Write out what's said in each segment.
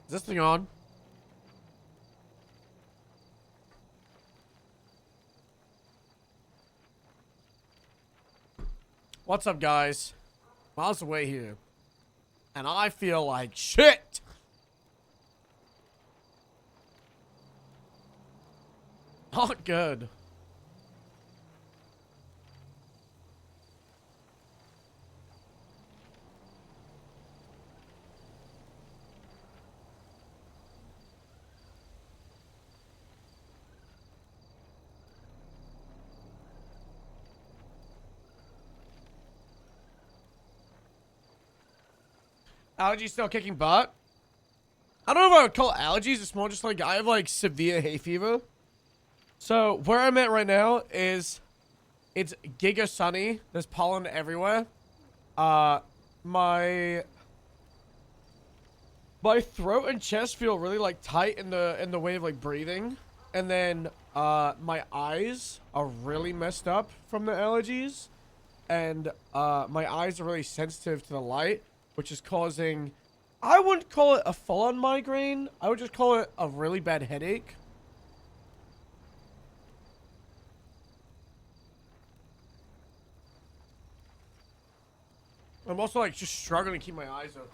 Is this thing on? What's up, guys? Miles away here. And I feel like shit! Not good. Allergies still kicking butt? I don't know if I would call it allergies. It's more just like I have like severe hay fever. So where I'm at right now is it's giga sunny. There's pollen everywhere. My throat and chest feel really like tight in the way of like breathing. And then my eyes are really messed up from the allergies. And my eyes are really sensitive to the light, which is causing, I wouldn't call it a full-on migraine. I would just call it a really bad headache. I'm also like just struggling to keep my eyes open.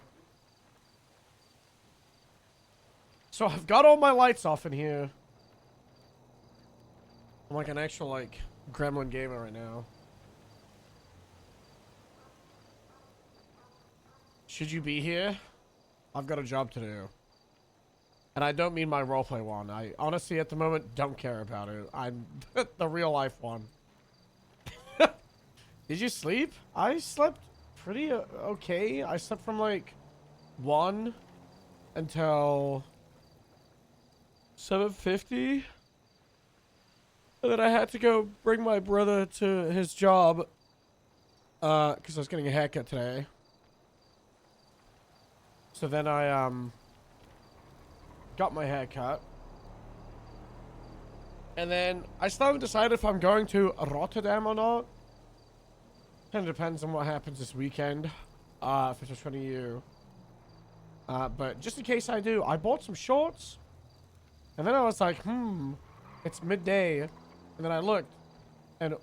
So I've got all my lights off in here. I'm like an actual like gremlin gamer right now. Should you be here? I've got a job to do. And I don't mean my roleplay one. I honestly, at the moment, don't care about it. I'm the real life one. Did you sleep? I slept pretty okay. I slept from like 1 until 7:50. And then I had to go bring my brother to his job. Because I was getting a haircut today. So then I, got my hair cut. And then I still haven't decided if I'm going to Rotterdam or not. Kind of depends on what happens this weekend. If it's just you. But just in case I do, I bought some shorts. And then I was like, it's midday. And then I looked. And,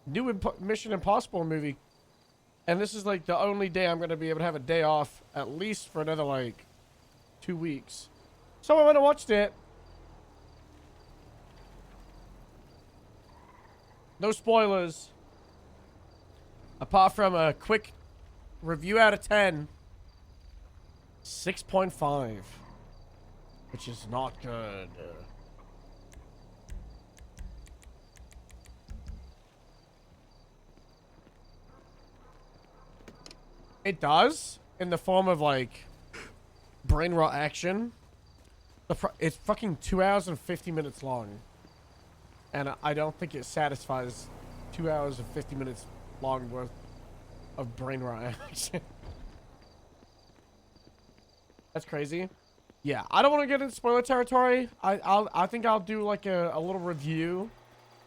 new Mission Impossible movie. And this is like the only day I'm going to be able to have a day off, at least for another like 2 weeks. So I went and watched it. No spoilers. Apart from a quick review out of 10. 6.5. Which is not good. It does, in the form of like brain rot action. It's fucking 2 hours and 50 minutes long, and I don't think it satisfies 2 hours and 50 minutes long worth of brain rot action. That's crazy. Yeah, I don't want to get into spoiler territory. I think I'll do like a little review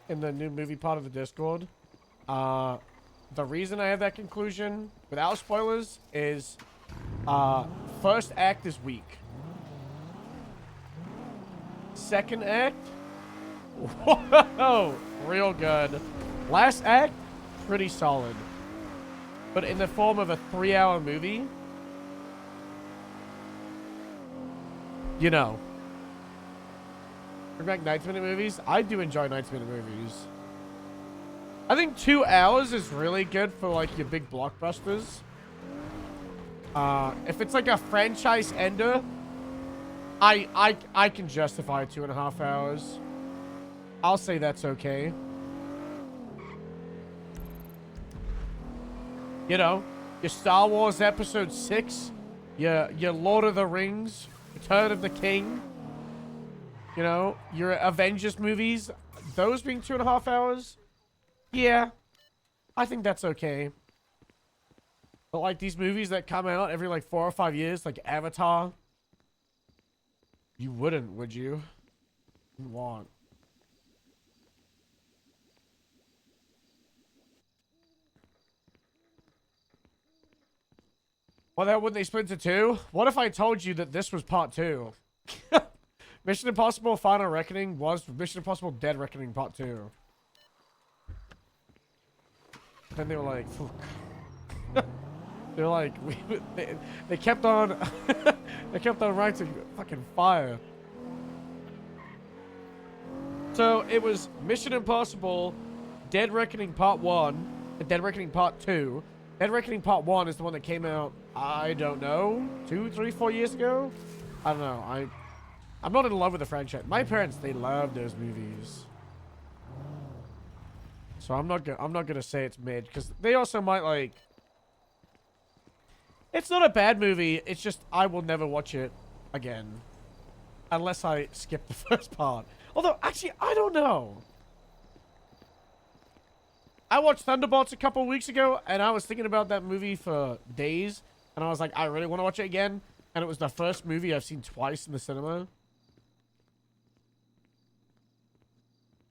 in the new movie part of the Discord. The reason I have that conclusion without spoilers is first act is weak. Second act, whoa, real good. Last act, pretty solid. But in the form of a 3-hour movie, you know. Bring back 90-minute movies. I do enjoy 90-minute movies. I think 2 hours is really good for like your big blockbusters. If it's like a franchise ender, I can justify 2.5 hours. I'll say that's okay. You know, your Star Wars Episode 6, your Lord of the Rings, Return of the King. You know, your Avengers movies, those being 2.5 hours. Yeah, I think that's okay. But like these movies that come out every like 4 or 5 years, like Avatar, you wouldn't, would you? You want. Well, then wouldn't they split into two? What if I told you that this was part 2? Mission Impossible Final Reckoning was Mission Impossible Dead Reckoning Part 2. Then they were like, fuck. They were like, they kept on, they kept on writing fucking fire. So it was Mission Impossible Dead Reckoning Part 1 and Dead Reckoning Part 2. Dead Reckoning Part 1 is the one that came out, I don't know, 2, 3, 4 years ago? I don't know. I'm not in love with the franchise. My parents, they love those movies. So I'm not gonna say it's mid, because they also might like... It's not a bad movie, it's just I will never watch it again. Unless I skip the first part. Although, actually, I don't know. I watched Thunderbolts a couple weeks ago, and I was thinking about that movie for days. And I was like, I really want to watch it again. And it was the first movie I've seen twice in the cinema.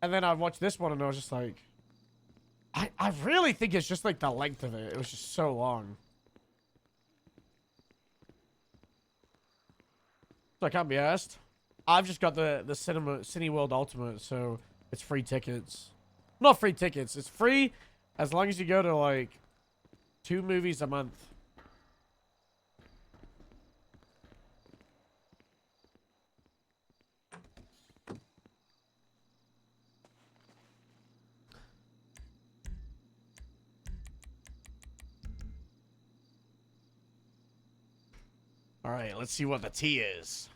And then I watched this one, and I was just like... I really think it's just like the length of it. It was just so long. So I can't be asked. I've just got the Cineworld Ultimate, so it's free tickets. Not free tickets. It's free as long as you go to like 2 movies a month. All right, let's see what the T is.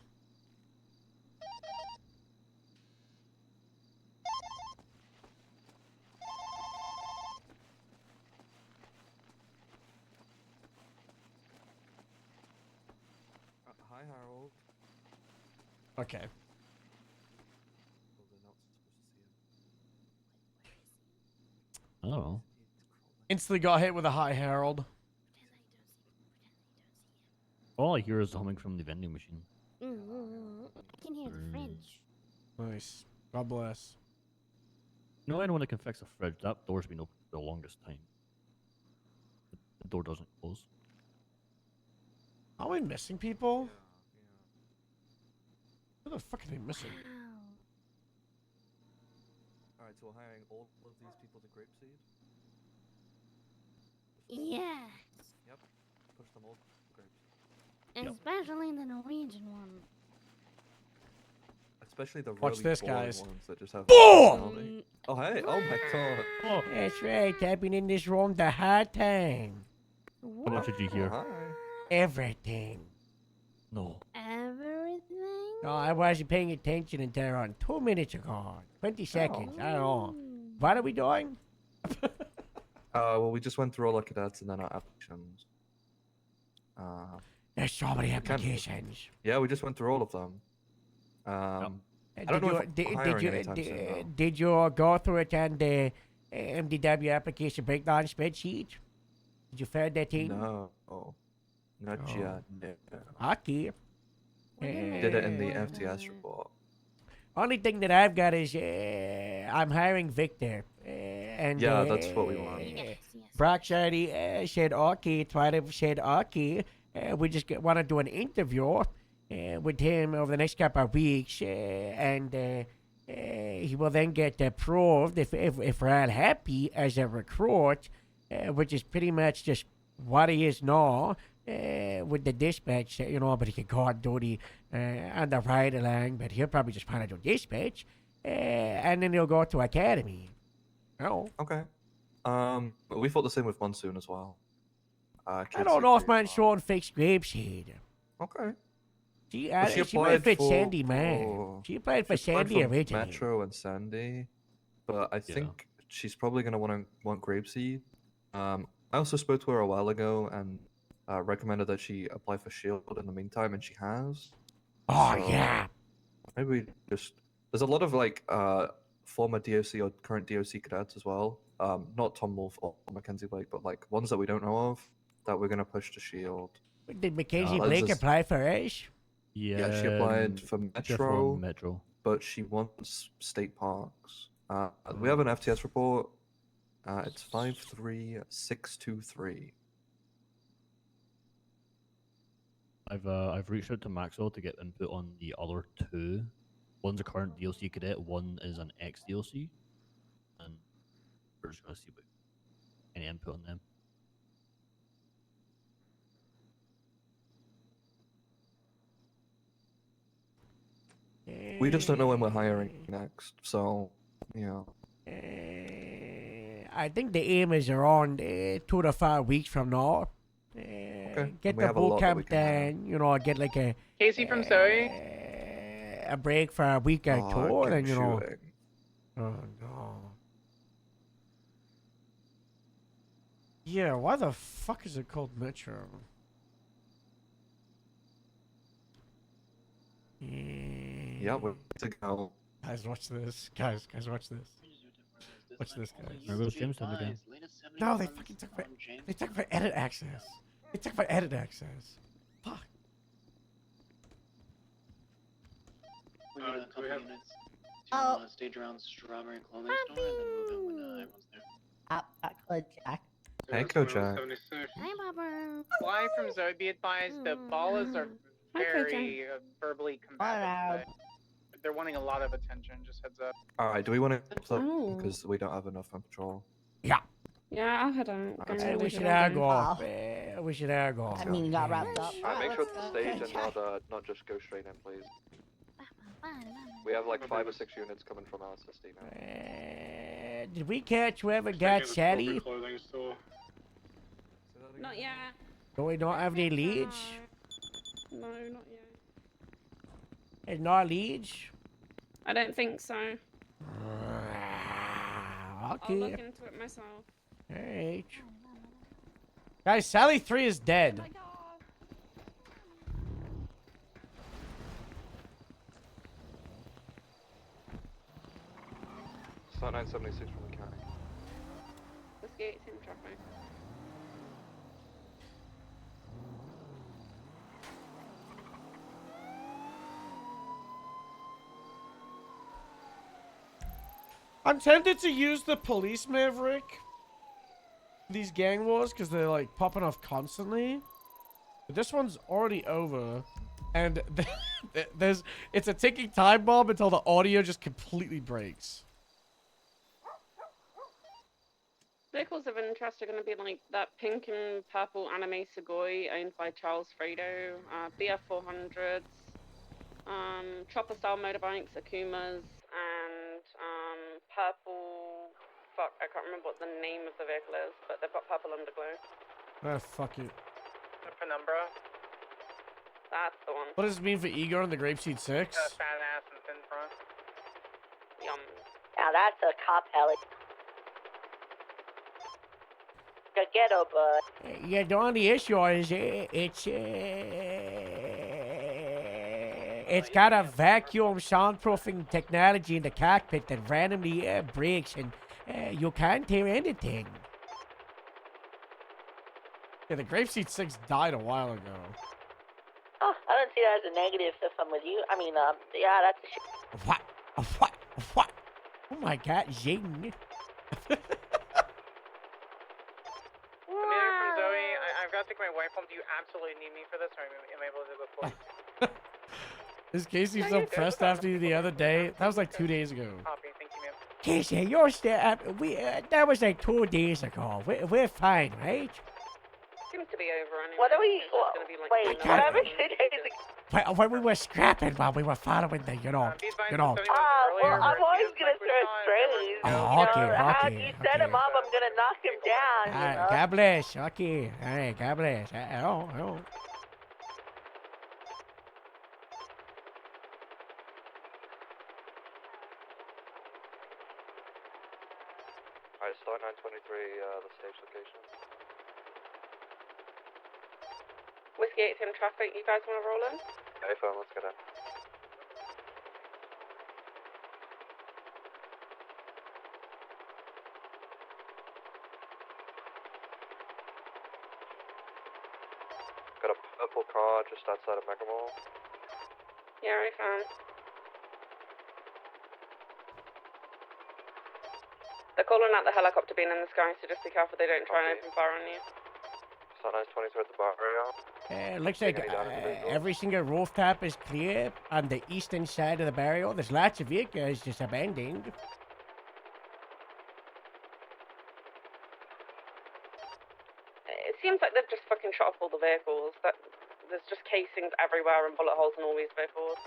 Hi, Harold. Okay. Oh. Instantly got hit with a hi, Harold. All I hear is humming from the vending machine. I can hear the French. Nice. God bless. You know anyone that can fix a fridge? That door's been open for the longest time. The door doesn't close. Are we missing people? Who the fuck are they missing? Alright, so we're hiring all of these people to Grapeseed? Yeah, Yep. Push them all to Grapes. especially the Norwegian one. Especially the Watch really this, boring guys. ones that just have Boom! personality. Oh, hey! Oh my god! Oh, That's right. I've been in this room the whole time. how much did you hear? Hi. Everything. No. Everything? No, I wasn't paying attention until around 2 minutes ago. 20 seconds. I don't know. What are we doing? Well, we just went through all our cadets and then our applications. There's so many can't- applications. Yeah, we just went through all of them. I don't know if I'm hiring anytime soon, though. did you go through it on the MDW application breakdown spreadsheet? Did you fill that in? No, not Oh. yet. No. Okay. Did it in the FTS report. Only thing that I've got is I'm hiring Victor. And Yeah, that's what we want. Yes, yes. Brock already said okay. Twyla said okay. We just want to do an interview with him over the next couple of weeks, and he will then get approved if we're all happy as a recruit, which is pretty much just what he is now. With the dispatch, you know, but he can go on duty on the ride along, but he'll probably just want to do dispatch, and then he'll go to academy. Oh, Okay. But we thought the same with Monsoon as well. I don't know if man. Mansoon fakes Grapeseed. Okay. She, But she applied played for for- Sandy, man. for- She played for She applied Sandy for originally. Metro and Sandy, but I think she's probably gonna want Grapeseed. I also spoke to her a while ago and recommended that she apply for Shield in the meantime, and she has. Oh, So, yeah. Maybe just there's a lot of like former DOC or current DOC cadets as well. Not Tom Wolf or Mackenzie Blake, but like ones that we don't know of that we're gonna push to Shield. Did Mackenzie let's Blake just- apply for us? Yeah, she applied for Metro, Metro. but she wants state parks. We have an FTS report. It's 53623. I've reached out to Maxwell to get input on the other two. One's a current DLC cadet, one is an ex DLC, and we're just gonna see what any input on them. We just don't know when we're hiring next, so yeah. I think the aim is around 2 to 5 weeks from now. Get we the have a lot boot that we camp can have. done, you know, get like Casey from Zoe. a break for a week or two, and then, you know. shooting. Oh, no. Yeah, why the fuck is it called Metro? Yeah, we're to go. Guys, watch this. Guys, watch this. Watch this, guys. There goes Jamestown again. No, they fucking took my edit access. They took my edit access. Fuck. We need a couple units to Oh. stage around Strawberry Clothing Store and then move in when everyone's there. Jack. Hey, Kojak. Hi, Bobber. Fly from Zoe, be advised, the ballas are Hi, very verbally combative. They're wanting a lot of attention, just heads up. Alright, do we want to Oh. because we don't have enough on patrol? Yeah, I'll head out. Go Hey, and we leave should it all have down. go. We should have go. I mean, you got wrapped up. Make sure it's the stage and not just go straight in, please. We have like 5 or 6 units coming from our SSD now. Did we catch whoever got Sally? Not yet. Do we not have any leads? No, not yet. It's not leads? I don't think so. I'll Okay. look into it myself. Alright. Guys, Sally 3 is dead. Oh my god. Start 976 from the county. Let's get it in traffic. I'm tempted to use the police maverick. These gang wars, because they're like popping off constantly. But this one's already over. And it's a ticking time bomb until the audio just completely breaks. Vehicles of interest are going to be like that pink and purple anime Sugoi owned by Charles Fredo, BF 400s, chopper style motorbikes, Akumas, and purple. Fuck, I can't remember what the name of the vehicle is, but they've got purple underglow. Ah, fuck it. The penumbra, That's the one. What does this mean for Igor and the Grapeseed 6? fat ass and thin front. Yum. Now that's a cop heli. The ghetto bud. Yeah, the only issue is it's got a vacuum soundproofing technology in the cockpit that randomly breaks and you can't hear anything. Yeah, the Grapeseed 6 died a while ago. Oh, I don't see that as a negative if I'm with you. I mean, yeah, that's a shit. What? What? What? Oh my god, Zing. Commander from Zoe, I've got to take my wife home. Do you absolutely need me for this, or am I able to go before? Is Casey so pressed after you the other day? That was like 2 days ago. Copy, thank you, ma'am. Casey, you're still that was like 2 days ago. We're fine, right? Seems to be over anyway. What are we? It's just gonna be like Wait, another whatever one. 2 days ago. When we were scrapping while we were following the, Be advised, you know. if anyone Well, earlier I'm always refused gonna my throw push-on, strays. Oh, You okay, know, how okay, you set him okay. up, I'm gonna knock him down. All You right, know? God bless. Okay, all right, God bless. Oh. Alright, start 923, the stage location. Whiskey 8 traffic, you guys want to roll in? Hey, phone, let's get in. Got a purple car just outside of Mega Mall. Yeah, I found. They're calling out the helicopter being in the sky, so just be careful they don't try and open fire on you. Start 923 at the bar area. Looks like every single rooftop is clear on the eastern side of the barrio. There's lots of vehicles just abandoned. It seems like they've just fucking shot up all the vehicles. There's just casings everywhere and bullet holes in all these vehicles.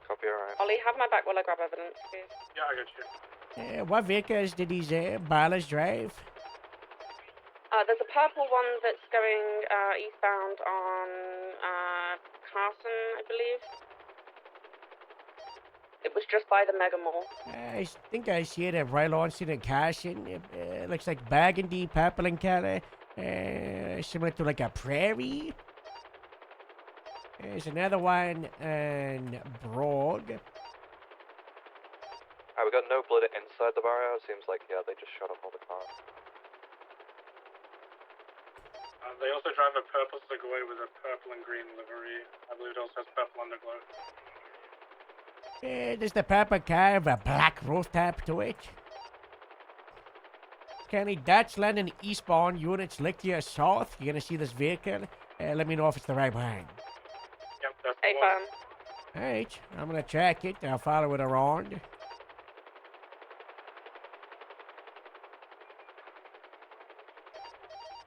Copy, alright. Ollie, have my back while I grab evidence, please. Yeah, I got you. What vehicles did these ballers drive? There's a purple one that's going eastbound on Carson, I believe. It was just by the Mega Mall. I think I see it right on in Carson. Looks like burgundy, purple in color. Similar to like a prairie. There's another one in Broad. We got no blood inside the barrio. Seems like, yeah, they just shot up all the cars. They also drive a purple Segway with a purple and green livery. I believe it also has purple underglow. There's the purple car with a black rooftop to it. Kenny, that's landing eastbound units lick to your south. You're gonna see this vehicle. Let me know if it's the right one. Yep, that's Hey, the one. fam. Alright, I'm gonna track it. I'll follow it around.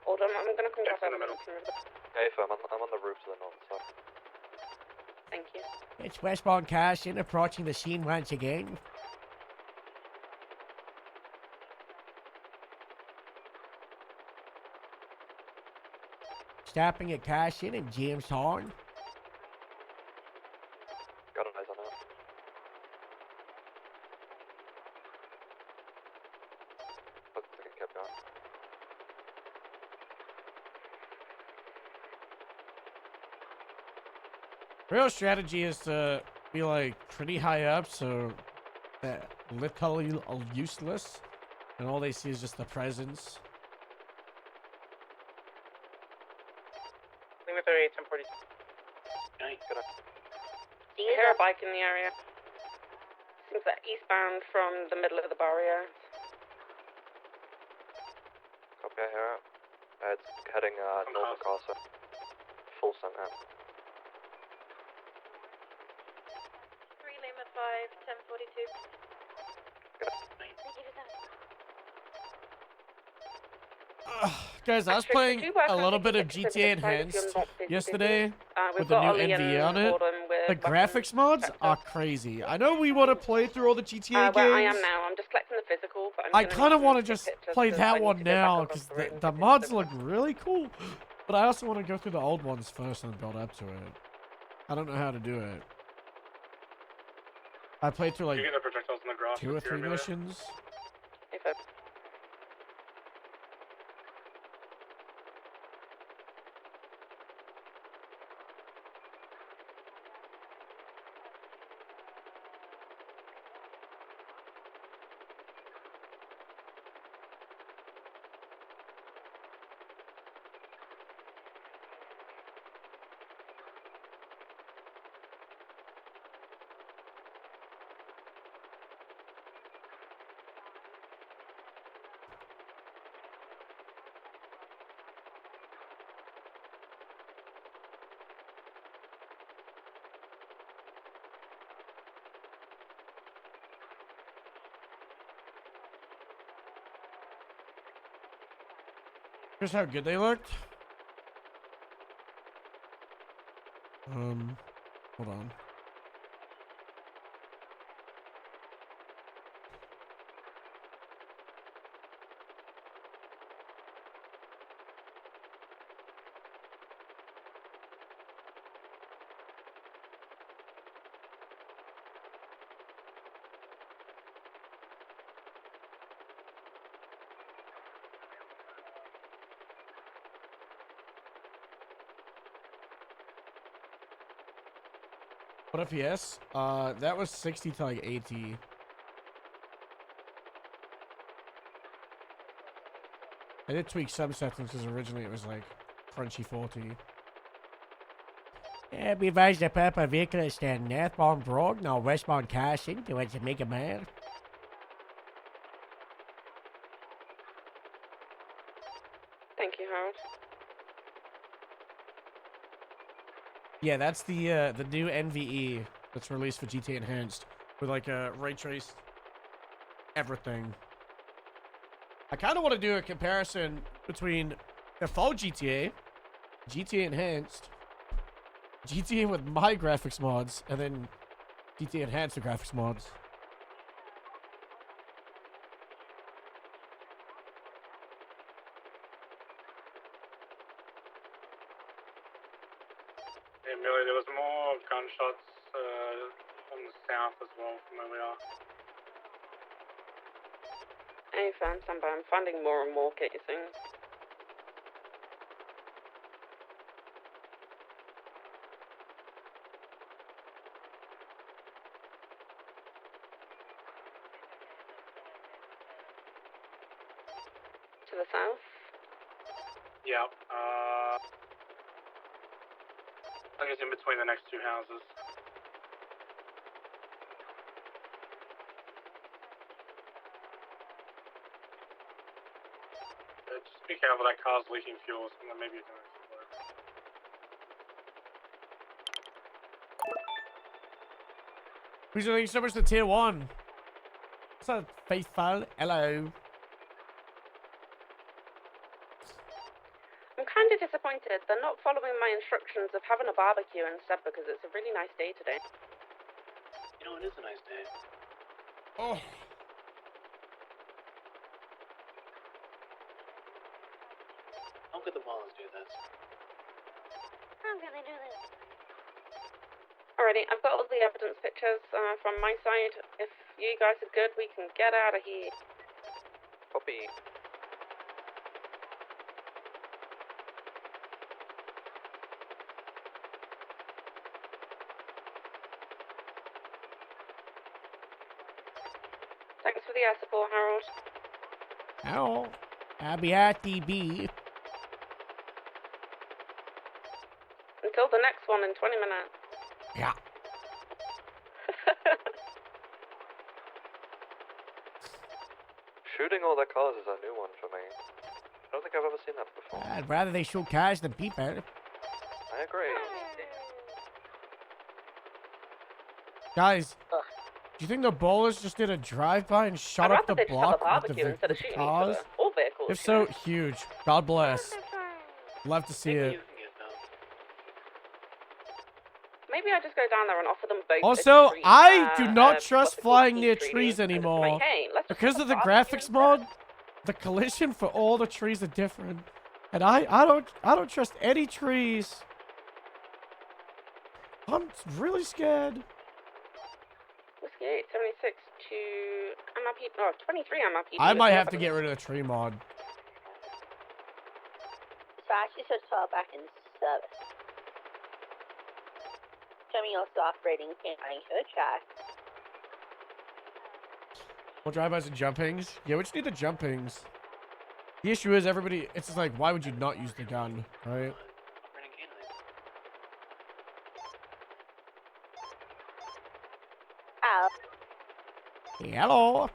Hold on, I'm gonna come Yes, grab in the evidence. Hey, fam, I'm on the roof to the north side. Thank you. It's westbound Carson approaching the scene once again. Stopping at Carson and James Horn. Got an eyes on it. Looks like it kept going. Real strategy is to be like pretty high up so that literally useless and all they see is just the presence. Lima 38, 1042. I hear a bike in the area. Seems like eastbound from the middle of the barrio. Copy, I hear it. It's heading north of Carson. Full center. 3 Lima 5, 1042. Guys, I was Actually, playing could you work a on little bit making of it so that GTA it's fine if you're Enhanced not busy yesterday we've with the got new Ollie NV on and it. Gordon with The weapons graphics mods inspector. are crazy. I know we want to play through all the GTA Where I games. am now, I'm just collecting the physical, but I'm I gonna kind of need want some to just pictures play because I that need one to go back now across because the room the to mods fix them. look really cool. But I also want to go through the old ones first and build up to it. I don't know how to do it. I played through like You get the projectiles in the grass. 2 or with your 3 amulet. missions. If I- Here's how good they looked. Hold on. What FPS? That was 60 to like 80. I did tweak some settings because originally it was like crunchy 40. Yeah, be advised the purple vehicle is standing northbound Broad, now westbound Carson towards the Mega Man. Thank you, Harold. Yeah, that's the new NVE that's released for GTA Enhanced with like a ray trace everything. I kind of want to do a comparison between the full GTA, GTA Enhanced, GTA with my graphics mods, and then GTA Enhanced with graphics mods. Hey, Millie, there was more gunshots on the south as well from where we are. Hey, fam, Samba, I'm finding more and more casings. To the south? Yeah, I think it's in between the next two houses. Just be careful, that car's leaking fuel, so maybe you can explode. Please thank you so much to Tier 1. What's up, Faithful? Hello. I'm kind of disappointed. They're not following my instructions of having a barbecue instead because it's a really nice day today. You know, it is a nice day. Oh. How could the balls do this? How can they do this? Alrighty, I've got all the evidence pictures from my side. If you guys are good, we can get out of here. Copy. Thanks for the air support, Harold. Hello. Abby. Until the next one in 20 minutes. Yeah. Shooting all the cars is a new one for me. I don't think I've ever seen that before. I'd rather they shoot cars than people. I agree. Guys, do you think the ballers just did a drive-by and shot I'd up the rather they just have a block with barbecue the, instead of with the shooting each cars? other. All vehicles. If you so, know? huge. God bless. Love to see Maybe it. using it though. Maybe I just go down there and offer them both. Also, a treat, I do not what's trust it called, flying peace near treaty, trees and just be anymore. like, hey, let's just Because have of a the barbecue graphics instead. mod, the collision for all the trees are different. And I don't trust any trees. I'm really scared. Whiskey 876 to MRP, no, 23 MRP. I might have to get rid of the tree mod. So I actually switched to back in service. Show me also operating canine code track. Well, drive-bys and jumpings. Yeah, we just need the jumpings. The issue is everybody, it's just like, why would you not use the gun, right? Operating canine. Oh, Hello.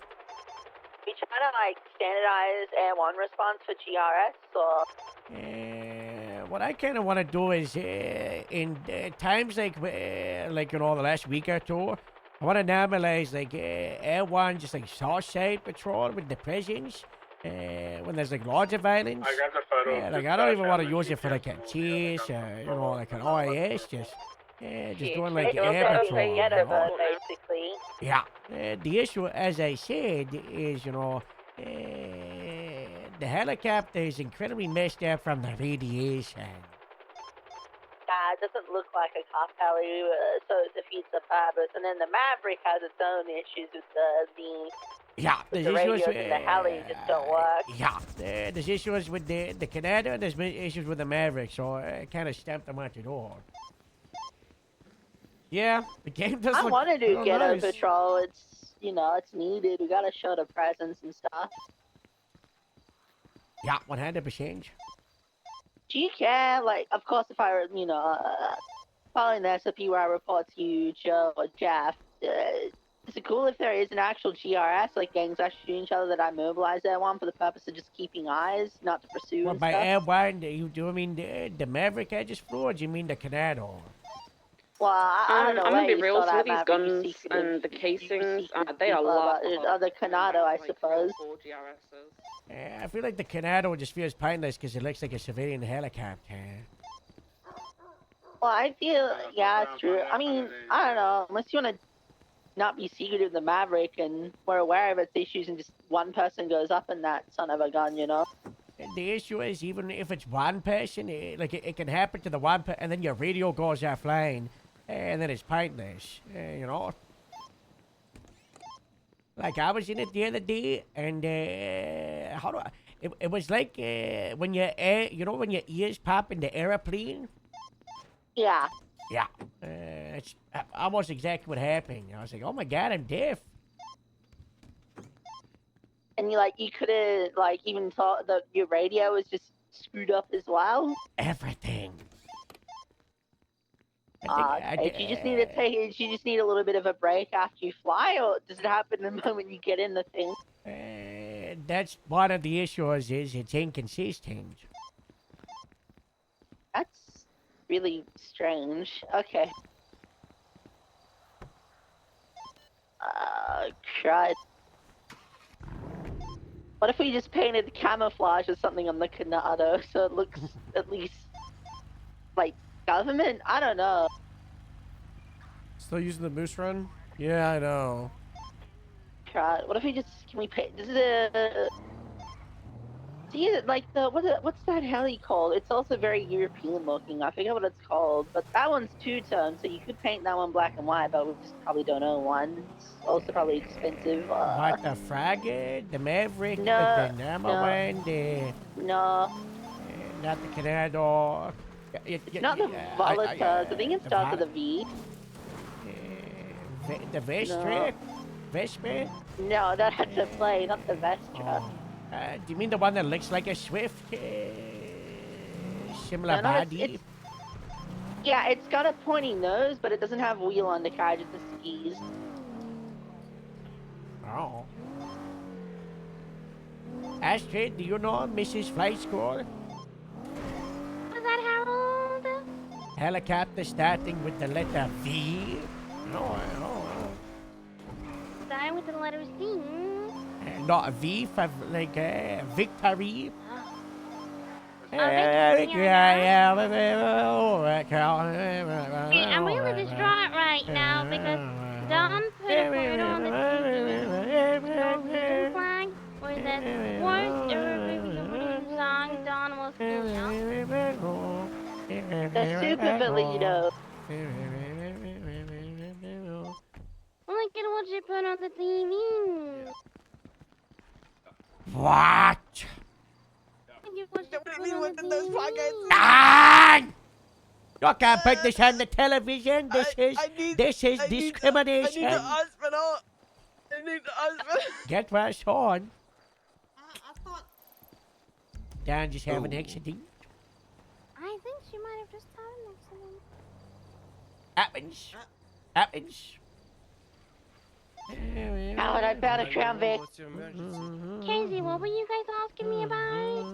we try to like standardize A1 response for GRS or What I kind of want to do is, in times like you know, the last week or two, I want to normalize like Air1 just like Southside patrol with the presence. When there's like larger violence. I grabbed a photo. Yeah, of like this I don't guy even want to found use the it for like a GPS chase, you know, like an OIS, just doing like it was air a patrol. you ghetto know? basically. Yeah, the issue, as I said, is, you know, the helicopter is incredibly messed up from the radiation. It doesn't look like a cop heli, so it defeats the purpose. And then the Maverick has its own issues with Yeah, the there's radios issues in the heli just don't work. Yeah, there's issues with the Canada, and there's issues with the Maverick, so I kind of stamped them out the door. Yeah, the game does I look want to do real ghetto nice. patrol. It's, you know, it's needed. We gotta show the presence and stuff. Yeah, 100%. Do you care? Like, of course, if I, you know, following the SOP where I report to you, Joe or Jeff, is it cool if there is an actual GRS, like gangs actually shooting each other, that I mobilize that one for the purpose of just keeping eyes, not to pursue Well, and by stuff? Air1, do you mean the Maverick I just flew, or do you mean the Canada? Well, I don't know I'm where gonna be you real. saw Some that of these map, but you guns secretive- and the you casings, secretive they are people large. the Canado, I suppose. I feel like the Canado just feels pointless because it looks like a civilian helicopter. Well, I feel, yeah, it's true. I mean, I don't know, unless you want to not be secretive of the Maverick and we're aware of its issues and just one person goes up in that son of a gun, you know? And the issue is, even if it's one person, it can happen to the one person, and then your radio goes offline, and then it's pointless, you know? Like, I was in it the other day, and, it was like, when your when your ears pop in the airplane? Yeah. Yeah. It's almost exactly what happened. I was like, oh my god, I'm deaf. And you could have, even thought that your radio was just screwed up as well? Everything. Okay. Do you just need to do you just need a little bit of a break after you fly, or does it happen the moment you get in the thing? That's one of the issues, is it's inconsistent. That's really strange. Okay. Crud. What if we just painted camouflage or something on the Canado so it looks at least like government? I don't know. Still using the Moose Run? Yeah, I know. Crud. What if we just can we paint? This is a. See, what's that heli called? It's also very European looking. I forget what it's called, but that one's two-tone, so you could paint that one black and white, but we just probably don't own one. It's also probably expensive. Like the Frigate, the Maverick, No, the Namawan, no. Not the Canado. It's not the Volata. I think it starts with a V. The Vestra? Vespa? No, that's a plane, not the Vestra. Do you mean the one that looks like a Swift? Similar No, body? Yeah, it's got a pointy nose, but it doesn't have wheel undercarriage, it's the skis. Oh. Astrid, do you know Mrs. Flight School? Was that Harold? Helicopter starting with the letter V? No. Starting with the letter C. Not a V for like victory. I'm I'm really distraught right now because Don put a photo on the TV flag where it says worst Eurovision song Don will sing out. The Super Valito. Look at what you put on the TV. What? What did those pockets? You can't put this on the television. This is discrimination. I need the hospital. Get what's on. I thought. Dan just have an accident. I think she might have just had an accident. Happens. Howard, I found a Crown Vic. Casey, what were you guys asking me about?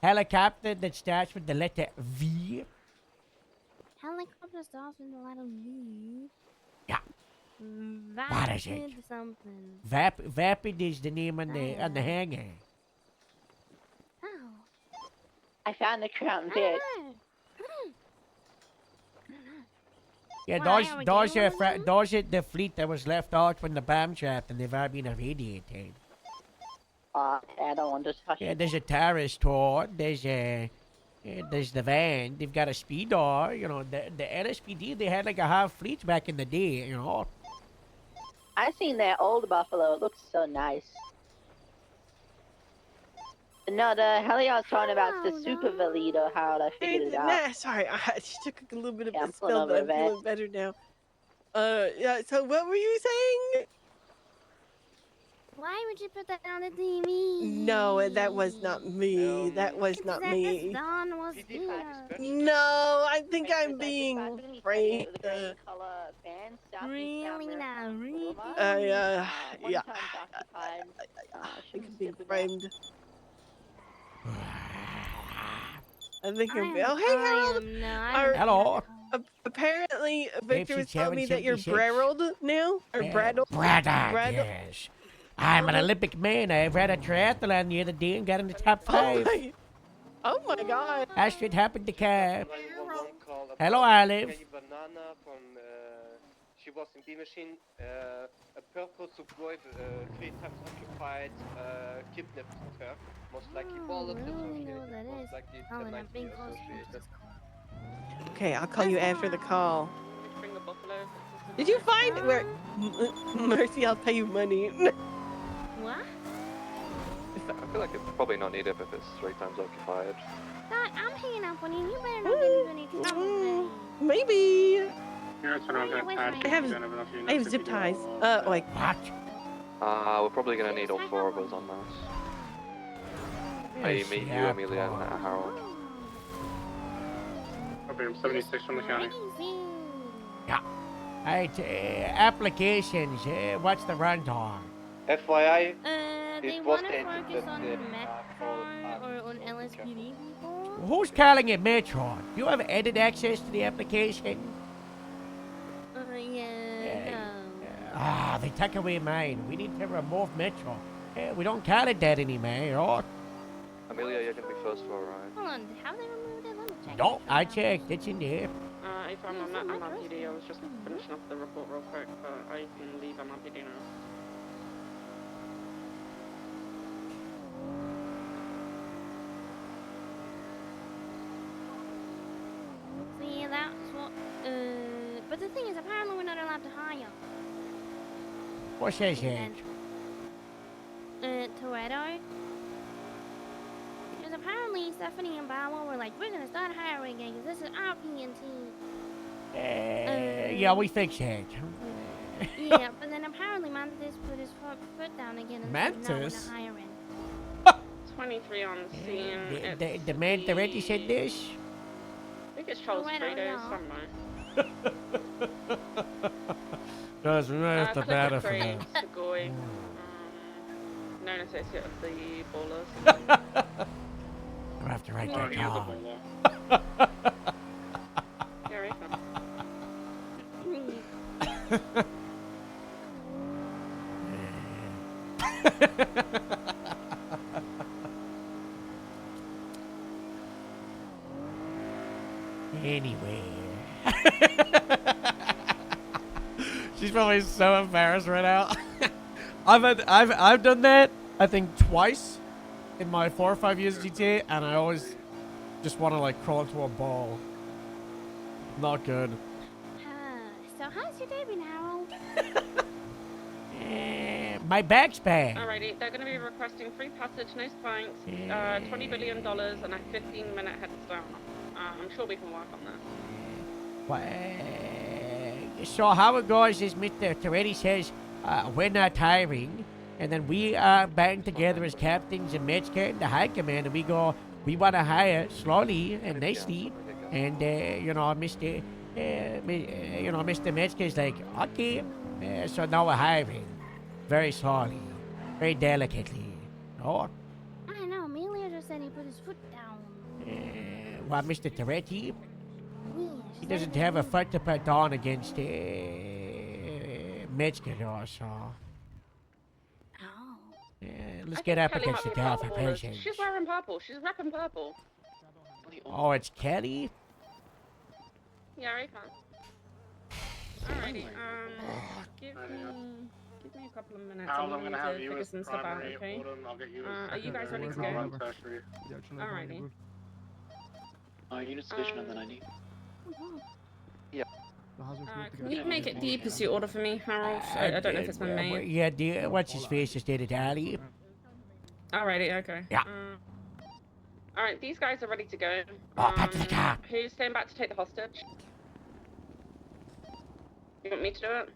Helicopter that starts with the letter V. Helicopter starts with the letter V. Yeah. What is it? Vapid something. Vapid is the name on the hangar. Oh. I found the Crown Vic. Yeah, Why, are we those getting are one of them? those are the fleet that was left out when the bomb dropped, and they've all been irradiated. I don't want to touch Yeah, it. there's a terrorist tour. There's the van. They've got a speeder. You know, the LSPD. They had like a half fleet back in the day. You know. I seen that old Buffalo. It looks so nice. No, the heli I was talking about is the Super Valito, Howard. I figured it out. Nah, sorry, I just took a little bit of Yeah, a I'm pulling spill, but over I'm a bit. feeling better now. Yeah. So what were you saying? Why would you put that on the TV? No, that was not me. That was It's not that me. Don was here. No, I think I'm being framed. Really now, really? Yeah. I think I'm being framed. I think I'm. Oh, hey, Harold. Hello. Apparently, Victor was telling me that you're 7776. Brarrold now, or Braddle. Braddock, yes. I'm an Olympic man. I've ran a triathlon the other day and got in the top 5. Oh my God. Astrid happened to car. Hello, Olive. Banana from, she was in B-Machine, a purple Sukhoi, 3 times occupied, kidnapped her. Most likely wallet associated, most likely MIT associated. Okay, I'll call you after the call. Bring the buffalo. Did you find where? Mercy, I'll pay you money. What? I feel like it's probably not needed if it's 3 times occupied. God, I'm hanging up on you. You better not get into any trouble. Maybe. I I have zip ties. Like what? We're probably gonna need all 4 of us on this. I meet you, Amelia, and Harold. Okay, I'm 76 from the county. Yeah. Hey, applications. What's the runtime? FYI, They it was want to stated focus that on the Metron or on LSPD people. Who's calling it Metron? You have edit access to the application? Yeah, They took away mine. We need to remove Metron. We don't call it that anymore, right? Amelia, you're gonna be first for a ride. Hold on, how they removed it? Let me check. No, I checked. It's in there. If I'm on MRPD, I was just finishing off the report real quick, but I can leave MRPD now. So yeah, that's what. But the thing is, apparently we're not allowed to hire. What says that? Toretto. Because apparently Stephanie and Bow were like, we're gonna start hiring again because this is our PNT. Yeah, we fixed that. Yeah, but then apparently Mantis put his foot down again and said, no, we're Mantis? not hiring. 23 on scene. The man directly said this? I think it's Charles Toretto, Fredo yeah. somewhere. Doesn't matter the better for Crane, me. Sugoi, known associate of the Ballers. I have to write that you're the down. bowler. Yeah, right now. Anyway. She's probably so embarrassed right now. I've done that I think twice in my 4 or 5 years of GTA, and I always just want to like crawl into a ball. Not good. So how's your day been, Harold? My bag's bad. Alrighty, they're going to be requesting free passage, no spikes, $20 billion, and a 15-minute head start. I'm sure we can work on that. So how it goes is Mr. Toretti says we're not hiring, and then we band together as captains and Metzger and the high command, and we go, we want to hire slowly and nicely, and Mr. Mr. Metzger's like, okay, so now we're hiring, very slowly, very delicately. Oh, I know, Amelia just said he put his foot down. well, Mr. Toretti, Yes, he doesn't have a foot to put on against Metzger, so. Oh. Let's I get think up Kelly against the might be tower part for of the Ballers. patience. She's wearing purple. She's repping purple. Oh, it's Kelly? Yeah, I can. Alrighty, give me a couple of minutes. Harold, I'm I'm gonna have you figure as some stuff out, primary okay? opponent, I'll get you as Are you guys ready to secondary, go? I'll run tertiary. Alrighty. Unit station on the 90. Can you make it D pursuit order for me, Harold? I don't know if it's been made. Yeah, what's his face just did it, Ali? Alrighty, okay. Yeah. Alright, these guys are ready to go. Oh, back to the car. Who's staying back to take the hostage? You want me to do it?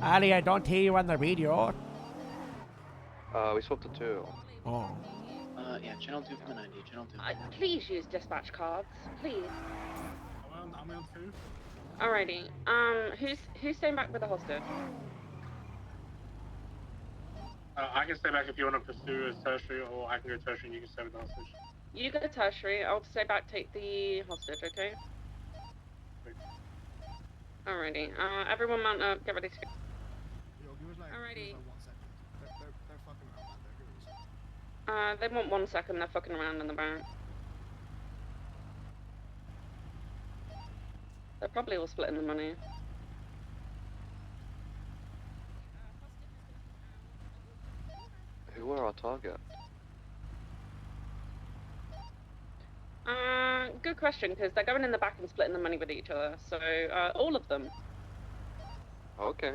Ali, I don't hear you on the radio. We swapped to 2. Oh. Yeah, channel 2 for the 90, channel 2. Please use dispatch cards, please. I'm on 2. Alrighty. Who's staying back with the hostage? I can stay back if you want to pursue a tertiary, or I can go tertiary and you can stay with the hostage. You go to tertiary. I'll stay back. Take the hostage. Okay. Alrighty. Everyone mount up. Get ready to go. Alrighty. They want 1 second. They're fucking around in the back. They're probably all splitting the money. Who were our target? Good question, because they're going in the back and splitting the money with each other. So, all of them. Okay.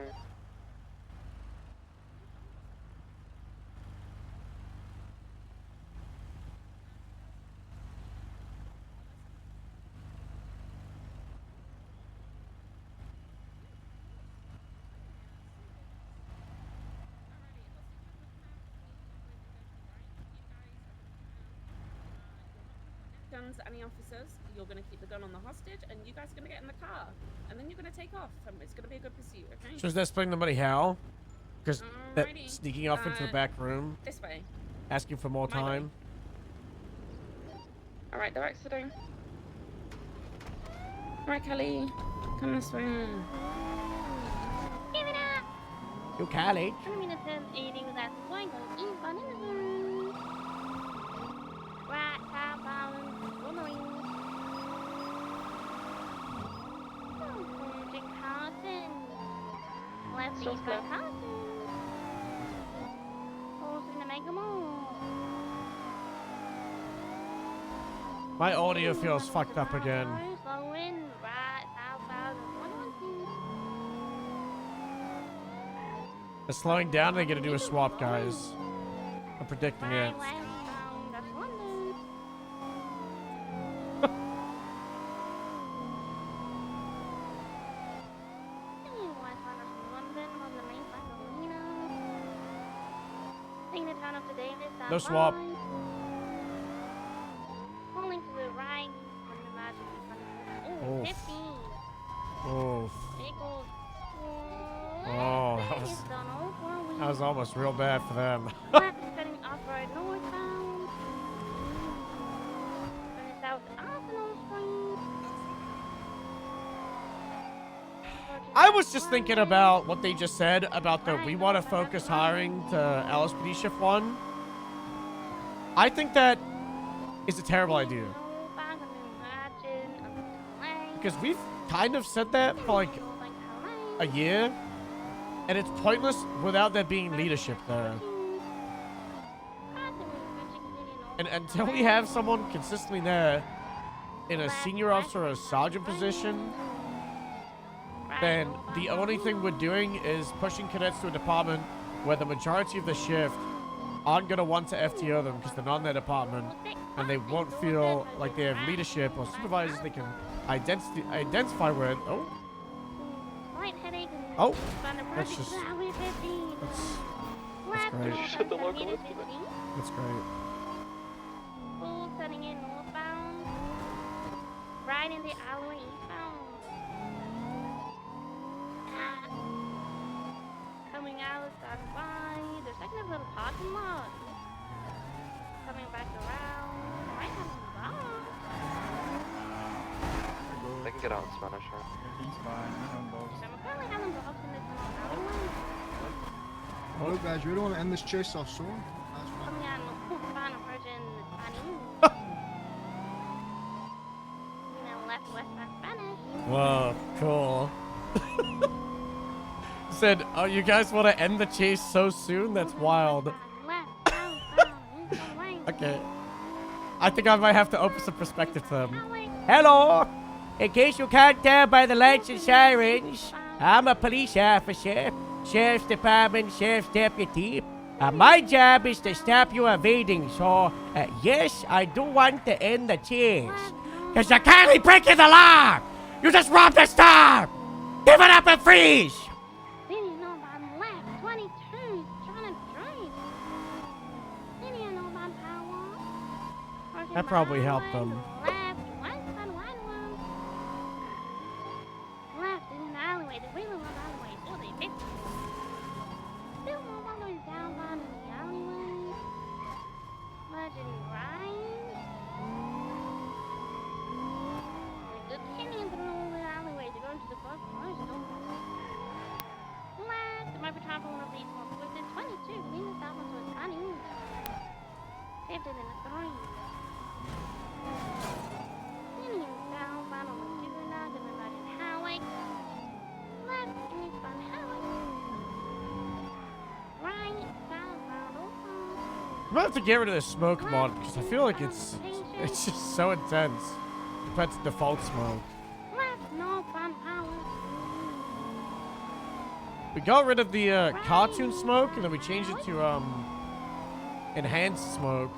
Guns, any officers, you're going to keep the gun on the hostage, and you guys are going to get in the car, and then you're going to take off, and it's going to be a good pursuit, okay? So is that splitting the money how? Because that sneaking off into the back room, This way. asking for more My way. time. Alright, they're exiting. Alright, Kelly. Come this way. Give it up. You Callie. 20 minutes and 80 was at the point of eat fun in the room. Right, top balance, boomerang. Oh, Jake Carlton. Left So east slow. Carlton. Closing the mega mall. My audio feels fucked up again. Slow in, right, top balance, 112. They're slowing down. They're gonna do a swap, guys. I'm predicting it. Right, westbound, that's London. Westbound, that's London, on the main side of Molina. Taking the town up to Davis, No that's swap. fine. Pulling to the right, on the magic in front of us. Ooh, Oof. 50. Oh, Equals. Oh, that was- Done all 4 weeks. that was almost real bad for them. Left is heading off-road northbound. Turning south Arsenal Street. I was just thinking about what they just said about the we want to focus hiring to LSPD Shift 1. I think that is a terrible idea. Because we've kind of said that for like a year. And it's pointless without there being leadership there. And until we have someone consistently there in a senior officer or a sergeant position, then the only thing we're doing is pushing cadets to a department where the majority of the shift aren't going to want to FTO them because they're not in their department and they won't feel like they have leadership or supervisors they can identify with. Oh. Oh, that's just, that's great. That's great. Full setting in northbound. Right in the alleyway eastbound. Coming out, starting by. There's like a little parking lot. Coming back around. Right on the block. They can get out in Spanish, right? I'm apparently having blocks in this alleyway. Oh, guys, we don't want to end this chase off soon. Coming out northbound, approaching Spanish. Left westbound Spanish. Whoa, cool. Said, oh, you guys want to end the chase so soon? That's wild. Okay. I think I might have to open some perspective to them. Hello! In case you can't tell by the lights and sirens, I'm a police officer, sheriff's department, sheriff's deputy. My job is to stop you evading, so yes, I do want to end the chase. Because you're kindly breaking the law! You just robbed a store! Give it up and freeze! That probably helped them. Left, westbound wide one. Left in an alleyway. The really long alleyway. So they fixed it. Still more alleyways downbound in the alleyway. Legend right. The canyon through all the alleyways to go into the bus. Left. It might be time for one of these ones. Within 22. Lean this out onto a tiny. Saved it in a 3. Canyon southbound on the 209 to the Legend Highway. Left eastbound highway. Right southbound also. I'm gonna have to get rid of this smoke mod because I feel like it's just so intense compared to default smoke. Left northbound power. We got rid of the cartoon smoke and then we changed it to enhanced smoke.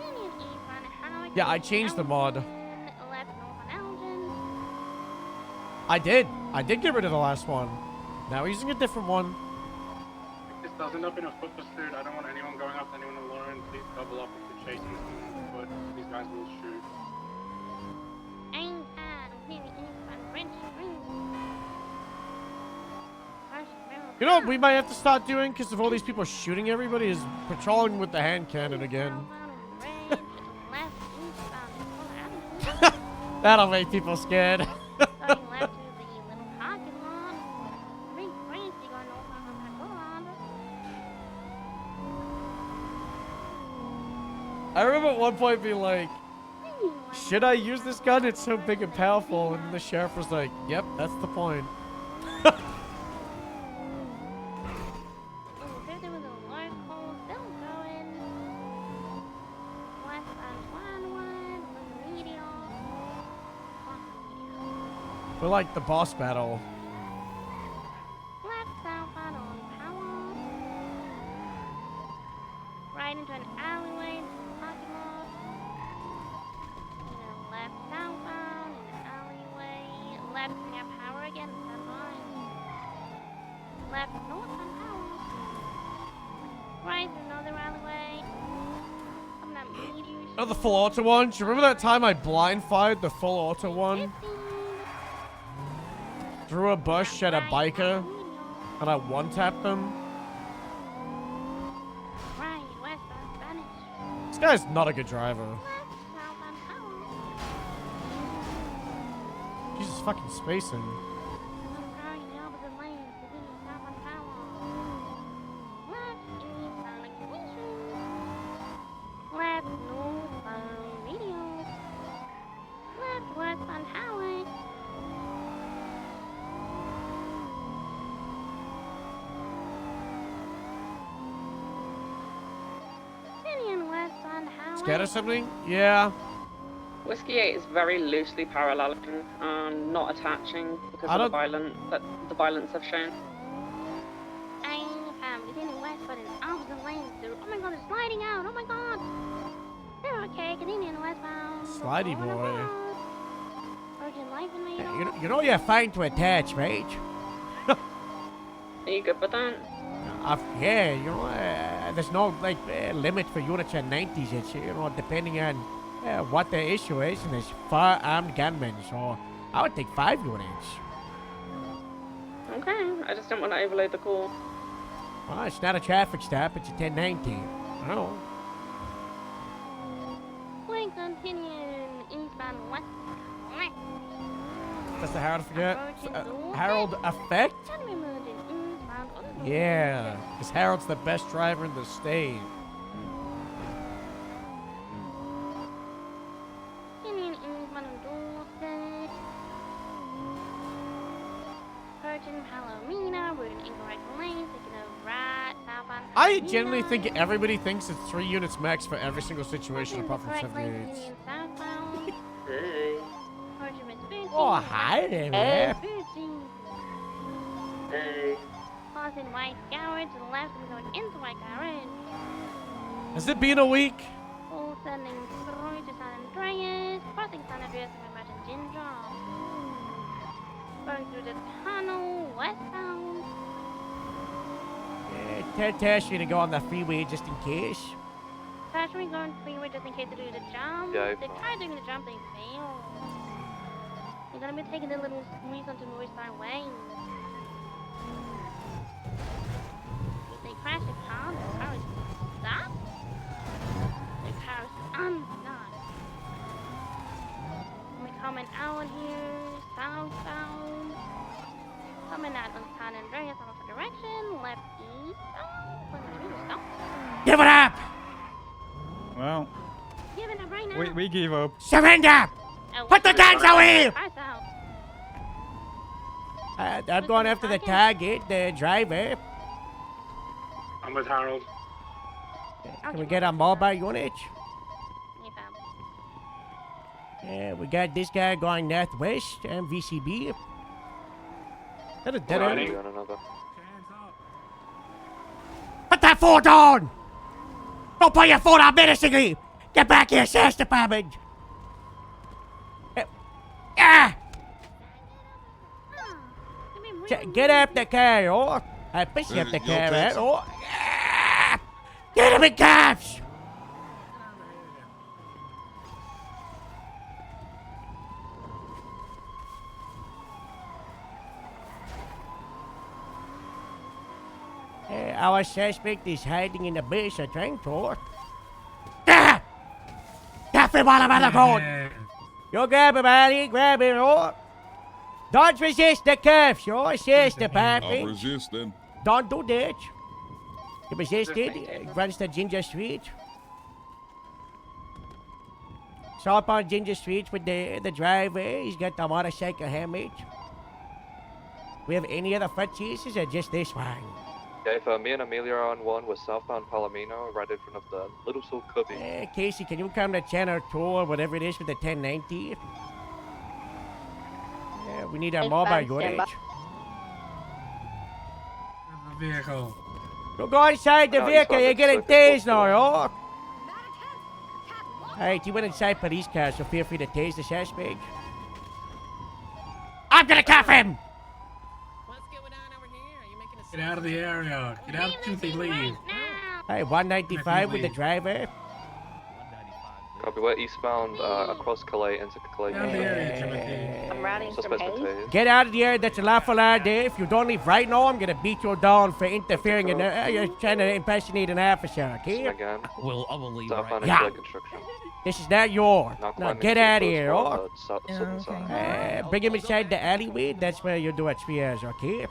Canyon eastbound highway. Yeah, I changed the mod. Left northbound Elgin. I did get rid of the last one. Now we're using a different one. This doesn't up in a foot pursuit. I don't want anyone going up to anyone alone. Please double up if you're chasing someone on foot. These guys will shoot. Ain't bad. Canyon eastbound French Street. You know what we might have to start doing because of all these people shooting everybody is patrolling with the hand cannon again. That'll make people scared. Starting left to the little parking lot. Very crazy going over on that boulevard. I remember at one point being like, should I use this gun? It's so big and powerful. And the sheriff was like, yep, that's the point. We're like the boss battle. Left southbound on power. Right into an alleyway, parking lot. And then left southbound in an alleyway. Left near power again, stand by. Left northbound power. Right through another alleyway. Up that meteor. Oh, the full auto one. Do you remember that time I blind fired the full auto one? Through a bush at a biker, and I one-tapped them. Right, westbound Spanish. This guy's not a good driver. Left southbound power. Jesus fucking spacing. Right in the opposite lane, continuing southbound power. Left eastbound ignition. Left northbound radio. Left westbound highway. Scared of something? Yeah. Whiskey 8 is very loosely paralleling, not attaching because of the violence I've shown. I am continuing west, but in opposite lanes. Oh my god, they're sliding out. Oh my god. They're okay, continuing westbound. Slidey boy. Virgin Life in me. You know you're fine to attach, right? Are you good with that? Yeah, you know, there's no like limit for units in 90s. It's, you know, depending on what the issue is, and there's 4 armed gunmen, so I would take 5 units. Okay, I just don't want to overload the call. Well, it's not a traffic stop, it's a 1090. Oh. We continuing eastbound west. That's the Harold forget. Harold Effect? Yeah, because Harold's the best driver in the state. I generally think everybody thinks it's 3 units max for every single situation apart from 78. Hey. Oh, hi there, man. Hey. Crossing White Garage to the left and going into White Garage. Has it been a week? Full sending through to San Andreas, crossing San Andreas and Imagine Ginger. Going through the tunnel westbound. Tell Tash you to go on the freeway just in case. Crash, we going freeway just in case they do the jump. Yeah, They tried doing the jump, they failed. You're gonna be taking the little squeeze onto North Star Way. If they crash the car is stopped. The car is unstopped. We're coming out here, southbound. Coming out on San Andreas, opposite direction, left east. Stop. Give it up! Well, Give it up right now. we gave up. Surrender! Oh, Put the guns away! Car's out. I'm going after the target, the driver. I'm with Harold. Can we get a mobile unit? Hey, fam. Yeah, we got this guy going northwest, MVCB. That a dead Alrighty. end. On another. Put that phone down! Don't put your phone on menacingly! Get back here, Sheriff's Department! Ah! Get up the car, oh! I push up the car, okay? oh! Ah! Get him in cuffs! Our suspect is hiding in the base of transport. Ah! Grab him while I'm on the phone! You grab him, Ali, grab him, oh! Don't resist the cuffs, oh, Sheriff's I'll Department. resist then. Don't do that. You resisted, runs to Ginger Street. So up on Ginger Street with the driver, he's got the motorcycle helmet. We have any other front chases or just this one? Yeah, if me and Amelia are on one, we're southbound Palomino, right in front of the Little Soul Cubby. Casey, can you come to Channel 2 or whatever it is with the 1090? Yeah, we need a It's mobile fine, unit. stand by. The vehicle. You go inside the No, he's vehicle, on you're the getting circuit tased board. now, yo. Alright, you went inside police car, so feel free to tase the suspect. I'm gonna cuff him! Get out of the area. Get out, Toothy, leave. Hey, 195 with the driver. Copy, we're eastbound across Calais into Calais. Get out of the area, Timothy. I'm routing from Suspect's been Hayes. tased. Get out of the area, that's a lawful order. If you don't leave right now, I'm gonna beat you down for interfering in you're trying to impersonate an officer, okay? Again. I will leave Southbound Yeah. into construction. This is not yours. Now Now climbing get to out of the here, first oh. floor, southern side. Bring him inside the alleyway, that's where you do it, Spears, okay?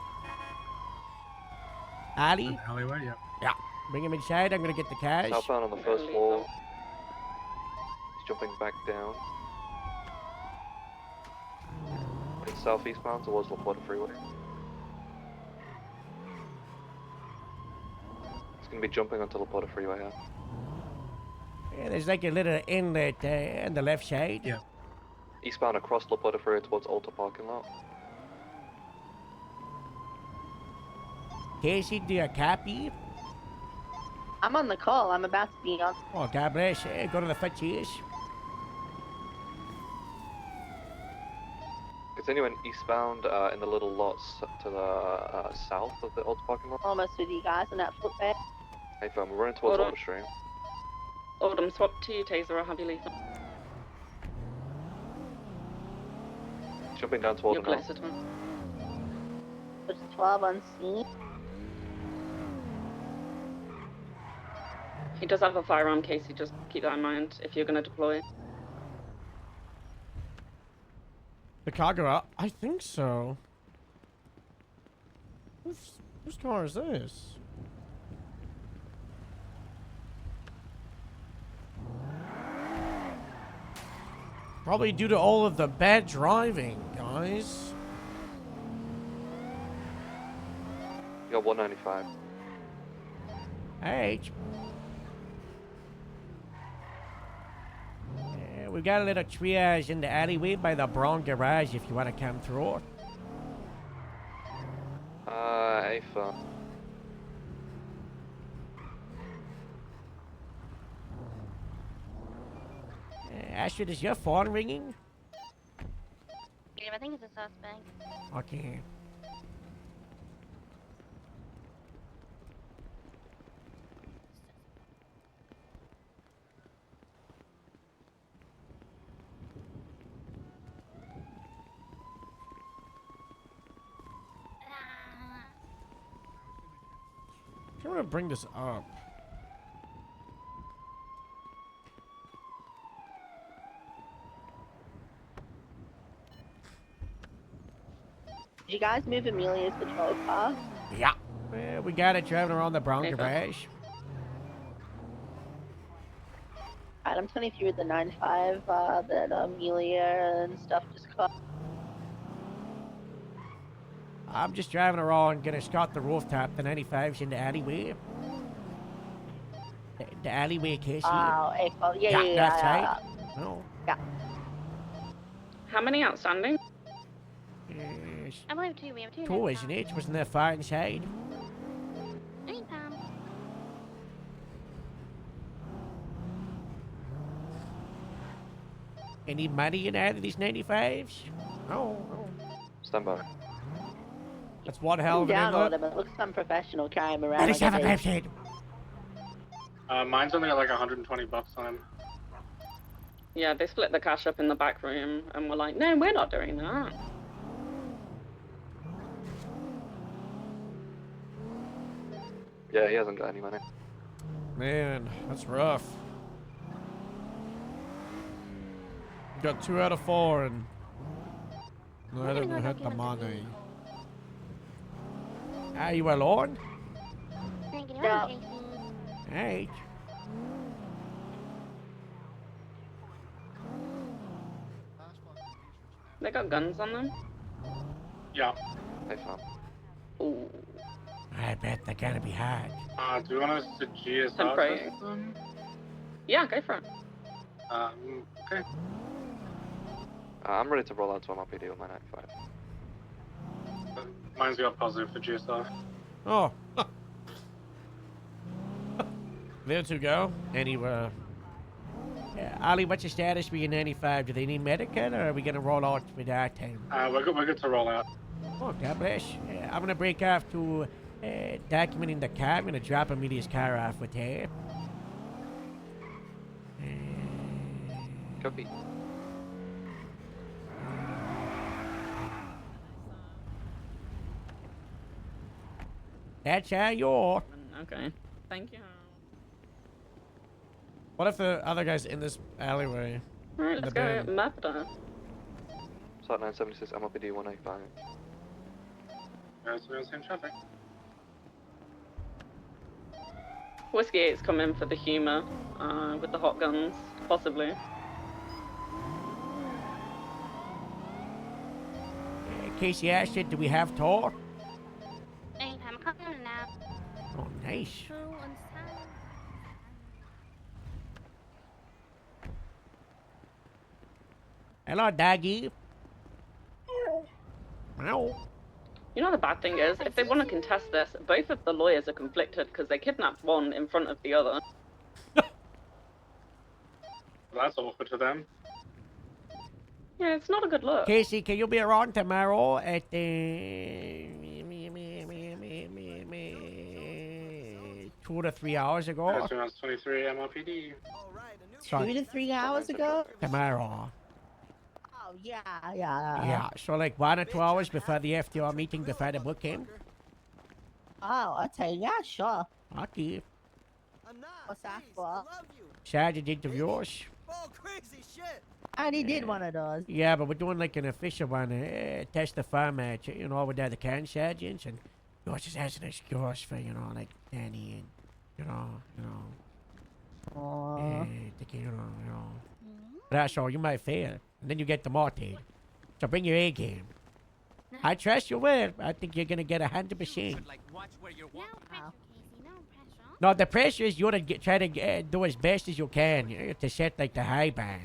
Ali? Alleyway, yeah. Yeah. Bring him inside, I'm gonna get the cash. Southbound on the first floor. He's jumping back down. Heading southeastbound towards La Porta Freeway. He's gonna be jumping onto La Porta Freeway here. Yeah, there's like a little inlet on the left side. Yeah. Eastbound across La Porta Freeway towards Alta parking lot. Casey, do you copy? I'm on the call. I'm about to be on. Oh, God bless you. Go to the foot cheese. Continuing eastbound in the little lots to the south of the Alta parking lot. Almost with you guys in that footbed. Hey, fam, we're running towards Hold on. Alta Stream. Autumn, swap to you, Taser, or have you lethal? Jumping down towards You're the north. closer to him. There's 12 on scene. He does have a firearm, Casey, just keep that in mind if you're going to deploy. The car go up? I think so. Whose car is this? Probably due to all of the bad driving, guys. You got 195. Alright. Yeah, we got a little triage in the alleyway by the Brown Garage if you want to come through. Hey, fam. Astrid, is your phone ringing? Yeah, I think it's a suspect. Okay. I'm gonna bring this up. Did you guys move Amelia's patrol car? Yeah. Yeah, we got it driving around the brown Okay. garage. Alright, I'm 23 with the 9.5 that Amelia and stuff just caught. I'm just driving around, gonna scout the rooftop, the 95's in the alleyway. The alleyway, Casey. Oh, April. Yeah, that's yeah. right. No. Yeah. How many outstanding? Yes. I believe two. We have two. Two, isn't it? Wasn't that far inside? Anytime. Any money in either of these 95s? No, no. Stand by. That's one hell of an Download inlet. them. It looks unprofessional carrying them around. That Like is have a a left head. Mine's only like 120 bucks on him. Yeah, they split the cash up in the back room, and we're like, no, we're not doing that. Yeah, he hasn't got any money. Man, that's rough. Got 2 out of 4 and neither of them hit the money. Are you alone? Thank you, Yeah. Casey. Hey. They got guns on them. Yeah. Hey, fam. Ooh. I bet they're gonna be hard. Do you want us to GSR Temporary. test them? Yeah, go for it. Okay. I'm ready to roll out to MRPD with my 95. Mine's got positive for GSR. Oh. There to go. Anyway. Yeah, Ali, what's your status for your 95? Do they need medical or are we gonna roll out with our team? We're good to roll out. Oh, God bless. Yeah, I'm gonna break off to documenting the car. I'm gonna drop Amelia's car off with her. Copy. That's how you're. Okay. Thank you. What if the other guy's in this alleyway? Alright, In let's the go. bin? Mapda. Start 976, MRPD 185. Yeah, so we're in the same traffic. Whiskey 8's come in for the humour, with the hot guns, possibly. Casey Ashton, do we have tour? Anytime. I'm coming now. Oh, nice. True and sound. Hello, doggy. Meow. You know the bad thing is, if they want to contest this, both of the lawyers are conflicted because they kidnapped one in front of the other. That's awkward to them. Yeah, it's not a good look. Casey, can you be around tomorrow at 2 to 3 hours ago? That's 23 MRPD. 2 to 3 hours ago? Tomorrow. Oh, yeah, yeah. Yeah, so like 1 or 2 hours before the FDR meeting before the book came. Oh, okay, yeah, sure. Okay. What's that for? Sergeant interviews. Oh, crazy shit! I already did one of those. Yeah, but we're doing like an official one. Test the format, you know, with the other can sergeants, and yours just has an excuse for, you know, like Danny and, you know. You know. That's all. You might fail, and then you get demoted. So bring your A game. I trust you will. I think you're gonna get 100%. Like, watch where you're walking. No pressure, Casey. No pressure. No, the pressure is you to try to do as best as you can to set like the high bar.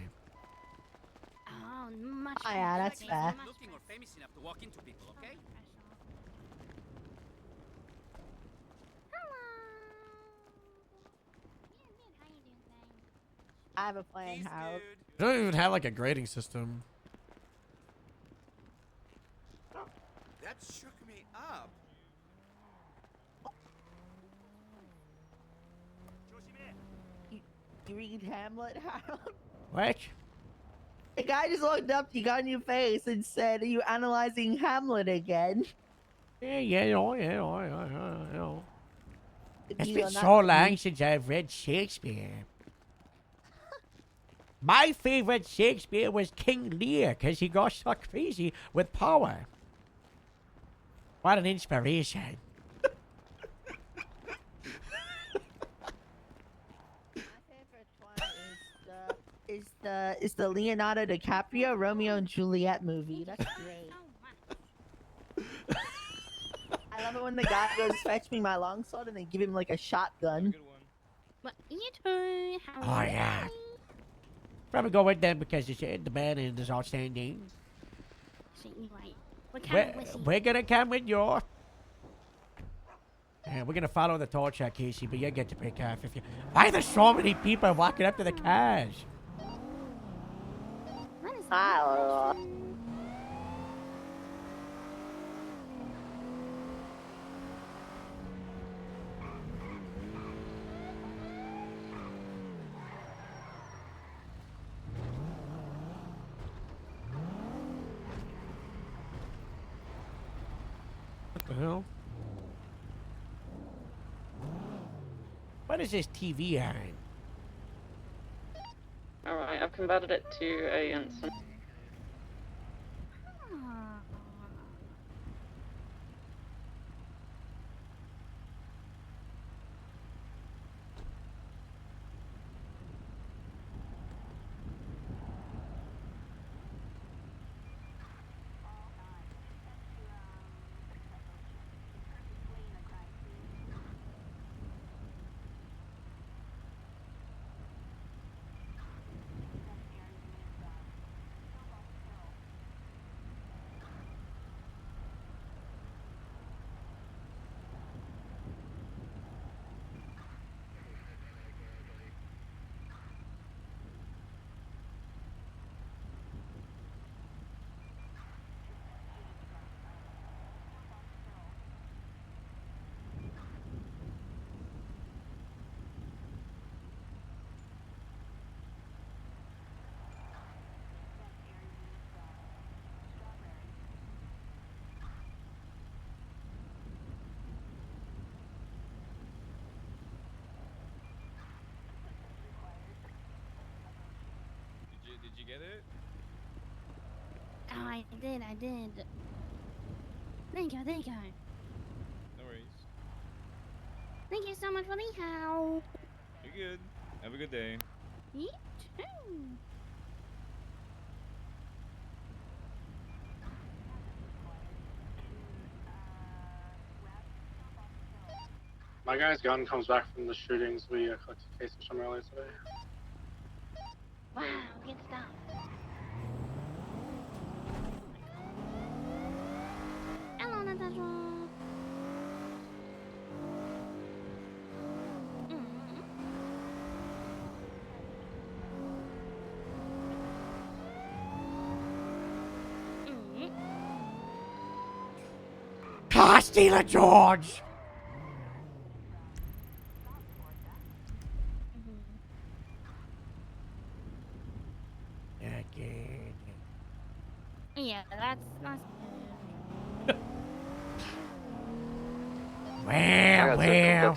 Oh, much Oh, yeah, pressure, that's Casey, fair. much Looking or famous enough to walk into people, okay? I have a plan, Harold. They don't even have like a grading system. That shook me up. You read Hamlet, Harold? What? The guy just looked up to you, got in your face, and said, "Are you analyzing Hamlet again?" Yeah, you know. It's you been know, so not- long since I've read Shakespeare. My favorite Shakespeare was King Lear because he got so crazy with power. What an inspiration. Is the Leonardo DiCaprio Romeo and Juliet movie. That's great. I love it when the guy goes fetch me my longsword and they give him like a shotgun. But you too. Oh, yeah. Probably go with them because the band is outstanding. Right. We're coming with you. We're gonna come with you. Yeah, we're gonna follow the torch, Casey, but you get to pick off if you. Why are there so many people walking up to the cars? I don't know. What the hell? What is this TV on? Alright, I've converted it to a instant. Did you get it? Oh, I did. Thank you. No worries. Thank you so much for the help. You're good. Have a good day. You too. My guy's gun comes back from the shootings we collected cases from earlier today. Wow, good stuff. Hello, Natasha. Car stealer George! Okay. Yeah, that's Where? Oh,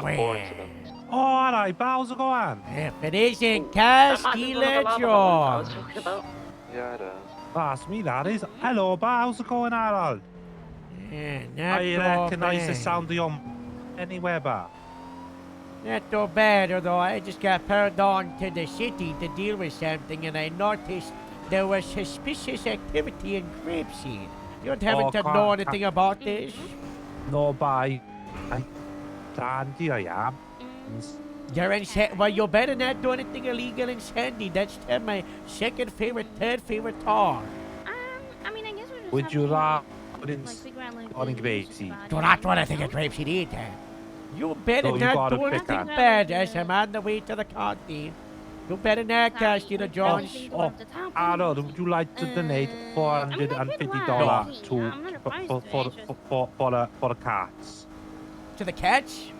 hello, how's it going? If it isn't Car Stealer George. Yeah, it is. That's me, that is. Hello, how's it going, Harold? Yeah, not I too recognise the bad. sound of your anywhere, but Not too bad, although I just got pulled on to the city to deal with something and I noticed there was suspicious activity in Grapeseed. You don't happen to know anything about this? no, but I Sandy, I am. You're in well, you better not do anything illegal in Sandy. That's my second favorite, third favorite town. I mean, I guess we're just Would you rather in figure out like on Grapeseed? Do not do anything at Grapeseed either. You better No, you not gotta do pick anything on. bad as I'm on the way to the county. You better not, Car Stealer George. Oh, Harold, would you like to donate $450 for the cats? To the cats?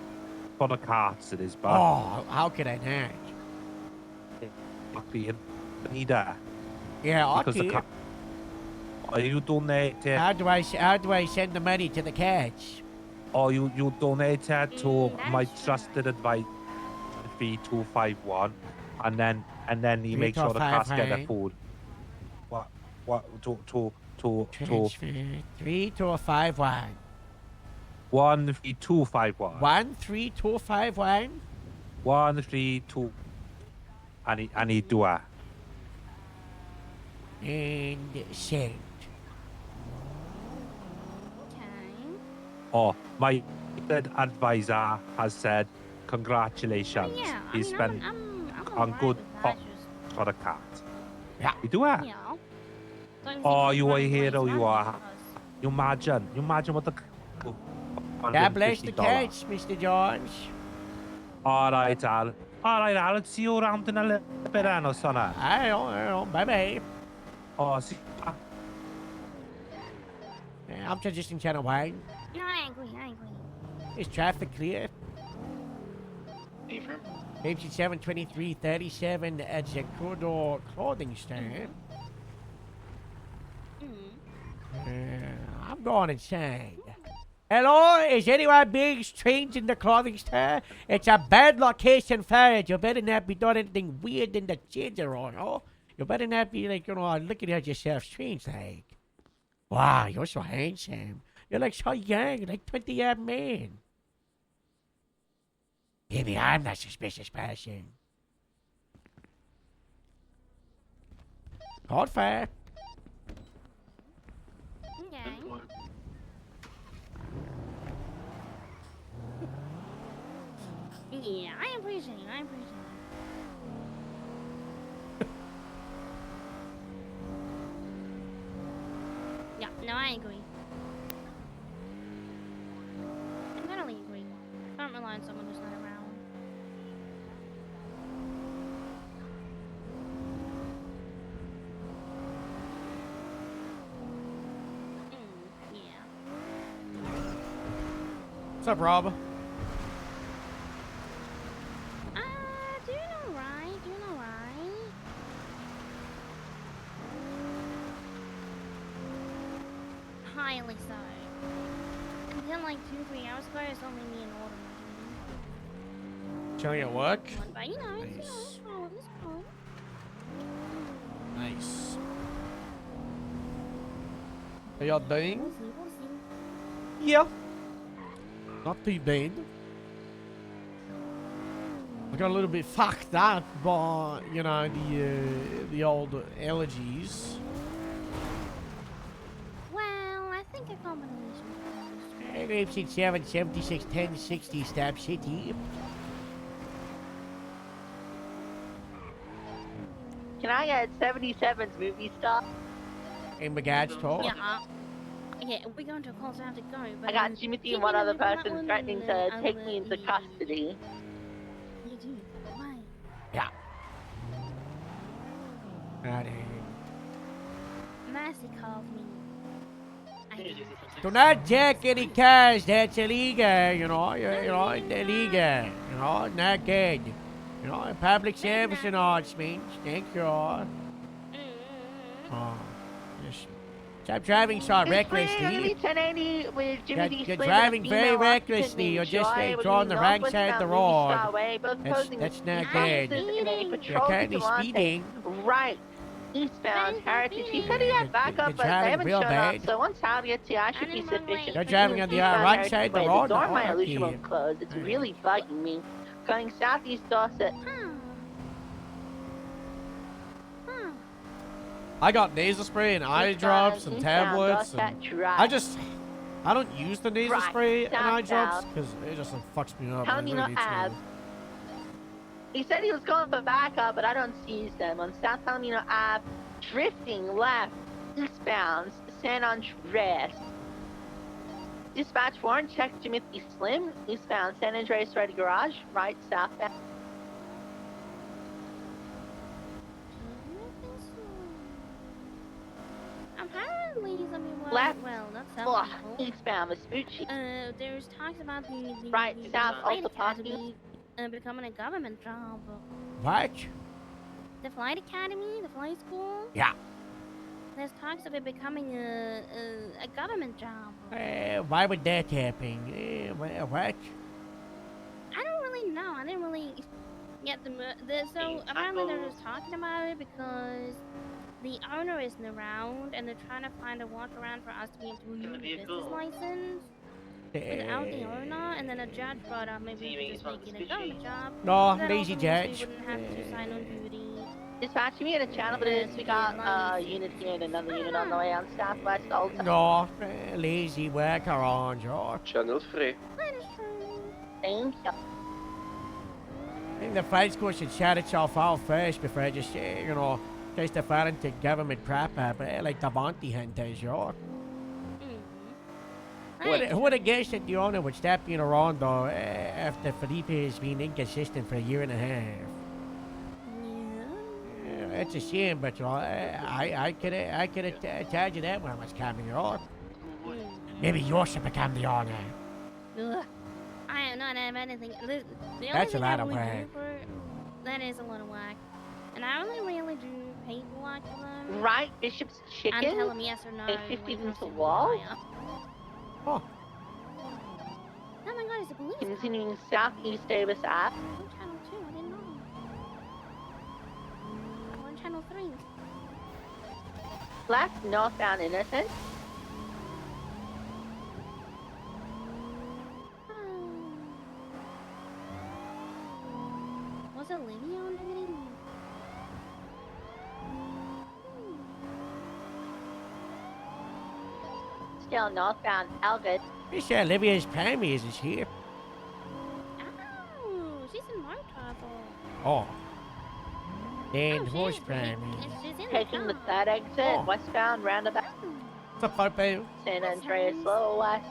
For the cats, it is, but Oh, how could I not? being neither. Yeah, Because the okay. cat. Are you donating? How do I send the money to the cats? or you donate it to that my is true. trusted advisor 3251, and then he makes sure the cats get their 3251. food. What to Transfer 3251. 13251. 13251. 132. I need to And send. Okay. Oh, my advisor has said congratulations. Yeah, I He's mean, been I'm on alright good with that, for the cat. Yeah. You do it. You know. Don't Oh, think you are a running away is hero. You right, are. You imagine what the. God bless the $150. cats, Mr. Jones. All right, Al. All right, Al. Let's see you around in a little bit, then, or son. I know. Bye-bye. Oh, see. I'm transitioning channel 1. No, I agree. Is traffic clear? Affirm. Page 72337 at Zakudo clothing stand. I'm going inside. Hello, is anyone being strange in the clothing store? It's a bad location for it. You better not be doing anything weird in the changing room, oh? You better not be like, looking at yourself strange like. Wow, you're so handsome. You're like so young, like 20-year man. Maybe I'm not suspicious person. Code fire. Okay. Yeah, I appreciate it. Yeah, no, I agree. I totally agree. Can't rely on someone who's not around. Yeah. What's up, Rob? Doing alright. Highly so. Until like 2-3 hours ago, it's only me and Autumn. Chilling at work? But you know, it's cool. Nice. How y'all doing? We'll see. Yeah. Not too bad. I got a little bit fucked up by, the old allergies. Well, I think a combination. Rape 7 76 10 60 Stab City. Can I get 77's movie star? In regards to. Yeah. Okay, we're going to a call, so I have to go. But I got Timothy and one other person threatening to take me into yeah. custody. You do? Why? Yeah. Massey called me. Do not jack any cars. That's illegal. You know, it's illegal. Not good. Public service announcements. Thank you. Oh, yes. Stop driving so recklessly. 1080 with Jimmy D. You're Slim driving and a very female recklessly. occupant You're named just Joy, on the wrong northwest side of the bound Movie road. Star Way, both posing That's not houses good. in a You're patrol currently vigilante. speeding. Right. Eastbound Heritage. He said he had backup, but they driving haven't real shown bad. up. So once Howdy gets here, I should be sufficient. You're driving on the right side of the road. The door now, my aren't illusion you? won't close. It's really bugging me. Going southeast Dorset. I got nasal spray and eye drops and tablets. And I don't use the nasal Right, spray and eye drops south. because it just fucks me up. I Palomino really need to. Ave. He said he was going for backup, but I don't see them. On South Palomino Ave, drifting left, eastbound, San Andreas. Dispatch 4 and check Timothy Slim, eastbound, San Andreas Ready Garage, right, southbound. Apparently, Left, well, that's oh, helpful. eastbound, Vespucci. There's talks about the Right, south, flight Alta academy becoming a government job. What? The flight academy, the flight school. Yeah. there's talks of it becoming a government job. Why would that happen? What? I don't really know. I didn't really get so apparently they're just talking about it because the owner isn't around and they're trying to find a workaround for us to be able to use a business license without the owner. And then a judge brought up maybe we could just make it a government job. No, Then lazy also means judge. we wouldn't have to sign on duty. Dispatch me at a channel, but we got unit here and another unit on the way on Southwest Alta. No, lazy workaround, George. Channel free. Thank you. I think the flight school should shout itself out first before just, testify into government proper, like the bounty hunters, George. Who would have guessed that the owner would stop being around, though, after Felipe has been inconsistent for a year and a half? Yeah, it's a shame, but I could have told you that when I was coming, George. Maybe you should become the owner. Ugh. I do not have anything. The That's a only lot thing of I really work. do for that is a lot of work, and I only really do paperwork for them. Right, Bishop's Chicken. And tell them yes or no. 50 into wall. Oh. Oh my God, it's a police. Continuing southeast Davis Ave. On channel 2, I didn't know. I'm on channel 3. Left northbound Innocent. Was it Lydia on Dignity? Still northbound Elgin. Miss Olivia's Pammy is here. Oh, she's in more trouble. Oh. And who's Pammy? She's in Taking the third exit, Oh. westbound roundabout. What's up, Popo? San Andreas Lower West.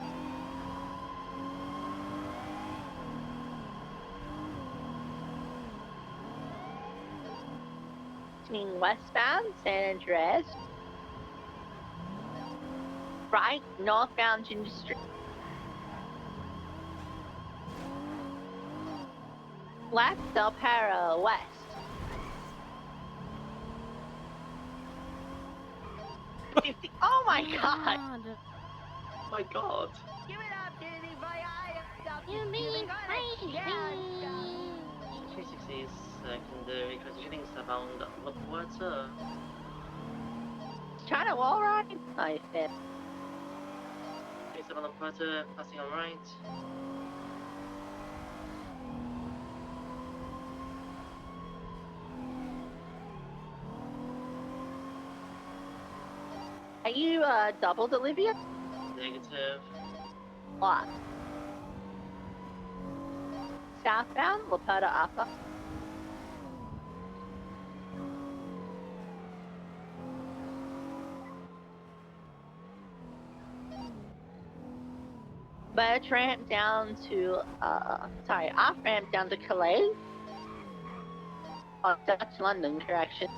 Continuing westbound, San Andreas. Right, northbound Ginger Street. Left, Del Perro West. Oh my god! Oh my god. Give it up, Disney, You mean crazy? 360 secondary positioning southbound Water. China wall ride? Nice, man. 37 Water, passing on right. Are you doubled, Olivia? Negative. Lost. Southbound, Laputa Upper. Birch ramp down to, off ramp down to Calais. Oh, Dutch London, correction.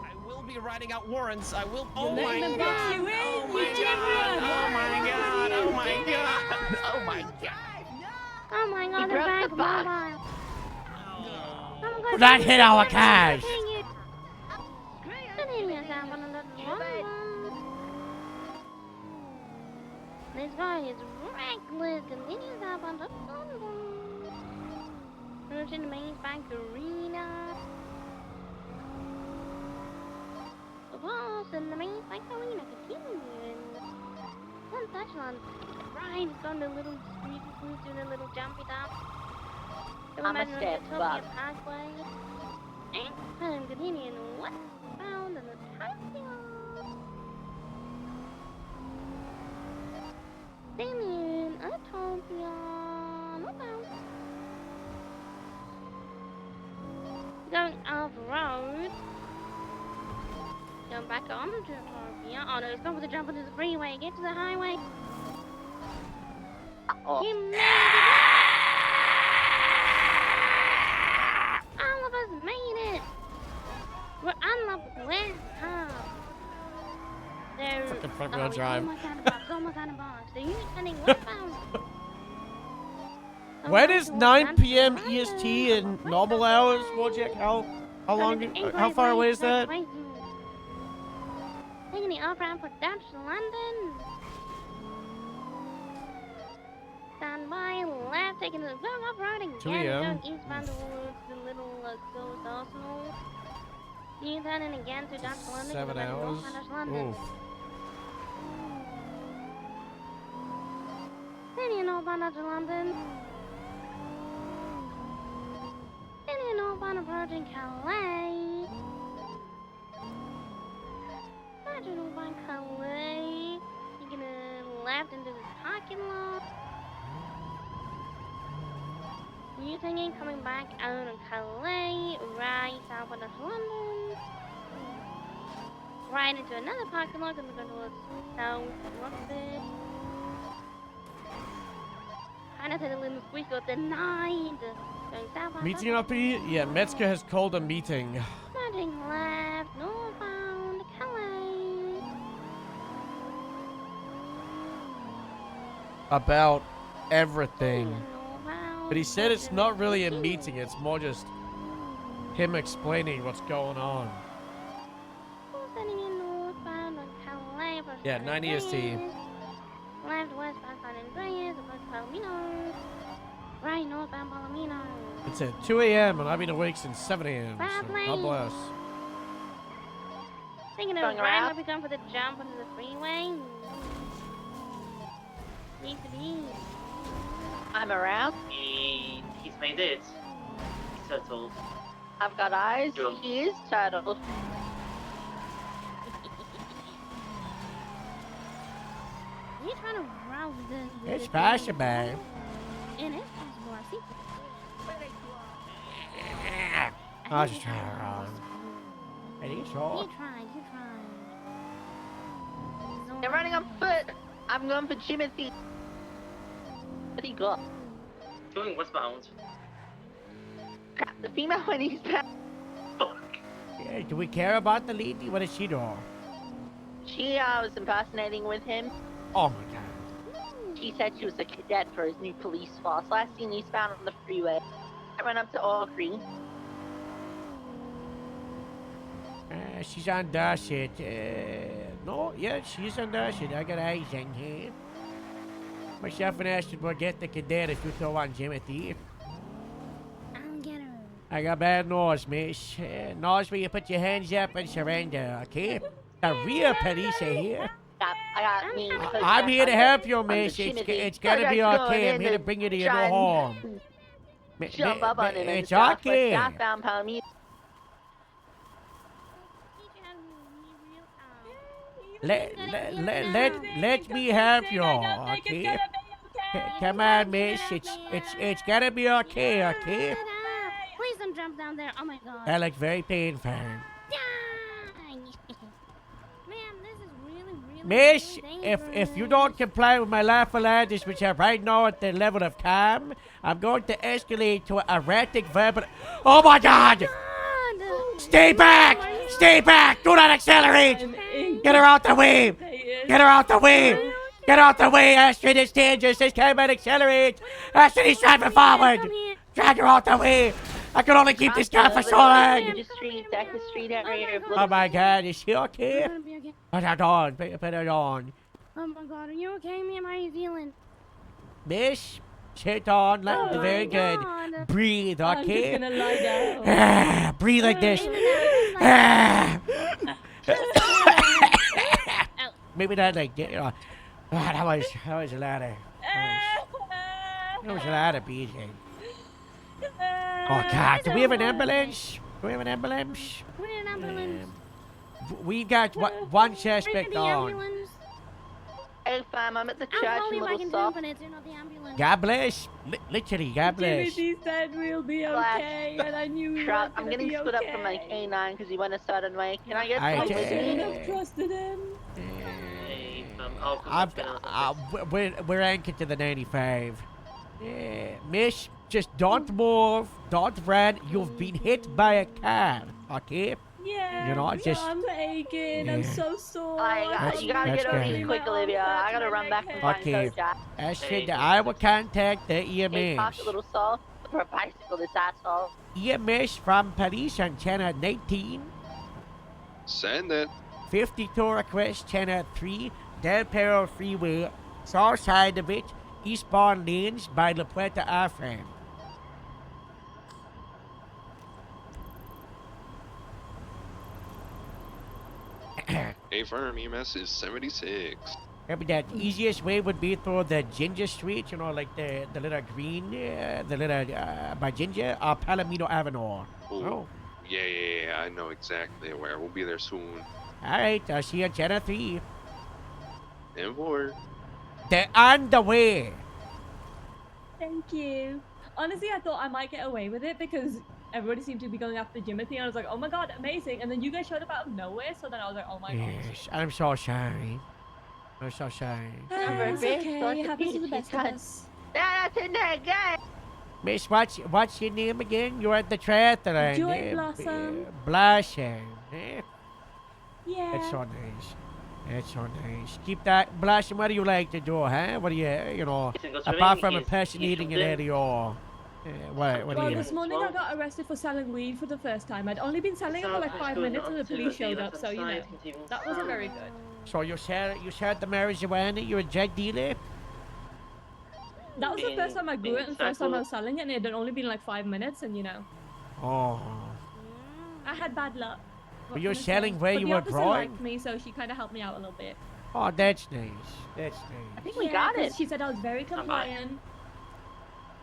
I will be writing out warrants. I will. Oh my God! Oh my God! Oh my God! Oh my God! Oh my God! Oh my God, they're back mobile. Do not hit our cars. This guy is reckless. Continues up on the approaching the main bank arena. Boss in the main bank arena continuing. One touchdown. Right, it's on the little street, doing a little jumpy dump. I'm a step bug. Parkway. And I'm continuing westbound in the Tokyo. Damien, Utopia. Westbound. Going off road. Going back on to Utopia. Oh no, it's going for the jump onto the freeway. Get to the highway. Oh. All of us made it. We're on the west top. They're Fucking front wheel drive. Almost out of box. Almost out of box. They're heading westbound. When is 9 p.m. EST in normal hours, Wojak? How How long? How far away is that? Taking the off-ramp for Dutch London. Stand by left, taking the zone off-roading. 2 again, a.m.. Going eastbound towards the little Ghost Arsenal. U-turning again to Dutch London. 7 hours. Dutch London. Oof. Taking northbound Dutch London. Taking northbound approaching Calais. Imagine northbound Calais. You're gonna left into the parking lot. You thinking coming back out of Calais, right south of London. Right into another parking lot, gonna go towards south London. Trying to take a little squeak got denied. Going south. Meeting up here? Yeah, Metzger has called a meeting. Turning left, northbound, Calais. About everything. But he said it's not really a meeting, it's more just him explaining what's going on. Sending in northbound on Calais. Yeah, 9 EST. Left, west, past San Andreas, approach Palomino. Right, northbound Palomino. It's at 2 a.m. and I've been awake since 7 a.m. So God bless. Thinking of Going right, around? might be going for the jump onto the freeway. Needs to be. I'm around. He's made it. He's settled. I've got eyes. Sure. He is turtled. You're trying to rouse the. It's possible. It is possible, I see. I was just trying to run. And he's You all. tried, you tried. They're running on foot. I'm going for Timothy. What he got? Going westbound. Crap, the female when he's back. Yeah, do we care about the lady? What is she doing? She was impersonating with him. Oh my god. She said she was a cadet for his new police force. Last seen eastbound on the freeway. I went up to Aubrey. She's on Dorset. No, yeah, she's on Dorset. I got eyes on her. Myself and Ashton will get the cadet if you throw on Timothy. I'll get her. I got bad nose, miss. Nose where you put your hands up and surrender, okay? The real police are here. I got me. I'm here to help you, I'm the miss. Timothy. It's gotta be I got okay. going I'm in here to to bring you to your try new and home. Jump up on him and It's stuff, but okay. southbound Palomino. Let me help you, okay? Come on, miss. It's gotta be okay, okay? Please don't jump down there. Oh my god. That looks very painful. Ma'am, this is really Miss, dangerous. if you don't comply with my lawful orders, which are right now at the level of calm, I'm going to escalate to erratic verbal. Oh my God! Stay back! Stay back! Do not accelerate! Get her out the way! Get her out the way! Get out the way, Astrid! It's dangerous! This can't accelerate! Astrid, he's driving forward! Drag her out the way! I can only keep this car for so long! Decker Street area. Oh my God, is she okay? It's gonna be okay. Put it on, put it on. Oh my god, are you okay, ma'am? How are you feeling? Miss, sit on, Oh very my good. God. Breathe, I'm just okay? gonna lie down. Breathe like this. Maybe not like that. That was a lot of. That was a lot of beating. Oh God, do we have an ambulance? Do we have an ambulance? We need an ambulance. We got one suspect Bring the on. ambulance. Hey fam, I'm at the I'll church call in you if I Little can Soft. jump in it. You're not the ambulance. God bless. Literally, God bless. Timothy said we'll be okay, and I knew we Crap, were I'm gonna getting be split okay. up from my canine because he went a certain way. Can I get I some did. shouldn't food? have trusted him. Hey, I'll We're anchored to the 95. Yeah, miss, just don't move, don't run. You've been hit by a car, okay? Yeah, You know, just I'm aching. I'm Yeah. so sore. You gotta That's get over great. here quick, Olivia. I gotta run back and find Okay. Coach Jack. I said I will contact the Hey, talk EMS. a little soft. for a bicycle, this asshole. EMS from police on channel 19. Send it. 52 request channel 3, Del Perro Freeway, south side of it, eastbound lanes by La Puerta Afram. A firm EMS is 76. Maybe that easiest way would be through the Ginger Street, you know, like the little green, the little, by Ginger, or Palomino Avenue. Oh. Oh. Yeah, I know exactly where. We'll be there soon. Alright, I'll see you on channel 3. And 4. They're on the way. Thank you. Honestly, I thought I might get away with it because everybody seemed to be going after Jimothy, and I was like, oh my god, amazing. And then you guys showed up out of nowhere, so then I was like, oh my god. Yes, I'm so sorry. I'm so sorry. It's okay, it happens to the best of us. That's in there, guys. Miss, what's your name again? You're at the triathlon. Joy Blossom. Blossom. Eh? Yeah. That's so nice. That's so nice. Keep that. Blossom, what do you like to do, huh? What do you know, apart from impersonating an area or... what do Well, you... this morning I got arrested for selling weed for the first time. I'd only been selling it for like 5 minutes and the police showed up, so you know, that wasn't very good. So you sell the marijuana? You're a drug dealer? That was the first time I grew it and the first time I was selling it, and it had only been like 5 minutes, and you know, Oh. I had bad luck. But you're selling where you were The growing? officer liked me, so she kind of helped me out a little bit. Oh, that's nice. That's nice. I think we got it. She said I was very compliant.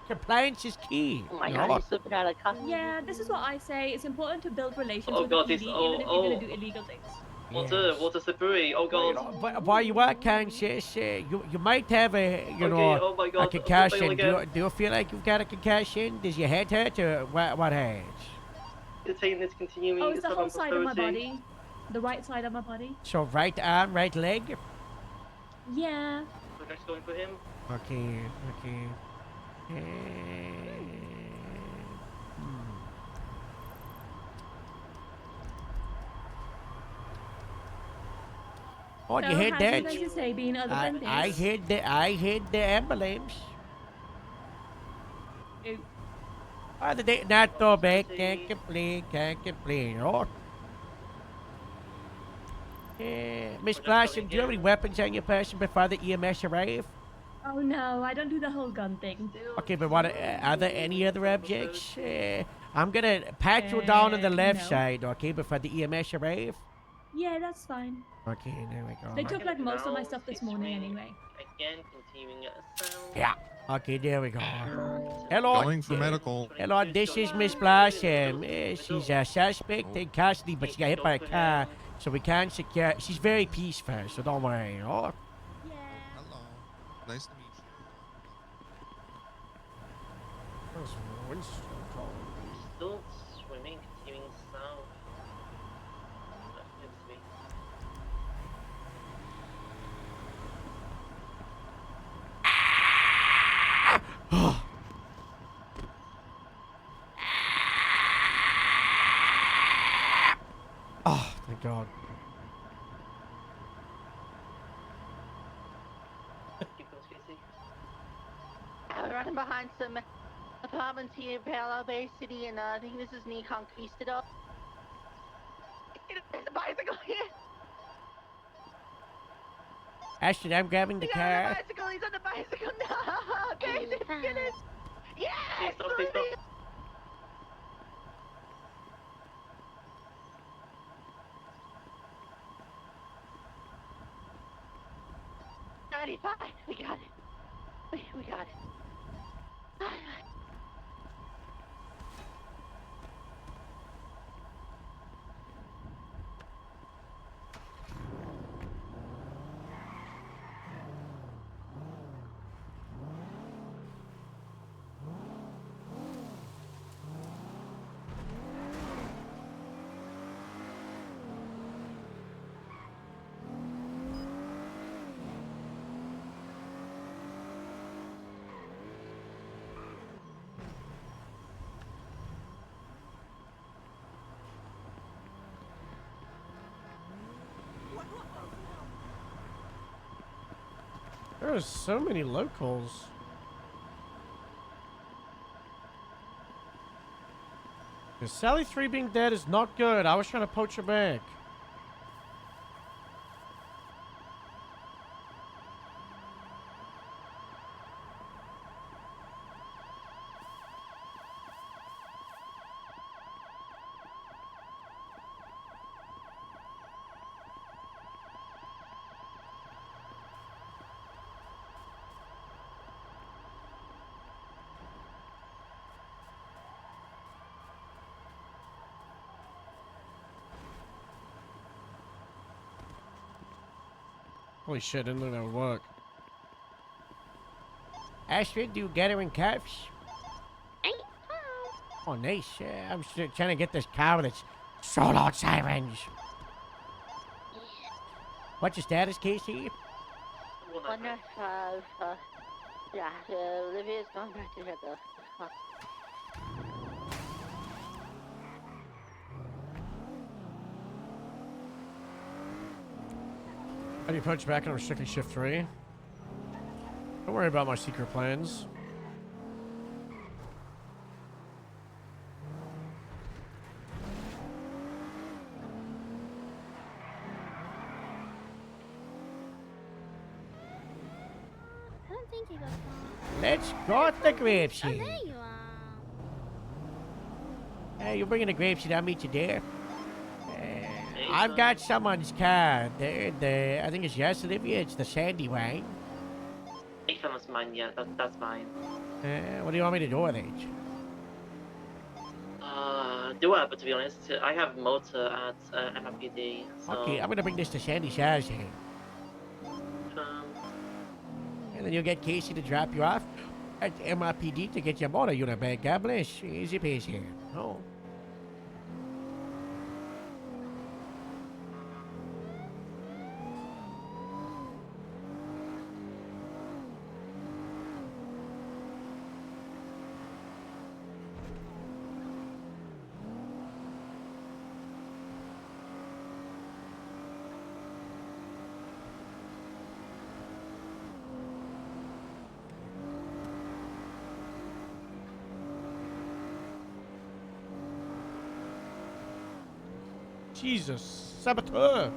Compliance is key. Oh my you god, know? he's slipping out of custody. Yeah, this is what I say. It's important to build relations Oh with god, the this. PD, Oh, even if you're gonna do illegal things. Water slippery. Oh god. But while you are conscious, you might have a oh my God, a concussion. fail again. Do you feel like you've got a concussion? Does your head hurt or what hurts? Detain this continuing. Oh, it's the attack whole on side of my prosperity. body. The right side of my body. So right arm, right leg. Yeah. So next going for him. Okay. Oh, So you heard how do you that? guys just say being other than this? I heard the ambulance. Oop. Other day, not too bad. Can't complain. Oh. Miss Blossom, do you have any weapons on your person before the EMS arrive? Oh no, I don't do the whole gun thing. Okay, but what are there any other objects? I'm gonna pat you down on the left no. side, okay, before the EMS arrive. Yeah, that's fine. Okay, there we go. They took like most of my stuff this morning anyway. Again, continuing at a sound. Yeah. Okay, there we go. Hello. Going for medical. Hello, this is Miss Blossom. She's a suspect in custody, but she got hit by a car, so we can't secure. She's very peaceful, so don't worry. Oh. Hello. Nice to meet you. Still swimming, continuing south. That gives me. Oh, thank God. Keep going, Casey. I'm running behind some apartments here in Palo Bay City, and I think this is near Conquistador. There's a bicycle here. Ashton, I'm grabbing the He's on car. the bicycle. He's on the bicycle. No, Casey, get it. Yes, Stop. Lily. We got it. We got it. There are so many locals. Because Sally 3 being dead is not good. I was trying to poach her back. Holy shit, didn't think that would work. Astrid, do you get her in cuffs? Oh, nice. I'm trying to get this car with its solar sirens. What's your status, Casey? 195. Yeah, Olivia's going back to the How do you punch back on strictly shift 3? Don't worry about my secret plans. I don't think you got far. Let's go to the grape Oh, seed. there you are. Hey, you're bringing the grape seed. I'll meet you there. I've got someone's car. I think it's yes, Olivia. It's the Sandy one. Ethan is mine, yeah, that's mine. What do you want me to do with it? Do I, but to be honest, I have motor at MRPD, so... Okay, I'm gonna bring this to Sandy's house here. And then you'll get Casey to drop you off at MRPD to get your motor unit back. God bless. Easy peasy. Oh. Jesus, saboteur!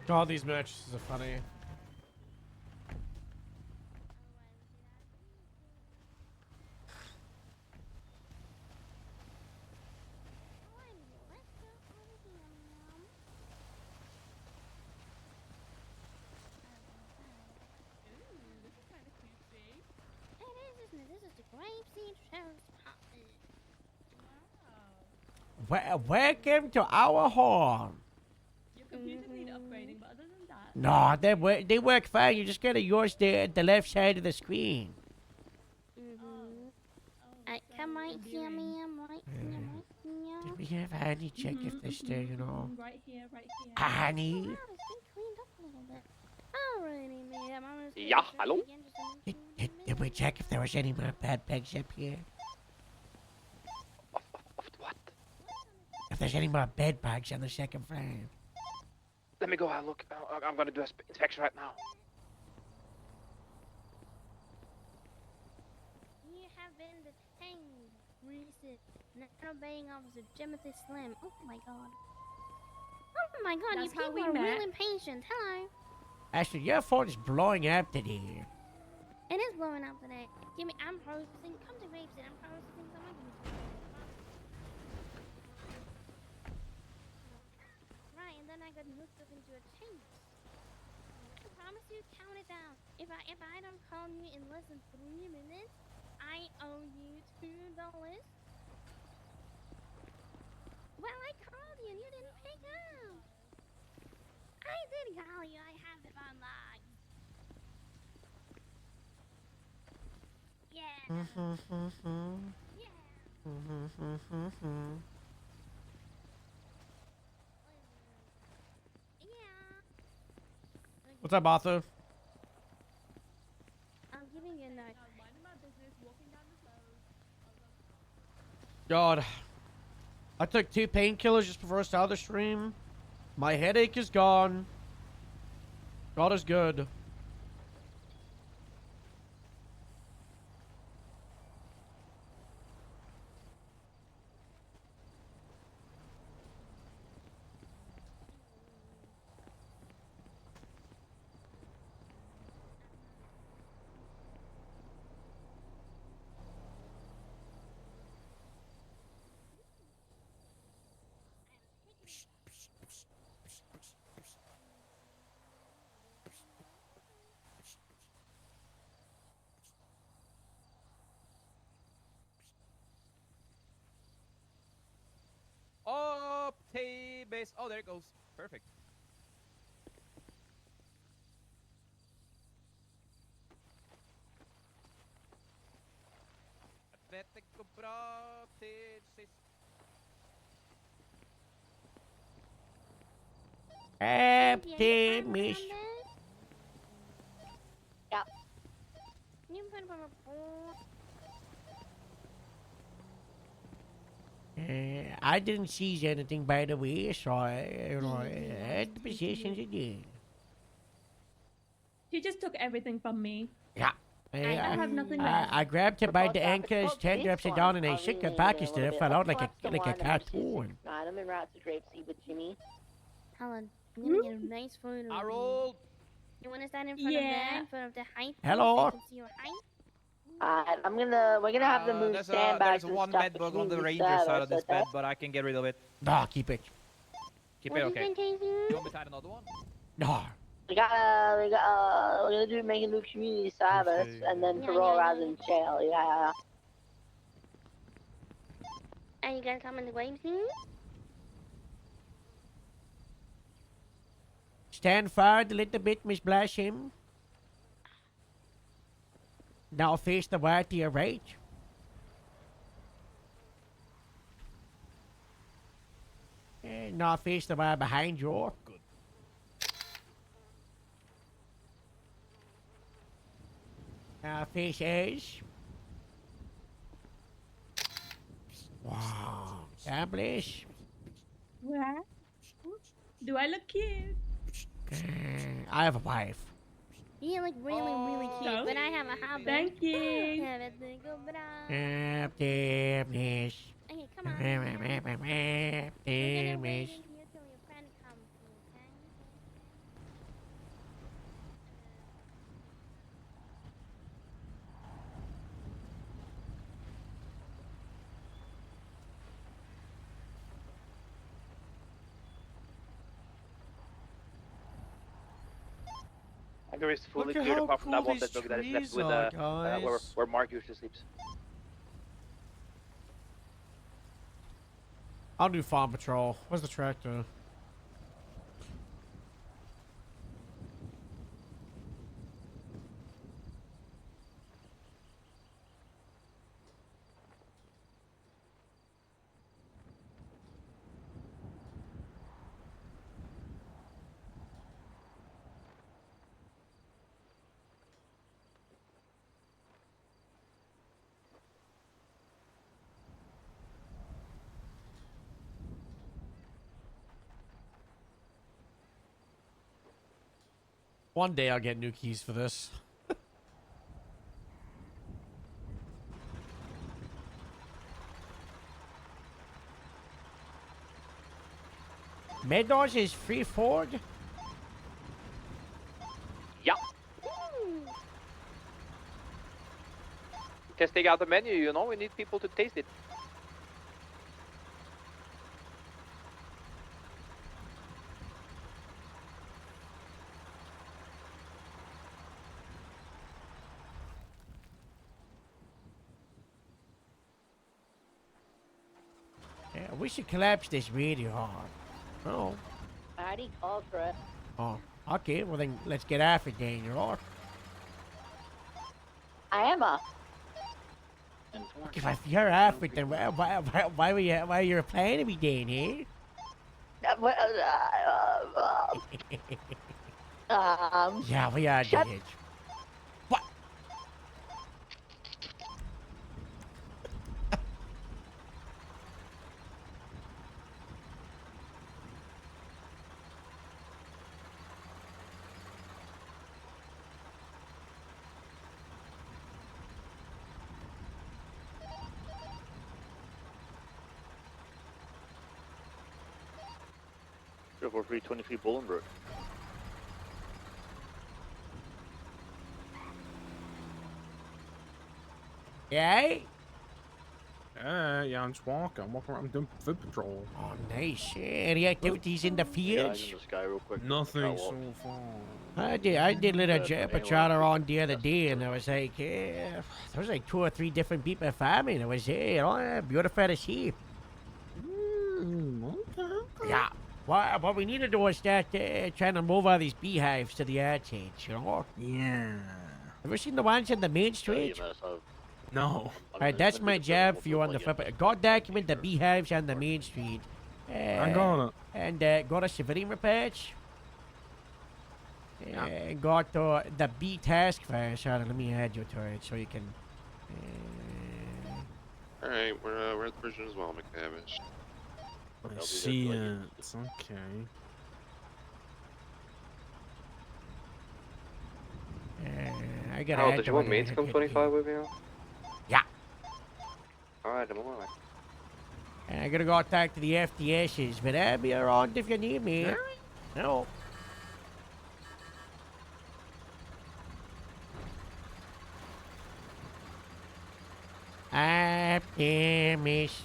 God, these mattresses are funny. This is the Grapeseed Sheriff's Party. Welcome to our home. Your computer need upgrading, but other than that. No, they work fine. You just gotta use the left side of the screen. Come right here, ma'am. Right here, right here. Did we have Honey check if they're still, you know? Right here, right here. Honey? Wow, it's been cleaned up a little bit. Alrighty, ma'am. I'm just Yeah, hello? Did we check if there was any more bed bugs up here? What? If there's any more bed bugs on the second floor. Let me go have a look. I'm gonna do an inspection right now. You have been detained. Recent. Not obeying Officer Timothy Slim. Oh my god. Oh my god, That's you how people we are met. real impatient. Hello. Ashley, your phone is blowing up today. It is blowing up today. Give me, I'm processing. Come to Grapeseed. I'm processing someone. Right, and then I got hooked up into a chain. I promise you, count it down. If I don't call you in less than 3 minutes, I owe you $2. Well, I called you and you didn't pick up. I did call you. I have it on log. Yeah. What's up, Arthur? I'm giving you a note. God. I took 2 painkillers just before I started the stream. My headache is gone. God is good. Up T base. Oh, there it goes. Perfect. Atletico Bratislava. Optimus. Yep. You put up a report. I didn't seize anything, by the way, so I had the possessions again. He just took everything from me. Yeah. I have nothing left. I grabbed him by the ankles, turned her upside down, and I shook her back instead of fell out like a cartoon. I'm en route to Grapeseed with Jimmy. Helen, I'm gonna get a nice photo. I rolled. You wanna stand in front of that, in front of the height? Hello? So I can see your height? We're gonna have to move sandbags There's and one stuff bed bug on the between ranger servers, side of this okay? bed, but I can get rid of it. Nah, keep it. Keep What it do okay. you think, Jason? You want me to add another one? Nah. We're gonna make a new community service and then parole rather than jail, yeah. Are you guys coming to Grapeseed? Stand forward a little bit, Miss Blossom. Now face the wall to your right. And now face the wall behind you. Good. Now face edge. Wow. God bless. What? Do I look cute? I have a wife. You look really cute, but I have a hobby. Thank you. Have it to go, but Optimus. Okay, come on. Optimus. We're gonna wait in here till your friend comes, okay? Hangar is fully Look at cleared how apart from that cool one these that that is left trees with are, where Mark usually sleeps. I'll do farm patrol. Where's the tractor? One day I'll get new keys for this. Meadows is free Ford? Yeah. Testing out the menu, you know, we need people to taste it. Yeah, we should collapse this radio hard. Oh. I already called for it. Oh. Okay, well then let's get off it, then, you know. I am off. If you're off it, then why were you playing to me, then, eh? Yeah, we are shut- dead. For 323 Bolingbrook. Yeah? Yeah, I'm just walking. I'm walking around. I'm doing foot patrol. Oh, nice. Any activities in the fields? Nothing so far. I did a little patrol around the other day, and I was like, there was like 2 or 3 different people farming. It was, beautiful to see. Yeah. What we need to do is start trying to move all these beehives to the outside, you know? Yeah. Have you seen the ones in the main street? No. Alright, that's my job for you on the flip. Go document the beehives on the main street. I'm gonna. And go to civilian repairs. And go to the bee task force. Hold on, let me add you to it so you can... Alright, we're at the prison as well, McTavish. I see it. It's okay. I gotta Oh, add did you the want one me that to come hit 25 with you? Yeah. Alright, I'm on my way. I gotta go talk to the FTSs, but I'll be around if you need me. No. Optimist.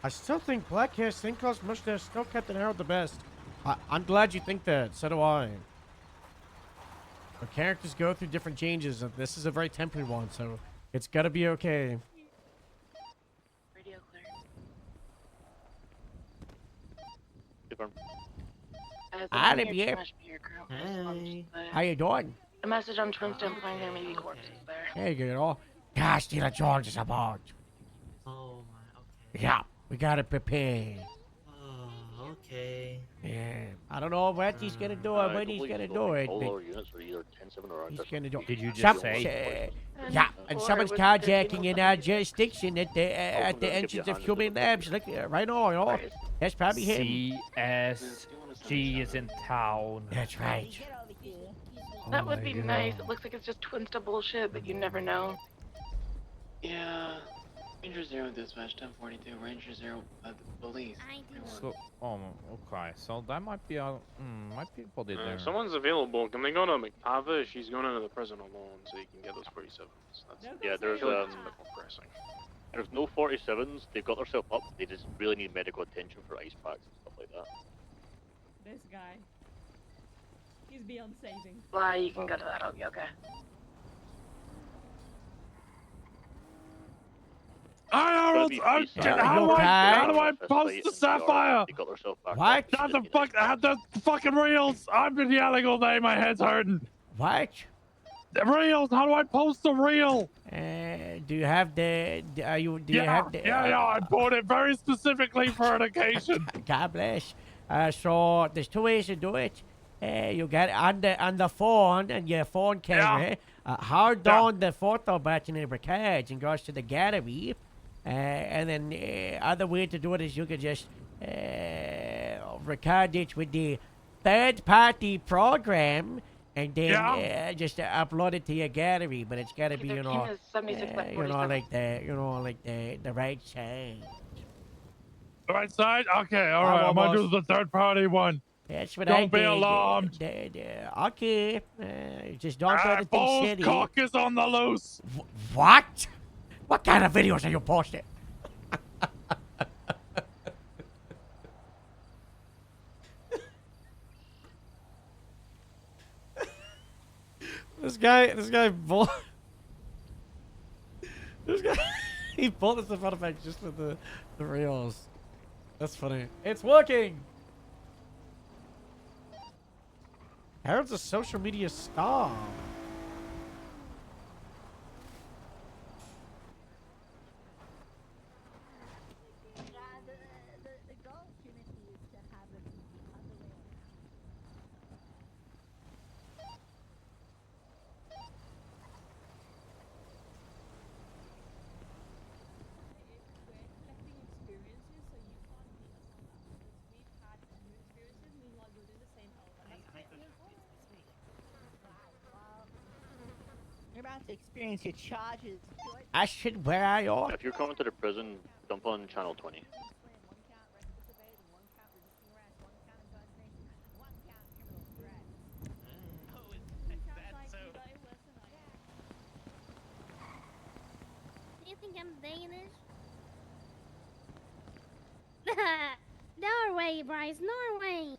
I still think black hair, Sinkos, mustache, still Captain Harold the best. I'm glad you think that. So do I. Our characters go through different changes, and this is a very temporary one, so it's gotta be okay. Radio clear. Hi, Olivia. How you doing? A message on Twin Stem implying there may be corpses there. Hey, you know. Gosh, the George is about. Oh my, okay. Yeah, we gotta prepare. Oh, okay. Yeah, I don't know what he's gonna do or when he's gonna do it. But units are either 10-7 or he's gonna do it. Did you just Some- say? Yeah, And for someone's was carjacking in 15 our jurisdiction at the Welcome, give entrance you a of hand Human Labs. Look, right on, you know. That's probably him. CSG is in town. That's right. That Oh would my be God. nice. It looks like it's just Twinsta bullshit, but you never know. Yeah. Ranger Zero dispatch 1042. Ranger Zero police. So, okay. So that might be might be body there. If someone's available, can they go to McPava? She's going into the prison alone, so you can get those 47s. That's Yeah, there's a bit more pressing. there's no 47s. They got themselves up. They just really need medical attention for ice packs and stuff like that. This guy. He's beyond saving. Fly, you can go to that. Okay, okay. How do I post the Sapphire? What? Not the fuck, the fucking reels. I've been yelling all day. My head's hurting. What? The reels. How do I post the reel? Do you have the? Do you have the? I bought it very specifically for an occasion. God bless. So there's two ways to do it. You get on the phone and your phone camera. Hold on the photo button and records and goes to the gallery. And then other way to do it is you can just record it with the third-party program and then just upload it to your gallery. But it's got to be, Their team is 76 by 47. like the right side. The right side? Okay, all right. I'm gonna do the third-party one. That's what I Don't be did. alarmed. Okay. Just don't go to the Bull's city. cock is on the loose. What? What kind of videos are you posting? This guy, this guy, he pulled this out effect just for the reels. That's funny. It's working. Harold's a social media star. You're about to experience your charges. Ashton, where are you? If you're coming to the prison, dump on channel 20. Do you think I'm Danish? Norway, Bryce, Norway!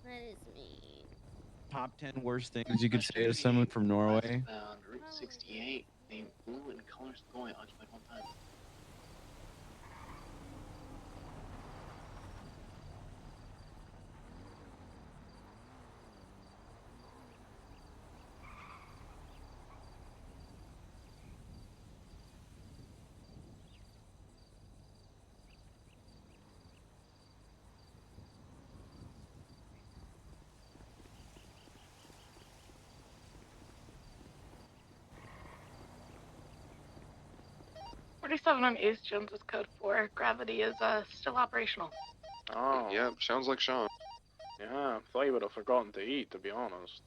That is me. Top 10 worst things you could say to someone from Norway. Route 68. Named blue and colors going occupied one time. On East Jones was code 4. Gravity is still operational. Oh. Yeah, sounds like Sean. Yeah, I thought you would have forgotten to eat, to be honest.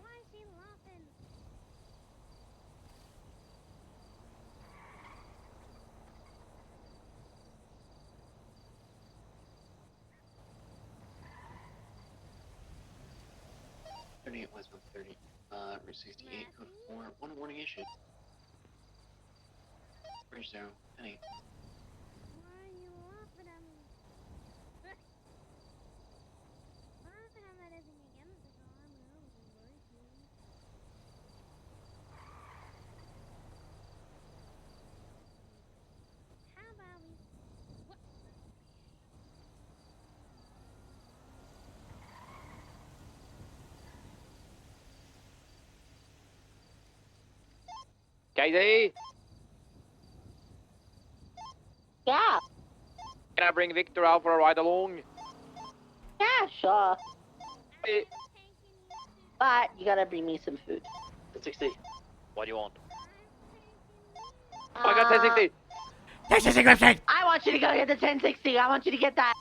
Why is she laughing? West 130. Route 68, code 4. One warning issued. Bridge 0, 10-8. Why are you laughing at me? Laughing at Katie, Yeah. can I bring Victor out for a ride along? Yeah, sure. Hey. But you gotta bring me some food. 1060. What do you want? Oh, I got 1060. 1060 website. I want you to go get the 1060. I want you to get that.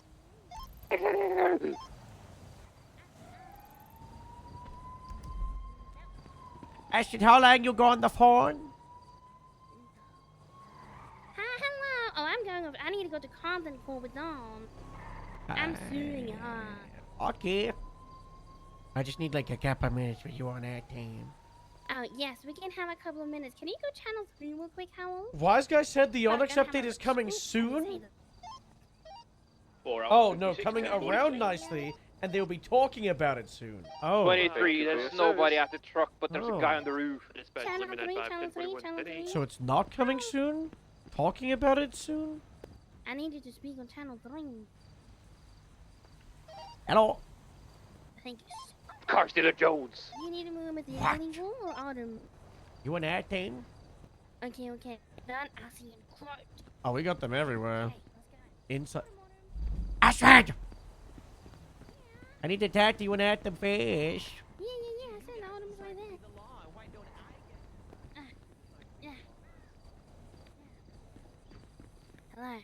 Ashton, how long you go on the phone? Hi, hello. Oh, I'm going over. I need to go to Compton Court with Dom. I'm suing her. Okay. I just need like a couple of minutes with you on that team. Oh, yes, we can have a couple of minutes. Can you go channel 3 real quick, Howell? Wise Guy said the Onyx gotta have update a is coming quick soon? conversation. Oh, no, coming around nicely, and they'll be talking about it soon. Oh. 23, there's nobody at the truck, but there's a guy on the roof. Channel 3, channel 3, channel 3. So it's not coming soon? Talking about it soon? I need you to speak on channel 3. Hello? Thank you. Car Stealer Jones. You need to move with the What? illegal or autumn? You on that team? Okay, okay. Done. I'll see you in court. Oh, we got them everywhere. Inside. Astrid! I need to talk to you on that the fish. Yeah. I said the autumn's right there. Yeah. Hello.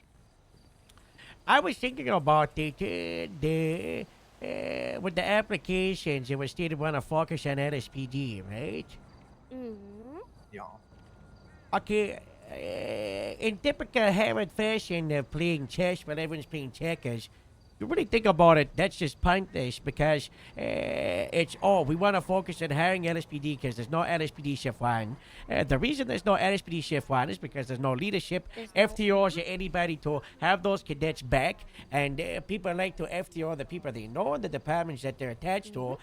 I was thinking about with the applications, it was stated want to focus on LSPD, right? Mm-hmm. Yeah. Okay, in typical Herod fashion of playing chess while everyone's playing checkers, you really think about it, that's just pointless because it's, we want to focus on hiring LSPD because there's no LSPD Shift 1. The reason there's no LSPD Shift 1 is because there's no leadership, FTOs, or anybody to have those cadets back. And people like to FTO the people they know and the departments that they're attached to.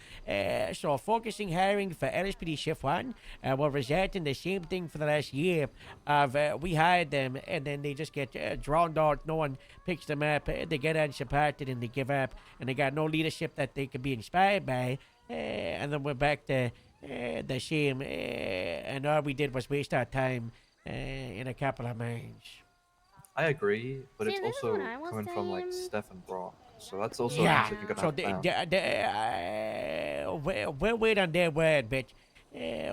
So focusing hiring for LSPD Shift 1 will result in the same thing for the last year of we hired them and then they just get drowned out. No one picks them up. They get unsupported and they give up, and they got no leadership that they could be inspired by, and then we're back to the same, and all we did was waste our time in a couple of months. I agree, but it's See, this is also what I was coming from like saying. Stefan Brock, so that's also Yeah, something you're so gonna we'll wait on their word, but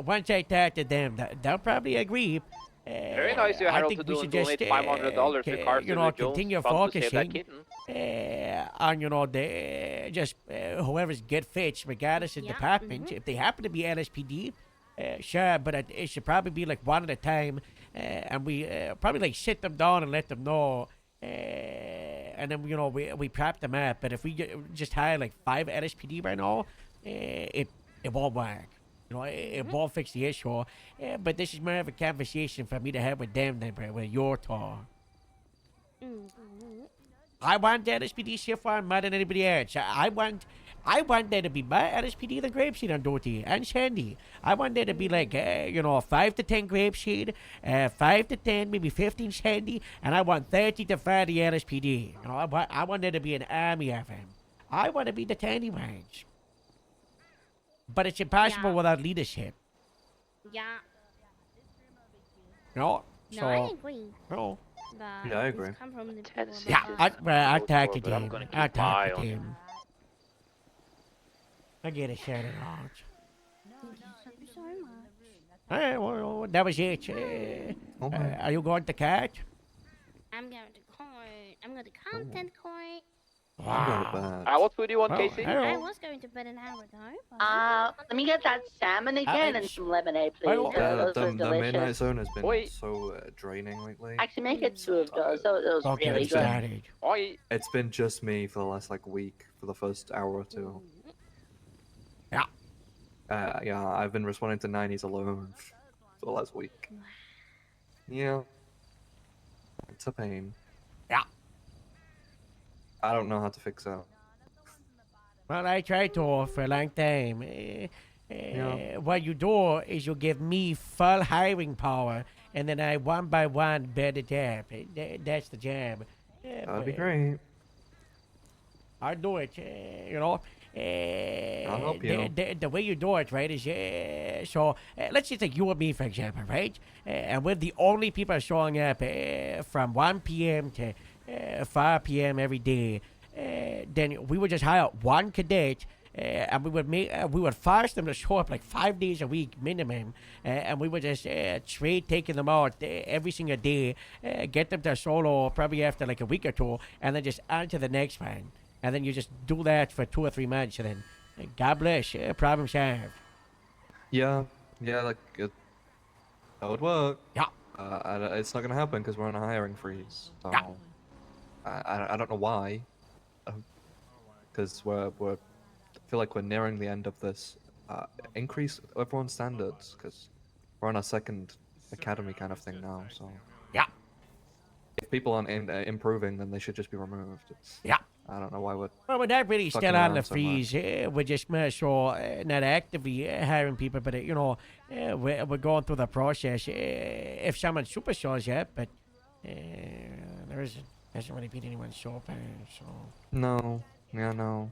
once I talk to them, they'll probably agree. Very nice you I Harold, think to we do should donate just, $500 to Car Stealer Jones. continue Fun to save that focusing kitten. on, just whoever's good fits, regardless of department. If they happen to be LSPD, sure, but it should probably be like one at a time, and we probably like sit them down and let them know, and then we prep them up. But if we just hire like 5 LSPD right now, it won't work. It won't fix the issue. But this is more of a conversation for me to have with them than with your talk. I want the LSPD Shift 1 more than anybody else. I want there to be more LSPD than Grapeseed on duty and Sandy. I want there to be like 5 to 10 Grapeseed, 5 to 10, maybe 15 Sandy, and I want 30 to 40 LSPD. I want there to be an army of them. I want to be the tiny ones. But it's impossible without leadership. Yeah. No, No, I agree. No. But Yeah, I it's agree. come from the Yeah, people above. I'll talk to but I'm him. gonna keep I'll my talk eye to on him. I get a shout out. Thank you so much. Hey, well, that was it. Are you going to catch? I'm going to court. I'm going to content court. What food do you want, Casey? I was going to bed an hour ago. Let me get that salmon again and some lemonade, please. Those were the midnight delicious. zone has been Wait. so draining lately. Actually, make it 2 of those. Those Okay, really good. started. It's been just me for the last week for the first hour or two. Yeah. Yeah, I've been responding to 90s alone for the last week. Yeah. It's a pain. Yeah. I don't know how to fix that. Well, I tried to for a long time. What you do is you give me full hiring power, and then I one by one bear the job. That's the job. That'd be great. I'll do it. I'll help you. the way you do it, right, is so let's just take you and me, for example, right? And we're the only people showing up from 1 p.m. to 5 p.m. every day. Then we would just hire one cadet. And we would force them to show up like 5 days a week minimum, and we would just trade taking them out every single day, get them to solo probably after like a week or two, and then just on to the next one, and then you just do that for 2 or 3 months, and then God bless, problem solved. Yeah, like that would work. Yeah. It's not gonna happen because we're on a hiring freeze. So Yeah. I don't know why. Because I feel like we're nearing the end of this increase everyone's standards because we're on our second academy kind of thing now. So yeah, if people aren't improving, then they should just be removed. Yeah. I don't know why we're. Well, we're not really fucking still on around the so freeze. We're just not actively hiring people, but we're going through the process. If someone super shows up, but hasn't really been anyone show up, so. No. Yeah, no.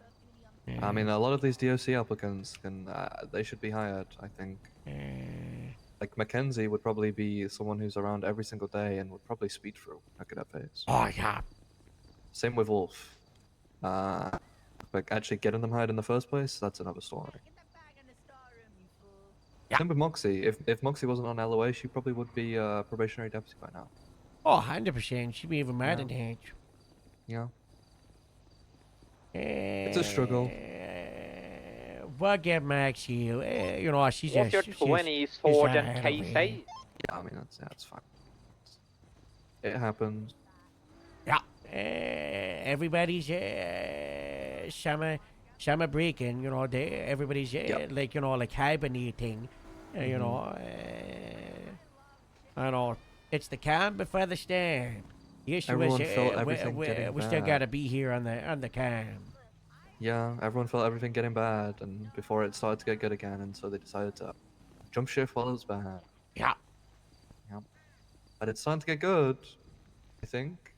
I mean, a lot of these DOC applicants they should be hired, I think. Like Mackenzie would probably be someone who's around every single day and would probably speed through at that pace. Oh, yeah. Same with Wolf. But actually getting them hired in the first place, that's another story. Yeah. Same with Moxie. If Moxie wasn't on LOA, she probably would be probationary deputy by now. Oh, 100%. She'd be even mad than that. Yeah. It's a struggle. We'll get Max here. She's What's your she's 20 she's sword out and of the way. Casey? Yeah, I mean, that's fine. It happens. Yeah. Everybody's summer breaking. Everybody's like hibernating. I know. It's the calm before the storm. The issue Everyone is felt everything getting we still bad. gotta be here on the calm. Yeah, everyone felt everything getting bad, and before it started to get good again, and so they decided to jump shift while it was bad. Yeah. Yeah. But it's starting to get good, I think.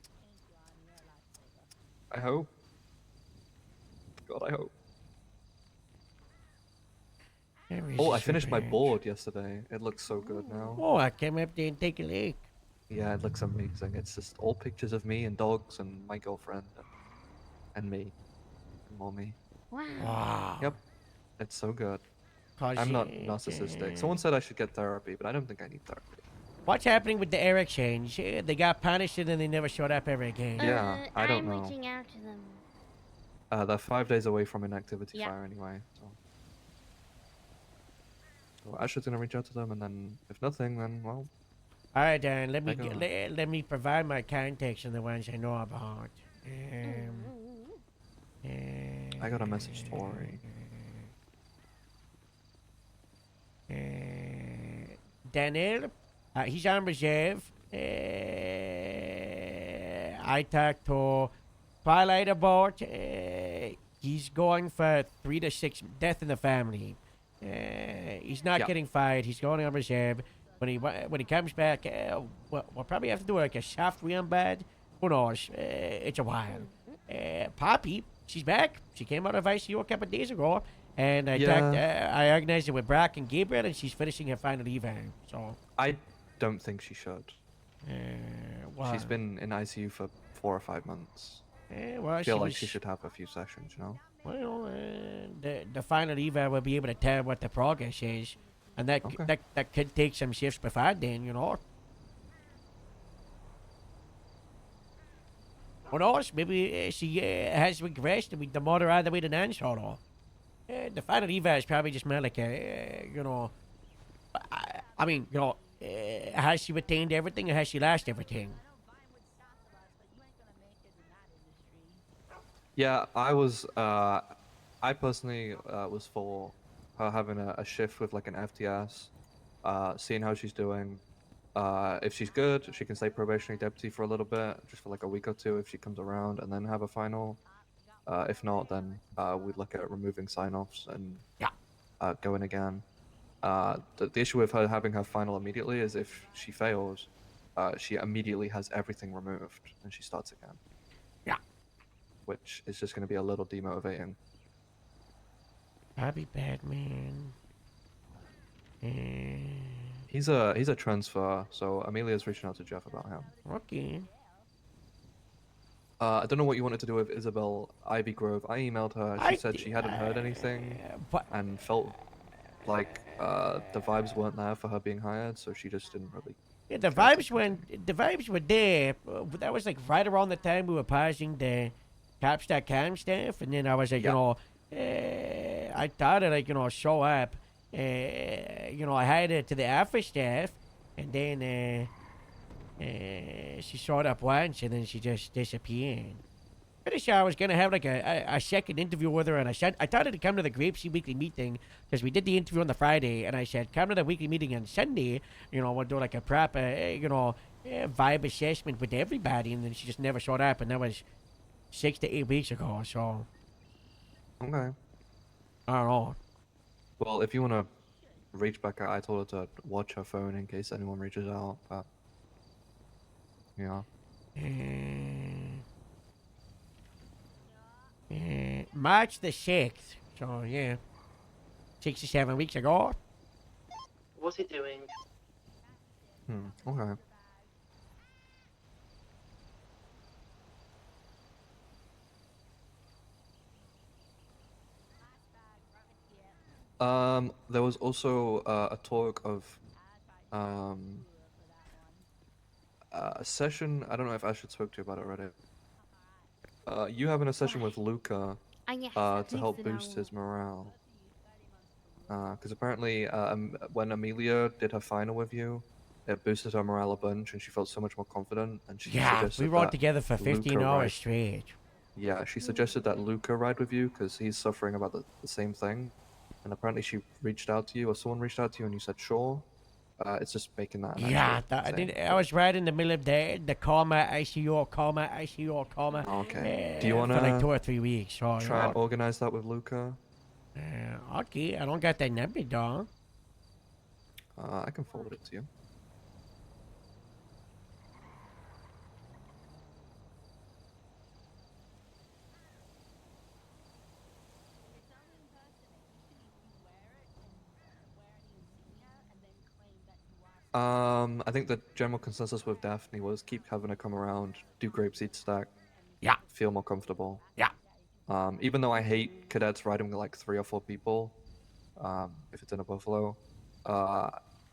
I hope. God, I hope. Oh, I finished my board yesterday. It looks so good now. Oh, I came up there and take a look. Yeah, it looks amazing. It's just all pictures of me and dogs and my girlfriend and me and mommy. Wow. Yep. It's so good. Cause I'm not narcissistic. Someone said I should get therapy, but I don't think I need therapy. What's happening with the air exchange? They got punished and then they never showed up ever again. Yeah, I don't know. I'm reaching out to them. They're 5 days away from inactivity Yeah. fire anyway. So Ash's gonna reach out to them, and then if nothing, then well. All right, Dan. Let me I go. let me provide my contacts and the ones I know about. I got a message Tori. Daniel, he's on reserve. I talked to Twilight about. He's going for 3 to 6 death in the family. He's not Yeah. getting fired. He's going on reserve. When he comes back, we'll probably have to do like a soft re-embed. Who knows? It's a while. Poppy, she's back. She came out of ICU a couple days ago, and I organized it with Brock and Gabriel, and she's finishing her final eval. So I don't think she should. why? She's been in ICU for 4 or 5 months. Well, I feel she like was- she should have a few sessions, you know? Well, the final eval will be able to tell what the progress is, and that that could take some shifts before then, Who knows? Maybe she has regressed and we demote her all the way to non-solo. The final eval is probably just more like a, has she retained everything or has she lost everything? Yeah, I personally was for her having a shift with like an FTS, seeing how she's doing. If she's good, she can stay probationary deputy for a little bit, just for like a week or two if she comes around, and then have a final. If not, then we'd look at removing sign-offs and going again. The issue with her having her final immediately is if she fails, she immediately has everything removed and she starts again. Yeah. Which is just going to be a little demotivating. Bobby Batman. He's a transfer, so Amelia's reaching out to Jeff about him. Okay. I don't know what you wanted to do with Isabel Ivy Grove. I emailed her. She said she hadn't heard anything and felt like the vibes weren't there for her being hired, so she just didn't really. Yeah, the vibes were there. That was like right around the time we were passing the cops.com stuff, and then I was like, I thought I'd show up. I hired her to the office staff, and then she showed up once, and then she just disappeared. Pretty sure I was gonna have like a second interview with her, and I thought it'd come to the Grapeseed weekly meeting because we did the interview on the Friday, and I said come to the weekly meeting on Sunday. We'll do like a proper vibe assessment with everybody, and then she just never showed up, and that was 6 to 8 weeks ago. So Okay. I don't know. Well, if you wanna reach back out, I told her to watch her phone in case anyone reaches out, but yeah. March the 6th. So yeah, 6 to 7 weeks ago. What's he doing? Okay. There was also a talk of a session. I don't know if Ashford spoke to you about it already. You having a session with Luca to help boost his morale. Because apparently, when Amelia did her final with you, it boosted her morale a bunch, and she felt so much more confident. And she suggested we rode that together for 15 Luca hours ride- straight. Yeah, she suggested that Luca ride with you because he's suffering about the same thing. And apparently she reached out to you, or someone reached out to you, and you said sure. It's just making that. An Yeah, actual thing. I was right in the middle of the coma, ICU, coma. Okay. Do you want for like to 2 or 3 weeks? So, try and organize that with Luca? Okay, I don't got that number, dog. I can forward it to you. I think the general consensus with Daphne was keep having her come around, do Grapeseed stack. Yeah. Feel more comfortable. Yeah. Even though I hate cadets riding with like 3 or 4 people, if it's in a Buffalo,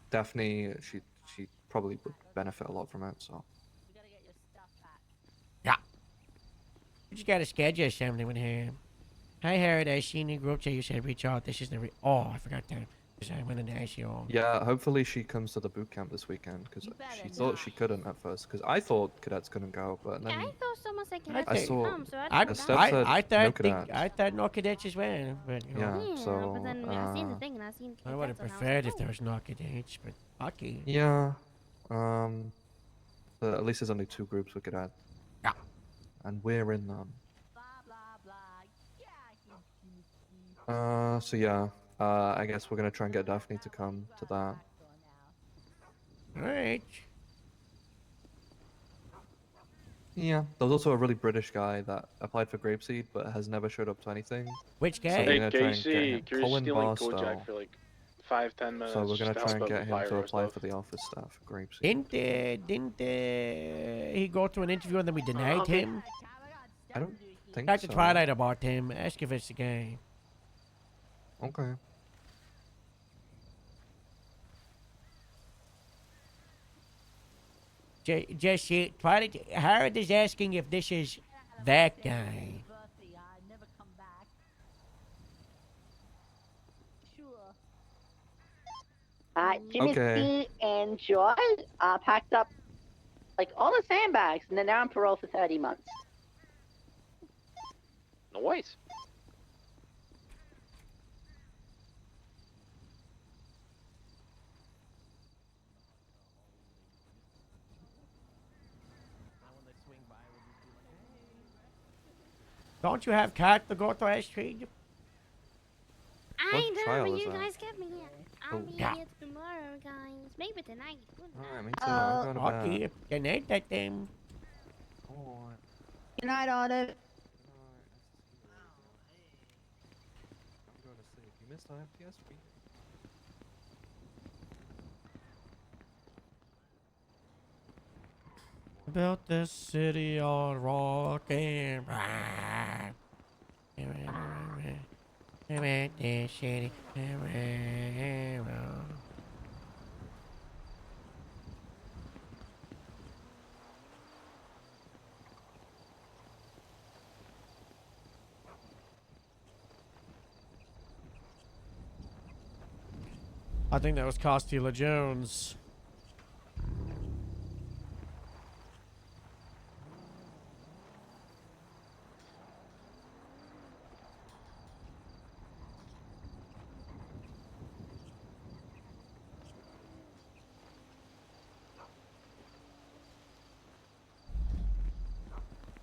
Daphne, she probably would benefit a lot from it. So. Yeah. We just gotta schedule something with him. Hi, Harriet. I seen in group chat you said reach out. This is the I forgot that. I went into ICO. Yeah, hopefully she comes to the boot camp this weekend because she thought she couldn't at first. Because I thought cadets couldn't go, but then I thought someone said I cadets saw come, so I didn't thought no cadets as well, but Yeah, so but then I seen the thing and I seen cadets. I would have and I was preferred like, if there was no cadets, but okay. Yeah. But at least there's only 2 groups we could add. Yeah. And we're in them. So yeah. I guess we're gonna try and get Daphne to come to that. Alright. Yeah. There was also a really British guy that applied for Grapeseed but has never showed up to anything. Which guy? So we're Hey, gonna try and get Casey, him. you're Colin stealing Barstow. Kojak for like 5-10 minutes. So we're gonna just to try and help get out him with to fire apply stuff. for the office staff for Grapeseed. Didn't he go to an interview and then we denied him? I don't think Talk to so. Twilight about him. Ask if it's the guy. Okay. Just see, Twilight. Harrod is asking if this is that guy. Timothy and Joy packed up like all the sandbags, and then they're on parole for 30 months. Nice. Don't you have cat to go to Astrid? I What know, trial but is you that? guys get me. I'll be Yeah. here tomorrow, guys. Maybe tonight. Alright, me too. I'm going to bed. Okay, good night, that them. Good night, Autumn. missed an FPS. Built this city on rock and roll. Built this city on rock and roll. I think that was Costeela Jones.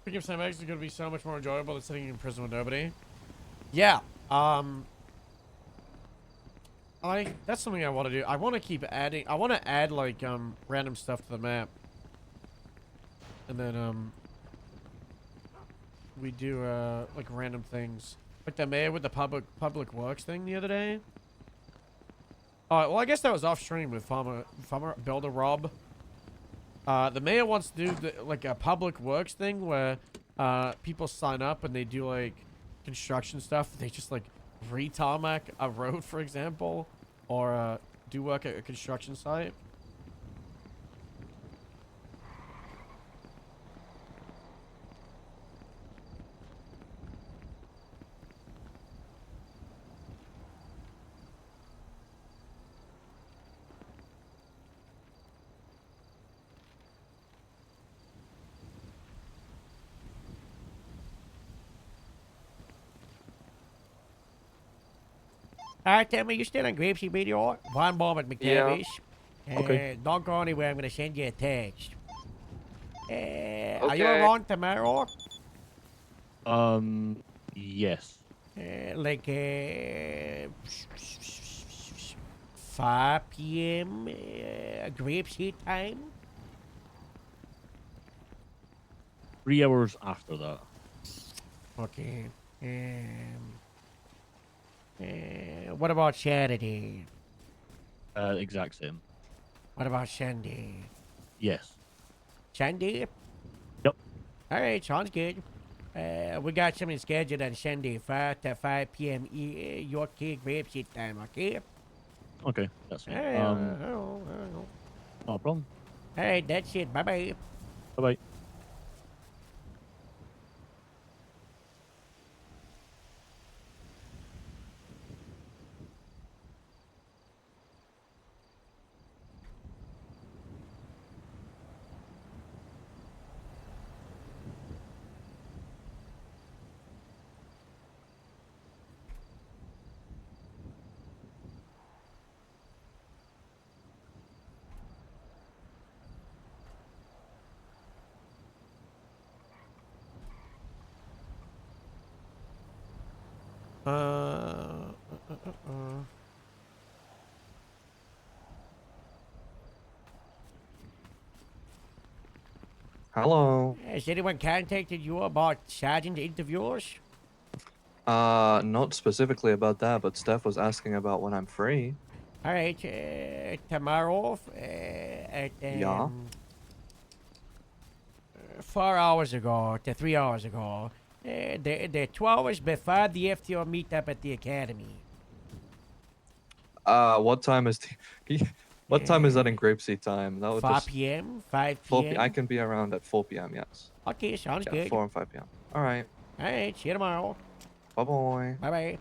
Speaking of Sam X, is going to be so much more enjoyable than sitting in prison with nobody. Yeah. That's something I want to do. I want to keep adding. I want to add like random stuff to the map, and then we do like random things, like the mayor with the public works thing the other day. Well, I guess that was off stream with Farmer Builder Rob. The mayor wants to do like a public works thing where people sign up and they do like construction stuff. They just like re-tarmac a road, for example, or do work at a construction site. Alright, tell me, you still on Grapeseed Radio? One moment, McTavish. Yeah. Okay. Don't go anywhere, I'm gonna send you a text. Are you around tomorrow? Yes. Like 5 p.m. Grapeseed time? 3 hours after that. Okay. What about Saturday? Exact same. What about Sunday? Yes. Sunday? Yep. Alright, sounds good. We got something scheduled on Sunday, 5 to 5 p.m. York Key Grapeseed time, okay? Okay, that's fine. Alright, No problem. Alright, that's it. Bye-bye. Bye-bye. Hello. Has anyone contacted you about sergeant interviewers? Not specifically about that, but Steph was asking about when I'm free. Alright, tomorrow at Yeah. 4 hours ago to 3 hours ago. The 2 hours before the FTO meetup at the academy. What time is what time is that in Grapeseed time? That would 4 just p.m., 5 4 p.m. I can be around at 4 p.m. Yes. Okay, sounds Yeah, good. 4 and 5 p.m. All right. Alright, see you tomorrow. Bye bye. Bye bye.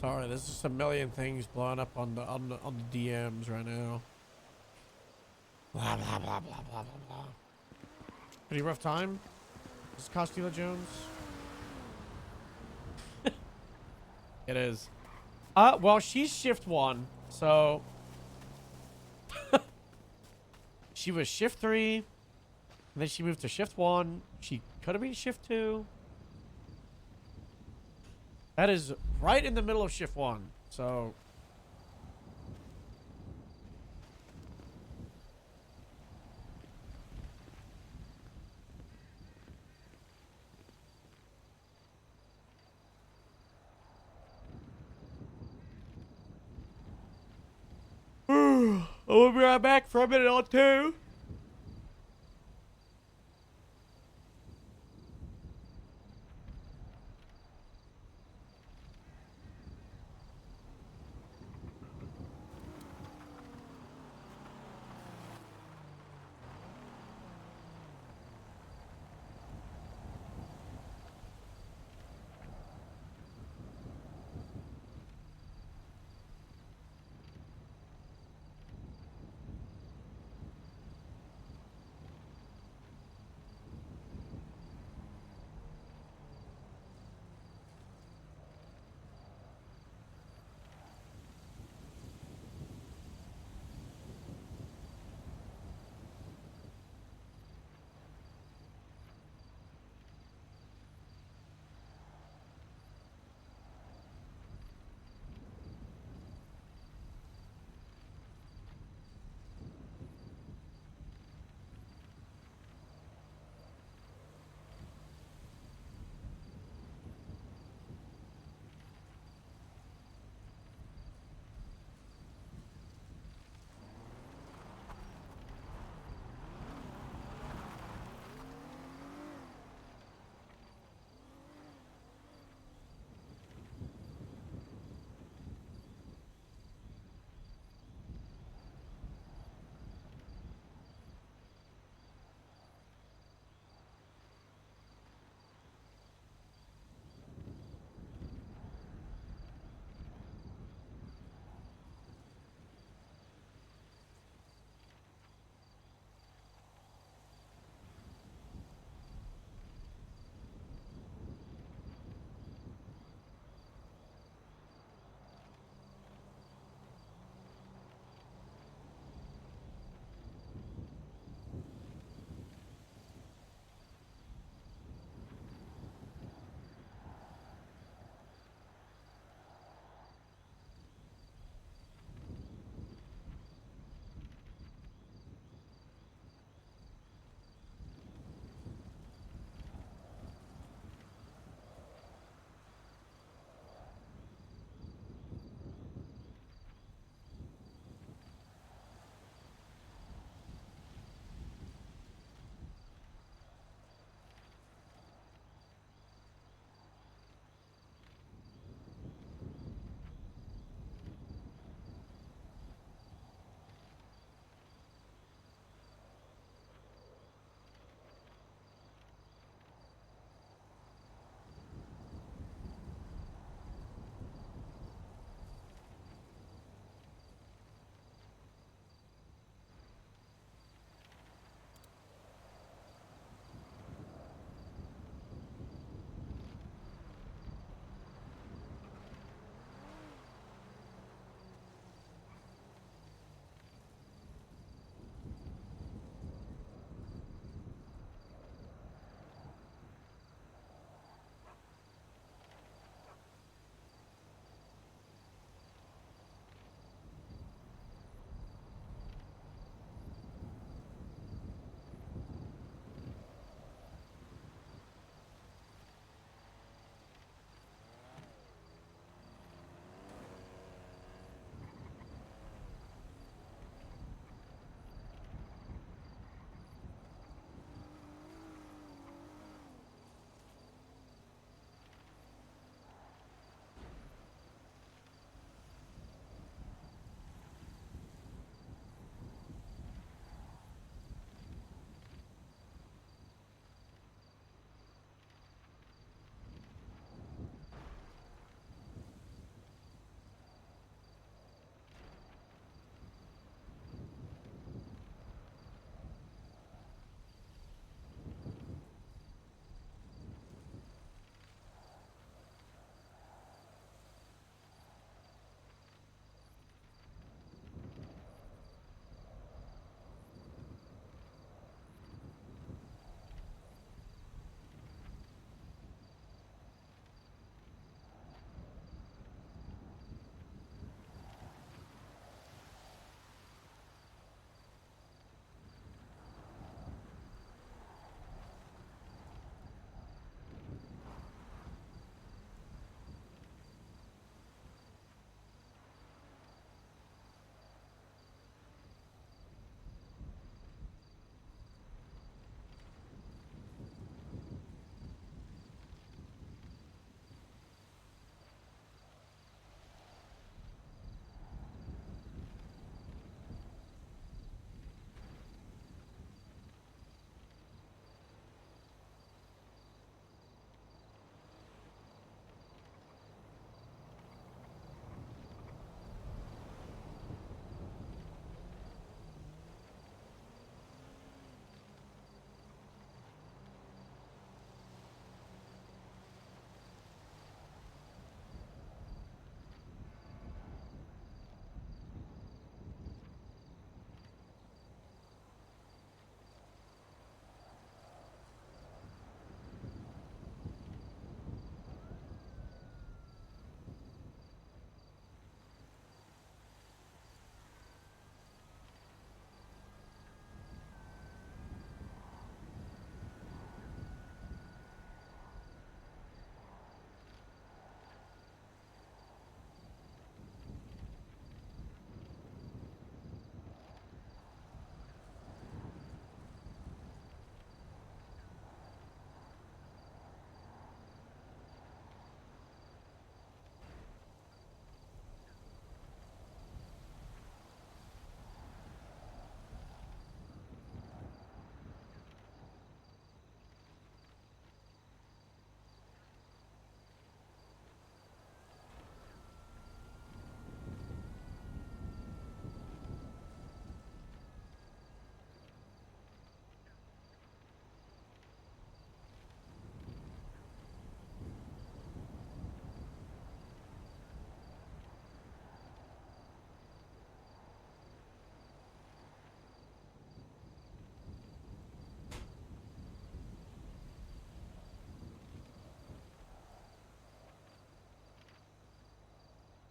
Sorry, there's just a million things blowing up on the DMs right now. Blah blah blah blah blah blah blah. Pretty rough time. This is Costello Jones. It is. Well, she's shift 1, so she was shift 3, and then she moved to shift 1. She could have been shift 2. That is right in the middle of shift 1, so I'll be right back for a minute or two.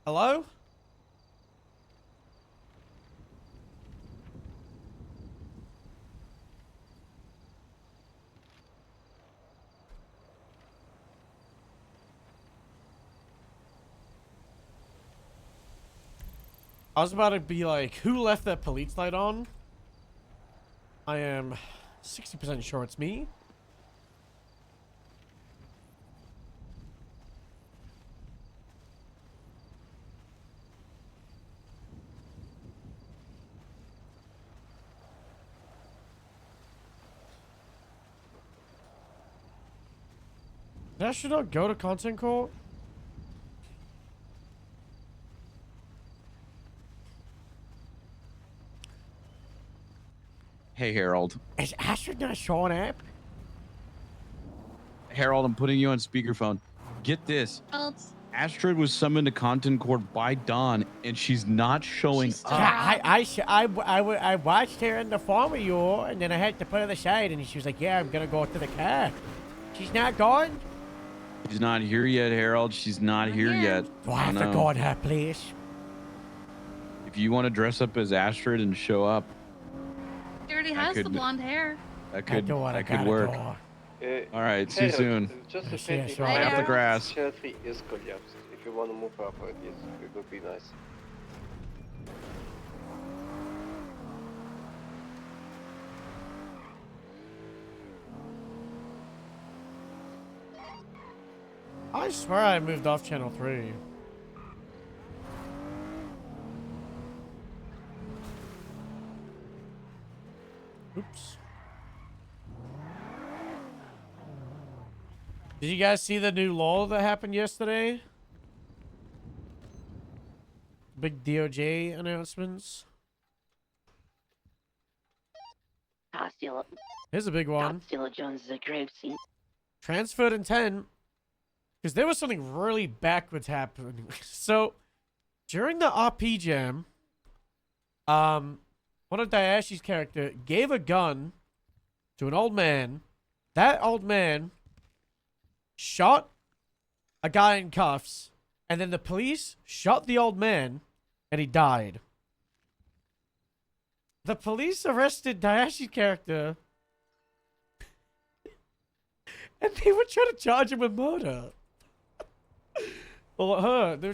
Hello? I was about to be like, who left that police light on? I am 60% sure it's me. That should not go to content court. Hey, Harold. Is Astrid not showing up? Harold, I'm putting you on speakerphone. Get this. Astrid was summoned to content court by Dawn, and she's not showing up. Yeah, I watched her in the form of you, and then I had to put her aside, and she was like, yeah, I'm gonna go to the car. She's not gone? She's not here yet, Harold. She's not here yet. Do I have to go in her place? If you want to dress up as Astrid and show up, She already has the blonde hair. that could work. All right, see you soon. Just a See ya, pity. sure. Stay off the grass. Chelsea is collapsed. If you want to move up, yes, it would be nice. I swear I moved off channel 3. Oops. Did you guys see the new law that happened yesterday? Big DOJ announcements. Costello. Here's a big one. Costello Jones is a grave scene. Transferred intent. Because there was something really backwards happening. So, during the RP jam, one of Dayashi's character gave a gun to an old man. That old man shot a guy in cuffs, and then the police shot the old man, and he died. The police arrested Dayashi's character, and they were trying to charge him with murder. Well, her. They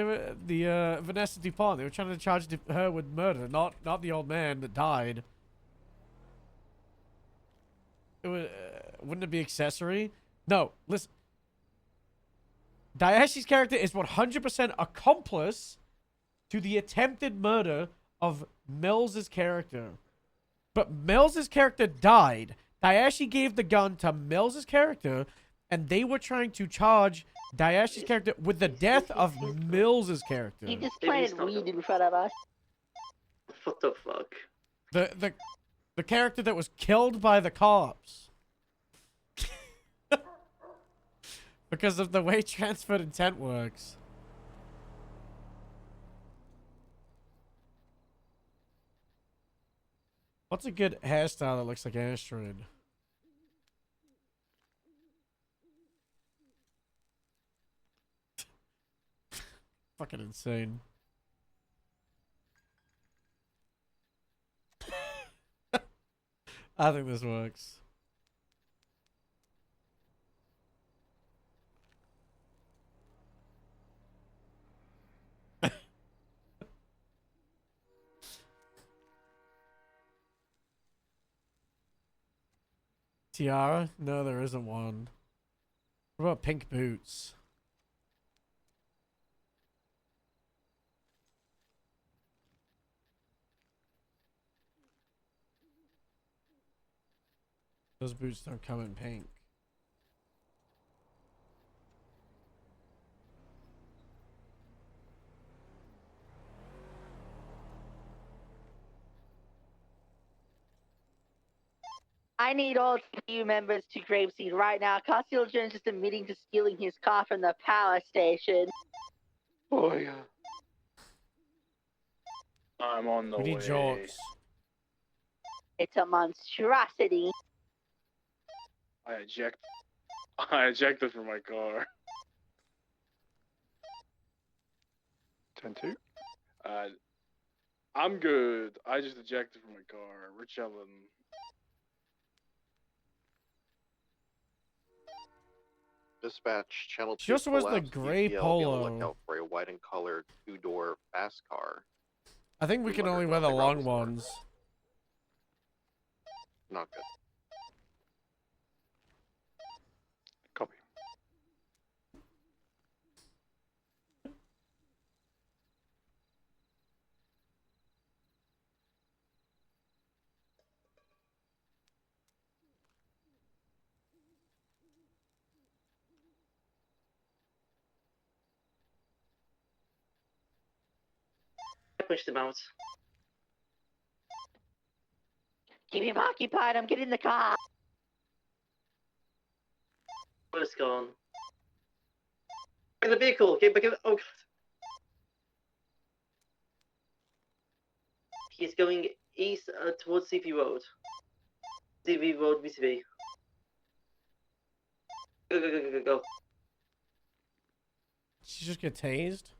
were the Vanessa DuPont. They were trying to charge her with murder, not the old man that died. It would wouldn't it be accessory? No, listen. Dayashi's character is 100% accomplice to the attempted murder of Mills's character. But Mills's character died. Dayashi gave the gun to Mills's character, and they were trying to charge Dayashi's character with the death of Mills's character. He just planted weed in front of us. What the fuck? The character that was killed by the cops. Because of the way transferred intent works. What's a good hairstyle that looks like Astrid? Fucking insane. I think this works. Tiara? No, there isn't one. What about pink boots? Those boots don't come in pink. I need all TU members to Graveseed right now. Costello Jones is admitting to stealing his car from the power station. Oh yeah. I'm on the We way. need jokes. It's a monstrosity. I ejected from my car. 10-2. I'm good. I just ejected from my car. We're chilling. Dispatch channel 2. She also wears the collapse, gray EPL, be on the polo. lookout for a white and colored 2-door fast car. I think we can only wear the long ones. Not good. Copy. I pushed him out. Keep him occupied. I'm getting in the car. Bullet's gone. In the vehicle. Get back in. Oh god. He's going east towards CV Road. CV Road, VCV. Go, go, go, go, go, go. Did she just get tased?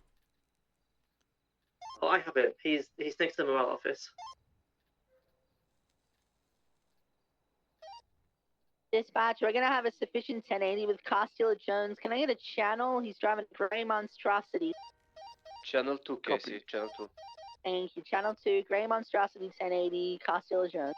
Oh, I have it. He's next to the morale office. Dispatch, we're gonna have a sufficient 1080 with Costello Jones. Can I get a channel? He's driving a gray monstrosity. Channel 2, Casey. Channel 2. Thank you. Channel 2, gray monstrosity 1080, Costello Jones.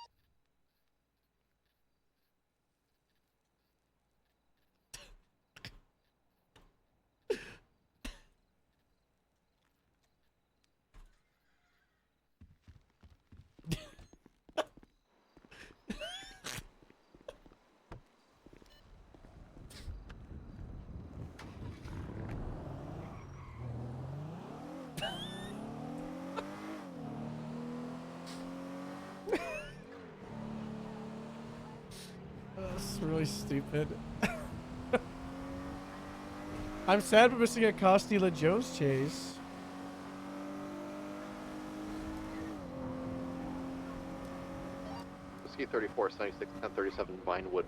That's really stupid. I'm sad we're missing a Costello Jones chase. Whiskey 34, 96, 1037, Vinewood.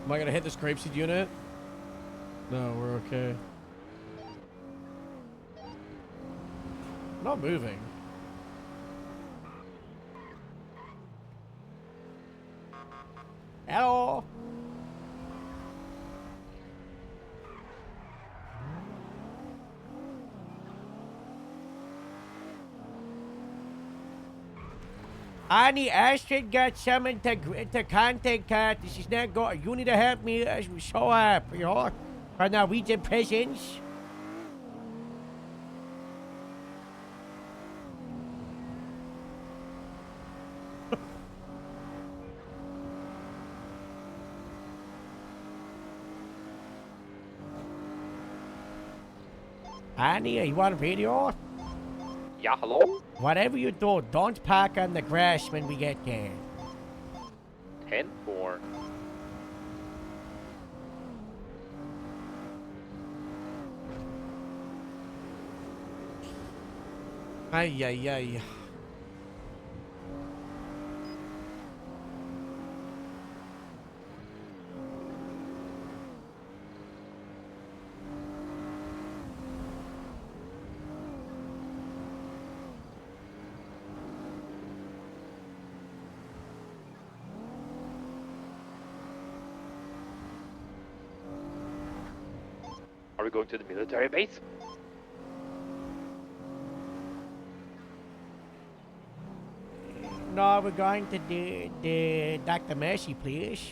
Am I gonna hit this grapeseed unit? No, we're okay. I'm not moving. Hello. Annie Ashton got summoned to contact her. She's not going. You need to help me show up, you know, for Norwegian prisons. Annie, you want a video? Yeah, hello? Whatever you do, don't park on the grass when we get there. 10-4. Ay, ay, ay. Are we going to the military base? No, we're going to the Dr. Mercy place.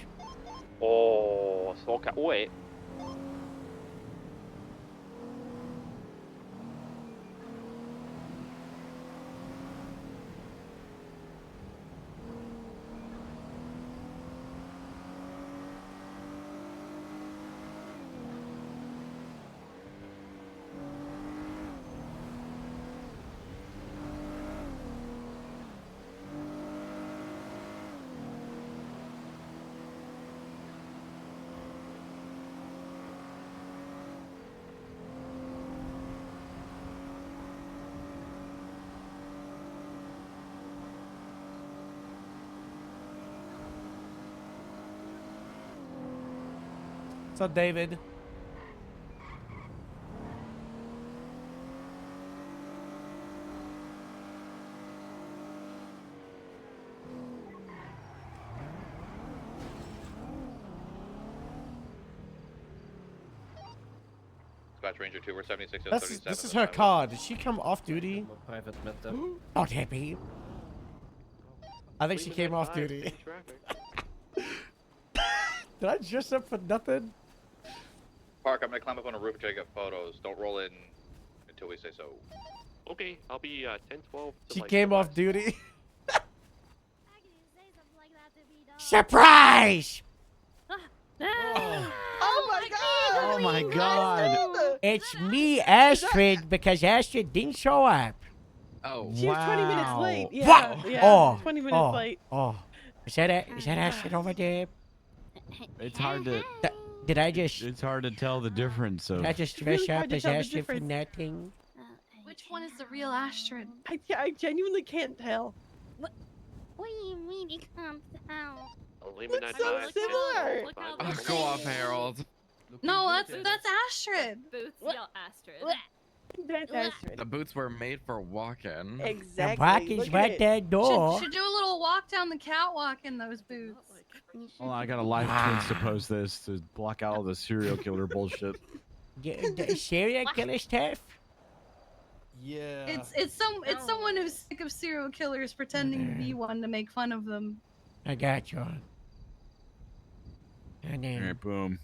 Oh, so okay. Wait. What's up, David? Dispatch Ranger 2. We're 76 and This 37. is her car. Did she come off duty? Private matter. Not happy. I think she came off duty. Did I dress up for nothing? Park, I'm gonna climb up on a roof and try to get photos. Don't roll in until we say so. Okay, I'll be 10-12. She came off duty. Surprise! Oh my god! Oh my god. It's me, Astrid, because Astrid didn't show up. Oh, She was 20 minutes late. Yeah, What? yeah. Oh, 20 minutes oh, late. Oh, is that Astrid over there? It's hard to. Did I just? It's hard to tell the difference of. Did I just dress up as Astrid for nothing? Which one is the real Astrid? I genuinely can't tell. What do you mean you can't tell? Looks so similar. Go off, Harold. No, that's Astrid. Boots yell Astrid. That's Astrid. The boots were made for walking. Exactly. The block is Look at right it. there door. Should do a little walk down the catwalk in those boots. Hold on, I got a live twin to post this to block out all the serial killer bullshit. The serial killer stuff? Yeah. It's someone who's sick of serial killers pretending to be one to make fun of them. I got you. And then, Alright, boom.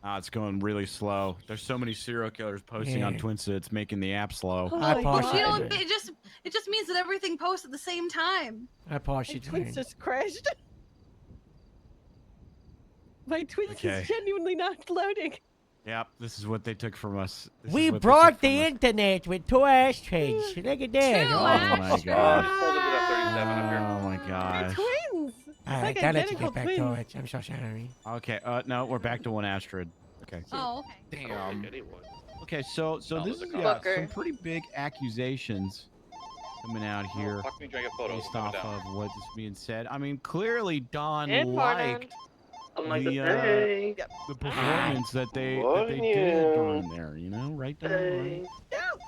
Ah, it's going really slow. There's so many serial killers posting on Yeah. Twinsta, it's making the app slow. I paused You know, it. it just means that everything posts at the same time. I paused My it. twins just crashed. My twins Okay. is genuinely not loading. Yep, this is what they took from us. This is We what they broke took the from us. internet with 2 ashtrays. Look at that. Two Oh, my god. up Oh my god. Twins. All right, like I'll let you identical get back to twins. it. I'm so sorry. Okay, no, we're back to 1 Astrid. Okay. Oh, okay. Damn. Okay, so Oh, this there's is a yeah, Fucker. some pretty big accusations coming out here Fuck me, trying to get photos. based Coming off down. of what is being said. I mean, clearly Don Good morning. liked I'm like, the hey. the performance that they Morning. did during there. You know, right Don? Hey.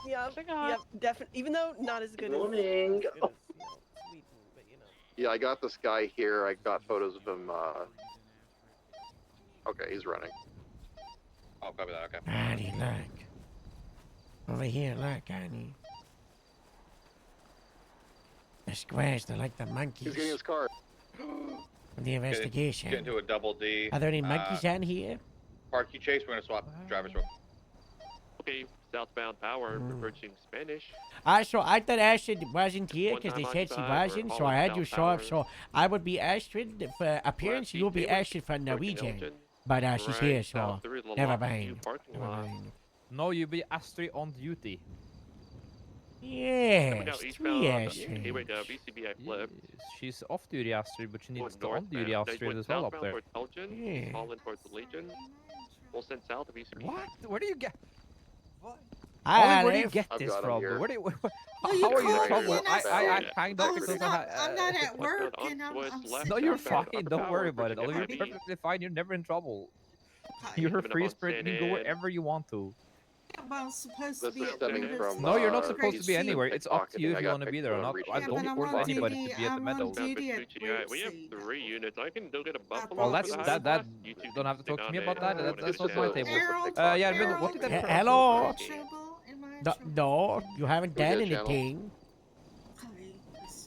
Yeah, definitely. Even though not as good Morning. as. Yeah, I got this guy here. I got photos of him. Okay, he's running. Oh, copy that. Okay. Honey, look. Over here, look, honey. The squares, they're like the monkeys. He's getting his car. The investigation. Get into a double D. Are there any monkeys on here? Park you chase. We're gonna swap drivers real. Okay, southbound power, reversing Spanish. So I thought Astrid wasn't here because they said she wasn't, so I had you show up. So I would be Astrid for appearance, you'll be Astrid for Norwegian. But she's here, so never mind. Never mind. No, you be Astrid on duty. Yes, Now three eastbound, Astrid. Gateway to BCB, I flipped. She's off duty Astrid, but she needs the on duty Northbound, Astrid went as well up southbound there. towards Elgin, Yeah. all in towards the Legion. We'll send south to BCB. What? Where do you get? Hi, Ollie, where do you Olive. get I've this got him from? here. Where do you, Oh, you how are you in called trouble? me and I I said- hanged up Oh, because stop. I'm not at work, Westbound and I'm west, left, No, you're southbound fine. upper Don't power, worry about it. Virginia Ollie, you're Heavy. perfectly fine. You're never in trouble. Okay. You're a Minimum free spirit. You can go standard. wherever you want to. Well, I'm supposed to This be is at stemming Rivers from. No, you're not Great supposed to be Sheep. anywhere. It's up to you if I you got want to be there or not. pictures I on don't Reach force Out. anybody to be at the medal. Southbound duty at 228. We have Gracie. 3 units. I can go get a buffalo. Well, for that's the that. high That class. You two don't have to can talk to stay me down about there. that. I wanna That's get not my down. table. Harold, Yeah, Harold, but what did that? Hello? Am I in trouble? Am I in trouble? No, you haven't Who's done that channel? anything. Okay,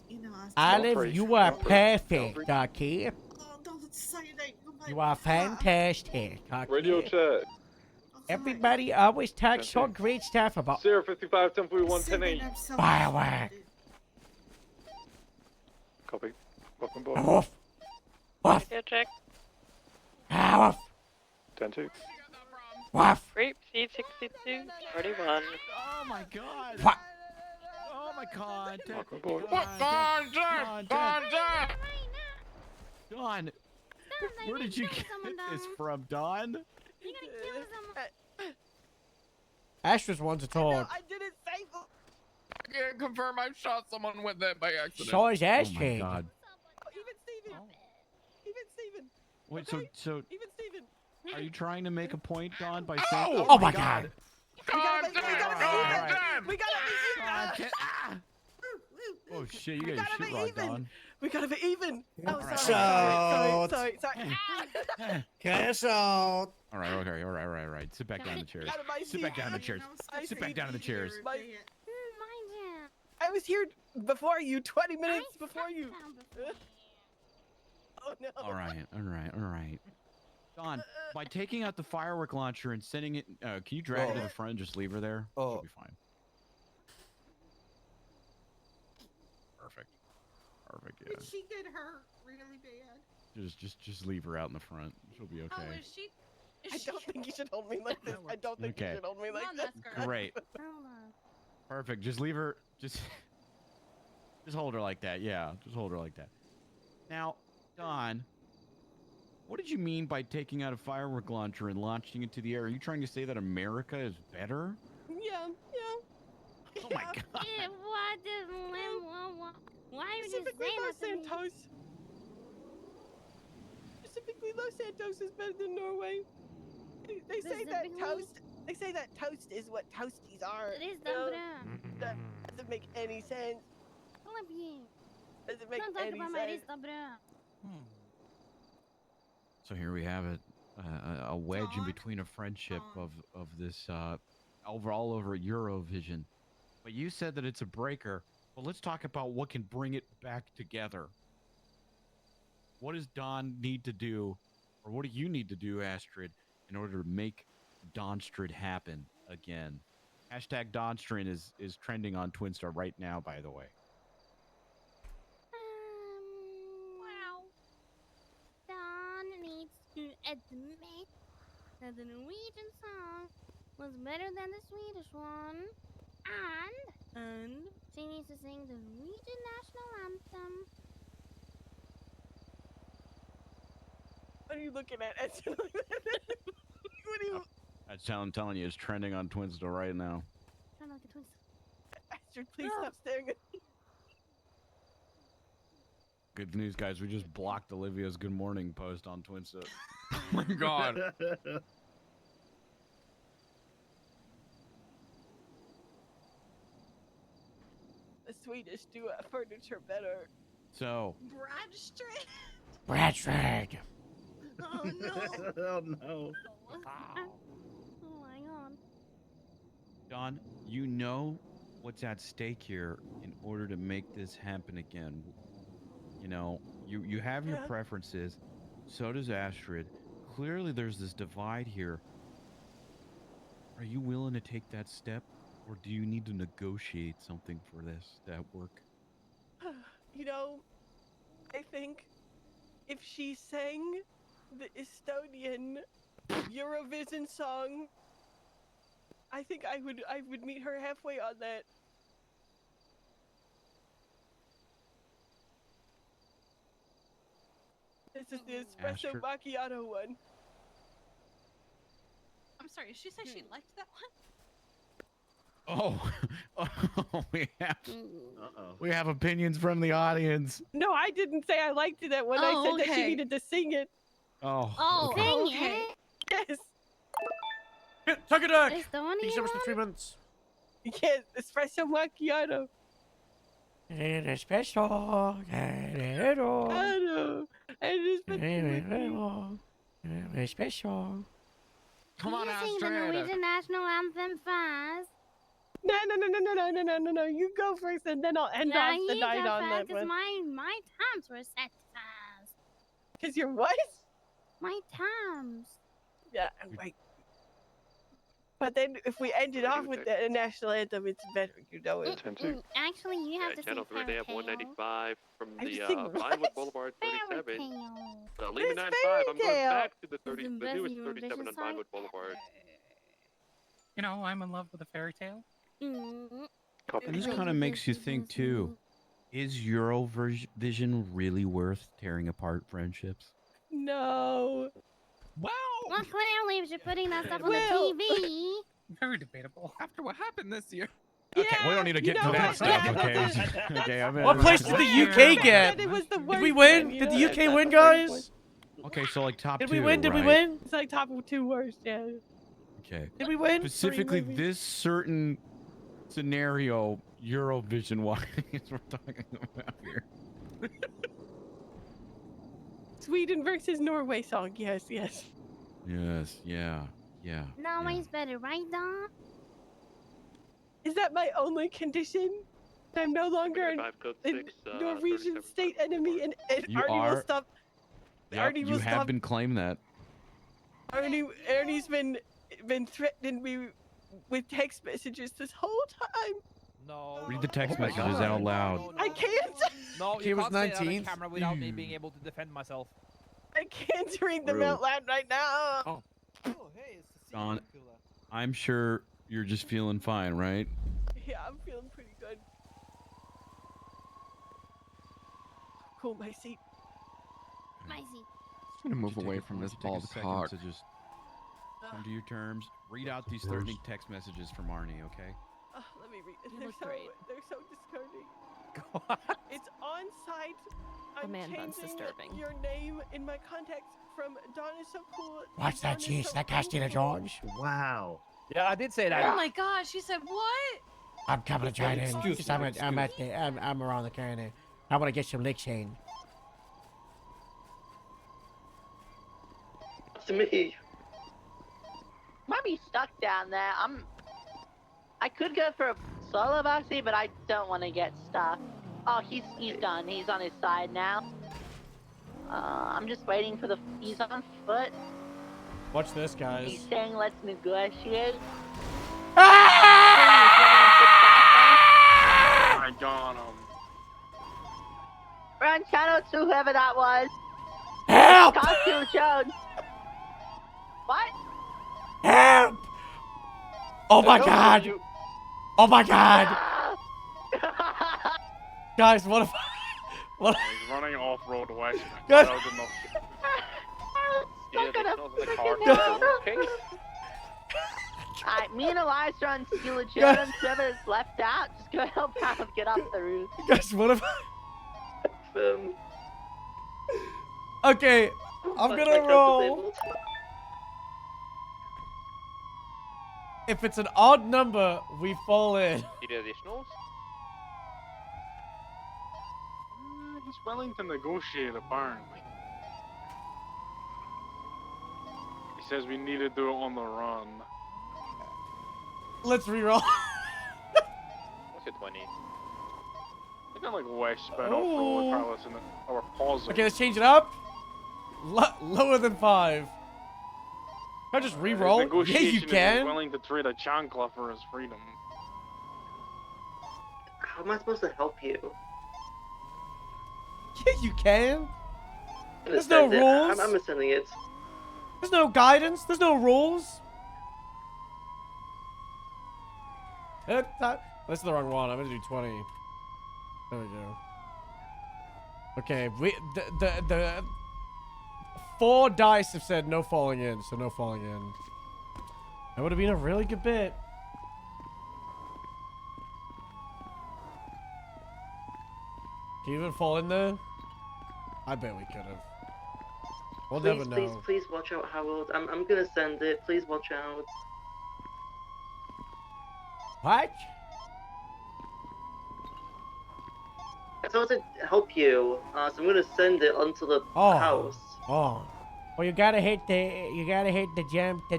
you know, I Olive, you are perfect, okay? Oh, don't say that. You are fantastic, okay? Radio chat. Everybody always talks so great stuff about Sierra 55, 1041, 108. firework. Copy. Welcome board. Woof. Woof. Go check. Woof. 10-2. Woof. Grape seed 62, 41. Oh my god. What? Oh my god. Welcome aboard. Don, where did you get this from, Don? You're gonna kill someone. Astrid's one to talk. I didn't say that. I can't confirm I shot someone with that by accident. So is Oh my Astrid. god. Even Steven. Even Steven. Wait, Okay? so Even Steven. are you trying to make a point, Don, by saying? Oh my god. We gotta be even. Alright. We gotta be God, even. Oh shit, you We got gotta your be shit rocked, even. Don. We gotta be even. Oh, Alright. sorry. Sorry. Cash out. All right, okay, all right. Sit back down in the chairs. Out of my Sit back seat. down in the chairs. I Sit back see. down in the chairs. I was here before you, 20 minutes before you. Oh no. All right. Don, by taking out the firework launcher and sending it, can you drag her to the front and just leave her there? Oh. She'll be fine. Perfect, yeah. Did she get hurt really bad? Just leave her out in the front. She'll be okay. Oh, is she? I don't think you should hold me like this. I don't think you Okay. should hold me like Come on, this. Nescar. Great. Perfect. Just leave her. Just hold her like that. Yeah, just hold her like that. Now, Don, what did you mean by taking out a firework launcher and launching it to the air? Are you trying to say that America is better? Yeah. Oh my God. Why would you Specifically say Los that to me? Santos. Specifically, Los Santos is better than Norway. They say that Specifically? toast. They say that toast is what toasties are. It is you know? добра. That doesn't make any sense. Хлопья. Doesn't make Don't talk any about my sense. рис добра. So here we have it, a wedge in between a friendship of this all over Eurovision. But you said that it's a breaker. Well, let's talk about what can bring it back together. What does Don need to do, or what do you need to do, Astrid, in order to make Donstrid happen again? Hashtag Donstrid is trending on Twinstar right now, by the way. Wow. Don needs to admit that the Norwegian song was better than the Swedish one, and she needs to sing the Norwegian national anthem. What are you looking at? What are you? I'm telling you, it's trending on Twinstar right now. Trying to look at twins. Astrid, please stop staring at me. Good news, guys. We just blocked Olivia's good morning post on Twinstar. Oh my God. The Swedish do furniture better. So, Bradstreet. Bradstreet. Oh no. Oh no. Oh my god. Don, you know what's at stake here in order to make this happen again. You know, you have your Yeah. preferences. So does Astrid. Clearly, there's this divide here. Are you willing to take that step, or do you need to negotiate something for this to work? You know, I think if she sang the Estonian Eurovision song, I think I would meet her halfway on that. This is the espresso Astrid? macchiato one. I'm sorry. Did she say she liked that one? Oh, Uh-oh. we have opinions from the audience. No, I didn't say I liked that one. I Oh, said that she okay. needed to sing it. Oh. Oh, okay. okay. Yes. Tuck a duck. Estonian Thank you so much for one? 3 months. Yes, espresso macchiato. Espresso. Macchiato. Espresso. Come on, Can you sing the Astrid. Norwegian national anthem first? No. You go first, and then I'll end off the night on that because one. my times were set fast. Cause your what? My times. Yeah, right. But then if we end it off with the national anthem, it's better, you know it. Actually, you have to Channel sing 3, they have Fairy Tale. 195 from I the just think Vinewood what? Boulevard Fairy 37. Tale. Leave me It's 95. Fairy I'm going Tale. back to the It's the best newest Eurovision 37 on song. Vinewood Boulevard. You know, I'm in love with a fairy tale. And this kind of makes you think too. Is Eurovision really worth tearing apart friendships? No. Wow. Well, clearly, if you're putting that stuff on Well- the TV. Very debatable. After what happened this year. Okay, we don't need to you get know to that what? stuff. Yeah, Okay. Okay. I mean, What place did the UK get? It was the Did worst we win? one, you Did know, the that's UK not win, the worst one. guys? Okay, so like top Did two. we win? Did we right? win? It's like top 2 worst, yeah. Okay. Did we win? Specifically, movies. this certain scenario, Eurovision wise, we're talking about here. Sweden versus Norway song. Yes, yes. Yes, yeah, yeah. Norway's better, right, Dom? Is that my only condition? I'm no longer an, 5 code an 6, Norwegian state enemy, and You Arnie will are. stop. Yep, Arnie you will have stop. been claimed that. Arnie's been threatening me with text messages this whole time. No. Read the text my messages God. out loud. I can't. No, He you was can't say that on 19th. camera without me being able to defend myself. I can't read them Rude. out loud right now. Oh. Don, I'm sure you're just feeling fine, right? Yeah, I'm feeling pretty good. Cool, my seat. My seat. I'm gonna move away from this bald cock. To just come to your terms. Read out these threatening text messages from Arnie, okay? Let me read. You They're look so great. they're so discouraging. It's on site. The I'm man bun's changing disturbing. your name in my contacts from Donna So Cool. to Watch that Donna cheese. So That Christina Beautiful. George. Wow. Yeah, I did say that. Oh my gosh, she said what? I'm coming to join in. Excuse Because me, I'm around the corner. I want to get some licks in. To me. Might be stuck down there. I could go for a solo boxy, but I don't want to get stuck. Oh, he's done. He's on his side now. I'm just waiting for he's on foot. Watch this, guys. He's saying let's negotiate. I got him. We're on channel 2, whoever that was. Help! Costume Jones. What? Help! Oh my god! Oh my god! Guys, what if what? He's running off-road west. Guys- That was enough. Yeah, Stuck in a in the car. freaking Alright, me and Elias are on Steeler Jones. Whoever is left out, just go help out get off the roof. Guys, what if? Okay, I'm gonna roll. If it's an odd number, we fall in. Need additionals? He's willing to negotiate, apparently. He says we need to do it on the run. Let's reroll. What's your 20? Look at like westbound off-road, Oh. probably listening or pausing. Okay, let's change it up. Lower than 5. Can I just His reroll? Yeah, negotiation you is he's can. willing to trade a chancla for his freedom. How am I supposed to help you? Yeah, you can. I'm There's gonna no send it. rules. I'm sending it. There's no guidance. There's no rules. That's the wrong one. I'm gonna do 20. There we go. Okay, the 4 dice have said no falling in, so no falling in. That would have been a really good bit. Can you even fall in there? I bet we could have. We'll never know. Please watch out, Harold. I'm gonna send it. Please watch out. What? I thought to help you, so I'm gonna send it onto the house. Oh. Well, you gotta hit the jump to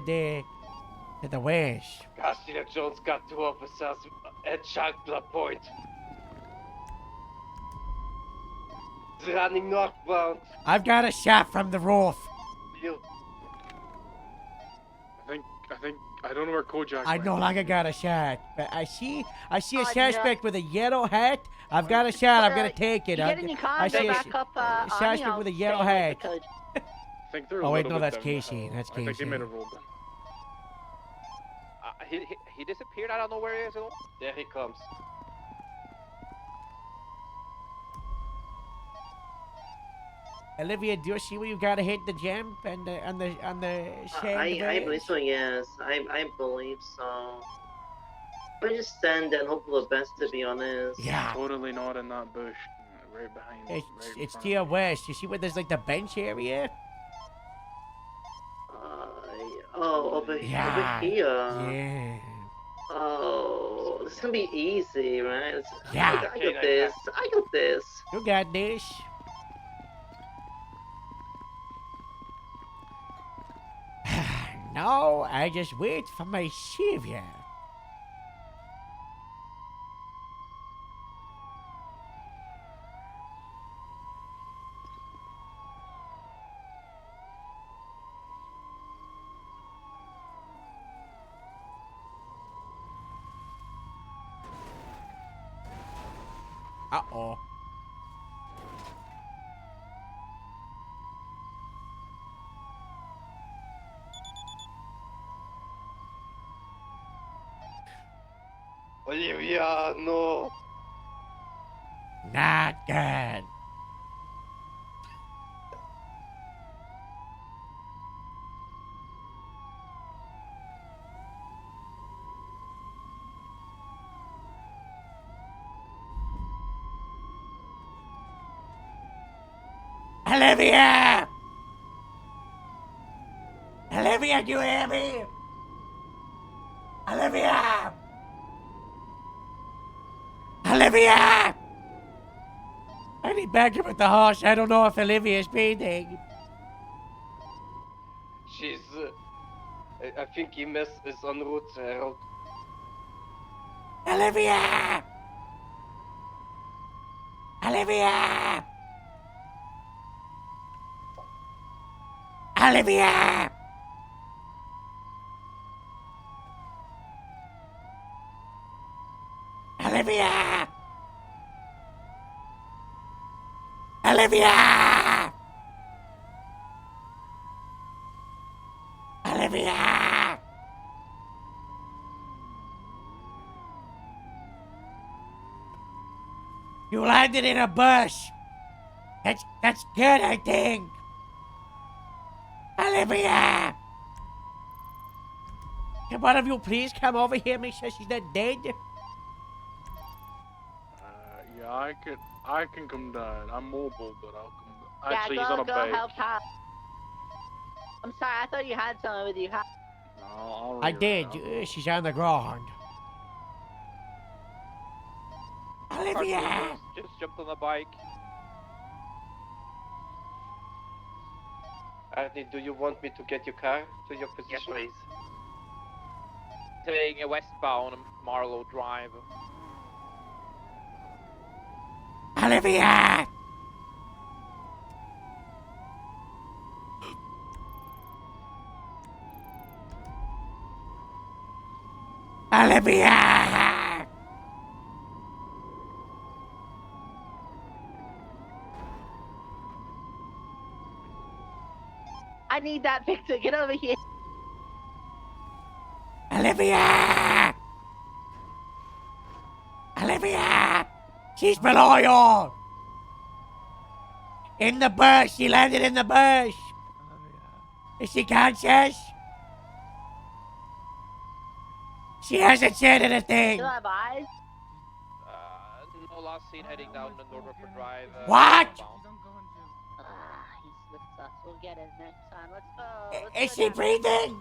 the wish. Castina Jones got 2 officers at Chancla Point. He's running northbound. I've got a shot from the roof. You. I don't know where Kojak I went. no longer got a shot, but I see a yeah. suspect with a yellow hat. I've got a shot. I'm gonna take it. You get in your car and go back up, suspect Arnie, with a I'll yellow stay hat. with the coach. I think they're a Oh wait, little no, bit that's down the Casey. hill. That's I think Casey. he made a roll down. He disappeared. I don't know where he is at all. There he comes. Olivia, do you see where you gotta hit the jump and the shade? I believe so, yes. I believe so. I just stand and hope for the best, to be honest. Yeah. Totally not in that bush. Right behind. It's to your west. You see where there's like the bench area? Over Yeah. here. Yeah. Oh, this is gonna be easy, right? Yeah. I got this. I got this. You got this. No, I just wait for my savior. Uh-oh. Olivia, no. Not good. Olivia! Olivia, do you hear me? Olivia! Olivia! I need backup at the horse. I don't know if Olivia's breathing. She's. I think EMS is en route. Olivia! Olivia! Olivia! Olivia! Olivia! Olivia! You landed in a bush. That's good, I think. Olivia! Can one of you please come over here and make sure she's not dead? Yeah, I can come down. I'm mobile, but I'll come down. Yeah, Actually, he's on a go bike. help Tom. I'm sorry, I thought you had someone with you. No, I'll I rear did. out. She's on the ground. Olivia! Just jumped on the bike. Arnie, do you want me to get your car to your position? Yes, please. Taking a westbound Marlow Drive. Olivia! Olivia! I need that Victor. Get over here. Olivia! Olivia! She's below you! In the bush! She landed in the bush! Is she conscious? She hasn't said anything! Still have eyes? No last seen heading down the Northwood Drive. What? He's with us. We'll get it next time. Let's go. Is she breathing?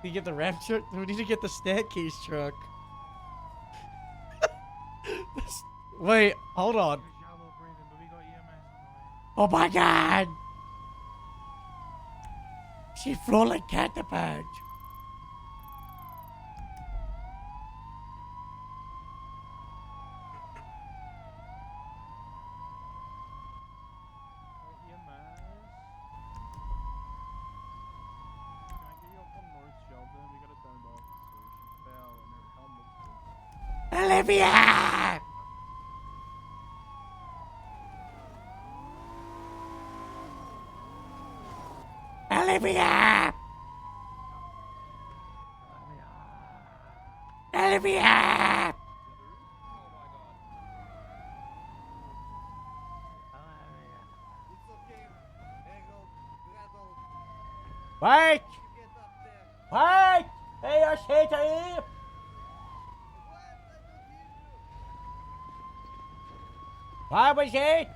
Did you get the ramp truck? We need to get the staircase truck. Wait, hold on. Oh my god! She flew like catapult. Olivia! Olivia! Olivia! Wait! Wait! Hey, jag säger till er! What was it?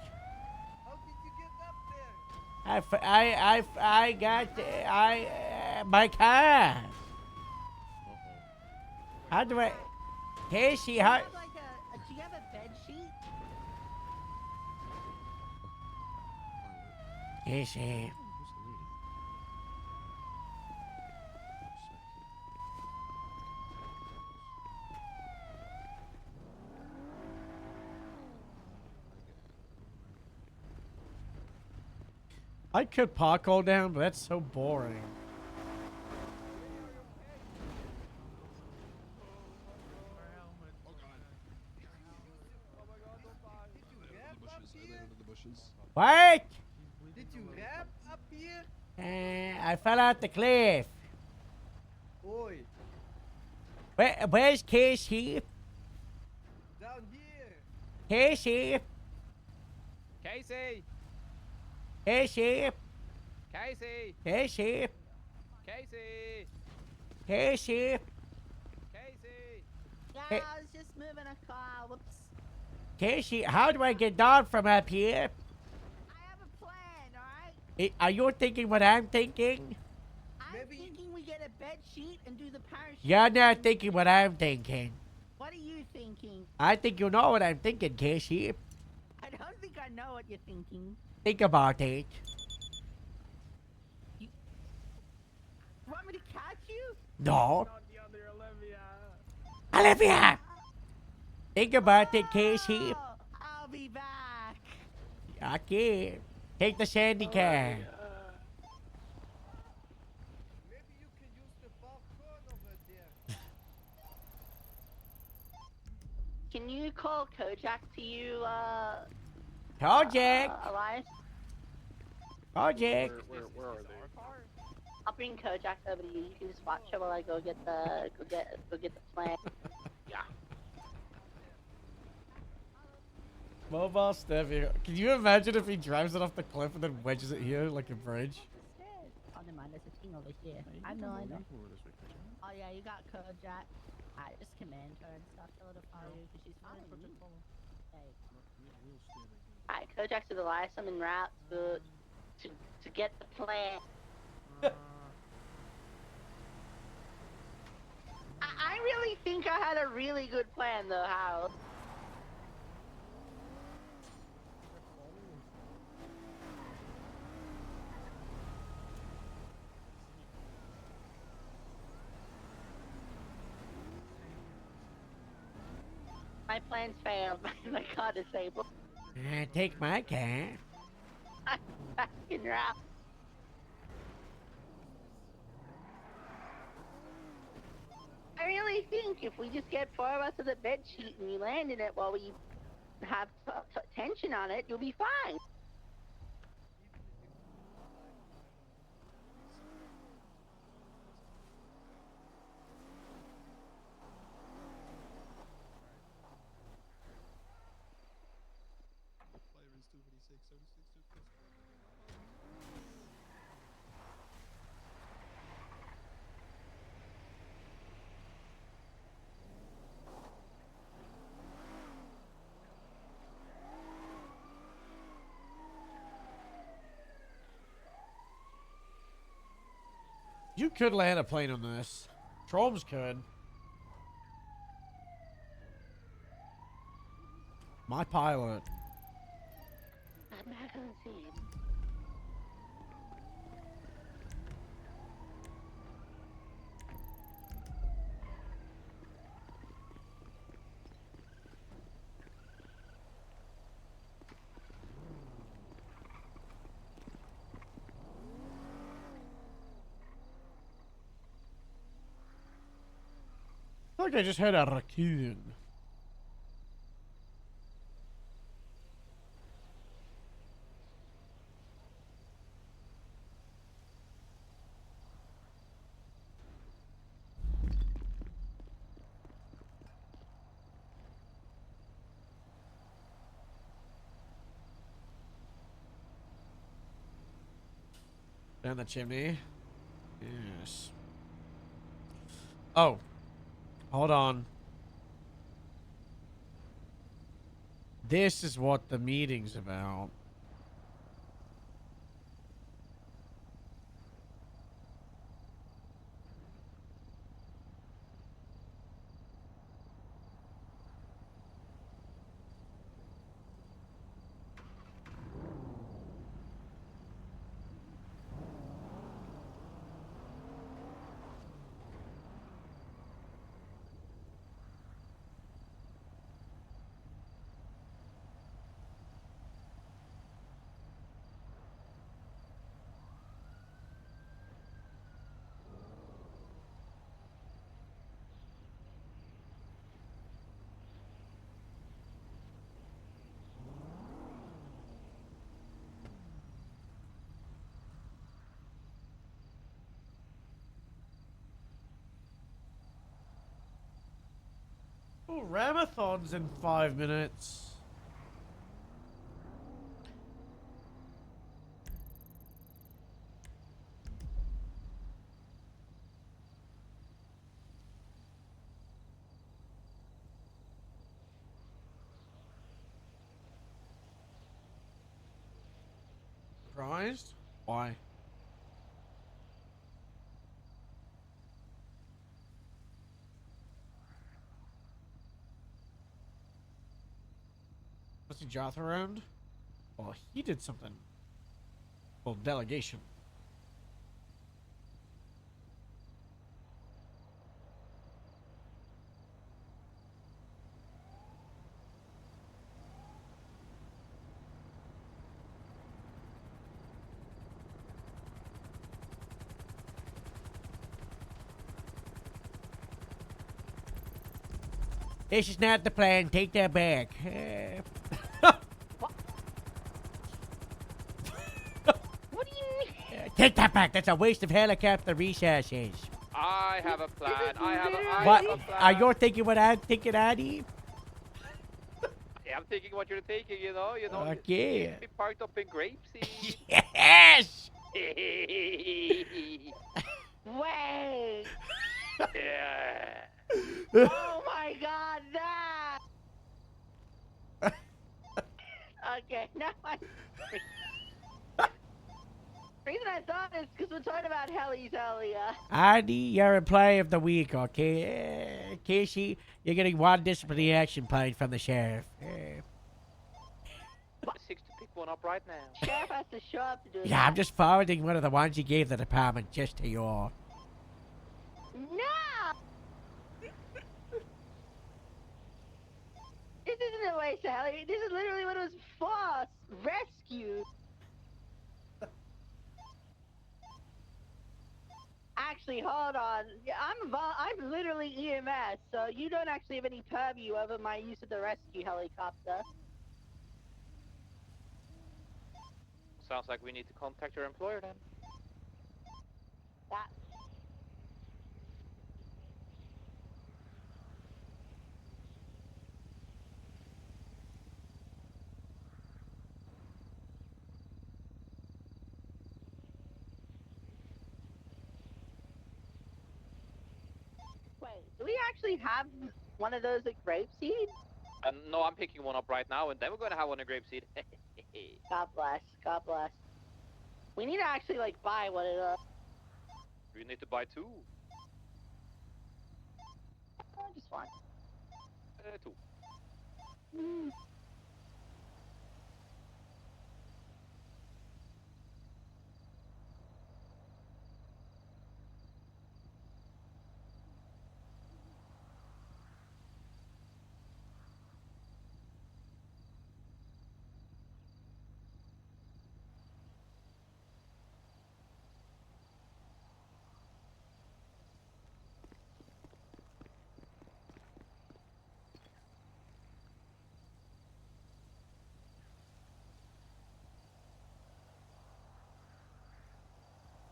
I got my car. How do I? Casey, how? Do you have a bed sheet? Casey. I could parkour down, but that's so boring. What? Did you rap up here? I fell out the cliff. Boy, Where's Casey? down here. Casey? Casey! Casey? Casey! Casey? Casey! Casey? Casey! Yeah, Hey. I was just moving a car. Whoops. Casey, how do I get down from up here? I have a plan, alright? Are you thinking what I'm thinking? I'm thinking we get a bed sheet and do the parachute. You're not thinking what I'm thinking. What are you thinking? I think you know what I'm thinking, Casey. I don't think I know what you're thinking. Think about it. You want me to catch you? No. Olivia! Think about it, Casey. Oh, I'll be back. Okay. Take the sandy car. Maybe you can use the balcony over there. Can you call Kojak to you, Kojak! Elias? Kojak! Where are they? I'll bring Kojak over to you. You can just watch her while I go get the plan. Mobile Stevie. Can you imagine if he drives it off the cliff and then wedges it here like a bridge? Oh, never mind. There's a thing over here. I know. Oh, yeah, you got Kojak. I just command her and stuff. Tell her to follow you because she's following me. Alright, Kojak's with Elias. I'm en route to get the plan. I really think I had a really good plan, though, Hal. My plans failed. My car disabled. Take my car. I'm back en route. I really think if we just get 4 of us to the bed sheet and you land in it while we have tension on it, you'll be fine. You could land a plane on this. Troms could. My pilot. I'm not gonna see it. Look, I just heard a raccoon. Down the chimney. Yes. Oh. Hold on. This is what the meeting's about. Oh, Ramathon's in 5 minutes. Surprised? Why? Was he Joth around? Well, he did something. Well, delegation. This is not the plan. Take that back. What do you mean? Take that back. That's a waste of helicopter resources. I have a plan. I have a What? plan. Are you thinking what I'm thinking, Addy? Yeah, I'm thinking what you're thinking, you know. Okay. You be parked up in Grapeseed. Yes! Wait! Yeah. Oh my god, that! Okay, now I... reason I thought is because we're talking about helis earlier. Addy, you're employee of the week, okay? Casey, you're getting one disciplinary action point from the sheriff. 6 to pick one up right now. Sheriff has to show up to do Yeah, I'm just forwarding one of the ones you gave the department just to your... No! This isn't a waste of heli. This is literally what it was for. Rescue. Actually, hold on. Yeah, I'm literally EMS, so you don't actually have any purview over my use of the rescue helicopter. Sounds like we need to contact your employer then. That. Wait, do we actually have one of those at Grapeseed? No, I'm picking one up right now, and then we're gonna have one in Grapeseed. God bless. God bless. We need to actually like buy one of those. We need to buy 2. Just one. 2. Mm.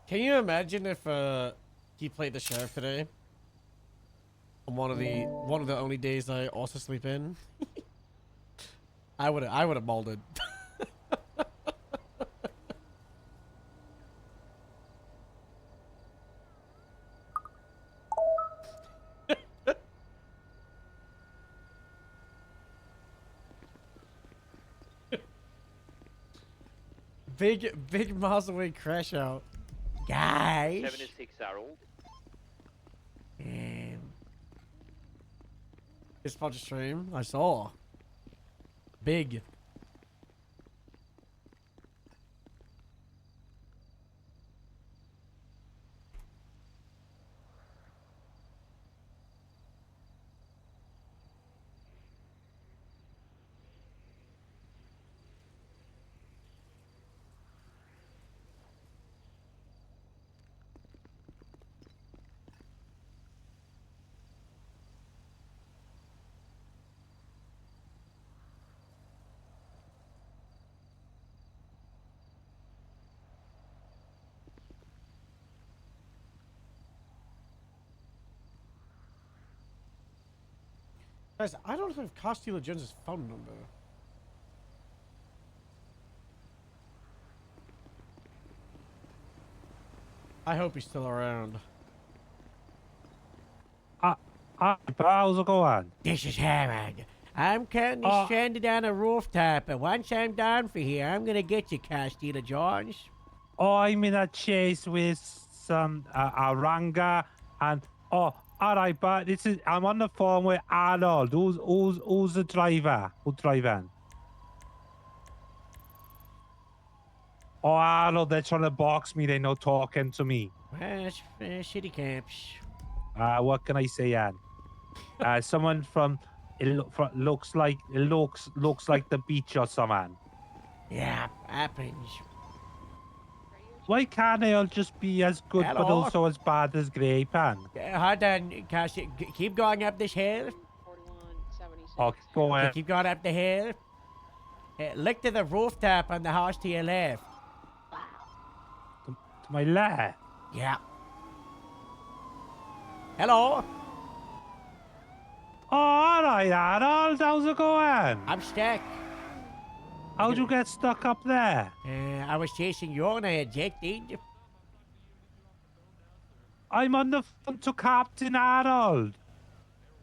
Can you imagine if he played the sheriff today? On one of the only days I also sleep in. I would have molded. big miles away crash out. Guys. 76-year-old. It's about to stream. I saw. Big. Guys, I don't have Castilla Jones's phone number. I hope he's still around. Hi, how's it going? This is Hammond. I'm currently stranded on a rooftop, and once I'm done for here, I'm gonna get you, Castilla Jones. I'm in a chase with some Aranga, and alright, but I'm on the phone with Arnold. Who's the driver? Who's driving? Oh, Arnold, they're trying to box me. They're not talking to me. Well, it's shitty camps. What can I say, Ann? Someone from looks like the beach or someone. Yeah, happens. Why can't they all just be as good but Hello? also as bad as Grey Pan? Hold on, Castilla. Keep going up this hill. Oh, go Okay, ahead. keep going up the hill. Look to the rooftop on the house to your left. To my left. Yeah. Hello? Oh, alright, Arnold. How's it going? I'm stuck. How'd you get stuck up there? I was chasing you and I ejected. I'm on the phone to Captain Harold.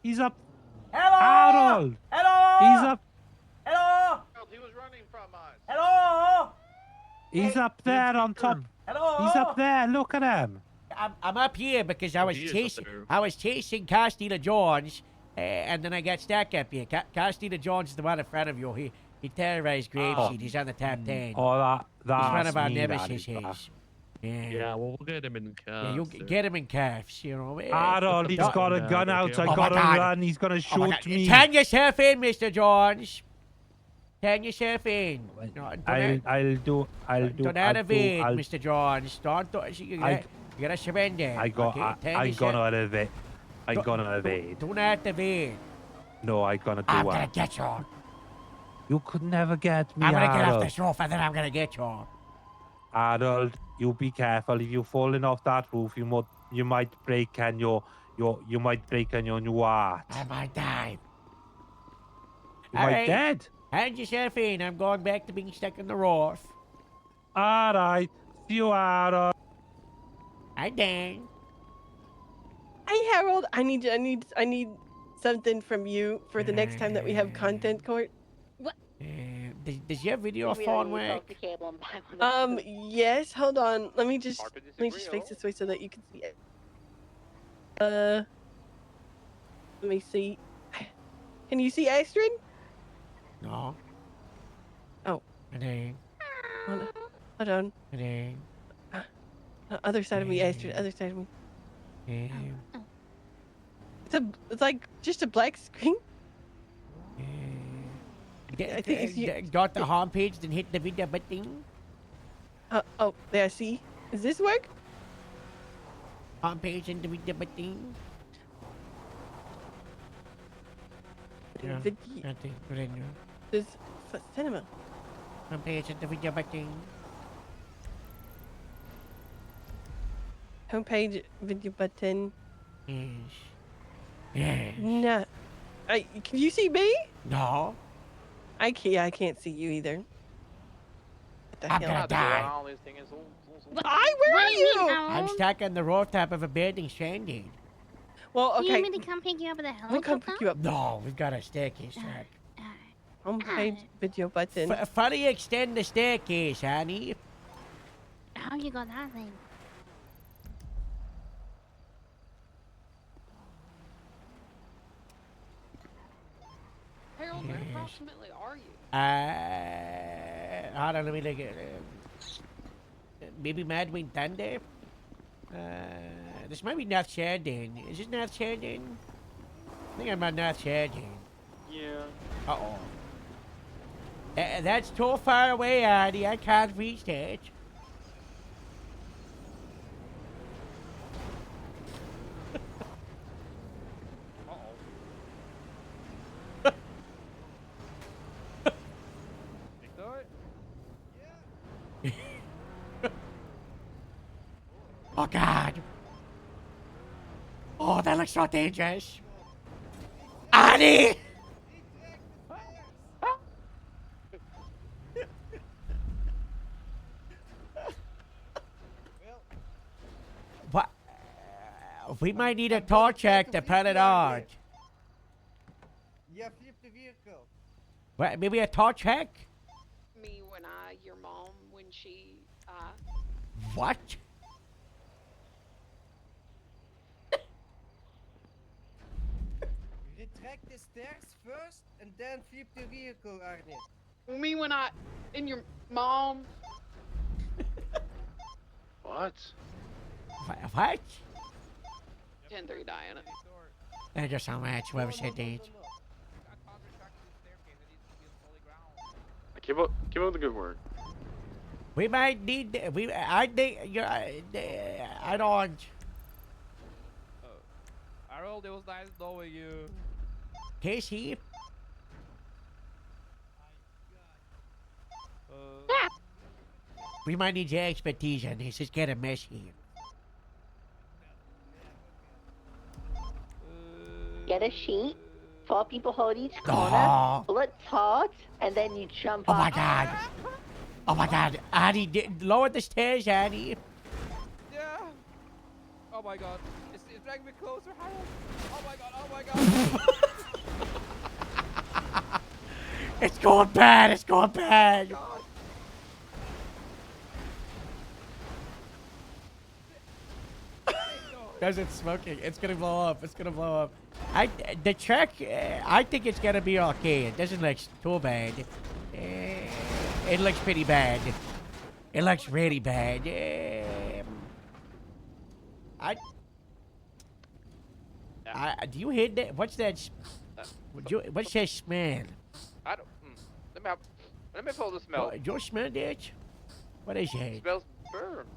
He's up. Hello? Harold. Hello? He's up. Hello? He was running from us. Hello? He's up there on top. Hello? He's up there. Look at him. I'm up here because I was he is up chasing. there. I was chasing Castilla Jones, and then I got stuck up here. Castilla Jones is the one in front of you. He terrorized Grapeseed. He's on the top 10. Oh, that's He's one of our me, nemesis. that Yeah, we'll get him in cuffs. Yeah, you get him in cuffs, you know. Harold, he's got a gun out. I Oh my gotta God. run. He's gonna Oh my shoot God. me. Turn yourself in, Mr. Jones. Turn yourself in. No, I'll do. Don't elevate, Mr. Jones. Don't. You gotta surrender. I'm gonna elevate. I'm Don't- gonna elevate. Do not activate. No, I'm gonna do I'm what? gonna get you. You could never get me, I'm gonna get off Harold. this roof and then I'm gonna get you. Harold, you be careful. If you're falling off that roof, you might break on your new heart. I might die. You might dead. Hand yourself in. I'm going back to being stuck in the roof. All right. See you, Harold. Hi, Dan. Hey Harold, I need something from you for the next time that we have content court. Does your video phone work? Yes. Hold on. Let me just fix this way so that you can see it. Let me see. Can you see Astrid? No. Oh. Dan. Hold on. Dan. Other side of me, Astrid. Other side of me. Dan. It's like just a black screen. I think it's got the homepage, then hit the video button. Oh, there. See. Does this work? Homepage and the video button. Yeah, I think we're in there. This cinema. Homepage and the video button. Homepage video button. Yes. Yes. No. Can you see me? No. I can't see you either. What the I'm hell? gonna die. Where are you? I'm stuck on the rooftop of a building stranded. Well, Do you okay. want me to come pick you up with a We'll come helicopter? pick you up. No, we've got a staircase track. Homepage video button. Fully extend the staircase, honey. How you got that thing? Harold, where approximately are you? Hold on, let me look at maybe Madwing Thunder? This might be North Sheridan. Is this North Sheridan? I think I'm on North Sheridan. Yeah. Uh-oh. That's too far away, Artie. I can't reach that. Oh, God. Oh, that looks so dangerous. Artie! We might need a tow check to put it on. Yeah, flip the vehicle. What, maybe a tow check? Me when your mom, when she, What? Retract the stairs first and then flip the vehicle, Arnie. Me when and your mom. What? What? 10-3 Diana. Thank you so much, whoever said that. Keep up the good work. We might need, I think, I don't. Harold, it was nice knowing you. Casey? We might need your expertise on this. It's getting messy. Get a sheet. 4 people hold each corner. Oh. Pull it taut, and then you jump Oh off. my god. Oh my god. Annie, lower the stairs, Annie. Yeah. Oh my god. It's dragging me closer, Harold. Oh my god, oh my god. It's going bad, it's going bad. Guys, it's smoking. It's gonna blow up. It's gonna blow up. The truck, I think it's gonna be okay. It doesn't look too bad. It looks pretty bad. It looks really bad. Do you hear that? What's that? What's that smell? I don't. Let me pull the smell. Do you smell that? What is it? Smells burnt.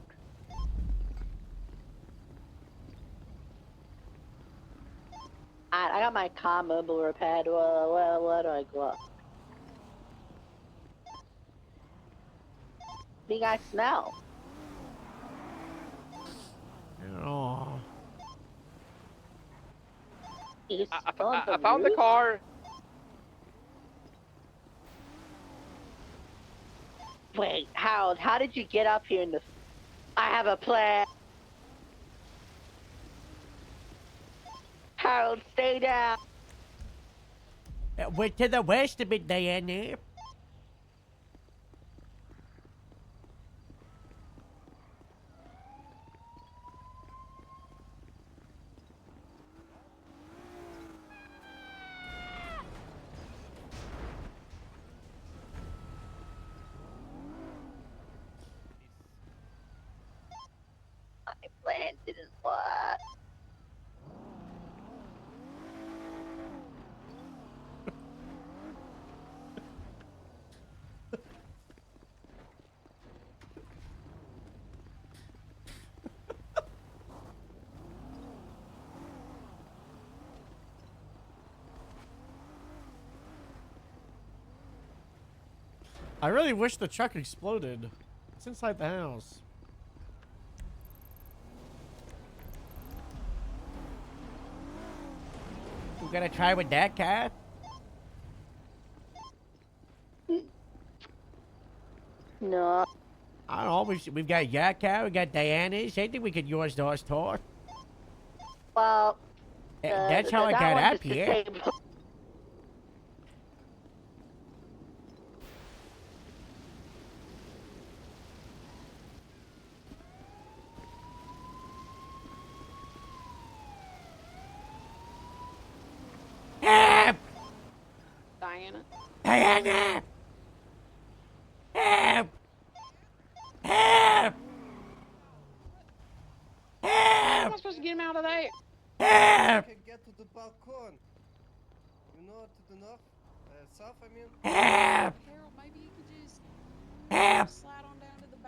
I got my car mobile repaired. Where do I go up? What do you guys smell? Oh. I found the car. Wait, Harold, how did you get up here in the... I have a plan. Harold, stay down. We're to the west a bit, Diana. My plan didn't work. I really wish the truck exploded. It's inside the house. You gonna try with that car? No. I don't know. We've got your car. We got Diana's. I think we could use those too. Well, That's how I that got one up just here. disabled. Help! Diana. Diana! Help! Help! How am I supposed to get him out of there? Help! You can get to the balcony. You know, to the north, south, I mean. Help! Harold, maybe you could just Help! slide on down to the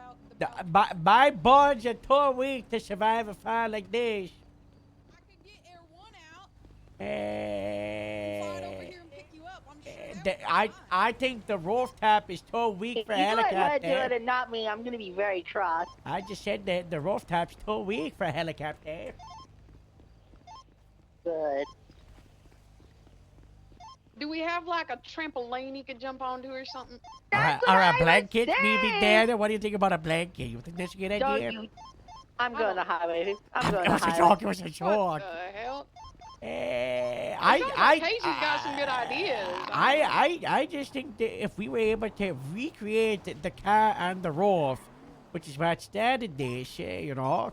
My bones are too weak to survive a fire like this. I could get Air 1 out. Fly over here and pick you up. I'm sure I think the rooftop is too weak for a You might want to do it helicopter. and not me. I'm gonna be very cross. I just said that the rooftop's too weak for a helicopter. Good. Do we have like a trampoline you could jump onto or something? Or a blanket, maybe, Dad? What do you think about a blanket? You think that's a good idea? I'm going to highway. I'm going It to was a highway. joke. It was a What joke. the hell? I Casey's got some good ideas. I just think that if we were able to recreate the car on the roof, which is what started this, you know.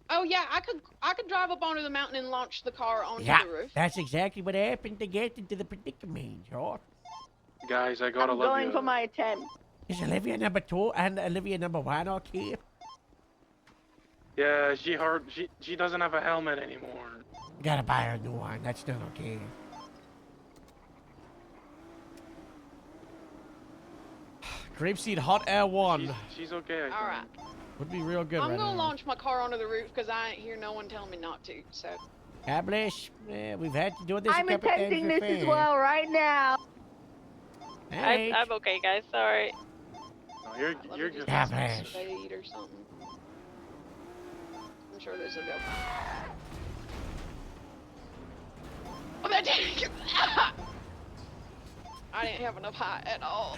Oh yeah, I could drive up onto the mountain and launch the car onto Yeah, the roof. that's exactly what happened to get into the predicament, you know. Guys, I got I'm going for my attempt. Is Olivia number 2 and Olivia number 1 okay? Yeah, she doesn't have a helmet anymore. You gotta buy her a new one. That's still okay. Grapeseed Hot Air 1. She's okay. All right. Would be real good I'm right gonna now. launch my car onto the roof because I ain't hear no one telling me not to. So. God bless. We've had to do this I'm a couple times attempting this as before. well right now. Alright. I'm okay, guys. Sorry. No, you're good. God bless. Speed or something. I'm sure this will go. Oh, that didn't. I didn't have enough height at all.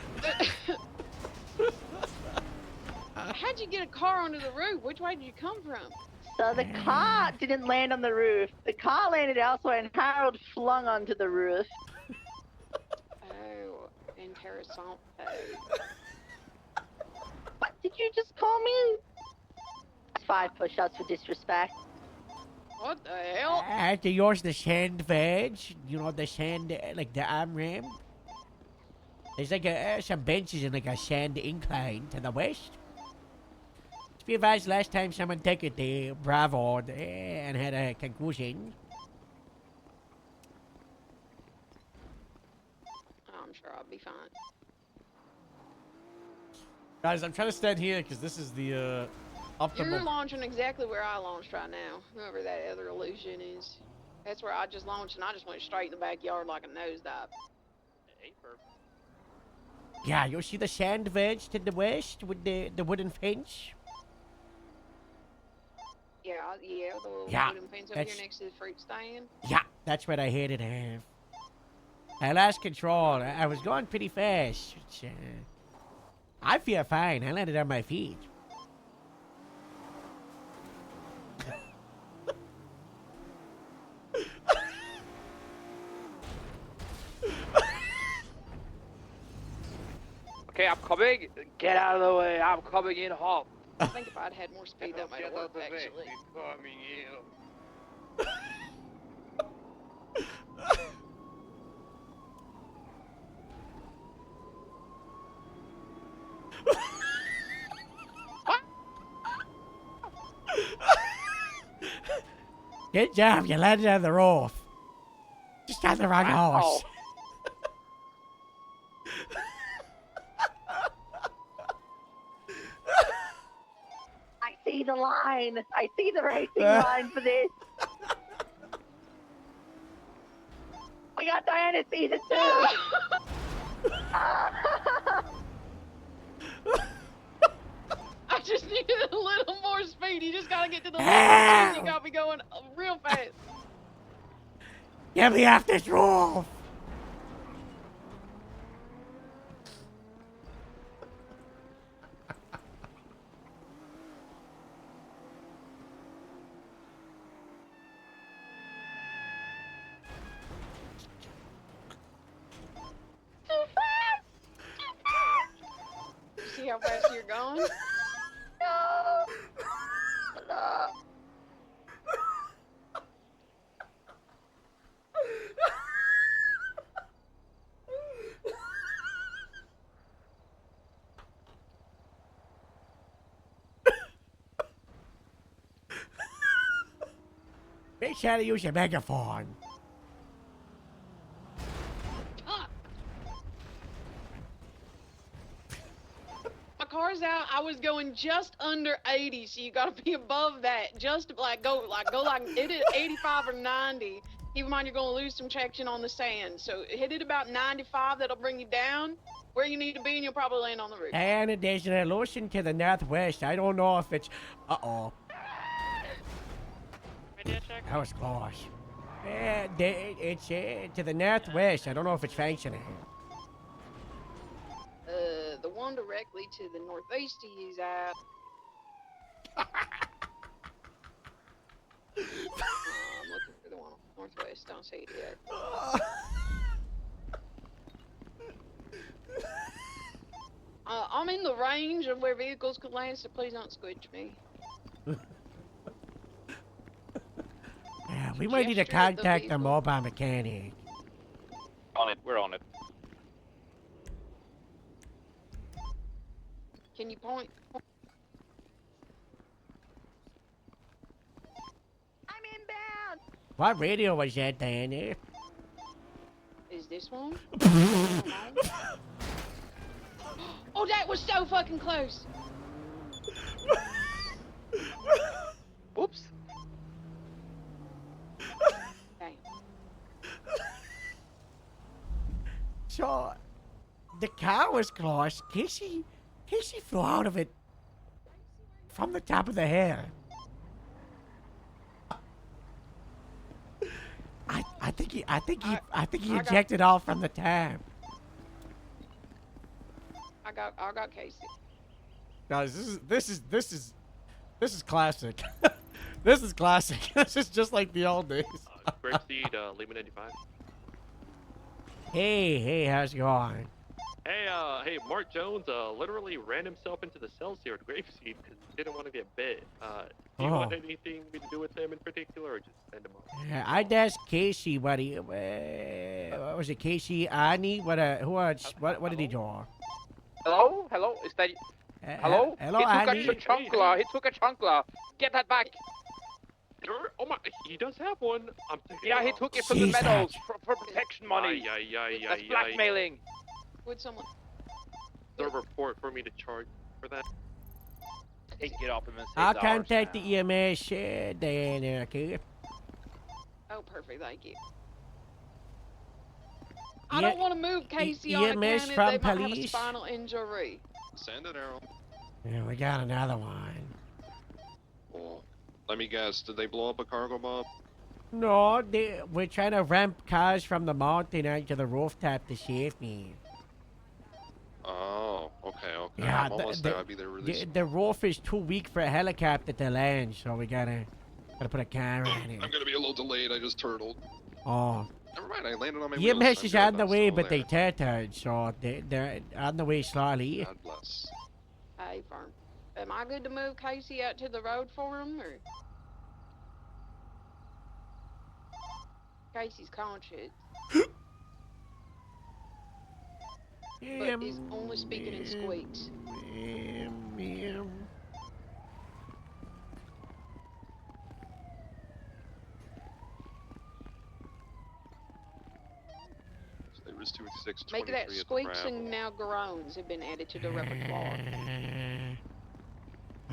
How'd you get a car onto the roof? Which way did you come from? So the car didn't land on the roof. The car landed elsewhere and Harold flung onto the roof. Oh, interessant. What did you just call me? 5 push-ups for disrespect. What the hell? I had to use the sand wedge. You know, the sand, like the arm ramp. There's like some benches in like a sand incline to the west. To be advised, last time someone took it, they bravoed and had a conclusion. I'm sure I'll be fine. Guys, I'm trying to stand here because this is the You're optimal. launching exactly where I launched right now. Whoever that other illusion is. That's where I just launched and I just went straight in the backyard like a nosedive. Yeah, you see the sand wedge to the west with the wooden fence? Yeah, yeah, the little Yeah, wooden fence over that's- here next to the fruit stand. Yeah, that's what I hated to have. I lost control. I was going pretty fast. I feel fine. I landed on my feet. Okay, I'm coming. Get out of the way. I'm coming in hot. I think if I'd had more speed, that might have worked actually. Good job. You landed on the roof. Just on the wrong horse. I see the line. I see the racing line for this. We got Diana season 2. I just needed a little more speed. You just gotta get to the limit. You got me going real fast. Get me off this roof. See how fast you're going? No. No. Make sure to use your megaphone. My car's out. I was going just under 80, so you gotta be above that. Just like go like hit it 85 or 90. Keep in mind you're gonna lose some traction on the sand. So hit it about 95. That'll bring you down where you need to be, and you'll probably land on the roof. And there's an illusion to the northwest. I don't know if it's... Uh-oh. That was close. It's to the northwest. I don't know if it's functioning. The one directly to the northeast of you is out. I'm looking for the one on Northwest. Don't see it yet. I'm in the range of where vehicles could land, so please don't squidge me. Yeah, we might need to Gesture at the contact the vehicle. mobile mechanic. On it. We're on it. Can you point? I'm inbound. What radio was that, Diana? Is this one? Oh, that was so fucking close. Oops. Okay. So, the car was close. Casey flew out of it from the top of the hill. I think he injected all from the tab. I got Casey. Guys, this is classic. This is classic. This is just like the old days. Grapeseed, Lima 95. Hey, how's it going? Hey, Mark Jones, literally ran himself into the cells here at Grapeseed because he didn't want to get bit. Do you want anything to do with him in particular, or just send him off? Yeah, I'd ask Casey what he, what was it, Casey Ani? What did he do? Hello? Hello? Is that... Hello? hello, He Andy? took a chunkler. He took a chunkler. Get that back. Sure. Oh my, he does have one. I'm thinking. Yeah, he took it from the meadows for protection money. That's blackmailing. Would someone... Is there a report for me to charge for that? Hey, get off him and I'll contact the EMS, Diana, okay? Oh, perfect. Thank you. I don't want to move Casey on account EMS of from they might have a police? spinal injury. Send it, Errol. Yeah, we got another one. Well, let me guess. Did they blow up a cargo mob? No, we're trying to ramp cars from the mountain onto the rooftop to save me. Oh, okay. Yeah, I'm almost there. I'll be there really soon. the roof is too weak for a helicopter to land, so we gotta put a car on it. I'm gonna be a little delayed. I just turtled. Oh. Never mind. I landed on my wheels. EMS I'm is good, on the I'm way, still but there. they turtled, so they're on the way slowly. God bless. Hey, firm. Am I good to move Casey out to the road for him, or? Casey's conscious. But he's only speaking in squeaks. It was 286, Make 23 that at the squeaks Bravo. and now groans have been added to the repertoire.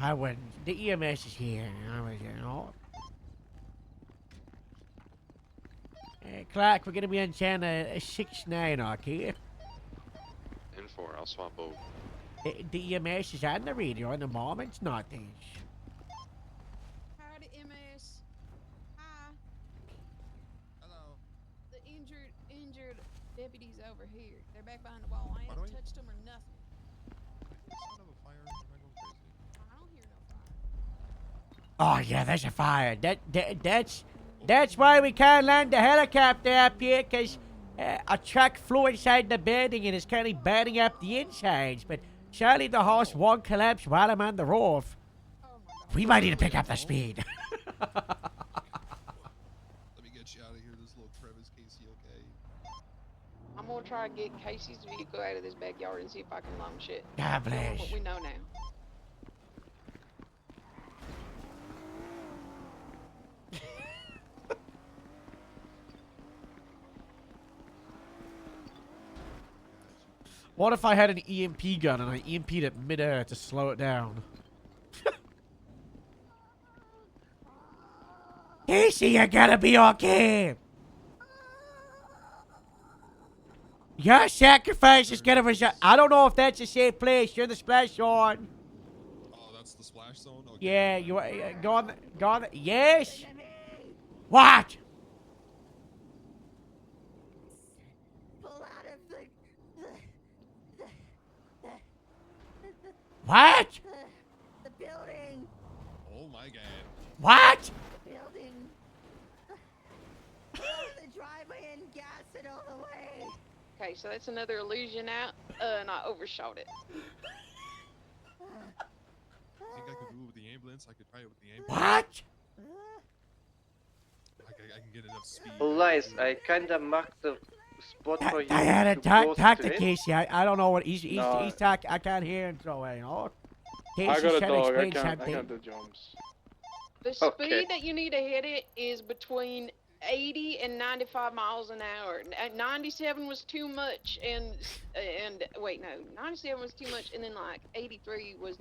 I wouldn't. The EMS is here. I was, Clark, we're gonna be on channel 6-9, okay? In 4, I'll swap over. The EMS is on the radio in the moment, not this. Howdy, MS. Hi. Hello. The injured deputies over here. They're back behind the wall. I ain't touched them or nothing. Sound of a fire. Am I going crazy? I don't hear no fire. Oh yeah, there's a fire. That's why we can't land the helicopter up here, cause a truck flew inside the building and is currently burning up the insides. But surely the house won't collapse while I'm on the roof. We might need to pick up the speed. Let me get you out of here. This little crevice, Casey. Okay. I'm gonna try to get Casey's vehicle out of this backyard and see if I can loan shit. God Knowing bless. what we know now. What if I had an EMP gun and I EMP'd it midair to slow it down? Casey, you gotta be okay. Your sacrifice is gonna result. I don't know if that's a safe place. You're the splash zone. Oh, that's the splash zone. Okay. Yeah, you go on. Yes. What? Pull out of What? the building. What? Building. Close the driveway and gas it all the way. Okay, so that's another illusion out, and I overshot it. Think I could do it with the ambulance? I could try it with the ambulance. What? I can get enough speed. Lies, I kinda marked the spot for you. Diana, to talk post to it. Casey. I don't know what he's No. talk. I can't hear him so well. Casey's I got a trying to dog. I explain can't something. do jumps. The speed that you need to hit it is between 80 and 95 miles an hour. 97 was too much, and wait, no, 97 was too much, and then like 83 was.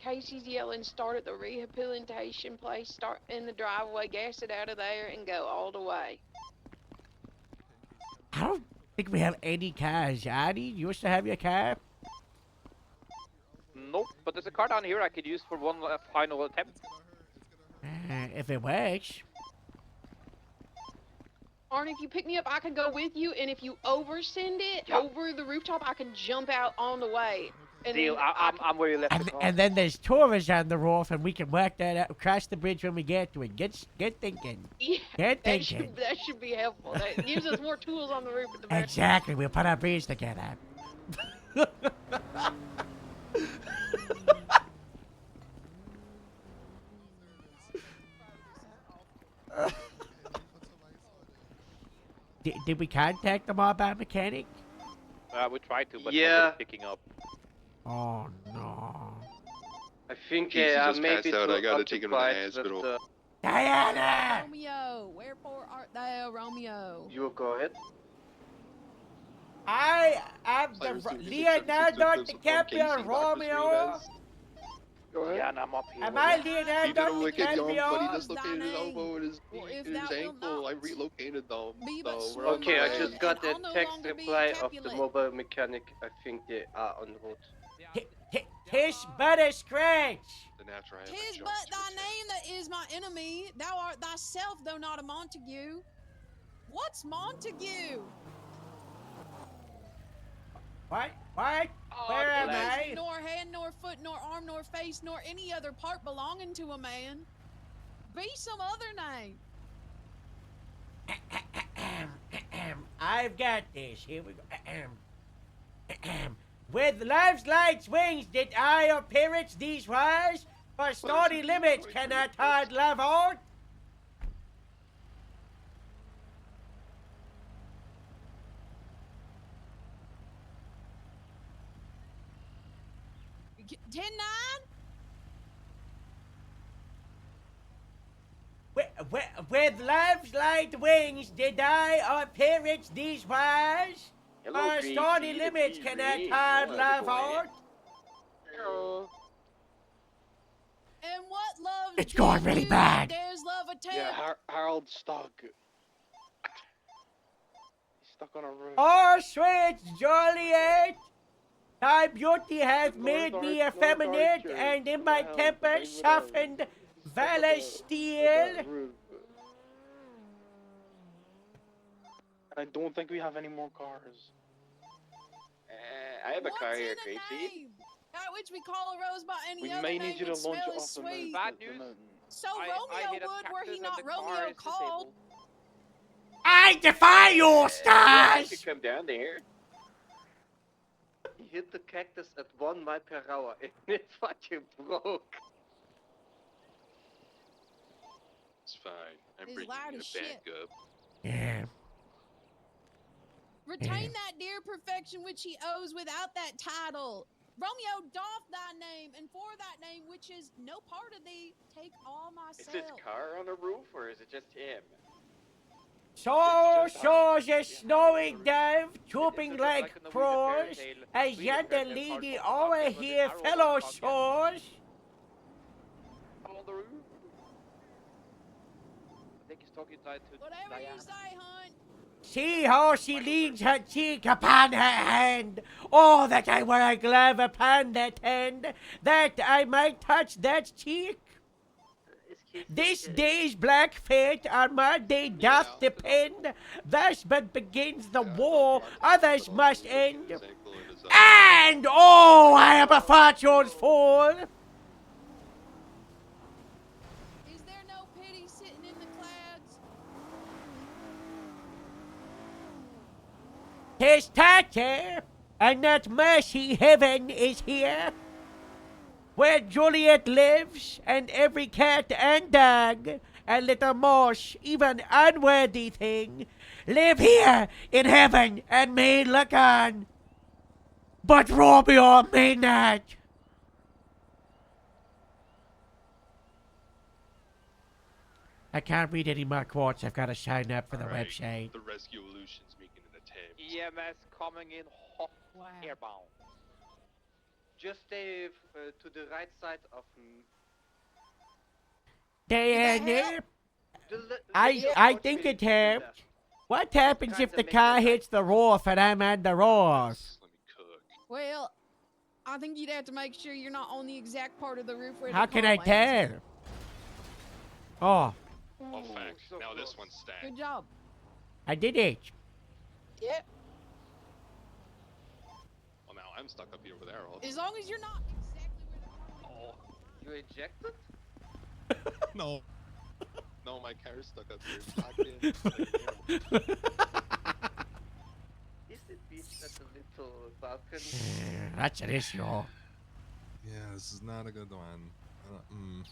Casey's yelling, start at the rehabilitation place, start in the driveway, gas it out of there, and go all the way. I don't think we have any cars. Adi, you used to have your car? Nope, but there's a car down here I could use for one final attempt. If it works. Arnie, if you pick me up, I can go with you, and if you oversend it over the rooftop, I can jump out on the way. And Deal, then I'm where you left the car. And then there's tourists on the roof, and we can work that out, cross the bridge when we get to it. Get thinking. Yeah, Get that thinking. should be helpful. That gives us more tools on the roof at the back. Exactly. We'll put our brains together. Did we contact the mobile mechanic? We tried to, but Yeah. nobody's picking up. Oh no. I think Casey just maybe passed out. I gotta too take him to the occupied with, hospital. Diana! Romeo, wherefore art thou, Romeo? You go ahead. I am the Leonardo DiCaprio Romeo. Go ahead. Yeah, and I'm up here. Am I He Leonardo did a wicked jump, but he DiCaprio? dislocated his elbow and his ankle. I relocated them. So we're on the Okay, I way. just got a I'll no text longer be reply of the Capulet. mobile mechanic. I think they are en route. Tish Butter Scratch. The natural I have a Tis jump but to thy it. name that is my enemy. Thou art thyself, though not a Montague. What's Montague? What? What? Where am I? Nor hand, nor foot, nor arm, nor face, nor any other part belonging to a man. Be some other name. I've got this. Here we go. With love's light wings did I appearance these wise, for snotty limits cannot hard love out. G- 10-9? With love's light wings did I appearance these wise, Hello, for Greasy, snotty the limits Greasy. cannot hard Oh, love boy. out. Hello. And what love It's do going really you bad. Dares love attempt? Yeah, Harold's stuck. He's stuck on a roof. Oh, sweet Joliet, thy beauty hath made me effeminate, and in my temper softened valor steel. I don't think we have any more cars. I have a car What's here, in a Gracie. name? That which we call a rose by any We other may name need you to would launch smell it as off the sweet. moon. Bad news. So I Romeo hit a would were he cactus not and the car Romeo is called. disabled. I defy you, Yeah, you stars! could come down there. He hit the cactus at 1 mile per hour and it fucking broke. It's fine. I'm He's bringing loud you as a bad shit. gup. Yeah. Retain that dear perfection which he owes without that title. Romeo, doff thy name, and for that name which is no part of thee, take all Is myself. his car on the roof, or is it just him? So shows a snowy dove, trooping like crows, as yonder lady over here, fellow shores. On the roof. I think he's talking to Whatever Diana. you say, hunt. See how she leans her cheek upon her hand. Oh, that I were a glove upon that hand, that I might touch that cheek. This day's black fate on my day doth depend. Thus but begins the war, others must end. And oh, I am a fortune's fool. Is there no pity sitting in the clouds? 'Tis Tati, and that mercy heaven is here, where Juliet lives, and every cat and dog, and little mouse, even unworthy thing, live here in heaven and may look on. But Romeo may not. I can't read any more quotes. I've got to sign up for the website. The Rescue Elution's making an attempt. EMS coming in hot airbound. Just stay to the right side of Diana, I think it helped. What happens if the car hits the roof and I'm on the roof? Well, I think you'd have to make sure you're not on the exact part of the roof where How the can car I lands. tell? Oh, Oh, fact. Now this one's stacked. Good job. I did it. Yeah. Well, now I'm stuck up here with Errol. As long as you're not exactly where the You ejected? No. No, my car's stuck up here. Locked in. Is it beach at the little balcony? That's an issue. Yeah, this is not a good one.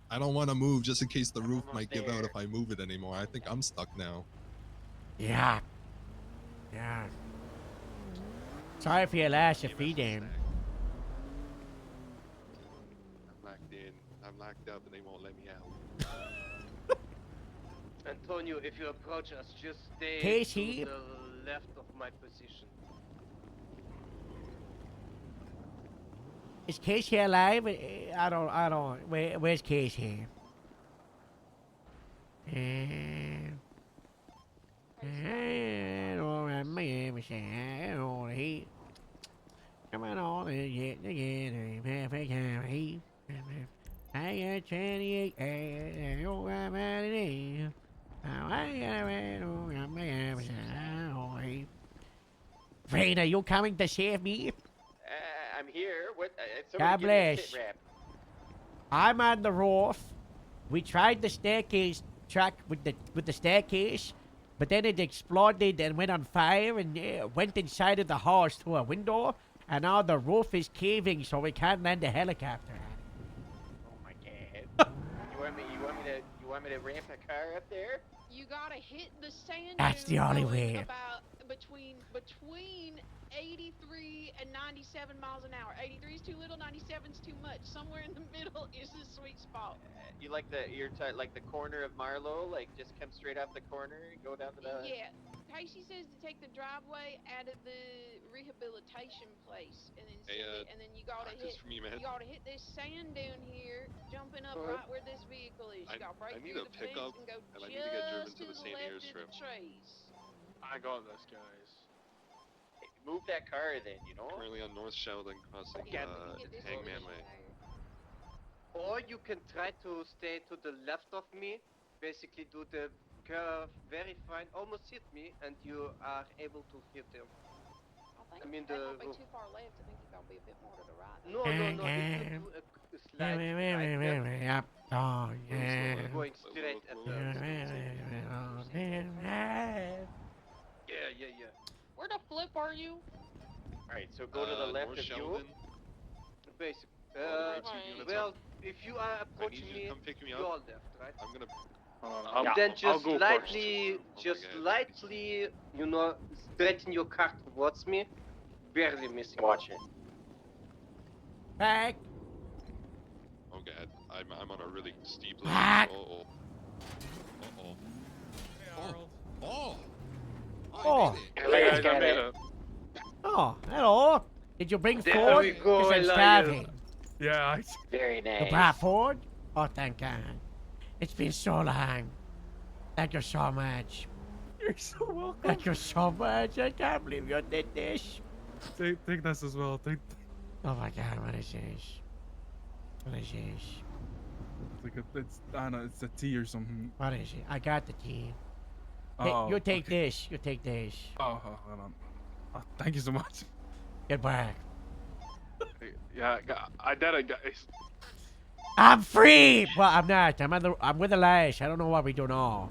I don't want to move just in case the roof might give out if I move it anymore. I think I'm stuck now. Yeah. Yeah. Sorry for your loss of freedom. I'm locked in. I'm locked up and they won't let me out. Antonio, if you approach us, just stay Casey? to the left of my position. Is Casey alive? I don't. Where's Casey? Come on, all get together, perfect time. I got 28, oh, I'm out of there. Rain, are you coming to save me? I'm here. What? God bless. I'm on the roof. We tried the staircase truck with the staircase, but then it exploded and went on fire and went inside of the house through a window, and now the roof is caving, so we can't land a helicopter. Oh my god. You want me to ramp a car up there? You gotta hit the sand. That's the dune only going way. About between 83 and 97 miles an hour. 83 is too little, 97 is too much. Somewhere in the middle is the sweet spot. You like like the corner of Marlowe, like just come straight off the corner and go down to the. Yeah. Casey says to take the driveway out of the rehabilitation place, and then you gotta hit. For me, man. You gotta hit this sand dune here, jumping up right where this vehicle is. You gotta break I need through a the fence pickup, and go and I need to get driven just to the St. left Ayers of Strip. the trees. I got this, guys. Hey, move that car then, you know. Currently on North Sheldon crossing Hangman Way. Or you can try to stay to the left of me, basically do the curve very fine, almost hit me, and you are able to hit him. I mean That the won't be roof. too far left. I think you're gonna be a bit more to the right. No, if you do a slide right Yep. Oh, yeah. we're going straight at the Yeah. Where the flip are you? Alright, so go to the left North of you. Sheldon. Basic. All the 2 units Well, up. if you are I approaching need you to come pick me you're up. left, right? I'm gonna. Then I'll just go slightly, first. just Oh my God. slightly, you know, straighten your car towards me, barely missing. Watch it. Back. Oh god, I'm on a really steep line. Back. Uh-oh. Oh! Oh. Hey guys, I made it. Oh, hello. Did you bring There Ford? we go, Because I'm Elias. starving. Yeah, Very You nice. brought Ford? Oh, thank God. It's been so long. Thank you so much. you're so welcome. Thank you so much. I can't believe you did this. Take this as well. Oh my God, what is this? What is this? I don't know, it's a T or something. What is it? I got the tea. Oh, You take okay. this. You take this. Oh, hold on. Oh, thank you so much. Goodbye. Yeah, I did it, guys. I'm free. Well, I'm not. I'm with Elias. I don't know what we do now.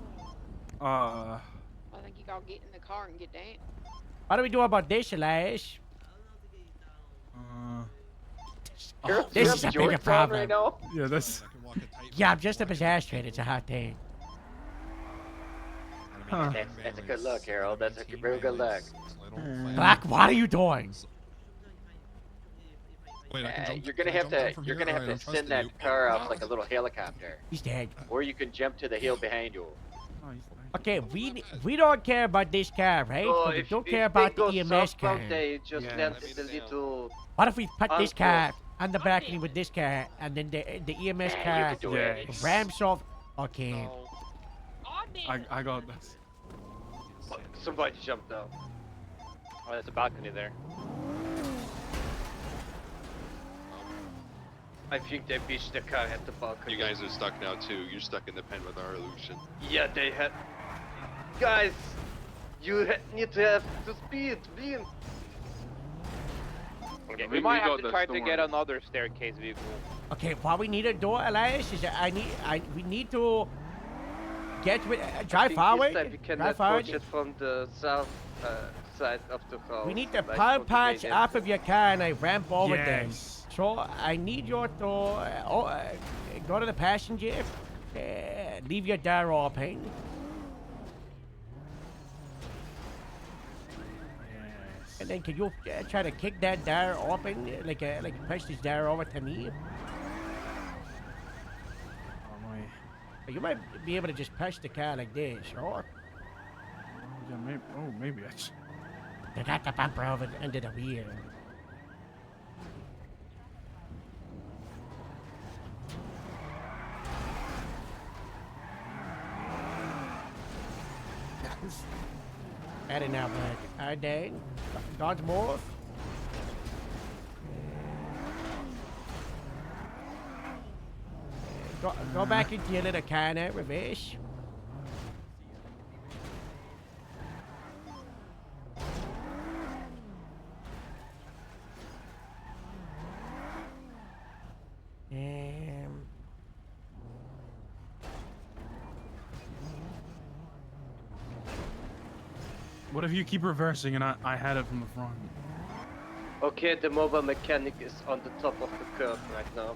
I think you gotta get in the car and get down. What do we do about this, Elias? This is a bigger problem. Right now? Yeah, that's. Yeah, I'm just a pedestrian. It's a hot thing. Huh. That's a good look, Harold. That's a real good look. Black, what are you doing? Wait, I can jump, You're gonna can I have jump down to. from You're here? gonna Alright, have to I'm send trusting that car up like a little helicopter. He's dead. Or you can jump to the hill behind you. Okay, we don't care about this car, right? So But we if- don't if care they about go the EMS car. southbound, they just land in the little. What if we put this Uncle. car on the balcony with this car, and then the EMS Yeah, you car can do it. ramps off? Okay. I got this. Somebody jumped out. Oh, there's a balcony there. I think they beached the car at the balcony. You guys are stuck now too. You're stuck in the pen with our illusion. Yeah, they had. Guys, you need to have the speed, please. Okay, We we might have got to this, try don't to get worry. another staircase vehicle. Okay, what we need to do, Elias, is that we need to get with drive This forward. time we can Drive approach forward. it from the south side of the house. We need to like pull from the parts main off of your car and I ramp over them. Yes. So I need you to go to the passenger, leave your door open. And then can you try to kick that door open, like push this door over to me? Oh my. You might be able to just push the car like this, or Yeah, maybe. Oh, maybe I should. they got the bumper over under the wheel. Better now, but alright, Dan. Dodge more. Go back into your little car now, reverse. What if you keep reversing and I had it from the front? Okay, the mobile mechanic is on the top of the curve right now.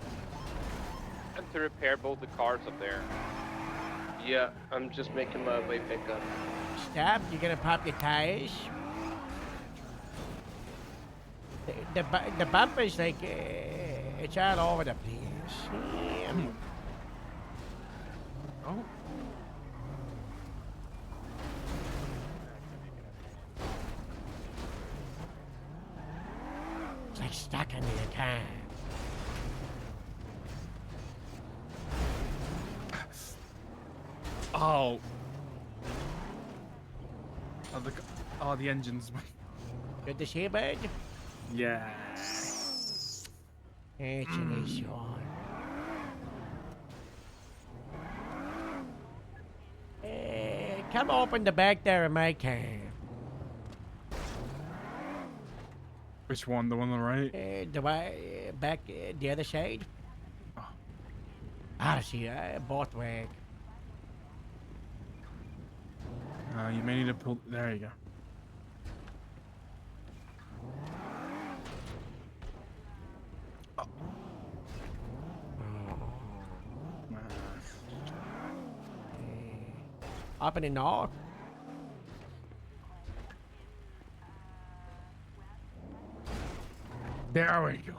And to repair both the cars up there. Yeah, I'm just making my way back up. Stop, you're gonna pop your tires. The bumper's like, it's all over the place. Oh. It's like stuck under your car. Oh. The engines. Good to see you, bud. Yeah. Congratulations. Come open the back there of my car. Which one? The one on the right? The way back the other side. I see. Both way. You may need to pull. There you go. Up in the north. There we go.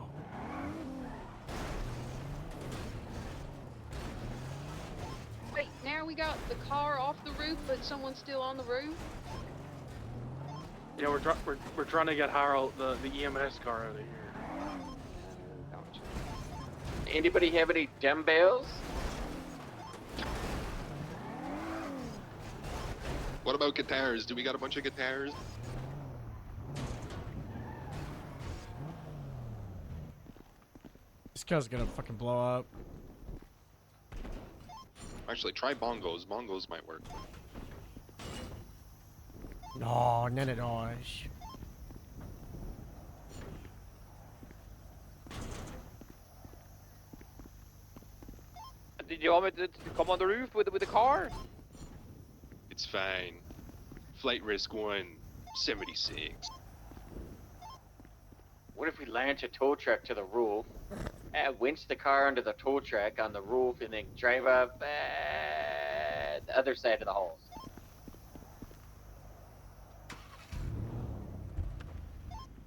Wait, now we got the car off the roof, but someone's still on the roof? Yeah, we're trying to get Harold the EMS car out of here. Anybody have any dumbbells? What about guitars? Do we got a bunch of guitars? This car's gonna fucking blow up. Actually, try bongos. Bongos might work. No, none of those. Did you want me to come on the roof with the car? It's fine. Flight risk 176. What if we launch a tow truck to the roof, winch the car under the tow truck on the roof, and then drive up the other side of the halls?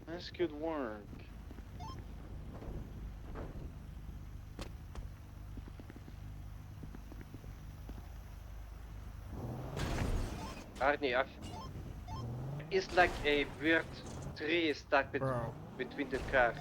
This could work. Arnie, it's like a weird tree stuck between the car.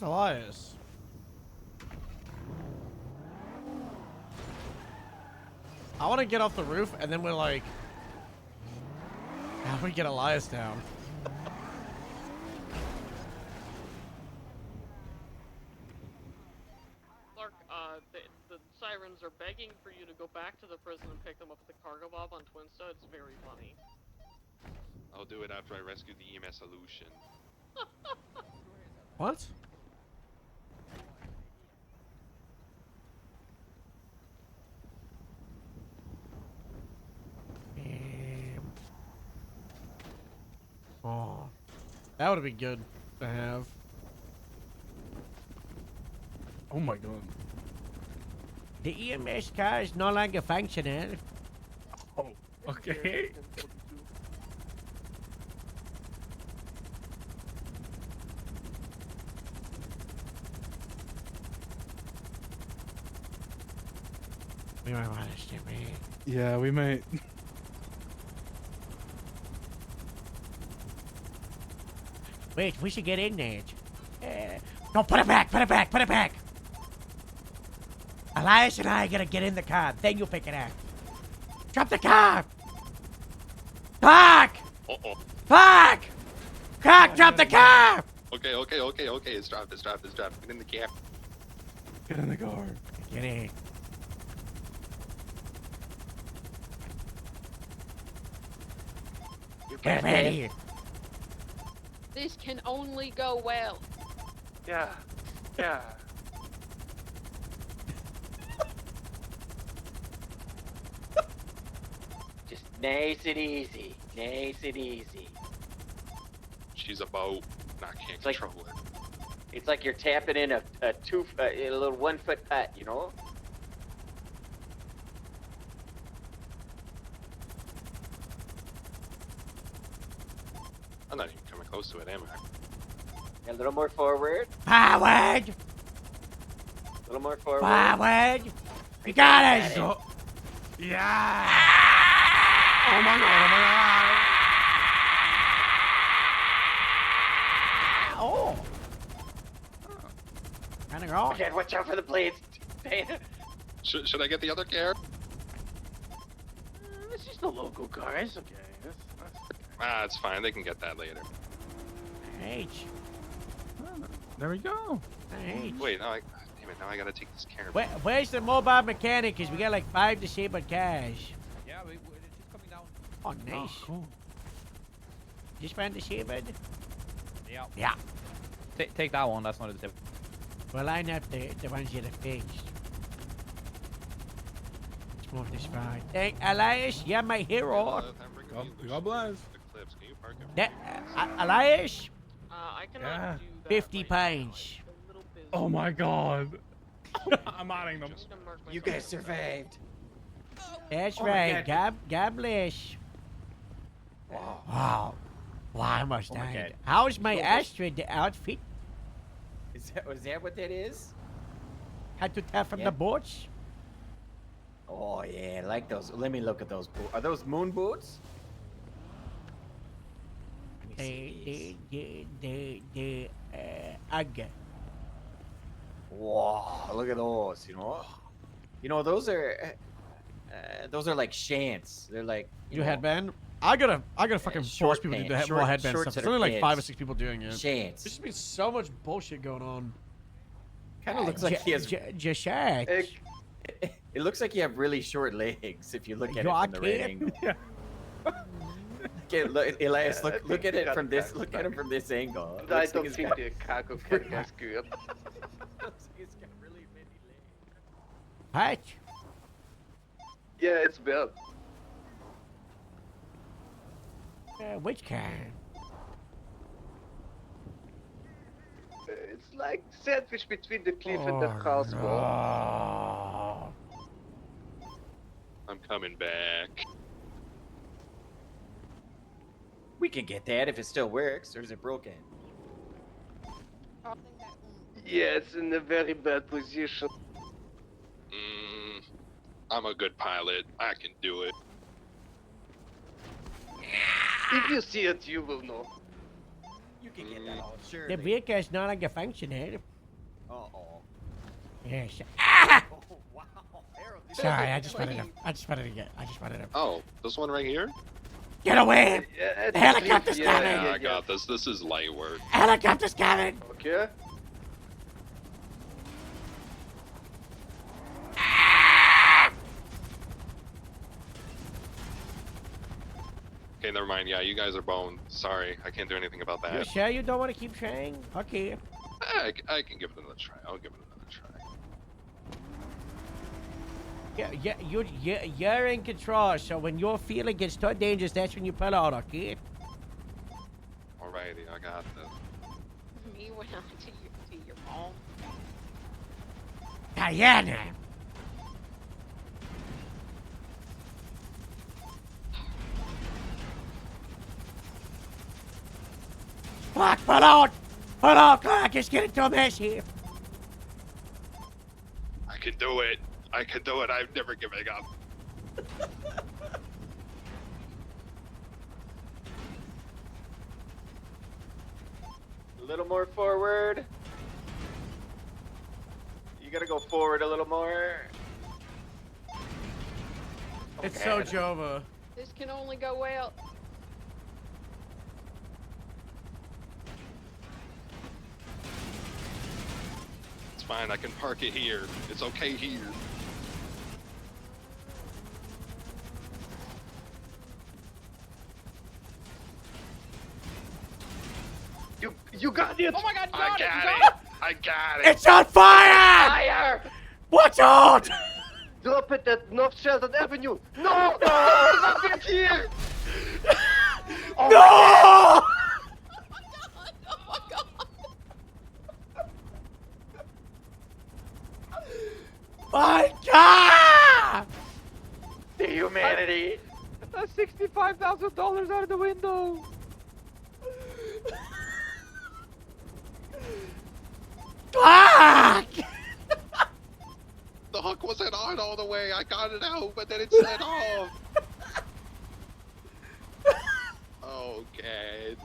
Where's Elias? I want to get off the roof, and then we're like, how do we get Elias down? Clark, the sirens are begging for you to go back to the prison and pick them up at the cargo bob on Twinsta. It's very funny. I'll do it after I rescue the EMS solution. What? Oh, that would be good to have. Oh my god. The EMS car is no longer functional. Oh, okay. We might want to ship it. Yeah, we might. Wait, we should get in there. No, put it back, put it back, put it back. Elias and I are gonna get in the car, then you pick it up. Drop the car! Fuck! Uh-oh. Fuck! Cock, drop the car! Okay. It's dropped. Get in the cab. Get in the car. Get in. Get ready. This can only go well. Yeah. Just nice and easy. Nice and easy. She's a boat. I can't control her. It's like you're tapping in a little 1 foot putt, you know? I'm not even coming close to it, am I? A little more forward. Forward! A little more forward. Forward! We got it! Yeah! Oh my god, Oh! Kinda wrong. Okay, watch out for the blades. Should I get the other car? This is the local car. It's okay. Ah, it's fine. They can get that later. H. There we go. H. Wait, now damn it, now I gotta take this car. Where's the mobile mechanic? Cause we got like 5 disabled cars. Yeah, we're just coming down. Oh, nice. Oh, cool. Just found disabled? Yeah. Yeah. Take that one. That's not a disabled. We'll line up the ones you have fixed. Let's move this right. Hey, Elias, you're my hero. God bless. Elias? I cannot do that 50 right pounds. now. It's a little busy. Oh my god. I'm modding them. You guys survived. That's Oh my right. God. God bless. Wow. Wow. Wow, I almost Oh my died. God. How's my Go, go. Astrid outfit? Was that what that is? Had to tap from Yeah. the boots? Oh yeah, I like those. Let me look at those boots. Are those moon boots? Ugg. Wow, look at those. You know those are like shants. They're like You headband? I gotta fucking force people to do more headband shorts stuff. that There's only are like 5 or pants. 6 people doing it. Shants. There's just been so much bullshit going on. Kind of looks like he has. Jashat. It looks like you have really short legs if you look at Yo, it I from the right can't. angle. Look, Elias, look at it from this. Look at him from this angle. It I looks like don't he's think got- the cargo carrier is good. He's got really many legs. Patch. Yeah, it's bad. Which kind? It's like sandwich between the cliff and the house wall. I'm coming back. We can get that if it still works, or is it broken? Yeah, it's in a very bad position. I'm a good pilot. I can do it. If you see it, you will know. You can get that all, sure. The vehicle is no longer functioning. Uh-oh. Yes. Oh, wow. Harold, this Sorry, is I just wanted to get. Oh, this one right here? Get away! Yeah, The helicopter's Yeah, coming! I got this. This is light work. Helicopter's coming! Okay. Okay, never mind. Yeah, you guys are boned. Sorry, I can't do anything about You that. sure you don't want to keep trying? Okay. I can give it another try. I'll give it another try. You're in control, so when your feeling gets too dangerous, that's when you pull out, okay? Alrighty, I got this. Me went out to your mom. Diana! Clark, pull out! Pull out, Clark! It's getting too messy! I can do it. I can do it. I'm never giving up. A little more forward. You gotta go forward a little more. It's so Jova. This can only go well. It's fine. I can park it here. It's okay here. You got it! Oh my god, you I got it! got You it. got it! I got it. It's on fire! Fire! Watch out! Drop it at North Sheldon Avenue! No! No! Not back here! Oh No! My God! The humanity! That's $65,000 out of the window. Clark! The hook wasn't on all the way. I got it out, but then it set off. Okay.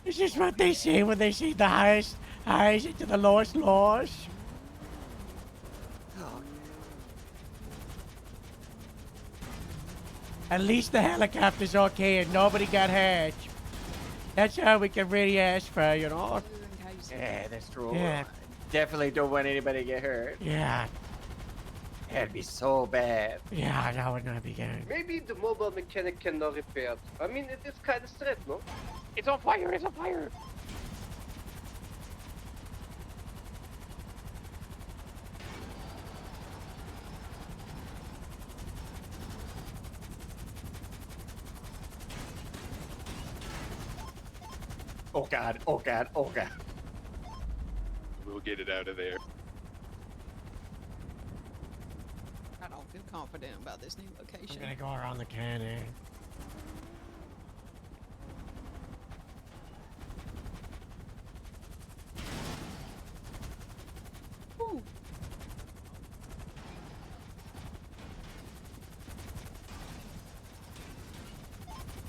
This is what they say when they say the highest highs into the lowest lows. At least the helicopter's okay and nobody got hurt. That's how we can really ask for, you know? Yeah, that's true. Yeah. Definitely don't want anybody to get hurt. Yeah. That'd be so bad. Yeah, that would not be good. Maybe the mobile mechanic cannot repair it. I mean, it is kind of straight, no? It's on fire! It's on fire! Oh god, oh god, oh god. We'll get it out of there. confident about this new I'm location. gonna go around the cannon. Ooh.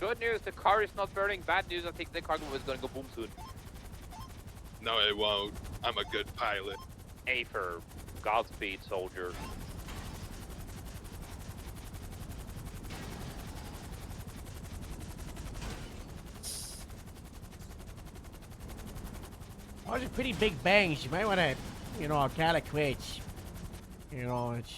Good news, the car is not burning. Bad news, I think the cargo is gonna go boom soon. No, it won't. I'm a good pilot. A for Godspeed, soldier. Those are pretty big bangs. You might want to, you know, call it quits. You know, it's.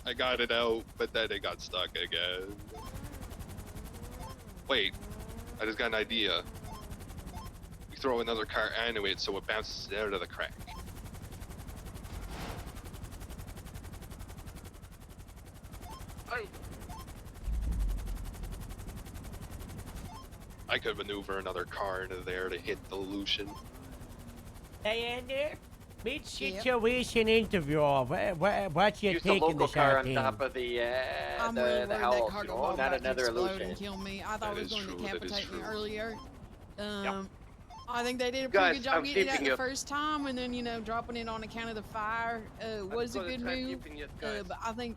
I got it out, but then it got stuck again. Wait, I just got an idea. We throw another car into it so it bounces out of the crack. I could maneuver another car into there to hit the Lucian. Hey, Andy. Mid-situation interview. What's your Use the take in local the car on team? top of the I'm really worried that house, you cargo know, ball not about to another explode illusion. and kill me. I thought That it was is going true, to that is decapitate me true. earlier. I think they did a pretty Guys, good job I'm getting it out keeping the you- first time, and then dropping it on account of the fire was a gonna good try move. keeping you guys. But I think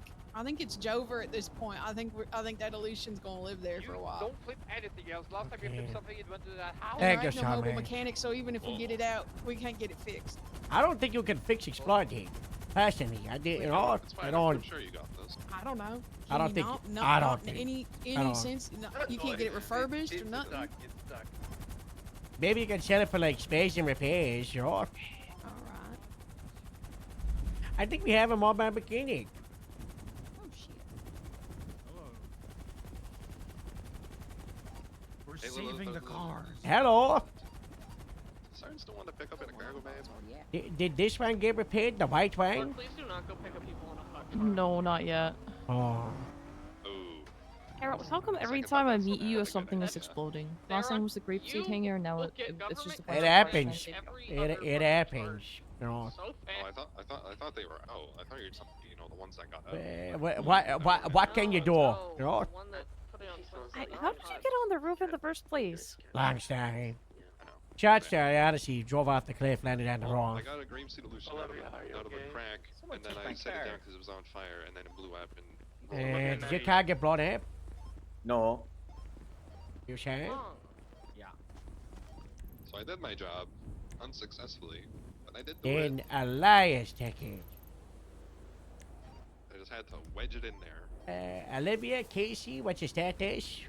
it's Jover at this point. I think that illusion's gonna live there for a while. Don't flip anything else. Last time you flipped something, it went to that house. Thank There you, ain't no mobile Charmaine. mechanic, so even if we get it out, we can't get it fixed. I don't think you can fix exploiting. Personally, I did. You know, I don't. I'm sure you got this. I don't know. I don't Can you think- not- I don't not in think- any I don't. sense. No, you can't get it refurbished or nothing. It's stuck. Maybe you can sell it for like space and repairs. Sure. All right. I think we have a mobile mechanic. Oh shit. We're Hey, saving the cars. Hello. Sirens don't want to pick up in a cargo van. Did this one get repaired? The white Lord, one? please do not go pick up people on a hot car. No, not yet. Oh. Harold, how come every time I meet you, something is exploding? Last time was the grapeseed hanger, now it's just a bunch It of happens. cars. It happens. You know. Oh, I thought they were out. I thought you were you know, the ones that got out. What can you do? You know. How did you get on the roof in the first place? Long story. Shots there, honestly, drove off the cliff, landed on the I rock. got a grapeseed illusion out of the crack, and then I set it down because it was on fire, and then it blew up. And Did your car get blown up? No. You sure? Yeah. So I did my job unsuccessfully, but I did do In it. a liar's ticket. I just had to wedge it in there. Olivia, Casey, what's your status?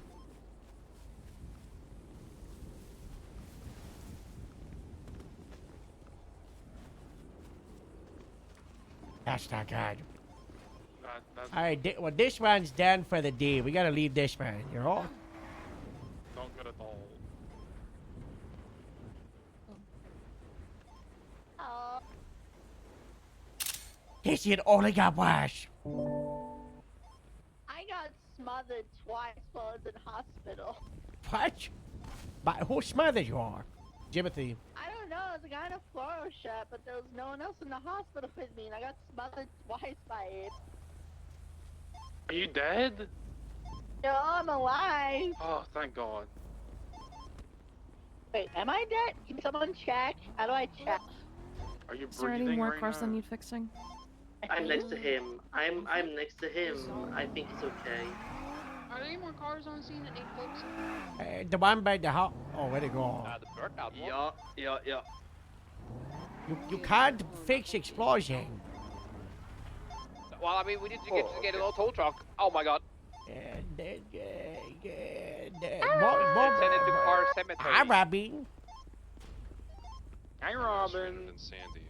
That's not good. Alright, well, this one's done for the day. We gotta leave this one, you know? Not good at all. Casey, it only got worse. I got smothered twice while I was in hospital. What? But who smothered you are? Jimothy. I don't know, it was a guy in a floral shop, but there was no one else in the hospital with me, and I got smothered twice by it. Are you dead? No, I'm alive. Oh, thank God. Wait, am I dead? Can someone check? How do I check? Are you Is there any breathing more right cars now? that need fixing? I'm next to him. I'm next to him. I think it's okay. Are there any more cars on scene that need fixing? The one by the house. Oh, where'd it go? The burnt out one. Yeah. You can't fix explosion. Well, I mean, we need to get a little tow truck. Oh my God. Send it to our cemetery. Hi, Robin. Hey, Robin. Sandy.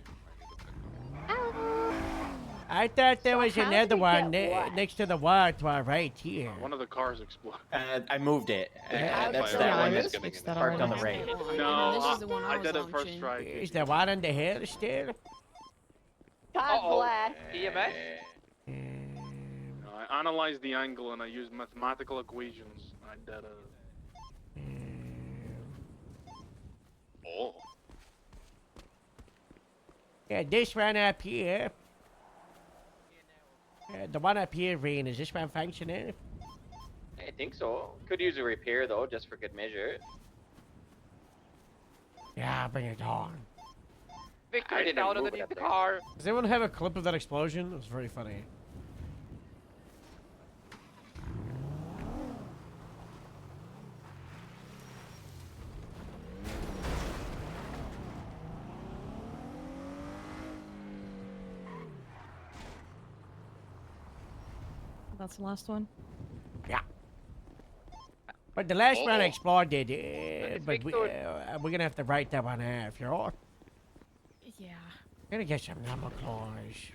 I thought there was how did another we one get what? next to the one to our right here. One of the cars exploded. I moved it. That's Yeah, that I one just that's fixed that parked on the already. right. No, This is the one I I was did it first launching. try. Is the one on the hill still? God bless. EMS? I analyzed the angle and I used mathematical equations. I did it. Oh. Yeah, this one up here. The one up here, Rain, is this one functioning? I think so. Could use a repair though, just for good measure. Yeah, bring it on. I Victor is didn't down move it underneath up the there. car. Does anyone have a clip of that explosion? It was very funny. That's the last one. Yeah. But the last one Uh-oh. exploded, but Victor. we're gonna have to write that one off, you know? Yeah. Gonna get some number clause.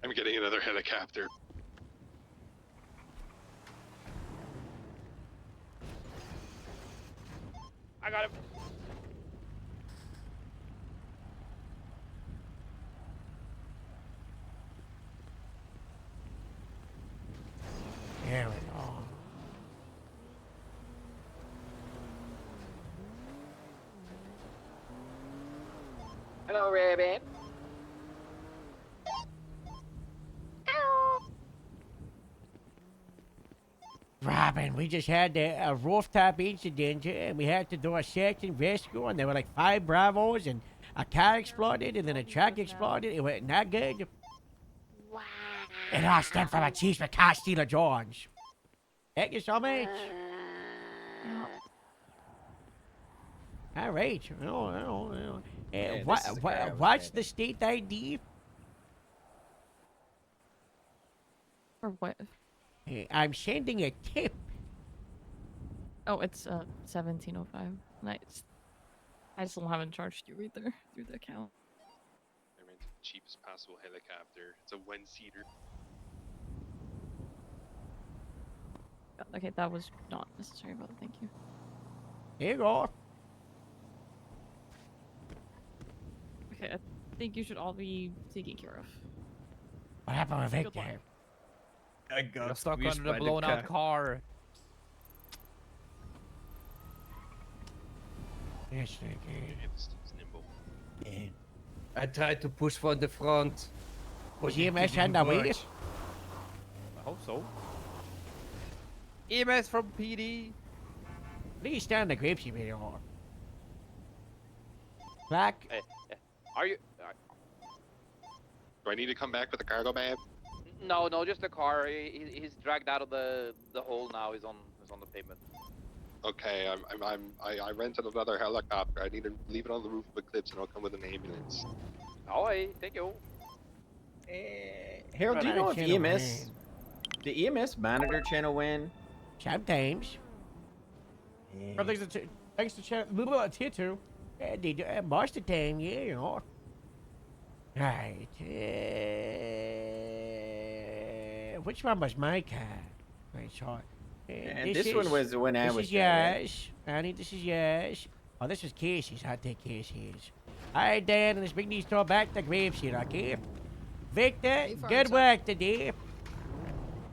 I'm getting another helicopter. I got him. There we go. Hello, Rabbit. Robin, we just had a rooftop incident and we had to do a search and rescue, and there were like 5 Bravos, and a car exploded, and then a truck exploded. It went not good. Wow. It all stemmed from a cheese with car stealer George. Thank you so much. All right. Yeah, What, this is the car I was what's driving. the state ID? Or what? I'm sending a tip. Oh, it's 1705. Nice. I still haven't charged you either through the account. I rented the cheapest possible helicopter. It's a 1-seater. Okay, that was not necessary, but thank you. Here you go. Okay, I think you should all be taken care of. What happened with Good Victor? luck. I got stuck under the blown out car. Yes, Vicky. This thing's nimble. I tried to push from the front. Was EMS on the way? I hope so. EMS from PD. Please stand the grapes you made on. Black. Hey, are you? Do I need to come back with a cargo bag? No, just the car. He's dragged out of the hole now. He's on the pavement. Okay, I rented another helicopter. I need to leave it on the roof of Eclipse, and I'll come with an ambulance. Oh, hey, thank you. Harold, do you know if Channel EMS, the EMS monitor channel win? Sometimes. Or thanks to tier 2. Yeah, they do most of the time, yeah, you know. Right. Which one was my car? Right, so. And this one was when I was This is driving. yours. Annie, this is yours. Oh, this is Casey's. I'll take Casey's. Alright, Dan, let's bring these two back to Grapeseed, okay? Victor, good work today.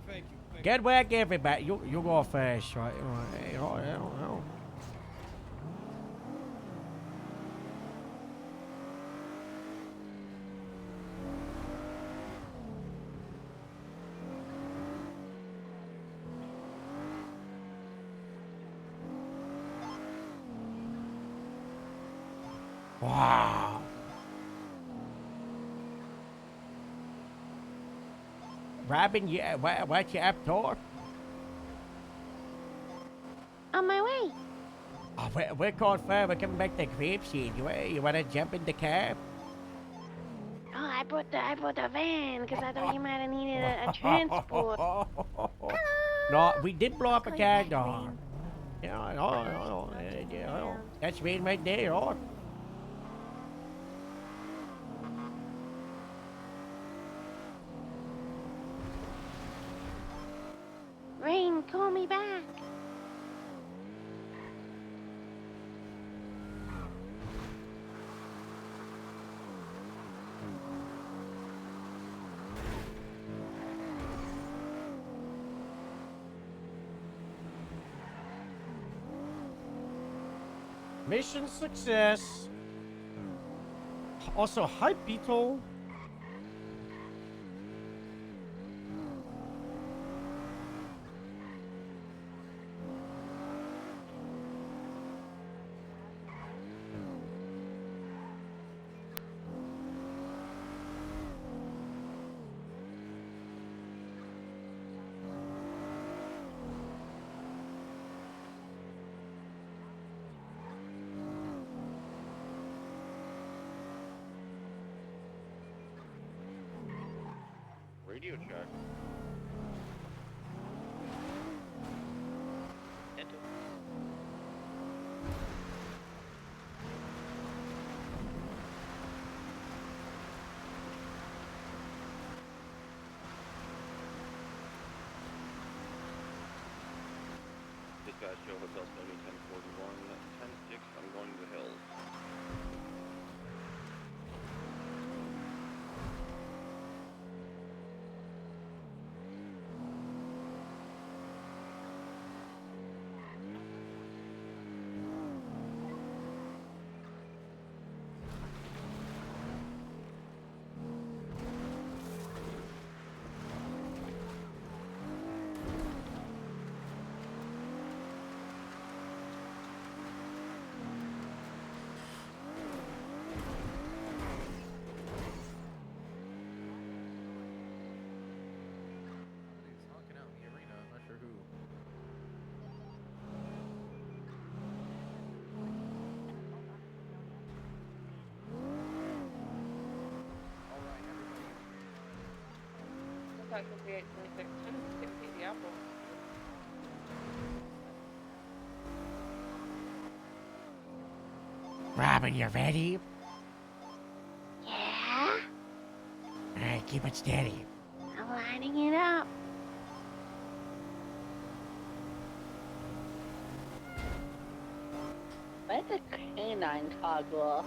Thank you. Good work, everybody. You go first, right? Oh. Wow. Robin, yeah, what you up to? On my way. Oh, we're called for. We're coming back to Grapeseed. You wanna jump in the cab? Oh, I brought the van because I thought you might have needed a transport. No, we did blow up a car door. Yeah, that's Rain right there, oh. Rain, call me back. Mission success. Also, hi, Beetle. Radio check. Enter. Dispatch Joe Hotel Study 1041, 10-6, I'm going to the hills. Somebody's honking out in the arena. I'm not sure who. All right, everybody. Contact 5826, 1060 the apple. Robin, you ready? Yeah, Alright, keep it steady. I'm lining it up. Where's the canine toggle?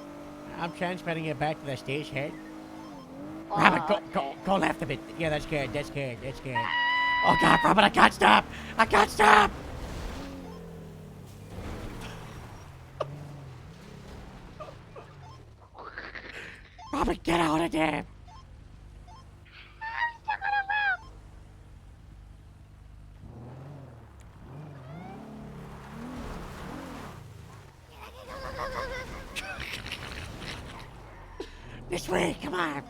I'm transmitting it back to the stage head. Robin, go left a bit. Yeah, that's good. That's good. That's good. Oh God, Robin, I can't stop. I can't stop. Robin, get out of there. This way, come on.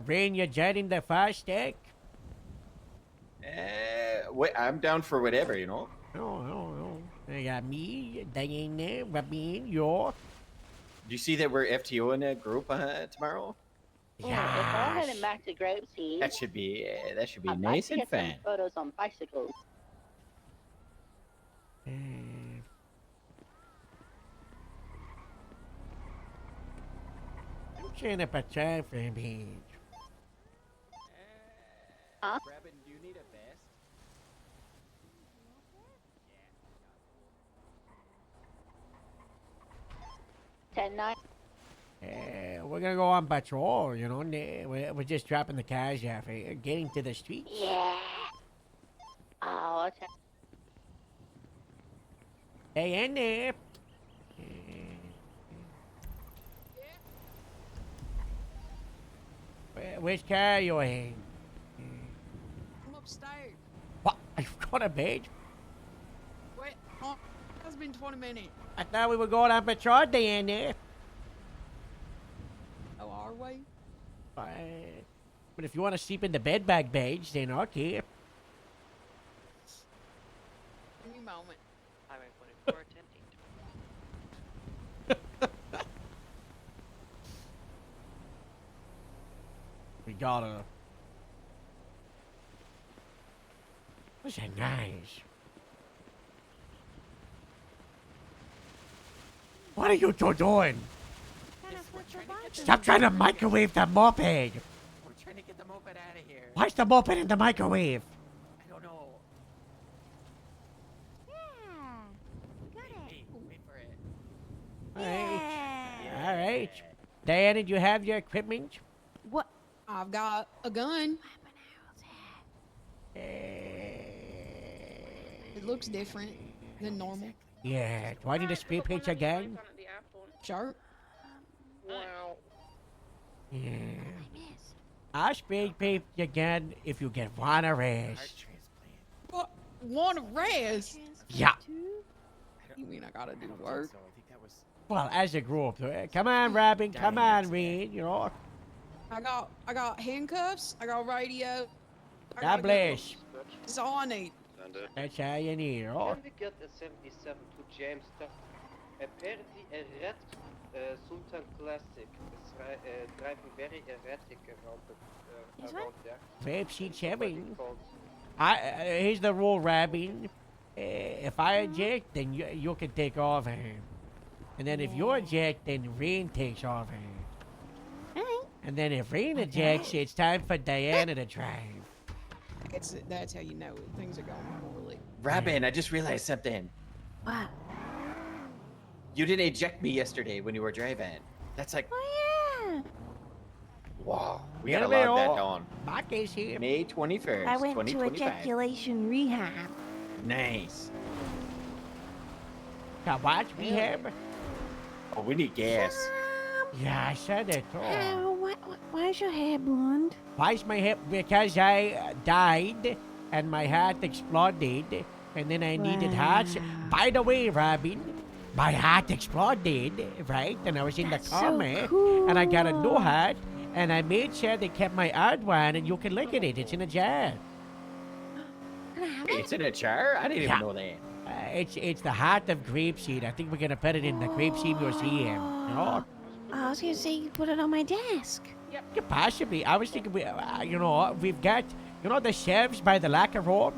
Rain, you're jetting the fast stick? Wait, I'm down for whatever, you know. No. I got me, Diana, Rabin, York. Do you see that we're FTO in a group tomorrow? Yeah. If I'm heading back to Grapeseed, That should be I'd nice like to and get some fun. photos on bicycles. I'm trying to patrol for me. Huh? Robin, do you need a vest? 10-9. We're gonna go on patrol, you know. We're just dropping the cars off, getting to the streets. Yeah. Oh, okay. Hey, in there. Which car are you in? I'm upstairs. What? You've got a bed? Wait, oh, it's been 20 minutes. I thought we were going on patrol day in there. Oh, are we? But if you want to sleep in the bed bag beige, then okay. Give me a moment. Highway 44, 10 We gotta. What's that nice? What are you two doing? Stop trying to microwave the moped. We're trying to get the moped out of here. Why's the moped in the microwave? I don't know. Yeah. Got it. Wait for it. All right. Diana, do you have your equipment? What? I've got a gun. It looks different than normal. Yeah. Do I need to spray paint your gun? Sure. Wow. Yeah. I'll spray paint your gun if you get one arrest. What? One arrest? Yeah. You mean I gotta do work? Well, as a group. Come on, Robin. Come on, Reed. You know. I got handcuffs. I got radio. I God got a gun. bless. That's all I need. That's all you need. Oh. Can we get a 77 to Jamestown? Apparently a red Sultan Classic is driving very erratic around there. Vape sheet What is Chevy. it called? Here's the rule, Robin. If I eject, then you can take off him. And then if you eject, then Rain takes off him. And then if Rain ejects, it's time for Diana to drive. That's how you know it. Things are going poorly. Robin, I just realized something. What? You didn't eject me yesterday when you were driving. That's like, Oh yeah. wow. We Yeah, gotta they log that all- down. My case here. May 21st, I went to 2025. ejaculation rehab. Nice. Now watch me have. Oh, we need gas. Yeah, I said it. Oh. Why is your hair blonde? Why's my hip? Because I died and my heart exploded and then I needed hearts. By the way, Robin, my heart exploded, right? And I was in the coma and I got a new heart and I made sure they kept my old one and you can look at it. It's in a jar. It's in a jar? I didn't even know that. It's the heart of grapeseed. I think we're gonna put it in the grapeseed museum. You know? I was gonna say you put it on my desk. Yeah, possibly. I was thinking, you know, we've got, you know, the shelves by the locker room.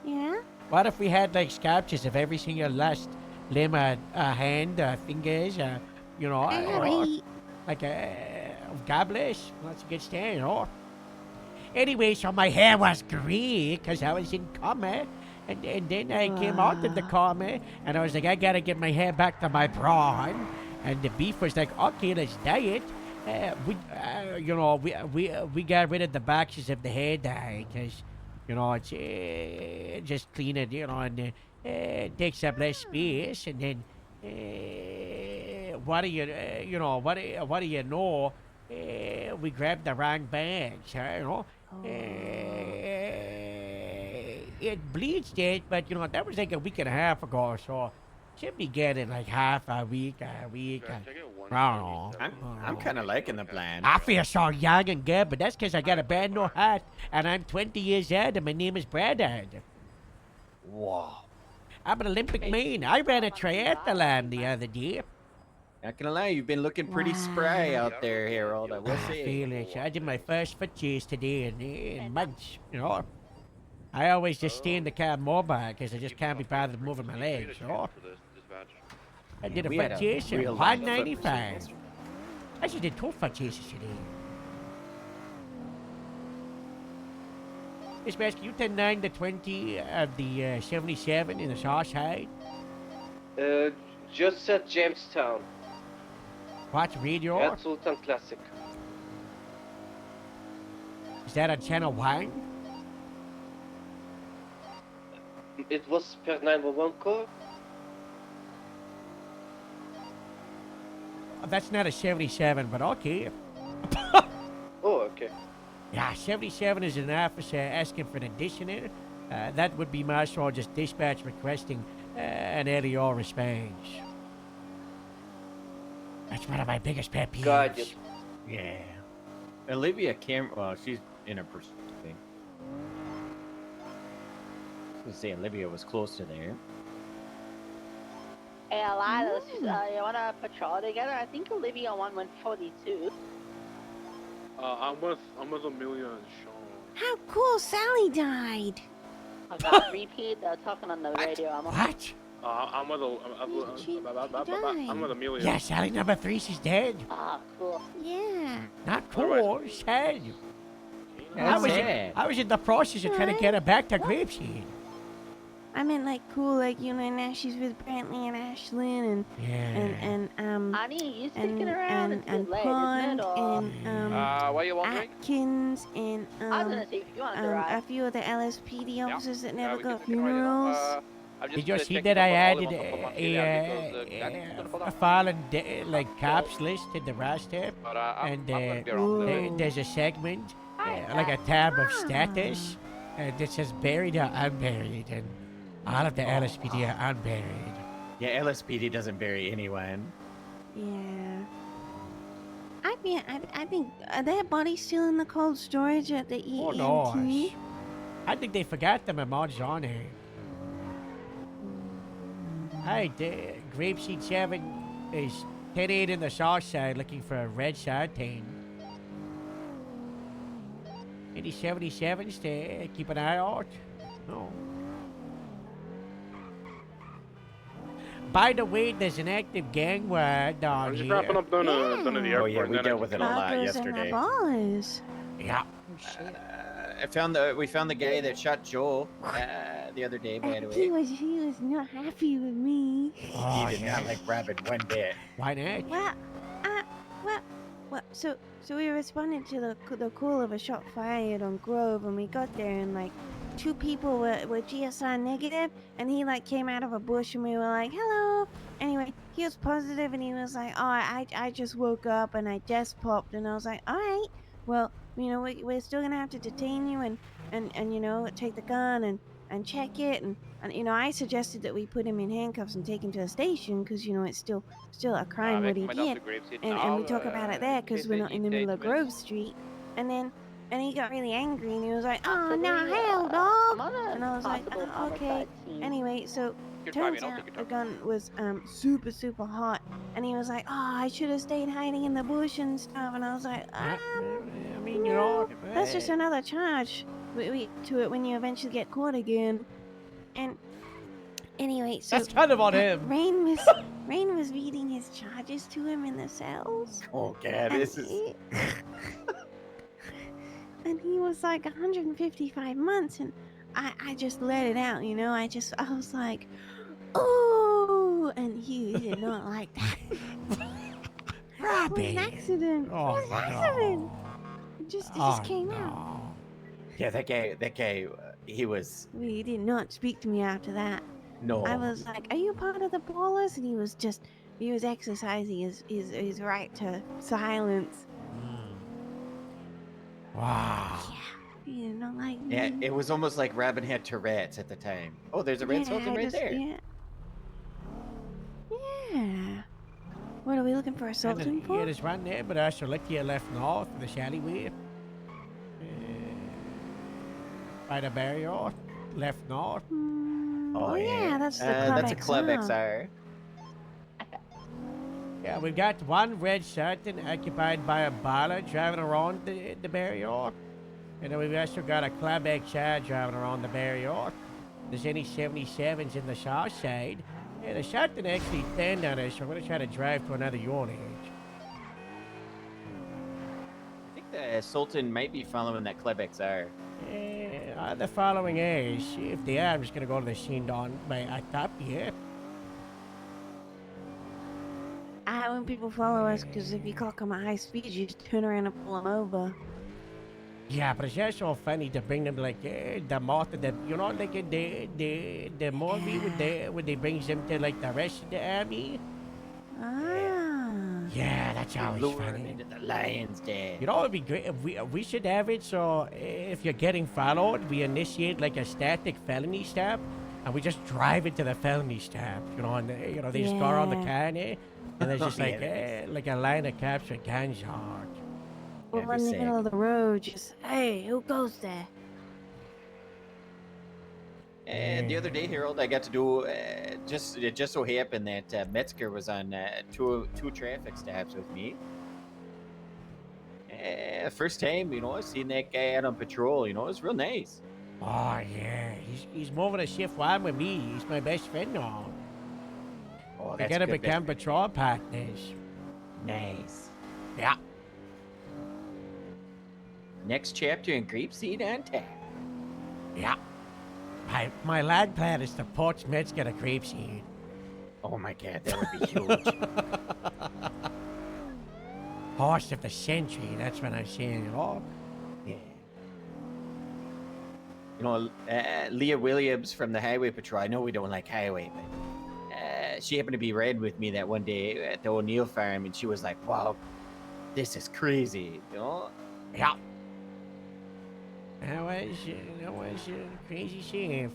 Yeah. What if we had like sculptures of every single last limb, hand, fingers, you know, like God bless. That's a good stand, you know. Anyway, so my hair was grey because I was in coma. And then I came out of the coma and I was like, I gotta get my hair back to my brawn. And the beef was like, okay, let's dye it. We got rid of the boxes of the hair dye because, you know, it's just clean it, you know, and it takes up less space. And then, what do you know? We grabbed the wrong bags, you know. It bleached it, but, you know, that was like a week and a half ago, so should be getting like half a week. I don't know. I'm kind of liking the plan. I feel so young and good, but that's because I got a brand new hat, and I'm 20 years old, and my name is Bradard. Wow. I'm an Olympic man. I ran a triathlon the other day. Not gonna lie, you've been looking pretty spry out there, Harold. I will I say. feel it. I did my first foot chase today in months, you know. I always just stay in the car mobile because I just can't be bothered moving my legs, you know. I did a We had foot a chase at real life foot 195. I just did 2 foot chases today. Miss Mask, you 10-9 the 20 of the 77 in the South Side. Just at Jamestown. Watch radio. Red Sultan Classic. Is that on channel 1? It was per 911 call. That's not a 77, but okay. Oh, okay. Yeah, 77 is an officer asking for an additional. That would be Marshall just dispatch requesting an LEO response. That's one of my biggest pet peeves. Got it. Yeah. Olivia well, she's in her pursuit thing. I was gonna say Olivia was close to there. Hey, Elias, you wanna patrol together? I think Olivia won 142. I'm with Amelia and Sean. How cool Sally died. I got repeat. They're talking on the radio. What? I'm with Amelia. Yeah, Sally number 3, she's dead. Ah, cool. Yeah. Not cool, sad. I was in the process of trying to get her back to Grapeseed. I meant like cool, like you know, and now she's with Brantley and Ashlyn and Honey, you sticking around and until late, Pond isn't it? Or... and what you want, Drake? Atkins and I was gonna see if you wanted to a ride. few of the LSPD officers that never we got can ride it on. funerals. Did you see that I added a fallen like cops list to the roster? And there's a segment, like a tab of status, that says buried or unburied, and all of the LSPD are unburied. Yeah, LSPD doesn't bury anyone. Yeah. I think are their bodies still in the cold storage at the Oh EMT? no, I think they forgot them at Mount Johnny. Hey, Grapeseed 7 is headed in the south side looking for a red Sartain. Any 77s to keep an eye out? No. By the way, there's an active gang war down Just here. wrapping up down at the airport. Oh yeah, we dealt with it a lot yesterday. Ballers. Yeah. We found the guy that shot Joel the other day. By the He way, was not happy with me. he did not like Rabbit one bit. Why not? Well, so we responded to the call of a shot fired on Grove, and we got there, and like 2 people were GSI negative, and he like came out of a bush, and we were like, hello. Anyway, he was positive, and he was like, oh, I just woke up and I just popped, and I was like, all right, well, you know, we're still gonna have to detain you and you know, take the gun and check it, and you know, I suggested that we put him in handcuffs and take him to the station because you know it's still a crime what he did, and we talk about it there because we're not in the middle of Grove Street, and he got really angry and he was like, oh no, hell dog, and I was like, oh, okay. Anyway, so turns out the gun was super hot, and he was like, oh, I should have stayed hiding in the bush and stuff, and I was like, I mean, you know, that's just another charge to it when you eventually get caught again. And anyway, so that's kind of on him. Rain was reading his charges to him in the cells. Oh god, this is. And he was like 155 months, and I just let it out, you know. I was like, oh, and he did not like that. It was an accident. Oh, it was an accident. It just came out. Yeah, that guy, he was. He did not speak to me after that. No. I was like, are you part of the Ballers? And he was exercising his right to silence. Wow. Yeah, he did not like me. Yeah, it was almost like Robin had Tourette's at the time. Oh, there's a red Sultan right there. Yeah. What are we looking for a Sultan for? Yeah, there's one there, but I shall look to your left north, the alleyway. By the barrier, left north. Oh yeah, that's the Club that's a Club XR. Yeah, we've got one red Sartain occupied by a baller driving around the barrier. And then we've also got a Club XR driving around the barrier. There's any 77s in the south side. Yeah, the Sartain actually thin down there, so I'm going to try to drive to another unit. I think the Sultan might be following that Club XR. The following is, if they are, I'm just going to go to the scene down by a top here. I hate when people follow us because if you clock them at high speed, you just turn around and pull them over. Yeah, but it's just so funny to bring them like the moth, you know, like the movie when they bring them to like the rest of the army. Yeah, that's always funny. Into the lion's den. You know, it'd be great if we should have it so if you're getting followed, we initiate like a static felony stop, and we just drive into the felony stop. You know, and they just go around the car and there's just like a line of cops with guns out. Well, in the middle of the road, just hey, who goes there? And the other day, Harold, I got to do it just so happened that Metzger was on two traffic stops with me. First time, you know, I seen that guy out on patrol. You know, it was real nice. Oh yeah, he's moving a shift one with me. He's my best friend now. Oh, we that's gotta good become best patrol partners. Nice. Yeah. Next chapter in Grapeseed on tap. Yeah. My lag plan is to poach Metzger to Grapeseed. Oh my god, that would be huge. Horse of the century, that's what I'm saying, you know? Yeah. You know, Leah Williams from the Highway Patrol. I know we don't like highway, but she happened to be riding with me that one day at the O'Neill farm, and she was like, "Wow, this is crazy," you know? Yeah. That was crazy shift.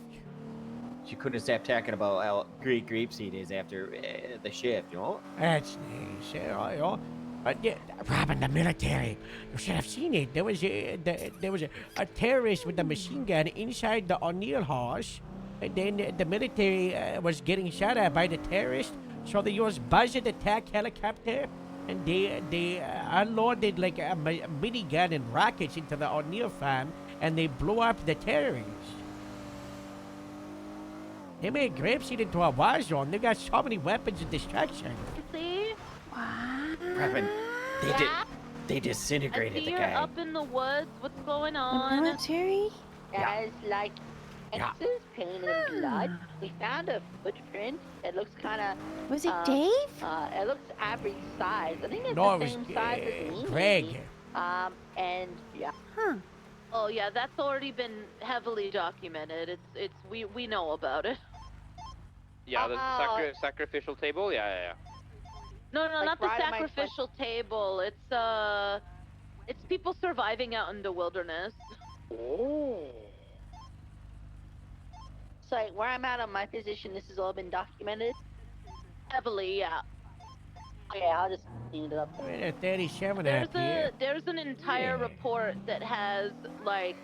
She couldn't stop talking about how great Grapeseed is after the shift, you know? That's nice, you know? But yeah, robbing the military. You should have seen it. There was a terrorist with a machine gun inside the O'Neill house. And then the military was getting shot at by the terrorist. So they used Buzzard attack helicopter. And they unloaded like a minigun and rockets into the O'Neill farm. And they blew up the terrorists. They made Grapeseed into a war zone. They got so many weapons of destruction. See? Robin, they disintegrated I see the you're guy. up in the woods. What's going on? Military? Guys, like, Yeah. X's painted in blood. We found a footprint. It looks kind of. Was it Dave? It looks average size. I think it's No, the it same was size as me. Greg. maybe. And yeah. Huh. Oh yeah, that's already been heavily documented. We know about it. Yeah, the Oh. sacrificial table. Yeah. No, Like not the right on my front- sacrificial table. It's people surviving out in the wilderness. Oh. So like, where I'm at on my position, this has all been documented. Heavily, yeah. Okay, I'll just clean it up. We're at 37 There's up here. there's an entire report that has like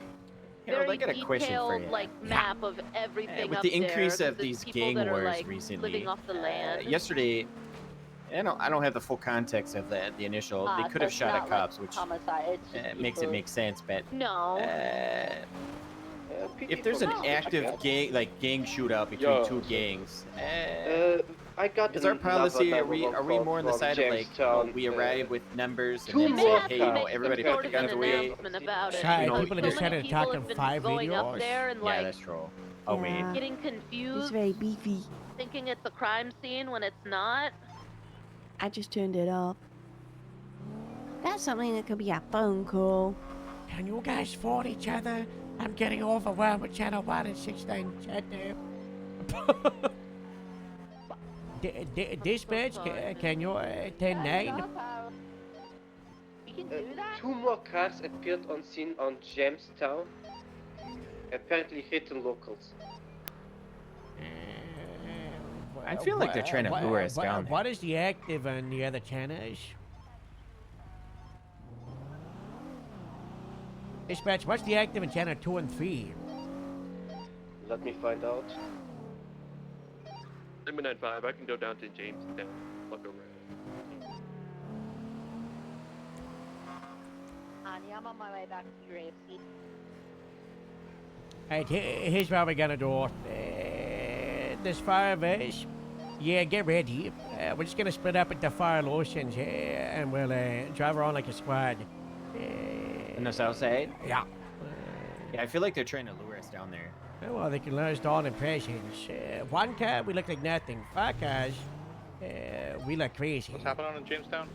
Harold, very I got a question for detailed you. like map of everything With up the there, increase 'cause of it's these people gang that are, wars like, recently, living off the land. yesterday, I don't have the full context of the initial. They could have That's shot not at cops, like which homicide. It's just makes it people- make sense. But No. if there's an active gang shootout between Yo. two gangs, I got is our policy? Are we another more on the from side of like Jamestown, we arrive with numbers two and then more say, hey, you know, everybody put the guns away? About it. Sorry, because people are so just many trying to people talk have in been 5 going up videos. there and Yeah, like that's true. Oh wait. Yeah. getting He's confused, very beefy. thinking it's a crime scene when it's not. I just turned it off. That's something that could be a phone call. Can you guys fight each other? I'm getting overwhelmed with channel 1 and 16. Dispatch, can you 10-9? We can do that. Two more cars appeared on scene on Jamestown. Apparently hitting locals. I feel like they're trying to lure us down there. What is the active on the other channels? Dispatch, what's the active in channel 2 and 3? Let me find out. 795, I can go down to Jamestown. Look around. Honey, I'm on my way back to Grapeseed. Alright, here's what we're gonna do. There's 5 of us. Yeah, get ready. We're just gonna split up into 4 lotions and we'll drive around like a squad. On the south side? Yeah. Yeah, I feel like they're trying to lure us down there. Well, they can learn us all impressions. 1 car, we look like nothing. 5 cars, we look crazy. What's happening in Jamestown?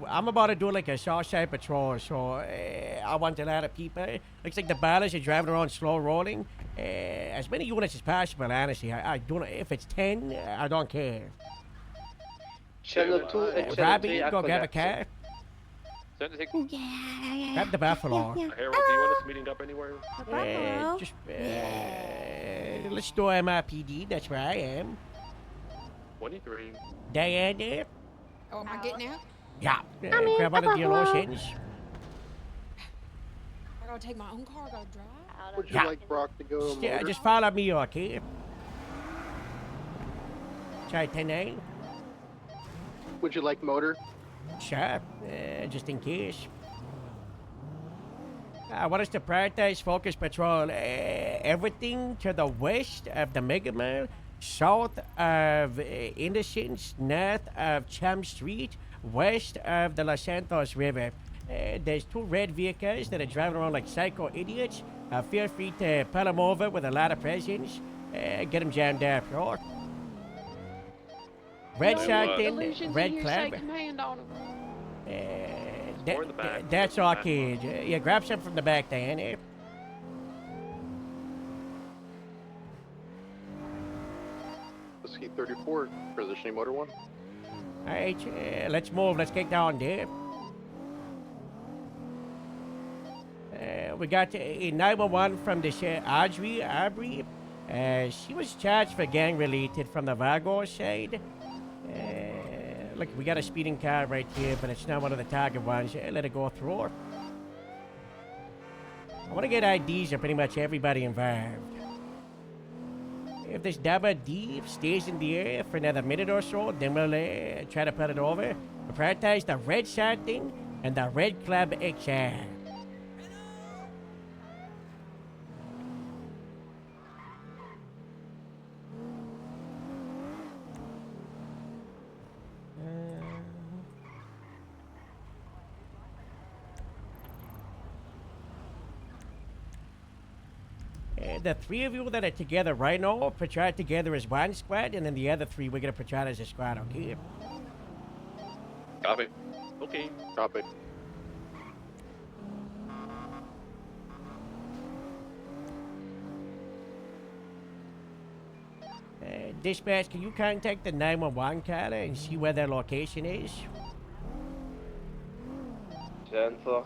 I'm about to do like a Southside patrol, so I want a lot of people. Looks like the ballers are driving around slow rolling. As many units as possible, honestly. I don't know if it's 10, I don't care. Channel 2 and Channel Robbie, 3 are go grab a collapsing. car. Yeah. Grab the buffalo. Harold, do you want us meeting up anywhere? Just, let's do MRPD, that's where I am. 23. Diane, Oh, am I getting out? yeah. I'm in Grab one the of the buffalo. lotions. I gotta take my own car. I gotta drive. Would you Yeah. like Brock to go? Yeah, motor? just follow me, okay? Sorry, 10-9? Would you like motor? Sure, just in case. I want us to prioritize focus patrol everything to the west of the Mega Mall, south of Innocence, north of Chum Street, west of the Los Santos River. There's 2 red vehicles that are driving around like psycho idiots. feel free to pull them over with a lot of presents. Get them jammed up, sure. Red No, Shark Illusions in, in Red here Club. say command on 'em. More in the back. That's our kid. Yeah, grab some from the back, Diana. Whiskey 34, positioning motor 1. Alright, let's move. Let's get down there. We got a 911 from the Audrey. She was charged for gang-related from the Vargo side. Look, we got a speeding car right here, but it's not one of the target ones. Let it go through. I want to get IDs of pretty much everybody involved. If this Dabba D stays in the air for another minute or so, then we'll try to put it over. We prioritize the Red Shark thing and the Red Club XR. The three of you that are together right now, patrol together as one squad, and then the other three, we're gonna patrol as a squad, okay? Copy. Okay. Copy. Dispatch, can you contact the 911 caller and see where their location is? Answer.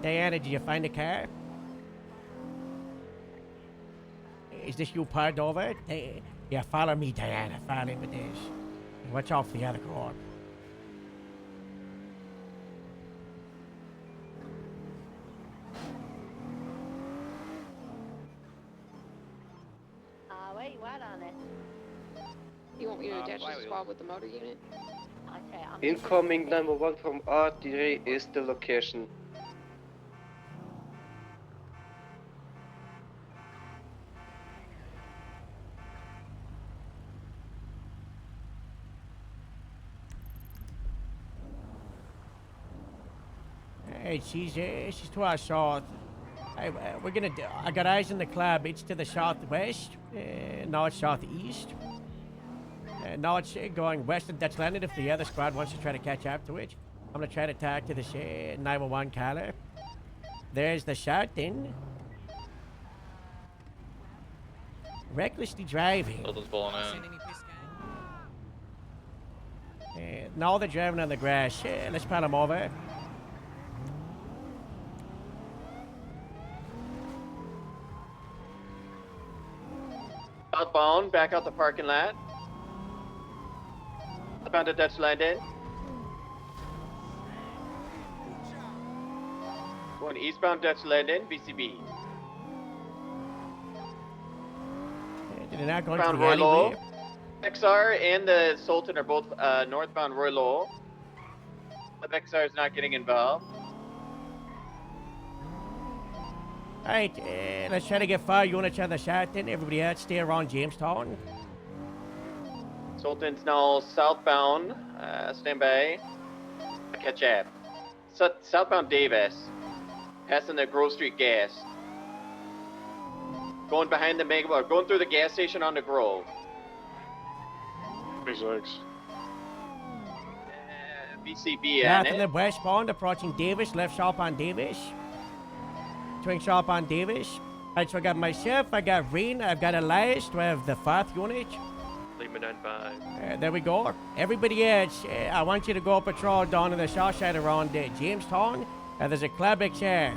Diana, did you find the car? Is this you parked over? Yeah, follow me, Diana. Follow me with this. Watch out for the other car. Where you at on it? You want me to attach the squad with the motor unit? Okay, I'm Incoming 911 from RDA is the location. Hey, she's to our south. Hey, I got eyes in the club. It's to the southwest. Now it's southeast. Now it's going west of Dutch Landing if the other squad wants to try to catch up to it. I'm gonna try to talk to this 911 caller. There's the shot in. Recklessly driving. Building's blowing in. Now they're driving on the grass. Let's pull them over. Outbound, back out the parking lot. Outbound to Dutch Landing. Going eastbound Dutch Landing, BCB. They're not going to Northbound the Roy Low. alleyway. XR and the Sultan are both northbound Roy Low. The XR is not getting involved. Alright, let's try to get far. You want to try the shot in? Everybody else stay around Jamestown. Sultan's now southbound. Stand by. Catch up. Southbound Davis. Passing the Grove Street gas. Going behind the mega, or going through the gas station on the Grove. 26. BCB Yeah, on from it. the westbound, approaching Davis. Left sharp on Davis. Twin sharp on Davis. Alright, so I got myself, I got Rain, I've got Elias. Do I have the 4th unit? Lima 95. There we go. Everybody else, I want you to go patrol down on the south side around Jamestown. There's a club XR.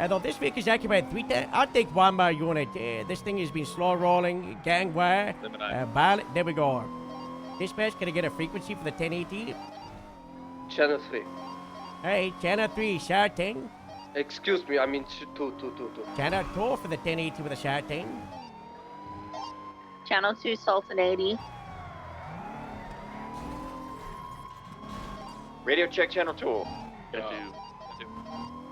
Though this week is occupied 3 times, I'll take one more unit. This thing has been slow rolling, gang wire. There we go. Dispatch, can I get a frequency for the 1080? Channel 3. Hey, channel 3, shot thing. Excuse me, I mean 2. Channel 2 for the 1080 with a shot thing. Channel 2, Sultan 80. Radio check channel 2. I do.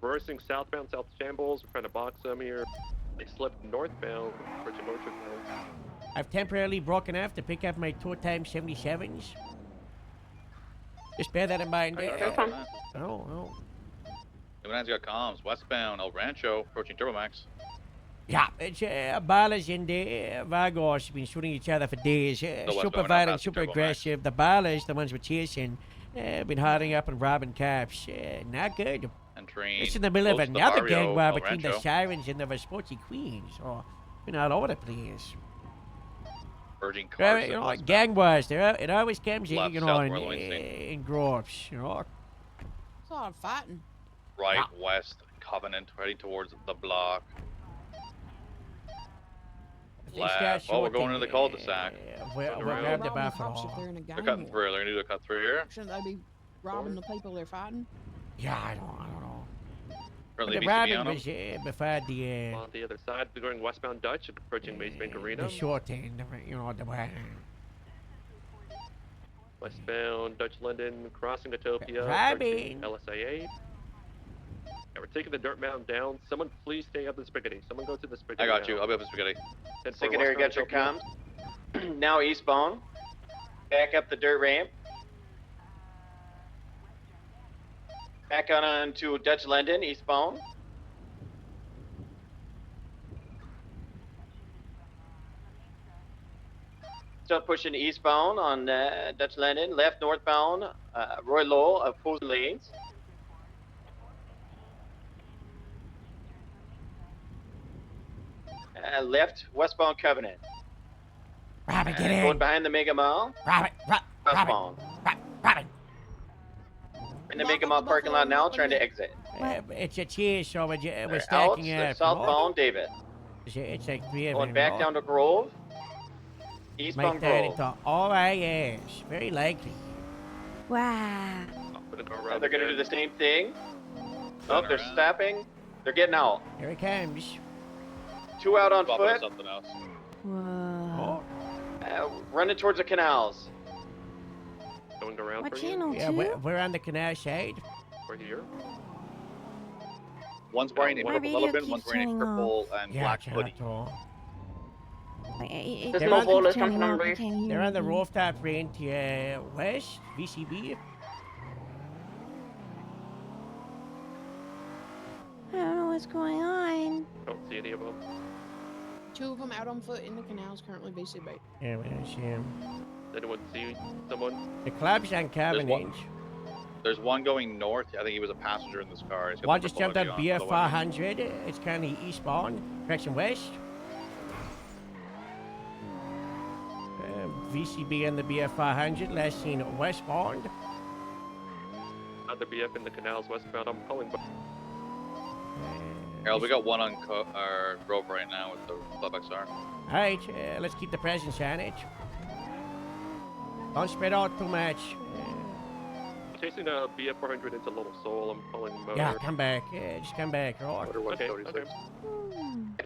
reversing southbound South Shambles. We're trying to box them here. They slipped northbound, approaching Orchard now. I've temporarily broken off to pick up my 2x77s. Just bear that in mind. Oh. Luminan's got comms. Westbound El Rancho, approaching Turbomax. Yeah, it's Balas and Vargos have been shooting each other for days. Super westbound, violent, passing super Turbomax. aggressive. The Balas, the ones we're chasing, been hiding up and robbing cops. Not good. Entering It's in the middle of close to the another barrio, gang war El between the Rancho. Sirens and the Vespucci Queens. Oh, been all over the place. Urging Well, cars. you know, gang wars, it always comes in, Left, you know, south, in, Royal Instinct. in groups, you know. It's a lot of fighting. Right, west, Covenant, heading towards the block. Left. Well, we're going into the cul-de-sac. We're Turn grab around. the Robbing cops if buffalo. they're in a gang They're cutting war. through. They're gonna do a cut through here. Shouldn't they be robbing the people they're fighting? Yeah, I don't know. But Currently the BCB rabbit on them. was before the On the other side, we're going westbound Dutch, approaching Maze Bank Arena. short end, you know, the way. Westbound Dutch London, crossing Utopia, Rabbit. approaching LSIA. Yeah, we're taking the dirt mound down. Someone please stay up the spaghetti. Someone go to the I spaghetti. got you. I'll be up in spaghetti. Secondary, got your comms. Now eastbound. Back up the dirt ramp. Back on to Dutch London, eastbound. Still pushing eastbound on Dutch London. Left northbound, Roy Lowell, opposing lanes. Left westbound Covenant. Rabbit, get Going in. behind the Mega Mall. Rabbit, Westbound. Rabbit. In the Mega Mall parking lot now, trying to exit. It's a cheers, so we're They're stacking out, up. southbound David. It's like three of Going them. back down to Grove. Make Eastbound that Grove. into RIS. Very likely. Wow. They're gonna do the same thing. Oh, they're stopping. They're getting out. Here it comes. Two out on Swap it with foot. something else. Whoa. Running towards the canals. Going around What for you. channel Yeah, two? we're on the canal side. We're here. One's wearing a My purple radio Lillibin, keeps one's wearing a turning purple and Yeah, black channel hoodie. two. This They're mobile on- is turning off. I can't hear They're on the anything. rooftop range to west, VCB. I don't know what's going on. Don't see any of them. Two of them out on foot in the canals, currently BCB. Yeah, we don't see him. Anyone see someone? The club's on Cavendish. There's one going north. I think he was a passenger in this car. He's got One the just purple jumped on hoodie BF the one- 400. It's kind of eastbound, direction west. VCB and the BF 400, last seen westbound. Other BF in the canals westbound. I'm calling. Harold, we got one on Grove right now with the Club XR. Alright, let's keep the presence on it. Don't spread out too much. Chasing a BF 400 into Little Soul. I'm calling motor. Yeah, come back. Just come back, right? Okay, okay.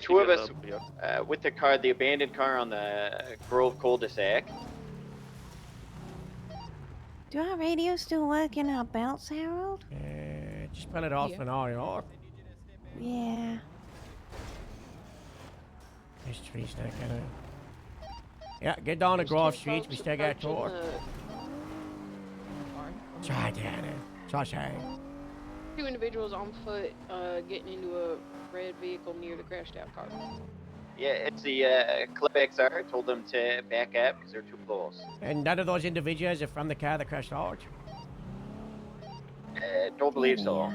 Two of Yeah, us BF. with the car, the abandoned car on the Grove cul-de-sac. Do our radio still work in our belts, Harold? Just pull it off Yeah. and all, you know. Yeah. This tree's not gonna. Yeah, get down to Grove Street. We still got tour. Try down it. Sorry. Two individuals on foot getting into a red vehicle near the crashed out car. Yeah, it's the Clip XR. Told them to back up because they're too close. And none of those individuals are from the car that crashed out. Don't believe so.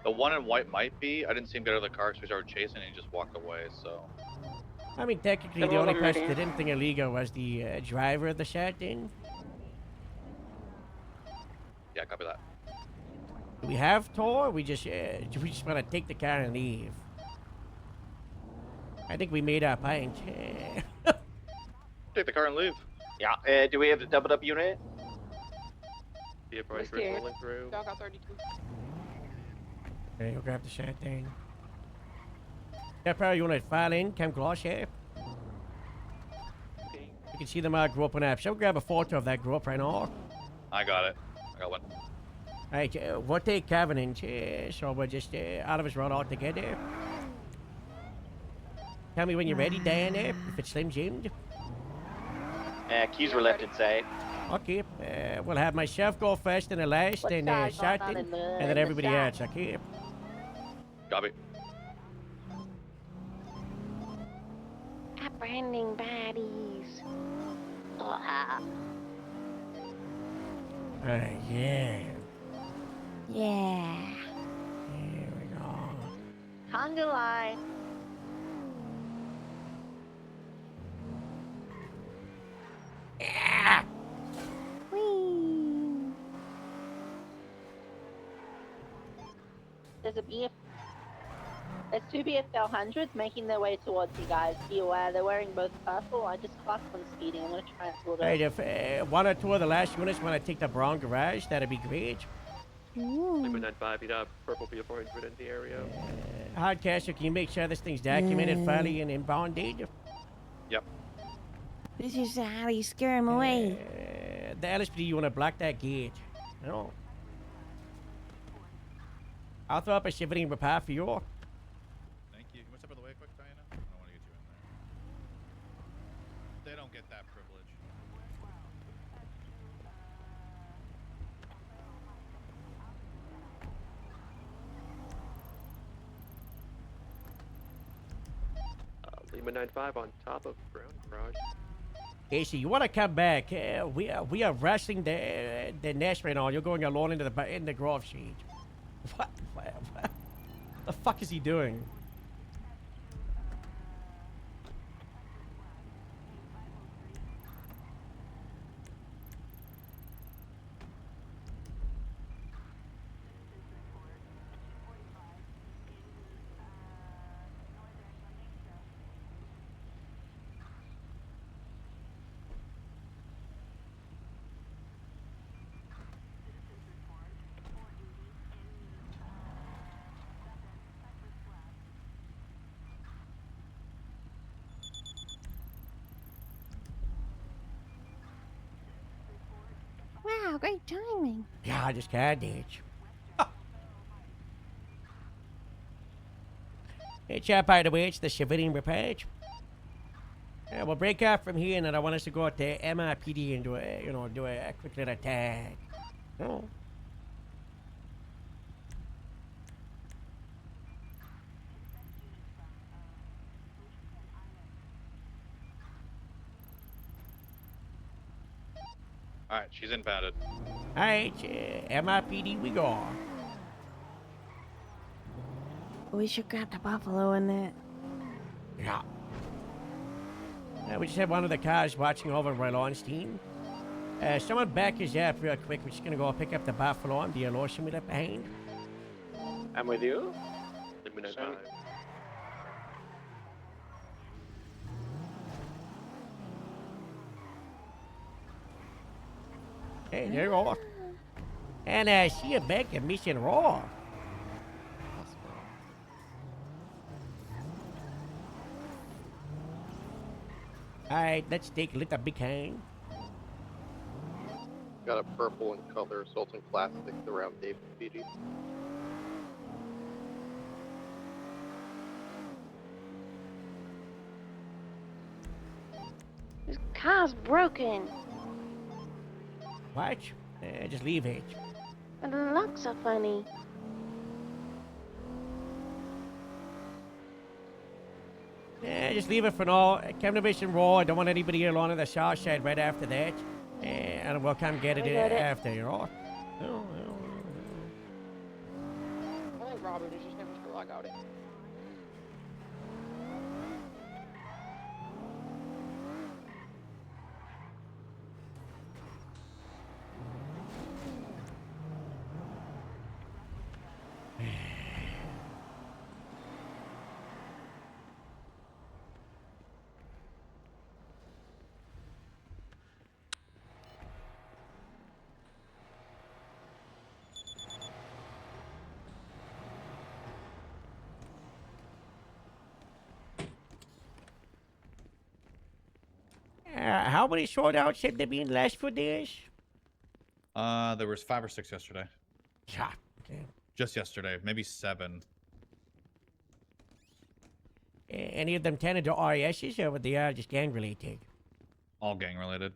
The one in white might be. I didn't see him get out of the car, so we started chasing and he just walked away, so. I mean, technically, the only person that didn't think illegal was the driver of the shot then. Yeah, copy that. Do we have tour? We just want to take the car and leave. I think we made our point. Take the car and leave. Yeah. Do we have the doubled up unit? BF 400 rolling through. Y'all got 32. Okay, you'll grab the shot then. Yeah, power unit, file in, come close here. You can see them all groping up. So grab a photo of that group right now. I got it. I got one. Right, we'll take Covenant, so we'll just all of us run out together. Tell me when you're ready, Diana, if it's Slim Jim. Keys were left inside. Okay, we'll have myself go first and the last, and Sartin, and then everybody else, okay? Copy. Apprehending baddies. Yeah. Yeah. Here we go. Conga line. Yeah. Whee. There's a BF. There's two BFL hundreds making their way towards you guys. Be aware, they're wearing both purple. I just clocked them speeding. I'm gonna try and pull Right, them. if one or two of the last units want to take the brown garage, that'd be great. Lima 95, you have purple B400 in the area. Hardcastle, can you make sure this thing's documented fairly and inbounded? Yep. This is how you scare him away. The LSPD, you want to block that gate. No. I'll throw up a shivering repair for you. Thank you. You want to step out of the way quick, Diana? I don't want to get you in there. They don't get that privilege. Lima 95 on top of ground garage. Casey, you want to come back? We are wrestling the nest right now. You're going alone into the grove sheet. What the fuck is he doing? Wow, great timing. Yeah, I just can't ditch. Hey, chap, by the way, it's the Shivering Repair. Yeah, we'll break off from here, and then I want us to go out to MRPD and do a quick little tag. Oh. Alright, she's impounded. Alright, MRPD, we go. We should grab the buffalo in that. Yeah. We just have one of the cars watching over while on steam. Someone back us up real quick. We're just gonna go pick up the buffalo and the yellow we left behind. I'm with you. Lima 95. Hey, there you go. And see you back at Mission Raw. Alright, let's take a little behind. Got a purple in color, assault and plastic around David PD. This car's broken. What? Just leave it. And the locks are funny. Just leave it for now. Come to Mission Raw. I don't want anybody along in the south side right after that. And we'll come get it after, you know. I think Robert is just never sure I got it. How many short outs have there been last 4 days? There was 5 or 6 yesterday. Yeah. Okay. Just yesterday, maybe 7. Any of them tended to RESs, or were they just gang related? All gang related.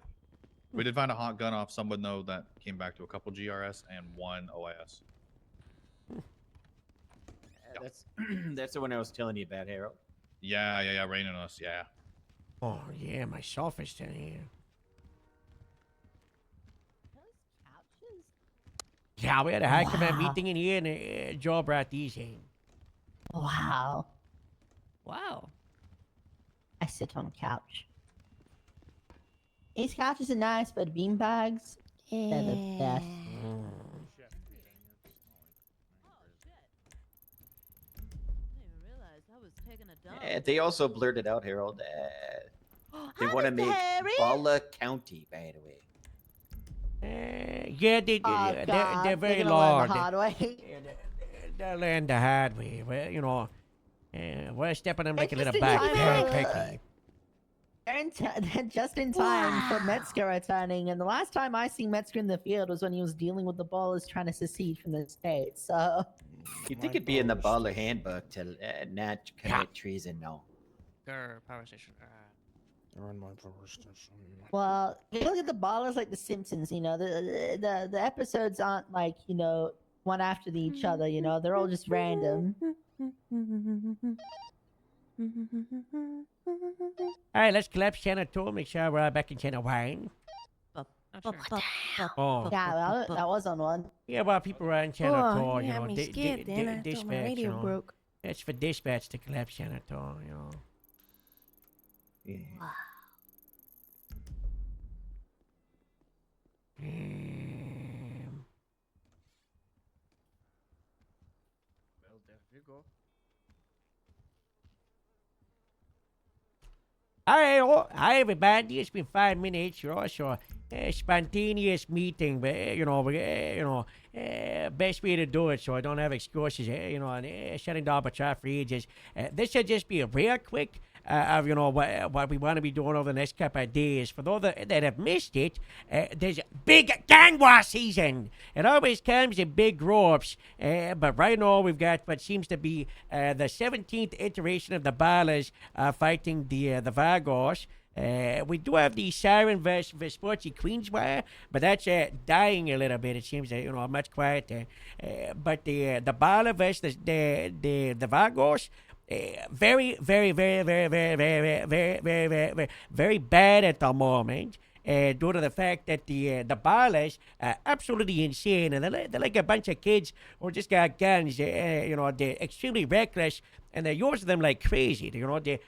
We did find a hot gun off someone though that came back to a couple GRS and 1 OIS. That's that's the one I was telling you about, Harold. Yeah, raining on us, yeah. Oh yeah, my sofa's down here. Yeah, we had a high command Wow. meeting in here, and Joe brought these in. Wow. Wow. I sit on a couch. These couches are nice, but beanbags, they're the best. They also blurted out, Harold. They want to make Bala County, by the way. Yeah, Oh, they're God, very they're gonna learn large. the hard way. They'll learn the hard way. Well, you know, we're stepping on like a little Interesting back time, quickly. They're just in time for Metzger returning, and the last time I seen Metzger in the field was when he was dealing with the ballers trying to secede from the state. So You'd think it'd be in the Bala handbook to not commit treason, no. Their power station. Run my power station. well, if you look at the ballers like The Simpsons. You know, the episodes aren't like, you know, one after each other. You know, they're all just random. All right, let's collapse channel 2. Make sure we're back in channel 1. Oh. Yeah, well, that was on one. Yeah, well, people are on channel Oh, 2, you you had know, me scared then. I thought my dispatch, radio you know. broke. It's for dispatch to collapse channel 2, you know. Yeah. Well, there you go. Hi, everybody. It's been 5 minutes, you know, so spontaneous meeting, but, best way to do it so I don't have excuses, and shutting down patrol for ages. This should just be a real quick of, what we want to be doing over the next couple of days. For those that have missed it, there's a big gang war season. It always comes in big groups, but right now we've got what seems to be the 17th iteration of the Ballers fighting the Vagos. We do have the Siren versus Vespucci Queens War, but that's dying a little bit. It seems much quieter. But the Bala versus the Vagos, very, very, very, very, very, very, very, very, very, very bad at the moment. Due to the fact that the Ballers are absolutely insane, and they're like a bunch of kids who just got guns. They're extremely reckless, and they use them like crazy. The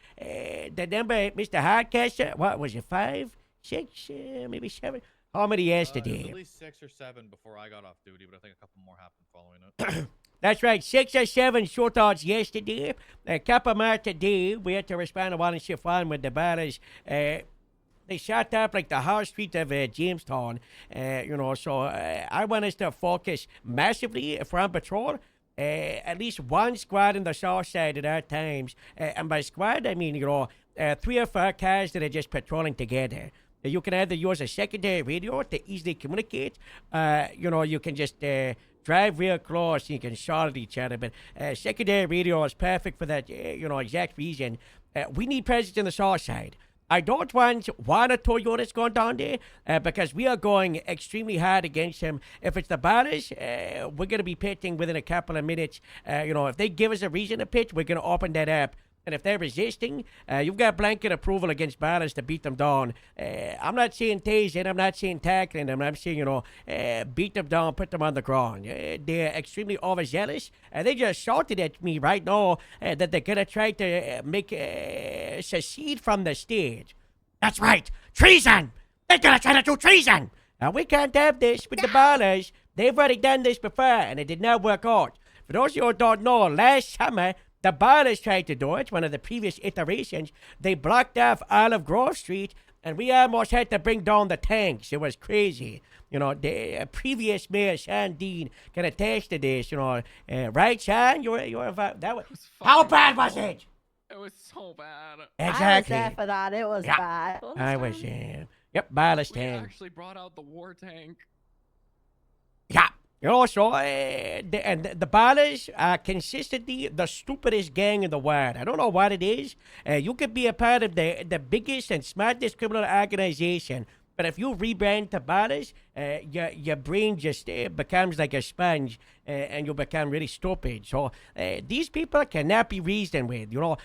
number, Mr. Hardcastle, what was it, 5, 6, maybe 7? How many yesterday? At least 6 or 7 before I got off duty, but I think a couple more happened following it. That's right, 6 or 7 shootouts yesterday. A couple more today. We had to respond to one in shift 1 with the Ballers. They shot up like the High Street of Jamestown, so I want us to focus massively from patrol. At least one squad in the south side at our times. And by squad, I mean, 3 or 4 cars that are just patrolling together. You can either use a secondary radio to easily communicate. You can just drive real close and you can shout at each other. But secondary radio is perfect for that, exact reason. We need presence in the south side. I don't want 1 or 2 units going down there because we are going extremely hard against them. If it's the Ballers, we're going to be pitching within a couple of minutes. If they give us a reason to pitch, we're going to open that up. And if they're resisting, you've got blanket approval against Ballers to beat them down. I'm not saying tasing, I'm not saying tackling them. I'm saying, beat them down, put them on the ground. They're extremely overzealous. They just shouted at me right now that they're going to try to make secede from the stage. That's right, treason! They're going to try to do treason! We can't have this with the Ballers. They've already done this before, and it did not work out. For those of you who don't know, last summer, the Ballers tried to do it, one of the previous iterations. They blocked off Olive Grove Street, and we almost had to bring down the tanks. It was crazy. The previous mayor, Sean Dean, can attest to this. Right, Sean? You were involved. How bad was it? It was so bad. Exactly. I was there for that. It was Yeah. bad. I was there. Yep, Ballers We tank. actually brought out the war tank. Yeah. You know, so the Ballers are consistently the stupidest gang in the world. I don't know what it is. You could be a part of the biggest and smartest criminal organization, but if you rebrand to Ballers, your brain just becomes like a sponge, and you become really stupid. So these people cannot be reasoned with. You know,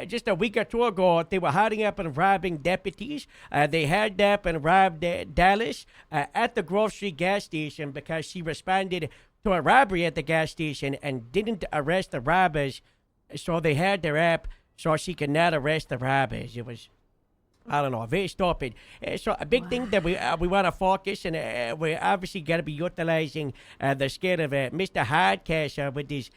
just a week or two ago, they were hiding up and robbing deputies. They held up and robbed Dallas at the Grove Street gas station because she responded to a robbery at the gas station and didn't arrest the robbers. So they had her up so she could not arrest the robbers. It was, I don't know, very stupid. So a big thing that we want to focus, and we obviously got to be utilizing the skill of Mr. Hardcash with his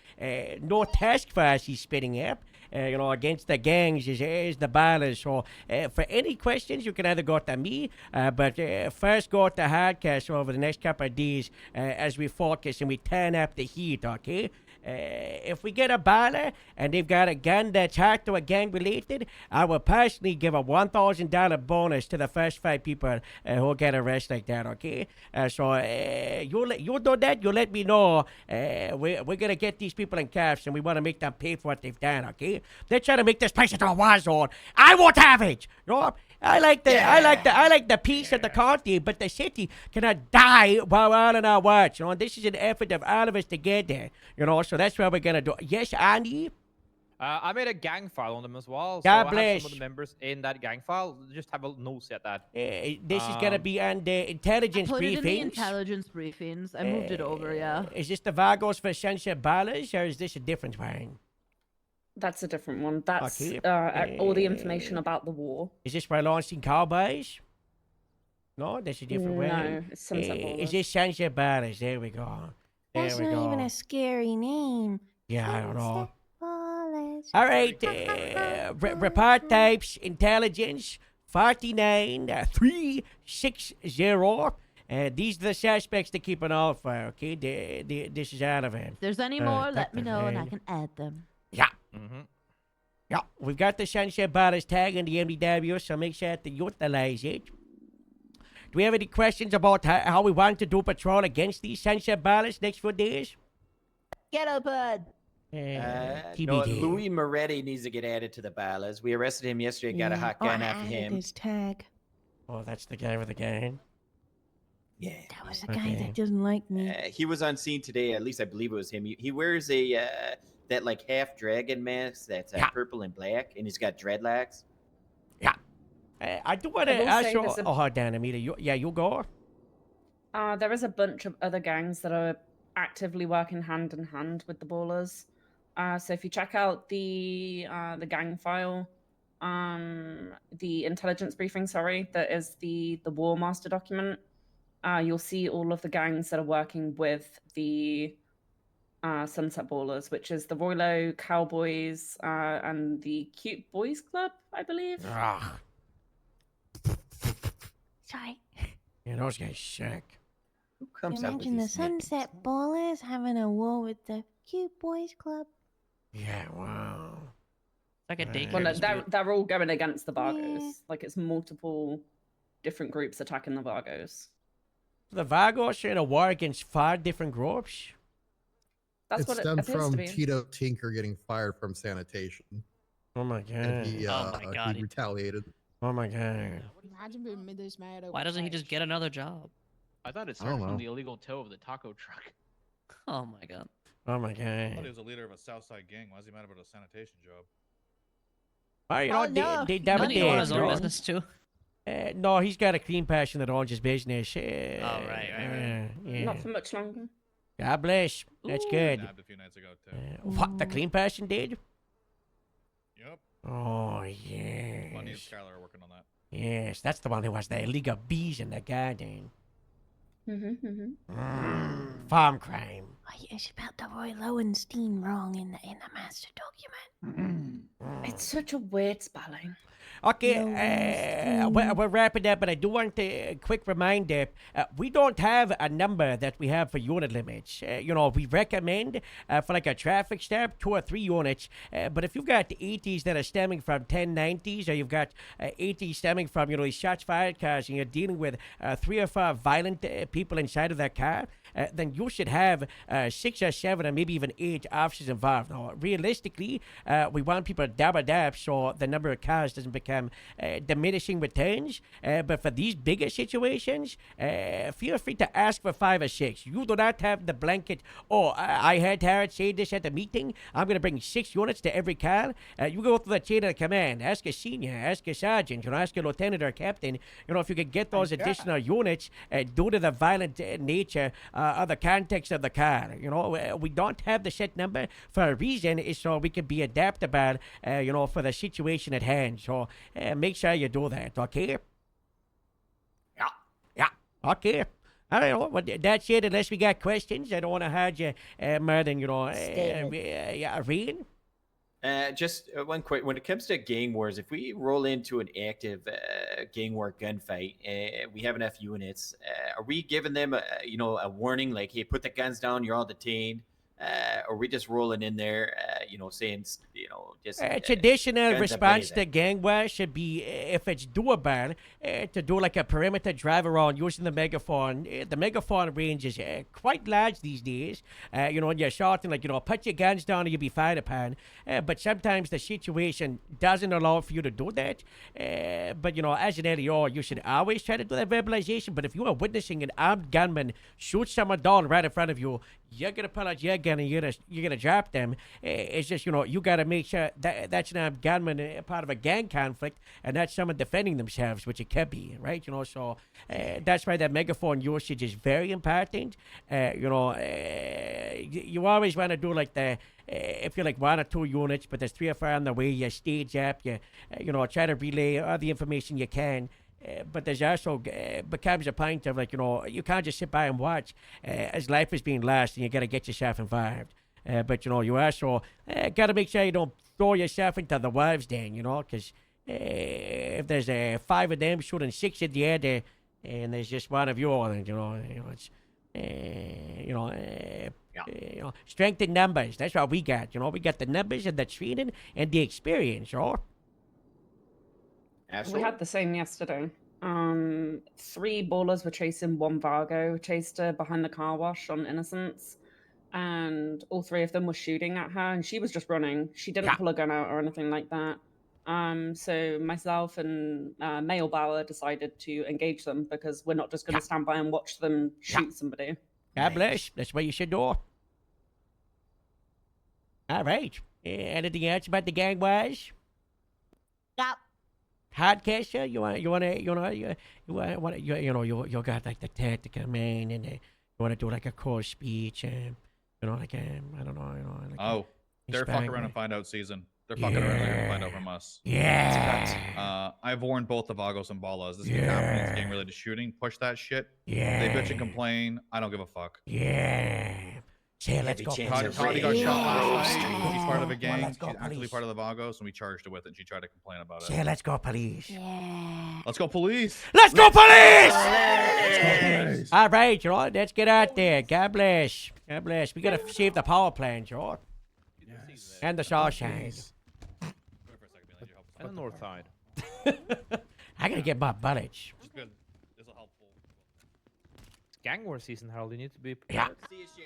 no task force he's spinning up, against the gangs is the Ballers. So for any questions, you can either go to me, but first go to Hardcash over the next couple of days as we focus and we turn up the heat, okay? If we get a Baller and they've got a gun that's hacked to a gang related, I will personally give a $1,000 bonus to the first 5 people who get arrested like that, okay? So you do that, you let me know. We're going to get these people in cuffs and we want to make them pay for what they've done, okay? They're trying to make this place into a war zone. I won't have it! You know? I like the peace of the county, but the city cannot die while we're all in our watch. This is an effort of all of us together. So that's what we're gonna do. Yes, Andy. I made a gang file on them as well. God so I bless. have some of the members in that gang file. Just have a note at that. This is gonna be on the intelligence Put it in the briefings. intelligence briefings. I moved it over, yeah. Is this the Vagos for Sunset Ballers, or is this a different one? That's a different one. That's Okay. all the information about the war. Is this for launching cowboys? No, that's a different one. No, it's Sunset Is Ballers. this Sunset Ballers? There we go. There That's we not go. even a scary name. Yeah, I don't know. Ballers. All right, report types, intelligence, 49360. These are the suspects to keep an eye for, okay? This is out of it. If there's any more, let me know and I can add them. Yeah. Yeah, we've got the Sunset Ballers tag in the MDW, so make sure to utilize it. Do we have any questions about how we want to do patrol against these Sunset Ballers next few days? Get up, bud. No, TBD. Louis Moretti needs to get added to the Ballers. We arrested him yesterday, got a hot gun after him. His tag. Oh, that's the guy with the gun. Yeah. That was the guy that doesn't like me. He was on scene today, at least I believe it was him. He wears a that like half dragon mask that's purple and black, and he's got dreadlocks. Yeah. I do want to I will say also. there's a- Oh, hold on, Amita. You go. There is a bunch of other gangs that are actively working hand in hand with the Ballers. So if you check out the gang file, the intelligence briefing, that is the War Master document. You'll see all of the gangs that are working with the Sunset Ballers, which is the Roylo Cowboys and the Cute Boys Club, I believe. Sorry. Yeah, those guys suck. Who comes up with Imagine the these snippets? Sunset Ballers having a war with the Cute Boys Club. Yeah, wow. Like a daycare. Well, no, dispute. they're all going against the Vargos. Like it's multiple different groups attacking the Vargos. The Vagos are in a war against 5 different groups. That's it what it stemmed appears from to be. Tito Tinker getting fired from sanitation. Oh my god. And he, Oh my God, he he- retaliated. Oh my god. Imagine being this mad over Why doesn't he trash. just get another job? I thought it I don't started from know. the illegal tow of the taco truck. Oh my god. Oh my I thought god. he was a leader of a Southside gang. Why is he mad about a sanitation job? Oh, you Oh, know, no. they never Doesn't he own did. his own bro. business too? No, he's got a clean passion that owns his business. Oh, right. Yeah. Not for much longer. God bless. That's Ooh. good. Nabbed a few nights ago too. What, the clean passion did? Yep. Oh, yeah. Bunny and Skylar are working on that. Yes, that's the one who has the illegal bees in the garden. Farm crime. Oh, you spelled the Roy Lowenstein wrong in the master document. It's such a weird spelling. Okay, we're wrapping up, but I do want a quick reminder. We don't have a number that we have for unit limits. We recommend for like a traffic stop, 2 or 3 units. But if you've got 80s that are stemming from 1090s, or you've got 80s stemming from, these shots fired cars, and you're dealing with 3 or 4 violent people inside of that car, then you should have 6 or 7 or maybe even 8 officers involved. Now, realistically, we want people to double up so the number of cars doesn't become diminishing returns. But for these bigger situations, feel free to ask for 5 or 6. You do not have the blanket. Oh, I heard Harrod say this at the meeting. I'm going to bring 6 units to every car. You go through the chain of command. Ask a senior, ask a sergeant, ask a lieutenant or captain. If you could get those additional units due to the violent nature of the context of the car. We don't have the set number for a reason, is so we can be adaptable, for the situation at hand. So make sure you do that, okay? Yeah. Okay. All right, well, that's it. Unless we got questions, I don't want to hide you more than, Reen? Just one quick. When it comes to gang wars, if we roll into an active gang war gunfight, we have enough units. Are we giving them a warning like, hey, put the guns down, you're all detained? Or are we just rolling in there, saying, just traditional guns response blazing? to gang war should be, if it's doable, to do like a perimeter drive around using the megaphone. The megaphone range is quite large these days. When you're shouting, put your guns down or you'll be fired upon. But sometimes the situation doesn't allow for you to do that. But as an LEO, you should always try to do that verbalization. But if you are witnessing an armed gunman shoot someone down right in front of you, you're gonna pull out your gun and you're gonna drop them. It's just you gotta make sure that that's an armed gunman, part of a gang conflict, and that's someone defending themselves, which it could be, right? So that's why that megaphone usage is very important. You always want to do like if you're like 1 or 2 units, but there's 3 or 4 on the way, you stage up, you try to relay all the information you can. But there's also becomes a point of you can't just sit by and watch as life is being lost, and you got to get yourself involved. But you also got to make sure you don't throw yourself into the wolves den, because if there's 5 of them shooting 6 at the other, and there's just 1 of you, then it's strength in numbers. That's what we got. We got the numbers and the training and the experience, We had the same yesterday. 3 ballers were chasing 1 Vargo, chased her behind the car wash on Innocence, and all 3 of them were shooting at her, and she was just running. She didn't pull a gun out or anything like that. So myself and Mail Bauer decided to engage them because we're not just going to stand by and watch them shoot somebody. God bless. That's what you should do. All right. Anything else about the gang wars? Yep. Hardcasher, you got like the tactical man, and you want to do like a core speech, I don't know, they're fucking around and find out season. They're fucking around and find out from us. Yeah. I've warned both the Vagos and Ballas. This is happening. It's gang related shooting. Push that shit. Yeah. They bitch and complain. I don't give a fuck. Yeah. Say, let's go. Toddy got shot last night. She's part of a gang. She's actually part of the Vagos, and we charged her with it. And she tried to complain about it. Say, let's go, police. Let's go, police. Let's go, police! All right, let's get out there. God bless. God bless. We gotta save the power plant, Yes. and the sunshine. And the north side. I gotta get my bullets. It's good. This will help. It's gang war season, Harold. You need to be prepared. See you, Shan.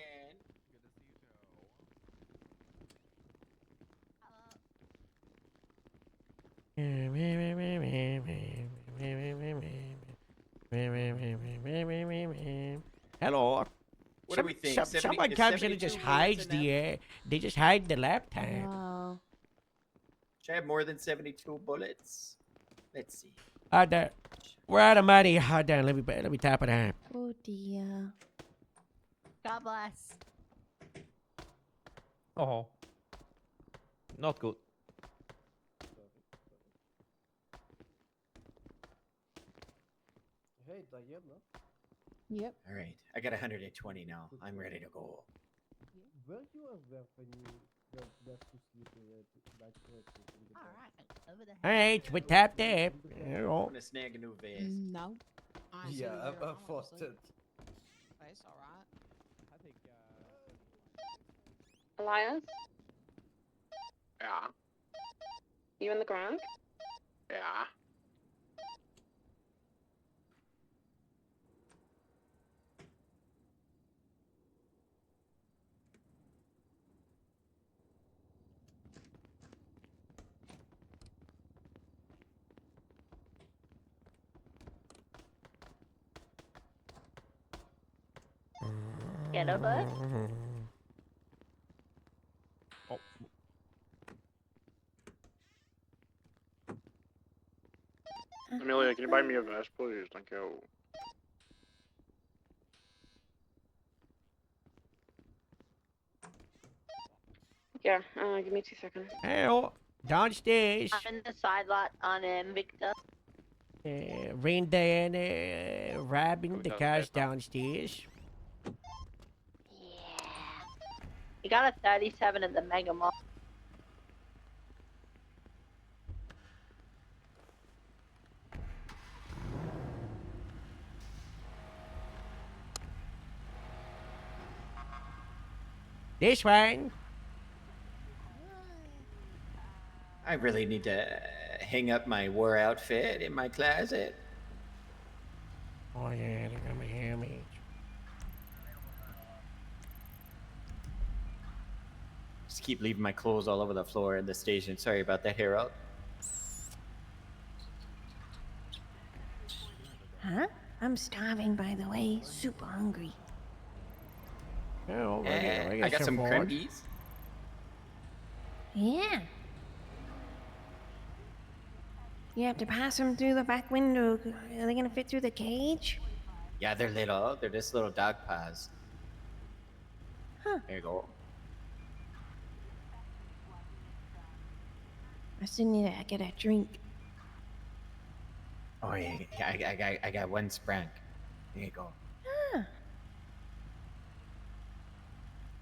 Hello. What do we think? Someone comes in and just hides they just hide the laptop. Wow. Should I have more than 72 bullets? Let's see. We're out of money. Hold on, let me tap it out. Oh dear. God bless. Oh. Not good. Yep. All right, I got 120 now. I'm ready to go. Weren't you a weapon? Alright, we tapped there. You know. I'm gonna snag a new vase. No. I ain't Yeah, seen you I here, forced honestly. it. It's alright. I think. Elias, Yeah. you in the ground? Yeah. Get a bud? Oh. Amelia, can you buy me a vest, please? Thank you. Yeah, give me 2 seconds. Hello. Downstairs. I'm in the side lot on Victor. Rain Diana robbing the cars downstairs. You got a 37 at the Mega Mall. This one. I really need to hang up my war outfit in my closet. Oh yeah, they got my helmet. Just keep leaving my clothes all over the floor in the station. Sorry about that, Harold. Huh? I'm starving, by the way. Super hungry. Oh, I got some crembies. Yeah. You have to pass them through the back window. Are they gonna fit through the cage? Yeah, they're little. They're just little dog paws. Huh. There you go. I still need to get a drink. Oh yeah, I got one sprank. There you go. Huh.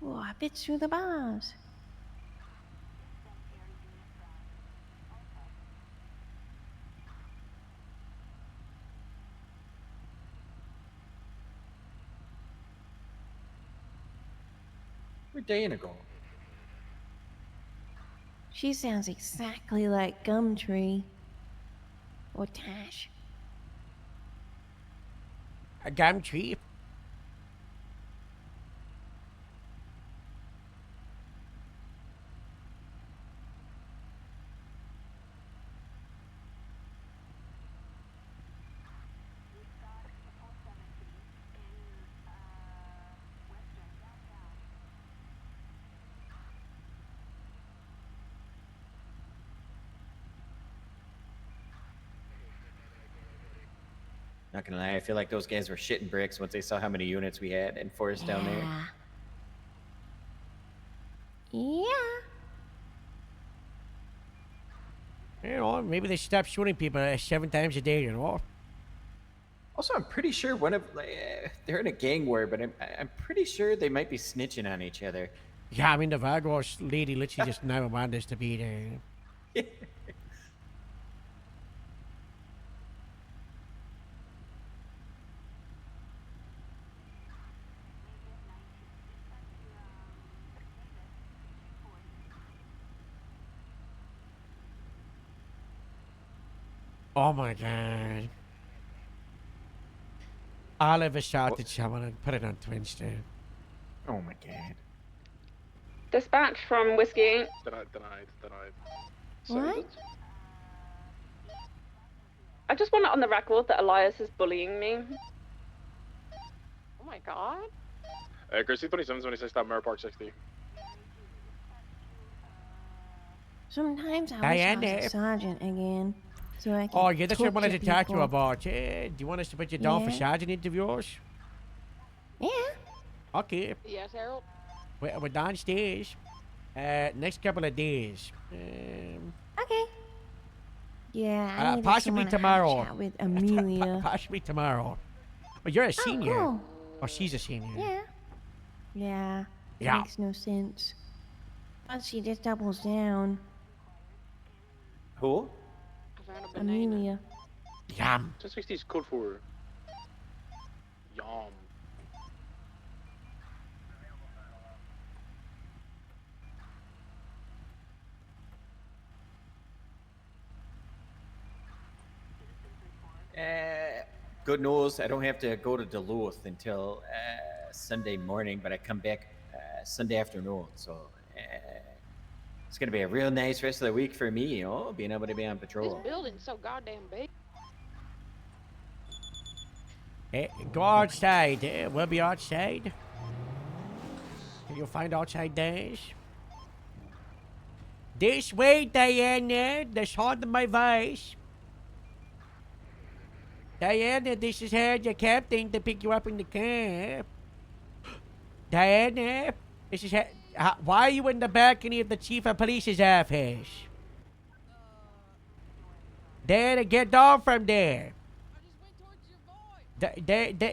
Oh, it fits through the bars. Where'd Diana go? She sounds exactly like Gumtree. Or Tash. A gum tree. Not gonna lie, I feel like those guys were shitting bricks once they saw how many units we had enforced down there. Yeah. You know, maybe they stopped shooting people 7 times a day, you know? Also, I'm pretty sure one of they're in a gang war, but I'm pretty sure they might be snitching on each other. Yeah, I mean, the Vargos lady literally just never wanted us to be there. Oh my god. Oliver shot at someone and put it on Twitch, dude. Oh my god. Dispatch from Whiskey 8. Denied. What? I just want it on the record that Elias is bullying me. Oh my god. Christy 2726, stop Mirror Park 60. Sometimes I wish I was Diana. a sergeant again. So I can Oh, yeah, that's what I wanted to torture talk to you people. about. Do you want us to put you down for Yeah. sergeant interviews? Yeah. Okay. Yes, Harold. We're downstairs. Next couple of days. Okay. Yeah, I needed Possibly someone to have a tomorrow. chat with Amelia. Possibly tomorrow. Well, you're a senior. cool. Oh, she's a senior. Yeah. Yeah. It Yeah. makes no sense. Oh, she just doubles down. Who? I found a banana. Amelia. Yum. 1060 is code for yum. Good news. I don't have to go to Duluth until Sunday morning, but I come back Sunday afternoon. So it's gonna be a real nice rest of the week for me, you know, being able to be on This patrol. building's so goddamn big. Go outside. We'll be outside. You'll find outside dash. This way, Diana. The sound of my voice. Diana, this is her, the captain, to pick you up in the car. Diana, this is her. Why are you in the balcony of the chief of police's office? Diana, get down from there.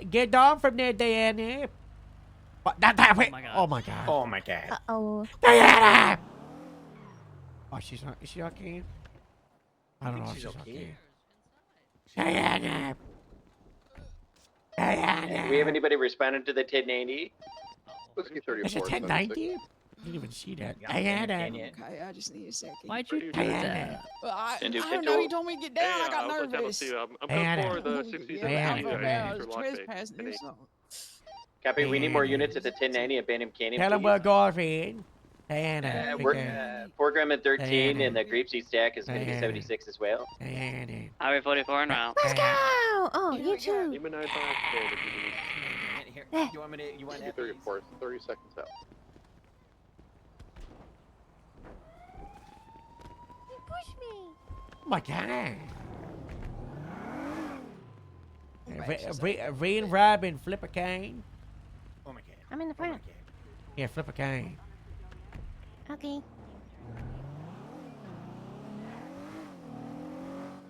Get down from there, Diana. What? Wait. Oh my god. Oh my god. Uh-oh. Diana! Oh, she's not. Is she okay? I don't know if she's she's okay. okay. Diana! Diana! Do we have anybody responding to the 1090? Whiskey Is it 34. 1090? I didn't even see that. Diana! Okay, I just need a second. Why'd you do Diana! that? Well, I Can do don't know. He control. told me to get down. I got I was nervous. I'm Diana. going for the 60s Yeah, Diana, I and thought Diana. I the was for lock pick. trespassing or something. Copy. We need more units at the 1090 at Bantam Canyon. Tell him please. we're going. Diana. We're program at 13 Diana. and the Grapeseed stack is going to be Diana. 76 as well. Diana. Highway 44 en route. Let's go! Oh, you too. Demon Eye Box, and if you need Here, you want me to? You want Whiskey that? 34. 30 seconds out. You pushed me. Oh my god. Rain Robin, flip a cane. Oh my god. I'm in the front. Yeah, flip a cane. Okay.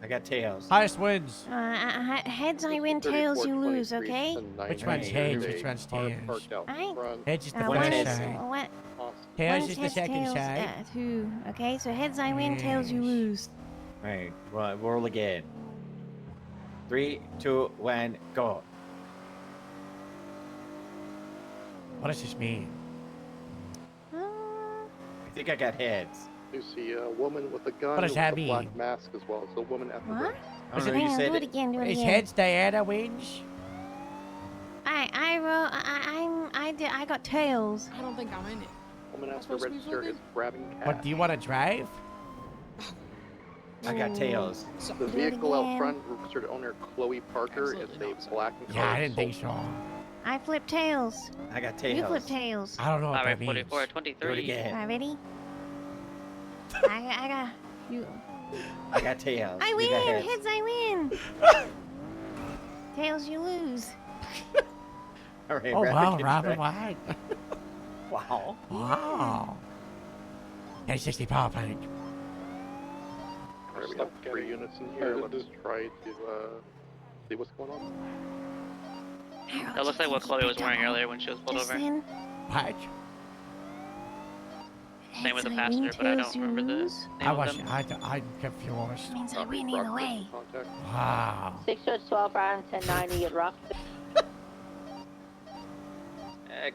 I got tails. Highest wins. Heads I win, tails you lose, okay? Which one's heads? Which one's tails? Alright. Heads is the One first is, side. what? Tails One's is the heads, second tails, side. Two. Okay, so heads I win, tails you lose. Alright, well, roll again. 3, 2, 1, go. What does this mean? I think I got heads. You see a woman with a gun What does with that a mean? black mask as well. It's a woman at the What? rear. I don't know, you said do it again, do it Is again. heads Diana wins? I got tails. I don't think I'm in it. Woman at the supposed to be register is flipping? grabbing cash. What, do you want to drive? I got tails. The Do it vehicle out again. front, registered owner Chloe Parker, is a black and Yeah, I colored didn't think Soul. so. I flip tails. I got You tails. flip tails. I don't know what Highway that means. 44 Do it 23. again. Alright, ready? I got you. I got tails. I You win. got heads. Heads I win. Tails you lose. All right, Oh, wow, can Robin try. White. Wow. Wow. 1060 power plant. Alright, we have 3 units in here. Let's try to see what's going on. That looks like what Chloe was wearing earlier when she was pulled over. Listen. What? Same with the Heads I win, passenger, but I tails don't you remember the lose. name I of was, them. I'm confused. Means I win either way. Contact. Wow. 612 round 1090 at Rock.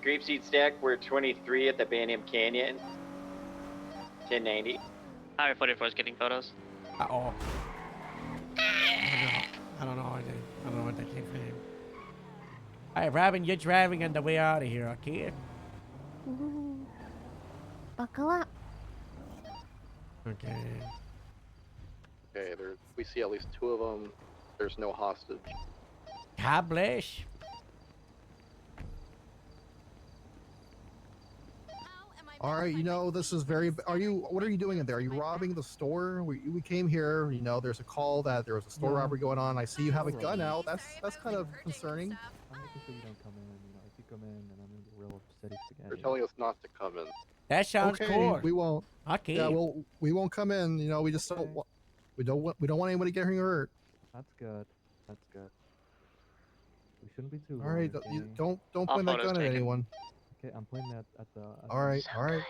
Grapeseed stack, we're 23 at the Bantam Canyon. 1090. Highway 44 is getting photos. Uh-oh. I don't know what that came from. Alright, Robin, you're driving on the way out of here, okay? Ooh. Buckle up. Okay. Okay, we see at least 2 of them. There's no hostage. God bless. All right, you know, this is very. What are you doing in there? Are you robbing the store? We came here. You know, there's a call that there was a store robbery going on. I see you have a gun out. That's kind of concerning. I'm making sure you don't come in. You know, if you come in, then I'm gonna get real upset again. They're telling us not to come in. That sounds Okay, cool. we won't. Okay. Yeah, we won't come in. You know, we just don't. We don't want anybody getting hurt. That's good. That's good. We shouldn't be too. All right, long, you okay? don't All point that photos gun at taken. anyone. Okay, I'm pointing at the. All right, all right.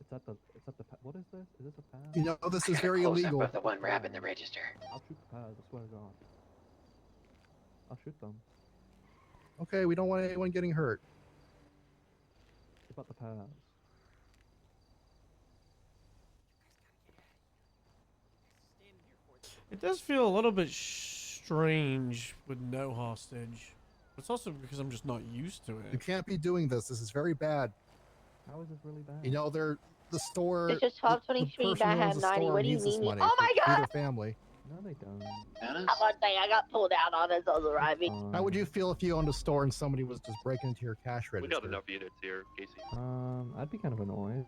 It's What is this? Is this a pad? You know, this is very Close up illegal. of the one robbing the register. I'll shoot the pads, I swear to God. I'll shoot them. Okay, we don't want anyone getting hurt. What about the pads? It does feel a little bit strange with no hostage. It's also because I'm just not used to You it. can't be doing this. This is very bad. How is this really bad? You know, they're the store. It's just 1223 the person who that owns had the 90. store What do you needs this mean? money Oh for- my to feed God! their family. No, they don't. I'm gonna say I got pulled out on as I was arriving. How would you feel if you owned a store and somebody was just breaking into your cash We register? got enough units here, Casey. I'd be kind of annoyed.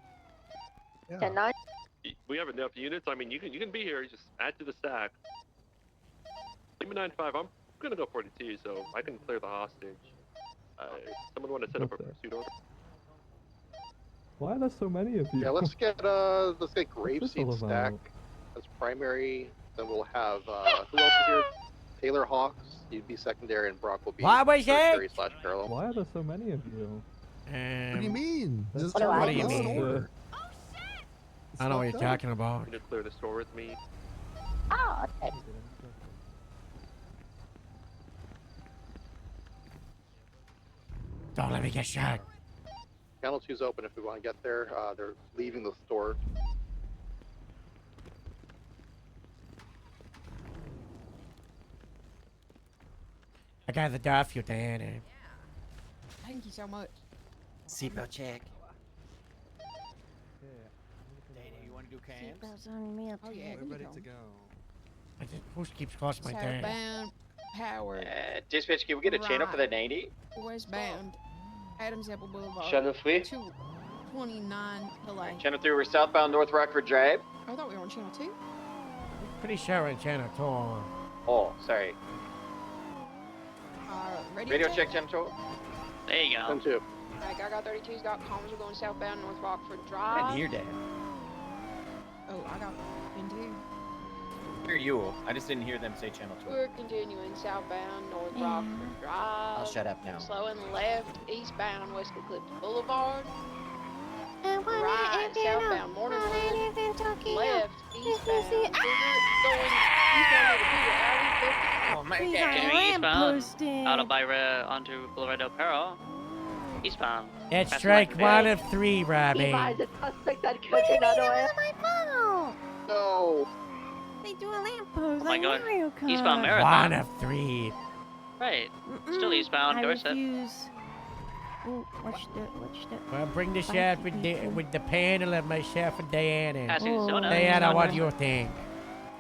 Yeah. 10-9. We have enough units. I mean, you can be here. Just add to the stack. Lima 9-5. I'm gonna go 42, so I can clear the hostage. Someone want to set up a pursuit order? Why are there so many of you? Yeah, let's get What's this Grapeseed all stack about? as primary. Then we'll have who else is here? Taylor Hawks. You'd be secondary, and Brock will be What was tertiary slash parallel. Why are there so many of you? What do you mean? This is What do you a mean? store. I know what you're fucked up. talking about. You gonna clear the store with me? Oh, okay. Don't let me get shot. Channel 2's open if we want to get there. They're leaving the store. I got the door for you, Diana. Thank you so much. Seatbelt check. Dana, you want to do cams? Seatbelts on me up Oh, yeah, We're ready to go. I just push keeps crossing my day. Southbound, Power, Dispatch, can we get a channel for the 90? westbound, Adams Apple Boulevard. Channel 3? 229 delay. Channel 3, we're southbound North Rockford Drive. I thought we were on channel 2. Pretty sure we're in channel 2. Oh, sorry. Radio check. check, Channel 2. There you go. 10-2. Like, I got 32's got comms. We're going southbound North Rockford I Drive. didn't hear that. Oh, I got in too. I hear you. I just didn't hear them say channel 2. We're continuing southbound North Rockford Drive. I'll shut up now. Slowing left, eastbound West Eclipse Boulevard. I wanna Right, if you know, southbound Morning wanna Wood. if you're talking Left, If eastbound. you see- Going eastbound over Peter Alley. Oh my We god. got Going eastbound lampposted. out of Byra onto Boulevard del Perro. Eastbound. That's Past strike Black one Bay. of 3, Robbie. Levi's a suspect that What do could you mean not it was my fault? No. They do a lamppost Oh my like God. Mario Kart. Eastbound Marathon. 1 of 3. Right. Mm-mm. Still eastbound, I Dorset. refuse. Oh, watch the. Well, bring the Thank sheriff you, with the, people. with the panel of myself and Diana. Passing Oh. Zona. Diana, what do Eastbound. you think?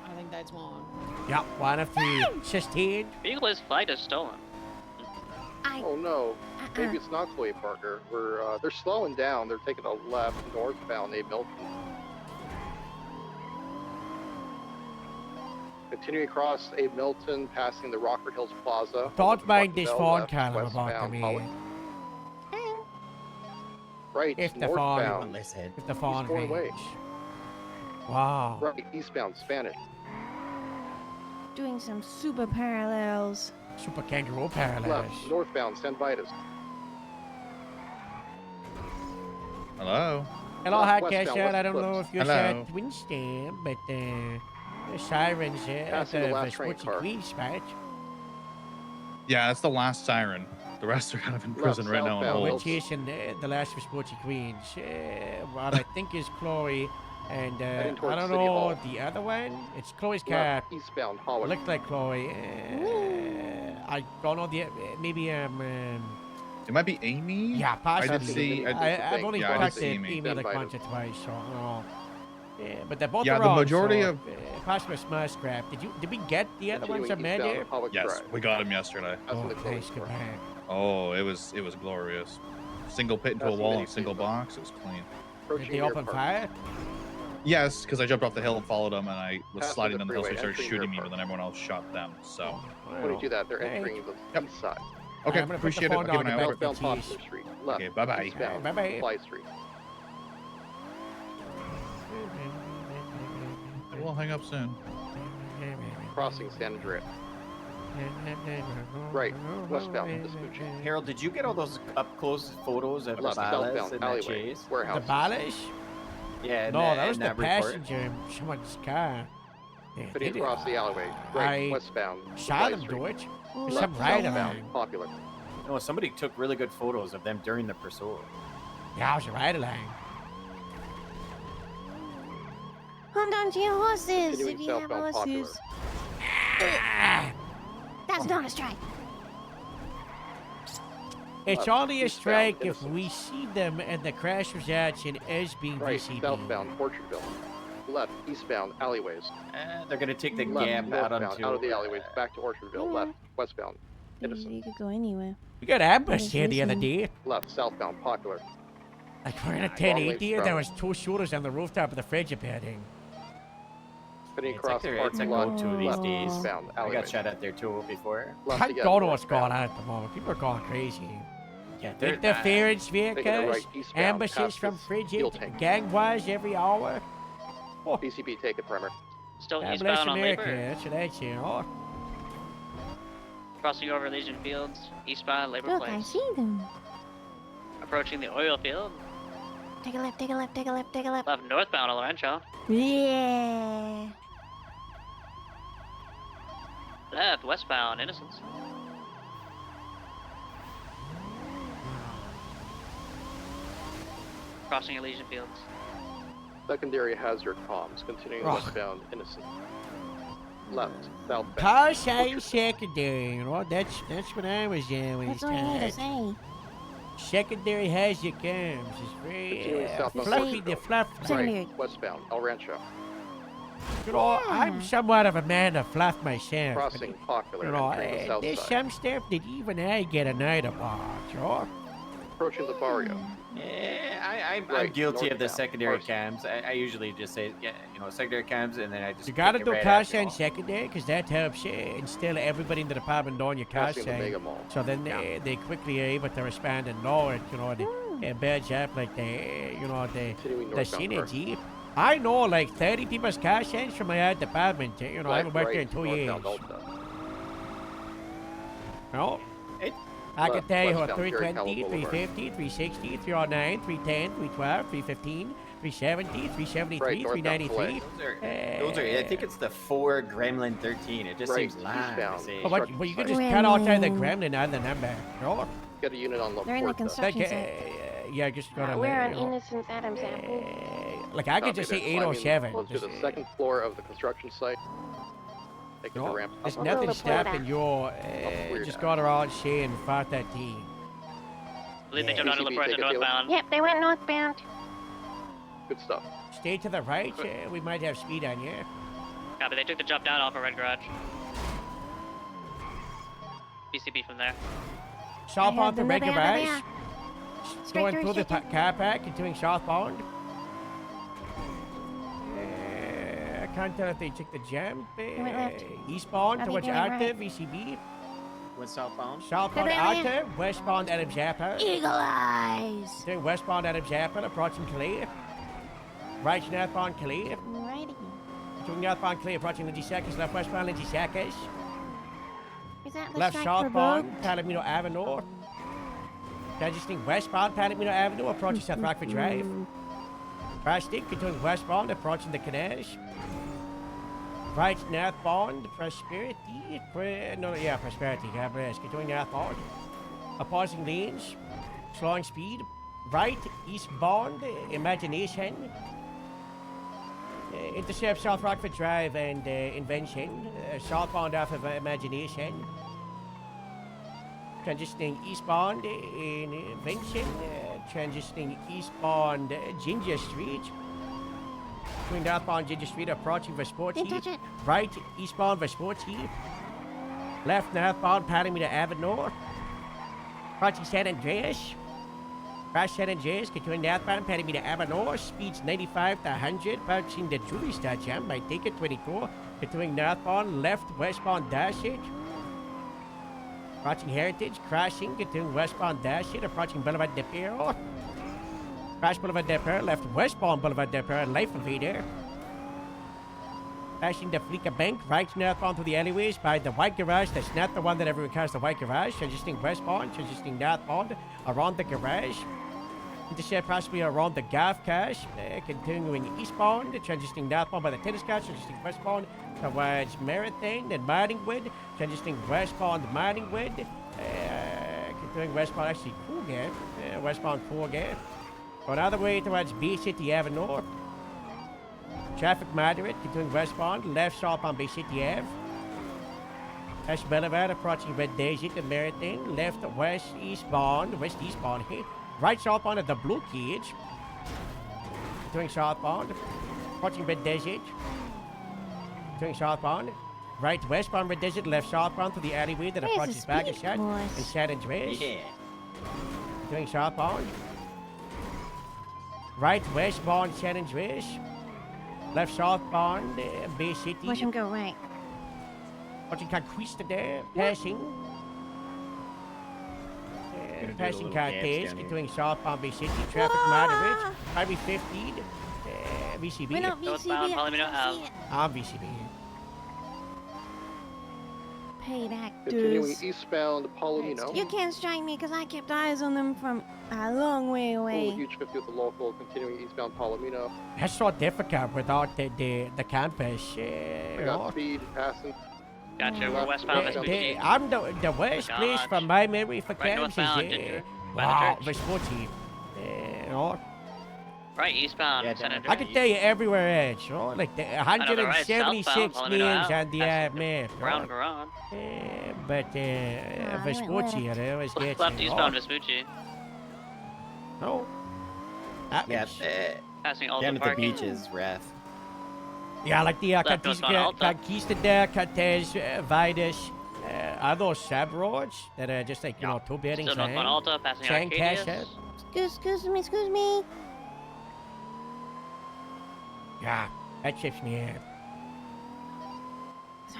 I think that's one. Yep, 1 of 3. 16. Vehicle is flight is stolen. Oh no. Maybe it's not Chloe Parker. They're slowing down. They're taking a left northbound Abe Milton. Continuing across Abe Milton, passing the Rockford Hills Plaza. Don't mind this Bell phone left, call I'm about to westbound make. Pollock. Right, If the northbound. phone, Listen. if the phone He's going away. rings. Wow. Right, eastbound Spanish. Doing some super parallels. Super kangaroo parallels. Left, northbound San Vitus. Hello. Hello, Left, Hot westbound, Cash. I West don't know Eclipse. if you're Hello. at Winston, but the sirens at Passing the the last train Sportsy car. Queen spot. Yeah, that's the last siren. The rest are kind of in prison right now on southbound. We're hold. chasing the last of Sportsy Queens. What I think is Chloe, and Heading I towards don't City know Hall. the other one. It's Chloe's car. Left, eastbound Holland. Looked like Chloe. I don't know the maybe It might be Amy. yeah, possibly. I did see. I've only yeah, I did cracked see it Amy. Amy like Invited. once or twice, so I don't know. Yeah, but they're both Yeah, the around, majority so, of- possibly smart scrap. Did we get the other ones Continuing up there? eastbound Pollock Yes, Drive. we got him yesterday. Passing Oh, the clothing nice, store. good man. Oh, it was glorious. Single pit into a That's wall many and single people. box. It was clean. Did Approaching they Deer open Park. fire? Yes, because I jumped off the hill and followed them, and I was Passing sliding the down the hill, so freeway, they started entering shooting Deer me, Park. but then everyone else shot them. So, When you do that, they're Hey. entering the Yep. east side. okay, I'm gonna put the appreciate it. phone I'll down keep an to eye bed. out. Southbound Jeez. Poplar Street. Left, Okay, bye-bye. eastbound Bye-bye. Fly Street. We'll hang up soon. Crossing San Andreas. Right, westbound Vespucci. Harold, did you get all those up close photos of the Left, Balas southbound in that alleyway. chase? The Warehouse. Balish? Yeah, No, that was in the that report. passenger in someone's car. Yeah, Heading did it. across the alleyway, right, I westbound. saw Supply them Street. do it. There's Left, some rider southbound, line. Popular. No, somebody took really good photos of them during the pursuit. Yeah, it was a rider line. Hold on to your horses Continuing if you have southbound Popular. horses. That's not a strike. It's Left, only a eastbound, strike if Innocent. we see them and the crash results in as being Right, VCB. southbound Orchardville. Left, eastbound alleyways. They're gonna take the Left, gap out northbound, onto. out of the alleyways, back to Orchardville. Left, westbound. You could go anywhere. We got ambushed Yes, here the other listen. day. Left, southbound Popular. Like we're in a Wrong 1080 way, and there bro. was 2 shooters on the rooftop of the Frigid building. Heading It's across like the it's a parking lot. go-to these Left, days. eastbound I alleyway. got shot at there too before. Left I again, don't know what's going northbound. on at the moment. People are going crazy. Yeah, they're Interference Taking a vehicles, right eastbound ambushes past from this steel Frigid, tank. gang wars every hour. Oh, BCB, take it, Primer. Still God bless eastbound on America. Labor. That's what I'd say. Oh, Crossing over Legion Fields, eastbound Labor Look, I Place. see them. Approaching the oil field, Take a left, take a left, take a left, take a left. left northbound on Lorenzo. Yeah. Left westbound Innocence. Crossing Elysian Fields. Secondary hazard comms. Continuing Ugh. westbound Innocent. Left, southbound. car sign secondary. You know, that's what I was doing. That's all you need to say. Secondary has your cams. It's very Continuing southbound fluffy. The Orchardville. fluff. Secondary. Right, westbound El Rancho. You know, I'm somewhat of a man of fluff myself. but, Crossing Popular. You know, entering the south there's side. some stuff that even I get annoyed about. You know? Approaching the barrio. Yeah, I'm Right, guilty of the northbound, secondary Parsons. cams. I usually just say, yeah, secondary cams, and then I just. You gotta pick it do right car up, you sign know. secondary because that helps instill everybody in the department knowing your car Passing the sign. Mega Mall. So then they quickly are able to respond and know it. You know, they badge up like the Continuing the northbound synergy. I know like 30 people's car signs from my own department. You know, I haven't worked there in 2 years. northbound Delta. No. It- I can Left, tell you what, westbound, Jerry 320, Cowell Boulevard. 350, 360, 309, 310, 312, 315, 370, 373, Right, northbound 393. Those are. I think it's the 4 Gremlin 13. It just Right, seems long to eastbound. say. Oh, but you can just cut out the gremlin out of the number. No? Get a unit on They're in the Laporta. construction Like, site. yeah, just gotta We're let on you know. Innocence Adams Apple. Like, I could Copy just that. say Climbing 807. To Just, the second floor of the construction site. Taking no, the ramp there's up. nothing Laporta. stopping your weird just ass. going around saying 513. I believe they jumped onto PCB, LaPorta take it, Taylor. northbound. Yep, they went northbound. Good stuff. Stay to the right, we might have speed on you. Copy, they took the jump down off a red garage. BCB from there. Southbound to the Red nut out of Garage. Straight Going through, through the straight through. car park and doing southbound. I can't tell if they took the jump. went left. Eastbound I think towards they went Arthur, right. VCB. Went southbound. Southbound Go down Arthur, westbound Adam Zappa. Eagle eyes. Doing westbound Adam Zappa, approaching Calais. Right northbound Calais. Righty. Doing northbound Calais, approaching Lindsay Seconds. Left westbound Lindsay Seconds. Is that the Left strike southbound provoked? Palomino Avenue. Transitioning westbound Palomino Avenue, approaching South Rockford Drive. Prostic, continuing westbound, approaching the canals. Right northbound, Prosperity. Prosperity, God bless. Continuing northbound. Opposing lanes. Slowing speed. Right, eastbound, Imagination. Intercept South Rockford Drive and Invention. Southbound off of Imagination. Transitioning eastbound in Invention. Transitioning eastbound Ginger Street. Going northbound Ginger Street, approaching Vespucci. Didn't touch it. Right, eastbound Vespucci. Left northbound Palomino Avenue. Approaching San Andreas. Past San Andreas, continuing northbound Palomino Avenue. Speeds 95 to 100. Approaching the Jewelry Star Jam by Ticket 22. Continuing northbound, left westbound Dashet. Approaching Heritage, crossing, continuing westbound Dashet. Approaching Boulevard de Perro. Cross Boulevard de Perro, left westbound Boulevard de Perro, Life Invader. Passing the Fleeca Bank, right northbound through the alleyways by the White Garage. That's not the one that everyone calls the White Garage. Transitioning westbound, transitioning northbound, around the garage. Intercept possibly around the golf course, continuing eastbound, transitioning northbound by the tennis court, transitioning westbound towards Marathon and Morningwood, transitioning westbound Morningwood, continuing westbound, actually Coolgate, westbound Coolgate, going all the way towards Bay City Avenue. Traffic moderate, continuing westbound, left southbound Bay City Ave. Ash Boulevard approaching Red Desert and Marathon, left west eastbound, right southbound at the Blue Cage. Doing southbound, approaching Red Desert. Doing southbound, right westbound Red Desert, left southbound to the alleyway that There's a approaches Bagashot speed course. and San Andreas. Yeah. Doing southbound, right westbound San Andreas, left southbound Bay City. Watch him go right. Watching Conquista there, passing. Passing Cortez, continuing southbound Bay City, traffic moderate, highway 15, VCB. We're not VCB. I'm VCB. Paid Continuing actors. eastbound Palomino. You can't strike me because I kept eyes on them from a long way away. Huge 50 with the local. Continuing eastbound Palomino. That's so difficult without the campus. I got speed passing. Gotcha, we're westbound Vespucci. I'm the worst place from my memory for Right camps northbound, is Ginger. wow, By the church. Vespucci. Right eastbound, Yeah, Senator. I can tell you everywhere else, like the I know the right 176 southbound, names Palomino on the Ave, map. Brown Garon. But Vespucci, I always get Left eastbound Vespucci. No. Yeah, Passing down Alta at the Park. beaches, Wrath. Yeah, like the Left northbound Alta. Conquistador, Cortez, Vidas, are those sub roads that are just like, you know, two buildings Still northbound ahead? Alta, passing San Arcadius. Cassia? Excuse me. Yeah, that trips me out.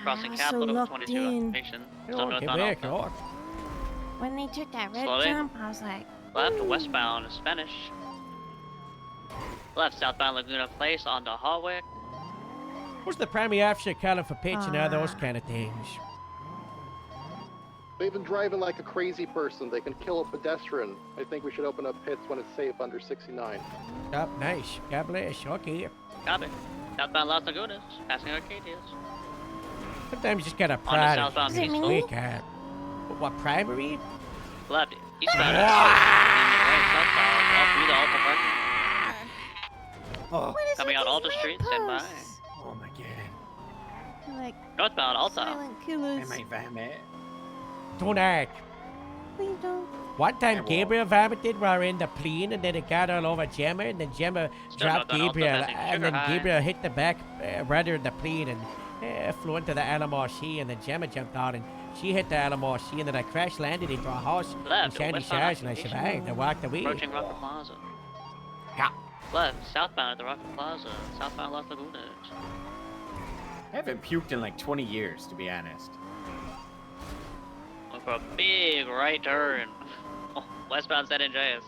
Crossing I was so Capital, locked 22 in. occupation. Still Oh, northbound back, Alta. When they took that red Slowly. jump, I was like, Left westbound Spanish. Left southbound Laguna Place onto Hawick. What's the primary officer calling for pitch and all those kind of things? They've been driving like a crazy person. They can kill a pedestrian. I think we should open up pits when it's safe under 69. Oh, nice. God bless. Okay. Copy. Southbound Las Lagunas, passing Arcadius. Sometimes you just gotta On to pride southbound it. Peaceful. Wake up. What, primary? Left eastbound. Right southbound, all through the Alta parking. Oh. Coming out Alta Street, stand by. Oh my god. like Northbound Alta. silent killers. Don't act. Please don't. One time Gabriel vomited while in the plane and then it got all over Gemma and then Gemma Still dropped not done, also Gabriel passing and Sugar then High. Gabriel hit the back rudder of the plane and flew into the LMRC and then Gemma jumped out and she hit the LMRC and then I crash landed into a house Left, in Sandy westbound Shores and I occupation. survived. I walked away. Approaching Rocket Plaza. Yeah. Left, southbound at the Rocket Plaza, southbound Las Lagunas. I haven't puked in like 20 years, to be honest. Going for a big right turn. Oh, westbound San Andreas.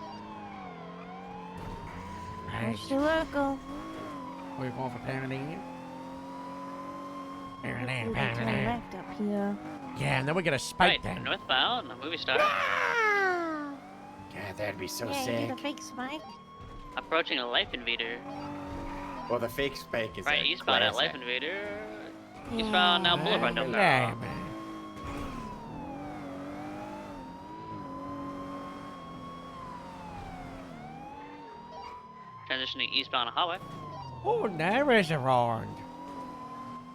Push the local. We're going for Paradine. We can turn left up here. Yeah, and then we're gonna spike Right, them. northbound, a movie star. Ah! God, that'd be so Yeah, sick. get a fake spike. Approaching a Life Invader. Well, the fake spike is Right, a eastbound at classic. Life Invader. Eastbound now Boulevard Dome. Yeah, man. Transitioning eastbound Hawick. Oh, there is around.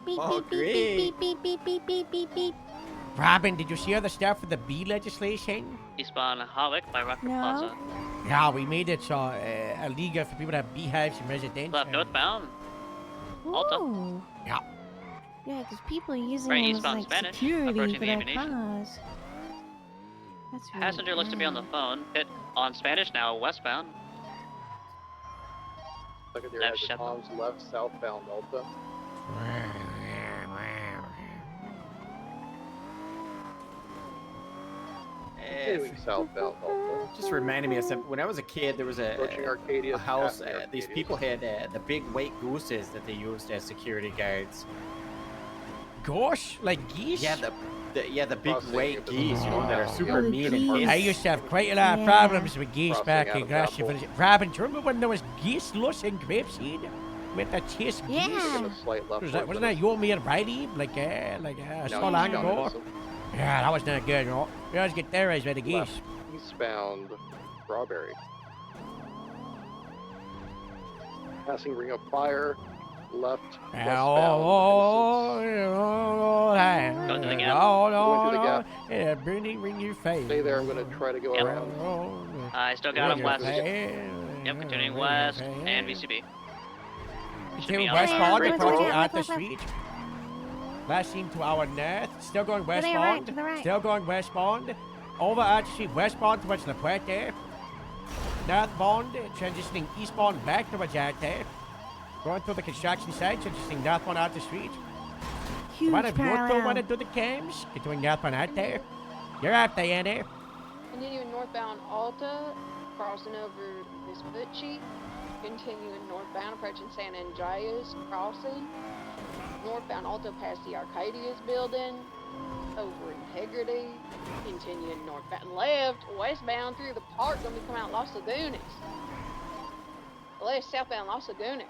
Beep, Oh, beep, beep, great. beep, beep, beep, beep, beep, beep, beep. Robin, did you see all the stuff with the bee legislation? Eastbound Hawick by Rocket No. Plaza. Yeah, we made it so illegal for people to have beehives in residential. Left northbound. Alta. Ooh. Yeah. Yeah, because people are using Right, them as eastbound like Spanish, security approaching for the their Aviation. cars. That's really Passenger looks to be on the bad. phone. Pit on Spanish now, westbound. Secondary Left has Shepard. Tom's left southbound Delta. Continuing southbound Delta. Just reminded me of something. When I was a kid, there was Approaching Arcadia. a house. passing These Arcadia. people had the big white gooses that they used as security guards. Gosh, like geese? Yeah, the big Crossing white into the geese, you know, that are Sawmill. super the mean and geese. I hiss. used to have quite a lot of Yeah. problems with geese Crossing back out in of Grassy Apple. Village. Robin, do you remember when there was geese loose in Grapeseed? With the chase Yeah. geese? Taking a slight left Was that, towards wasn't that you, me, and Riley? So No, long he's ago? down innocent. Yeah, that was not good, you know. We always get terrorized by the geese. Left eastbound Strawberry. Passing Ring of Fire. Left westbound Innocence. Go to the gap. Going through the gap. Yeah, burning ring your face. Stay there. I'm going to try to go Yep. around. I still got him Ring west. your face, Yep, continuing ring your west face. and VCB. Should Continue be on westbound, Right, approaching right, at the right, right. street. Last seen to our north. Still going To the right, westbound. to the right. Still going westbound. Over at the street westbound towards La Puerta. Northbound, transitioning eastbound back towards Arte. Going through the construction site, transitioning northbound out the street. Huge One of you two want to parallel. do the cams? Continuing northbound out there. You're out there, Andy. Continuing northbound Alta, crossing over Vespucci. Continuing northbound, approaching San Andreas, crossing. Northbound Alta past the Arcadius building. Over Integrity. Continuing northbound left, westbound through the park, gonna be coming out Los Lagunas. Left, southbound Los Lagunas.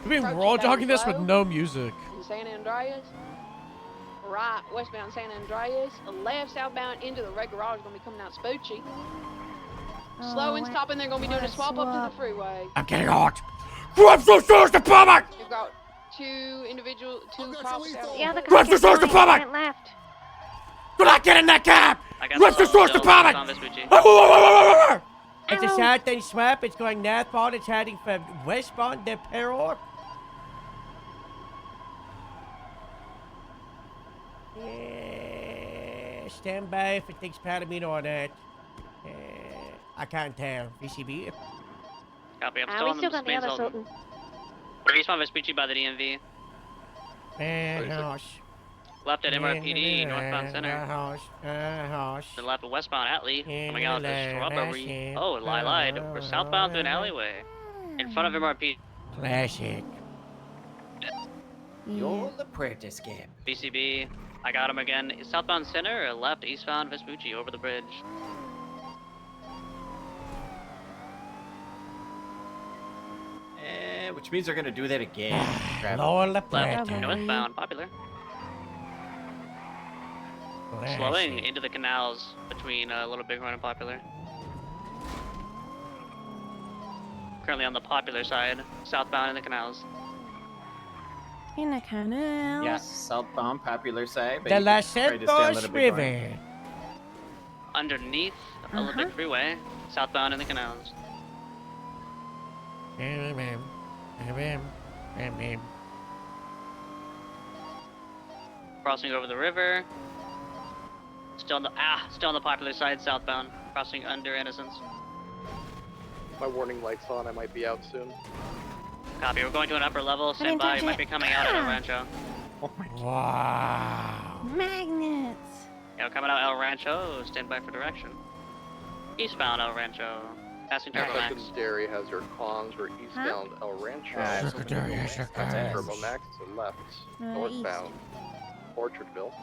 I mean, we're Approaching all talking this with Baton no music. in San Andreas. Right, westbound San Andreas. Left, southbound into the red garage, gonna be coming out Spoochie. Slow and what- stopping, they're gonna be doing a what a swap up to the swap. freeway. I'm getting hot. Grab the source to Pomac! You've got two cops out. Yeah, the Grab car the source to Pomac! went left. Do not get in that cab! I got Grab the source to Pomac! on Vespucci. It's a Ow. southern swap. It's going northbound. It's heading from westbound to Peror. Yeah, stand by if it takes Palomino on that. I can't tell. VCB. Copy, I'm Ah, still we on still the got the main other zone. Sultan. We're eastbound Vespucci by the DMV. House. Left at MRPD, northbound center. House. Then left at westbound Atlee, coming out the Strawberry. Oh, lied. We're southbound through an alleyway. In front of MRP. Classic. You're the Puerta Skip. BCB. I got him again. Southbound center, left eastbound Vespucci over the bridge. Which means they're gonna do that again. Travis. Lower La Left, Puerta. northbound, popular. Slowing into the canals between Little Bighorn and Popular. Currently on the Popular side, southbound in the canals. In the canal. Yeah, southbound Popular side. but The you La could try to stay on Little Santos Bighorn. River. Underneath a little bit freeway, southbound in the canals. Crossing over the river. Still on the Popular side, southbound. Crossing under Innocence. My warning light's on. I might be out soon. Copy, we're going to an upper level. Stand didn't by, touch might it. be coming out at El Rancho. Wow. Magnets. Yeah, we're coming out El Rancho. Stand by for direction. Eastbound El Rancho. Passing Turbo Max. Secondary has your comms. We're eastbound El Rancho. Secondary has your comms. Turbo Max to left. Northbound Orchardville.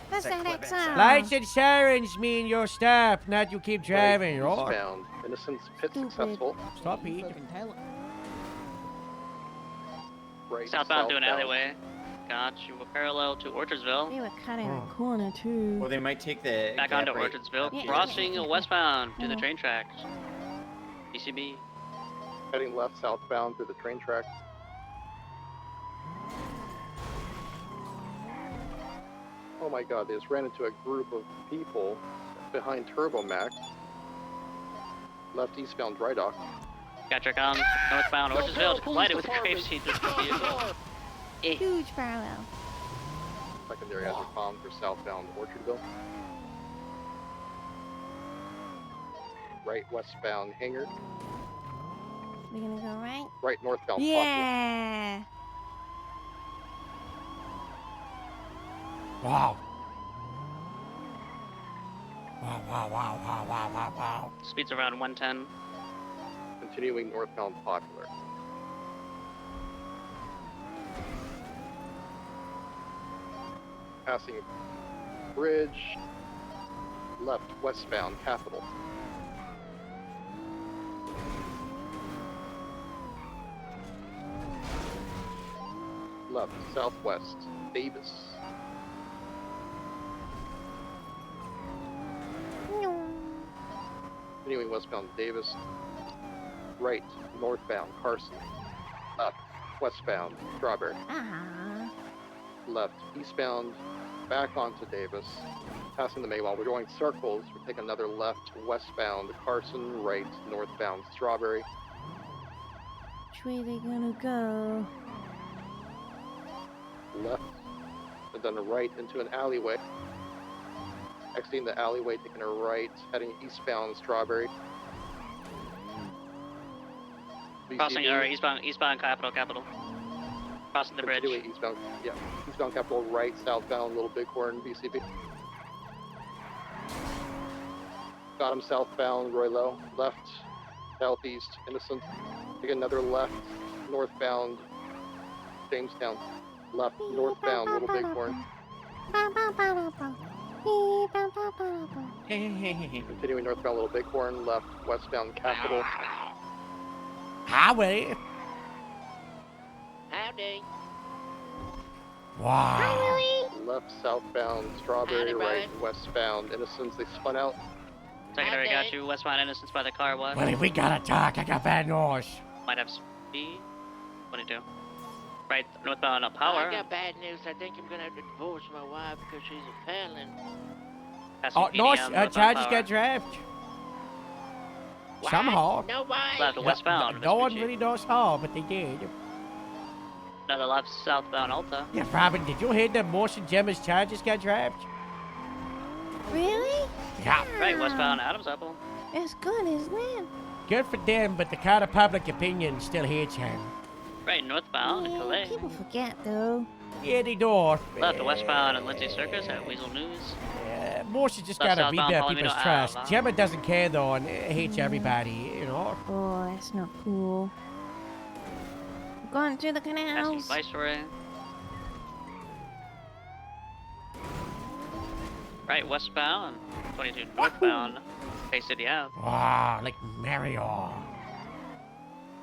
That's that XL. Lights and sirens mean you'll stop, not you keep driving. Right, Right. eastbound. Innocence Pit successful. Stop it. Right, Southbound through an alleyway. Got you. We're parallel to Orchardsville. They were cutting a corner too. Well, they might take the Back gap onto right Orchardsville. up here. Crossing westbound to the train tracks. BCB. Heading left southbound through the train track. Oh my god, they just ran into a group of people behind Turbo Max. Left eastbound Dry Dock. Got your comms. Northbound Orchardsville. Collided with the Grapeseed vehicle. Huge parallel. Secondary has your comms for southbound Orchardville. Right westbound Hangar. We're gonna go right. Right northbound Poplar. Yeah. Wow. Wow. Speeds around 110. Continuing northbound Popular. Passing bridge. Left westbound Capital. Left southwest Davis. Continuing westbound Davis. Right northbound Carson. Left westbound Strawberry. Left eastbound back onto Davis. Passing the Maywell. We're going circles. We're taking another left westbound Carson. Right northbound Strawberry. Which way they gonna go? Left and then a right into an alleyway. Exiting the alleyway, taking a right, heading eastbound Strawberry. Crossing or eastbound Capital. Crossing the bridge. Continuing eastbound, yeah. Eastbound Capital, right, southbound Little Bighorn, BCB. Got him southbound Roy Low. Left, southeast Innocent. Take another left, northbound Jamestown. Left, northbound Little Bighorn. Continuing northbound Little Bighorn, left westbound Capital. Highway. Howdy. Wow. Left southbound Strawberry, right westbound Innocence. They spun out. Secondary got you. Westbound Innocence by the car wash. Buddy, we gotta talk. I got bad news. Might have speed. 22. Right, northbound up Power. I got bad news. I think I'm gonna have to divorce my wife because she's a felon. Oh, no, charges got dropped. Somehow. Nobody. Left westbound. No one really knows how, but they did. Another left southbound Alta. Yeah, Robin, did you hear the motion Gemma's charges got dropped? Really? Yeah. Right, westbound Adams Apple. That's good, isn't it? Good for them, but the court of public opinion still hates him. Right, northbound Calais. People forget, though. Yeah, they do. Left westbound and Lindsay Circus at Weasel News. Motion just Left gotta read southbound their Palomino people's trust. Ave. Gemma doesn't care though, and hates everybody, you know. Oh, that's not cool. Going through the Passing canals. Viceroy. Right, westbound. 22 northbound. Bay City Ave. Wow, like Mario.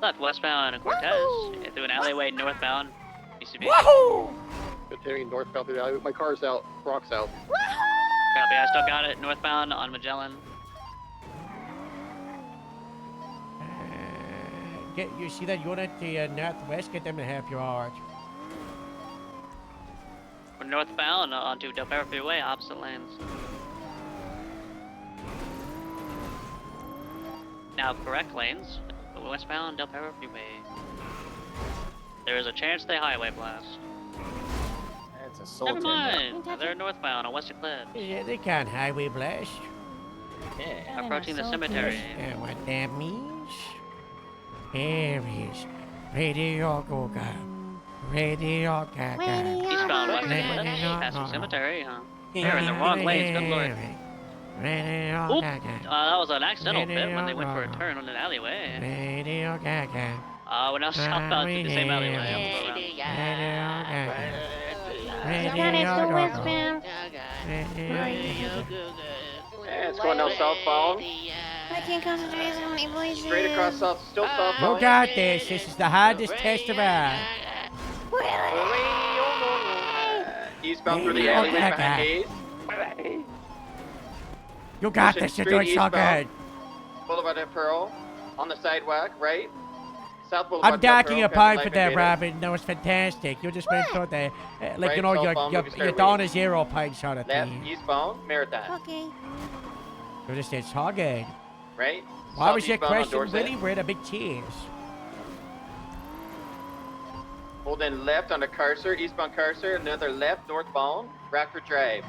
Left westbound and Cortez. Through an alleyway northbound. BCB. Woohoo! Continuing northbound through the alleyway. My car's out. Brock's out. Copy, I still got it. Northbound on Magellan. You see that unit to the northwest? Get them to help you out. We're northbound onto Del Perro Freeway, opposite lanes. Now correct lanes. Westbound Del Perro Freeway. There is a chance they highway blast. It's Never mind. They're northbound on Western Cliff. Yeah, they can't highway blast. Yeah. Approaching the cemetery. And what that means? Here is Radio Gaga. Radio Gaga. Eastbound Western Cliff. Passing cemetery, huh? They're in the wrong lanes, good lord. Radio Oop! Gaga. That was an accidental Radio bit when they went for a Gaga. turn on an alleyway. Radio Gaga. We're now southbound through the same alleyway. Radio Gaga. Gotta go westbound. Yeah, it's going now southbound. I can't concentrate on my voices. Straight across south, still southbound. You got this. This is the hardest test of all. Eastbound through the alleyway behind Hayes. You got Pushing this. You're straight doing so eastbound. good. Boulevard of Pearl. On the sidewalk, right? South Boulevard. I'm docking your Pearl, point Captain for that, Life Robin. That was fantastic. You just went through the, like, Right, you know, southbound, movie you're star down waiting. a 0 point sort of Left, thing. eastbound, Marathon. Okay. You just did so good. Right? Why was your Southeastbound on question, Dorset. Willie? We're the big cheers. Hold in left onto Carcer, eastbound Carcer, another left, northbound, Rockford Drive.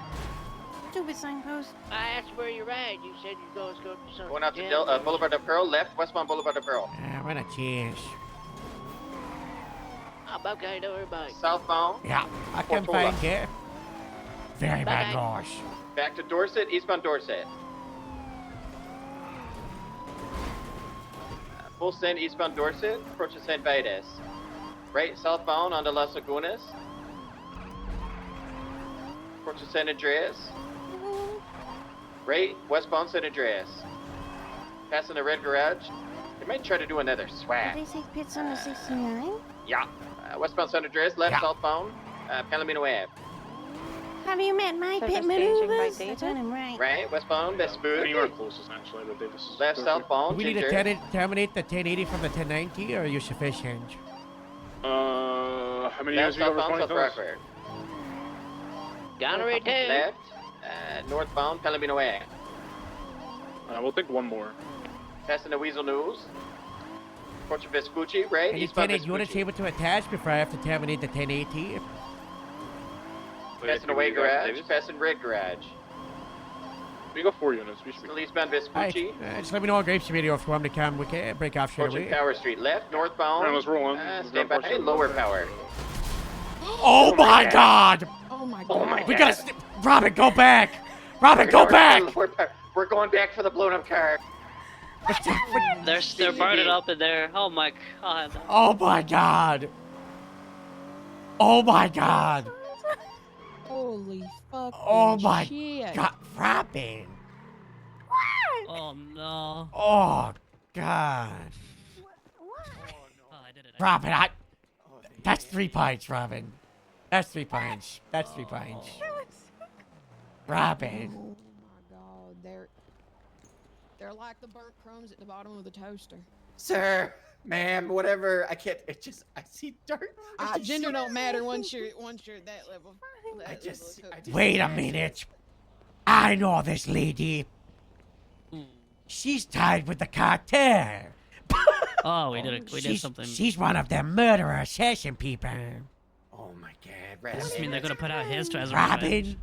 Stupid signpost. I asked where you're at. You said you guys go to some. Going out to Boulevard of Pearl, left, westbound Boulevard of Pearl. What a cheers. I'm okay, don't worry about it. Southbound. Yeah, I can Portola. find you. Very bad gosh. Back to Dorset, eastbound Dorset. Full send, eastbound Dorset, approaching St. Vitus. Right, southbound onto Las Lagunas. Approaching San Andreas. Right, westbound San Andreas. Passing the red garage. They might try to do another swag. Did they say pits on the 69? Yeah. Westbound San Andreas, left southbound, Palomino Ave. Have you met my So pit they're staging by maneuvers? I David? told him right. Right, westbound, Vespucci. You are closest actually to Davis. Left southbound, Do we need to Ginger. terminate the 1080 from the 1090, or are you sufficient? How many Left years have you southbound, over 20 South fellas? Rockford. Gonorrhea too. Left, northbound, Palomino Ave. We'll take one more. Passing the Weasel News. Approaching Vespucci, right? Any Eastbound 1080 units Vespucci. able to attach before I have to terminate the 1080? Passing away garage, passing red garage. We got 4 units. We should be. Still eastbound Vespucci. Just let me know on Grapes Radio if you want me to come. We can break off straight Approaching away. Power Street, left, northbound. Alright, let's roll on. Stand by, lower power. Oh my god! Oh my Oh god. my We god. gotta... Robin, go back! Robin, go back! We're going back for the blown up car. They're burning up in there. Oh my god. Oh my god! Oh my god! Holy fuck. Oh my shit. god! Robin! Oh no. Oh god! Robin, that's 3 pints, Robin. That's 3 pints. That's 3 pints. Robin. Oh my god, they're like the burnt crumbs at the bottom of the toaster. Sir, ma'am, whatever. I can't. It just. I see dark. Gender don't matter once you're at that level. I just Wait a minute. I know this lady. She's tied with the cartel. Oh, we did something. She's one of them murderer assassin people. Oh my god, Does this mean they're gonna put out his as a Robin, revenge?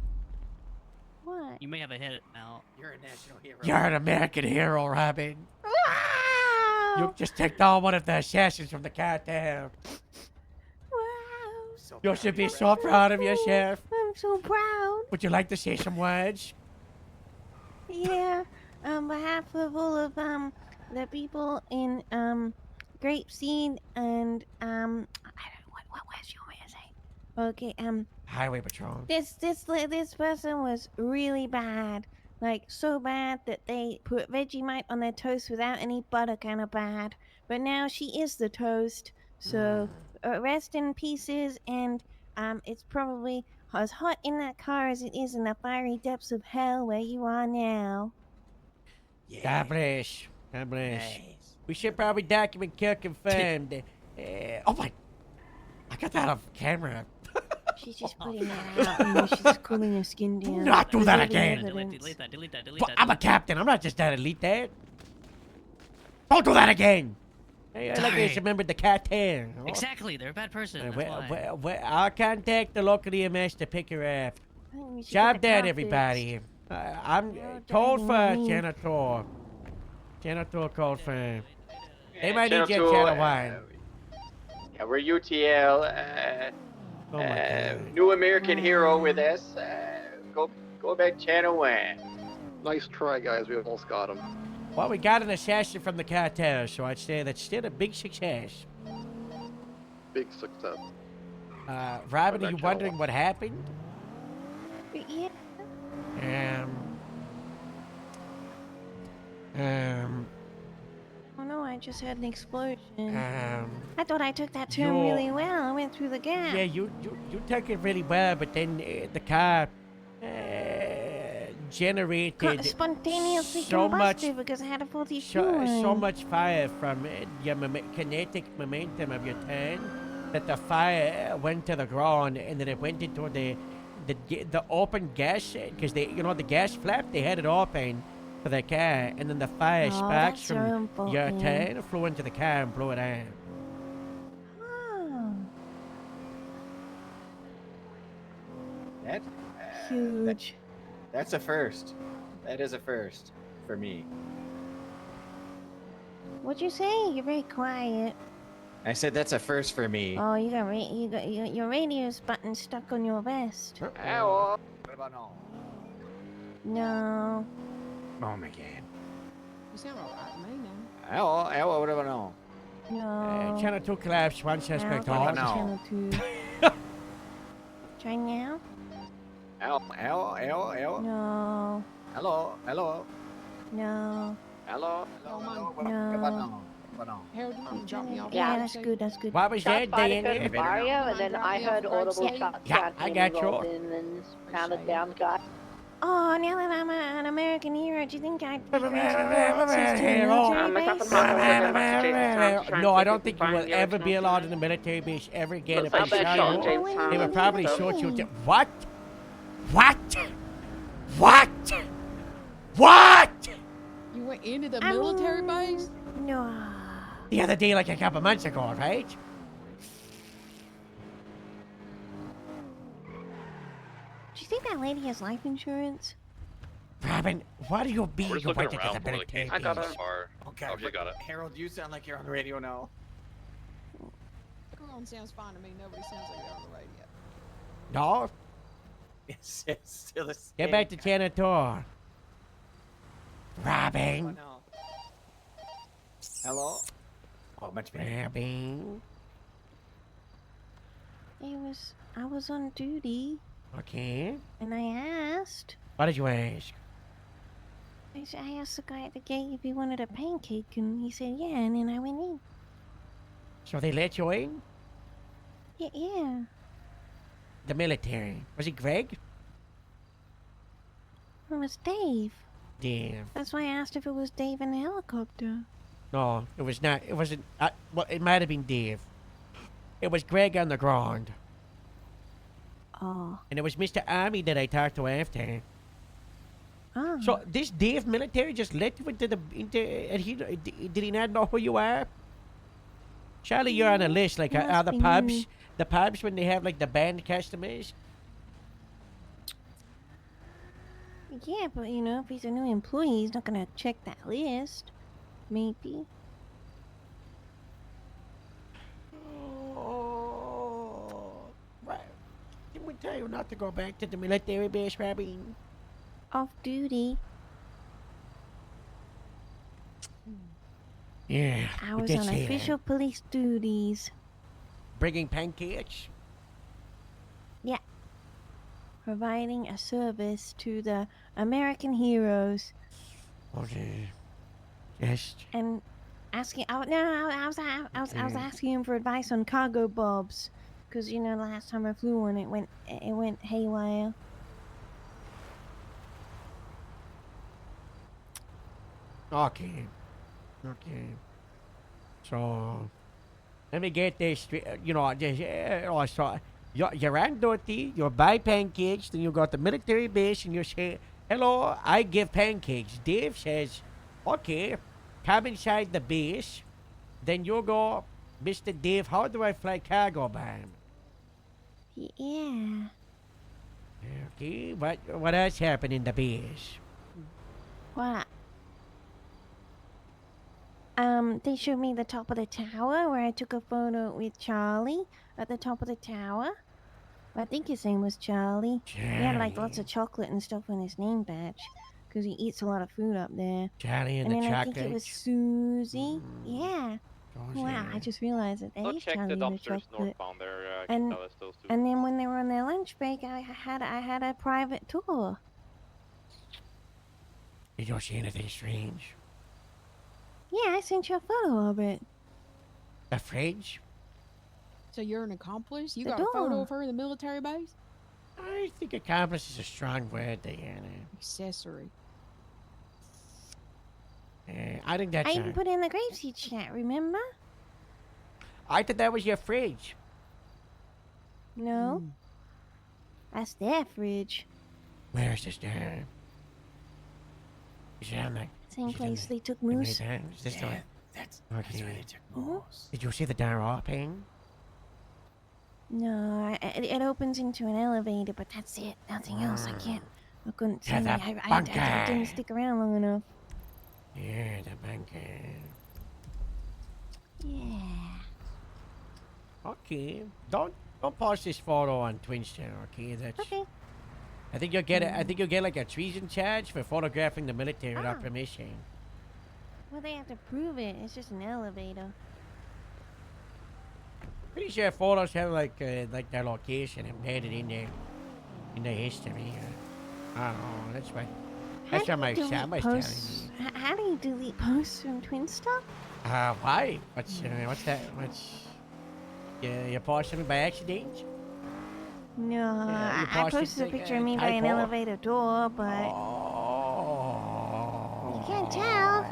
What? You may have a hit now. You're a national hero. you're an American hero, Robin. You just took down one of the assassins from the cartel. You should be so proud of yourself. I'm so proud. Would you like to say some words? Yeah. On behalf of all of the people in Grapeseed and I don't know what was you want to say? Okay, Highway Patrol. this person was really bad. Like so bad that they put Vegemite on their toast without any butter, kind of bad. But now she is the toast. So rest in pieces, and it's probably as hot in that car as it is in the fiery depths of hell where you are now. God bless. God bless. We should probably document kill confirmed. Oh my! I got that off camera. She's just putting that out, and then she's just cooling her skin down. Do not do that Preserving again. evidence. Delete that. But I'm a captain. I'm not just that elite dad. Don't do that again. Hey, I like Sorry. to remember the cartel. Oh. Exactly, they're a bad person. That's why. I'll contact the local EMS to pick her up. I think we should Job get the done, car everybody. I'm You're called for driving me. janitor. Janitor called for. They Yeah, might need Channel your 2, channel wine. Yeah, we're UTL. Oh my God. New American hero with us. Go back channel 1. Nice try, guys. We almost got him. Well, we got an assassin from the cartel, so I'd say that's still a big success. Big success. Robin, are back you channel wondering 1. what happened? Yeah. Oh no, I just had an explosion. I thought I took that turn you're- really well. I went through the gap. Yeah, you took it really well, but then the car generated Spontaneously so much combusted because I had a faulty so fuel. much fire from your kinetic momentum of your turn that the fire went to the ground and then it went into the open gas because the gas flap, they had it open for the car, and then the fire Oh, sparks that's from your fault, your man. turn flew into the car and blew it out. Oh, That, huge. that's a first. That is a first for me. What'd you say? You're very quiet. I said that's a first for me. Oh, you got your radio's button stuck on your vest. Ow. What about now? No. Oh my god. You sound alright to me now. Ow, what about now? No. Channel 2 collapsed, one suspect Now, on. Channel 2. Try now. Hello, hello, hello, hello. No. Hello, hello. No. Hello. No. Harold, do you want to drop me off? Yeah, that's good. That's good. What was that, Shots fired Diana? occurred in Mario, and then I heard audible shots Yeah, I got you. and then found a down guy. Oh, now that I'm an American hero, do you think I'd be granted access to a military base? No, I don't think you will ever be allowed in the military base ever again. If I saw you, they would probably shoot you. What? What? What? What? You went into the military base? No. The other day, like a couple months ago, right? Do you think that lady has life insurance? Robin, what do you be We're just you looking went into around the for the military case. base? Okay. Oh, you got it. Harold, you sound like you're on the radio now. Everyone sounds fine to me. Nobody sounds like they're on the radio. No? It's still the same. Get back to janitor. Robin. Hello? Oh, much better. Robin. I was on duty, Okay. and I asked. What did you ask? I asked the guy at the gate if he wanted a pancake, and he said yeah, and then I went in. So they let you in? Yeah. The military. Was it Greg? It was Dave. Dave. That's why I asked if it was Dave in the helicopter. No, it was not. It wasn't. Well, it might have been Dave. It was Greg on the ground. Oh. And it was Mr. Army that I talked to after. Oh. So this Dave military just let you into and did he not know who you are? Charlie, you're on a list like Must other be pubs. me. The pubs when they have like the band customers. Yeah, but you know, if he's a new employee, he's not gonna check that list. Maybe. Oh, right. Didn't we tell you not to go back to the military base, Robin? Off duty. Yeah. I we was did on say that. official police duties. Bringing pancakes. Yeah. Providing a service to the American heroes. Okay. Yes. And asking, I was asking him for advice on cargo bobs, because you know last time I flew one, it went haywire. Okay. Okay. So, let me get this straight. You know, so you're on duty, you buy pancakes, then you go to the military base and you say, hello, I give pancakes. Dave says, okay, come inside the base. Then you go, Mr. Dave, how do I fly cargo bomb? Yeah. Okay, what else happened in the base? What? They showed me the top of the tower where I took a photo with Charlie at the top of the tower. I think his name was Charlie. He had like lots of chocolate and stuff on his name badge because he eats a lot of food up there. Charlie and the then I chocolate. think it was Susie. Yeah. Oh, Wow, I just realized that Go is check Charlie the and the dumpsters chocolate. northbound there. And tell us those two. and then when they were on their lunch break, I had a private tour. Did you see anything strange? Yeah, I sent you a photo of it. The fridge? So you're an accomplice? You The got a photo door. of her in the military base? I think accomplice is a strong word, Diana. Accessory. I think that's I even put in the grapeseed chat, remember? I thought that was your fridge. No. That's their fridge. Where is this down? Is it on the... Same place they took in the Moose. down? Is this the one? That's Okay. where they took Mhm. Did you see the door open? No, it opens into an elevator, but that's it. Nothing else. I couldn't see. To the I bunker. didn't stick around long enough. Yeah, the bunker. Yeah. Okay. Don't post this photo on Twinstar, okay? That's Okay. I think you'll get I think you'll get like a treason charge for photographing the military without permission. Well, they have to prove it. It's just an elevator. Pretty sure photos have like their location embedded in there. in the history. I don't know. That's what. How That's do what my you delete Sam was telling posts? me. How do you delete posts from Twinster? Why? What's that? What's? Yeah, you post something by accident? No, Yeah, you I posted posted a like picture a of me by an typo. elevator door, but you can't tell.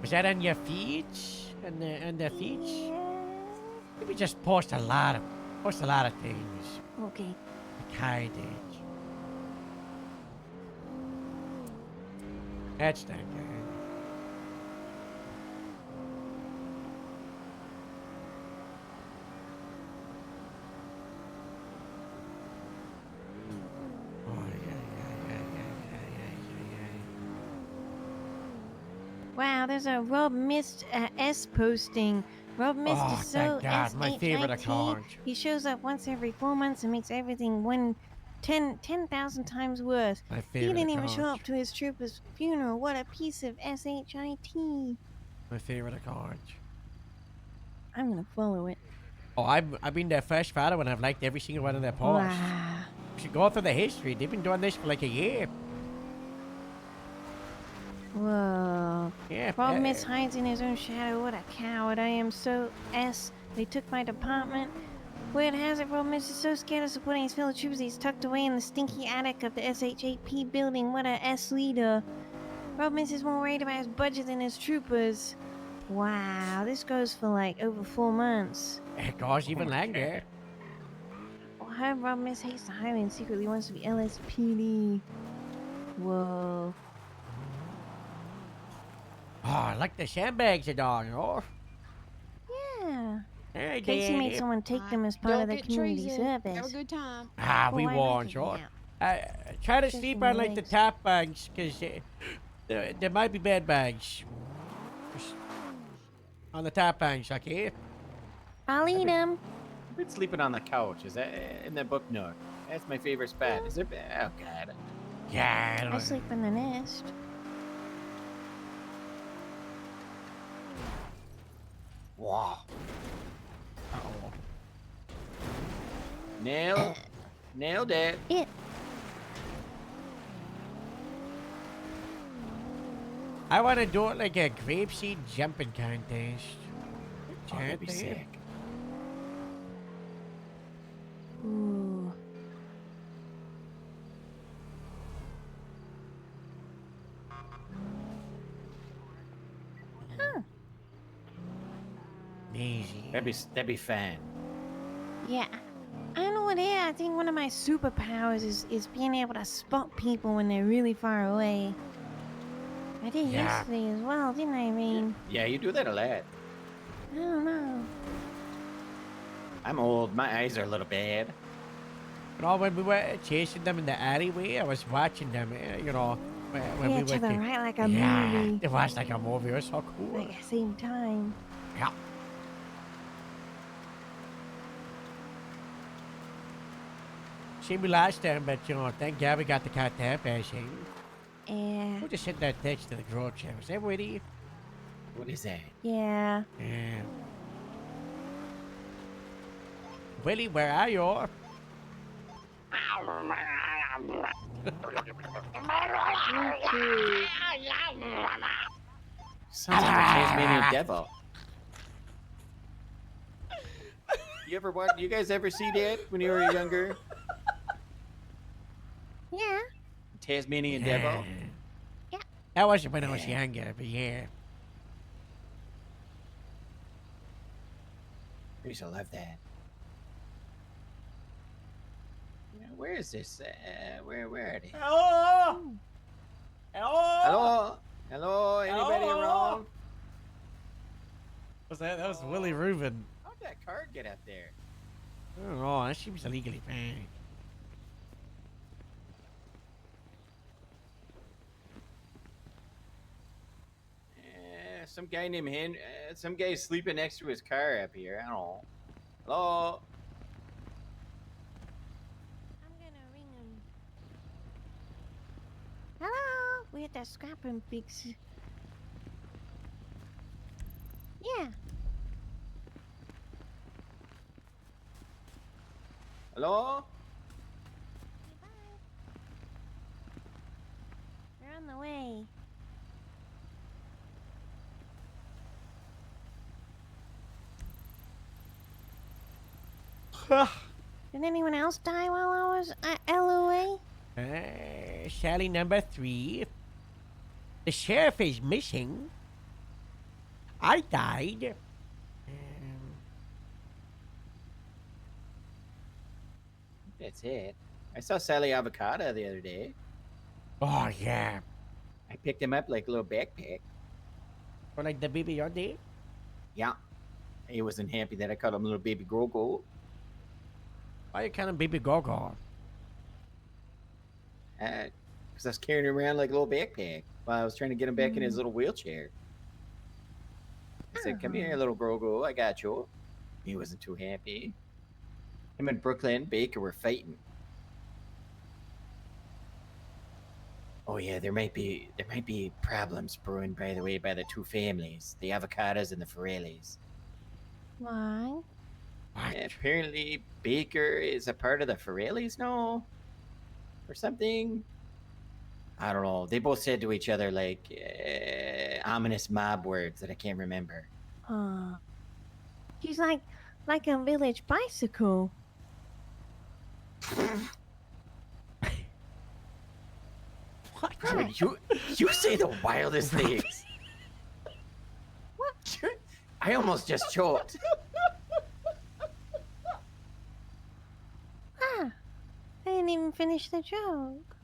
Was that on your feeds? On the feeds? Maybe just post a lot of things. Okay. Like I did. That's not good. Wow, there's a Rob Mist S posting. Rob Mist Oh, is so thank God, my favorite S-H-I-T. account. He shows up once every 4 months and makes everything 10,000 times worse. My He favorite didn't even show account. up to his trooper's funeral. What a piece of S-H-I-T. My favorite account. I'm gonna follow it. Oh, I've been their first follower and I've liked every single one of their posts. Wow. You should go through the history. They've been doing this for like a year. Whoa. Yeah. Rob Mist hides in his own shadow. What a coward. I am so S. They took my department. Word has it, Rob Mist is so scared of supporting his fellow troopers he's tucked away in the stinky attic of the SH-8P building. What a S leader. Rob Mist is more worried about his budget than his troopers. Wow, this goes for like over 4 months. It goes even longer. Well, I heard Rob Mist hates the highway and secretly wants to be LSPD. Whoa. Oh, I like the sandbags and all, you know? Yeah. Hey, Casey made Daddy. someone take them as part Don't of the get community treason. service. Have a good time. We Oh, I won't, like it sure. now. Try to Just sleep in on the like the legs. top bags, because there might be bed bags. Just on the top bags, okay? I'll eat them. I've been sleeping on the couch. Is that in the book nook? That's my favorite spot. Is there? Oh God. Yeah. I I don't sleep in the nest. Wow. Nailed it. It. I want to do it like a grapeseed jumping contest. Oh, that'd be Can't they? sick. Ooh. Huh. Easy. That'd be fun. Yeah. I don't know what it is. I think one of my superpowers is being able to spot people when they're really far away. I did Yeah. yesterday as well, didn't I? I mean, Yeah, you do that a lot. I don't know. I'm old. My eyes are a little bad. But when we were chasing them in the alleyway, I was watching them, you know, when Yeah, we to went the to- right like a yeah, movie. it was like a movie. It was so cool. Like at the same time. Yeah. See me last time, but you know, thank God we got the cat tap passing. Yeah. We'll just send that text to the group chat. Was that witty? What is that? Yeah. Yeah. Willie, where are you? Sounds like a Tasmanian devil. You guys ever see that when you were younger? Yeah. Tasmanian devil? That wasn't when I was younger, but yeah. I used to love that. Yeah, where is this? Where are they? Hello? Hello? Hello? Hello? Anybody Hello? around? What's that? That was Willie Rubin. How'd that car get up there? I don't know. That seems illegally banned. Some guy named some guy's sleeping next to his car up here. I don't know. Hello? I'm gonna ring him. Hello? We had that scrap and fix. Yeah. Hello? We're on the way. Did anyone else die while I was at LOA? Sally number 3. The sheriff is missing. I died. That's it. I saw Sally Avocado the other day. Oh, yeah. I picked him up like a little backpack. Or like the baby you're there? Yeah. He wasn't happy that I called him little baby Grogo. Why you calling baby Gogo? Because I was carrying him around like a little backpack while I was trying to get him back in his little wheelchair. I said, come here, little Grogo, I got you. He wasn't too happy. Him and Brooklyn Baker were fighting. Oh yeah, there might be problems brewing, by the way, by the two families, the Avocados and the Forellis. Why? Yeah, apparently Baker is a part of the Forellis now, or something. I don't know. They both said to each other like ominous mob words that I can't remember. She's like a village bicycle. Dude, you say the wildest things. What? I almost just choked. I didn't even finish the joke.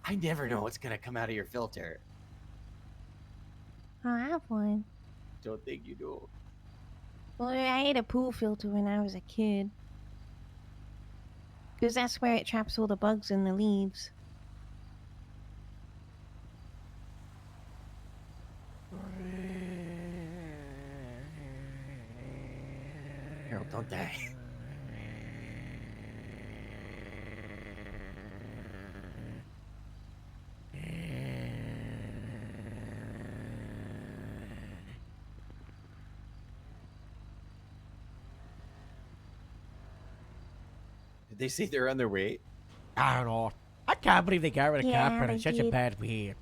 I never know what's gonna come out of your filter. I have one. Don't think you do. Well, I ate a pool filter when I was a kid. Because that's where it traps all the bugs in the leaves. Harold, don't die. Did they say they're on their way? I don't know. I can't believe they got rid of Yeah, Copper they in such a did. bad way.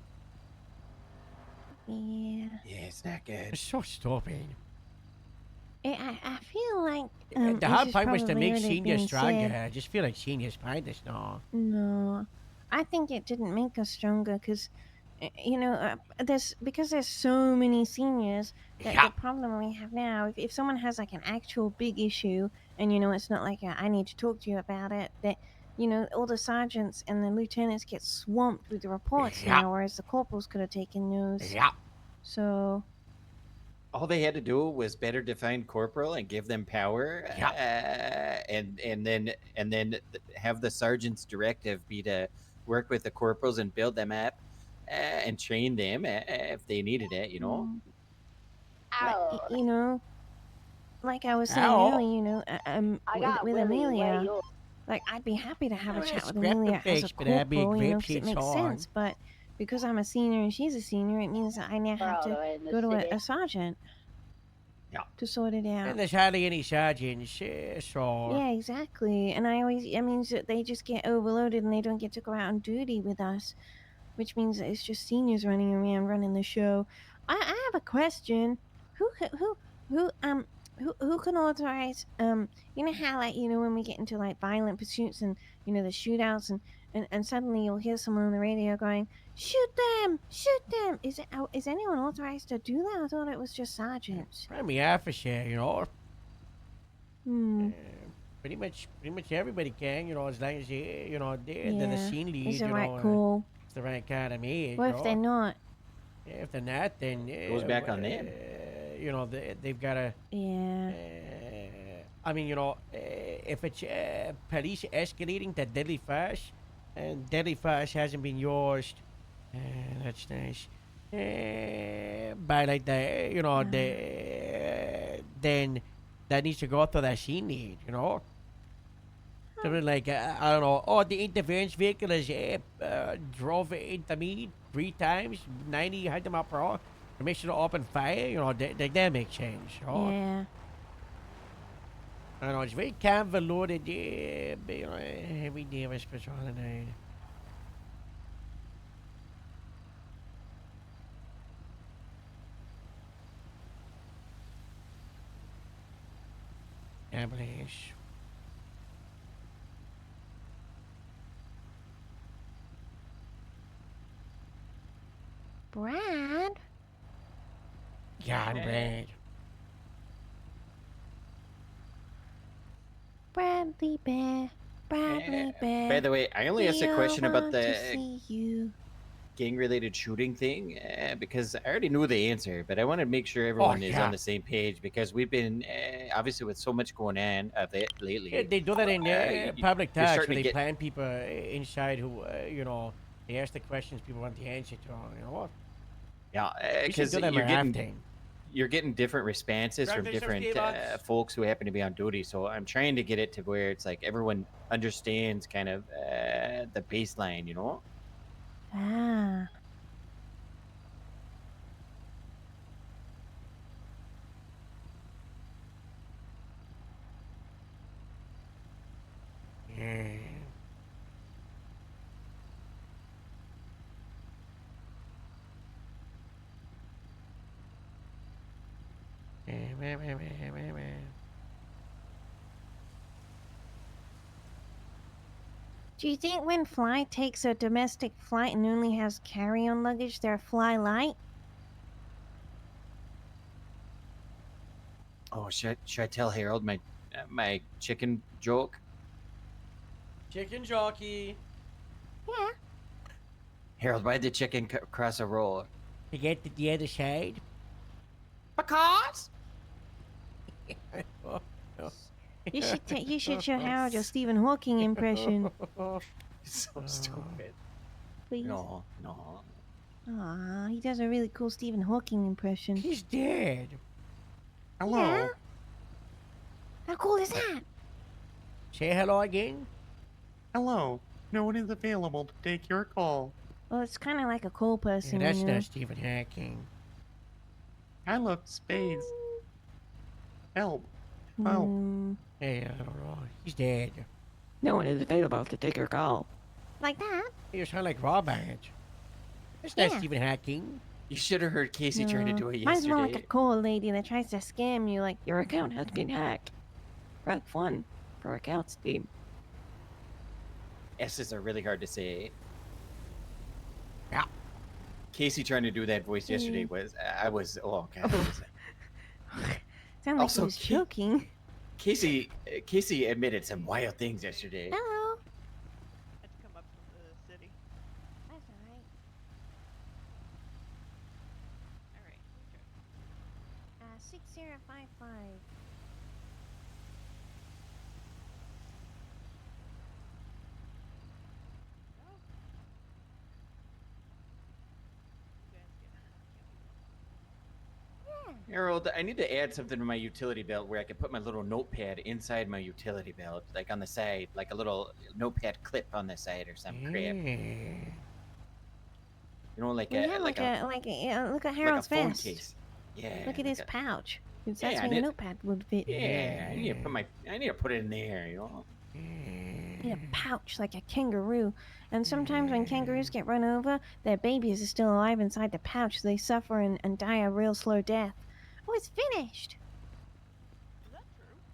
Yeah. Yeah, it's not good. It's so stupid. I feel like The this hard is part was to probably make already Senior been stronger. said. I just feel like Senior's behind us now. No, I think it didn't make us stronger because, you know, because there's so many seniors. That Yeah. the problem we have now, if someone has like an actual big issue, and you know, it's not like I need to talk to you about it. That you know, all the sergeants and the lieutenants get swamped with the reports Yeah. now, whereas the corporals could have taken those. Yeah. So All they had to do was better define corporal and give them power, and then have the sergeant's directive be to work with the corporals and build them up and train them if they needed it. You know. you know, like I was saying Ow. earlier, you know, with Amelia. Like, I'd be happy to have a Oh, chat with scrap the Amelia as a face, but I'd be corporal, you know, grapes 'cause it and makes so on. sense. But because I'm a senior and she's a senior, it means that I now have all the to way in the go to city. a sergeant. Yeah. To sort it out. And there's hardly any sergeants, so... Yeah, exactly. And I means that they just get overloaded and they don't get to go out on duty with us, which means that it's just seniors running around running the show. I have a question. Who can authorize you know how, like, you know, when we get into like violent pursuits and you know the shootouts and suddenly you'll hear someone on the radio going, shoot them, is anyone authorized to do that? I thought it was just sergeants. Primary officer, you know. Hmm. Pretty much everybody can, you know, as long as they, you know, they're the Yeah. scene lead, Is it you right know. cool? It's the right kind of age. What if they're not? Yeah, if they're not, then... Goes back on them. You know, they've got to... Yeah. I mean, you know, if it's police escalating to deadly force, and deadly force hasn't been used, that's nice. By like the, you know, then that needs to go through the scene lead, you know. Something like, I don't know, oh, the interference vehicle is drove into me 3 times, 90, 100 miles per hour. make sure to open fire, you know, that makes sense. Right? Yeah. I know, it's very convoluted, yeah, but, you know, every day of a special holiday. Establish. Brad? Yeah, I'm Brad. Bradley Bear. Bradley Bear. By the way, I only asked a we question all about want the to see you. gang-related shooting thing because I already knew the answer, but I want to make sure everyone is yeah. on the same page because we've been obviously with so much going on of it lately. Yeah, they do that in public you're talks starting where to they get- plan people inside who, you know, they ask the questions people want the answer to. You know what? Yeah, We should because do them you're more getting often. you're getting different responses from Congratulations, different J-Box. folks who happen to be on duty. So I'm trying to get it to where it's like everyone understands kind of the baseline, you know? Ah. Yeah. Do you think when Fly takes a domestic flight and only has carry-on luggage, they're Fly Light? Oh, should I tell Harold my chicken joke? Chicken jockey. Yeah. Harold, why'd the chicken cross a road? To get to the other side. Because. You should show Harold your Stephen Hawking impression. So stupid. Please. No. Aw, he does a really cool Stephen Hawking impression. He's dead. Hello. Yeah? How cool is that? Say hello again. Hello. No one is available to take your call. Well, it's kind of like a cool person. Yeah, that's you know? not Stephen Hawking. I love space. Help. Help. Hey, I don't know. He's dead. No one is available to take your call. Like that? You sound like Robert. That's not Yeah. Stephen Hawking. You should have heard Casey trying to do it Mine's more yesterday. like a cool lady that tries to scam you like... Your account has been hacked. Press 1 for accounts team. S's are really hard to say. Yeah. Casey trying to do that voice yesterday was I was oh god. Sound like Also, he was joking. Casey admitted some wild things yesterday. Hello. Had to come up from the city. That's alright. Alright. 6055. Harold, I need to add something to my utility belt where I can put my little notepad inside my utility belt, like on the side, like a little notepad clip on the side or some crap. You know, like We a have like a look at like Harold's a phone vest. case. Yeah. Look at like his a- pouch. That's Yeah, I where need- your notepad would fit. Yeah, I need to put it in there, you know. In a pouch like a kangaroo. And sometimes when kangaroos get run over, their babies are still alive inside the pouch, so they suffer and die a real slow death. Oh, it's finished.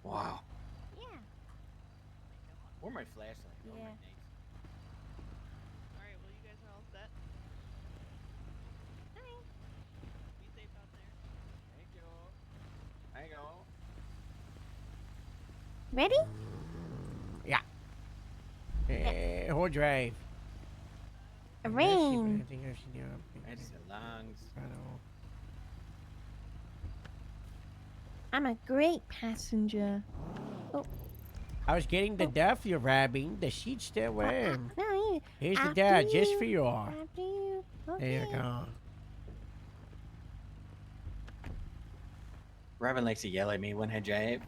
Wow. Yeah. Where my flashlight? Oh, Yeah. Alright, well, you guys are all set. Be safe out there. Thank you. Hang on. Ready? Yeah. Whole drive. Rain. I think I've seen you. That's the lungs. I know. I'm a great passenger. Oh, I was getting the duff you're grabbing. The sheet's still warm. no, you. Here's the after dad just you, for you. After you. Okay. There you go. Robin likes to yell at me when I drive.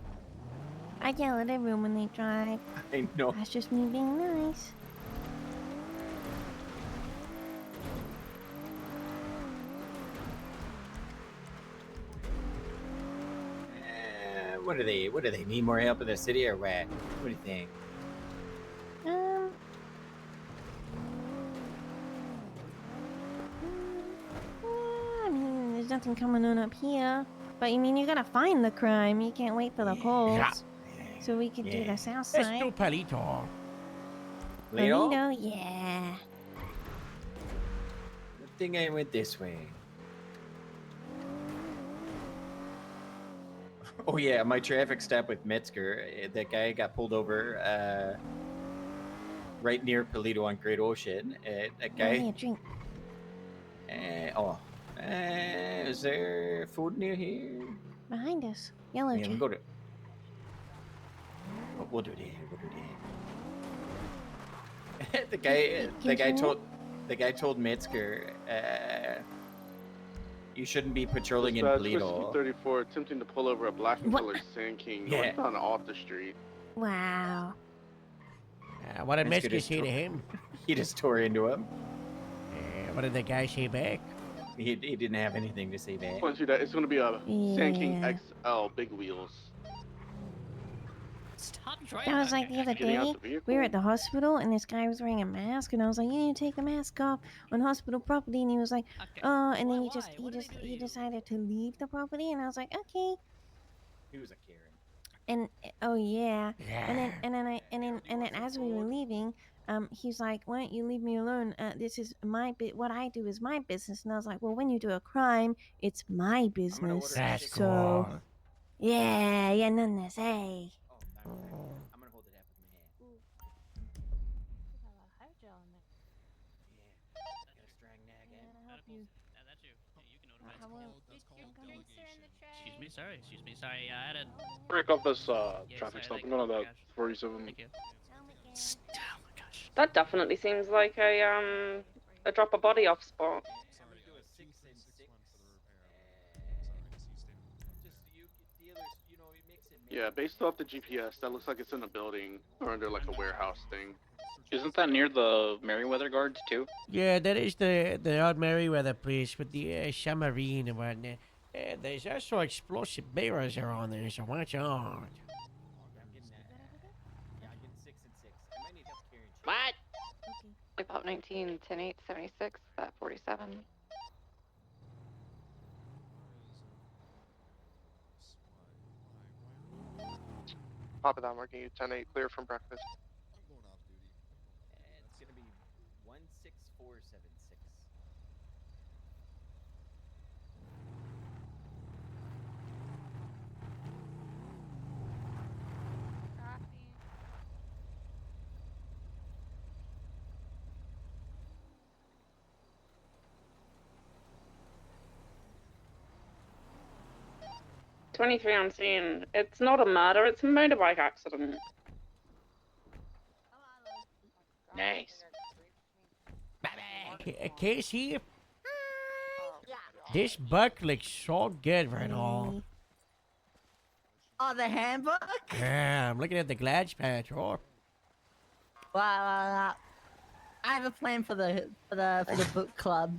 I yell at everyone when they drive. I know. That's just me being nice. What do they? What do they need more help in the city or what? What do you think? Um. I mean, there's nothing coming on up here. But I mean, you gotta find the crime. You can't wait for the calls. Yeah. So we could do Yeah. the south Let's side. do Palito. Leo? Palito, yeah. I think I went this way. Oh yeah, my traffic stop with Metzger. That guy got pulled over right near Palito on Great Ocean. That Oh, guy. yeah, drink. Is there food near here? Behind us. Yellow Yeah, jack. we'll go to. We'll do that. We'll do that. The guy told Metzger, you shouldn't be patrolling in Polito. 34 attempting to pull over a black and colored Sand King Yeah. northbound off the street. Wow. What did Metzger Metzger just say to tore- him? He just tore into him. What did the guy say back? He didn't have anything to say back. Once you that, it's going to be a Sand King Yeah. XL big wheels. Stop That was like the other Getting out day. the vehicle? We were at the hospital and this guy was wearing a mask and I was like, you need to take the mask off on hospital property, and he was like, and then he decided to leave the property, and I was like, okay. He was a Karen. And oh yeah. And then as we were leaving, he's like, why don't you leave me alone? This is what I do is my business. And I was like, well, when you do a crime, it's my business. That's So cool. yeah, nothing to say. I'm gonna hold it up with my hand. Got a strong nag, That's you. You can notify. Excuse me, sorry. I had a Break up this traffic stop. I'm going to that 47. That definitely seems like a drop a body off spot. Yeah, based off the GPS, that looks like it's in a building or under like a warehouse thing. Isn't that near the Merryweather Guards too? Yeah, that is the old Merryweather place with the submarine and whatnot. There's also explosive barrels around there, so watch out. What? About 19, 10, 8, 76, that 47. Papa down, marking you 10-8, clear from breakfast. It's gonna be 16476. $23 on scene. It's not a murder, it's a motorbike accident. nice. Casey, this book looks so good right now. Oh, the handbook? Yeah, I'm looking at the Gladge patch. Oh, Well, I have a plan for the book club.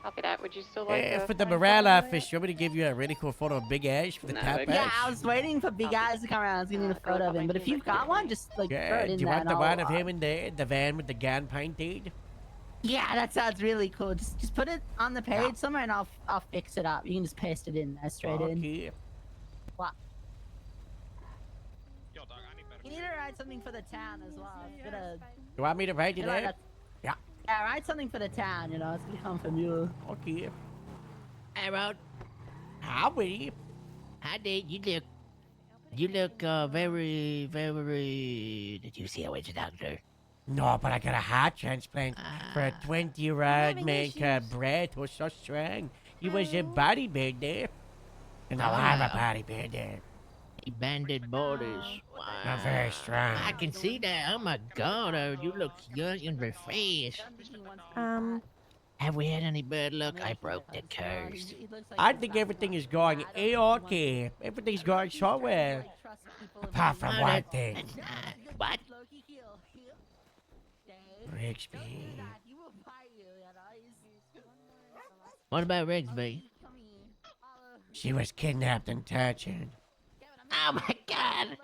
Copy that. Would you still like for the morale office, you want me to give you a really cool photo of Big Ash for the top patch? Yeah, I was waiting for Big Eyes to come around. I was gonna need a photo of him, but if you've got one, just like throw Yeah, it do in you there. want and the I'll, one of him in the van with the gun painted? Yeah, that sounds really cool. Just put it on the page somewhere, and I'll fix it up. You can just paste it in there straight in. What? You need to write something for the town as well. You want me to write it there? Yeah. Yeah, write something for the town. You know, it's gonna come from you. Okay. I wrote. Howdy. Howdy, you look very, very. Did you see a witch doctor? No, but I got a heart transplant for a 20-year-old man called Brett who's so strong. He was a bodybuilder. And now I'm a bodybuilder. He banded borders. Wow. I'm very strong. I can see that. Oh my god, you look young and refreshed. Have we had any bad luck? I broke the curse. I think everything is going A-okay. Everything's going so well. Apart from one thing. What? Rigsby. What about Rigsby? She was kidnapped and tortured. Oh my God!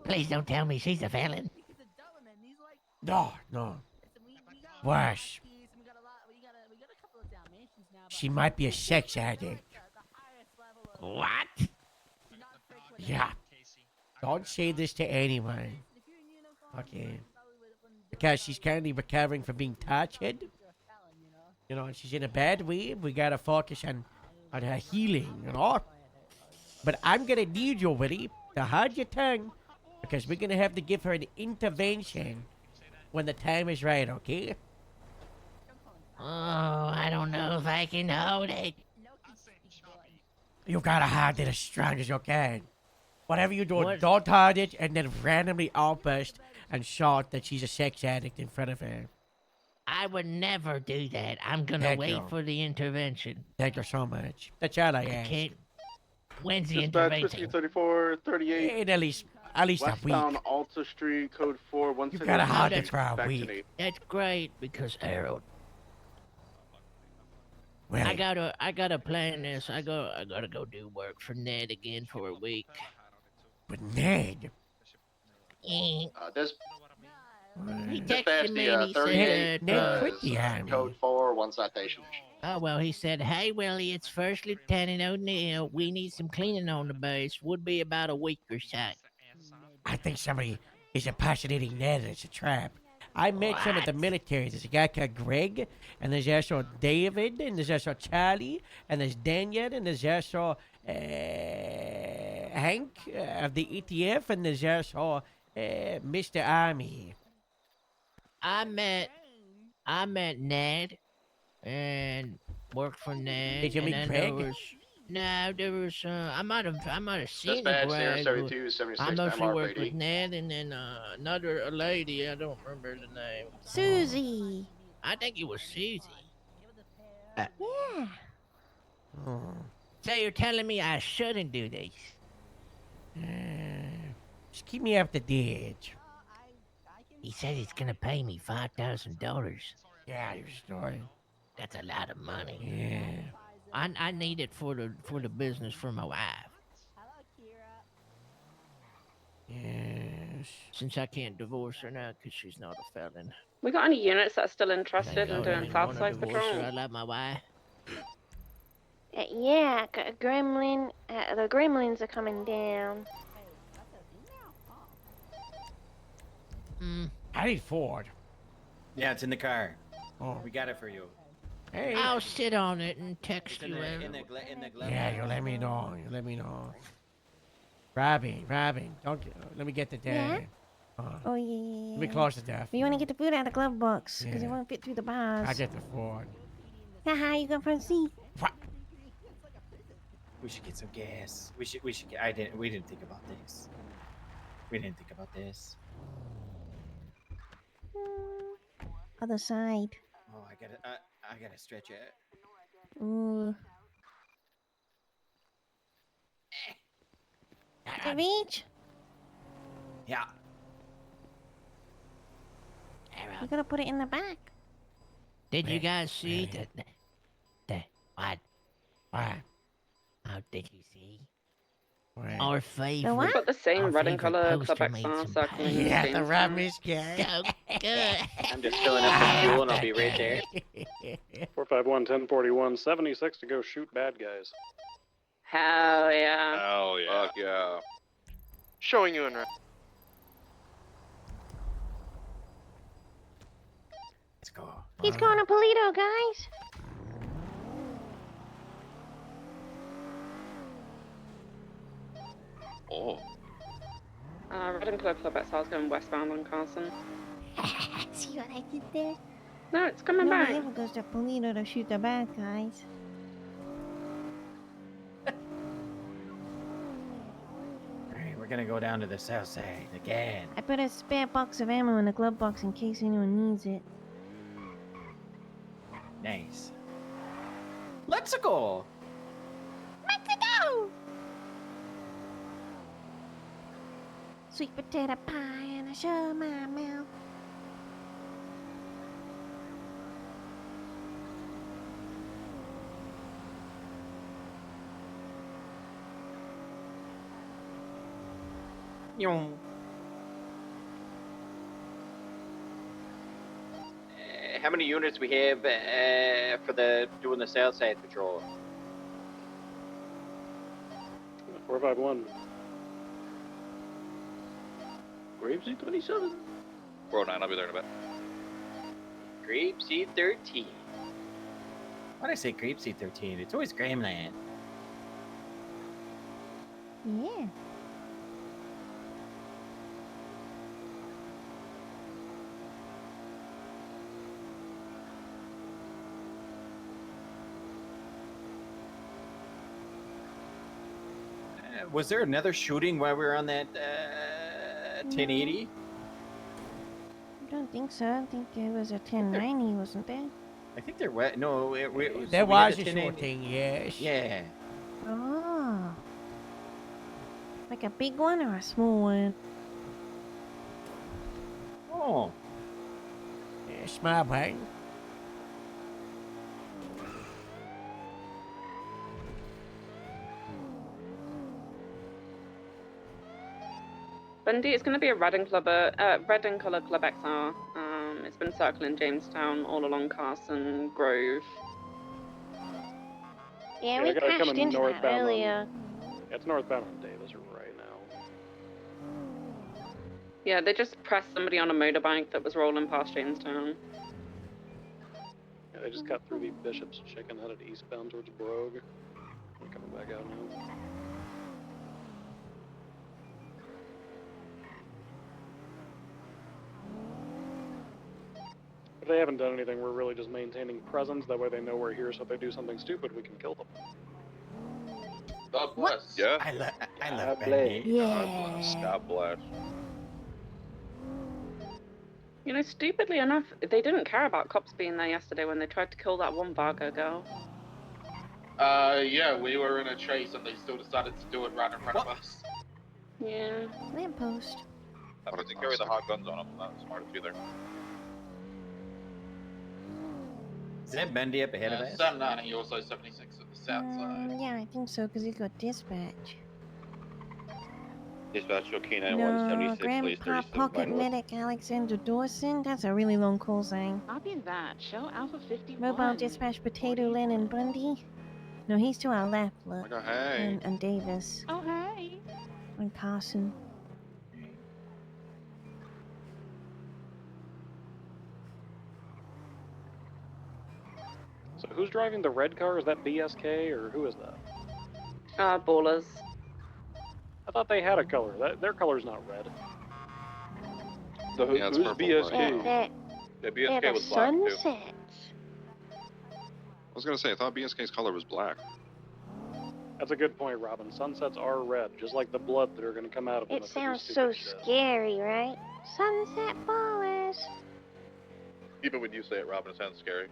Please don't tell me she's a felon. No, no. Worse. She might be a sex addict. What? Yeah. Don't say this to anyone. Okay. Because she's currently recovering from being tortured. You know, she's in a bad way. We gotta focus on her healing, you know? But I'm gonna need you, Willie, to hold your tongue. Because we're gonna have to give her an intervention when the time is right, okay? Oh, I don't know if I can hold it. You gotta hold it as strong as you can. Whatever you do, What? don't hold it and then randomly outburst and shout that she's a sex addict in front of her. I would never do that. I'm gonna Thank wait you. for the intervention. Thank you so much. That's all I I ask. can't. When's the Dispatch intervention? Whiskey 34, 38. In at least a week. Westbound Alta Street, code 4, You gotta hold it that's for a back to week. Nate. That's great because Harold. Willie, I gotta plan this. I gotta go do work for Ned again for a week. but Ned. Eh. This He dispatch texted me the and he 38 said, Ned quit the army. code 4, 1 citation. oh, well, he said, hey, Willie, it's First Lieutenant O'Neill. We need some cleaning on the base. Would be about a week or so. I think somebody is impersonating Ned. It's a trap. I met some of the military. There's a guy called Greg, and there's also David, and there's also Charlie, and there's Daniel, and there's also Hank of the ETF, and there's also Mr. Army. I met Ned and worked for Ned. Did you and meet then Greg? There was I might have seen Dispatch Greg. 072, 76 I mostly worked with MRPD. Ned and then another lady. I don't remember the name. Susie. I think it was Susie. Yeah. Oh. So you're telling me I shouldn't do this? Just keep me up to date. He said he's gonna pay me $5,000. Yeah, your story. That's a lot of money. Yeah. I need it for the business for my wife. Yes. Since I can't divorce her now because she's not a felon. We got any units that are still interested Thank in God I doing didn't South wanna Side divorce Patrol? her. I love my wife. Yeah, Gremlin. The Gremlins are coming down. I need Ford. Yeah, it's in the car. Oh. We got it for you. Hey. I'll sit on it and text In you. the, out. in the, gle- in the glove Yeah, box. you let me know. You let me know. Robin, don't let me get the dang. Oh yeah. Let me close the death. You want to get the food out of the glove box because it Yeah. won't fit through the bars. I get the Ford. Haha, you got front seat. We should get some gas. We should get, we didn't think about this. We didn't think about this. Other side. Oh, I gotta stretch it. Ooh. The reach? Yeah. You gotta put it in the back. Did you guys see the what? What? Oh, did you see? What? Our favorite. We've got the same our red and favorite colour Club poster made XR some circling. pain. Yeah, the Robin's gang. So good. I'm just filling up the fuel and I'll be right there. 451 1041 76 to go shoot bad guys. Hell yeah. Hell yeah. Fuck yeah. Showing you in red. Let's go. He's going to Polito, guys. Oh. Red and Club XR is going westbound on Carson. See what I did there? No, it's coming back. Nobody ever goes to Polito to shoot the bad guys. Alright, we're gonna go down to the south side again. I put a spare box of ammo in the glove box in case anyone needs it. Nice. Let's go. Let's go! Sweet potato pie and I show my mouth. How many units we have for doing the south side patrol? 451. Gravesy 27. 409, I'll be there in a bit. Grapeseed 13. Why did I say Grapeseed 13? It's always Grahamland. Yeah. Was there another shooting while we were on that 1080? I don't think so. I think it was a 1090, wasn't there? I think there was. No, There we had was a 1080. shooting, yes. Yeah. Oh. Like a big one or a small one? Oh. Yeah, small one. Bundy, it's going to be a red and colour Club XR. It's been circling Jamestown all along Carson Grove. Yeah, I we got it crashed coming into that northbound earlier. Yeah, it's northbound on Davis right now. Yeah, they just pressed somebody on a motorbike that was rolling past Jamestown. Yeah, they just cut through the Bishop's Chicken, headed eastbound towards Brogue. They're coming back out now. If they haven't done anything, we're really just maintaining presence. That way they know we're here, so if they do something stupid, we can kill them. God bless. Yeah. I love God Bendy. Yeah. God bless. You know, stupidly enough, they didn't care about cops being there yesterday when they tried to kill that one Vargo girl. Yeah, we were in a chase and they still decided to do it right in front of us. Yeah. Lamppost. I don't think carry the hot guns on them. Not smart either. Is that Bendy up ahead of us? 790, also 76 at the south side. Yeah, I think so, because he got dispatch. Dispatch, your K9 No, 176, please. Grandpa 37 Pocket Vinewood. Medic Alexander Dawson. That's a really long call sign. Copy that. Show Alpha 51. Mobile Dispatch Potato Lynn and Bundy. No, he's to our left, look. Oh, hey. And Davis. Oh, hey. And Carson. So who's driving the red car? Is that BSK, or who is that? Ballers. I thought they had a color. Their color's not red. Yeah, it's who's purple, BSK? right? Yeah, BSK was black, too. Sunsets. I was gonna say, I thought BSK's color was black. That's a good point, Robin. Sunsets are red, just like the blood that are going to come out of them. It if they do sounds so stupid shit. scary, right? Sunset ballers. Even when you say it, Robin, it sounds scary.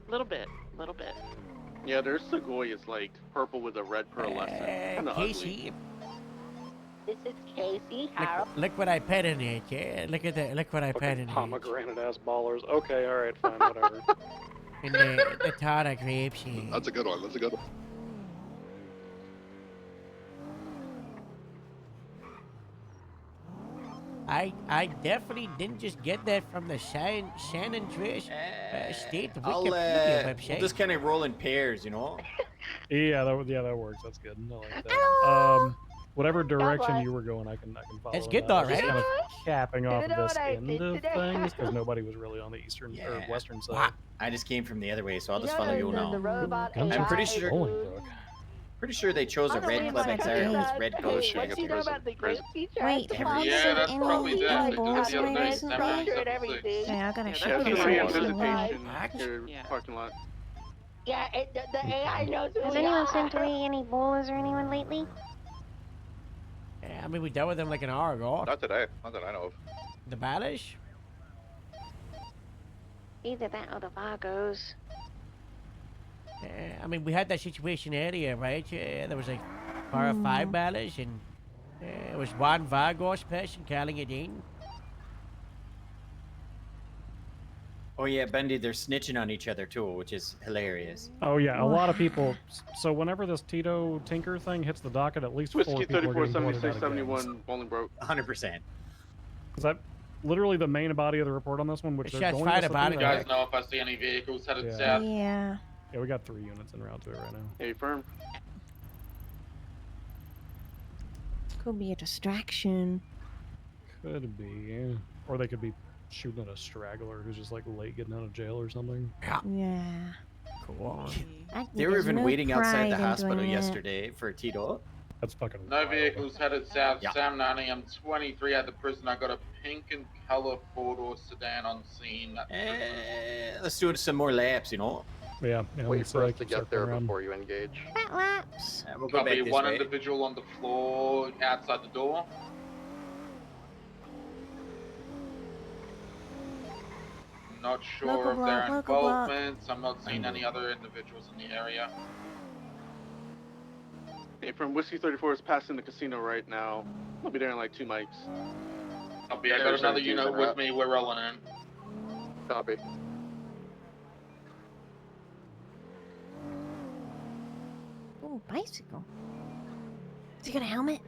Little bit. Yeah, their Segoy is like purple with a red pearlescent. Kinda ugly. Casey, This is Casey. Harold. look what I put in it, yeah? Look what I put in it. Pomegranate ass ballers. Okay, alright, fine, whatever. And the Tata grapes. That's a good one. That's a good one. I definitely didn't just get that from the San Andreas State I'll, Wikipedia we'll website. just kind of roll in pairs, you know? Yeah, that works. That's good. I like that. Whatever direction bless. you were going, I can follow. That's in good that. though, I was just right? kind of capping off You know this what I end did of today? things because nobody was really on the eastern or western side. I just came from the other way, so I'll You just know follow you the now. robot I'm AI pretty sure- Bolingbrook. Pretty sure they chose a I don't red read Club my XR code. with red Hey, coach. what you know about the grape feature? Wait, Every- have you Yeah, seen that's probably any that. They did balls the other day, recently? Saturday, and everything. Yeah, I gotta show Yeah, you there's what free I see visitation live. here, Yeah. parking lot. Yeah, the AI knows who Has we anyone are. sent away any ballers or anyone lately? Yeah, I mean, we dealt with them like an hour ago. Not today. Not that I know of. The Balish? Either that or the Vargos. I mean, we had that situation earlier, right? There was like 4 or 5 Balish, and it was one Vargos person calling it in. Oh yeah, Bendy, they're snitching on each other too, which is hilarious. Oh yeah, a lot of people. So whenever this Tito Tinker thing hits the docket, at least 4 Whiskey people are 34, getting boarded 76, out of gangs. 71, Bolingbroke. 100%. Is that literally the main body of the report on this one? Which It's they're just going fight to about subpoena- it. You guys know if I see any vehicles headed Yeah. south? Yeah. Yeah, we got 3 units en route to it right now. Hey, firm. Could be a distraction. Could be, yeah. Or they could be shooting at a straggler who's just like late getting out of jail or something. Yeah. Cool. They were even waiting outside the pride in hospital doing it. yesterday for Tito. That's fucking. No vehicles headed south. Yeah. Sam 90, I'm 23 at the prison. I got a pink and color four-door sedan on scene. Let's do some more laps, you know. Yeah. Wait let's, for us keep to get circling there around. before you engage. Fat laps. We'll go back Copy, this one way. individual on the floor outside the door. Not sure Local of block, their local block. involvements. I'm not seeing any other individuals in the area. Hey, from Whiskey 34 is passing the casino right now. I'll be there in like 2 mics. Copy, I got There's another 17s unit en with route. me. We're rolling in. Copy. Oh, bicycle. Has he got a helmet?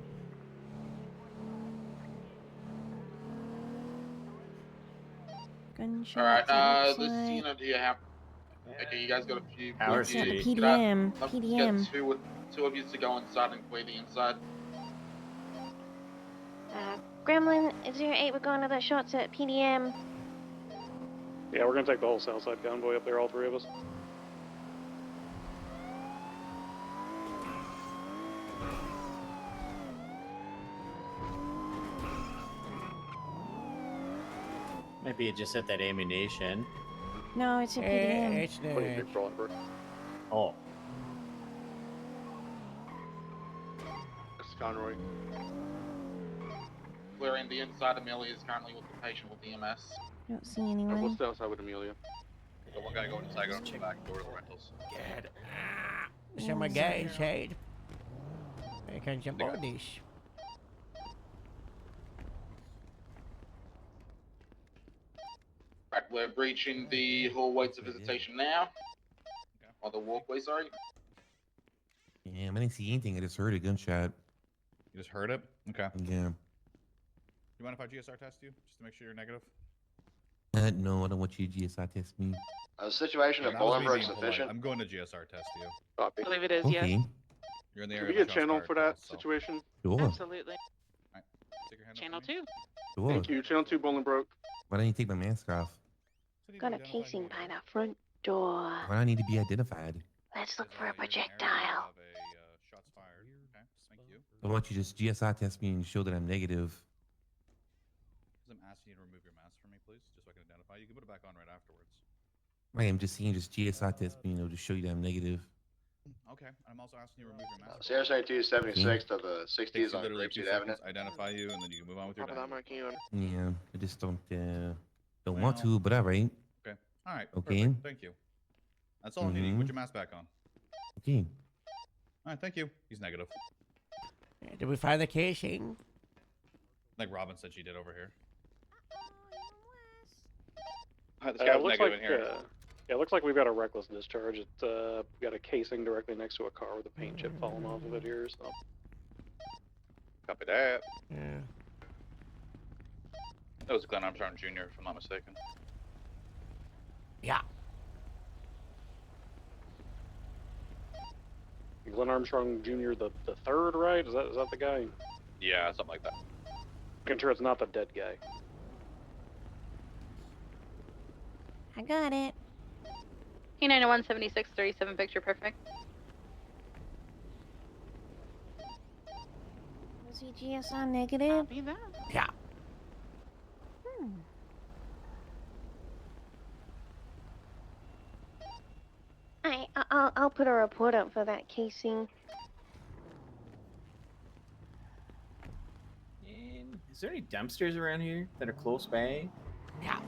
Gunshots. Alright, it this looks like. unit here have. Okay, you guys got a few. Howard few- Street. get out. PDM, Let's PDM. get two of you to go inside and clear the inside. Gremlin 08, we're going to the shots at PDM. Yeah, we're gonna take the whole south side convoy up there, all 3 of us. Maybe you just set that ammunition. No, it's a Hey, PDM. it's the... 23 Bolingbroke. Oh. That's Conroy. Clearing the inside. Amelia is currently with the patient with EMS. Don't see anyone. We'll stay outside with Amelia. The one guy going inside, going to the back door of the rentals. Good. So my guys, hey. I can jump on this. Right, we're breaching the hallway to visitation now. Or the walkway, sorry. Yeah, I didn't see anything. I just heard a gunshot. You just heard it? Okay. Yeah. You mind if I GSR test you, just to make sure you're negative? No, I don't want you to GSI test me. The situation Yeah, at that was me Bolingbroke being polite. sufficient. I'm going to GSR test you. Copy. I believe it is, Okay. yes. You're in the Can area. we of get the channel shots for fired, that so- situation? Sure. Absolutely. Alright, stick your hand up Channel for me. 2. Sure. Thank you. Channel 2 Bolingbroke. Why don't you take my mask off? Got a casing by the front door. Why do I need to be identified? Let's look for a You're in an area projectile. of shots fired. Okay, thank you. Why don't you just GSI test me and show that I'm negative? I'm asking you to remove your mask for me, please, just so I can identify you. You can put it back on right afterwards. I am just saying, just GSI test me, to show you that I'm negative. Okay, I'm also asking you to remove your mask. CSA 76 to the Takes 60s you on literally Grapeseed 2 Avenue. seconds, identify you, and then you can move on with your day. Yeah, I just don't want to, but alright. Okay. All right. Okay. Perfect. Thank you. That's all I need. You can put your mask back on. Okay. All right. Thank you. He's negative. Did we find the casing? Like Robin said she did over here. This guy was negative in here. Yeah, it looks like we've got a reckless discharge. We got a casing directly next to a car with a paint chip falling off of it here. So. Copy that. Yeah. That was Glenn Armstrong Jr., if I'm not mistaken. Yeah. Glenn Armstrong Jr. the third, right? Is that the guy? Yeah, something like that. Making sure it's not the dead guy. I got it. P91 76 37 picture perfect. Was he GSR negative? Copy that. Yeah. I'll put a report up for that casing. And is there any dumpsters around here that are close by? Yeah.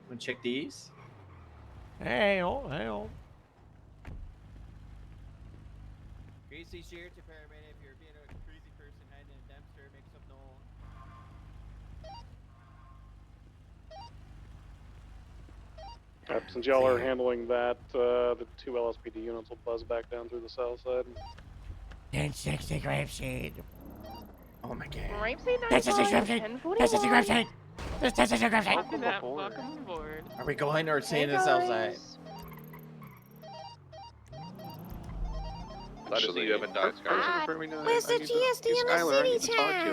Want to check these? Hey, oh. Crazy Sheriff Department, if you're being a crazy person hiding in a dumpster, make some noise. Since y'all are handling that, the 2 LSPD units will buzz back down through the south side. 1060 Grapeseed. Oh my god. Grapeseed 1060 Grapeseed. 1060 Grapeseed. There's 1060 Grapeseed. Welcome aboard. Are we going or staying Hey, in the south side? guys. Glad to see you haven't died, Skylar. Where's the GSD in the city tag?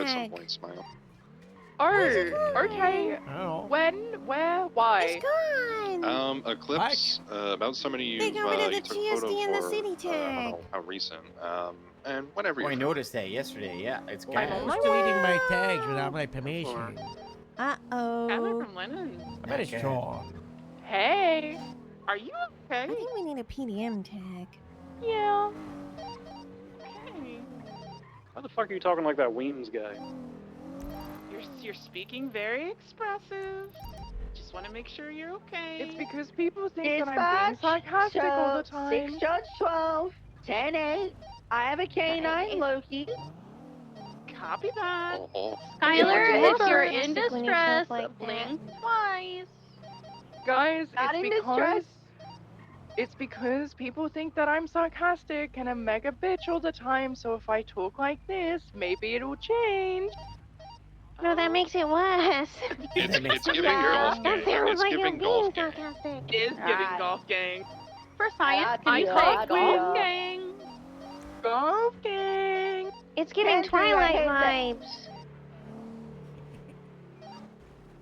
Okay. Oh. When, where, why? It's gone. Eclipse, about somebody you, They got rid of you the took a photo GSD in the for, city I tag. don't know how recent, and whenever Oh, I you noticed that yesterday. Yeah, it's I gone. was deleting my tags without my permission. Tyler Uh-oh. from Lennon. I bet it's Okay. John. Hey, are you okay? I think we need a PDM tag. Yeah. Okay. Why the fuck are you talking like that Weems guy? You're speaking very expressive. Just want to make sure you're okay. It's because people think that I'm being Dispatch, sarcastic all the so, time. 6 Judge 12, 10-8. I have a K9 Loki. Copy that. Skylar, if you're in distress, blink twice. Guys, Not it's in because distress. it's because people think that I'm sarcastic and a mega bitch all the time. So if I talk like this, maybe it'll change. No, that makes it worse. It's giving Yeah, golf that gang. sounds It's like you're giving being golf gang. sarcastic. It is giving golf gang. For science, I I can call do it. Golf Gang. Golf Gang. It's giving Andrew, I Twilight hate vibes.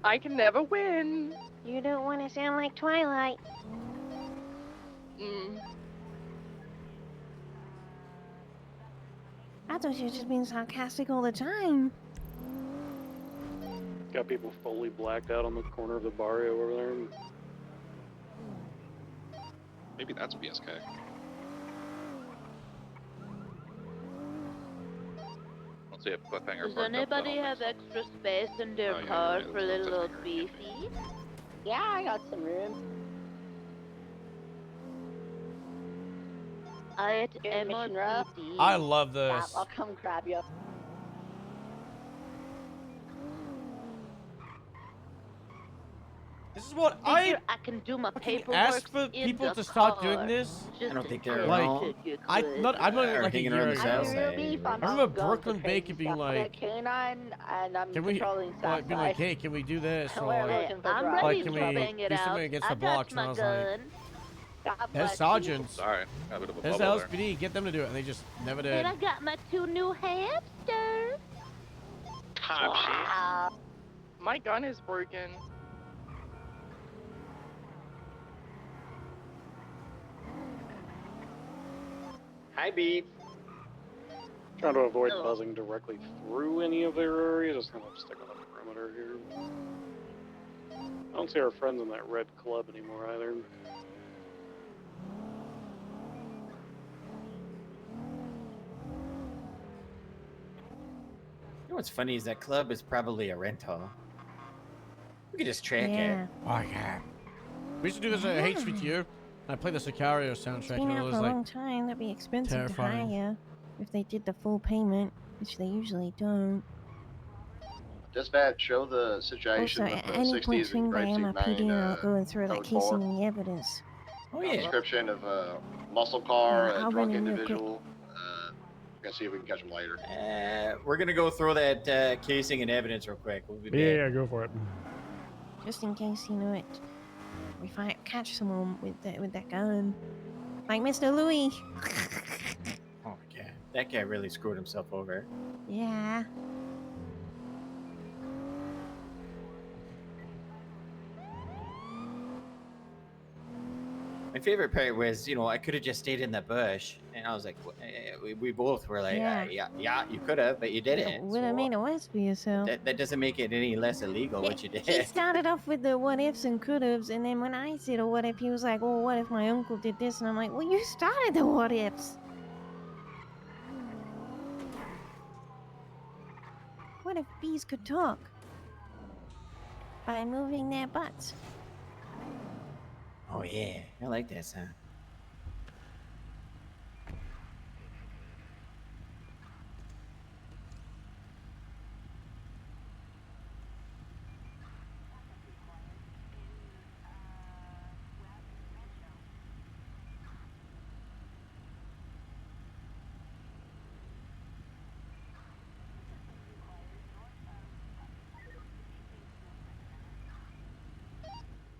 I can never win. You don't want to sound like Twilight. I thought you were just being sarcastic all the time. Got people fully blacked out on the corner of the barrio over there. Maybe that's BSK. Let's see if Cliffhanger Does parked up anybody the have extra space in their Oh, yeah, car yeah, for little old beefy? Yeah, I got some room. I Good mission, Ruff. I love Yeah, this. I'll come grab you. This is what I can do my fucking paperwork. ask for in people the to start car. doing this. Just I don't think they're in Like, wrong. case you I'm could. not Or like a hanging year around the ago. south I'm side. beef. I I'm remember out going Brooklyn for Baker crazy being stuff. I like, got K9 and I'm can we, patrolling like, being Southside. like, hey, can we do this? Or We're like, looking for I'm drugs. ready can to we bang it do out. something against I the got blocks? And I my was gun. like, God there's bless you. sergeants. Sorry, got a bit of a There's bubble the there. LSPD. Get them to do it. And they just never did. And I got my 2 new hamsters. Wow. My gun is broken. Hi, Beef. Trying to avoid buzzing directly through any of their areas. Just kind of stick on the perimeter here. I don't see our friends in that red club anymore either. You know what's funny is that club is probably a rental. We could just track Yeah. it. Oh, yeah. We used to do this at HVTU. I played the Sicario soundtrack. It's been And it out was for a like, long time. That'd be expensive terrifying. to hire if they did the full payment, which they usually don't. Dispatch, show the situation Also, with at the any point 60s and between Grapeseed MIPD 9 and going through that code casing 4. and the evidence. Oh, yeah. Description of a muscle car, Yeah, a I'll drunk run in real quick. individual. We're gonna see if we can catch him later. We're gonna go throw that casing and evidence real quick. We'll be back. Yeah, go for it. Just in case, you know, we catch someone with that gun. Like Mr. Louis. Oh my god, that guy really screwed himself over. Yeah. My favorite part was, you know, I could have just stayed in the bush, and I was like, we both were like, Yeah. yeah, you could have, but you didn't. Would have so made it worse for yourself. that doesn't make it any less illegal what you He did. started off with the what ifs and could haves, and then when I said a what if, he was like, "Oh, what if my uncle did this?" And I'm like, "Well, you started the what ifs. What if bees could talk by moving their butts?" Oh yeah, I like that sound.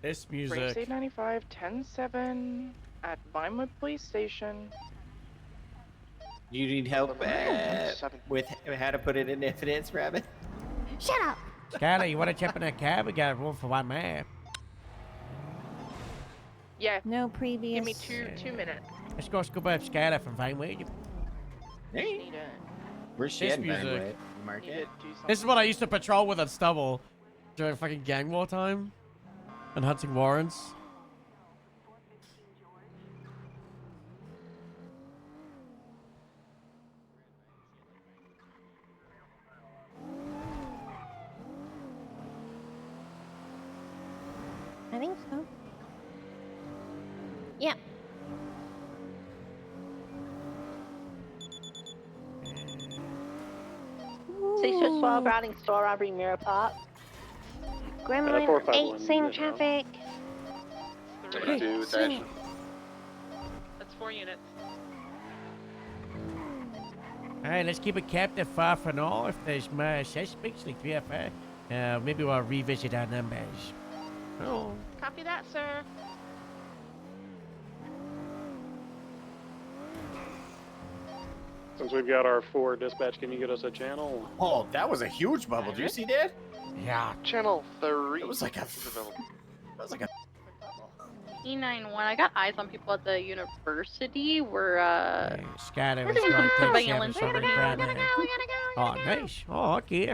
This music. Grace 895, 10-7 at Vinewood Police Station. You need help with how to put it in evidence, Rabbit? Shut up. Skylar, you want to jump in a cab? We got room for one man. Yeah. No previous. Give me two minutes. Let's go scoop up Skylar from Vinewood. Hey. Where's This Shed music. Vinewood? Market? This is what I used to patrol with on Stubble during fucking gang war time and hunting warrants. I think so. Yep. Six to 12 routing store robbery mirror pop. Gremlin 451, 8, same yeah. traffic. 32 attached. That's 4 units. Alright, let's keep it captive far for now. If there's more suspects like 3 or 4, maybe we'll revisit our numbers. Oh. Copy that, sir. Since we've got our 4 dispatch, can you get us a channel? Oh, that was a huge bubble. Did you see that? Yeah. Channel 3. It was like a. That was like a. E91. I got eyes on people at the university. We're Scatter We're was doing going to surveillance. 7 Oh, nice. Oh, okay.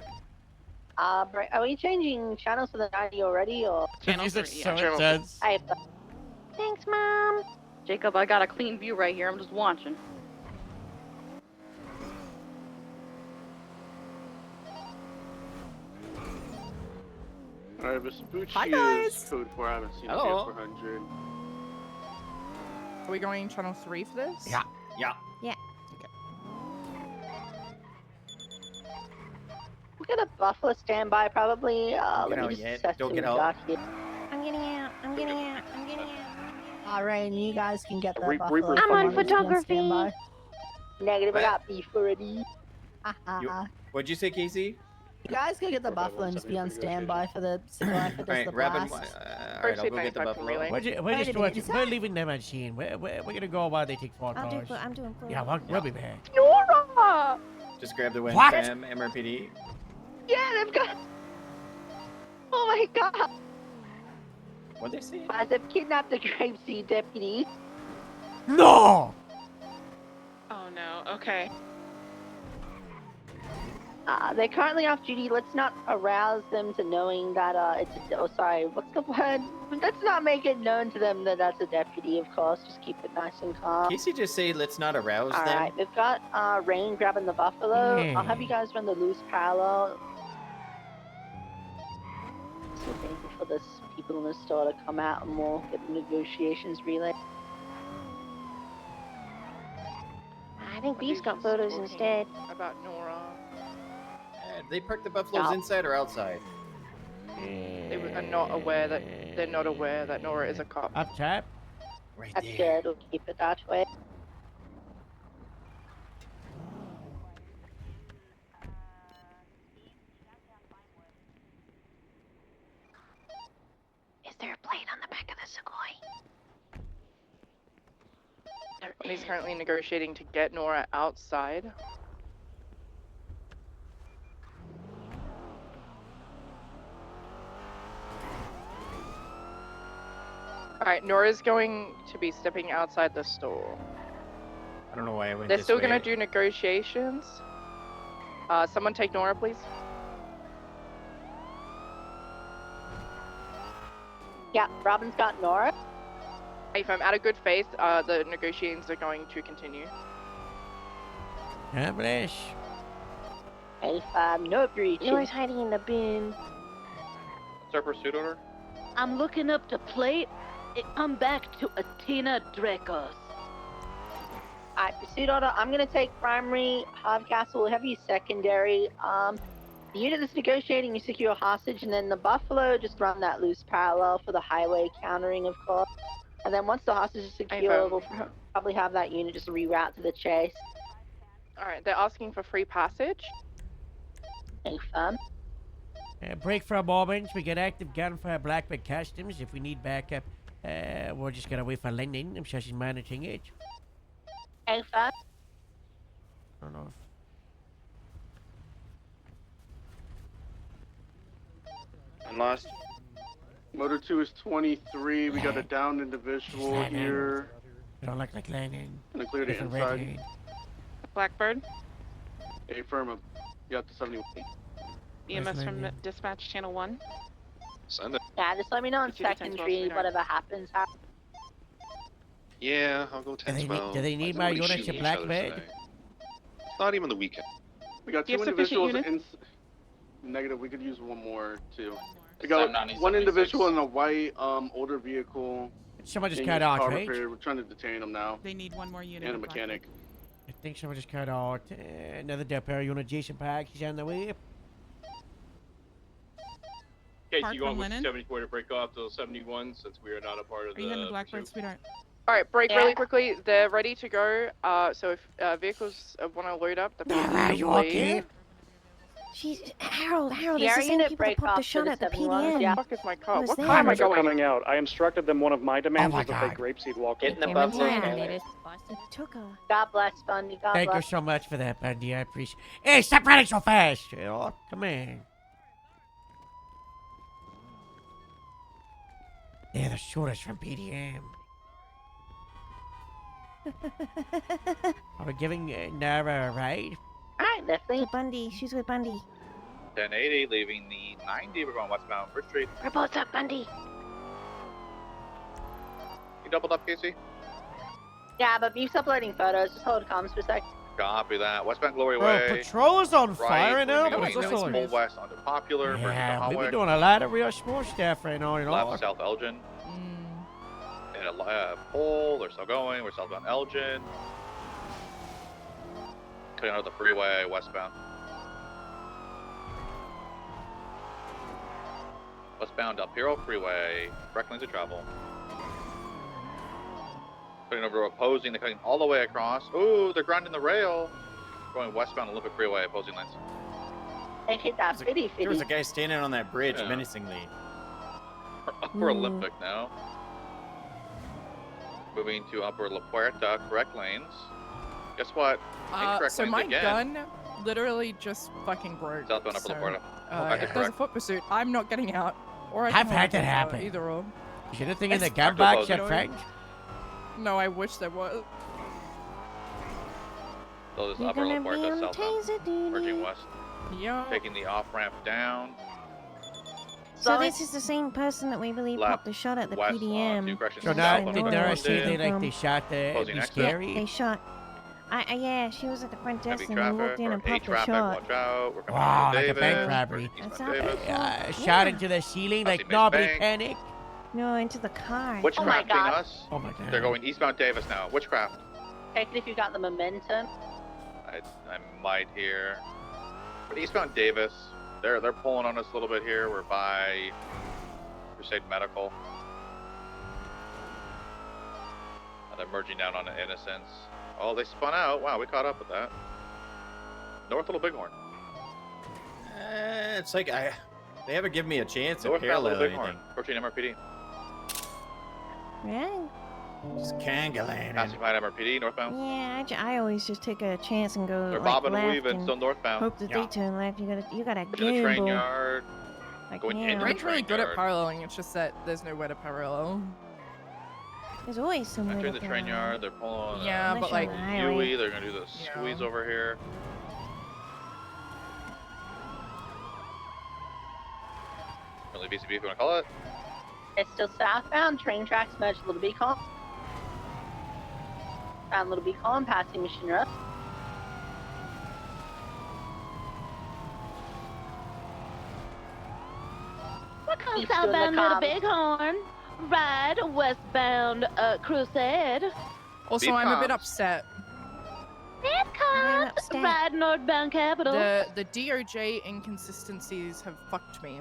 Are we changing channels to the 90 already, or? Music so intense. Thanks, Mom. Jacob, I got a clean view right here. I'm just watching. Alright, Vespucci Hi, guys. is code 4. I haven't seen Hello. it 400. Are we going channel 3 for this? Yeah. Yeah. Yeah. We'll get a Buffalo standby probably. Let Get me out just yet. assess Don't who get we out. got here. I'm getting out. I'm getting out. I'm getting out. Alright, and you guys can get the Reaper Buffalo. I'm on Farmers be photography. standby. Negative, I What? got beef already. What'd you say, Casey? You guys can get the Buffalo and just be on standby for the supply for Alright, the Rabbit. blast. Alright, I'll go get the buffalo. We're Wait a minute, is we're that- leaving the machine. We're gonna go while they take 4 I'm cars. doing food. Yeah, we'll be back. Nora! Just grab the win, What? Sam, MRPD. Yeah, they've got. Oh my god! What'd they say? They've kidnapped the Grapeseed deputy. No! Oh no. Okay. They're currently off duty. Let's not arouse them to knowing that it's a. Oh, sorry. What's the word? Let's not make it known to them that that's a deputy. Of course, just keep it nice and calm. Casey just say, let's not arouse All them. right, we've got Rain grabbing the buffalo. Yeah. I'll have you guys run the loose parallel. So thank you for this people in the store to come out and we'll get the negotiations relayed. I think Beast got photos instead. About Nora. They park the buffaloes inside or outside? They are not aware that they're not aware that Nora is a cop. Up top. Right That's good. We'll keep it that way. Is there a plate on the back of the Sequoia? And he's currently negotiating to get Nora outside. Alright, Nora's going to be stepping outside the store. I don't know why I went They're this still way. gonna do negotiations. Someone take Nora, please. Yeah, Robin's got Nora. If I'm out of good faith, the negotiations are going to continue. God bless. If no breach. Nora's hiding in the bin. What's our pursuit order? I'm looking up the plate. It come back to Athena Dracos. Alright, pursuit order. I'm gonna take primary. Hardcastle will have you secondary. The unit that's negotiating, you secure hostage, and then the Buffalo just run that loose parallel for the highway countering, of course. And then once the hostage is secure, we'll probably have that unit just reroute to the chase. Alright, they're asking for free passage. Confirm. Break for a moment. We get active gunfire Blackbird Customs. If we need backup, we're just gonna wait for Lyndon. I'm sure she's monitoring it. A5. I don't know. And last. Motor 2 is 23. We got a downed individual Lyndon. here. You don't look like Lyndon. Gonna clear the Different inside. redhead. Blackbird. Affirm. You got the 71. EMS from dispatch channel 1. Send it. Yeah, just let me know in Proceed to 10-12, secondary, sweetheart. whatever happens. Yeah, I'll go 10 Do they 12. do they need my units at Blackbird? It's not even the weekend. We got Do you 2 have sufficient individuals units? negative. We could use one more too. We Seven got ninety, one 76. individual in a white older vehicle. Someone just Being cut used out, car right? repair. We're trying to detain him now. They need one more unit. And a of Blackbird. mechanic. I think someone just cut out. Another depot unit, Jason Park. He's on the way. Okay, Park so you want from with Lennon? 74 to break off to 71 since we are not a part of Are you in the the Blackbird, pursuit. sweetheart? All right, break Yeah. really quickly. They're ready to go. So if vehicles want to load up, the Are you okay? She's Harold. Harold, Yeah, it's our the same unit people that break popped the off shot to at the the 71, PDM. yeah. Fuck is my car? was What there. car am I As they're going? coming out, I instructed them one of my demands Oh my is that they God. grapeseed walk. Get in the Came bus. in Skylar. here. It took her. God bless, Bundy. God Thank you bless. so much for that, Bundy. I appreciate. Hey, stop running so fast! You know? Come on. They're the shooters from PDM. Are we giving Nara a ride? Alright, definitely. With Bundy. She's with Bundy. 1080, leaving the 90. We're going westbound First Street. Reports up, Bundy. You doubled up, Casey? Yeah, but Beef's uploading photos. Just hold comms for a sec. Copy that. Westbound Glory Bro, Way. patrol is on fire Right, now. we're What's moving this full on? west onto Popular. Bridge to Yeah, we've Hallway. been doing a lot of real small stuff right now, you know. Left South Elgin. And a pole. They're still going. We're southbound Elgin. Cutting out the freeway westbound. Westbound Del Piero Freeway. Direct lanes of travel. Cutting over opposing. They're cutting all the way across. Ooh, they're grinding the rail. Going westbound Olympic Freeway opposing lanes. They hit that fitty There was fitty. a guy standing on that bridge Yeah. menacingly. Upper Olympic now. Moving to Upper La Puerta, correct lanes. Guess what? Incorrect So lanes my again. gun literally just fucking broke. Southbound Upper La Puerta. If Back to there's a correct. foot pursuit, I'm not getting out. Or I I've can had hold that it, happen. Either or. Is there anything in the It's gun back to box up opposing. front? No, I wish there was. So this You're Upper La gonna be Puerta on southbound. taser duty. Merging west. Yeah. Taking the off ramp down. So this is the same person that we believe Left, popped the shot at the west, PDM. two corrections So south now, on did North Nara London. say they shot the Closing be exit. scary? They shot. Yeah, she was at the front desk Heavy and we walked traffic, in or and A popped the traffic, shot. watch out. We're coming Wow, out like a of bank Davis. robbery. That's Eastbound how Davis. they Shot into the ceiling like Maze nobody Bank. panic. No, into the car. Witchcrafting us. Oh my god. They're going eastbound Davis now. Witchcraft. Check it if you got the momentum. I might here. But eastbound Davis, they're pulling on us a little bit here. We're by Crusade Medical. They're merging down on the Innocence. Oh, they spun out. Wow, we caught up with that. North Little Bighorn. It's like they haven't given me a chance to Northbound parallel Little Bighorn. anything. Approaching MRPD. Right? Just Kangalan. Passing by MRPD, northbound. Yeah, I always just take a chance and go They're like bobbing and left weaving, and still northbound. hope that Yeah. they turn left. You gotta To the train gamble. yard. Like, Going yeah. into the Red's really train good at yard. paralleling, it's just that there's nowhere to parallel. There's always somewhere Entering to the train go. yard, they're pulling Yeah, but like Huey, they're gonna do the squeeze over here. Early BCB, if you wanna call it. It's still southbound. Train tracks merge Little Beacon. Found Little Beacon, passing Mission Road. We're coming East of the southbound Little Cobb. Bighorn. Ride westbound Crusade. Also, Beef I'm a bit Cobbs. upset. Ride northbound Capital. The DOJ inconsistencies have fucked me.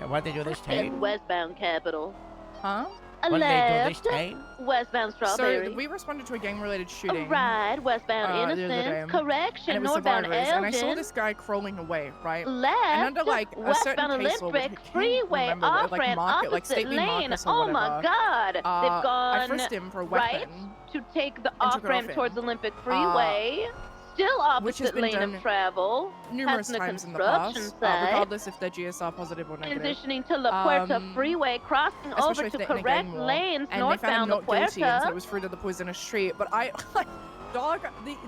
What they do this And time? westbound Capital. Huh? What did they do this left, time? westbound Strawberry. So we responded to a gang-related shooting. Right, westbound the other Innocence. day, and Correction, it was the northbound virus, and I saw Elgin. this guy crawling away, right? Left, and under like a certain westbound case law, which I Olympic can't Freeway, remember what, like off-ramp, market, like opposite stately lane. Marcus or Oh my whatever. God! They've I gone frisked him for a right weapon. to take the and took it off-ramp off towards him. Olympic Freeway. Still which has opposite been lane done of travel. numerous passing the times in the construction past, site. regardless if they're GSR positive or negative. Transitioning to La Puerta Freeway, crossing over especially if to they're in a correct gang war. lanes And they found him northbound La not guilty, and so Puerta. it was fruit of the poisonous tree. But I, like, dog,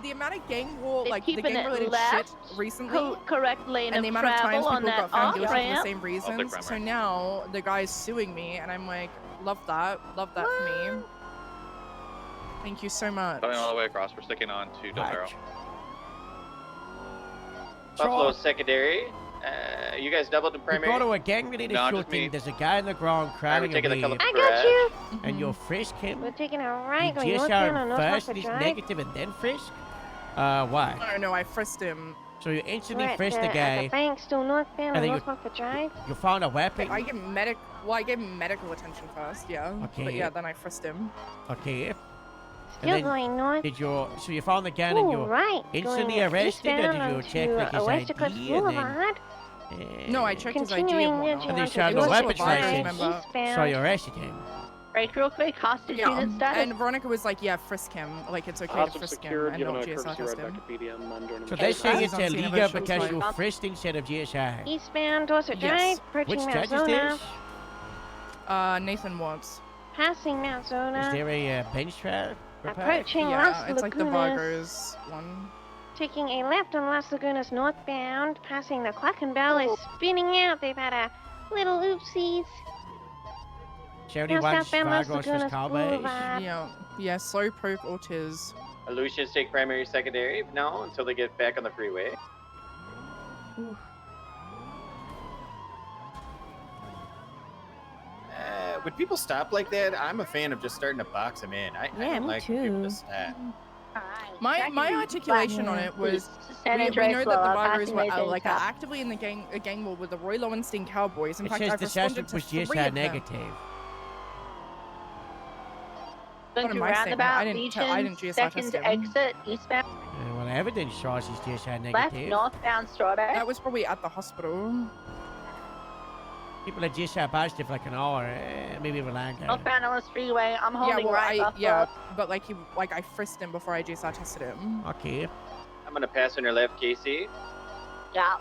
the amount of gang war, They're like the keeping it gang-related left, shit recently, correct lane and of the amount of times travel on people that got found guilty for the off-ramp. same reasons. So now the guy's suing me, and I'm like, love that for me. Thank you so much. Coming all the way across. We're sticking on to Del Perro. Buffalo secondary. You guys doubled in You primary? go to a gang-related No, just shooting, me. there's a guy on the ground crying taking the away, color I got you. and you'll frisk him. We're taking a right You going just northbound on are North first, Hartford he's Drive. negative, and then frisk? Why? No, I frisked him. So you instantly We're at frisk the at the guy, bank, still northbound and on then North Hartford Drive. you found a weapon? I gave him I gave him medical attention first, yeah. But Okay. yeah, then I frisked him. Okay. Still going north. Did you, so you found the gun and you right. instantly going arrested, or eastbound did you onto check like his West Eclipse ID and then... Boulevard. No, I checked his ID Continuing and whatnot. And they onto found the It was also a weapons virus, license, remember? so you arrested him. Break real quick. Hostage Yeah, unit status. and Veronica was like, yeah, frisk him. Like, it's okay to Hostage frisk secured, him and given not a GSR courtesy test right back him. to BDM and during So the they're saying it's He's on scene illegal eventually. because you frisked instead of GSI. Eastbound Dorset Drive, Yes. approaching Which Mount judge is Zona. this? Nathan Watts. Passing Mount Is Zona. there a bench trial? Approaching Yeah, Las it's like the Lagunas. Vargos one. Taking a left on Las Lagunas northbound, passing the clock and bell is spinning out. They've had a little oopsies. Charity Now wants southbound Las Fargo's for Lagunas cowboys. Boulevard. Yeah, slow poke or tiz. Aleutians take primary secondary now until they get back on the freeway. Would people stop like that? I'm a fan of just starting to box them in. I Yeah, don't me like when people too. to stop. My articulation on it was San we Andreas know that the Boulevard, Vargos passing were Mason like Top. actively in the gang war with the Roy Lowenstein Cowboys. In It fact, says I've the responded suspect to was 3 GSI of them. negative. Not Going in to my statement. roundabout I didn't Legion, GSI second test him. exit, eastbound, Well, evidence shows he's GSI left, negative. northbound Strawberry. That was probably at the hospital. People are GSI positive for like an hour, maybe even longer. Northbound Ellis Freeway. I'm Yeah, holding well, right up. but like I frisked him before I GSI tested him. Okay. I'm gonna pass on your left, Casey. Yeah.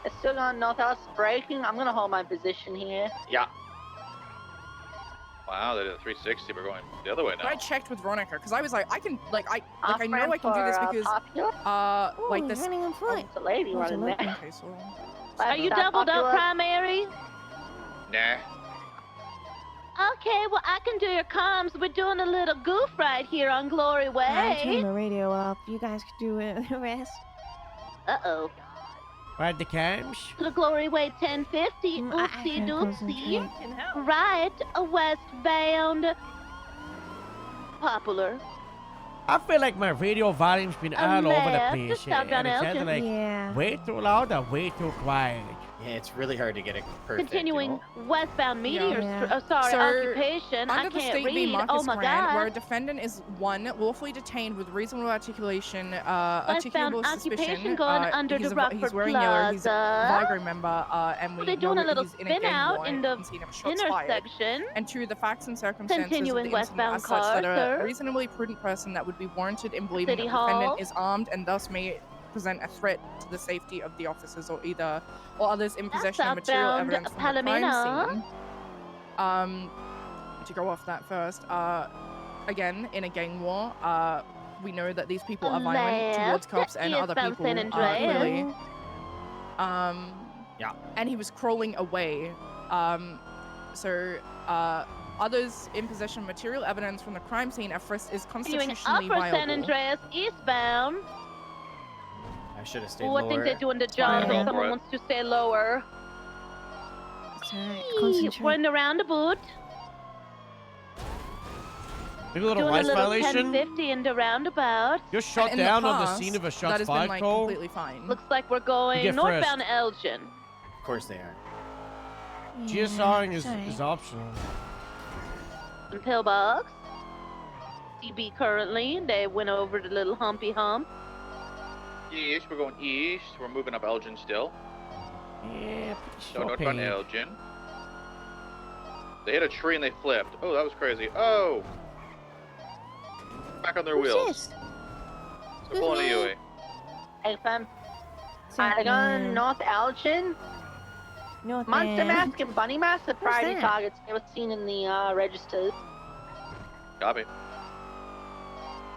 It's still going north. Ellis braking. I'm gonna hold my position here. Yeah. Wow, they did a 360. We're going the other way But now. I checked with Veronica because I was like, I can I know Off-ramp I can do this for, because Popular. like Ooh, this. running on foot. It's a lady There's a running local. there. Okay, so Are you Left side doubled up Popular. primary? Nah. Okay, well, I can do your comms. We're doing a little goof right here on Glory I Way. turned the radio off. You guys could do the rest. Uh-oh. Right, the cams. To the Glory Way 1050. I Oopsie can't doopsie. concentrate. Right, westbound. Popular. I feel like my radio volume's been all over the left, place. just southbound and it sounds Elgin. like Yeah. way too loud or way too quiet. Yeah, it's really hard to get it perfect. Continuing You know? westbound Meteor. Yeah. Sorry, So, occupation. I Under the can't state v. read. Marcus Oh my Grant, where a god. defendant is 1 lawfully detained with reasonable articulation, Westbound articulable occupation suspicion. going under he's the a, Rockford he's wearing yellow. He's a Plaza. Vigo member, and we Well, they're know doing a that little he's in a spin gang out war in and the he's seen of shots fired. intersection. And 2, the facts and circumstances Continuing of the incident westbound are such that car, a sir. reasonably prudent person that would be warranted in believing City that the defendant Hall. is armed and thus may present a threat to the safety of the officers or others in possession of material southbound evidence from the crime Palomino. scene. To go off that first, again, in a gang war, we know that these people are violent towards Left, cops and other eastbound people, San Andreas. clearly. Yeah. And he was crawling away. Others in possession of material evidence from the crime scene are is Continuing constitutionally upper San viable. Andreas eastbound. I should have stayed Oh, lower. I think they're doing the It's job. fine. If Go for someone it. wants to stay lower. It's alright. We're Concentrate. in the roundabout. Maybe a little Doing a rights little violation. 1050 in the roundabout. You're shot And in the down on the past, scene of a that shots has been fired like call. completely fine. Looks like we're going get northbound Elgin. Of course they are. GSRing is sorry. optional. and pillbox. CB currently. They went over the little humpy hump. East, we're going east. We're moving up Elgin still. Yeah, So northbound Elgin. They hit a tree and they flipped. Oh, that was crazy. Oh! Back on their wheels. They're pulling a Yui. Hey, fam. Are they going North Elgin? North Monster Mask and Bunny Mask are priority that? targets. They were seen in the registers. Copy.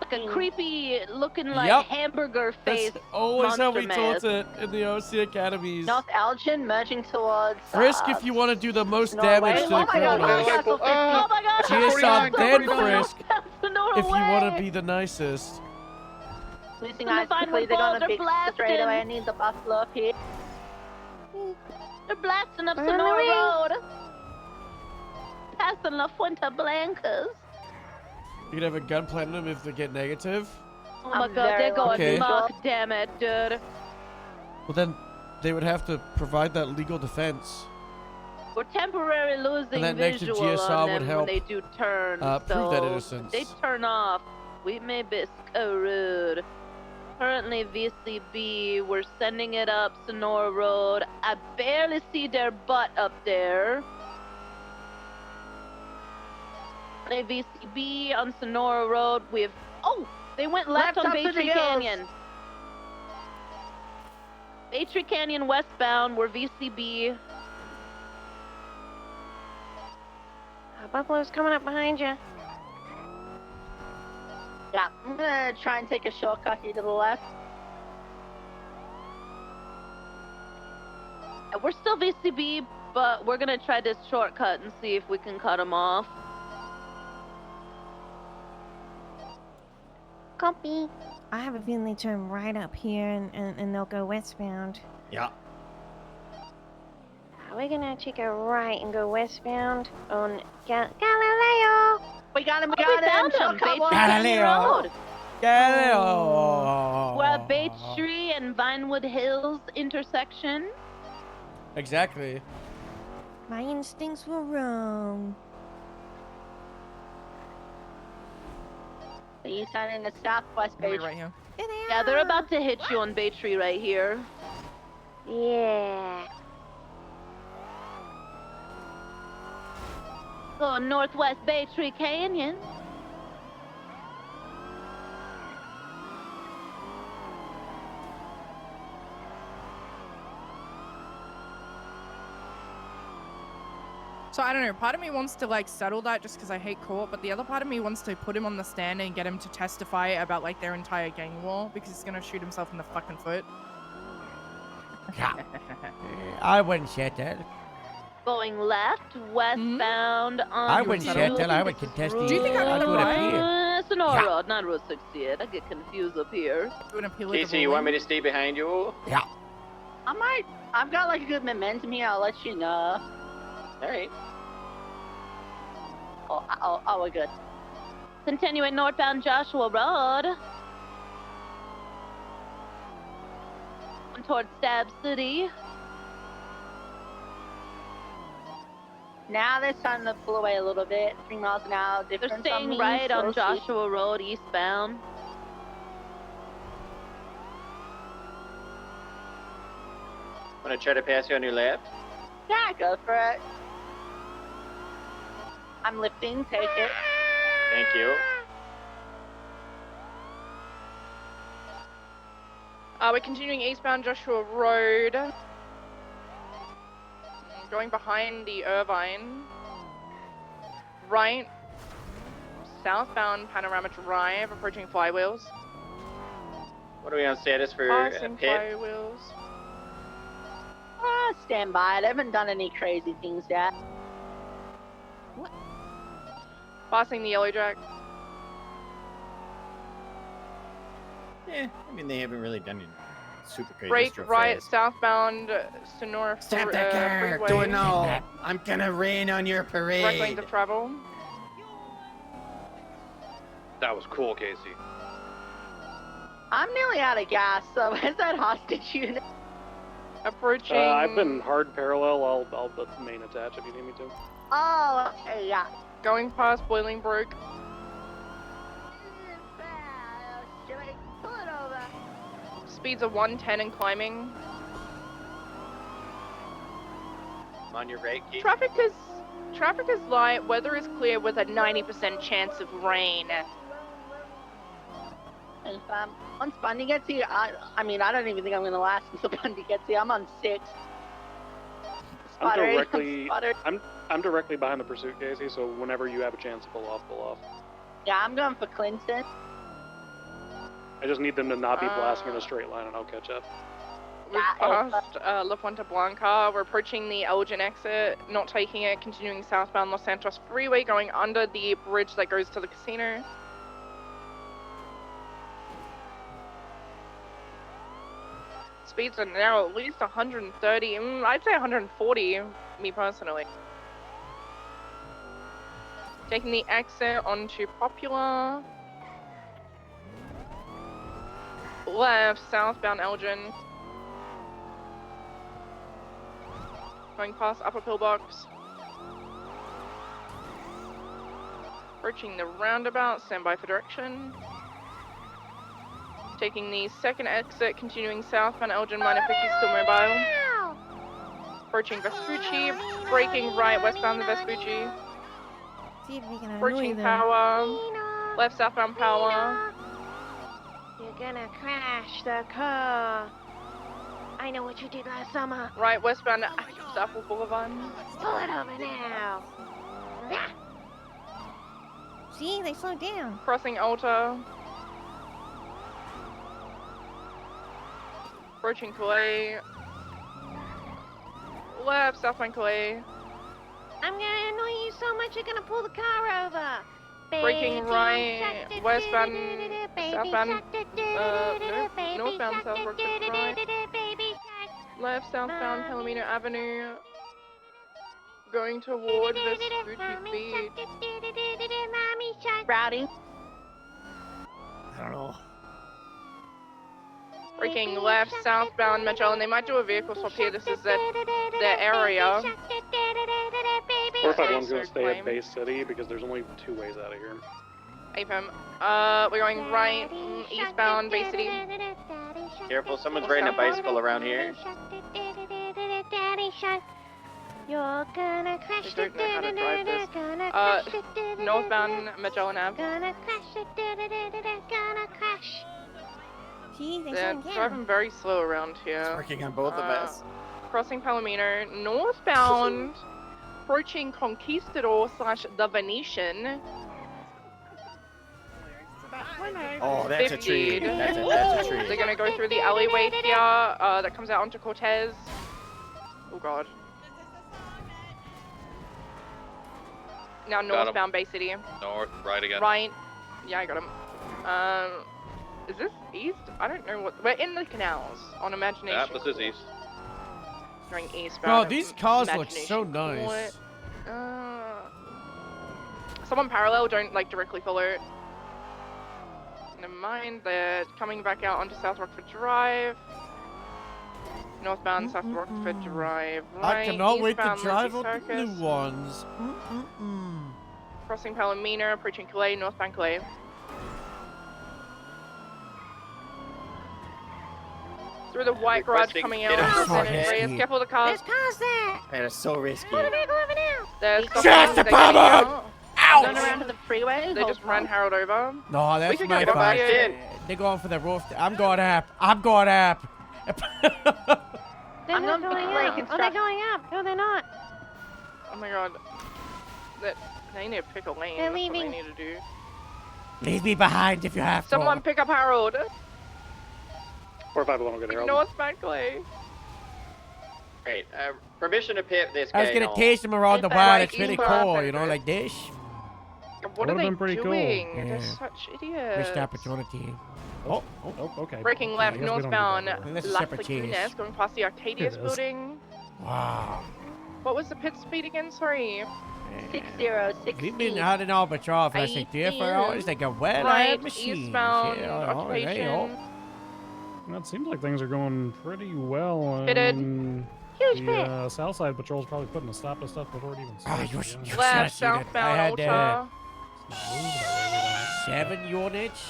Like a creepy looking like Yep. hamburger face. That's always how we monster taught mask. it in the OC academies. North Elgin merging towards. Frisk if you want to do the most Norway. damage to Oh the my God, criminals. Newcastle 50. Oh my God! GSR then 49. Frisk if you want to Norway. be the nicest. Losing Gonna eyes find quickly. one They're ball, gonna they're fix blasting. straight away. I need the buffalo up here. They're blasting up Burn Sonora away. Road. Passing La Fuente Blancas. You can have a gun plant them if they get negative. Oh my I'm God, they're very going Okay. muck. Damn it, dude. Well, then they would have to provide that legal defense. We're temporarily losing that negative visual GSR on would them help, when they do turn. prove that so innocence. They turn off. We may be screwed. Currently VCB, we're sending it up Sonora Road. I barely see their butt up there. Currently VCB on Sonora Road. They went left Left on up to the Baytree hills. Canyon. Baytree Canyon westbound, we're VCB. Buffalo's coming up behind you. Yeah, I'm gonna try and take a shortcut here to the left. We're still VCB, but we're gonna try this shortcut and see if we can cut them off. Copy. I have a feeling they turn right up here and they'll go westbound. Yeah. We're gonna take a right and go westbound on Galileo. We got him, we Oh, got we found him. him. Shortcut Baytree one. Canyon Road. Galileo. We're at Baytree and Vinewood Hills intersection. Exactly. My instincts were wrong. So you turn in the southwest page. Right here. Yeah, they're about to hit you on Baytree right here. Yeah. Going northwest Baytree Canyon. So I don't know, part of me wants to like settle that just because I hate court, but the other part of me wants to put him on the stand and get him to testify about like their entire gang war because he's gonna shoot himself in the fucking foot. I wouldn't say that. Going left, westbound on I wouldn't say that. I would contest the. Do you think I I'd got do it it right? up here. Sonora Yeah. Road, not Route 68. I get confused up here. Do an appeal Casey, you want me to stay behind you? Yeah. I've got like a good momentum here. I'll let you know. Alright. Oh, we're good. Continuing northbound Joshua Road. Towards Stab City. Now they're starting to pull away a little bit. 3 miles an hour They're difference staying on me. right on so Joshua Road eastbound. Want to try to pass you on your left? Yeah, go for it. I'm lifting. Take it. Thank you. We're continuing eastbound Joshua Road. Going behind the Irvine. Right. Southbound Panorama Drive, approaching Flywheels. What are we on status for Passing pit? Flywheels. Stand by. They haven't done any crazy things yet. Passing the Yellow Jack. Yeah, I mean, they haven't really done any super crazy Brake stuff right, fast. southbound Sonora Stop that car! Freeway. Don't know! I'm gonna rain on your parade! Direct lanes of travel. That was cool, Casey. I'm nearly out of gas, so where's that hostage unit? Approaching. I've been hard parallel. I'll put the main attach if you need me to. Oh, okay, yeah. Going past Bolingbroke. Should I pull it over? Speeds of 110 and climbing. I'm on your right, Keith. Traffic is light. Weather is clear with a 90% chance of rain. And once Bundy gets here, I mean, I don't even think I'm gonna last until Bundy gets here. I'm on 6. I'm Spotted. directly, Spotted. I'm directly behind the pursuit, Casey. So whenever you have a chance to pull off, pull off. Yeah, I'm going for Clinton. I just need them to not be blasting in a straight line, and I'll catch up. We've passed La Fuente Blanca. We're approaching the Elgin exit, not taking it, continuing southbound Los Santos Freeway, going under the bridge that goes to the casino. Speeds are now at least 130, I'd say 140, me personally. Taking the exit onto Popular. Left, southbound Elgin. Going past Upper Pillbox. Approaching the roundabout, stand by for direction. Taking the second exit, continuing southbound Elgin, minor 50 still mobile. Approaching Vespucci, braking right westbound the Vespucci. See if we can Approaching annoy them. Power, left southbound Power. You're gonna crash the car. I know what you did last summer. Right westbound Apple Boulevard. Pull it over now. See, they slowed down. Crossing Alta. Approaching Calais. Left, southbound Calais. I'm gonna annoy you so much you're gonna pull the car over. Braking right, westbound, southbound, northbound South Rockford Drive. Left, southbound Palomino Avenue. Going toward Vespucci Beach. Rowdy. I don't know. Braking left, southbound Magellan. They might do a vehicle swap here. This is their area. 451's gonna stay at Bay City because there's only 2 ways out of here. APM. We're going right, eastbound Bay City. Careful, someone's riding a bicycle around here. You're gonna crash I don't know how to drive this. Northbound Magellan Ave. Gonna crash gonna crash. See, they They're slowed down. driving very slow around here. It's working on both of us. Crossing Palomino, northbound, approaching Conquistador / the Venetian. Oh, that's a tree. 50'd. That's a tree. They're gonna go through the alleyway here that comes out onto Cortez. Oh god. Now Got 'em. northbound Bay City. North, right again. Right. Yeah, I got him. Is this east? I don't know what. We're in the canals on Imagination. Yeah, this is east. Going eastbound. Bro, these cars look so Imagination nice. Court. Someone parallel, don't like directly follow it. Never mind, they're coming back out onto South Rockford Drive. Northbound South Rockford Drive. Right, I cannot wait to eastbound drive Lindsay on the Circus. new ones. Crossing Palomino, approaching Calais, northbound Calais. Through the white garage Requesting coming out hit onto on San forehead. Andreas. Careful of the cars. There's cars there. That is so risky. Pull the vehicle over now. They're Shut stopping, the they're pub getting up! out. Ouch! Run around to the freeway. They just ran Harold over. No, We that's could my go fault. back. They're going for the roof. I'm going up. I'm going up. They're I'm not gonna going be like up. Oh, they're instruct- going up. No, they're not. Oh my god. They need to pick a lane. They're That's what leaving. they need to do. Leave me behind if you have to. Someone pick up Harold. 451 will get here. Northbound Clay. Great. Permission to pit this I guy. was gonna and all. taste them around the Right, wire. It's really eastbound cool, you know, Fender. like this. What are Would've they been pretty cool. doing? They're Yeah. such idiots. Missed opportunity. Oh, okay. Breaking left, I guess we don't need northbound that. Unless it's Las separate cheese. Lagunas, going past the Arcadius It is. building. Wow. What was the pit speed again? Sorry. 6060. We've been out in Albatross for like 3 or 4 hours. Like a well-oiled Right, machine. eastbound, Yeah, occupation. Well, it seems like things are going pretty well. Fitted. Huge The pit. Southside Patrol's probably putting a stop to stuff before it even Ah, starts. you to sh- be you honest. should have Left, seen it. I southbound had Ultra. 7 units.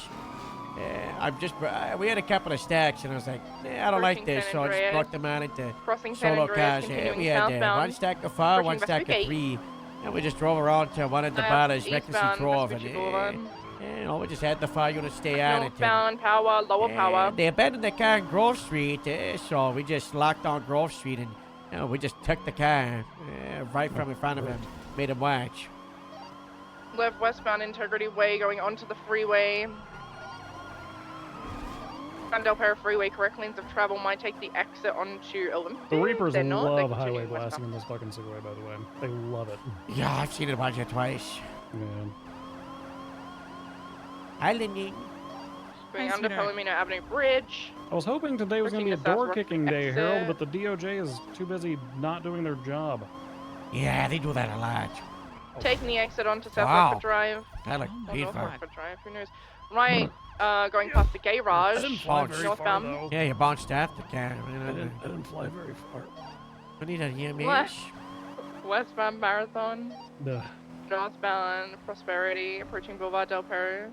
I'm just, we had a couple of stacks, and I was like, I don't like Approaching this, San so I just Andreas. brought them out into Crossing San solo Andreas, cars. continuing We had southbound. one stack of 4, one Approaching stack of Westwood 3, and we just drove around to one of the Left, batters, Recklessly eastbound, drove, Vespucci and Boulevard. we just had the 4 units stay at it. Northbound power, lower power. They abandoned the car in Grove Street, so we just locked on Grove Street, and we just took the car right from in front of him, made him watch. Left westbound Integrity Way going onto the freeway. Del Perro Freeway, correct lanes of travel might take the exit onto Olympic. The Reapers They're not, they're love highway continuing blasting in this fucking Segway, by the way. They love it. Yeah, I've seen it once or twice. Yeah. Islanding. Going under Palomino Avenue Bridge. I was hoping today was going to be a Approaching the door kicking day, exit. Harold, but the DOJ is too busy not doing their job. Yeah, they do that a lot. Taking the exit onto South Wow. Rockford Drive. That looked Or North beautiful. Rockford Drive, who knows. Right, going past the garage. Northbound. Yeah, you bounced off the car. I didn't fly very far. We need a EMS. Left. Westbound Marathon. Duh. Northbound Prosperity, approaching Boulevard Del Perro.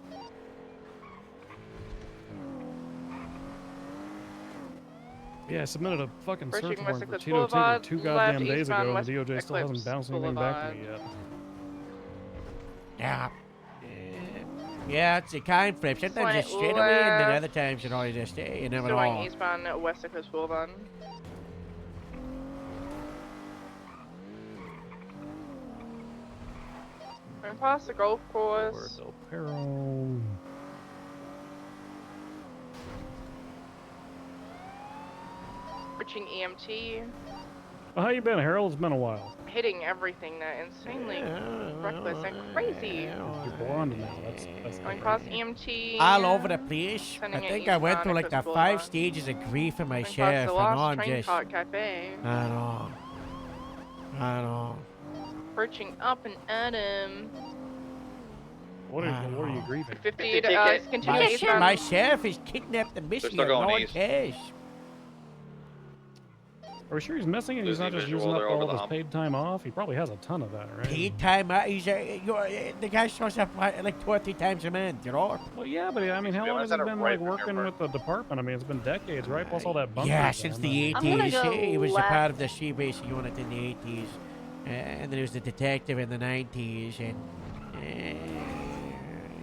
Yeah, I submitted a fucking search Approaching warrant West for Eclipse Tito Tinker Boulevard, 2 left, goddamn days eastbound ago, and West the DOJ still hasn't Eclipse bounced anything back to me Boulevard. yet. Yeah. Yeah, it's a kind flip. Sometimes you Slight straight away, and then left. other times you know you just you never Still going know. eastbound West Eclipse Boulevard. Going past the golf course. Del Perro. Approaching EMT. Well, how you been, Harold? It's been a while. Hitting everything that insanely reckless and crazy. You're blonde now. That's Going past EMT. All over the place. I Sending it think I went eastbound through like the Eclipse 5 Boulevard. stages of grief in my Going past sheriff, the and last I'm train just. cart cafe. I know. I know. Approaching up and Adam. What are you grieving? 50 to continue My, eastbound. my sheriff is kidnapped and missing. still and no going one east. cares. Are we sure he's missing and he's There's not the just visual using up there over all the of his hump. paid time off? He probably has a ton of that, right? Paid time out. He's the guy shows up like 2 or 3 times a month, you know? Well, yeah, but I mean, how Yeah, long I has said he it been right like from your working with the department? I mean, it's been decades, right? Plus all that bumping. Yeah, since the I'm gonna 80s. go He was a left. part of the sea racing unit in the 80s. And then he was the detective in the 90s. And.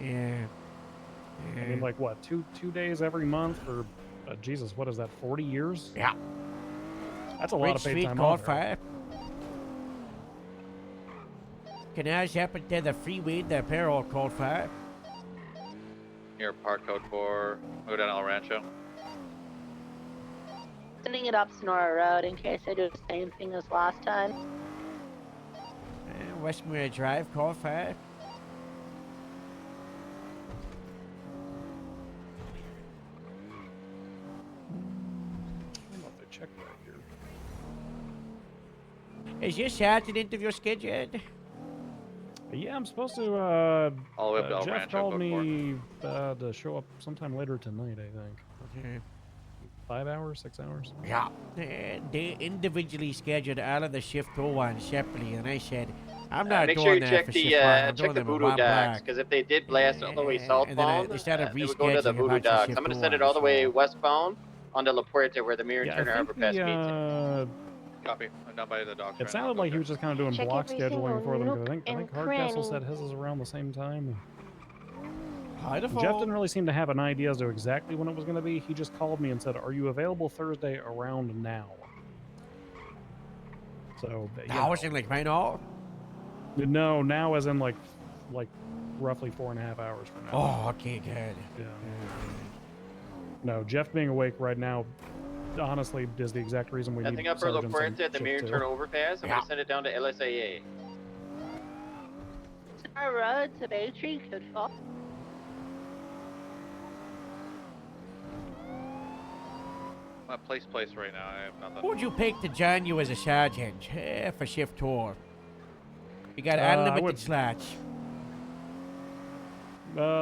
Yeah. I mean, like what, two days every month for, Jesus, what is that, 40 years? Yeah. That's a lot Ridge of paid Street time called off. fire. Canals up into the freeway, the Perro called fire. Near Park Code 4, go down El Rancho. Sending it up Sonora Road in case I do the same thing as last time. Westmere Drive called fire. I don't know if I checked that here. Is your Saturday interview scheduled? Yeah, I'm supposed to, All the way up to El Jeff Rancho, called Code 4. me to show up sometime later tonight, I think. Okay. 5 hours, 6 hours? Yeah. They individually scheduled all of the shift 01 separately, and I said, I'm not Make doing sure you that check for the shift 1. I'm check doing the them in voodoo one docks block. because if they did blast all the way And then southbound, they started it would go to the rescheduling a voodoo bunch of docks. shift I'm gonna send it 01s, all the way so- westbound on the La Puerta where the Mirror Yeah, Turner I think overpass meets. Copy. I'm down by the docks. It sounded like he was just kind of doing Check block every single scheduling for them. 'Cause nook I think and Hardcastle cranny. said his is around the same time. Beautiful. Jeff didn't really seem to have an idea as to exactly when it was going to be. He just called me and said, "Are you available Thursday around now?" So Now it's in like right now? No, now as in like roughly 4.5 hours from now. Oh, okay, good. Yeah. No, Jeff being awake right now, honestly, is the exact reason we Nothing need up for La sergeants in Puerta at the shift Mirror 2. Turner overpass. I'm gonna send it down to LSAA. Sonora Road to Bay Tree, Code 4. I'm at place right now. I have nothing. Who would you pick to join you as a sergeant for shift 4? You got I unlimited would- slots.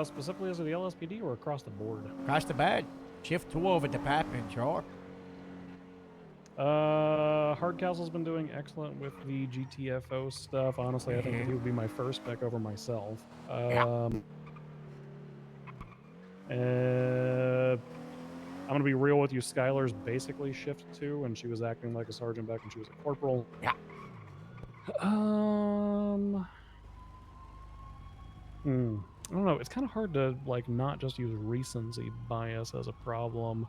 Specifically as of the LSPD or across the board? Across the board. Shift 2 over department, sure. Hardcastle's been doing excellent with the GTFO stuff. Honestly, I think that he would be my first pick over myself. I'm gonna be real with you. Skylar's basically shift 2, and she was acting like a sergeant back when she was a corporal. Yeah. I don't know. It's kind of hard to like not just use recency bias as a problem.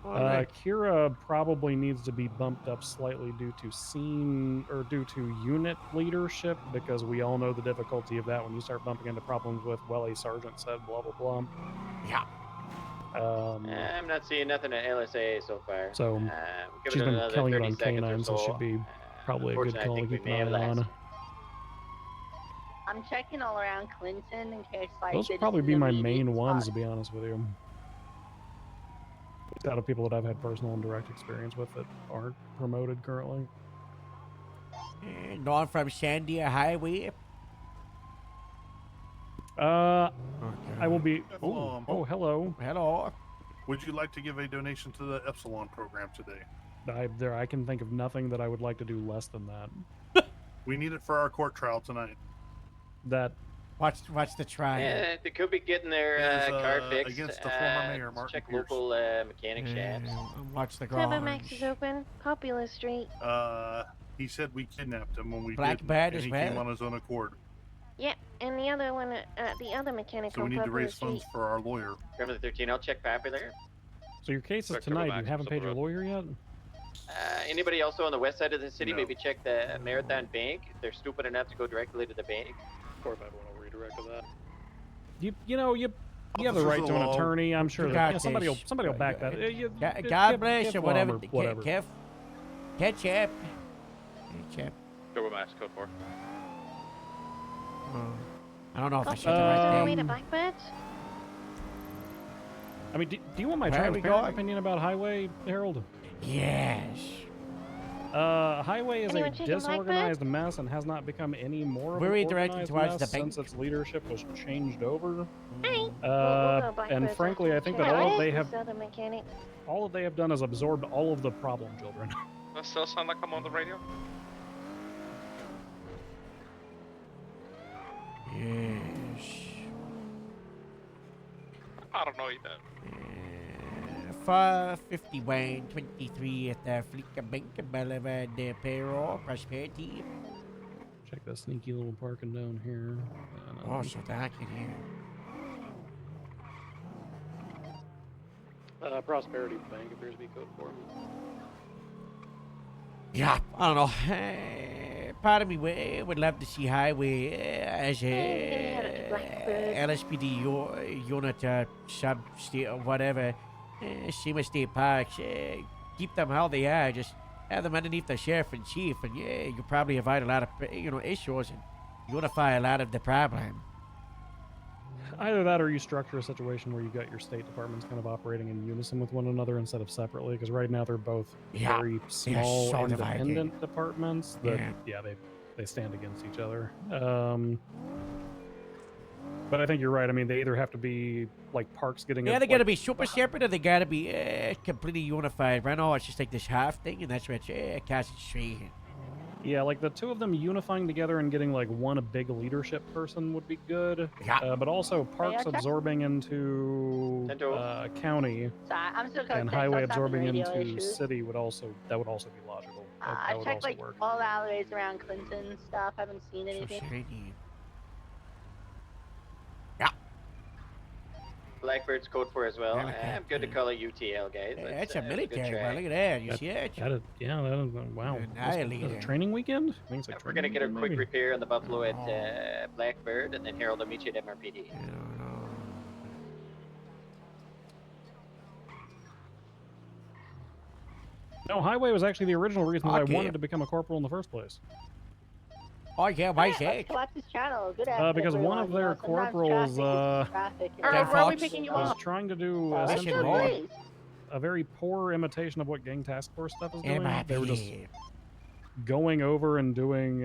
Kira probably needs to be bumped up slightly due to due to unit leadership, because we all know the difficulty of that when you start bumping into problems with, well, a sergeant said blah blah blah. Yeah. I'm not seeing nothing at LSA so far. So give she's it been another killing it 30 on seconds or K9, so it so. should be probably a good Unfortunately, I call to think we keep may an have eye on. last. I'm checking all around Clinton in case like Those they would probably just be my immediate main ones, spot. to be honest with you. Out of people that I've had personal and direct experience with that aren't promoted currently. And on from Sandia Highway. I will be. Epsilon. Oh, hello. Hello. Would you like to give a donation to the Epsilon program today? I can think of nothing that I would like to do less than that. We need it for our court trial tonight. That. Watch the trial. Yeah, they could be getting their Is, car fixed. against the former mayor, just Martin check Pierce. local mechanic shops. Watch the Clever Max is open. Poplar Street. He said we kidnapped him when we Black didn't, Bat and as he well? came on his own accord. Yep, and the other one, the other mechanic So we on need to Poplar raise Street. funds for our lawyer. Remember the 13, I'll check Popular. So your case is Check tonight. Max You haven't paid your lawyer yet? Anybody also on the west side of the city, No. maybe check the Marathon Bank. If they're stupid enough to go directly to the bank. Or if I want to redirect to that. You have the Officers right of to the an law. attorney. I'm sure You that got somebody this. will back that. God bless you. Whatever. Whatever. Catch up. Turbo Max, code 4. I don't know if I Oh, said the on right our way thing. to Blackbirds? I mean, do you want my Where are we transparent going? opinion about Highway, Harold? Yes. Highway is Anyone a taking disorganized mess and has not become any more of We're an redirecting organized towards mess the bank. since its leadership was changed over. Hey. We'll go And Blackbirds frankly, I after think the that check. all they This have other mechanic. done is absorbed all of the problem children. That still sound like I'm on the radio? Yes. I don't know either. 451 23 at the Flicker Bank Boulevard, Payroll, Prosperity. Check that sneaky little parking down here. And, Oh, so dark in here. Prosperity Bank appears to be code 4. Yeah, I don't know. Part of me would love to see Highway as a LSPD unit, sub state or whatever. Same as state parks. Keep them how they are. Just have them underneath the sheriff and chief, and yeah, you probably avoid a lot of issues and unify a lot of the problem. Either that or you structure a situation where you got your state departments kind of operating in unison with one another instead of separately, because right now they're both Yeah. very They're small, so divided. independent departments that, Yeah. they stand against each other. But I think you're right. I mean, they either have to be like parks getting. Yeah, a, they gotta like, be super separate, or they gotta be completely unified. Right now, it's just like this half thing, and that's where it's cast straight. Yeah, like the two of them unifying together and getting like one a big leadership person would be good. Yeah. But also parks okay. absorbing into county Sorry, I'm still and confused. highway What's absorbing radio into issues? city would also be logical. That I would checked also like work. all the alleyways around Clinton and stuff. Haven't seen anything. Blackbird's code 4 as well. Yeah, okay. I'm good to call it UTL, guys. Yeah, but, that's a good military, try. man. Look at that. You see it? That is, yeah, that is wow. That's a Annihilated. training weekend? I think it's like We're gonna get a training quick weekend, maybe? repair on the Buffalo at Blackbird, and then Harold will meet you at MRPD. No, highway was actually the original reason that I Okay. wanted to become a corporal in the first place. Oh yeah, why is Let's that? collapse this channel. Good Because one of their corporals traffic. Dan Where are we Fox picking you was up? trying to do Mission essentially Road. a very poor imitation of what Gang Task Force stuff is doing. MIB. They were just going over and doing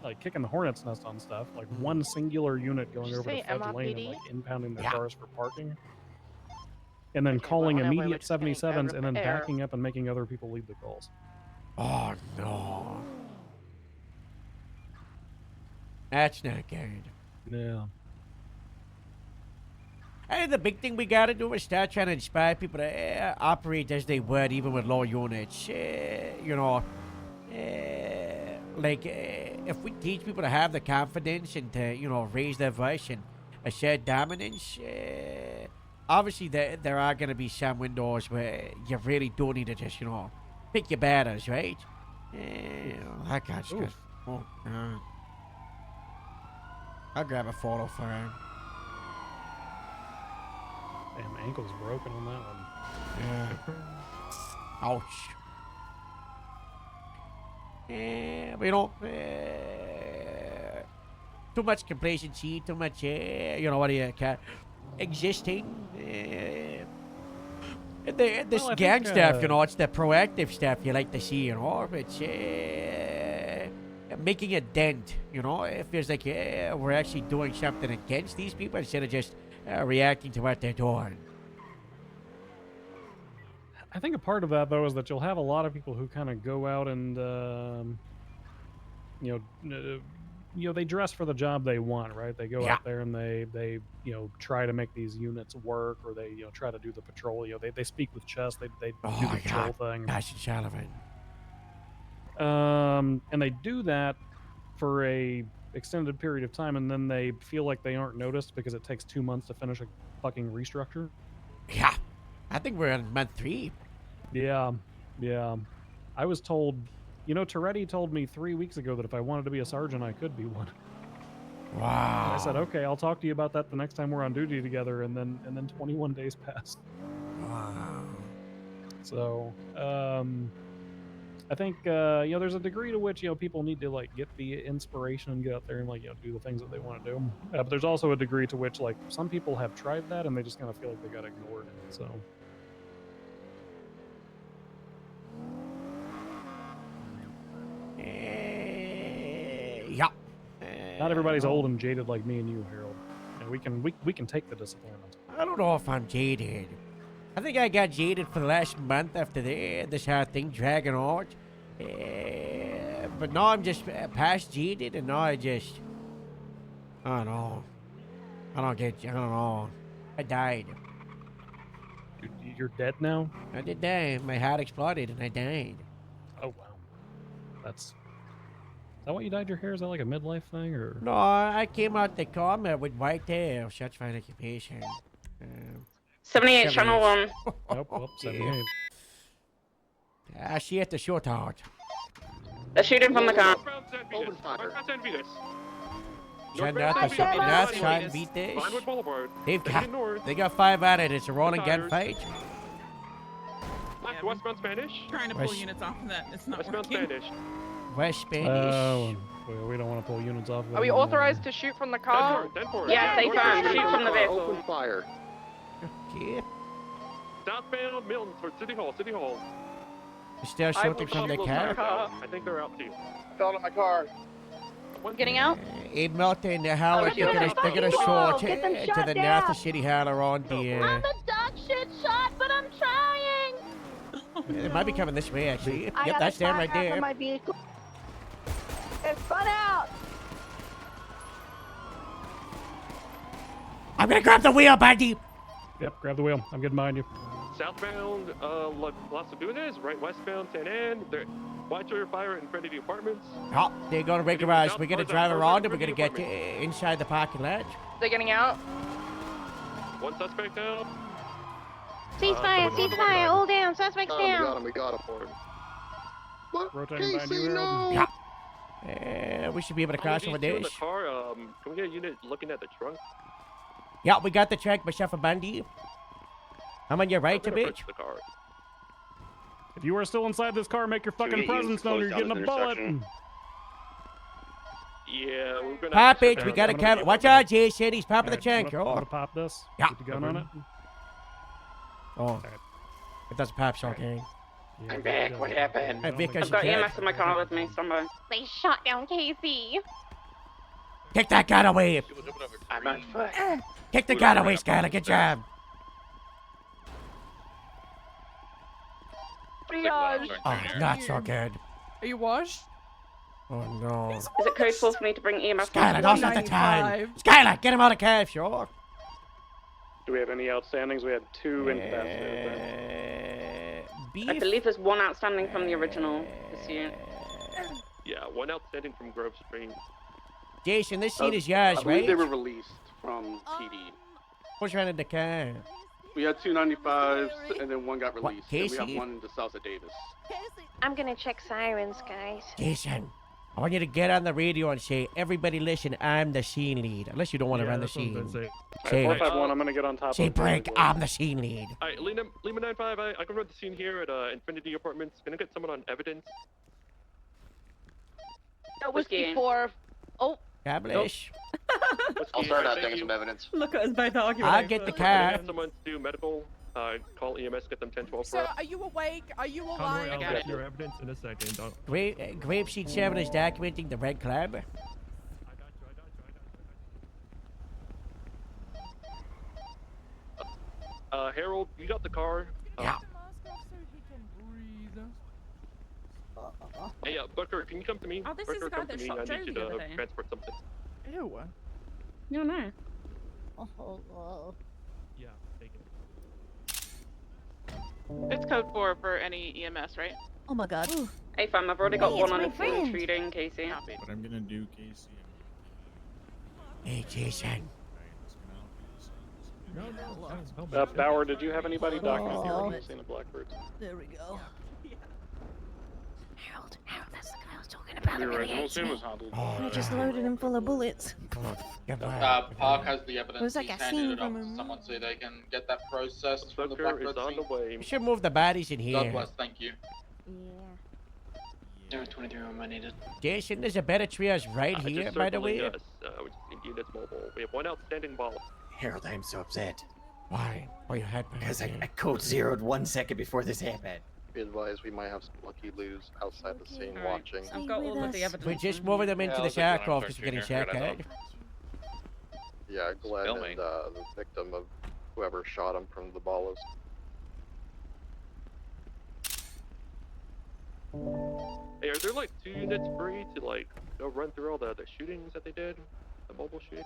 like kicking the hornet's nest on stuff, like one singular unit going Did you over to say Fudge Lane and MRPD? like impounding their Yeah. cars for parking. and then calling whenever we're immediate just getting 77s and then repair. backing up and making other people lead the calls. Oh no. That's not good. Yeah. Hey, the big thing we gotta do is start trying to inspire people to operate as they would, even with low units. You know, if we teach people to have the confidence and to, you know, raise their voice and assert dominance, obviously there are gonna be some windows where you really do need to just, you know, pick your battles, right? That guy's good. Oh, God. I'll grab a photo for him. Damn, ankle's broken on that one. Yeah. Ouch. But you know, too much complacency, too much, you know, what do you call existing. This Well, I gang think, stuff, you know, it's the proactive stuff you like to see, you know. It's making a dent, you know. It feels like we're actually doing something against these people instead of just reacting to what they're doing. I think a part of that, though, is that you'll have a lot of people who kind of go out and, you know, they dress for the job they want, right? They go out there and they, you know, try to make these units work, or they, you know, try to do the patrol. You know, they speak with chess. They do the patrol thing. That's Sullivan. And they do that for a extended period of time, and then they feel like they aren't noticed because it takes 2 months to finish a fucking restructure. Yeah, I think we're on month 3. Yeah. I was told, you know, Toretti told me 3 weeks ago that if I wanted to be a sergeant, I could be one. Wow. And I said, okay, I'll talk to you about that the next time we're on duty together, and then 21 days passed. Wow. So, I think, you know, there's a degree to which, you know, people need to, like, get the inspiration and get out there and, like, you know, do the things that they want to do. But there's also a degree to which, like, some people have tried that and they just kind of feel like they got ignored. So. Yeah. Not everybody's old and jaded like me and you, Harold. And we can take the disappointment. I don't know if I'm jaded. I think I got jaded for the last month after this whole thing dragging out. But now I'm just past jaded, and now I don't know. I don't know. I died. You're dead now? I did die. My heart exploded and I died. Oh, wow. Is that why you dyed your hair? Is that like a midlife thing, or? No, I came out the coma with white hair. Such fine occupation. 78, channel 1. Nope, well, 78. I see at the short out. They're shooting from the car. Open fire. North Shine beat this. They got 5 at it. It's a rolling gunfight. Westbound Spanish. Trying to pull units off of that. It's not Westbound working. Spanish. West Spanish. Oh, we don't want to pull units off. Are we authorized to shoot from the car? Yeah, they can shoot from the vehicle. Open fire. Okay. Southbound Milton towards City Hall. City Hall. You're still shooting from the car? I think they're out too. Fell in my car. Getting out? Abe Melton, the Howard, they're gonna show to the north of City Hall around the. I'm a dog shit shot, but I'm trying. It might be coming this way, actually. I Yep, got that's a them spot right half of there. my vehicle. It's spun out. I'm gonna grab the wheel, buddy. Yep, grab the wheel. I'm getting behind you. Southbound Las Lagunas, right westbound San Ann. They're watch your fire in front of the apartments. Oh, they're gonna regularize. We're gonna drive around and we're gonna get inside the parking lot. They're getting out. One suspect down. Ceasefire, ceasefire, all down, suspects down. We got him for him. What? Rotating behind Casey, you, no! Yeah. We should be able to cross over In this. the car, can we get a unit looking at the trunk? Yeah, we got the track, myself and Bundy. I'm on your right, I'm gonna bitch. approach the car. If you are still inside this car, make your fucking presence known. You're getting a bullet. Yeah, we're gonna. Pop it. We got a camera. Watch out, Jason. He's popping the trunk. I'm gonna pop this. Yeah. Get the gun on it. Oh. If that's a pop shot, gang. I'm back. What happened? Hey, Vic, I've got EMS in my car with me. Somebody. They shot down Casey. Take that gun away. I'm on foot. Take the gun away, Skylar. Good job. triage. Oh, not so good. Are you washed? Oh no. Is it code 4 for me to bring EMS? Skylar, now's not the time. Skylar, get him out of cave, sure. Do we have any outstandings? We had 2 incapacitated. I believe there's 1 outstanding from the original pursuit. Yeah, 1 outstanding from Grove Street. Jason, this seat is yours, I believe right? they were released from PD. What's wrong with the car? We had 2 95s, and then 1 got What, released. And we have Casey? 1 in the south of Davis. I'm gonna check sirens, guys. Jason, I want you to get on the radio and say, everybody listen, I'm the scene lead. Unless you don't want to run the scene. Alright, Say, 451, I'm gonna get on top say of break, I'm the scene lead. Alright, Lima 95, I can run the scene here at Infinity Apartments. Can I get someone on evidence? That was Whiskey. before. Oh. God bless. I'll start out taking some evidence. Look at us both arguing. I'll get the Can I car. get someone to do medical? Call EMS, get them 1012 Sir, are you awake? Are you alive? I'll get your evidence in a second. Don't... Grapeseed 7 is documenting the Red Club. Harold, you got the car? Yeah. Hey, Booker, can you come to me? Oh, this is Booker, the guy come that to me. shot I Joe need you the other to day. transport something. Ew. No, no. Yeah, take it. It's code 4 for any EMS, right? Oh my god. Hey fam, I've already got Hey, 1 it's on my a full friend. treating, Casey. What I'm gonna do, Casey. Hey, Jason. Bauer, did you have anybody document the emergency in the Blackbirds? There we go. Harold, that's the guy I was talking about. The It really original hates scene me. was handled. I just loaded him full of bullets. Park has the evidence. It was like He's a handed scene it up from to a someone so they can get that processed from the Booker Blackbird is on scene. the way. We should move the bodies in here. God bless, thank you. Yeah. 23 room I needed. Jason, there's a better triage right Just here, by the circling way. us. We just need units mobile. We have 1 outstanding ball. Harold, I'm so upset. Why? Oh, you had Because I code zeroed 1 second before this happened. Be advised, we might have some lucky loos outside the scene Alright, watching. I've got all of the evidence. We're just moving them into the Sharkov because we're getting Junior, Sharkhead. Yeah, Glenn Filming. and the victim of whoever shot him from the ballas. Hey, are there like 2 units free to like go run through all the shootings that they did? The mobile shooting?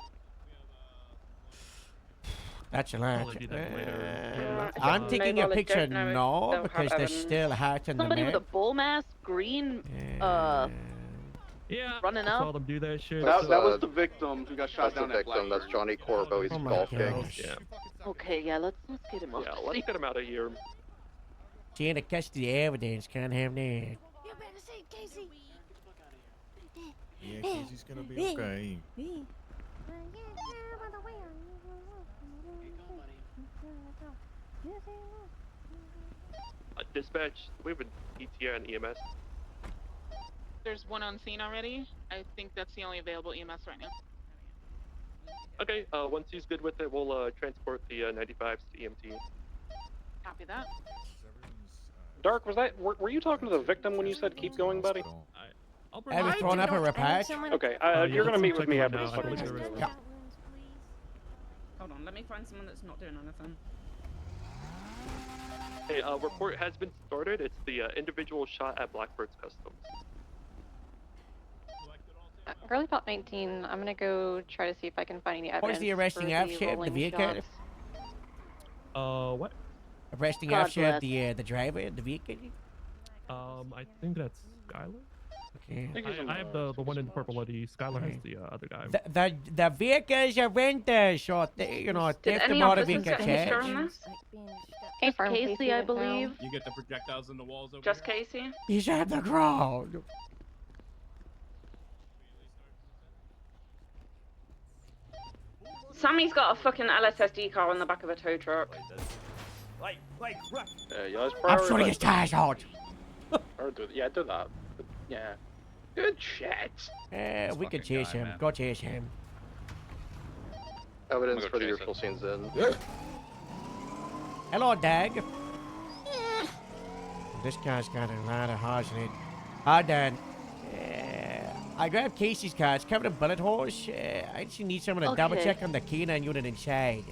That's a lot. do that later. I'm No taking a knowledge, picture don't know, no, don't because have there's evidence. still hearts in the Somebody with a map. bull mask, green, Yeah. running I saw up. them do that shit. That was the victim who got shot That's the down at victim. That's Blackbird. Johnny Corbo. He's Oh a my golf king. gosh. Yeah. Okay, yeah, let's get him off. Yeah, the let's scene. get him out of here. Seeing to catch the evidence, can't have that. You better save Casey. Yeah, Casey's gonna be okay. Dispatch, we have an ETA and EMS. There's 1 on scene already. I think that's the only available EMS right now. Okay, once he's good with it, we'll transport the 95s to EMT. Copy that. Dark, was that? Were you talking to the victim when you said keep going, buddy? I was throwing up a repatch. Okay, you're gonna meet with me after this fucking thing. Yeah. Hold on, let me find someone that's not doing anything. Hey, report has been started. It's the individual shot at Blackbird's Customs. Girly Pop 19, I'm gonna go try to see if I can find any evidence. Where's the arresting for officer of the rolling vehicle? shots. What? Arresting God officer of bless. the driver of the vehicle. I think that's Skylar. Okay. I have the one in the purple hoodie. Skylar has the other guy. The vehicles are renters, so you know, Did theft any of motor officers vehicle get history charge. on this? It's Casey, I believe. You get the projectiles in the walls over Just here? Casey? He's on the ground. Sammy's got a fucking LSSD car on the back of a tow truck. Yeah, I'm shooting his tires out. Yeah, do that. Yeah. Good shit. We can chase him. Go chase him. Evidence go for the chase usual scenes in. Hello, Dag. This guy's got a lot of holes in it. Hi, Dan. I grabbed Casey's car. It's covered in bullet holes. I just need someone to double Okay. check on the canine unit inside.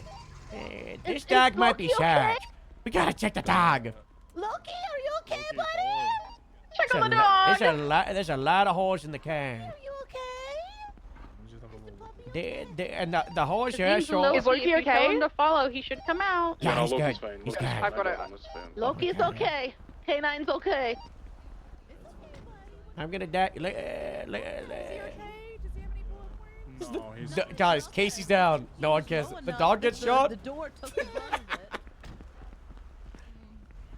This Is dog might be Loki okay? charged. We gotta check the dog. Loki, are you okay, buddy? Check on the dog. There's a lot of holes in the car. Are you okay? And the holes His here name's show. Loki. Is Loki If you tell okay? him to follow, he should come out. Yeah, he's Loki's good. fine. He's Loki's good. fine. I've got it. Loki's fine. Loki's okay. K9's okay. I'm gonna die. No, he's. Guys, Casey's down. No one cares. The dog gets shot. The door took the brunt of it.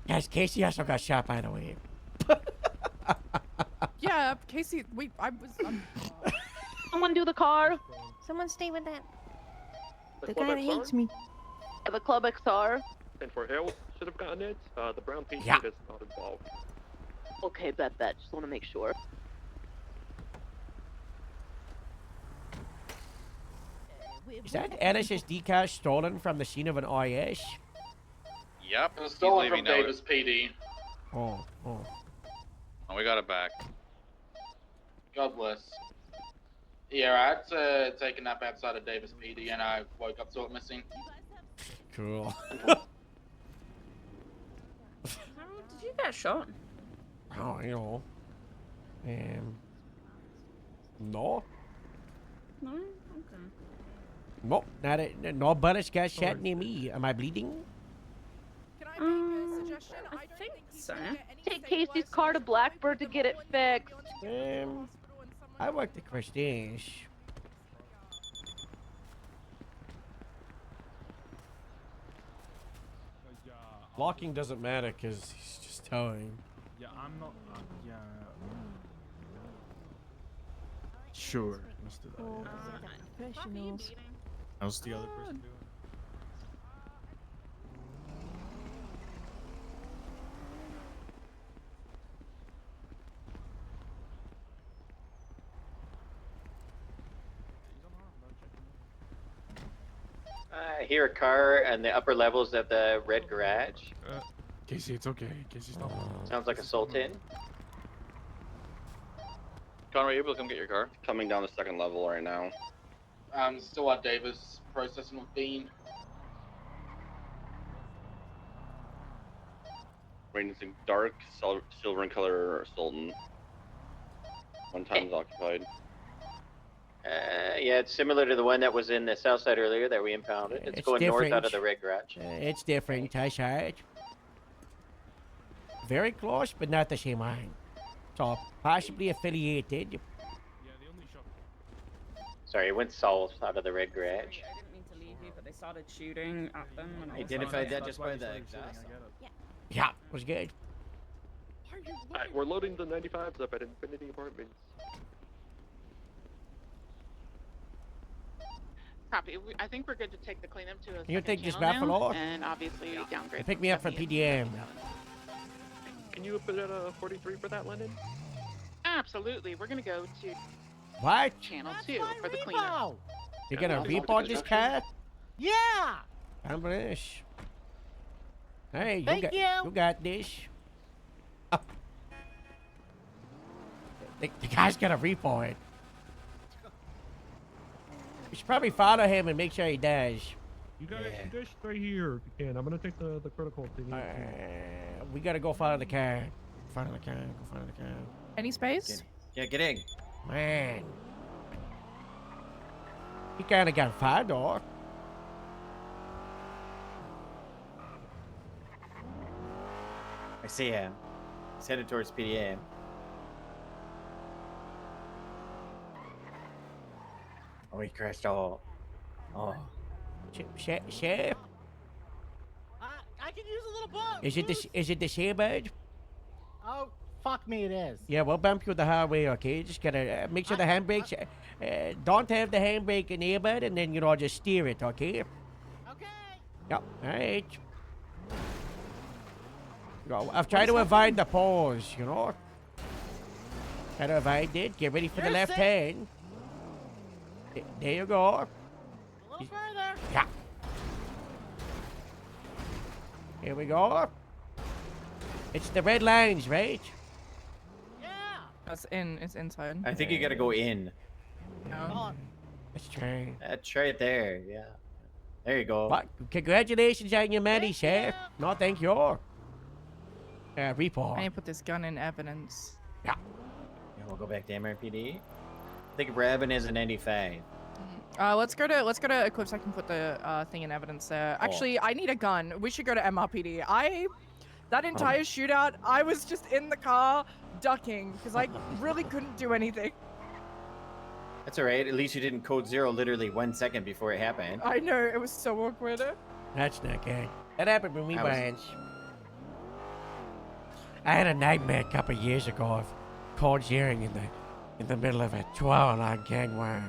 Guys, Casey also got shot, by the way. Yeah, Casey. Wait, Someone do the car. Someone stay with that. The Club guy that XR? hates me. The Club XR. And for Harold should have gotten it. The brown PC Yeah. is not involved. Okay, bet. Just want to make sure. Is that NSSD cash stolen from the scene of an IS? Yep. It was he's stolen leaving from now. Davis PD. Oh. Oh, we got it back. God bless. Yeah, I had to take a nap outside of Davis PD and I woke up to it missing. Cool. Harold, did you get shot? Oh, you know. No. No? Okay. No, no bullets got shot near me. Am I bleeding? Can I make a suggestion? I think so. Take Casey's car to Blackbird to get it fixed. I worked at Prestige. Locking doesn't matter because he's just towing. Yeah, I'm not. Yeah. Sure. Let's do that. Oh, Yeah. professionals. How's the other person doing? I hear a car on the upper levels of the red garage. Casey, it's okay. Casey's not. Sounds like a Sultan. Connor, are you able to come get your car? Coming down the second level right now. I'm still at Davis processing with Bean. Witnessing dark, silver in color Sultan. One time's occupied. Yeah, it's similar to the one that was in the south side earlier that we impounded. It's going north out of the red garage. It's different, I said. Very close, but not the same line. So, possibly affiliated. Sorry, it went south out of the red garage. I didn't mean to leave you, but they started shooting at them. And I was Identified like, that just by the exhaust. Yeah, was good. Alright, we're loading the 95s up at Infinity Apartments. Copy. I think we're good to take the cleanup to a You second take this channel now, Buffalo? and obviously downgrade. Pick me up from PDM. Can you put it at 43 for that, Lennon? Absolutely. We're gonna go to What? channel 2 for the cleanup. You're gonna repo this car? Yeah. Ambush. Hey, Thank you. you got this. Oh. The guy's gonna repo it. We should probably follow him and make sure he does. You guys stay here if you can. I'm gonna take the critical thing. We gotta go follow the car. Follow the car. Go follow the car. Any space? Yeah, get in. Man. He kinda got fired off. I see him. He's headed towards PDM. Oh, he crashed all. Oh. Chef? I can use a little bump. Is it the Sharebird? Oh, fuck me, it is. Yeah, we'll bump you the hard way, okay? Just gotta make sure the handbrakes. Don't have the handbrake enabled, and then just steer it, okay? Okay. Yep. All right. I've tried to avoid the pause, Try to avoid it. Get ready for the left hand. There you go. A little further. Yeah. Here we go. It's the red lines, right? Yeah. It's inside. I think you gotta go in. No. Let's try. Try it there, yeah. There you go. What? Congratulations on your money, chef. No, thank you. report. I need to put this gun in evidence. Yeah. Yeah, we'll go back to MRPD. I think Rabin is a 95. Let's go to Eclipse. I can put the thing in evidence there. Actually, I need a gun. We should go to MRPD. That entire shootout, I was just in the car ducking because I really couldn't do anything. That's alright. At least you didn't code 0 literally 1 second before it happened. I know, it was so awkward. That's not good. That happened when we I was- went. I had a nightmare a couple of years ago of cold zeroing in the middle of a 12-hour gang war.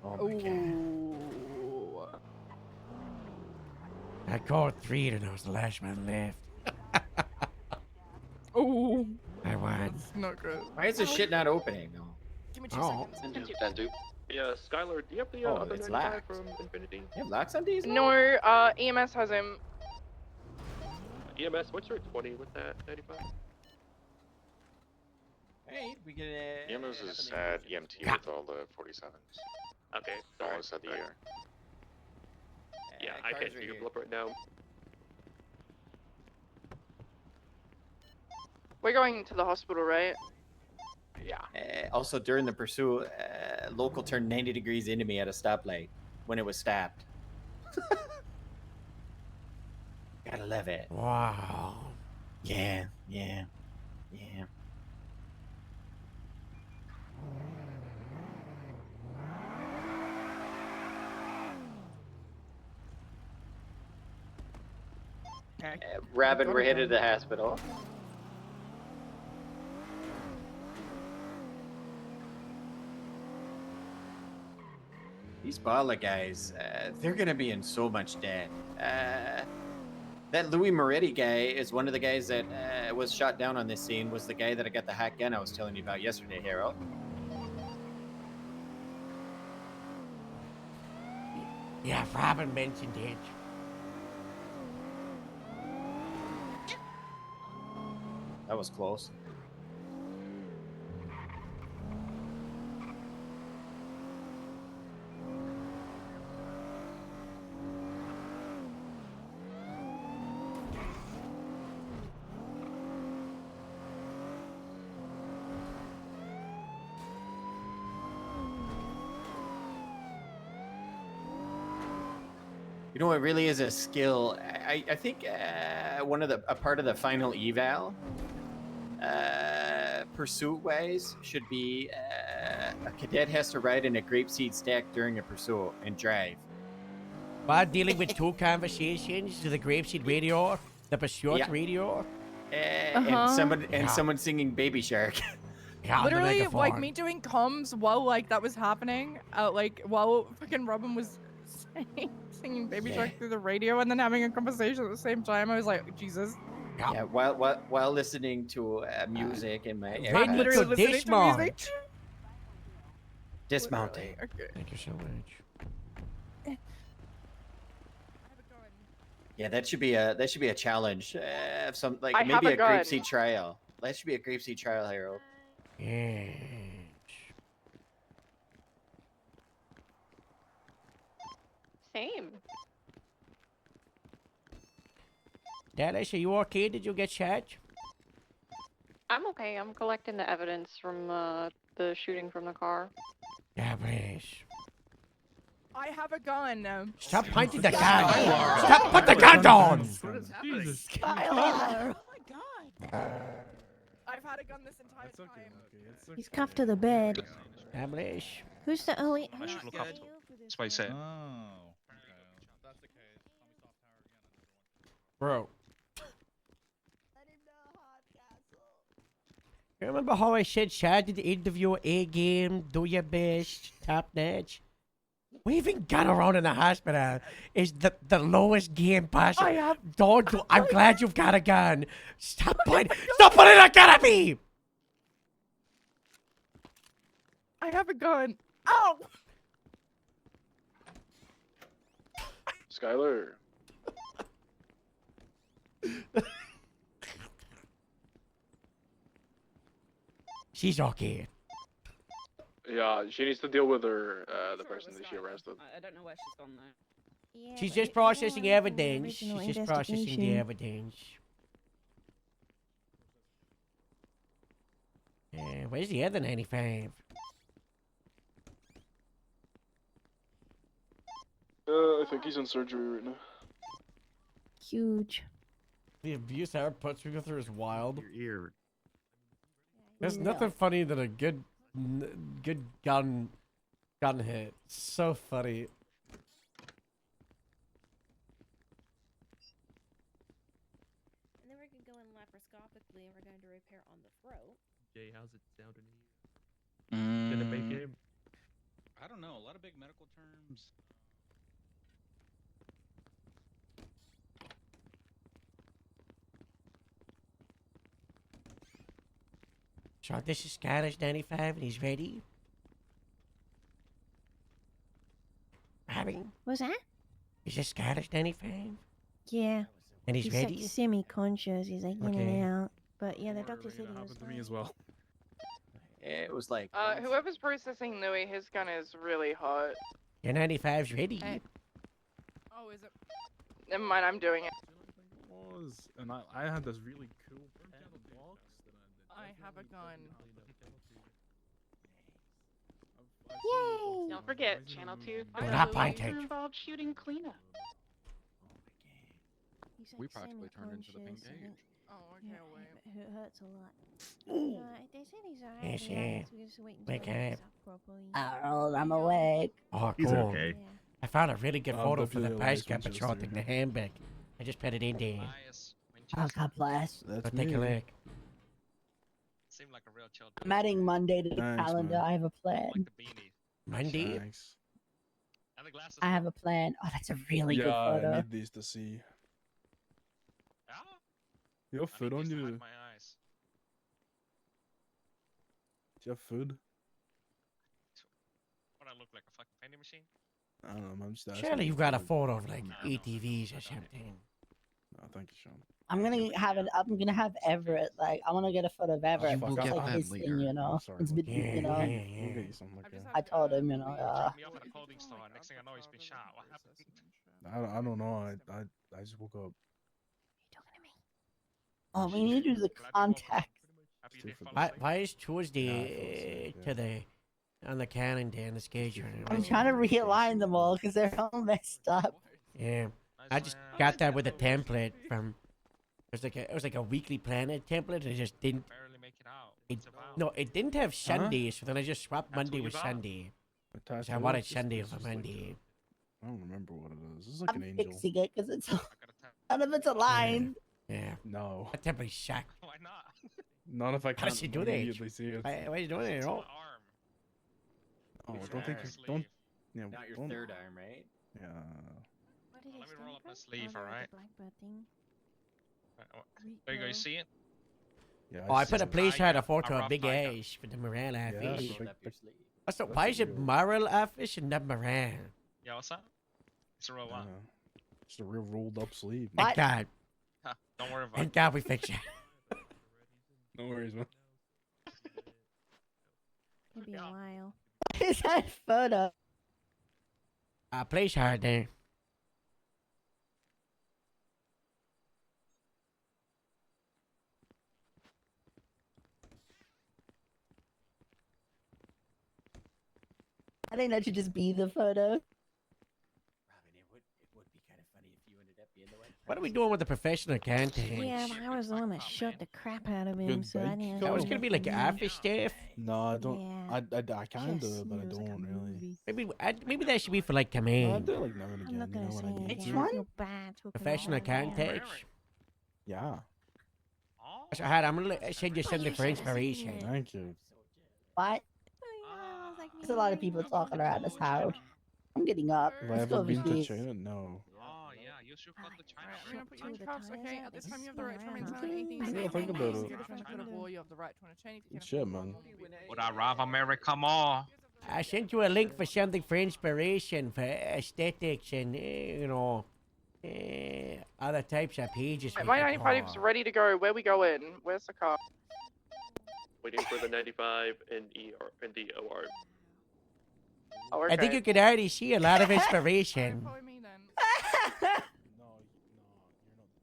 Oh my god. I called 3 and I was the last one left. Ooh. I won. It's not good. Why is this shit not opening though? Give me 2 seconds. Yeah, Skylar, do you have the Oh, other it's 95 locked. from Infinity? You have locks on these? No, EMS has him. EMS, what's your 20 with that 95? Hey, we get EMS is at EMT with all the 47s. Okay, Almost at the year. Yeah, I can't see your blip right now. We're going to the hospital, right? Yeah. Also, during the pursuit, local turned 90 degrees into me at a stoplight when it was stopped. Gotta love it. Wow. Yeah. Robin, we're headed to the hospital. These Bala guys, they're gonna be in so much debt. That Louis Moretti guy is one of the guys that was shot down on this scene, was the guy that I got the hot gun I was telling you about yesterday, Harold. Yeah, Robin mentioned it. That was close. You know, it really is a skill. I think a part of the final eval, pursuit wise, should be a cadet has to ride in a grapeseed stack during a pursuit and drive. While dealing with 2 conversations, the grapeseed radio, the pursuit Yeah. radio. And someone singing Baby Shark. Yeah, on the Literally, like megaphone. me doing comms while like that was happening, while fucking Robin was singing Baby Yeah. Shark through the radio and then having a conversation at the same time. I was like, Jesus. Yeah, while listening to music in my Ready AirPods. literally to listening to dismount. music. Dismounting. Okay. Thank you so much. Yeah, that should be a challenge. Some like I have maybe a a gun. grapeseed trial. That should be a grapeseed trial, Harold. Yes. Same. Dallas, are you okay? Did you get shot? I'm okay. I'm collecting the evidence from the shooting from the car. Yeah, please. I have a gun. Stop pointing the gun. Stop put the gun down. Jesus. Oh my god. I've had a gun this entire time. He's cuffed to the bed. Dallas. Who's the only? I should look up. That's why I said. Bro. You remember how I said Chad did the interview A game, do your best, top notch? Waving gun around in the hospital is the lowest game possible. I have- Don't do. I'm glad you've got a gun. Stop pointing. Stop putting a gun at me. I have a gun. Ow! Skylar. She's okay. Yeah, she needs to deal with her, the person that she arrested. I don't know where she's gone though. Yeah, She's but just if you processing want evidence. original She's just processing the investigation- evidence. Where's the other 95? I think he's in surgery right now. Huge. The abuse Howard puts people through is wild. Your ear. There's nothing funny than a good gun hit. So funny. And then we're gonna go in laparoscopically, and we're going to repair on the throat. Jay, how's it sounding to you? Been a big game? I don't know. A lot of big medical terms. So this is Scottish 95 and he's ready. Robin, What's that? is this Scottish 95? Yeah. And he's ready? like semi-conscious. He's like in Okay. and out. But yeah, the doctor said he was Happened to me as well. It was like. Whoever's processing Louis, his gun is really hot. Your 95's ready. Oh, is it? Never mind, I'm doing it. Was and I had this really cool box that I have a gun. Yay! Don't forget, Channel 2. Well, not pancake. Involved shooting cleanup. He's We like practically turned into the pink semi-conscious, I think. Oh, okay, wait. It hurts a lot. They said he's alright. Yes, yeah, yeah. so we just wait Wake until he up. wakes up properly. Harold, I'm awake. Oh, He's cool. okay. I found a really good I'll photo for the definitely price realize cap Winchester. patrol thing, the handbag. I just put it in there. Oh, God bless. That's Go take a look. Seemed like a real chill. I'm adding Monday to the Thanks, calendar. man. I have a plan. Monday? Thanks. And the glasses. I have a plan. Oh, that's a really good Yeah, I photo. need these to see. You have food on you? Do My eyes. you have food? What I look like, a fucking vending machine? I don't know, man. I'm just asking. Surely you've got a photo of like ATVs or something. No, thank you, Sean. I'm gonna have Everett. Like, I want to get a photo of Everett. will It's get like that his later. thing, you know. I'm sorry It's about been, that. you know. Yeah, We'll get you something like that. I told him, you know. Dropped me off at a clothing store. Next thing I know, he's been shot. What happened? I don't know. I just woke up. Oh, we need to do the contact. Why is Tuesday to the on the calendar and the schedule? I'm trying to realign them all because they're all messed up. Yeah, I just got that with a template from. It was like a weekly planner template, and it just didn't. Barely make it out. No, it didn't have Sunday, so then I just swapped Monday with Sunday. Attached So I to wanted it, Sunday it's over just like- Monday. I don't remember what it is. This is like I'm an angel. fixing it because it's none of it's aligned. Yeah. No. That template's shocked. Why not? Not if I How can't does she do that? immediately see it. Why are you doing it, you know? Oh, don't think you don't. Yeah, Not your don't- third arm, right? Yeah. What did Let it me stand roll up for? my sleeve, Oh, alright? the Blackbird thing. There you go, you see it? Yeah. Oh, I see put a it. placeholder photo a of rough Big icon. Ash for the morale Yeah, office. but- but- What's the, that's why a is it real- moral office and not morale? Yeah, what's that? It's a real one. Just a real rolled up sleeve. Thank God. Don't worry about Thank it. God we fixed it. No worries, man. It'll be a while. What is that photo? Placeholder. I think that should just be the photo. What are we doing with the professional content? Yeah, but I was the one that shot the crap out of him, Good so I bike. didn't. That was gonna be like office stuff. No, I don't. Yeah. I kind Yes, of, but I it was like a don't really. Maybe that should be for like I command. do it like now and I'm again. not You gonna know what say I mean? anything. I feel bad talking Professional about it. context. Yeah. So, I'm gonna send you something for inspiration. Thank you. What? There's a lot of people talking around this house. I'm getting up. Have I Let's go ever been to overseas. China? No. Oh, yeah, you should cut the China. I'm gonna put you in cuffs, okay? At this time, you have the right to remain around. silent. Anything Yeah, you say think can be about used it. against you in war. You have the right to change. Good shit, man. Would I rather America more? I sent you a link for something for inspiration, for aesthetics, and other types of pages. we My could 95's call. ready to go. Where we going? Where's the car? Waiting for the 95 and the OR. Oh, I think okay. you could already see a lot of inspiration.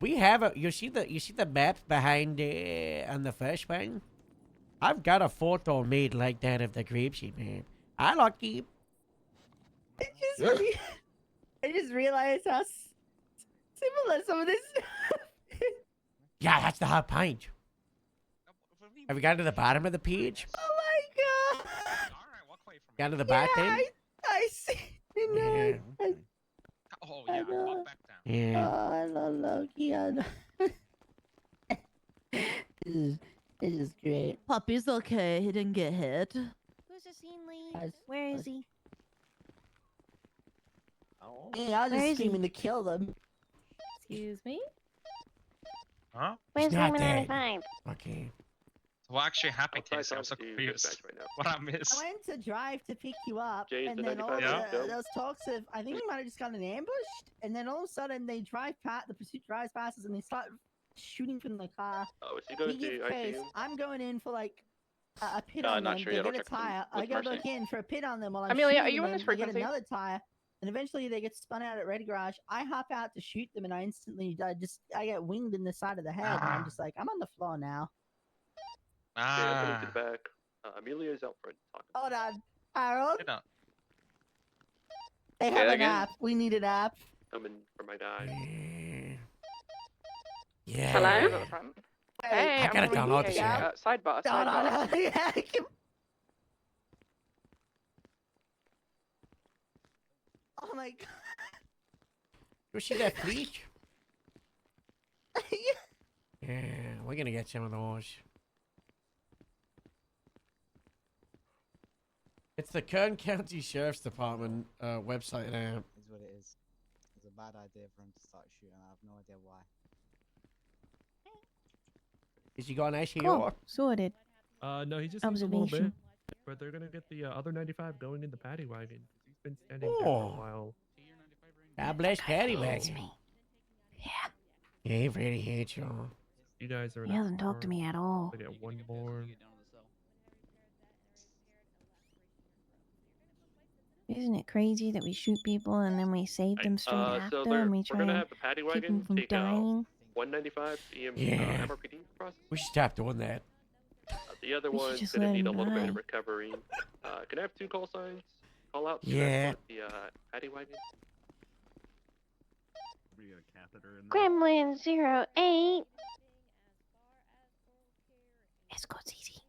We have a. You see the map behind on the first one. I've got a photo made like that of the grapeseed, man. I lucky. I just realized how similar some of this. Yeah, that's the hot pint. Have we gotten to the bottom of the page? Oh my god! Got to the back then? I see. Yeah. Oh yeah, pop back down. Yeah. Oh, I love Loki. I know. This is great. Puppy's okay. He didn't get hit. Who's the scene lead? Where is he? Hey, I was Where just is he? screaming to kill them. Excuse me? Huh? Where's not Lemon dead. 95? Okay. What actually happened, Casey? I'm so confused. What I missed? I went to drive to pick you up, Jay's and the then all 95 the, go. those talks of, I think we might have just gotten ambushed, and then all of a sudden they drive past, the pursuit drives past us, and they start shooting from the car. Oh, is he going We to give chase. ICU? I'm going in for like a pit No, on not them. sure They yet. I'll get a check them tire. I with go Mercy. back in for a pit on them while I'm Amelia, are shooting you on them. this They get frequency? another tire, and eventually they get spun out at Red Garage. I hop out to shoot them, and I get winged in the side of the head, and I'm just like, I'm on the floor now. Okay, I'm heading to the back. Amelia's out front. Hold on, Harold. Get up. They Say have that an again? app. We need an app. Coming for my die. Yeah. Hello? Hey, I gotta I'm download this app. Sidebar, No, no, sidebar. no. Yeah, I can- Oh my god. You see that fleet? Yeah, we're gonna get some of those. It's the Kern County Sheriff's Department website now. Is what it is. It's a bad idea for him to start shooting. I have no idea why. Is he got an ICU? Cool. Sorted. No, he just needs a little bit. Observation. But they're gonna get the other 95 going in the paddy wagon. He's been standing there for Oh. a while. God bless Patty Wagon. Yeah, he really hates you. You guys are. He hasn't talked to me at all. I get one more. Isn't it crazy that we shoot people and then we save them straight after and we we're try gonna and have the paddy keep them wagon from take dying? 195 EM Yeah. MRPD process. We should stop doing that. The other We should one's just gonna let need a him little bit die. of recovery. Can I have 2 call signs? Call out. Yeah. The paddy wagon. We got a catheter in there. Gremlin 08. Escort's easy.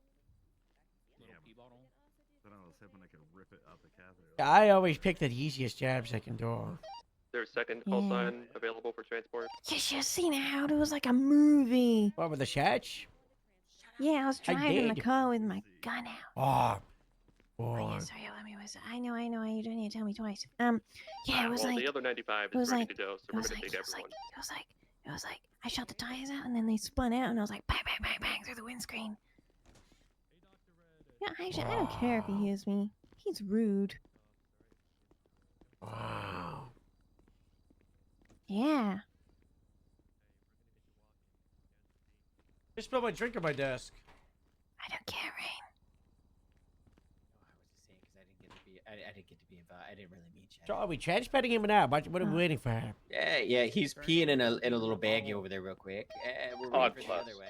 Then I was hoping I could rip it out the catheter. I always pick the easiest jobs I can do. There's a second call Yeah. sign available for transport. You should have seen how it was like a movie. What with the shots? Yeah, I was I driving the did. car with my gun out. Oh, boy. Sorry, let me was. I know. You don't need to tell me twice. Yeah, it was well, like. the other 95 it was is ready like- to go, so it we're was gonna like- take it was like- everyone. It was like I shot the tires out and then they spun out and I was like bang, bang, bang, bang through the windscreen. Yeah, actually, I don't care if he hears me. He's rude. Wow. Yeah. Just spilled my drink on my desk. I don't care, Rain. I didn't get to be involved. I didn't really meet you. So are we transporting him now? What are we waiting for? Yeah, he's peeing in a little baggie over there real quick. We're Odd waiting for the plus. other one.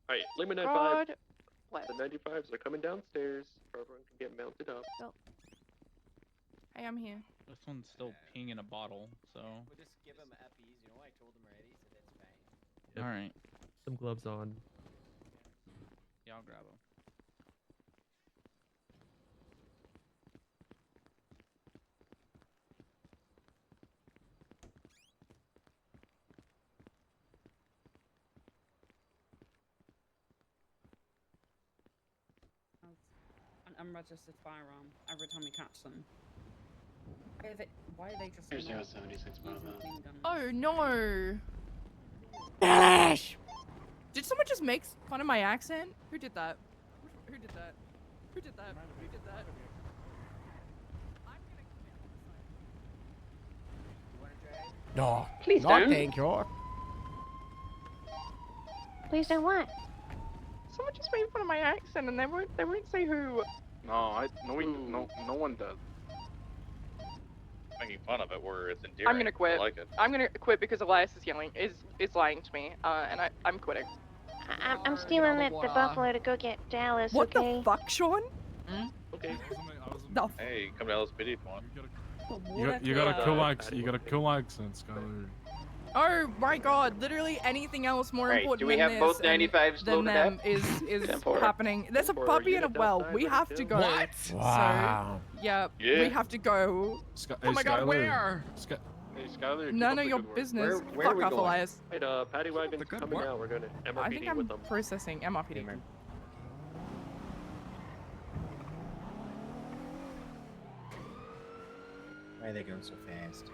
Alright, Lima 95. The 95s are coming downstairs. So everyone can get mounted up. Hey, I'm here. This one's still peeing in a bottle, so. We'll just give him uppies. You know, I told him already, so that's fine. Yep. Alright. Some gloves on. Yeah, I'll grab them. An unregistered firearm every time we catch them. Why are they just? Here's not 076 using Bravo. clean guns? Oh no! Flash! Did someone just make fun of my accent? Who did that? Who did that? Who did that? Who did that? No. Please no, don't. thank you. Please don't what? Someone just made fun of my accent and they won't say who. No, no one does. Making fun of it where it's endearing. I'm gonna quit. I like it. I'm gonna quit because Elias is lying to me, and I'm quitting. I'm stealing the buffalo to go get Dallas. What okay? the fuck, Sean? Okay. The Hey, come to LSPD if you want. You got a cool accent. You got a cool accent, Skylar. Oh my god, literally anything else more Right, important do we than have both this and- 95s than loaded them up? is 10-4. happening. There's a 10-4, puppy in a unit well. outside, We ready have to to go. go. Wow. So, yeah, Yeah. we have to go. Oh my God, where? Hey, Skylar, keep None up of the your good work. business. Where are Fuck we off, going? Elias. Right, paddy wagon's coming out. We're going to MRPD I think with I'm them. processing MRPD. Why are they going so fast?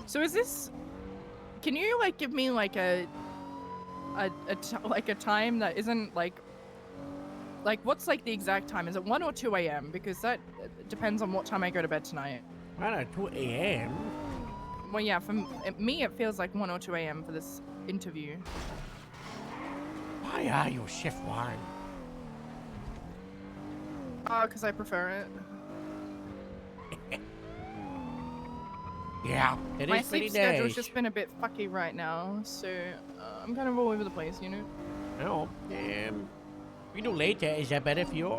So is this? Can you like give me like a time that isn't like what's like the exact time? Is it 1 or 2 a.m.? Because that depends on what time I go to bed tonight. 1 or 2 a.m. Well, yeah, for me it feels like 1 or 2 a.m. for this interview. Why are you shift 1? Because I prefer it. Yeah, it My is sleep pretty schedule's nice. just been a bit fucky right now, so I'm kind of all over the place, you know. No, we do later. Is that better for you?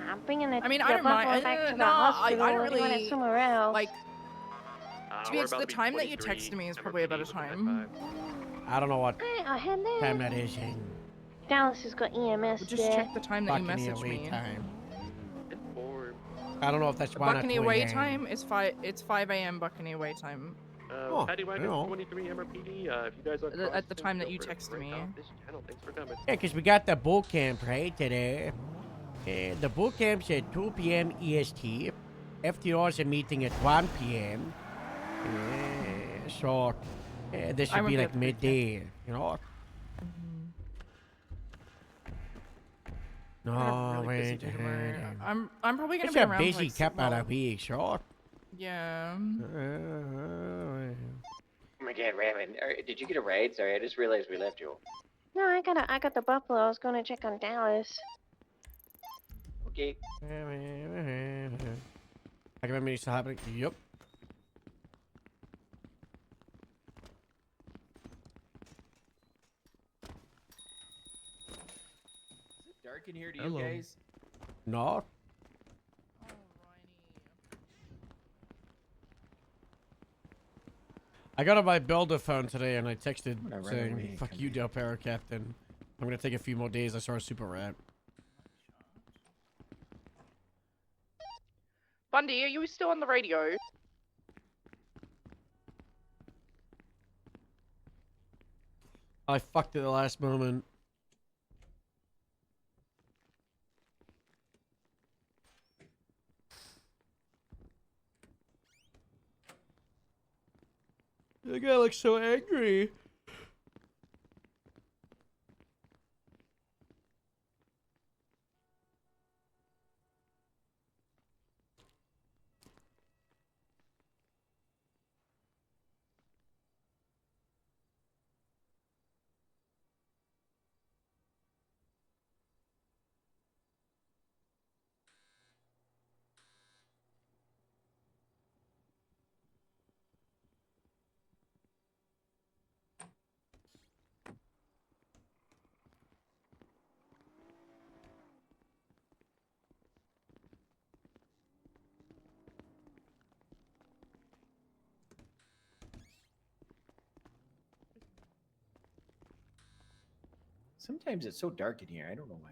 I'm bringing the I mean, I the don't mind. buffalo back to the I hospital. don't Or do you want it really somewhere else? like. To be We're honest, about the to be time that you 23 texted me is probably a better MRPD with time. I don't know what Alright, I'll head there. time that is in Dallas has got EMS Just there. check the time that you Buccaneer messaged Way me. time. Or, I don't know if that's The 1 or 2 Buccaneer Way a.m. time is it's 5 a.m. Buccaneer Way time. Oh, paddy wagon's no. 23 MRPD. If you guys are At the crossing, time that feel you free to texted break me. off this channel. Thanks for coming. Yeah, because we got the boot camp right today. The boot camp's at 2 p.m. EST. FTR's a meeting at 1 p.m. So this I should won't be be like at the boot camp. midday, you know? I'm No, really busy wait. day tomorrow. I'm probably gonna It's be a around busy like, couple well, of weeks, sure. Yeah. Oh my god, Raven, did you get a ride? Sorry, I just realized we left you. No, I got the buffalo. I was going to check on Dallas. Okay. I can remember it still happening. Yep. Is it dark in here to Hello. you guys? No. I got on my builder phone today and I texted I'm gonna run saying, away, fuck come you, here. Del Perro Captain. I'm gonna take a few more days. I saw a super rat. Bundy, are you still on the radio? I fucked it at the last moment. The guy looks so angry. Sometimes it's so dark in here. I don't know why.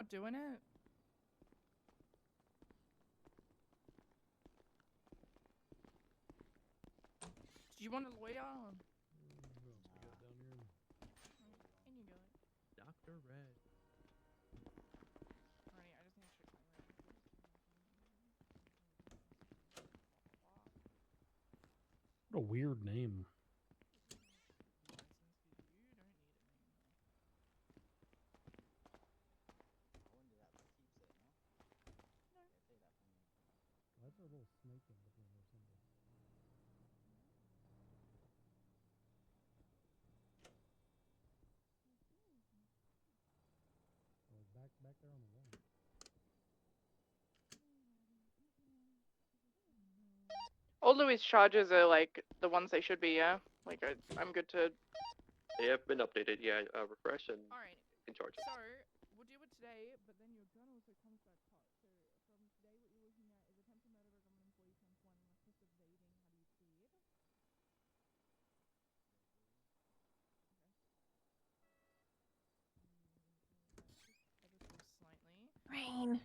not doing it? Do you want a lawyer? In you go. Dr. Red. Alrighty, I just need to check my What a weird name. Why's there a little snake in between those symbols? Oh, back there on the wall. All Louis' charges are like the ones they should be, yeah? Like, I'm good to. They have been updated, yeah. Refresh and Alright. in charge. So, we'll do it today, but then your gun also comes back hot. So, from today, what you're looking at is attempted murder of a government employee times 1 and reckless evading. How do you plead? Slightly. Rain.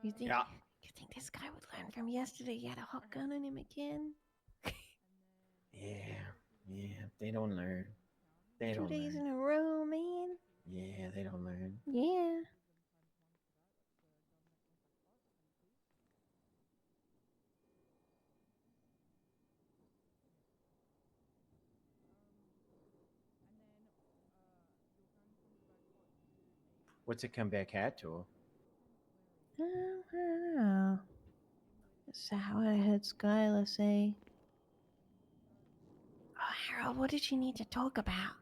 You think? Yeah. You think this guy would learn from yesterday? He had a hot gun on him again. Yeah, they don't learn. They 2 don't days learn. in a row, man. Yeah, they don't learn. Yeah. What's it come back at to? I don't know. That's how I heard Skylar say. Oh, Harold, what did you need to talk about?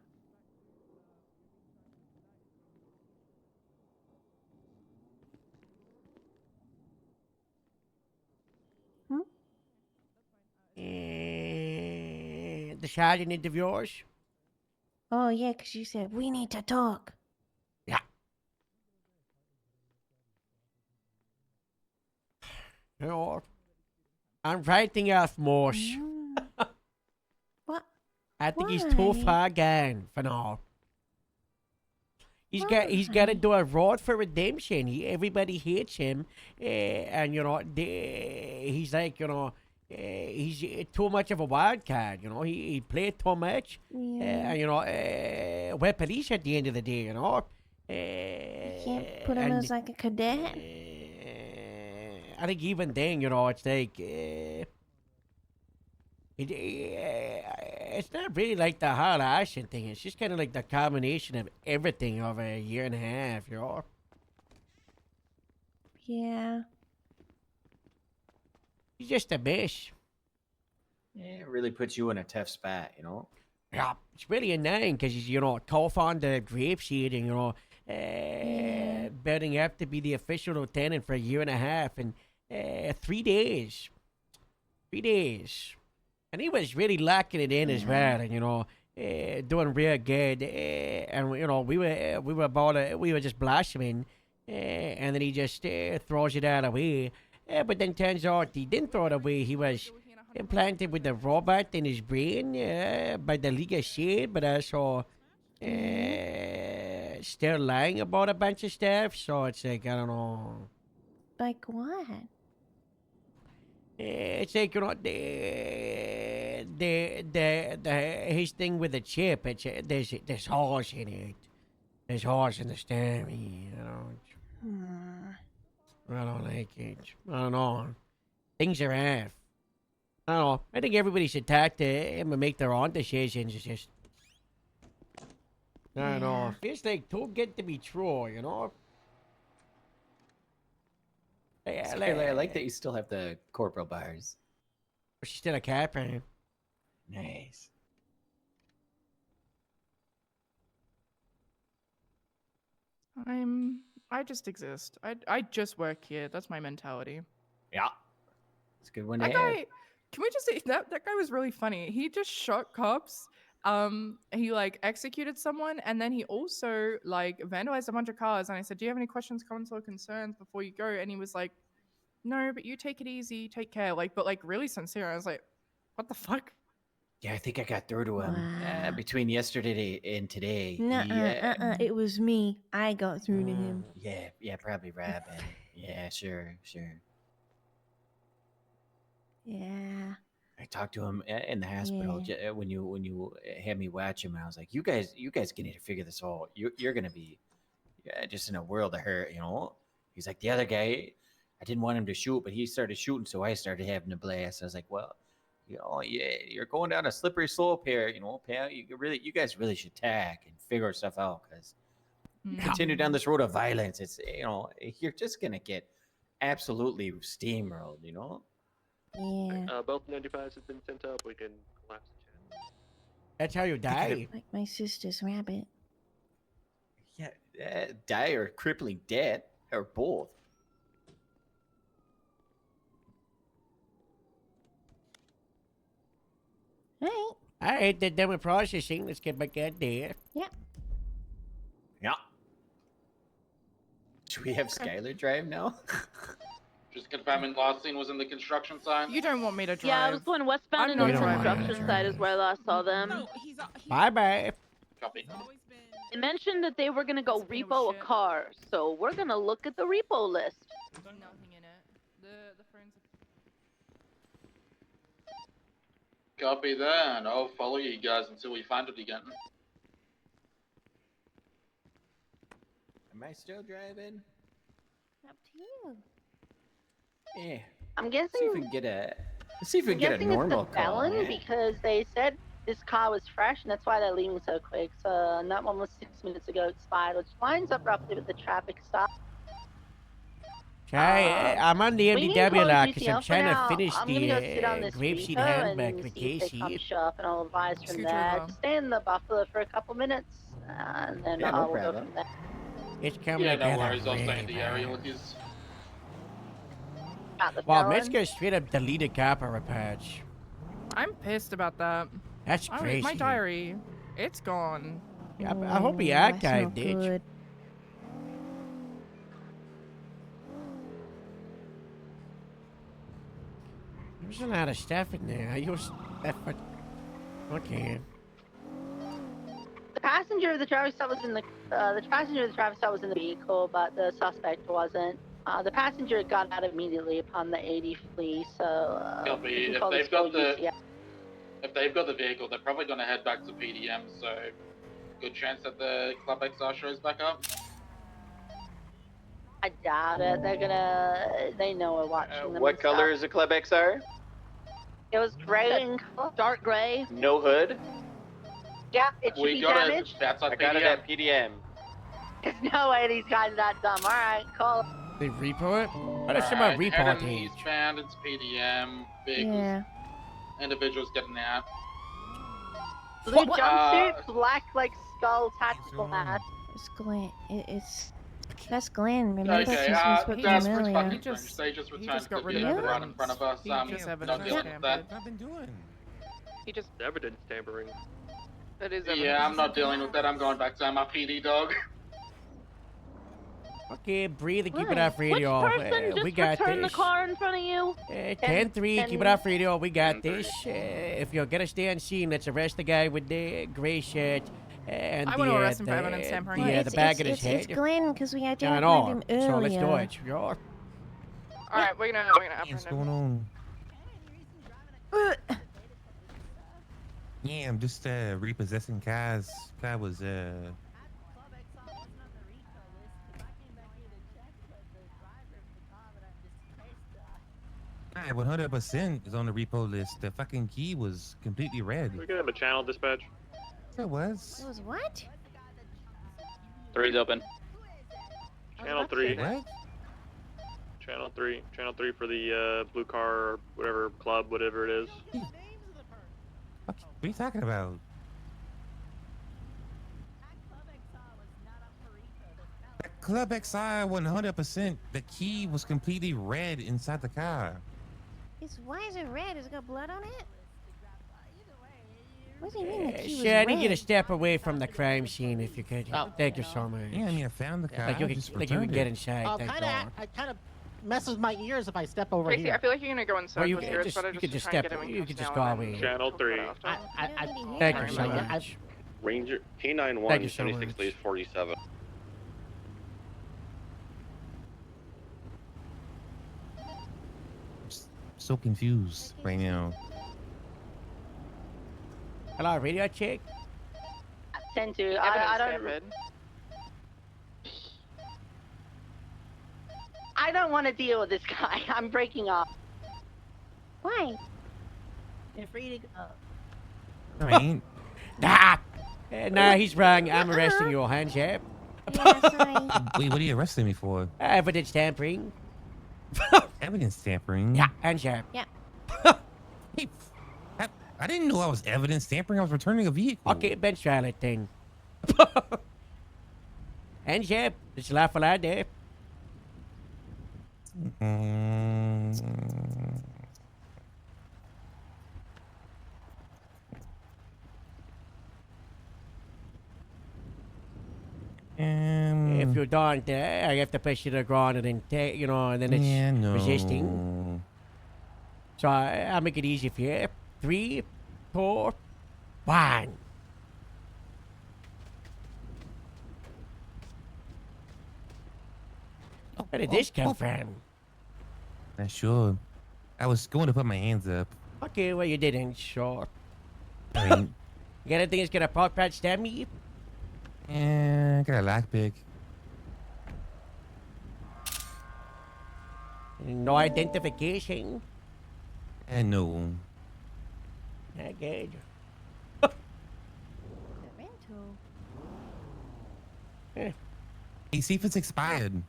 The sergeant interviewers. Oh, yeah, 'cause you said we need to talk. Yeah. You know, I'm writing off Morse. What? I think he's too Why? far gone for now. He's got to do a road for redemption. Everybody hates him, and you know he's like he's too much of a wild card. You know he played too much, Yeah. and you know we're police at the end of the day. You know. You can't put him as like a cadet. I think even then, you know, it's like it's not really like the hard action thing. It's just kind of like the combination of everything over a year and a half, you know. Yeah. He's just a mess. Yeah, it really puts you in a tough spot, you know. Yeah, it's really annoying because he's, you know, co-founder of Grapeseed and, you know, building up to be the official lieutenant for a year and a half and 3 days. 3 days. And he was really locking it in as well, and, you know, doing real good. And, you know, we were just blaspheming, and then he just throws it out away. But then turns out he didn't throw it away. He was implanted with the robot in his brain by the League of Shade, but also still lying about a bunch of stuff. So it's like, I don't know. Like what? It's like, you know, his thing with the chip. It's there's horse in it. There's horse in the steering. You know. I don't like it. I don't know. Things are half. I don't know. I think everybody should talk to him and make their own decisions. It's just, I don't know. Feels like too good to be true, you know. I like that you still have the corporal bars. She's still a captain. Nice. I just exist. I just work here. That's my mentality. Yeah. It's a good one to That have. guy, can we just say that guy was really funny. He just shot cops. He like executed someone, and then he also like vandalized a bunch of cars. And I said, "Do you have any questions, comments, or concerns before you go?" And he was like, "No, but you take it easy, take care." Like, but like really sincere. I was like, "What the fuck?" Yeah, I think I got through to him between yesterday and today. Nuh-uh, it was me. I got through to him. Yeah, probably Robin. Yeah, sure. Yeah. I talked to him in the hospital when you had me watch him, and I was like, "You guys need to figure this out. You're gonna be just in a world of hurt, you know." He's like, "The other guy, I didn't want him to shoot, but he started shooting, so I started having a blast." I was like, "Well, you're going down a slippery slope here, pal. You guys really should tack and figure stuff out, because you continue down this road of violence, it's you're just gonna get absolutely steamrolled, Yeah. Both 95s have been sent up. We can collapse the chat. That's how you die. Like my sister's rabbit. Yeah, die or crippling dead, or both. Hey. Alright, then done with processing. Let's get back out there. Yep. Yeah. Do we have Skylar Drive now? Just confirming last scene was in the construction site. You don't want me to drive. Yeah, I was going westbound and I'm on the not construction site is where I last saw them. Bye-bye. Copy. They mentioned that they were gonna go repo a car, so we're gonna look at the repo list. Nothing in it. The forensic. Copy that, and I'll follow you guys until we find it again. Am I still driving? Up to you. Yeah. I'm guessing. See if we can get a. Let's see if we can get a guessing normal it's the call. felon because they said this car was fresh and that's why they're leaving so quick. So and that one was 6 minutes ago expired, which lines up roughly with the traffic stop. Okay, I'm on the We need MDW close lot because UTL I'm for trying to now. finish I'm gonna go sit on the this grapeseed repo handbag and for see if they come Casey. shop, and I'll advise from Scooter there. along. Just stay in the Buffalo for a couple minutes, and then Yeah, no we'll go problem. from there. It's coming Yeah, together. no worries, I'll stay in really the area well. with yous. About the Wow, felon. Metzger straight up deleted Capra patch. I'm pissed about that. That's crazy. My diary, it's gone. Yeah, I hope he That's not archived it. good. There's a lot of stuff in there. I used that for. Okay. The passenger of the traffic stop was in the passenger of the traffic stop was in the vehicle, but the suspect wasn't. The passenger got out immediately upon the 80 flee, so Copy. you can If call this they've got full the UTL. if they've got the vehicle, they're probably gonna head back to PDM. So, good chance that the Club XR shows back up. I doubt it. They know we're watching them. What and color stuff. is the Club XR? It was gray in color, dark gray. No hood. Yeah, it should We be got damaged. it. That's I got it at PDM. There's no way these guys are that dumb. All right, cool. They repo it? What if someone repo Heading page? eastbound, it's PDM. Vehicles, Yeah. individuals getting out. Blue jumpsuit, black like skull tactical mask. It's Glenn. That's Glenn. Remember Okay, she's that's spoke to pretty him earlier. fucking cringe. They just returned to the vehicle right in front of us. Not dealing with that. I've been doing. He just Evidence tampering. that is Yeah, I'm not dealing with that. I'm going back to MRPD, dog. Okay, breathe and keep it Right. off radio. Which person just we got returned this. the car in front of you? 10-3, keep it off radio. We got this. If you're gonna stay on scene, let's arrest the guy with the gray shirt and I the, want to arrest him for evidence tampering. the bag in his head. It's Glenn because we I identified know. him So let's do earlier. it. Sure. Alright, we're gonna What's apprehend him. going on? Yeah, I'm just repossessing cars. Car was Nah, 100% is on the repo list. The fucking key was completely red. We can have a channel dispatch. It was. It was what? 3's open. Channel about to 3. say What? Channel 3. Channel 3 for the blue car or whatever club, whatever it is. What are you talking about? That Club XI 100%. The key was completely red inside the car. Why is it red? Has it got blood on it? What do you mean the key was Sure, I need you to red? step away from the crime scene if you could. Thank you so much. Yeah, I mean, I found the car. Like you I just could get returned it. inside. Oh, thank kind God. of. I kind of messes with my ears if I step over Tracy, here. I feel like you're gonna go in Well, you circles can here. It's just- better you just can to just try and step- get him in you close can just now go and away. then Channel we'll 3. cut it after. Thank you so Sorry, much. Ranger K9 Thank 1, you so 76 much. leads 47. So confused right now. Hello, radio check. 10-2. I Evidence don't. damage. I don't want to deal with this guy. I'm breaking off. Why? You're free to go. I mean, Nah. Nah, he's wrong. I'm arresting you, handshake. wait, what are you arresting me for? Evidence tampering. Evidence tampering? Yeah, handshake. Yeah. Hey, I didn't know I was evidence tampering. I was returning a vehicle. Okay, bench trial it then. Handshake. It's lawful out there. If you don't, I have to push you to the ground and then take, you know, and then it's yeah, no. resisting. So I'll make it easy for you. 3, 4, 1. Where did this come from? Not sure. I was going to put my hands up. Okay, well, you didn't, sure. I mean, You got anything that's gonna pork patch stab me? I got a lockpick. No identification? No. Not good. Hey, see if it's expired.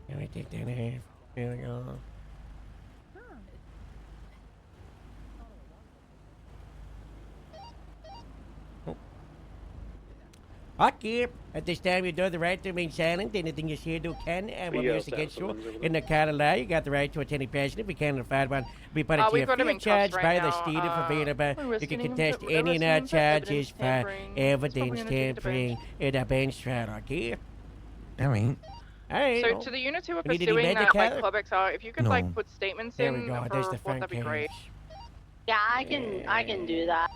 Let me take that off. There we go. Okay, at this time you do the right to remain silent. Anything you say do can and will be used against you. In the court of law, you got the right to attend a patient. If you can't afford one, be put into We've a got him free in charge cuffs by right the now. state if available. We're You can arresting him contest for- any and arresting all him for charges evidence for tampering. He's probably evidence gonna take the tampering in a bench trial, okay? I mean, Alright. So to the units who are We need any pursuing that, like Medical? Club XR, if you could No. like put statements There in we go. for There's the report, front that'd be page. great. Yeah, I can do that.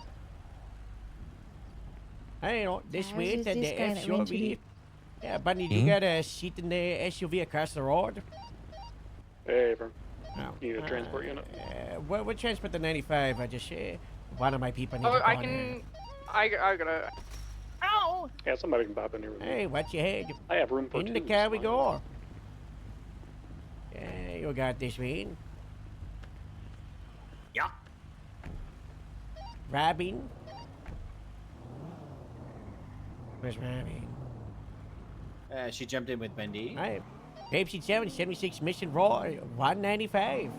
I know, this How's way this to the guy that went to SUV. the- Yeah, Bunny, you Hmm? got a seat in the SUV across the road? Hey, bro. No. You need a transport unit? What transport the 95? I just, one of my people needs Oh, to I go can. I gotta. Ow! Yeah, somebody can pop in here with there. me. Hey, watch your head. I have room for In two. the car it's we fine. go. Yeah, you got this, man. Yeah. Robin. Where's Robin? She jumped in with Bendy. Alright. Pepsi 7, 76 Mission Raw, 195.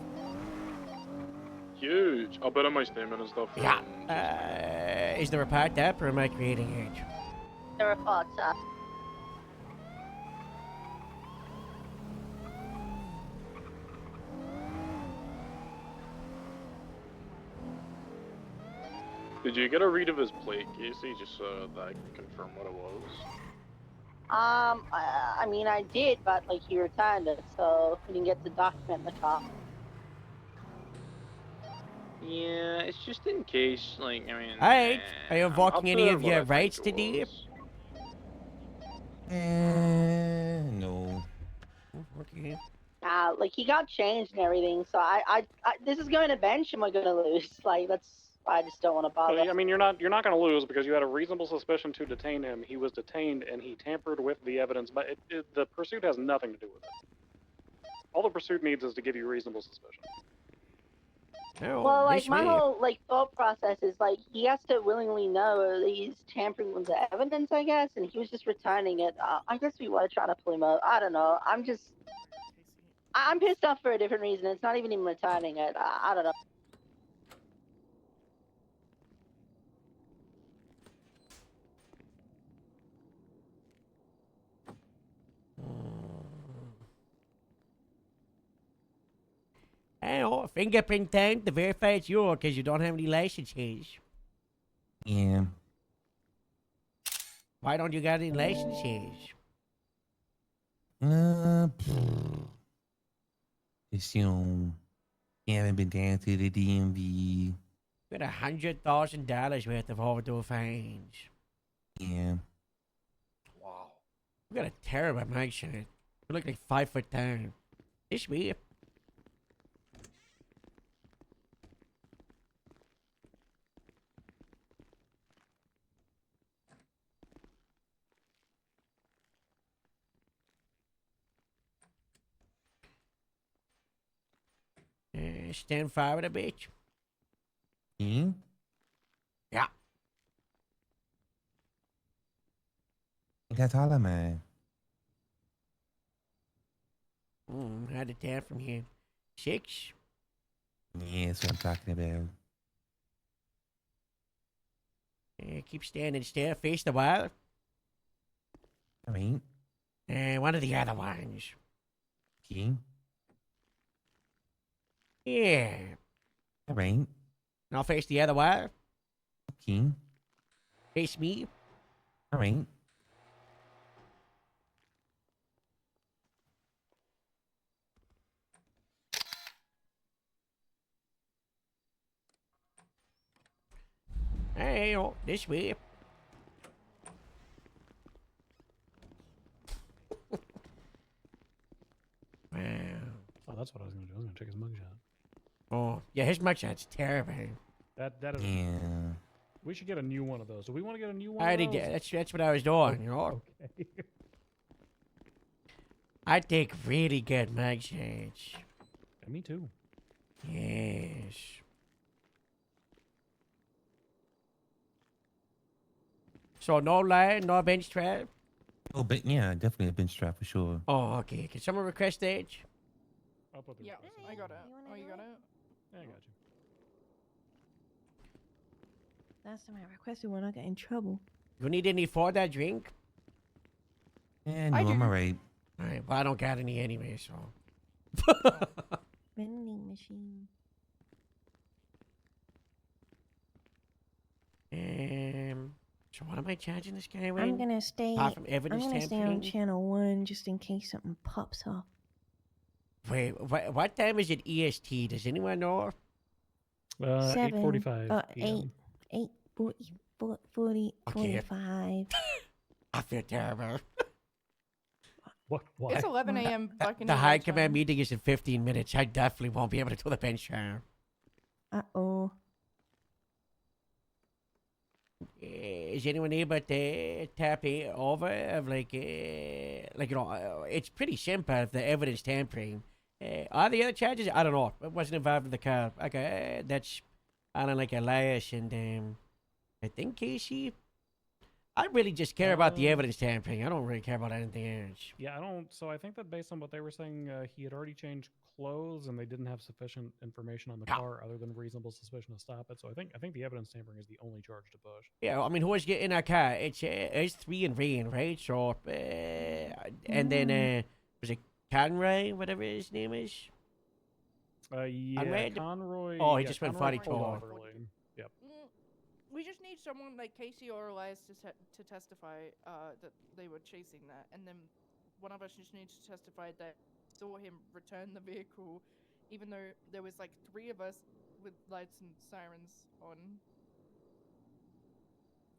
Huge. I'll bet on my statement and stuff. Yeah. Is the report up or am I creating it? The report's up. Did you get a read of his plate, Casey, just so that I can confirm what it was? I mean, I did, but like he returned it, so we didn't get to document the car. Yeah, it's just in case, like, I mean... Alright. Are you I'm invoking up any to of what I your think rights it today? was. No. Okay. Like he got changed and everything, so I this is going to bench and we're gonna lose. Like that's I just don't want to bother. Well, I mean, you're not going to lose because you had a reasonable suspicion to detain him. He was detained and he tampered with the evidence, but the pursuit has nothing to do with it. All the pursuit needs is to give you reasonable suspicion. No, Well, like this my way. whole like thought process is like he has to willingly know that he's tampering with the evidence, I guess, and he was just returning it. I guess we were trying to pull him out. I don't know. I'm pissed off for a different reason. It's not even him returning it. I don't know. I know, fingerprint time to verify it's yours because you don't have any licenses. Yeah. Why don't you got any licenses? Just, haven't been down to the DMV. Got $100,000 worth of overdue fines. Yeah. Wow. We got a terrible mugshot. We look like 5'10". This weird. Stand fire with a bitch. Hmm? Yeah. That's all, man. How to tell from here? 6? Yeah, that's what I'm talking about. Keep standing still. Face the wall. I mean. One of the other ones. Okay. Yeah. All right. Now face the other wall. Okay. Face me. All right. Hey, oh, this way. Wow. Oh, that's what I was gonna do. I was gonna check his mugshot. Oh, yeah, his mugshot's terrible. That is. Yeah. We should get a new one of those. Do we want to get a new one? I already of those? did. That's what I was doing, you know. Okay. I take really good mugshots. Yeah, me too. Yes. So no line, no bench trap. Oh, but yeah, definitely a bench strap for sure. Oh, okay. Can someone request edge? I'll put the Yeah, request in. I got it. Oh, you got it? Yeah, I got you. Last time I requested one, I got in trouble. You need any for that drink? Yeah, no, I'm alright. Alright, well, I don't got any anyway, so. Vending machine. So what am I charging this guy with? I'm gonna stay. Apart from I'm evidence gonna stay on tampering? channel 1 just in case something pops off. Wait, what time is it EST? Does anyone know? 8:45 8, p.m. 40, Okay. 45. I feel terrible. What? Why? It's 11 a.m. fucking The high English time. command meeting is in 15 minutes. I definitely won't be able to do the bench trial. Uh-oh. Is anyone able to tap it over of like it's pretty simple if the evidence tampering. Are the other charges? I don't know. It wasn't involved in the car. Okay, that's Alan like Elias and I think Casey. I really just care about the evidence tampering. I don't really care about anything else. Yeah, I don't. So I think that based on what they were saying, he had already changed clothes, and they didn't have sufficient information on the car other than reasonable suspicion to stop it. So I think the evidence tampering is the only charge to push. Yeah, I mean, who was getting that car? It's 3 and Rain, right? So, and then was it Conroy, whatever his name is? Yeah, Conroy. Oh, he yeah, just went Conroy 42. pulled off early. Yep. We just need someone like Casey or Elias to testify that they were chasing that, and then one of us just needs to testify that saw him return the vehicle, even though there was like 3 of us with lights and sirens on.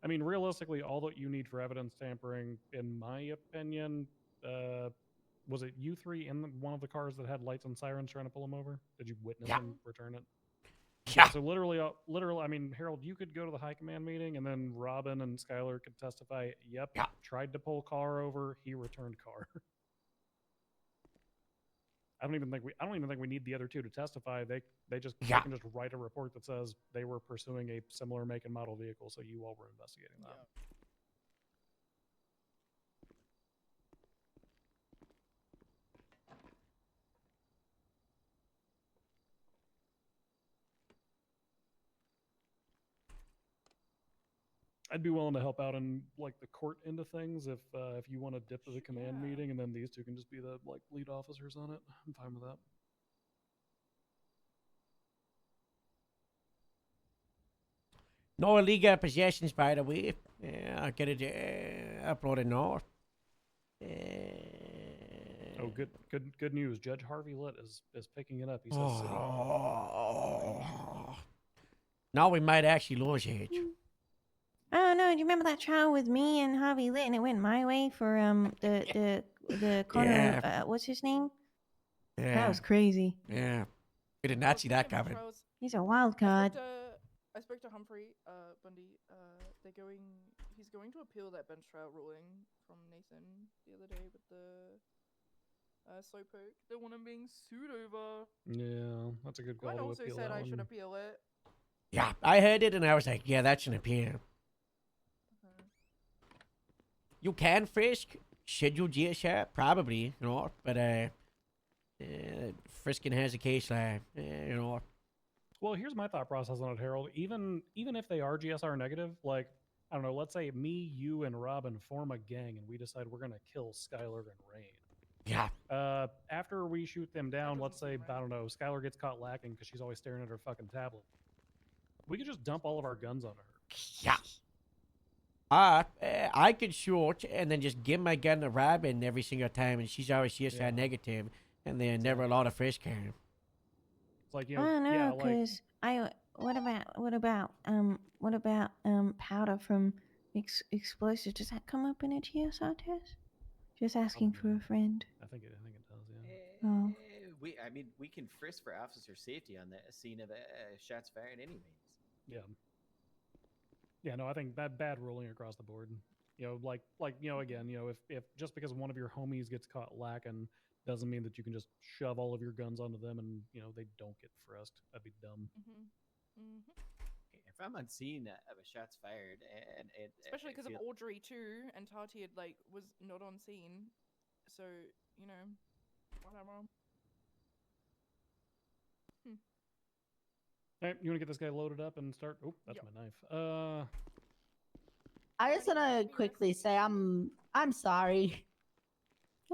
I mean, realistically, all that you need for evidence tampering, in my opinion, was it you 3 in one of the cars that had lights and sirens trying to pull him over? Did you witness him return it? Yeah. So literally, I mean, Harold, you could go to the high command meeting, and then Robin and Skylar could testify. Yep. Yeah. Tried to pull car over. He returned car. I don't even think we need the other 2 to testify. They can just write a report that says they were pursuing a similar make and model vehicle, so you all were investigating that. I'd be willing to help out in like the court end of things if you want to dip to the command meeting, and then these 2 can just be the like lead officers on it. I'm fine with that. No illegal possessions, by the way. I'll get it uploaded now. Oh, good news. Judge Harvey Litt is picking it up. He says. Now we might actually lose it. Oh no! Do you remember that trial with me and Harvey Litt, and it went my way for the Connor? What's his name? Yeah. That was crazy. Yeah. We did not see that coming. He's a wild card. I spoke to Humphrey Bundy. He's going to appeal that bench trial ruling from Nathan the other day with the slowpoke. The one I'm being sued over. Yeah, that's a good call Gwen to also appeal said that I one. should appeal it. Yeah, I heard it and I was like, yeah, that's an appeal. You can frisk scheduled GSR, probably, you know, but frisking has a case like, you know. Well, here's my thought process on it, Harold. Even if they are GSR negative, like, I don't know, let's say me, you, and Robin form a gang and we decide we're gonna kill Skylar and Rain. Yeah. After we shoot them down, let's say, I don't know, Skylar gets caught lacking because she's always staring at her fucking tablet. We could just dump all of our guns on her. Yeah. I could shoot and then just give my gun to Robin every single time, and she's always GSR negative, and then never allowed to frisk her. It's like, I don't know, cause what about powder from explosives? Does that come up in a GSR test? Just asking for a friend. I think it does, yeah. Oh. We can frisk for officer safety on the scene of shots fired anyways. Yeah. Yeah, no, I think bad ruling across the board. You know, like again, if just because one of your homies gets caught lacking doesn't mean that you can just shove all of your guns onto them and they don't get frisked. That'd be dumb. If I'm on scene of a shots fired and Especially because of Audrey too, and Tati had was not on scene, so whatever. All right, you want to get this guy loaded up and start? Oh, that's my knife. I just want to quickly say I'm sorry.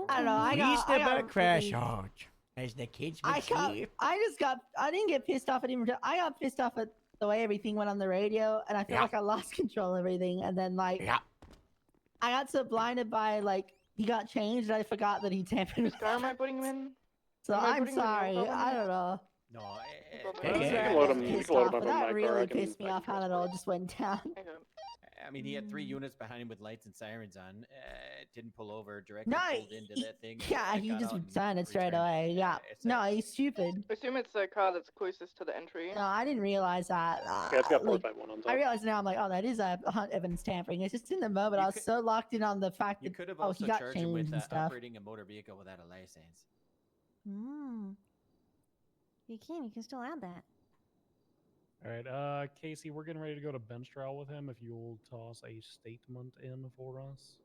I don't know. Please I never got crash really- hard, as the kids would say. I didn't get pissed off at him. I got pissed off at the way everything went on the radio, and I feel like I lost control of everything. And then I got so blinded by he got changed, and I forgot that he tampered with. Am I putting him in? So Am I I'm putting him in? sorry. I don't know. No, Pissed off, but that really pissed me off how it all just went down. I mean, he had 3 units behind him with lights and sirens on. Didn't pull over, directly No, pulled into that thing. Yeah, and he got just out and signed it straight returned. away. Yeah. It's No, he's stupid. Assume it's the car that's closest to the entry. No, I didn't realize that. Yeah, it's got 451 on top. I realize now. I'm like, oh, that is evidence tampering. It's just in the moment. I was so locked in on the fact You that could have he also got charged him changed with and stuff. operating a motor vehicle without a license. You can still add that. All right, Casey, we're getting ready to go to bench trial with him. If you'll toss a statement in for us.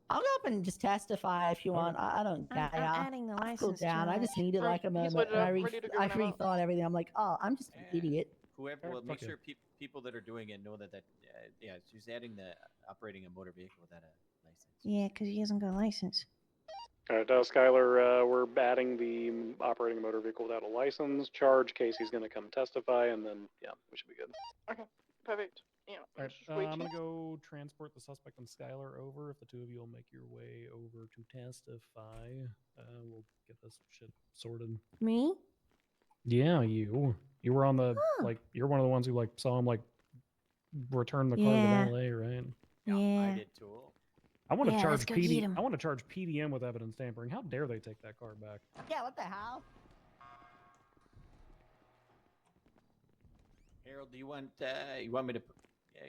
I'll go up and just testify if you want. I don't care. I'm adding the I'll cool license to down. I it. just needed Alright, a he's moment. loaded And up, ready to go I now. rethought everything. I'm like, oh, I'm just an idiot. Whoever, well, fuck make it. sure people that are doing it know that yeah, she's adding the operating a motor vehicle without a license. Yeah, because he hasn't got a license. All right, Skylar, we're adding the operating a motor vehicle without a license charge. Casey's going to come testify, and then, yeah, we should be good. Okay, perfect. Yeah. All right, just wait I'm here. gonna go transport the suspect and Skylar over. If the two of you will make your way over to testify, we'll get this shit sorted. Me? Yeah, you were on the you're one of the ones who saw him return the car to Yeah. the valet, right? Yeah. I did too. I want to Yeah, let's charge go get PD. him. I want to charge PDM with evidence tampering. How dare they take that car back? Yeah, what the hell? Harold, do you want me to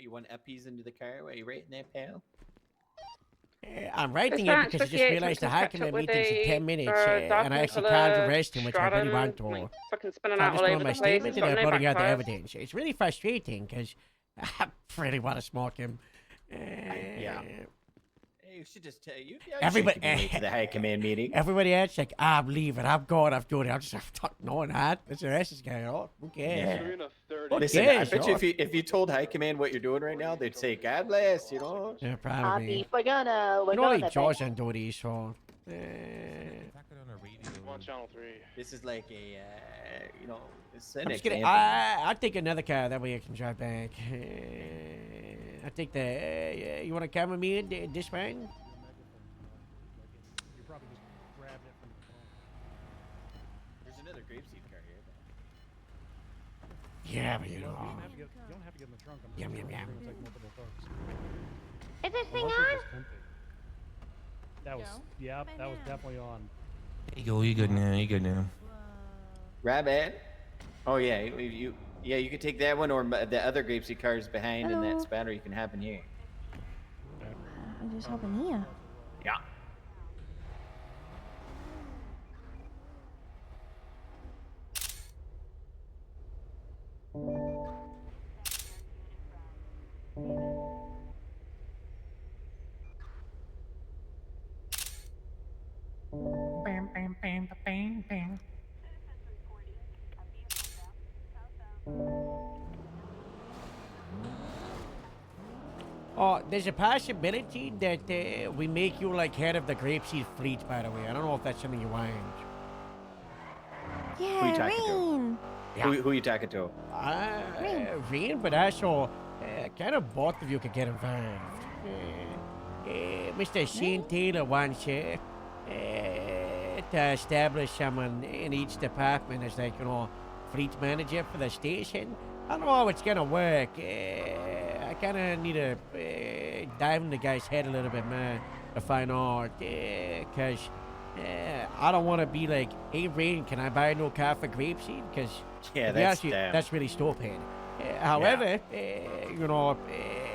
you want EPIs into the car while you're writing that, pal? I'm writing Mr. it because I just Associate, realized the can high catch up command with meeting's in a, 10 minutes, dark and I actually can't colour arrest him, which I really want to. Stratum, fucking spinning So I'm out just all doing over my the place. statement He's and got I'm no putting out the backfires. evidence. It's really frustrating because I really want to smoke him. Yeah. You should just tell you. Everybody, to the high command meeting. Everybody else like, I'm leaving, I'm going, I'm doing it. I'm just like, fuck no, not. That's the rest is going on. Who cares? Who Listen, cares, I bet you yo? if you told high command what you're doing right now, they'd say, "God bless," you know. Yeah, Happy, probably. we're gonna You know, to like George and do these, so. On channel 3. This is like a, it's an I'm just gonna. example. I'll take another car. That way I can drive back. I'll take the. You want to come with me in this one? another grapeseed car here. Yeah, but you know. You don't have to get, you don't have to get in the trunk. I'm Yum, pretty yum, sure yum. it's gonna take multiple trucks. Is this thing Unless you're on? just empty. That was, yeah, that was definitely on. There you go. You good now? You good now? Rabbit. Oh yeah, you can take that one or the other grapeseed cars behind in that Hello. spatter. You can hop in here. I'm just hopping here. Yeah. Bam, bam, bam, bam, bam. Oh, there's a possibility that we make you like head of the grapeseed fleet, by the way. I don't know if that's something you want. Who you Yeah, talking to? Rain. Who you talking to? Rain, but also kind of both of you could get involved. Mr. Shane Taylor wants to establish someone in each department as like, you know, fleet manager for the station. I don't know how it's gonna work. I kind of need to dive in the guy's head a little bit, man, to find out. Because I don't want to be like, hey, Rain, can I buy no car for grapeseed? Because Yeah, that's dumb. that's really stupid. However, you know,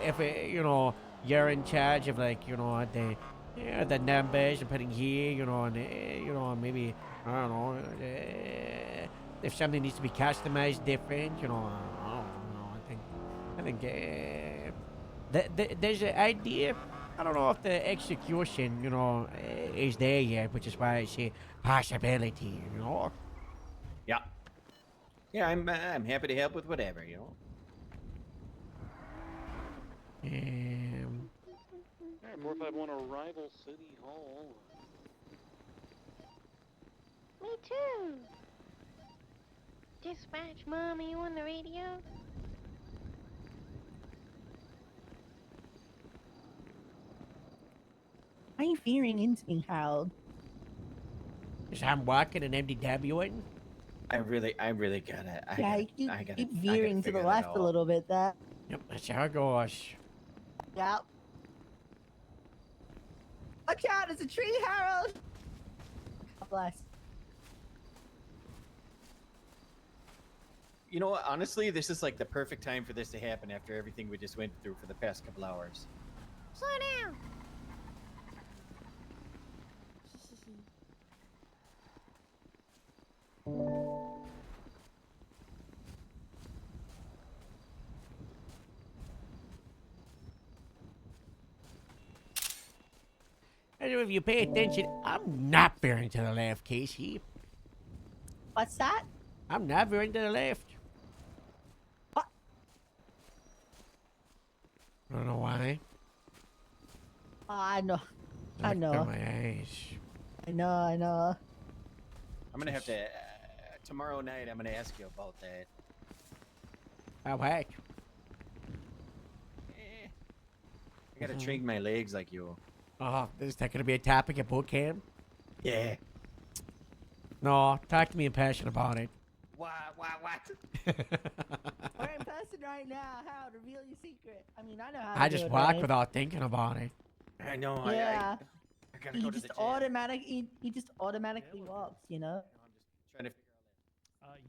if you know you're in charge of like, you know, the numbers and putting here, you know, and you know, maybe I don't know if something needs to be customized different, you know, I don't know. I think there's an idea. I don't know if the execution, you know, is there yet, which is why I say possibility, you know. Yeah. Yeah, I'm happy to help with whatever, you know. Alright, 451 Arrival City Hall. Me too. Dispatch, Mom, are you on the radio? Why are you veering into me, Harold? Because I'm walking an MDW in. I really gotta. Yeah, you keep veering to the left a little bit there. Yep, that's how it goes. Yep. Watch out, it's a tree, Harold! God bless. You know what? Honestly, this is like the perfect time for this to happen after everything we just went through for the past couple hours. Slow down. And if you pay attention, I'm not veering to the left, Casey. What's that? I'm not veering to the left. What? I don't know why. I know. I Look know. at my eyes. I know. I'm gonna have to tomorrow night. I'm gonna ask you about that. Oh, heck. I gotta train my legs like you. Oh, is that gonna be a topic at boot camp? Yeah. No, talk to me in passion about it. What? We're in person right now. Harold, reveal your secret. I mean, I know how to I do just it, walk right? without thinking about it. I know. Yeah. I gotta He go to just the gym. he just automatically walks, you know? Trying to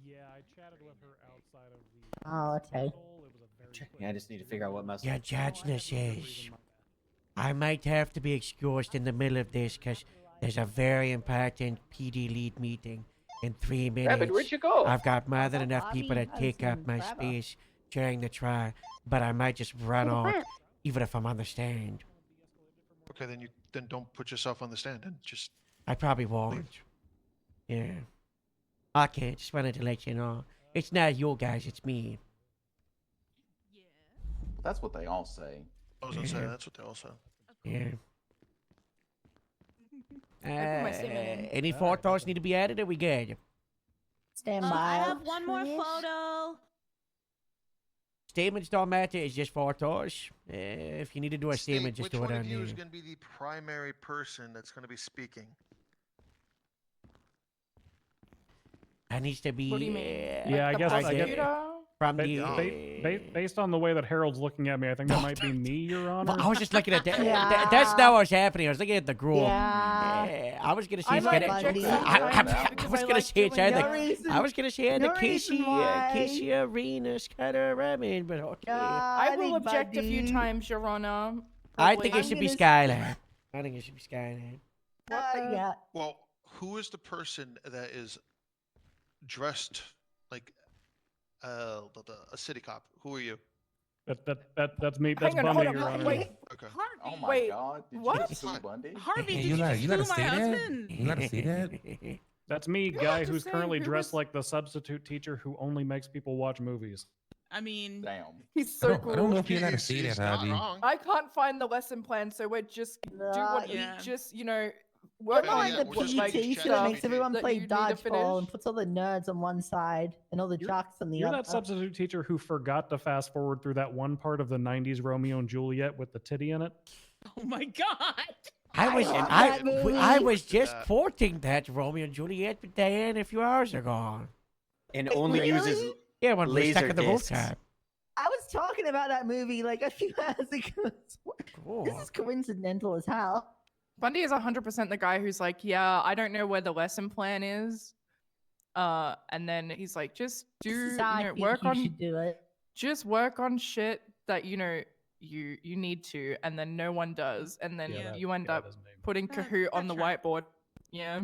Yeah, I chatted with her outside of the. Oh, okay. It was a very Yeah, I just need to figure out what muscle. Your judgeness says I might have to be excused in the middle of this because there's a very important PD lead meeting in 3 minutes. Rabbit, where'd you go? I've got more than enough people to Bobby take up Hudson, my forever. space during the trial, but I might just run out even if I'm on the stand. Okay, then don't put yourself on the stand and just. I probably won't. Yeah. Okay, just wanted to let you know. It's not you guys, it's me. That's what they all say. I was gonna say Yeah. that's what they all said. Yeah. put my statement in. Any photos need to be added? Or we good? Stand I by. have one more Please. photo. Statements don't matter. It's just photos. If you need to do a statement, just Which do it one on of you there. is going to be the primary person that's going to be speaking? That needs to be. What do you mean? Yeah, I The guess I get. prosecutor? From Ba- the. based on the way that Harold's looking at me, I think that might be me, Your Honor. Well, I was just looking at that. Yeah. That's not what's happening. I was looking at the group. Yeah. I was gonna say I it's might gonna. object to I because was I gonna like say it's doing either. No reason- I was gonna say either no reason Casey, why. Casey Arenas, kind of ramen, but okay. I will object a few buddy. times, Your Honor. I but think wait. it should be gonna Skylar. I think it should be Skylar. Yeah. Well, who is the person that is dressed like a city cop? Who are you? That's me. That's Hang on, Bundy, hold Your on, Honor. wait. Okay. Oh my Wait, God! Did what? you sue Bundy? Harvey, Hey, did you let you her sue say my that? husband? You let her say that? That's me, You guy have to who's say currently who dressed was- like the substitute teacher who only makes people watch movies. I mean, Damn. He's I so don't know cool. if you're allowed to say that, He's not Harvey. wrong. I can't find the lesson plan, so we're just do what yeah. we just work You're on like the we'll just like, PE check teacher that out makes PT. everyone that play you need to dodgeball and finish. puts all the nerds on one side and all the jocks on the You're other. that substitute teacher who forgot to fast forward through that one part of the '90s Romeo and Juliet with the titty in it. oh my god. I was love that movie. I was just That- quoting that Romeo and Juliet with Diane a few hours ago. And Wait, only really? uses Yeah, when we're stuck laser in the boat discs. time. I was talking about that movie like a few hours ago. Cool. This is coincidental as hell. Bundy is 100% the guy who's like, yeah, I don't know where the lesson plan is. And then he's like, just This do is how I think work you on should do it. just work on shit that you need to, and then no one does, and then Yeah, that- you end yeah, up that doesn't make- putting That- Kahoot on that the track. whiteboard. Yeah.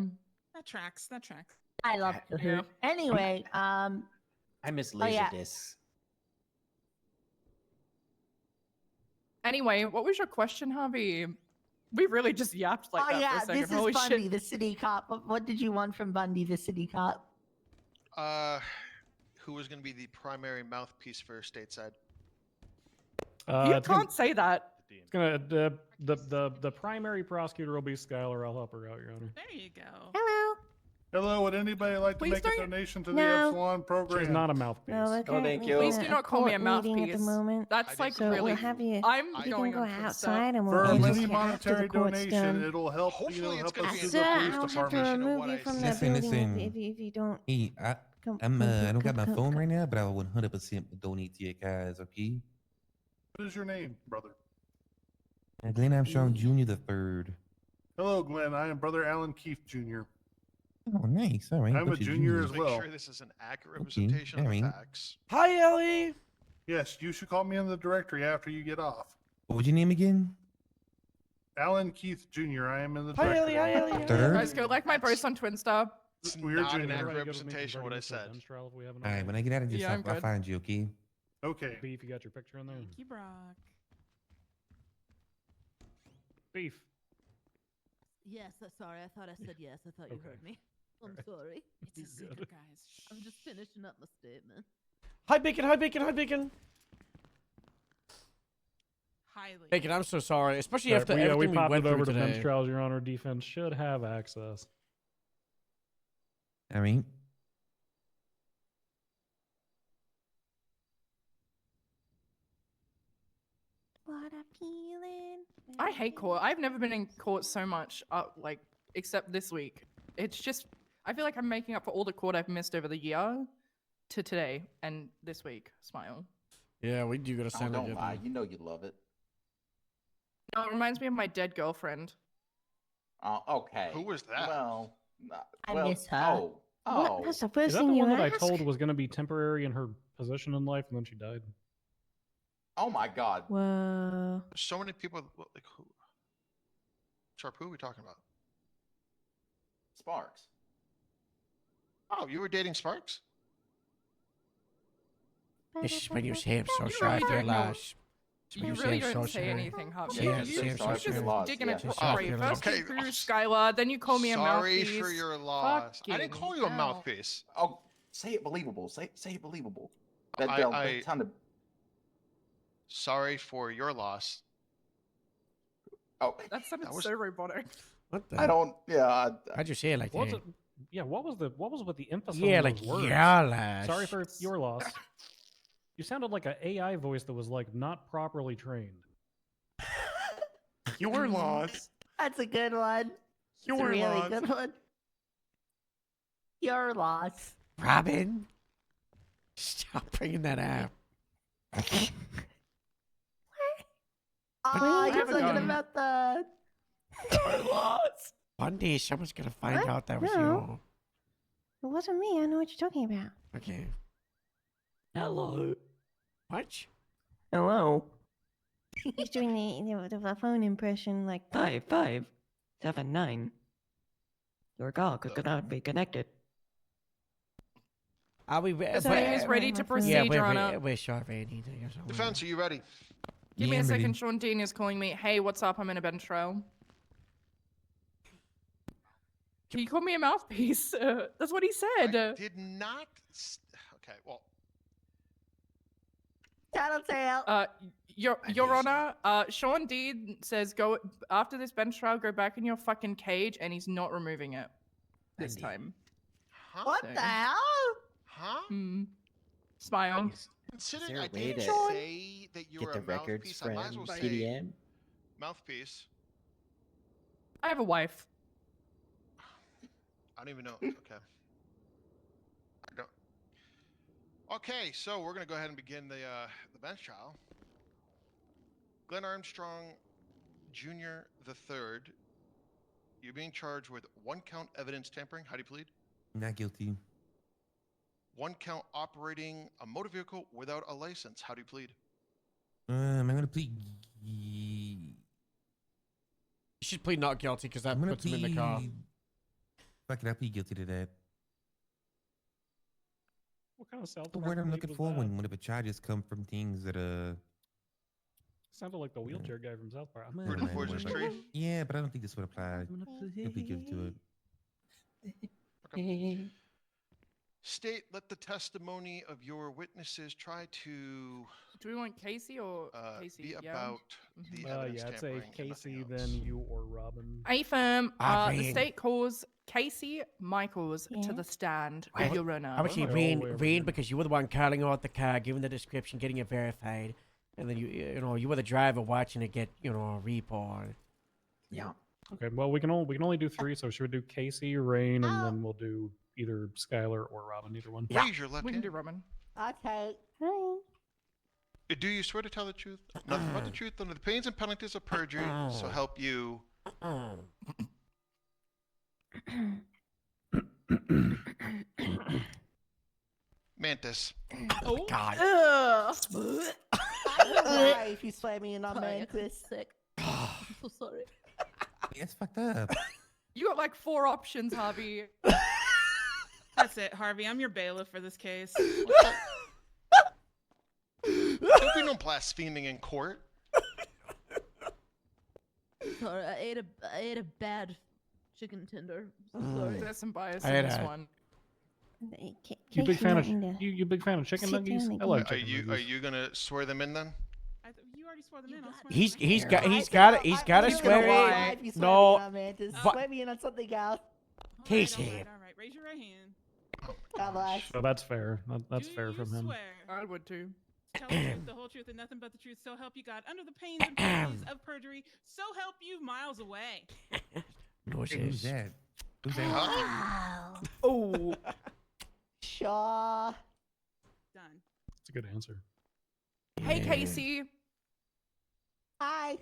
That tracks. That tracks. I love Kahoot. Yeah. Anyway, I miss laser yeah. discs. Anyway, what was your question, Harvey? We really just yapped like oh that yeah, for a second. this is Holy Bundy, shit. the city cop. What did you want from Bundy, the city cop? Who was going to be the primary mouthpiece for stateside? You It's gonna- can't say that. It's gonna the primary prosecutor will be Skylar. I'll help her out, Your Honor. There you go. Hello. Hello, would anybody like Please to make a don't- donation to the No. Epsilon program? She's not a mouthpiece. No, we're thank currently you. Please in do a not call me a court meeting mouthpiece. At the moment. That's like So really. we'll have you. I'm You can going go on for outside and For we'll a just mini get after the monetary court's donation, done. it'll help, Hopefully it's help gonna us be through a the Sir, police I'll have to department. know remove what you I from said. the Listen, building listen. if you don't. Hey, I don't got my phone right now, but I will 100% donate to you guys, okay? What is your name, brother? Glenn Armstrong Jr. the third. Hello, Glenn. I am Brother Alan Keefe Jr. Oh, nice. All right. I'm a bunch of junior as juniors. Make well. sure this is an accurate representation of alright. the facts. Hi, Ellie. Yes, you should call me in the directory after you get off. What was your name again? Alan Keith Jr. I am in the Hi, directory. Ellie. Hi, Ellie. Third? Guys, go like my post on Twinstar. It's We're not an junior. accurate Everybody go to me representation of what I converting said. this to a bench trial if we haven't All right, already. when I get out of this, Yeah, I'm I'll good. find you, okay? Okay. Beef, you got your picture in there? Thank you, Brock. Beef. Yes, sorry. I thought I said yes. I thought you Okay. heard me. I'm sorry. It's a Good. secret, guys. Shh. I'm just finishing up my statement. Hi, Bacon. Hi, Bacon. Hi, Bacon. Highly. Bacon, I'm so sorry, especially Right, after we everything we popped went it over through to bench today. trials. Your Honor, defense should have access. All right. What a peeling. I hate court. I've never been in court so much, like, except this week. It's just, I feel like I'm making up for all the court I've missed over the year to today and this week. Smile. Yeah, we do gotta Oh, send don't it. lie. You know you love it. No, it reminds me of my dead girlfriend. Oh, okay. Who was that? Well, I well, miss her. Oh, oh. What? That's the Is first that the thing you one that I ask? told was going to be temporary in her position in life, and then she died? Oh my God. Whoa. There's so many people. Like who? Sharp, who are we talking about? Sparks. Oh, you were dating Sparks? This is when you say I'm so You sorry really for your don't know. loss. You really don't say anything, Harvey. Yeah, You're yeah, sorry yeah, for your yeah. loss. Digging Yeah. it Sorry for for you. your First loss. you threw Skylar, then you call me a Sorry mouthpiece. for your loss. I didn't call you a Fucking mouthpiece. Oh, say it believable. Say it believable. That, I- that, I- that kind of. Sorry for your loss. Oh, That sounded That was- so robotic. What the? I don't. Yeah. How'd you say it like What was that? it? Yeah, what was with the emphasis Yeah, on like those words? yeah, lass. Sorry for your loss. You sounded like an AI voice that was like not properly trained. Your loss. That's a good one. It's a Your really loss. good one. Your loss. Robin, stop bringing that up. Oh, I you're have a talking gun. about the. One day someone's gonna find What? out that was No. you. It wasn't me. I know what you're talking about. Okay. Hello. What? Hello. He's doing the phone impression, like 5579. Your call could not be connected. Are we So he's ready to proceed, Yeah, Your Honor. we're sure ready. Defense, are you ready? Give me Yeah, a I'm ready. second. Sean Dean is calling me. Hey, what's up? I'm in a bench trial. Can you call me a mouthpiece? That's what he said. Did not. Okay, well. Tattletale. Your Honor, Sean Dean says go after this bench trial, go back in your fucking cage, and he's not removing it this time. What So- the hell? Huh? Smile. Considering there I a way didn't to say that you get were the a records mouthpiece, I from might as well say PDM? mouthpiece. I have a wife. I don't even know. Okay. I don't. Okay, so we're gonna go ahead and begin the bench trial. Glenn Armstrong, Jr. the Third. You're being charged with 1 count evidence tampering. How do you plead? Not guilty. 1 count operating a motor vehicle without a license. How do you plead? I'm gonna plead. You should plead not guilty because that I'm gonna puts him in the car. Fuck it, I'll plead guilty to that. What kind of self? The word I'm looking for when whenever charges come from things that Sounded like the wheelchair guy from South Park. I'm Fruit of the poisonous tree. Yeah, but I don't think this would apply. I'll plead guilty to it. State, let the testimony of your witnesses try to Do we want Casey or Casey? be yeah. about the evidence yeah, I'd say tampering and Casey, then you or Robin. Affirm. The Irene. state calls Casey Michaels to the stand. Your Honor. I would say Rain because you were the one calling out the car, giving the description, getting it verified, and then you were the driver watching it get a report. Yeah. Okay, well we can only do 3, so should we do Casey, Rain, and then we'll do either Skylar or Robin, either one. Raise your left We can hand. do Robin. Okay. Do you swear to tell the truth, nothing but the truth, under the pains and penalties of perjury, so help you? Mantis. Oh God. I would lie if you swear me in on Sorry, I Mantis. sick. I'm so sorry. That's fucked up. You got like 4 options, Harvey. That's it, Harvey. I'm your bailiff for this case. There'll be no blaspheming in court. Sorry, I ate a bad chicken tender. So sorry. There's some bias I in had this a- one. You big fan of Casey, you big fan of chicken sit nuggies? down I like Are chicken you nuggies. gonna swear them in then? You already swore them in. I'll swear He's them in. he's got to I'm swear gonna lie in. if you swear No, me in on Mantis. Va- Swear me in on something else. Casey. All right. Raise your right hand. God bless. So that's fair. That's Do fair you from him. Swear. I would too. Tell the truth, the whole truth, and nothing but the truth. So help you God. Under the pains and penalties of perjury. So help you miles away. No, Hey, who's sis. that? Who's that? Wow. Oh. Shaw. Done. That's a good answer. Hey, Casey. Hi.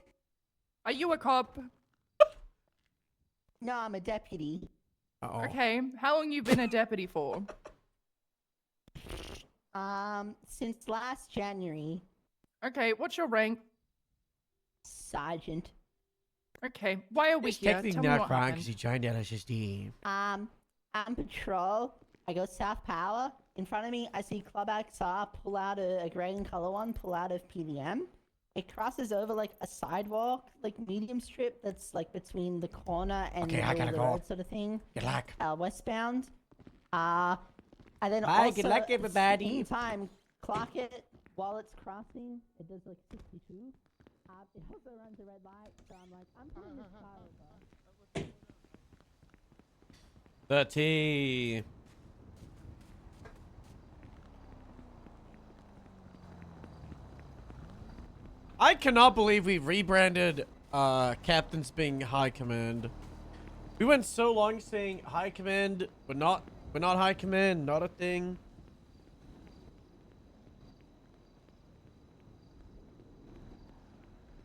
Are you a cop? No, I'm a deputy. Uh-oh. Okay. How long you been a deputy for? Since last January. Okay. What's your rank? Sergeant. Okay. Why are we It's here? technically Tell me not what wrong happened. because he joined LSSD. I'm patrol. I go South Power. In front of me, I see Club XR pull out a grey and color one, pull out of PDM. It crosses over like a sidewalk, like medium strip that's like between the corner and Okay, the I middle gotta of the go. road sort of thing. Good luck. Westbound. And then Bye, also good luck, at the everybody. same time, clock it while it's crossing. It does like 62. It also runs a red light, so I'm like, I'm pulling this car over. The T. I cannot believe we rebranded Captain's being High Command. We went so long saying High Command, but We're not high command. Not a thing.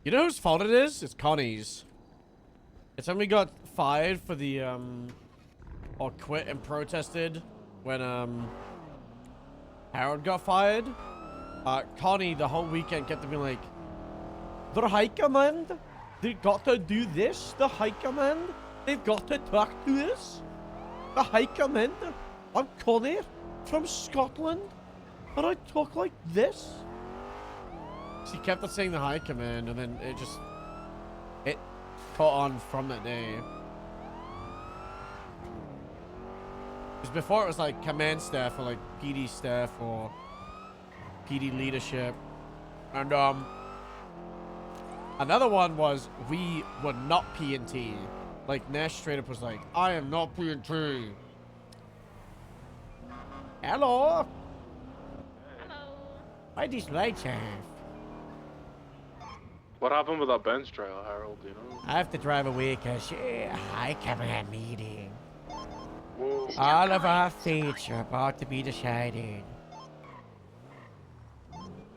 You know whose fault it is? It's Connie's. It's when we got fired for the, or quit and protested when, Harold got fired. Connie the whole weekend kept being like, the high command, they got to do this. The high command, they've got to talk to us. The high command, I'm Connie from Scotland, and I talk like this. She kept on saying the high command, and then it caught on from that day. Because before it was like command staff or like PD staff or PD leadership. And another one was we were not P&T. Like Nash straight up was like, I am not P&T. Hello. Hello. Why these lights off? What happened with that bench trial, Harold? You know? I have to drive away because I come at meeting. Whoa. All of our fates are about to be decided.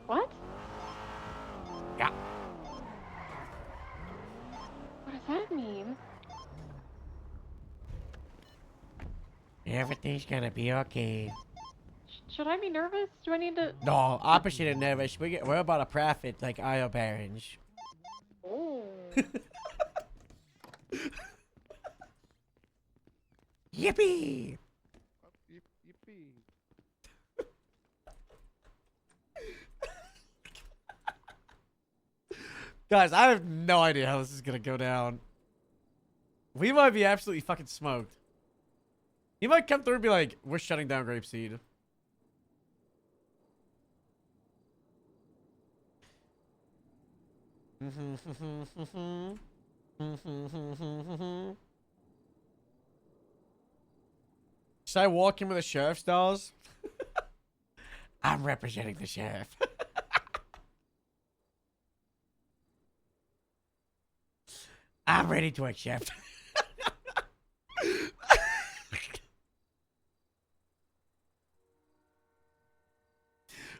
What? Yeah. What does that mean? Everything's gonna be okay. Should I be nervous? Do I need to? No, opposite of nervous. We're about to profit like Isle Barons. Oh. Yippee! Yippee. Guys, I have no idea how this is gonna go down. We might be absolutely fucking smoked. He might come through and be like, we're shutting down Grapeseed. Should I walk in with the sheriff's dolls? I'm representing the sheriff. I'm ready to accept.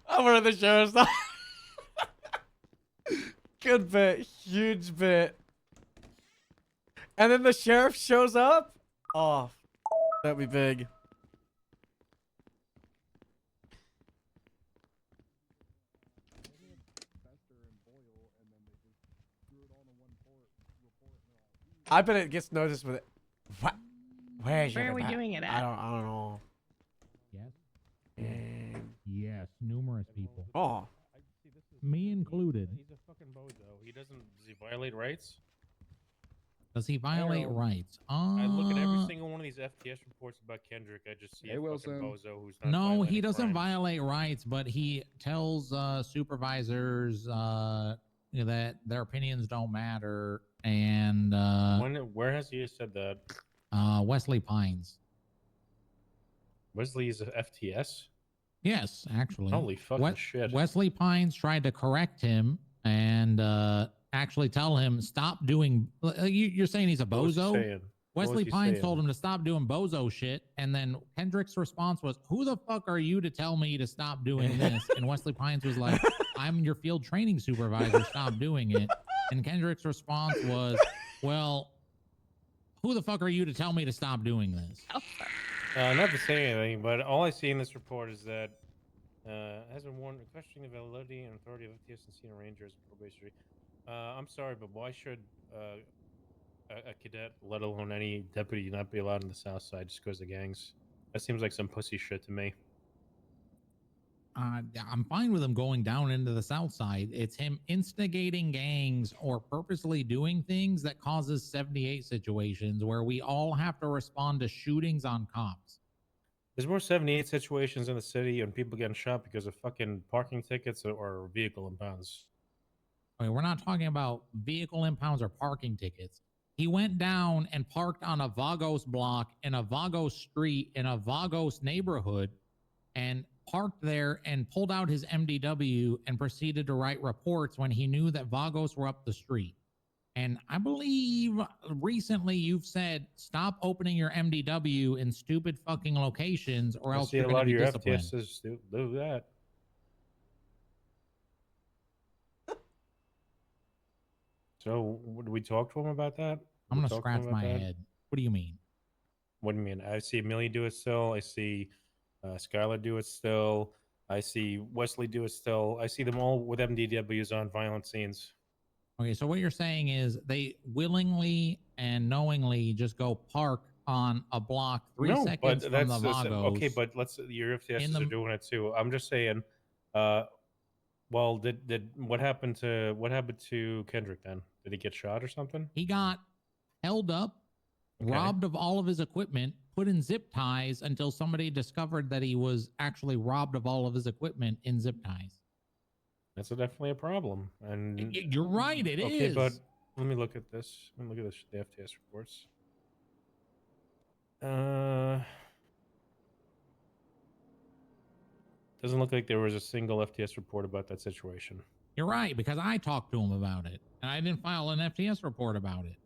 I'm one of the sheriff's dolls. Good bit, huge bit. And then the sheriff shows up? Oh, that'd be big. I bet it gets noticed with it. What? Where are we doing it at? I don't know. Yes. Yes, numerous people. Oh. Me included. He's a fucking bozo. Does he violate rights? Does he violate rights? I look at every single one of these FTS reports about Kendrick. I just see a fucking bozo who's not. No, he violating doesn't crimes. violate rights, but he tells supervisors that their opinions don't matter. And Where has he said that? Wesley Pines. Wesley is a FTS. Yes, actually. Holy fucking shit. Wesley Pines tried to correct him and actually tell him stop doing. You're saying he's a What was he bozo? saying? What Wesley was he Pines saying? told him to stop doing bozo shit, and then Kendrick's response was, "Who the fuck are you to tell me to stop doing this?" And Wesley Pines was like, "I'm your field training supervisor. Stop doing it." And Kendrick's response was, "Well, who the fuck are you to tell me to stop doing this?" Not to say anything, but all I see in this report is that has been warned questioning the validity and authority of FTS and senior rangers probationary. I'm sorry, but why should a cadet, let alone any deputy, not be allowed in the South Side just because of gangs? That seems like some pussy shit to me. I'm fine with him going down into the South Side. It's him instigating gangs or purposely doing things that causes 78 situations where we all have to respond to shootings on cops. There's more 78 situations in the city and people getting shot because of fucking parking tickets or vehicle impounds. Okay, we're not talking about vehicle impounds or parking tickets. He went down and parked on a Vagos block in a Vagos street in a Vagos neighborhood and parked there and pulled out his MDW and proceeded to write reports when he knew that Vagos were up the street. And I believe recently you've said stop opening your MDW in stupid fucking locations, or I else see you're a going lot to of be your disciplined. FTSs do that. So, did we talk to him about that? I'm We gonna talk to scratch him about my that? head. What do you mean? What do you mean? I see Millie do it still. I see Skylar do it still. I see Wesley do it still. I see them all with MDWs on violent scenes. Okay, so what you're saying is they willingly and knowingly just go park on a block 3 No, seconds but from the that's okay. Vagos. But your FTSs the- are doing it too. I'm just saying. Well, did what happened to Kendrick then? Did he get shot or something? He got held up, robbed of all of his equipment, put in zip ties until somebody discovered that he was actually robbed of all of his equipment in zip ties. That's definitely a problem. And You're right, it okay, but is. let me look at this. Let me look at the FTS reports. Doesn't look like there was a single FTS report about that situation. You're right, because I talked to him about it, and I didn't file an FTS report about it.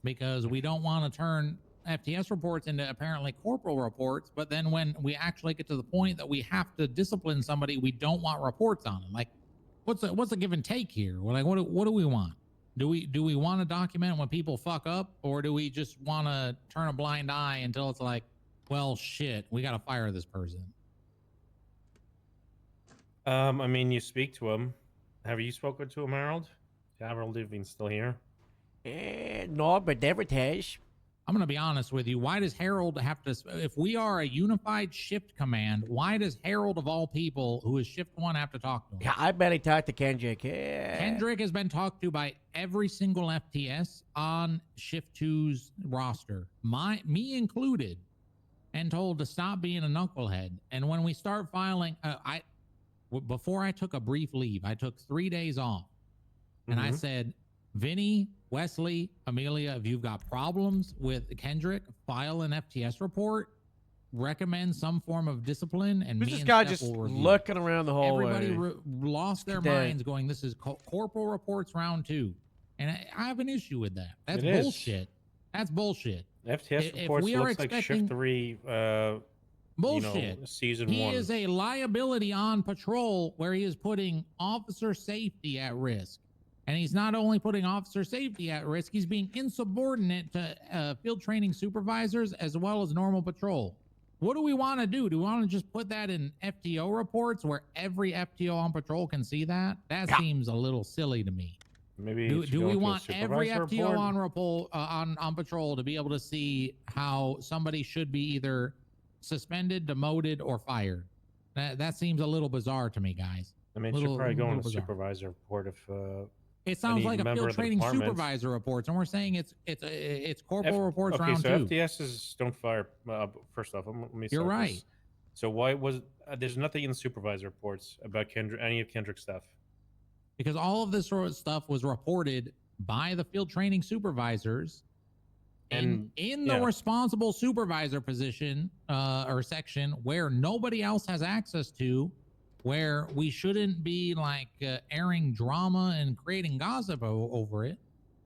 Because we don't want to turn FTS reports into apparently corporal reports, but then when we actually get to the point that we have to discipline somebody, we don't want reports on them. Like, what's the give and take here? We're like, what do we want? Do we want to document when people fuck up, or do we just want to turn a blind eye until it's like, well, shit, we got to fire this person? I mean, you speak to him. Have you spoken to him, Harold? Harold, if he's still here. No, but never has. I'm going to be honest with you. Why does Harold have to, if we are a unified shift command, why does Harold of all people, who is shift 1, have to talk to him? Yeah, I barely talked to Kendrick. Kendrick has been talked to by every single FTS on shift 2's roster, me included, and told to stop being a knucklehead. And when we start filing, before I took a brief leave, I took 3 days off, and I said, Vinny, Wesley, Amelia, if you've got problems with Kendrick, file an FTS report, recommend some form of discipline, and Who's me this and guy Steph just will review. looking around the hallway? Everybody lost their Dead. minds going, this is corporal reports round 2. And I have an issue with that. That's It is. bullshit. That's bullshit. FTS If reports we are looks like expecting- shift 3. Bullshit. Season He 1. is a liability on patrol where he is putting officer safety at risk. And he's not only putting officer safety at risk, he's being insubordinate to field training supervisors as well as normal patrol. What do we want to do? Do we want to just put that in FTO reports where every FTO on patrol can see that? That seems a little silly to me. Maybe Do we want every FTO on patrol to be able to see how somebody should be either suspended, demoted, or fired? That seems a little bizarre to me, guys. I mean, it Little- should probably go in little a bizarre. supervisor report if. It sounds any like a member field of the training department- supervisor reports, and we're saying it's corporal reports okay, round so 2. FTSs don't fire. First off, let me. You're start right. this. So why was there's nothing in the supervisor reports about Kendrick, any of Kendrick's stuff? Because all of this sort of stuff was reported by the field training supervisors in the responsible supervisor position or section where nobody else has access to, where we shouldn't be like airing drama and creating gossip over it,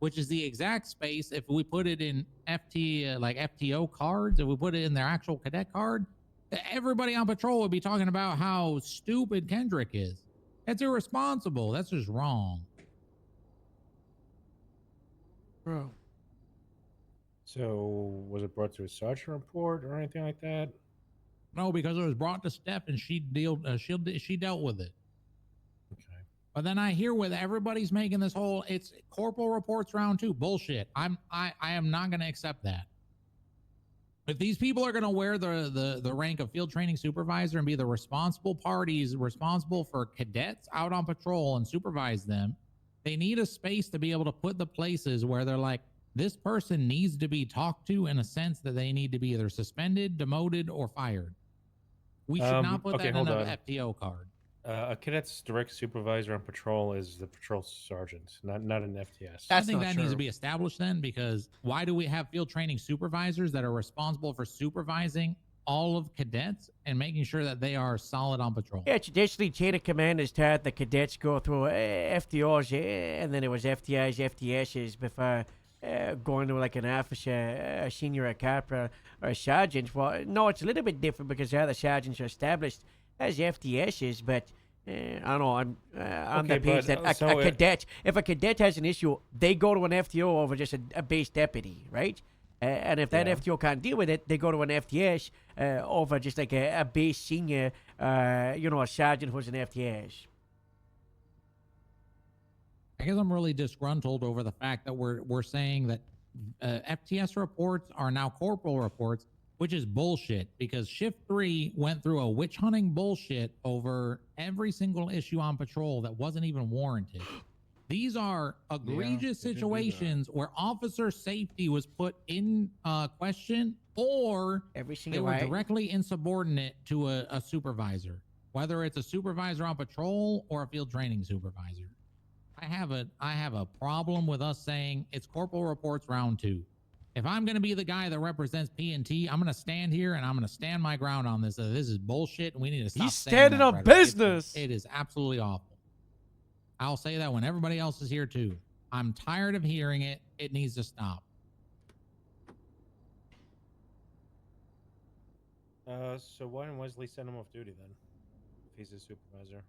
which is the exact space. If we put it in FTO cards, if we put it in their actual cadet card, everybody on patrol would be talking about how stupid Kendrick is. That's irresponsible. That's just wrong. Bro. So was it brought to a sergeant report or anything like that? No, because it was brought to Steph and she dealt with it. Okay. But then I hear with everybody's making this whole it's corporal reports round 2 bullshit. I am not going to accept that. If these people are going to wear the rank of field training supervisor and be the responsible parties responsible for cadets out on patrol and supervise them, they need a space to be able to put the places where they're like, this person needs to be talked to in a sense that they need to be either suspended, demoted, or fired. We should not put that in an FTO card. A cadet's direct supervisor on patrol is the patrol sergeant, not an FTS. I think that needs to be established then, because why do we have field training supervisors that are responsible for supervising all of cadets and making sure that they are solid on patrol. Yeah, traditionally, chain of command is taught the cadets go through FTOs, and then it was FTIs, FTSs before going to like an officer, a senior, a corporal, or a sergeant. Well, no, it's a little bit different because the other sergeants are established as FTSs, but I don't know. I'm on the Okay, page but, that so a it- cadet, if a cadet has an issue, they go to an FTO over just a base deputy, right? And if that Yeah. FTO can't deal with it, they go to an FTS over just like a base senior, a sergeant who's an FTS. I guess I'm really disgruntled over the fact that we're saying that FTS reports are now corporal reports, which is bullshit because Shift 3 went through a witch hunting bullshit over every single issue on patrol that wasn't even warranted. These are egregious they did do that. situations where officer safety was put in question, or Every they single were right. directly insubordinate to a supervisor, whether it's a supervisor on patrol or a field training supervisor. I have a problem with us saying it's corporal reports round 2. If I'm going to be the guy that represents P&T, I'm going to stand here and I'm going to stand my ground on this. This is bullshit, and we need to stop. He's saying standing that on rhetoric. business. It is absolutely awful. I'll say that when everybody else is here too. I'm tired of hearing it. It needs to stop. So why didn't Wesley send him off duty then? If he's a supervisor.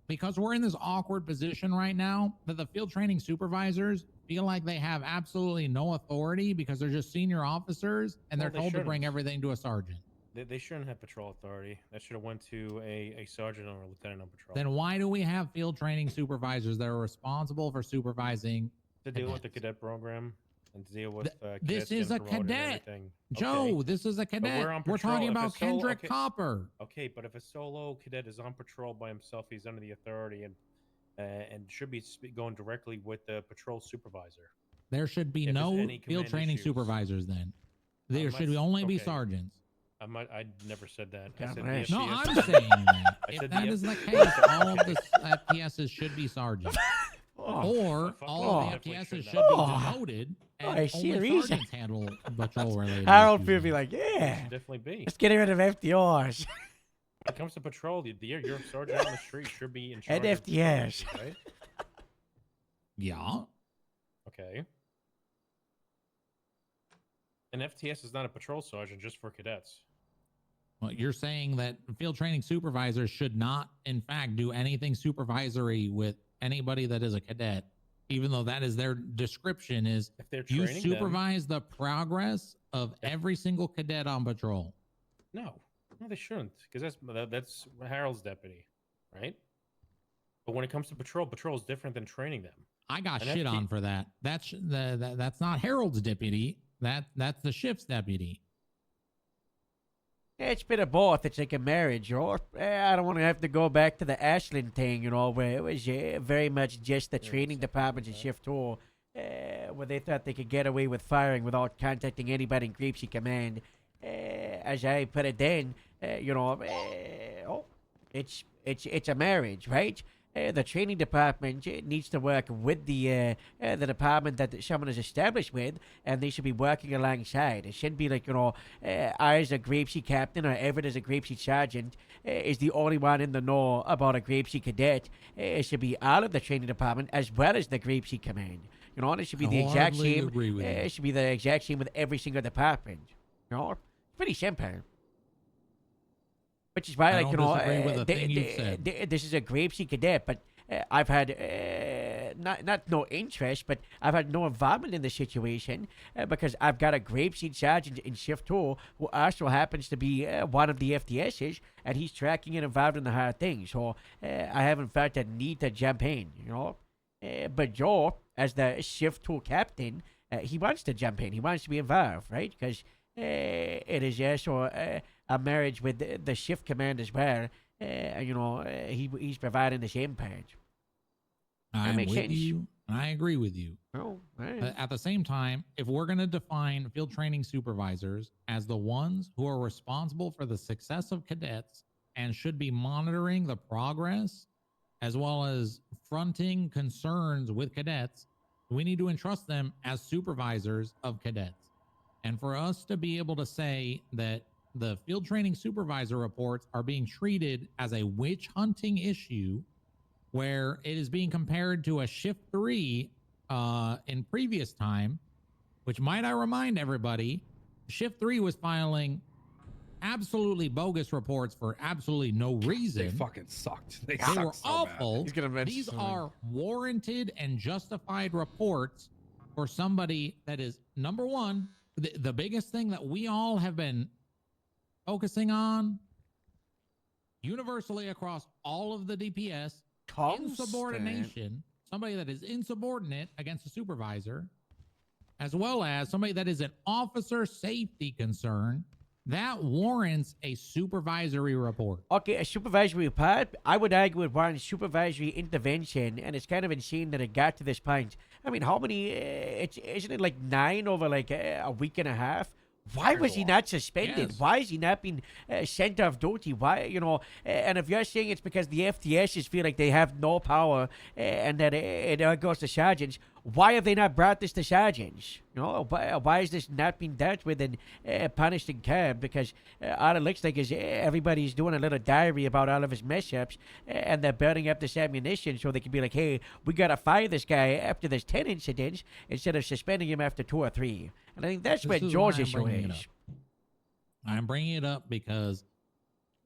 Because we're in this awkward position right now that the field training supervisors feel like they have absolutely no authority because they're just senior officers and Well, they're they told to bring shouldn't. everything to a sergeant. They shouldn't have patrol authority. That should have went to a sergeant or a lieutenant on patrol. Then why do we have field training supervisors that are responsible for supervising? To deal with the cadets? cadet program and to deal with This cadets is a getting promoted and cadet. everything. Joe, Okay. this is a But cadet. on We're patrol. talking If a about solo- Kendrick okay. Copper. Okay, but if a solo cadet is on patrol by himself, he's under the authority and should be going directly with the patrol supervisor. There should be If there's no any field command training issues. supervisors then. There might should only be okay. sergeants. I never said that. I God said bless. the No, FTS I'm saying that. I If said that the is the F- case, all of the FTSs should be sergeants. Oh, Or all of the definitely FTSs should should not. be Oh. demoted Oh, and I see a only reason. sergeants handle patrol-related Harold issues will be then. like, It yeah, should definitely be. let's get rid of FDRs. When it comes to patrol, your sergeant on the street should be in charge. And of FTS. supervising, right? Yeah. Okay. An FTS is not a patrol sergeant just for cadets. Well, you're saying that field training supervisors should not, in fact, do anything supervisory with anybody that is a cadet, even though that is their description is If they're you training them- supervise the progress of every single cadet on patrol. No, they shouldn't, because that's Harold's deputy, right? But when it comes to patrol, patrol is different than training them. I got An shit FT on for that. That's not Harold's deputy. That's the shift's deputy. It's been a both. It's like a marriage, or I don't want to have to go back to the Ashland thing, where it was very much just the training departments in Shift 2, where they thought they could get away with firing without contacting anybody in Grapeseed Command. As I put it then, it's a marriage, right? The training department needs to work with the department that someone is established with, and they should be working alongside. It shouldn't be like, I as a Grapeseed captain or Everett as a Grapeseed sergeant is the only one in the know about a Grapeseed cadet. It should be all of the training department as well as the Grapeseed command. It should be the exact wholeheartedly same. agree with you. It should be the exact same with every single department. Pretty simple. Which is why, I like, don't disagree with a thing you said. this is a Grapeseed cadet, but I've had not no interest, but I've had no involvement in the situation because I've got a Grapeseed sergeant in Shift 2 who also happens to be one of the FTSs, and he's tracking and involved in the hard things. So I haven't felt the need to jump in, But Joe, as the Shift 2 captain, he wants to jump in. He wants to be involved, right? Because it is also a marriage with the shift command as well. He's providing the same page. I'm makes with sense. you, and I agree with you. Oh, At the same time, if we're going to define field training supervisors as the ones who are responsible for the success of cadets and should be monitoring the progress as well as fronting concerns with cadets, we need to entrust them as supervisors of cadets. And for us to be able to say that the field training supervisor reports are being treated as a witch hunting issue, where it is being compared to a shift 3 in previous time, which might I remind everybody, shift 3 was filing absolutely bogus reports for absolutely no reason. They fucking sucked. They They sucked were so awful. Bad. He's gonna mention These something. are warranted and justified reports for somebody that is, number one, the biggest thing that we all have been focusing on universally across all of the DPS, insubordination, somebody that is insubordinate against a supervisor, as well as somebody that is an officer safety concern. That warrants a supervisory report. Okay, a supervisory report, I would argue it warrants supervisory intervention, and it's kind of insane that it got to this point. I mean, how many, isn't it like 9 over like a week and a half? Why was he not suspended? Yes. Why is he not being sent off duty? Why, you know, and if you're saying it's because the FTSs feel like they have no power and that it goes to sergeants, why have they not brought this to sergeants? You know, why is this not being dealt with and punished in cab? Because all it looks like is everybody's doing a little diary about all of his mess ups and they're building up this ammunition so they can be like, hey, we got to fire this guy after there's 10 incidents instead of suspending him after 2 or 3. And I think that's where This is George's why I'm issue bringing it is. up. I'm bringing it up because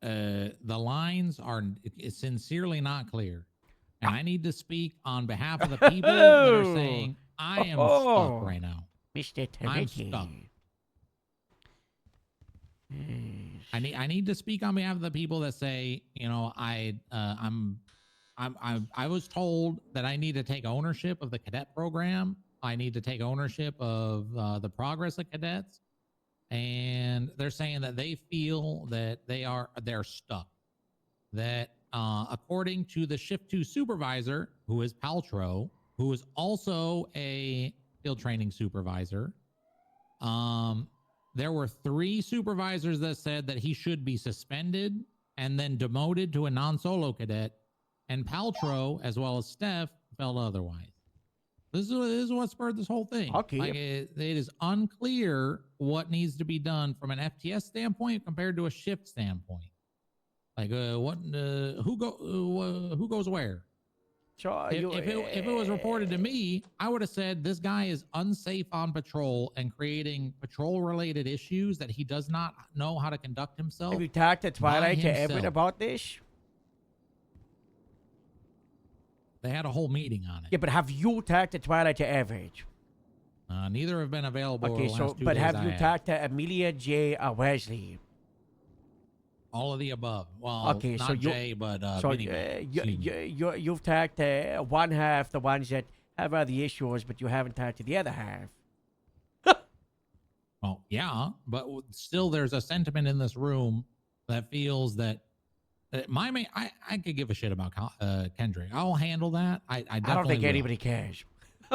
the lines are sincerely not clear. And I need to speak on behalf of the people that are saying, I am stuck right now. Mr. I'm Taranti. stuck. I need to speak on behalf of the people that say, you know, I was told that I need to take ownership of the cadet program. I need to take ownership of the progress of cadets, and they're saying that they feel that they're stuck. That according to the shift 2 supervisor, who is Paltrow, who is also a field training supervisor, there were 3 supervisors that said that he should be suspended and then demoted to a non-solo cadet, and Paltrow, as well as Steph, felt otherwise. This is what spurred this whole thing. Okay. Like it is unclear what needs to be done from an FTS standpoint compared to a shift standpoint. Like who goes where? So If it was reported to me, I would have said this guy is unsafe on patrol and creating patrol-related issues that he does not know how to conduct himself. Have you talked to Twilight to himself. Everett about this? They had a whole meeting on it. Yeah, but have you talked to Twilight to Everett? Neither have been available. Okay, the so last 2 but days have I you had. talked to Amelia J. Wesley? All of the above. Well, Okay, not so you, Jay, but so Vinny Man. you've talked to one half, the ones that have other issues, but you haven't talked to the other half. Well, yeah, but still, there's a sentiment in this room that feels that I could give a shit about Kendrick. I'll handle that. I definitely don't think will. anybody cares.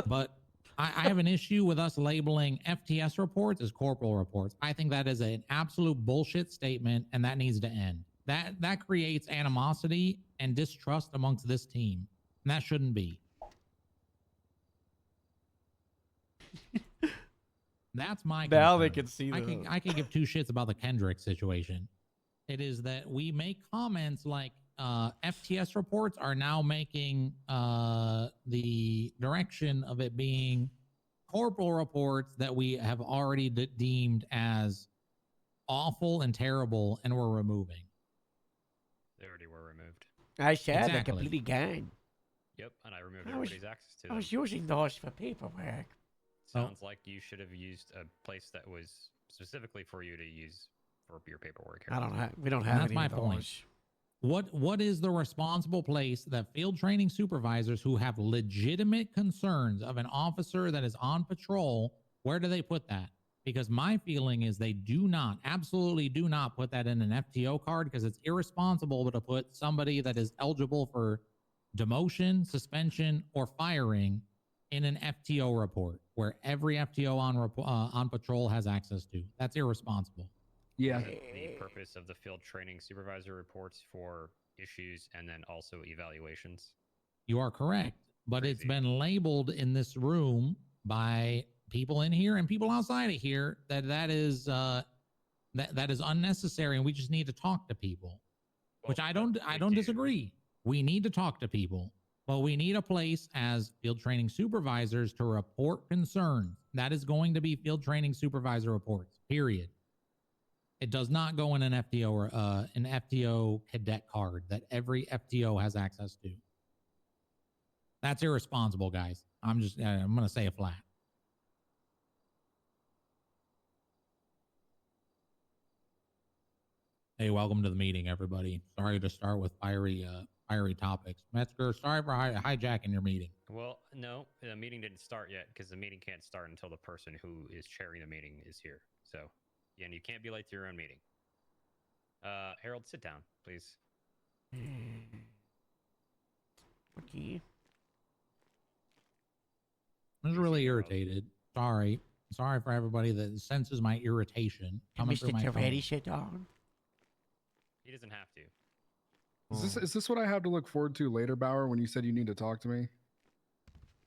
But I have an issue with us labeling FTS reports as corporal reports. I think that is an absolute bullshit statement, and that needs to end. That creates animosity and distrust amongst this team, and that shouldn't be. That's my Now they concern. can see I can give 2 shits about the Kendrick situation. It is that we make comments like FTS reports are now making the direction of it being corporal reports that we have already deemed as awful and terrible, and we're removing. They already were removed. I said they're Exactly. completely gone. Yep, and I removed I was- everybody's access to I them. was using those for paperwork. Sounds like you should have used a place that was specifically for you to use for your paperwork. I don't have. We don't And have that's any my of point. those. What is the responsible place that field training supervisors who have legitimate concerns of an officer that is on patrol, where do they put that? Because my feeling is they absolutely do not put that in an FTO card, because it's irresponsible to put somebody that is eligible for demotion, suspension, or firing in an FTO report where every FTO on patrol has access to. That's irresponsible. Yeah. The purpose of the field training supervisor reports for issues and then also evaluations. You are correct, but it's been labeled in this room by people in here and people outside of here that is That is unnecessary, and we just need to talk to people. Which I don't do. disagree. We need to talk to people, but we need a place as field training supervisors to report concerns. That is going to be field training supervisor reports. Period. It does not go in an FTO or an FTO cadet card that every FTO has access to. That's irresponsible, guys. I'm going to say it flat. Hey, welcome to the meeting, everybody. Sorry to start with fiery topics. Metzger, sorry for hijacking your meeting. Well, no, the meeting didn't start yet because the meeting can't start until the person who is chairing the meeting is here. So, and you can't be late to your own meeting. Harold, sit down, please. Okay. I was really irritated. Sorry for everybody that senses my irritation coming through my phone. Mr. Toretti, sit down. He doesn't have to. Is this what I have to look forward to later, Bauer, when you said you need to talk to me?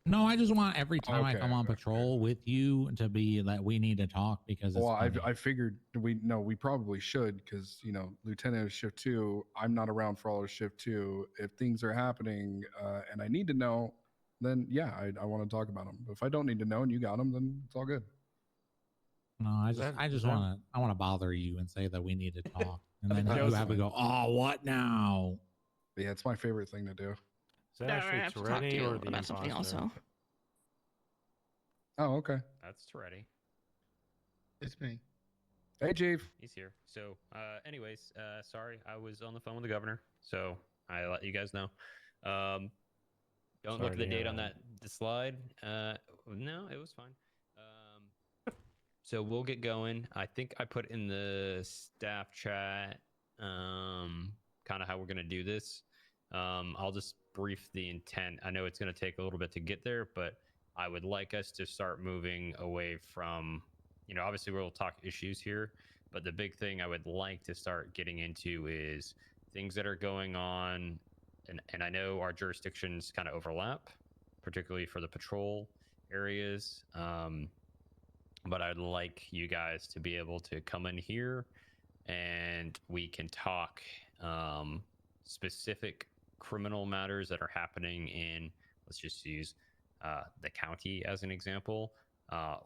No, I just want every time I come on patrol with you to be that we need to talk because it's Well, funny. I figured we probably should because, you know, Lieutenant is shift 2. I'm not around for all of shift 2. If things are happening and I need to know, then yeah, I want to talk about them. But if I don't need to know and you got them, then it's all good. No, I just want to bother you and say that we need to talk. And then you have to go, oh, what now? Yeah, it's my favorite thing to do. Is that actually Toretti or the imposter? Oh, okay. That's Toretti. It's me. Hey, Chief. He's here. So, anyways, sorry, I was on the phone with the governor, so I let you guys know. Don't look at the date on the slide. No, it was fine. So we'll get going. I think I put in the staff chat kind of how we're going to do this. I'll just brief the intent. I know it's going to take a little bit to get there, but I would like us to start moving away from, you know, obviously we'll talk issues here, but the big thing I would like to start getting into is things that are going on. And I know our jurisdictions kind of overlap, particularly for the patrol areas. But I'd like you guys to be able to come in here and we can talk specific criminal matters that are happening in, let's just use the county as an example,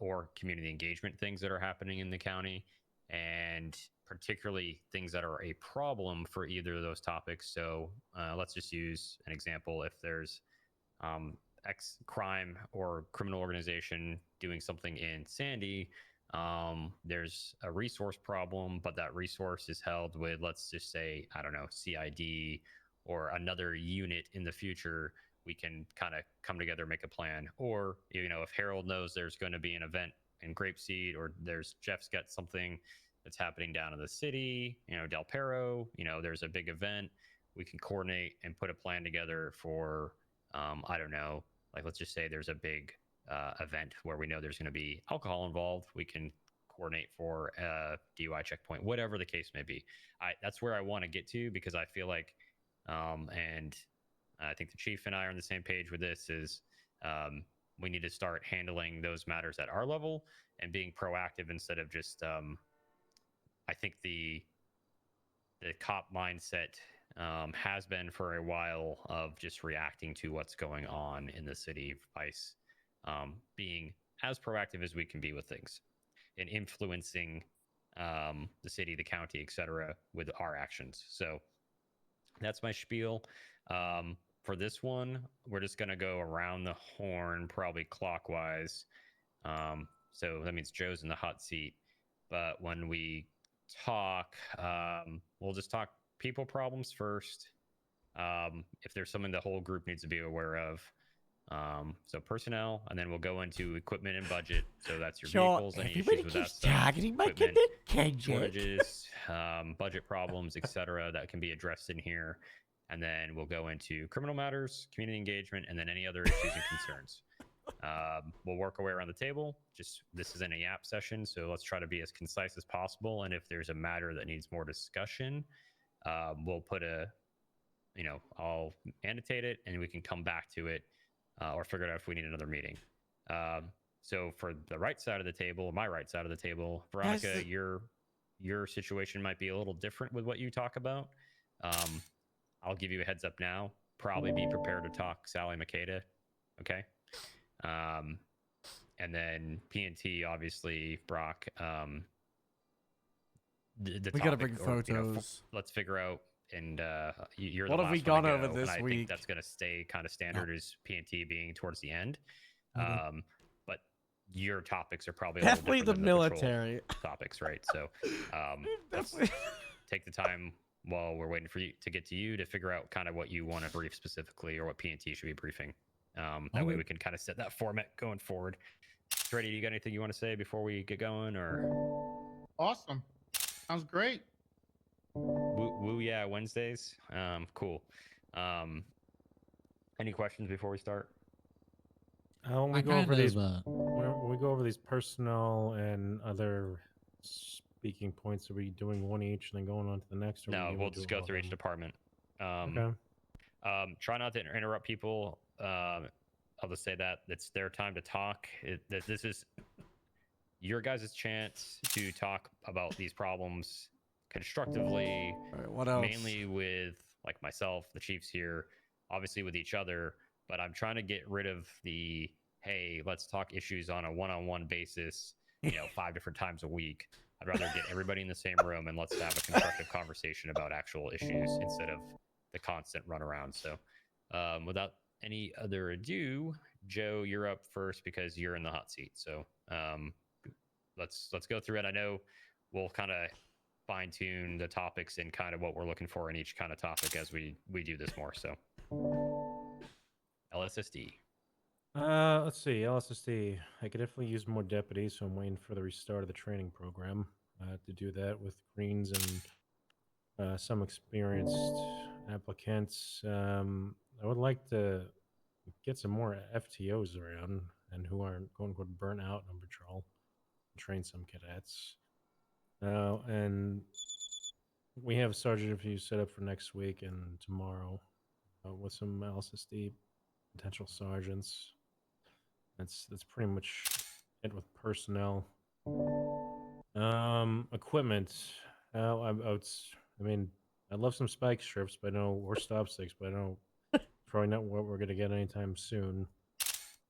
or community engagement things that are happening in the county, and particularly things that are a problem for either of those topics. So let's just use an example. If there's X crime or criminal organization doing something in Sandy, there's a resource problem, but that resource is held with, let's just say, I don't know, CID or another unit in the future. We can kind of come together, make a plan. Or, you know, if Harold knows there's going to be an event in Grapeseed, or Jeff's got something that's happening down in the city, you know, Del Perro, you know, there's a big event, we can coordinate and put a plan together for, I don't know, like, let's just say there's a big event where we know there's going to be alcohol involved. We can coordinate for a DUI checkpoint, whatever the case may be. That's where I want to get to, because I feel like, and I think the chief and I are on the same page with this, is we need to start handling those matters at our level and being proactive instead of just, I think the cop mindset has been for a while of just reacting to what's going on in the city, vice being as proactive as we can be with things and influencing the city, the county, etc., with our actions. So that's my spiel. For this one, we're just going to go around the horn, probably clockwise. So that means Joe's in the hot seat. But when we talk, we'll just talk people problems first. If there's something the whole group needs to be aware of. So personnel, and then we'll go into equipment and budget. So that's your vehicles, any issues with that stuff. Targeting my cadet, shortages, budget problems, etc., that can be addressed in here. And then we'll go into criminal matters, community engagement, and then any other issues and concerns. We'll work our way around the table. This isn't a YAP session, so let's try to be as concise as possible. And if there's a matter that needs more discussion, we'll put I'll annotate it, and we can come back to it or figure it out if we need another meeting. So for the right side of the table, my right side of the table, Veronica, you're your situation might be a little different with what you talk about. I'll give you a heads up now. Probably be prepared to talk Sally Makeda. Okay. And then PNT, obviously, Brock. The We gotta topic, bring or, you know, photos. let's figure out. And you're What the have we last one to gone over go, this and I week? think that's going to stay kind of standard as PNT being towards the end. Mhm. But your topics are probably a little Definitely different the than the patrol military. topics, right? So let's take the time while we're waiting for you to get to you to figure out kind of what you want to brief specifically, or what PNT should be briefing. That way Okay. we can kind of set that format going forward. Freddie, you got anything you want to say before we get going, or? Awesome. Sounds great. Woo yeah, Wednesdays. Cool. Any questions before we start? When we I go over kind these, of, when we go over these personnel and other speaking points, are we doing one each and then going on to the next? Or No, we we'll do just all go of through each them? department. Okay. Try not to interrupt people. I'll just say that it's their time to talk. This is your guys' chance to talk about these problems constructively. All right, what else? Mainly with like myself, the chiefs here, obviously with each other. But I'm trying to get rid of the, hey, let's talk issues on a one-on-one basis, 5 different times a week. I'd rather get everybody in the same room and let's have a constructive conversation about actual issues instead of the constant runaround. So without any other ado, Joe, you're up first because you're in the hot seat. So let's go through it. I know we'll kind of fine tune the topics and kind of what we're looking for in each kind of topic as we do this more. So LSSD. Let's see, LSSD. I could definitely use more deputies, so I'm waiting for the restart of the training program to do that with Greens and some experienced applicants. I would like to get some more FTOs around and who aren't going to burn out on patrol. Train some cadets. And we have sergeant interviews set up for next week and tomorrow with some LSSD potential sergeants. That's pretty much it with personnel. Equipment. I mean, I'd love some spike strips, but I know, or stop sticks, but I know probably not what we're gonna get anytime soon.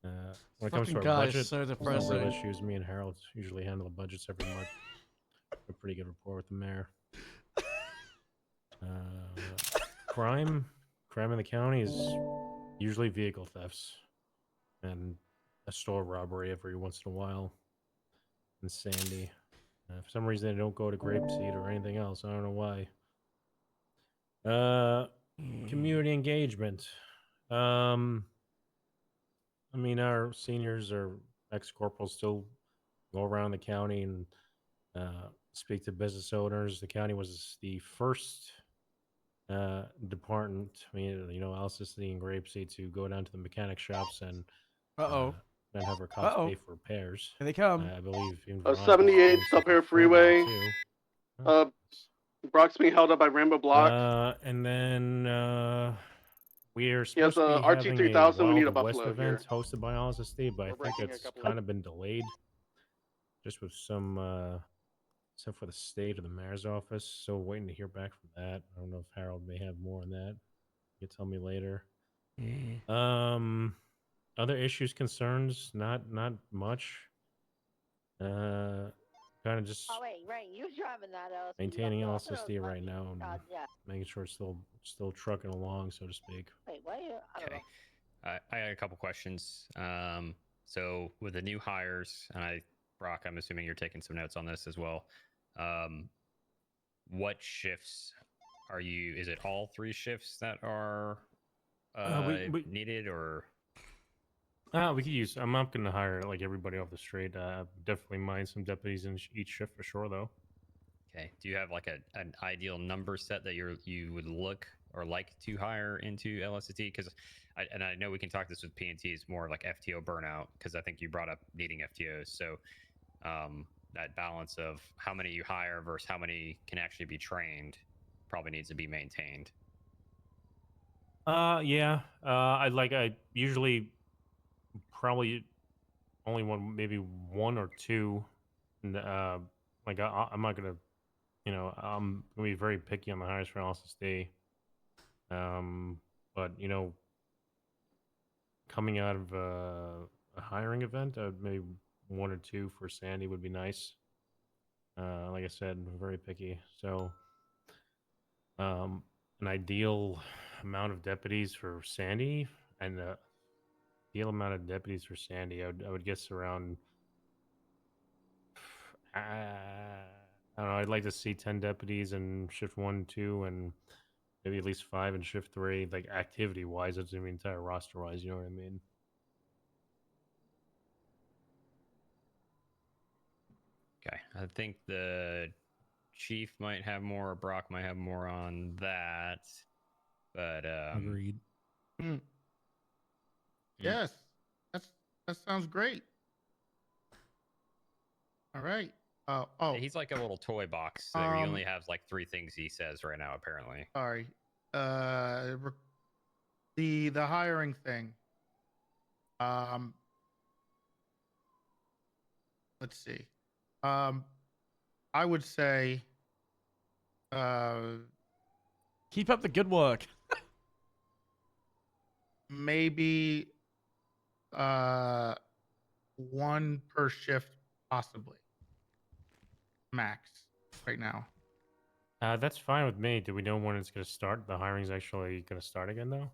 When it comes to Fucking our guys, budget, so there's no real depressing. issues. Me and Harold usually handle the budgets every month. A pretty good rapport with the mayor. Crime in the county is usually vehicle thefts and a store robbery every once in a while in Sandy. For some reason, they don't go to Grapeseed or anything else. I don't know why. Community engagement. I mean, our seniors or ex-corporals still go around the county and speak to business owners. The county was the first department, I mean, LSSD and Grapeseed, to go down to the mechanic shops and then have our cops pay for repairs. Here they come. I believe even 78 Sub-Air Freeway. Brock's being held up by Rainbow Block. And then we're He has supposed to be a having RT3000. We need a Wild West Buffalo event here. hosted by LSSD, but I think breaking a it's couple kind of been delayed, just with some stuff with the state or the mayor's office. So waiting to hear back from that. I don't know if Harold may have more on that. You can tell me later. Other issues, concerns, not much. Kind of just Oh wait, right, you driving that LSD? maintaining I thought it was LSSD right Lucky. now and God, yeah. making sure it's still trucking along, so to speak. Wait, what? I don't know. I got a couple questions. So with the new hires, and Brock, I'm assuming you're taking some notes on this as well. What shifts are you? Is it all 3 shifts that are needed, or? We could use. I'm not going to hire like everybody off the street. Definitely mind some deputies in each shift for sure, though. Okay. Do you have like an ideal number set that you would look or like to hire into LSSD? Because I know we can talk this with PNTs more like FTO burnout, because I think you brought up needing FTOs. So that balance of how many you hire versus how many can actually be trained probably needs to be maintained. Yeah. I usually probably only maybe 1 or 2. And I'm not gonna you know, I'm gonna be very picky on the hires for LSSD. But you know, coming out of a hiring event, maybe 1 or 2 for Sandy would be nice. Like I said, I'm very picky. So, an ideal amount of deputies for Sandy, and ideal amount of deputies for Sandy, I would guess around. I don't know. I'd like to see 10 deputies in shift 1, 2, and maybe at least 5 in shift 3. Like activity wise, that's the entire roster wise. You know what I mean? Okay, I think the chief might have more, Brock might have more on that, but Agreed. Yes, that sounds great. All right. Oh, he's like a little toy box. He only has like 3 things he says right now, apparently. sorry. The hiring thing. Let's see. I would say. Keep up the good work. Maybe 1 per shift, possibly. Max right now. That's fine with me. Do we know when it's going to start? The hiring's actually going to start again, though.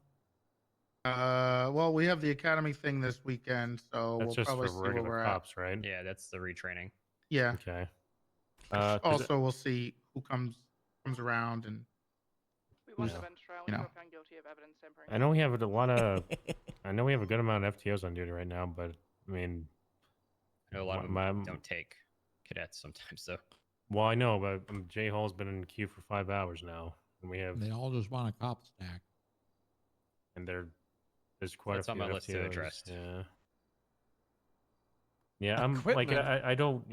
Well, we have the academy thing this weekend, so That's we'll just probably for see where regular we're cops, right? Yeah, that's the retraining. at. Yeah. Okay. 'Cause Also, we'll see who comes around and. We want who's, the bench trial. you We know. got found guilty of evidence tampering. I know we have a lot of. I know we have a good amount of FTOs on duty right now, but I mean, I know a lot of them don't take cadets sometimes, though. Well, I know, but Jay Hall's been in queue for 5 hours now, and we have. They all just want a cop stack. And there's quite That's a on few my list to FTOs, address. Yeah. Yeah, I'm like Equipment. I don't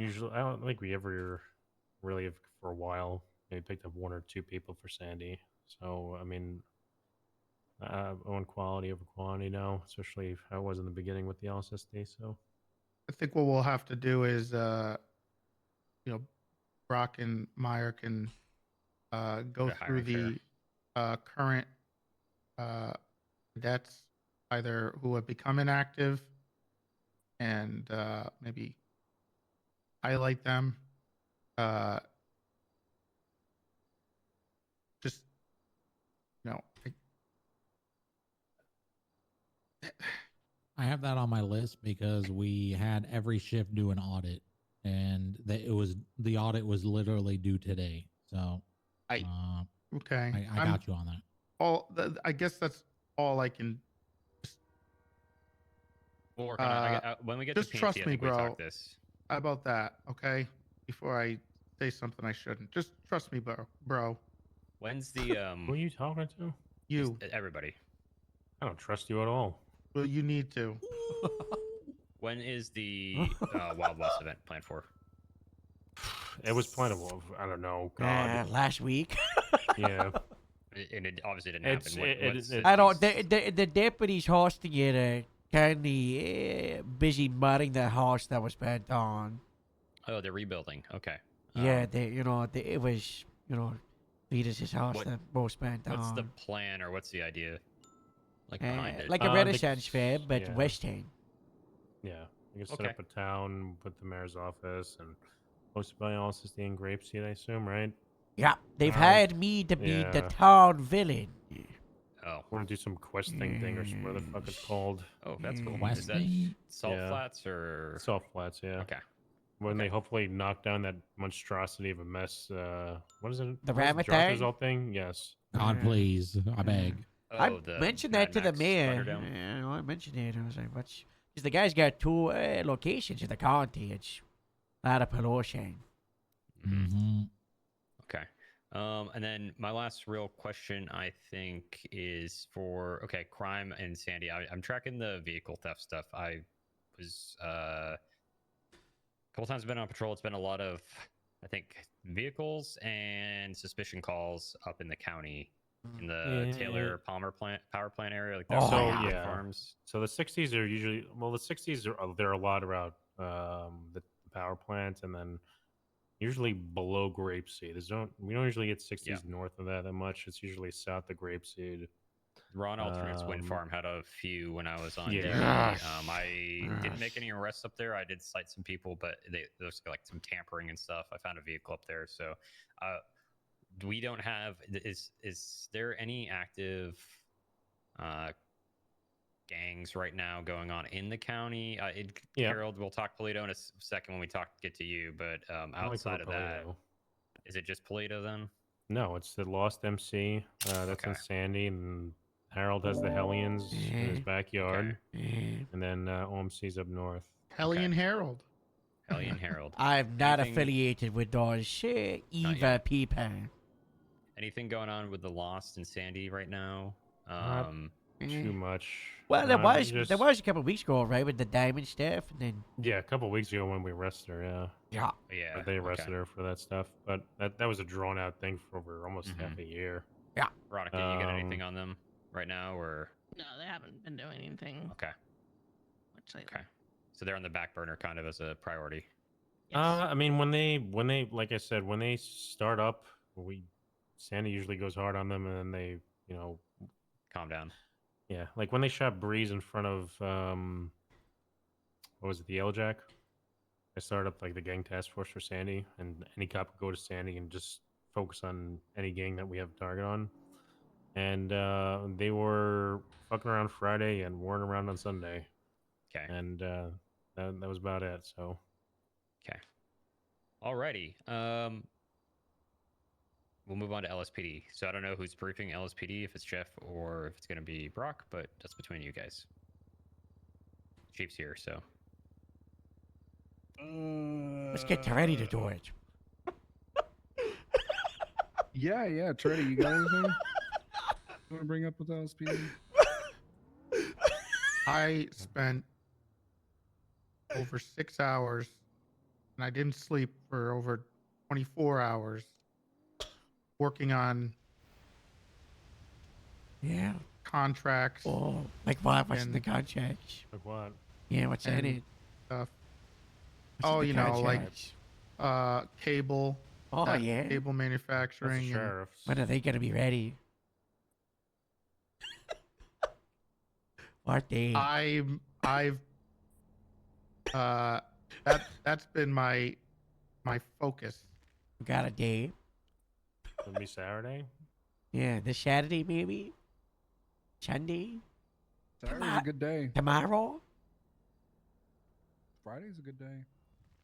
think we ever really have for a while maybe picked up 1 or 2 people for Sandy. So I mean, I want quality over quantity now, especially if I was in the beginning with the LSSD. So I think what we'll have to do is, Brock and Meyer can go Put a through hiring the current cadets, either who have become inactive, and maybe highlight them. Just, I have that on my list because we had every shift do an audit, and the audit was literally due today. So okay. I got you on that. I guess that's all I can. We'll work on it. When we get just to PNC, trust I me, think we bro. talk this. How about that? Okay, before I say something I shouldn't, just trust me, bro. When's the who are you talking to? You. Everybody. I don't trust you at all. Well, you need to. When is the Wild West event planned for? It was planned. I don't know. God. Last week. Yeah. And it obviously didn't happen. I don't. The deputies hosting it are kind of busy mudding the house that was spent on. Oh, they're rebuilding. Okay. Yeah, it was Vetus's house that was spent on. What's the plan or what's the idea? Like behind it? Like a Renaissance fair, but yeah. West End. Yeah, you can set up a town, put the mayor's office, and hosted by LSSD and Grapeseed, I assume, right? Yeah, they've hired me to be the yeah. town villain. Oh, want to do some questing thing or what the fuck it's called? Oh, that's cool. Is that Questing? Salt Flats or Salt Flats? Yeah. Okay. When they hopefully knock down that monstrosity of a mess. What is it? The What is Ramatang? result thing? Yes. God, please, I beg. I mentioned that to the mayor. I mentioned it. I was like, "What's?" Because the guy's got 2 locations in the county. It's not a pollution. Mm-hmm. Okay. And then my last real question, I think, is for crime and Sandy. I'm tracking the vehicle theft stuff. I was a couple times been on patrol. It's been a lot of, I think, vehicles and suspicion calls up in the county. In the Taylor Palmer power plant area, like that. Farms. So the 60s are usually the 60s are they're a lot about the power plant, and then usually below Grapeseed. We don't usually get 60s north of that much. It's usually south of Grapeseed. Ron Alternate's Wind Farm had a few when I was on yeah. duty. Yes. I didn't make any arrests up there. I did cite some people, but there was like some tampering and stuff. I found a vehicle up there, so we don't have. Is there any active gangs right now going on in the county? Harold, we'll talk Polito in a second when we get to you, but outside of that, is it just Polito then? No, it's the Lost MC. That's in Sandy, and Harold has the Hellions in his backyard, and then OMC's up north. Hellion Harold. Hellion Harold. I'm not affiliated with those evil people. Anything going on with the Lost and Sandy right now? Not too much. Well, there was a couple weeks ago, right, with the diamond stuff, and then a couple weeks ago when we arrested her. Yeah. Yeah. They arrested her for that stuff, but that was a drawn out thing for over almost half a year. Yeah. Veronica, you got anything on them right now, or? No, they haven't been doing anything. Okay. Okay. So they're on the back burner, kind of as a priority. I mean, when they, like I said, when they start up, Sandy usually goes hard on them, and then they, calm down. Yeah, like when they shot Breeze in front of, what was it, the Yellowjack? I started up like the gang task force for Sandy, and any cop could go to Sandy and just focus on any gang that we have a target on. And they were fucking around Friday and weren't around on Sunday. Okay. And that was about it. So. Okay. Alrighty. We'll move on to LSPD. So I don't know who's briefing LSPD, if it's Jeff or if it's going to be Brock, but that's between you guys. Chief's here, so. Let's get ready to do it. Yeah, Treddy, you got anything you want to bring up with LSPD? I spent over 6 hours, and I didn't sleep for over 24 hours, working on contracts. Oh, like what? What's in the contracts? Like what? Yeah, what's in it? Stuff. What's in the like contracts? cable. Oh, yeah. Cable manufacturing. and- Sheriffs. When are they gonna be ready? What day? That's been my focus. Got a day? It'll be Saturday. Yeah, this Saturday maybe. Sunday. Saturday's a good day. Tomorrow. Friday's a good day.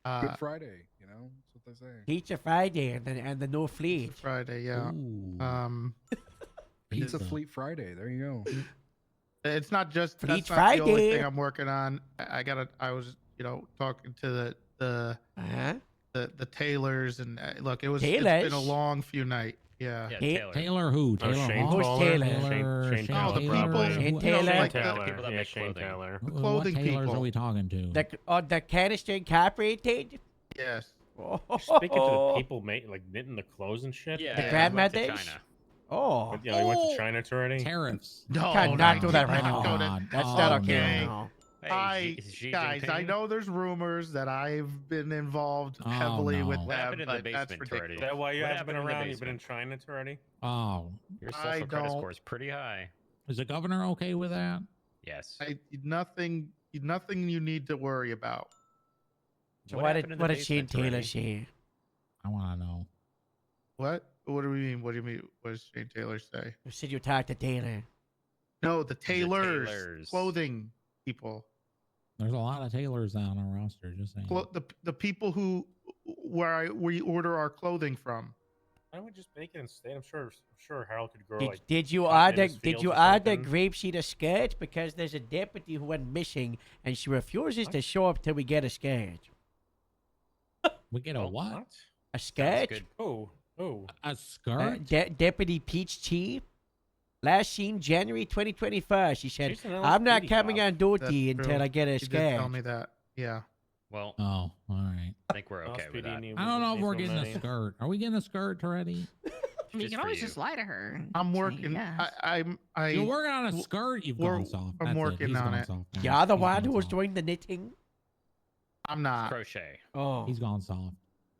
Uh, Good Friday, that's what they say. Pizza Friday and the no fleet. Friday, yeah. Ooh. Pizza Fleet Friday. There you go. It's not just Fleet that's not the only Friday. thing I'm working on. I was talking to the tailors, and look, it's been a Tailors? long few night. Yeah. Taylor who? Oh, Taylor Shane Hall? Taylor. Taylor. Shane Oh, the Taylor, people. probably. Shane you know, Taylor? like Taylor. people that Yeah, make Shane clothing. Taylor. the What clothing tailors people. are we talking to? The Canister Incorporated. Yes. You're speaking to the people knitting the clothes and shit. Yeah. The we went to grandmothers? China. Oh. Yeah, we went to China already. Tariffs. No, Cannot I do that did right not now. go to- That's Oh, not no. okay. No. Hey, Xi guys, I Jinping? know there's rumors that I've been involved Oh, heavily no. with What them, happened in the but that's basement, ridiculous. Torty? Is that why you What haven't been happened in the around? You've been in basement? China already? Oh, Your I social credit don't- score is pretty high. is the governor okay with that? Yes. Nothing you need to worry about. So What what happened did in what the did Shane basement, Taylor Torty? say? I want to know. What? What do we mean? What do you mean? What does Shane Taylor say? You said you talked to Taylor. No, the tailors, tailors. clothing people. There's a lot of tailors on our roster. Just saying. The people where we order our clothing from. Why don't we just make it and stay? I'm sure Harold could grow Did you cotton in order his did fields you or order something. grapeseed a skirt? Because there's a deputy who went missing and she refuses to show up till we get a skirt. We get a what? A skirt? good. Oh. A skirt? Deputy Peach Tea. Last seen January 2025. She said, She's an I'm not LSPD coming cop. on duty That's until true. I get a He did tell skirt. me that. Yeah. Well, Oh, all right. I think we're okay with that. I don't know if we're getting a skirt. Are we getting a skirt already? I mean, you Just can for always you. just lie to her. I'm Say working. yes. You're working on a skirt. You've we're- gone soft. I'm That's working He's on gone it. soft now. You're the He's one gone who was soft. doing the knitting. I'm not. Crochet. Oh. He's gone soft.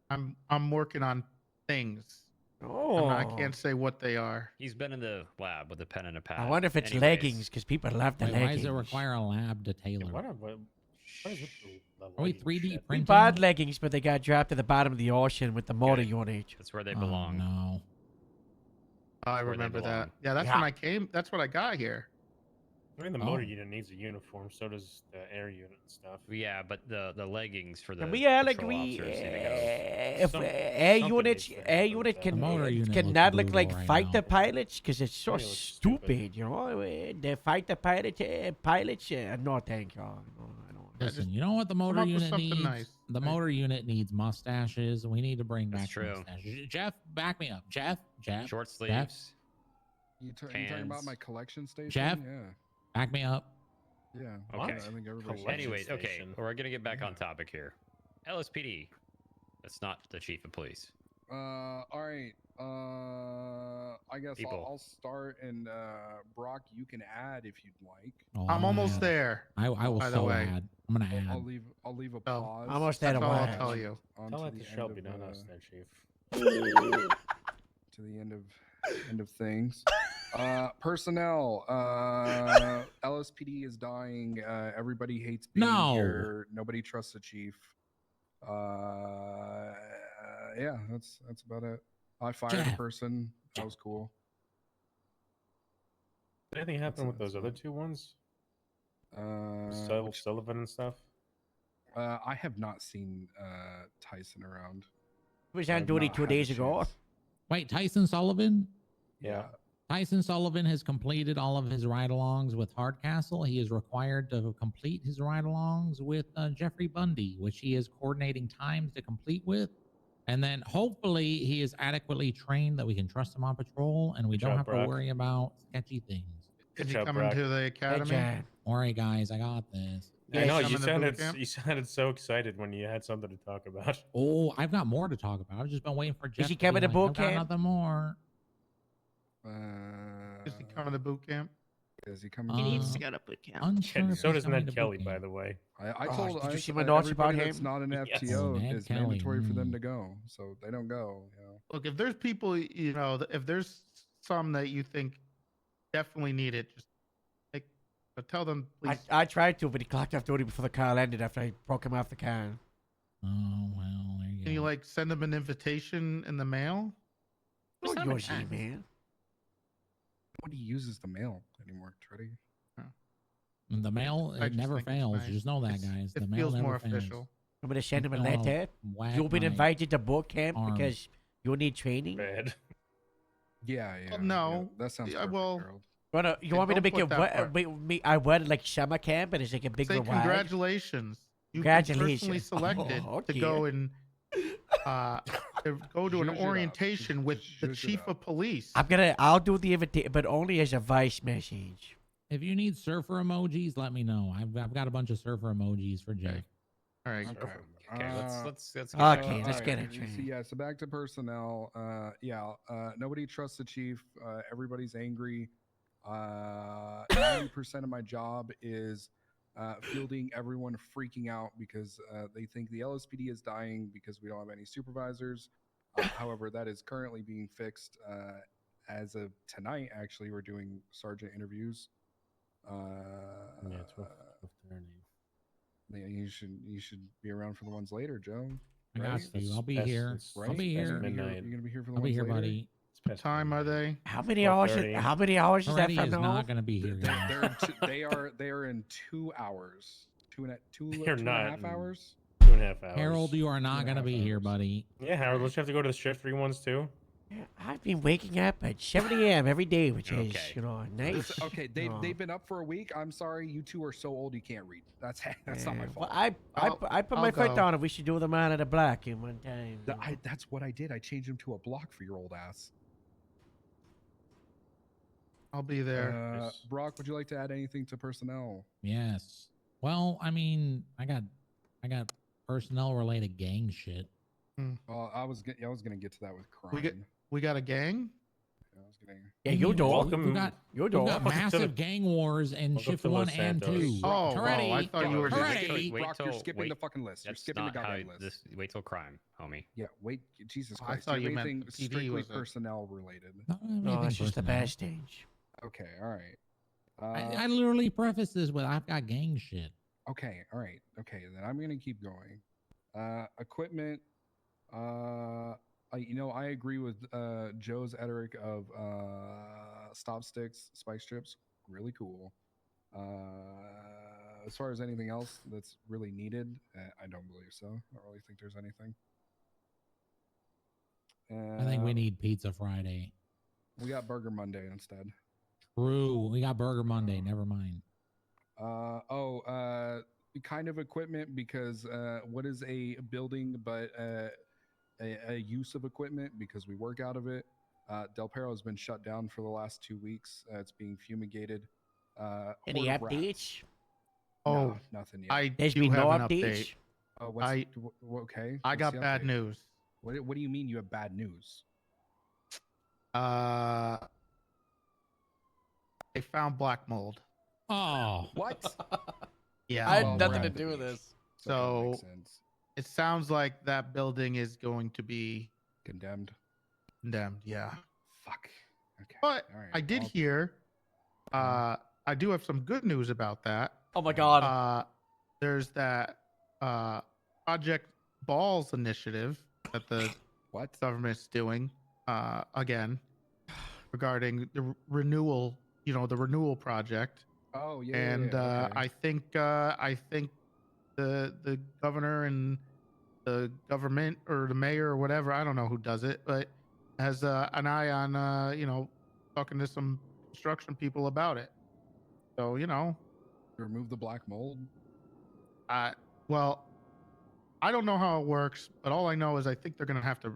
I'm working on things. Oh. I can't say what they are. He's been in the lab with a pen and a pad. I wonder if it's Anyways, leggings, because people love the Wait, leggings. why does it require a lab to tailor? What is with the Are we legging 3D shit? We printing? bought leggings, but they got dropped to the bottom of the ocean with the motor Okay. unit. That's where they Oh, belong. no. I where they remember belong. that. Yeah, that's when I came. That's when I got here. I mean, the motor Oh. unit needs a uniform. So does the air unit and stuff. Yeah, but the leggings for the Can we all patrol agree officers need to go. if Some- air something units, needs to air improve unit that. can The motor unit cannot looks look like brutal right fighter now. pilots because it's so Yeah, it looks stupid, stupid. you know. The fighter pilots, no thank you. No, I don't. Listen, you know what the motor up with unit something needs? nice. The motor unit needs mustaches. We need to bring That's back some true. mustaches. Jeff, back me up. Jeff, Short Jeff, sleeves. You talking about Cans. my collection station? Jeff? Yeah. back me up. Yeah. Okay. I think everybody. Collection Anyways, okay, station. we're gonna get back on topic here. LSPD. That's not the chief of police. All right. I guess People. I'll start, and Brock, you can add if you'd like. Oh, I'm gonna almost add. there. I will by the so way. add. I'm gonna I'll add. leave a So, pause. almost there That's to all I'll watch. tell you. onto Tell that the to end Shelby, of, not us, there, Chief. to the end of things. Personnel. LSPD is dying. Everybody hates being No. here. Nobody trusts the chief. Yeah, that's about it. I fired a Jeff. person. That was cool. Did anything happen with That's those other it. two ones? Which- Sullivan and stuff? I have not seen Tyson around. He was I on have duty not 2 had the days ago. chance. Wait, Tyson Sullivan? Yeah. Tyson Sullivan has completed all of his ride-alongs with Hardcastle. He is required to complete his ride-alongs with Jeffrey Bundy, which he is coordinating times to complete with. And then hopefully he is adequately trained that we can trust him on patrol and we Good don't job, have to Brock. worry about sketchy things. Is he job, coming Brock. to the Good academy? job. All right, guys, I got this. I know, coming you to boot sounded, camp? you sounded so excited when you had something to talk about. Oh, I've got more to talk about. I've just been waiting for Jeff. he to be coming to like, boot "I've got camp?" nothing more. Is he coming to boot camp? Is he coming? He needs Uh, to go to boot camp. Unsure And if so he's does coming Ned to Kelly, boot by camp. the way. I Oh, told did you see my I- notes about everybody that's him? not an Yes. FTO Oh, Ned is Kelly, mandatory for them mm. to go, so they don't go. You know. Look, if there's people, you know, if there's some that you think definitely need it, just tell them, please. I tried to, but he clocked off duty before the car ended after I broke him off the car. Oh, well, there you Can you go. like send them an invitation in the mail? Oh, not a Yoshi, bad- man. Nobody uses the mail anymore, Treddy. And the mail, I it just never think it's fails. nice. Just know that, It's- guys. It The mail feels never more fails. official. I'm gonna send him a Don't wanna letter. whack You've been my invited to boot camp arm. because you need training. Bad. Yeah, yeah. no, yeah, that sounds yeah, perfect, well, Harold. You Hey, want me to don't make put it that part. I worded like summer camp, and it's like a big Say reward. congratulations. You've been personally Congratulations. selected Oh, to okay. go and to go to an Zhuzh it up. orientation with the Zhuzh it chief up. of police. I'll do the invitation, but only as a voice message. If you need surfer emojis, let me know. I've got a bunch of surfer emojis for Jeff. All right. Okay. Okay, let's Okay, get back let's on get track. it. So, yeah, so back to personnel. Nobody trusts the chief. Everybody's angry. 90% of my job is fielding everyone freaking out because they think the LSPD is dying because we don't have any supervisors. However, that is currently being fixed as of tonight. Actually, we're doing sergeant interviews. Yeah, 12:30. Yeah, you should be around for the ones later, Joe. I got Right? you. I'll be That's- here. that's- I'll be that's here. midnight. You're gonna be here for the I'll be ones here, later? buddy. It's past Time are they? How many hours? 12:30. How many hours is that Already from is now? not going to be here, guys. They are in 2 hours. Two You're and a not half in hours. 2.5 hours. Harold, you are not 2.5 going to be here, hours. buddy. Yeah, Harold, don't you have to go to the shift 3 ones too? I've been waking up at 7 a.m. every day, which is, Okay. you know, nice. Okay, you know. they've been up for a week. I'm sorry, you two are so old you can't read. That's not my Yeah, fault. well, I put I'll my foot go. down if we should do them out of the block in one time. you know. That's what I did. I changed him to a block for your old ass. I'll be there. Yes. Brock, would you like to add anything to personnel? Yes. Well, I mean, I got personnel related gang shit. I was gonna get to that with crime. We got a gang. I was getting... Yeah, you do. Welcome. You We do. got massive gang wars in Welcome shift to 1 Los and 2. Santos. Oh, Toretti, I thought you were just- Toretti. Brock, you're skipping the fucking list. You're That's skipping the not how goddamn list. wait till crime, homie. Yeah, wait, Jesus I Christ. thought you You're meant anything the PD strictly was a- personnel related. No, it's just the bad stage. Okay, all right. I literally preface this with I've got gang shit. Okay, all right. Okay, then I'm gonna keep going. Equipment. I agree with Joe's Ederic of stop sticks, spike strips. Really cool. As far as anything else that's really needed, I don't believe so. I don't really think there's anything. I think we need Pizza Friday. We got Burger Monday instead. True. We got Burger Monday. Never mind. Kind of equipment, because what is a building but a use of equipment, because we work out of it. Del Perro has been shut down for the last 2 weeks. It's being fumigated. Any horde of rats. updates? No, nothing yet. There's do been have no an updates. update. Okay. I what's got the bad update? news. What do you mean you have bad news? They found black mold. Oh. What? Yeah. I had Oh, nothing we're to at the do with beach. this. So that So makes sense. it sounds like that building is going to be Condemned. condemned. Yeah. Fuck. Okay. But All right, I did I'll- hear. I do have some good news about that. Oh my god. There's that Project Balls initiative that the government's doing again regarding the renewal. The renewal project. Oh yeah. And okay. I think the governor and the government or the mayor or whatever, I don't know who does it, but has an eye on talking to some construction people about it. So remove the black mold. Well, I don't know how it works, but all I know is I think they're gonna have to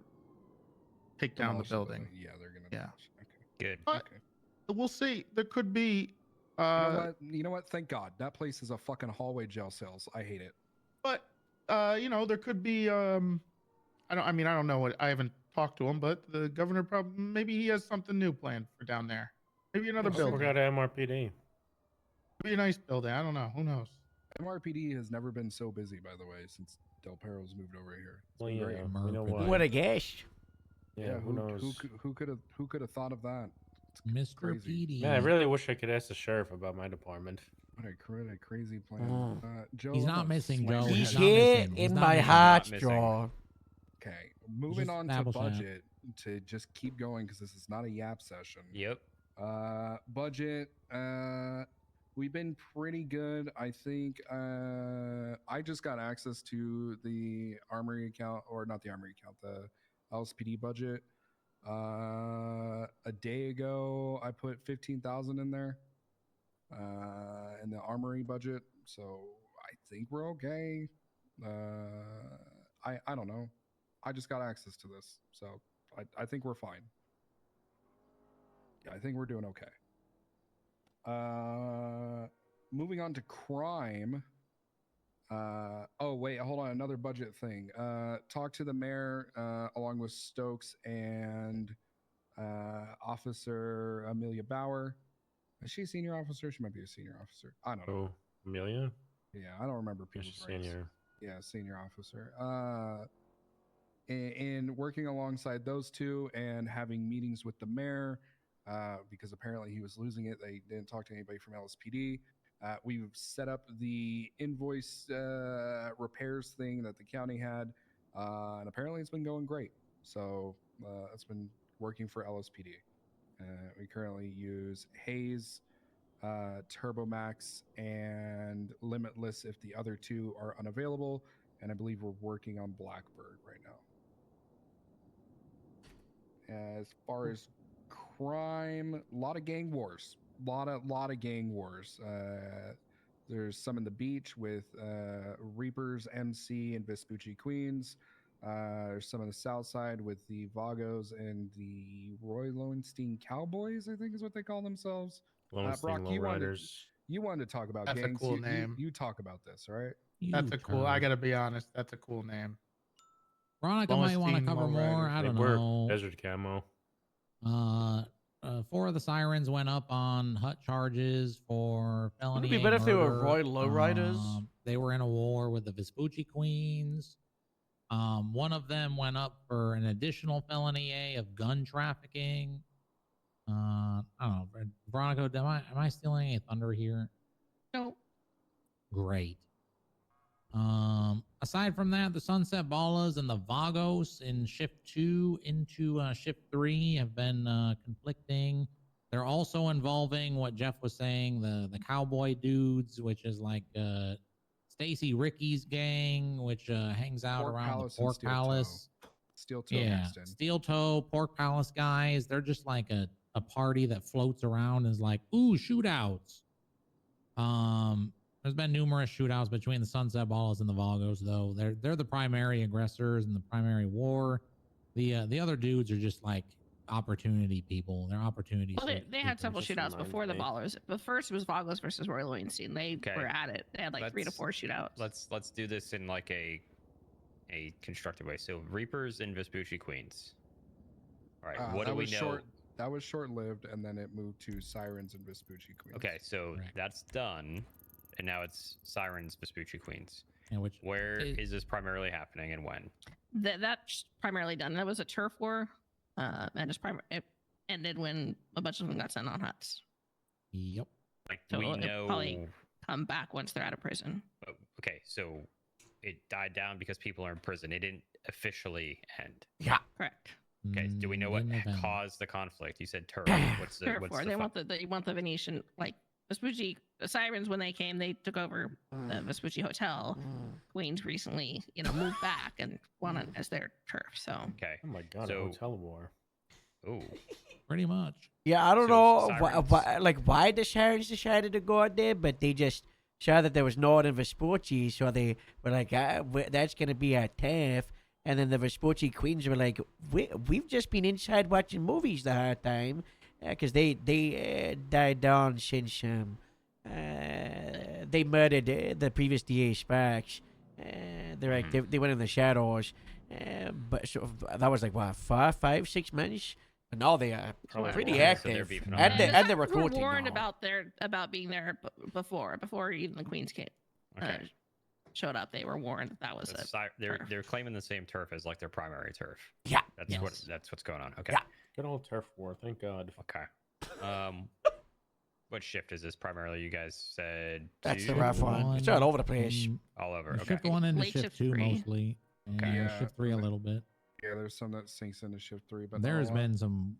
take down the Demolish building. Yeah, they're gonna. Yeah. Good. But we'll see. There could be. You know what? Thank God that place is a fucking hallway jail cells. I hate it. But there could be. I don't know what. I haven't talked to him, but the governor probably maybe he has something new planned for down there. Maybe another building. Forgot MRPD. Maybe a nice building. I don't know. Who knows? MRPD has never been so busy, by the way, since Del Perro's moved over here. It's Well, been yeah, great. you know why. What a guess. Yeah, who knows? Who could have thought of that? It's Mr. crazy. PD. Man, I really wish I could ask the sheriff about my department. What a crazy plan. Mm. Joe, He's I'm not gonna missing, slam Joe. your He's head. not here missing. He's in not my missing. heart Not missing. drawer. Okay, moving Just on to establish that. budget to just keep going because this is not a yap session. Yep. Budget. We've been pretty good. I think I just got access to the Armory account, or not the Armory account, the LSPD budget. A day ago, I put 15,000 in there in the Armory budget, so I think we're okay. I don't know. I just got access to this, so I think we're fine. Yeah, I think we're doing okay. Moving on to crime. Oh wait, hold on. Another budget thing. Talk to the mayor along with Stokes and Officer Amelia Bauer. Is she a senior officer? She might be a senior officer. I don't know. Oh, Amelia? Yeah, I don't remember Yeah, people's she's ranks. senior. Yeah, senior officer. In working alongside those two and having meetings with the mayor, because apparently he was losing it. They didn't talk to anybody from LSPD. We've set up the invoice repairs thing that the county had, and apparently it's been going great. So it's been working for LSPD. We currently use Hayes, TurboMax, and Limitless if the other two are unavailable. And I believe we're working on Blackbird right now. As far as crime, a lot of gang wars. Lot of gang wars. There's some in the beach with Reapers, MC, and Vespucci Queens. There's some on the south side with the Vagos and the Roy Lowenstein Cowboys, I think is what they call themselves. Lowenstein Brock, Lowriders. you wanted to talk about That's a gangs. cool You- name. You talk about this, all right? That's a cool. I gotta be honest. That's a cool name. Veronica might want to Lowenstein cover more. Lowriders. I They don't were know. Desert Camo. 4 of the sirens went up on hut charges for felony. Wouldn't it be A better if they were murder. Roy Lowriders? They were in a war with the Vespucci Queens. One of them went up for an additional felony A of gun trafficking. I don't know. Veronica, am I stealing any thunder here? No. Great. Aside from that, the Sunset Ballas and the Vagos in shift 2 into shift 3 have been conflicting. They're also involving what Jeff was saying, the cowboy dudes, which is like Stacy Ricky's gang, which hangs out Pork around Palace the and Pork Steel Toe. Palace. Steel Toe Yeah, mixed in. Steel Toe, Pork Palace guys. They're just like a party that floats around and is like, ooh, shootouts. There's been numerous shootouts between the Sunset Ballas and the Vagos, though. They're the primary aggressors in the primary war. The other dudes are just like opportunity people. They're opportunity. Well, they had seekers. several shootouts before the Ballers. But first it was Vagos versus Roy Lowenstein. They were at it. They had like 3 to 4 shootouts. Let's do this in like a constructive way. So Reapers and Vespucci Queens. All right. What that do we was know? That was short-lived, and then it moved to Sirens and Vespucci Queens. Okay, so that's done, and now it's Sirens, Vespucci Queens. And where is this primarily happening, and when? That's primarily done. That was a turf war, and it ended when a bunch of them got sent on huts. Yep. Like So we it'll know. probably come back once they're out of prison. Oh, okay, so it died down because people are in prison. It didn't officially end. Yeah. Correct. Okay. Do we know what Didn't end. caused the conflict? You said turf. What's the Turf what's war. the They want the Venetian, like Vespucci. The Sirens, when they came, they took over the Vespucci Hotel. Queens recently, moved back and want it as their turf. So okay. Oh my god, So- a hotel war. Ooh. Pretty much. Yeah, I don't So know Sirens- why the Sirens decided to go out there, but they just saw that there was Northern Vespucci, so they were like, that's going to be our turf. And then the Vespucci Queens were like, we've just been inside watching movies the whole time, because they died down since they murdered the previous DA Sparks. They're like, they went in the shadows. But so that was like, what, 5, 6 months? But now they are Probably pretty more, so they're active. beefing And, up. they, the and they're Sirens were recruiting warned now. about being there before even the Queens came. Showed up. They were warned that was The it. they're claiming the same turf as like their primary turf. Yeah. That's what's going on. Okay. Yeah. Good old turf war. Thank God. Okay. What shift is this primarily? You guys said That's the two? rough one. It's all over the place. All over. Okay. Shift 1 into Late shift shift 2 3. mostly. And Okay. Yeah, shift 3 a little bit. Yeah, there's some that sinks into shift 3, but There's not a lot. been some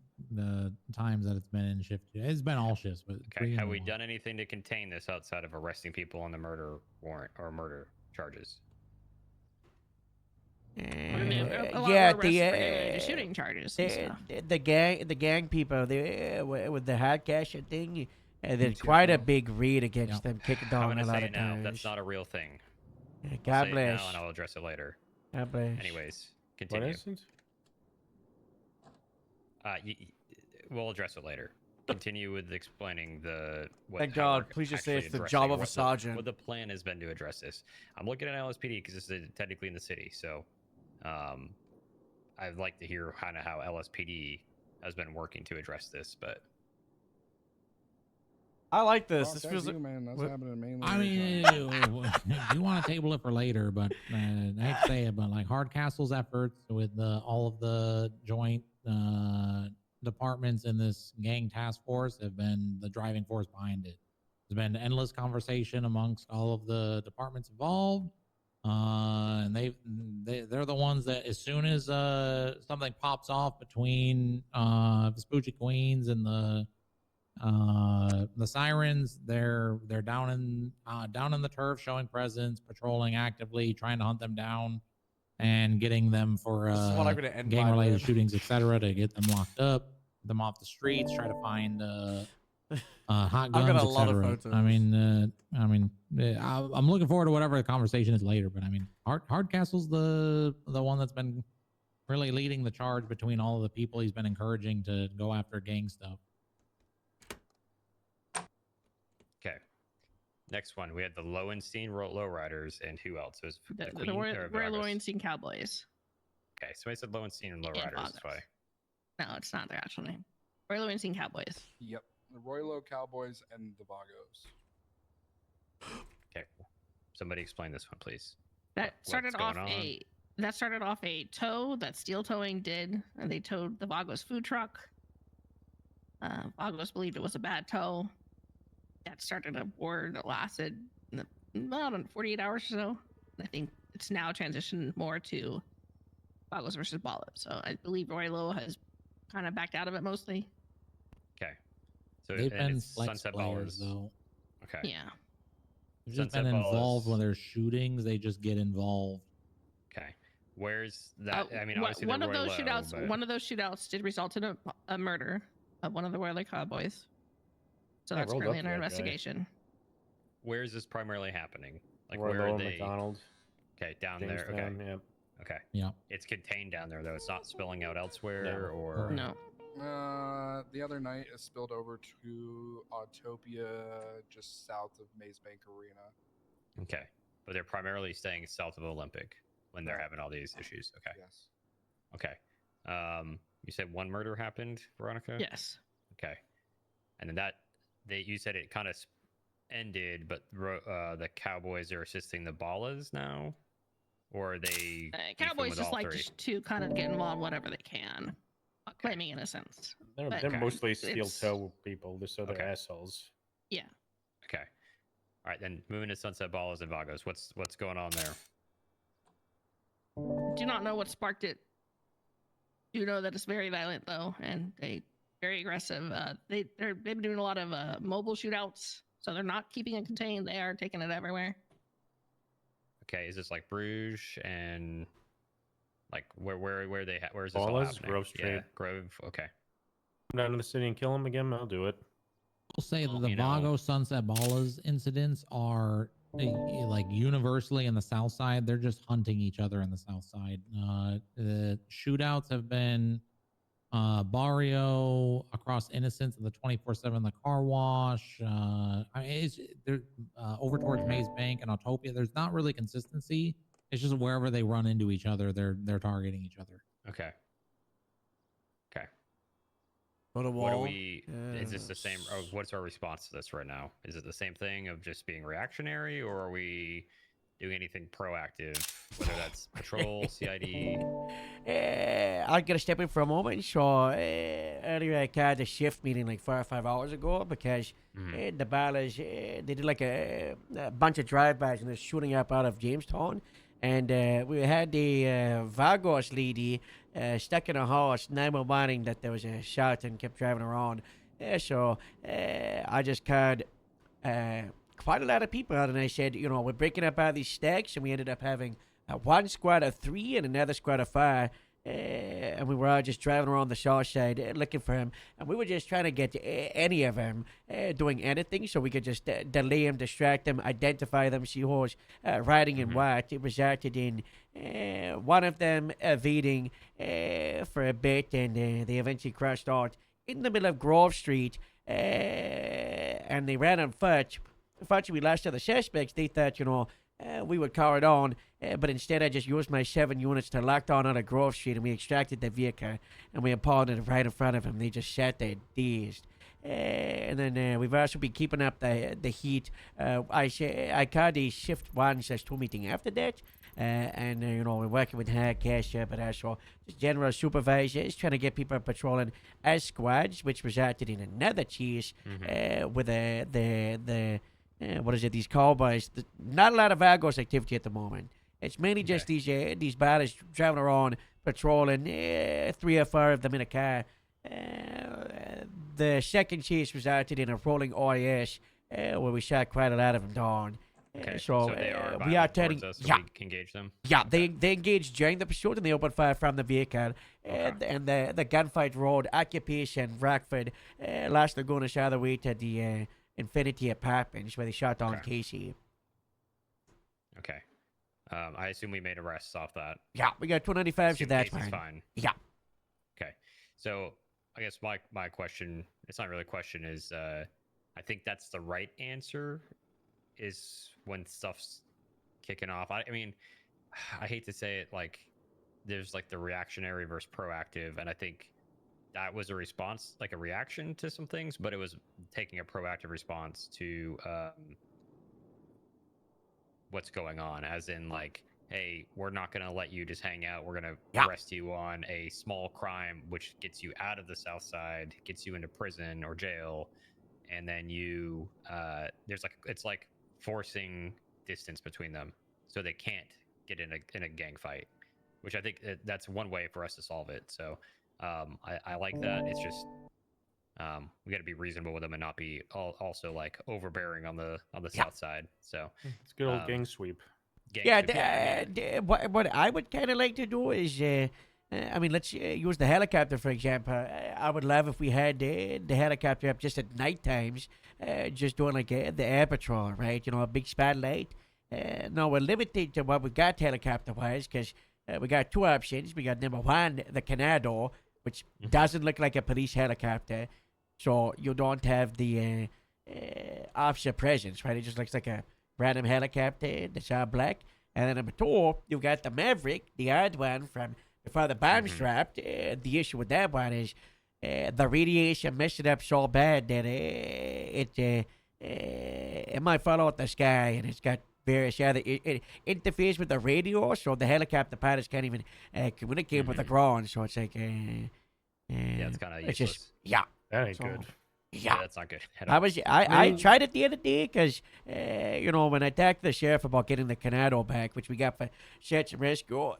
times that it's been in shift 2. It's been all shifts, but Okay. 3 Have and we 1. done anything to contain this outside of arresting people on the murder warrant or murder charges? A lot Yeah, were the arrested for shooting charges and stuff. the gang people, they with the hard cash thing, there's TTFO. quite a big raid against them, kicking I'm down gonna a lot say of it now. times. That's not a real thing. Yeah, I'll God say it bless. now, and I'll address it later. God bless. Anyways, What continue. instance? We'll address it later. Continue with explaining what. Thank how God. we're Please just say actually it's the addressing job of a what sergeant. what the plan has been to address this. I'm looking at LSPD because this is technically in the city, so I'd like to hear kind of how LSPD has been working to address this. But I like this. Fuck, This that's feels you, like man. That's what- happening mainly. I mean, you want to table it for later, but I hate to say it, but like Hardcastle's efforts with all of the joint departments in this gang task force have been the driving force behind it. There's been endless conversation amongst all of the departments involved, and they're the ones that as soon as something pops off between Vespucci Queens and the Sirens, they're down in the turf, showing presence, patrolling actively, trying to hunt them down, and getting them for This is what I'm gonna end by gang-related with. shootings, etc., to get them locked up, get them off the streets, try to find hot guns, got a lot of etc. photos. I'm looking forward to whatever the conversation is later. But I mean, Hardcastle's the one that's been really leading the charge between all of the people he's been encouraging to go after gang stuff. okay. Next one, we had the Lowenstein Lowriders, and who else? It was the The Queen or Roy Vagos? Lowenstein Cowboys. Okay, somebody said Lowenstein and And Lowriders. That's Vagos. why. No, it's not their actual name. Royal Insane Cowboys. Yep, the Royalo Cowboys and the Vagos. Okay, somebody explain this one, please. That started What's off going a tow that Steel Towing did, and they towed the Vagos food truck. Vagos believed it was a bad tow. That started a war that lasted about 48 hours or so. I think it's now transitioned more to Vagos versus Bala. So I believe Royalo has kind of backed out of it mostly. Okay. So They've and been it's flex Sunset players, Ballers. though. Okay. Yeah. They've just Sunset been involved Ballers. when there's shootings. They just get involved. Okay. Where's that? I mean, Wha- obviously one the of those Royalo, shootouts. but... One of those shootouts did result in a murder of one of the Royal Cowboys. So I that's rolled currently up to under that guy. investigation. Where is this primarily happening? Like Royal where are or they? McDonald. Okay, down there. Okay. Jamestown, yep. Okay. Yeah. It's contained down there though. It's not spilling out elsewhere, or No. The other night it spilled over to Autopia, just south of Maze Bank Arena. Okay, but they're primarily staying south of Olympic when they're having all these issues. Okay. Yes. Okay. You said one murder happened, Veronica? Yes. Okay. And then you said it kind of ended, but the Cowboys are assisting the Ballas now, or are they? beefing Cowboys with just all like three? to kind of get involved whatever they can, claiming innocence. They're, But they're mostly steel it's- toe people, so they're Okay. assholes. Yeah. Okay. All right, then moving to Sunset Ballas and Vagos. What's going on there? Do not know what sparked it. Do know that it's very violent though, and they very aggressive. They've been doing a lot of mobile shootouts, so they're not keeping it contained. They are taking it everywhere. Okay, is this like Bruges and like where is this all Ballas, happening? Grove Yeah, Street. Grove. Okay. Come down to the city and kill them again. I'll do it. I'll say that Well, the you know- Vago Sunset Ballas incidents are like universally in the South Side. They're just hunting each other in the South Side. The shootouts have been Barrio, across Innocence, and the 24/7, the car wash. I mean, they're over towards Maze Bank and Autopia. There's not really consistency. It's just wherever they run into each other, they're targeting each other. Okay. Okay. Go to What are wall. we? Is this the same? Or what's our response to this right now? Is it the same thing of just being reactionary, or are we doing anything proactive? Whether that's patrol, CID. I'll get a step in for a moment. So earlier I had a shift meeting like 4 or 5 hours ago because the Ballas, they did like a bunch of drive-bys and they're shooting up out of Jamestown. And we had the Vagos lady stuck in a house, 911 that there was a shot and kept driving around. So I just called quite a lot of people out and I said, you know, we're breaking up out of these stacks, and we ended up having one squad of 3 and another squad of 5. And we were all just driving around the south side looking for him. And we were just trying to get any of them doing anything so we could just delay them, distract them, identify them, see who was riding in what. It resulted in one of them evading for a bit, and they eventually crashed out in the middle of Grove Street. And they ran on foot. Unfortunately, we lost other suspects. They thought, you know, we would cower down, but instead I just used my 7 units to lock down on a Grove Street, and we extracted the vehicle, and we impounded it right in front of them. They just sat there dazed. And then we've also been keeping up the heat. I called the shift 1/2 meeting after that, and you know, we're working with her, cashier, but also just general supervisors, trying to get people patrolling as squads, which resulted in another chase with the what is it? These cowboys. Not a lot of Vagos activity at the moment. It's mainly just these batters driving around patrolling. 3 or 4 of them in a car. The second chase resulted in a rolling OIS where we shot quite a lot of them down. Okay, So they are we are violent turning. towards us, so Yeah, we can engage them. yeah. They engaged during the pursuit and they opened fire from the vehicle. And the gunfight road, Occupation, Rockford, Las Lagunas, all the way to the Infinity Apartments where they shot down Casey. Okay. I assume we made arrests off that. Yeah, we got 295, so Assume that's Casey's fine. fine. Yeah. Okay. So I guess my question, it's not really a question, is I think that's the right answer, is when stuff's kicking off. I mean, I hate to say it, like there's like the reactionary versus proactive, and I think that was a response, like a reaction to some things, but it was taking a proactive response to what's going on, as in like, hey, we're not going to let you just hang out. We're going to arrest you on a small crime, which gets you out of the South Side, gets you into prison or jail. And then you, there's like, it's like forcing distance between them so they can't get in a gang fight, which I think that's one way for us to solve it. So I like that. It's just, we got to be reasonable with them and not be also like overbearing on the South Side. So it's good old gang sweep. What I would kind of like to do is, I mean, let's use the helicopter for example. I would love if we had the helicopter up just at night times, just doing like the air patrol, right? You know, a big spotlight. No, we're limited to what we got helicopter-wise because we got two options. We got number one, the Canado, which doesn't look like a police helicopter, so you don't have the officer presence, right? It just looks like a random helicopter that's all black. And then number two, you got the Maverick, the odd one from before the bombs dropped. The issue with that one is the radiation messed it up so bad that it might fall out the sky, and it's got various other it interferes with the radio, so the helicopter pilots can't even communicate with the ground. So it's like, yeah, it's kind of useless. It's just, yeah, that ain't good. Yeah, that's not good. I tried it the other day because, you know, when I talked to the sheriff about getting the Canado back, which we got for search and rescue,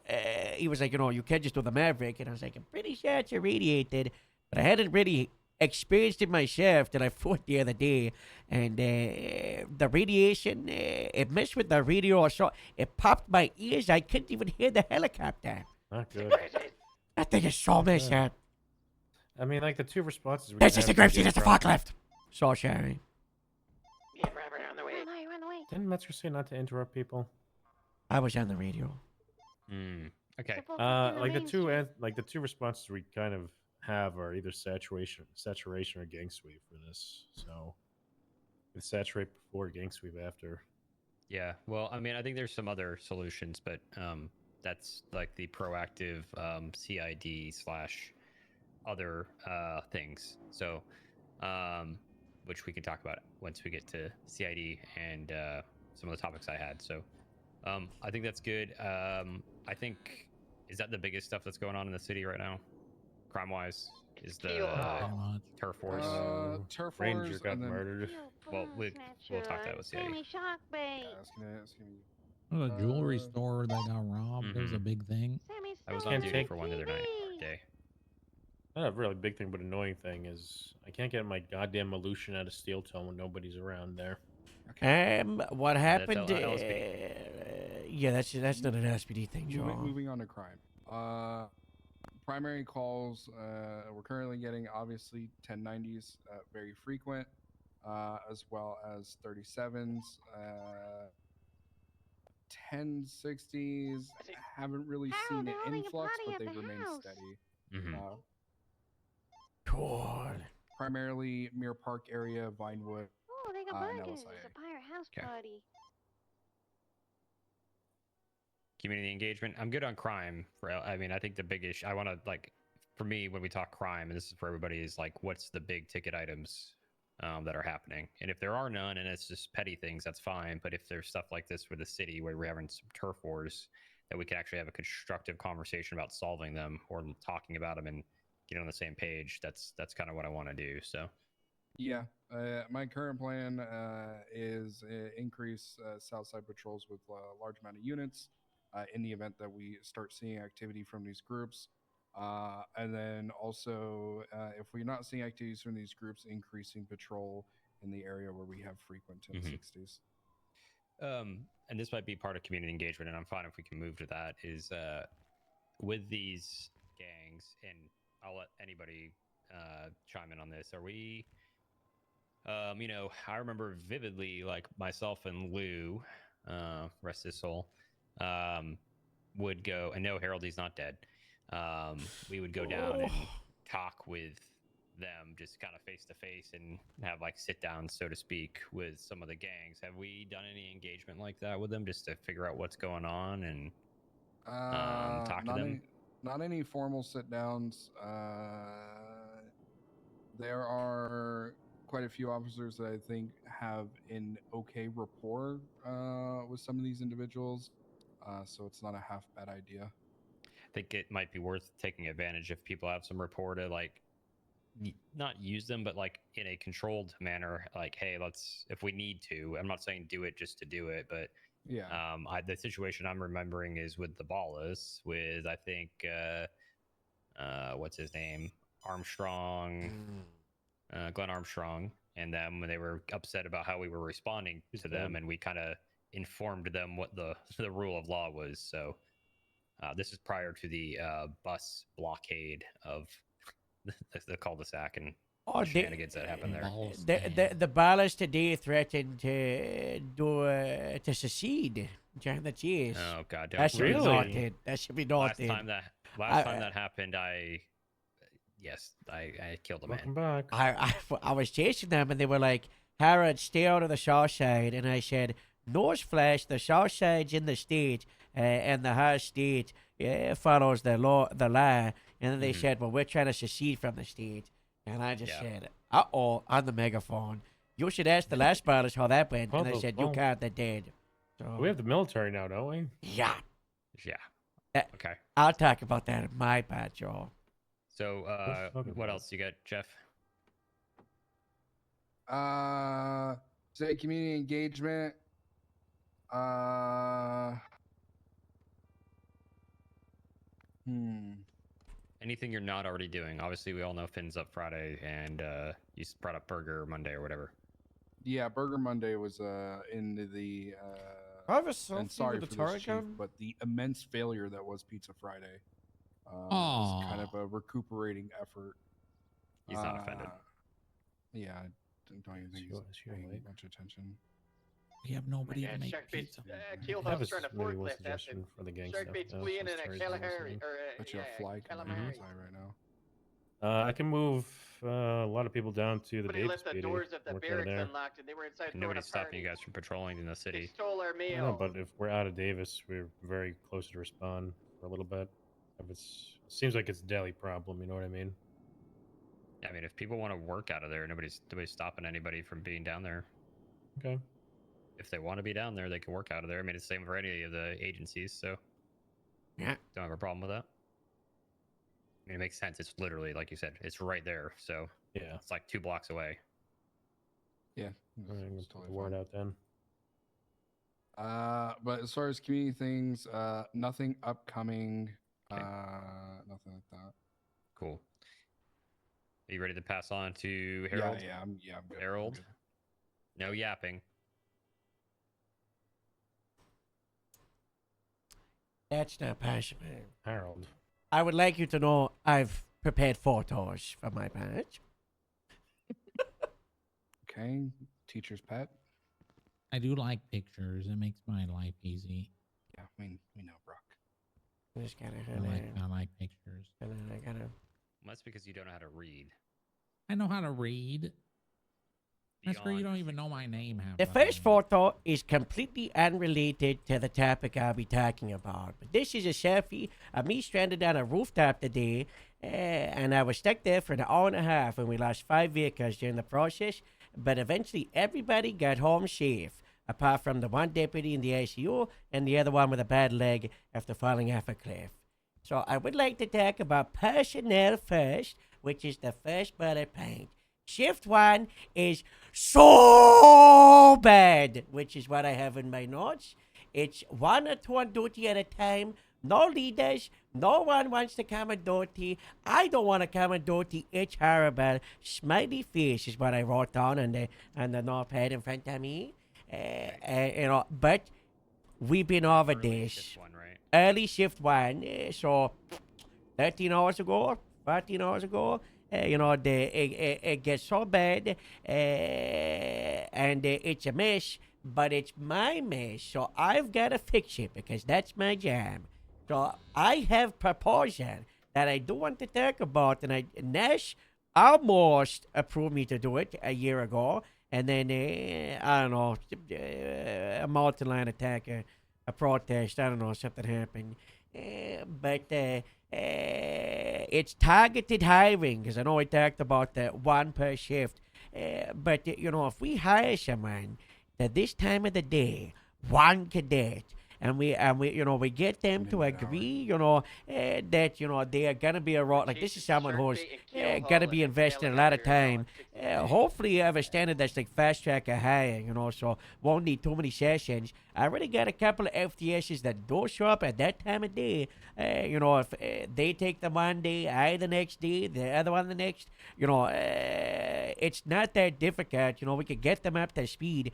he was like, you know, you can't just do the Maverick. And I was like, I'm pretty sure it's irradiated, but I hadn't really experienced it myself till I flew it the other day. And the radiation, it messed with the radio, so it popped my ears. I couldn't even hear the helicopter. Not good. That thing is so messed up. I mean, like the two responses. That's just a Grapesy, that's a forklift. So sorry. Yeah, right on the way. Run away. Didn't Metro say not to interrupt people? I was on the radio. Okay. Like the two responses we kind of have are either saturation or gang sweep for this. So it's saturate before, gang sweep after. Yeah. Well, I mean, I think there's some other solutions, but that's like the proactive CID / other things. So, which we can talk about once we get to CID and some of the topics I had. So, I think that's good. I think, is that the biggest stuff that's going on in the city right now, crime-wise? Is the turf wars? Turf Ranger wars got and then- murdered. Well, we'll talk that with CID. Well, the jewelry store that got robbed. It was a big thing. I was on duty for one the other night or day. Not a really big thing, but annoying thing is I can't get my goddamn Aleutian out of Steel Tone when nobody's around there. What happened? That's Yeah, that's not an SPD thing, Joe. Moving on to crime. Primary calls, we're currently getting obviously 1090s, very frequent, as well as 37s. 1060s, haven't really seen an influx, but they've remained steady. Cool. Primarily Mirror Park area, Vinewood. Oh, they got and burgers. LSIA. It's a pirate house party. Community engagement. I'm good on crime. I mean, I think the big issue I want to, like, for me, when we talk crime, and this is for everybody, is like, what's the big ticket items that are happening? And if there are none, and it's just petty things, that's fine. But if there's stuff like this for the city where we're having some turf wars, that we can actually have a constructive conversation about solving them or talking about them and get on the same page. That's kind of what I want to do. So, Yeah, my current plan is increase Southside patrols with a large amount of units in the event that we start seeing activity from these groups. And then also, if we're not seeing activities from these groups, increasing patrol in the area where we have frequent 1060s. And this might be part of community engagement, and I'm fine if we can move to that, is with these gangs, and I'll let anybody chime in on this. Are we, you know, I remember vividly, like myself and Lou, rest his soul, would go, and no, Harold, he's not dead. We would go down and talk with them, just kind of face to face, and have like sit downs, so to speak, with some of the gangs. Have we done any engagement like that with them, just to figure out what's going on and talk to them? Not any formal sit downs. there are quite a few officers that I think have an okay rapport with some of these individuals, so it's not a half bad idea. I think it might be worth taking advantage if people have some rapport to like not use them, but like in a controlled manner. Like, hey, let's if we need to. I'm not saying do it just to do it, but yeah. The situation I'm remembering is with the Ballas, with I think what's his name, Armstrong, Glenn Armstrong, and them when they were upset about how we were responding to them, and we kind of informed them what the rule of law was. So this is prior to the bus blockade of the cul-de-sac and the shenanigans that happened there. The Ballas today threatened to secede during the chase. Oh God! That should be noted. That should be noted. Last time that happened, I killed a man. Welcome back. I was chasing them, and they were like, "Harrod, stay out of the south side." And I said, "Newsflash: the south side's in the state, and the high state follows the law." And then they said, "Well, we're trying to secede from the state." And I just said, "Uh-oh," on the megaphone. "You should ask the last Ballas how that went." And I said, "You can't. They're dead." So, we have the military now, don't we? Yeah. Yeah. Okay. I'll talk about that in my part, Joel. So, what else you got, Jeff? Say community engagement. Anything you're not already doing? Obviously, we all know Finn's up Friday, and you brought up Burger Monday or whatever. Yeah, Burger Monday was in the. I have a selfie and sorry with for the this, Chief, Tarragon? but the immense failure that was Pizza Friday was kind of a recuperating effort. He's not offended. Yeah, I don't even think he's paying much attention. We have nobody to make Shark pizza. Keelhoff's trying to forklift that. For the gang Shark bait's stuff. fleeing in a Kalahari. But you have fly coming inside right now. I can move a lot of people down to the Somebody Davis left the PD, doors of the work out barracks there. unlocked and they were inside throwing a Nobody's stopping party. you guys from patrolling in the city. Stole our I meal. know, but if we're out of Davis, we're very close to respond for a little bit. If it seems like it's a daily problem, you know what I mean? Yeah, I mean, if people want to work out of there, nobody's stopping anybody from being down there. Okay. If they want to be down there, they can work out of there. I mean, it's the same for any of the agencies, so yeah, don't have a problem with that. I mean, it makes sense. It's literally, like you said, it's right there. So yeah, it's like 2 blocks away. Yeah, I'm gonna put the word out then. But as far as community things, nothing upcoming. Nothing like that. Cool. Are you ready to pass on to Harold? Yeah, I'm good. Harold, no yapping. That's not possible. Harold. I would like you to know I've prepared photos for my badge. Okay, teacher's pet. I do like pictures. It makes my life easy. Yeah, we know, Brock. Just gotta I like pictures. That's because you don't know how to read. I know how to read. That's where you don't even know my name. Half The the first time. photo is completely unrelated to the topic I'll be talking about. But this is a selfie of me stranded on a rooftop today, and I was stuck there for an hour and a half, and we lost 5 vehicles during the process. But eventually, everybody got home safe, apart from the one deputy in the ICU and the other one with a bad leg after falling off a cliff. So I would like to talk about personnel first, which is the first bullet point. Shift 1 is so bad, which is what I have in my notes. It's 1 or 2 on duty at a time. No leaders. No one wants to come on duty. I don't want to come on duty. It's horrible. Smiley face is what I wrote down on the notepad in front of me. But we've been over this. Early shift 1. So 13 hours ago, 14 hours ago. It gets so bad, and it's a mess, but it's my mess, so I've got to fix it because that's my job. So I have proposal that I do want to talk about, and Nash almost approved me to do it a year ago, and then, I don't know, a multi-line attack, a protest, I don't know, something happened. But it's targeted hiring, because I know I talked about the one per shift. But if we hire someone at this time of the day, one cadet, and we get them to agree, that they are gonna be like this is someone who's gonna be investing a lot of time. Hopefully, you have a standard that's like fast track of hiring, so won't need too many sessions. I already got a couple of FTSs that don't show up at that time of day. If they take the one day, I the next day, the other one the next, it's not that difficult. We could get them up to speed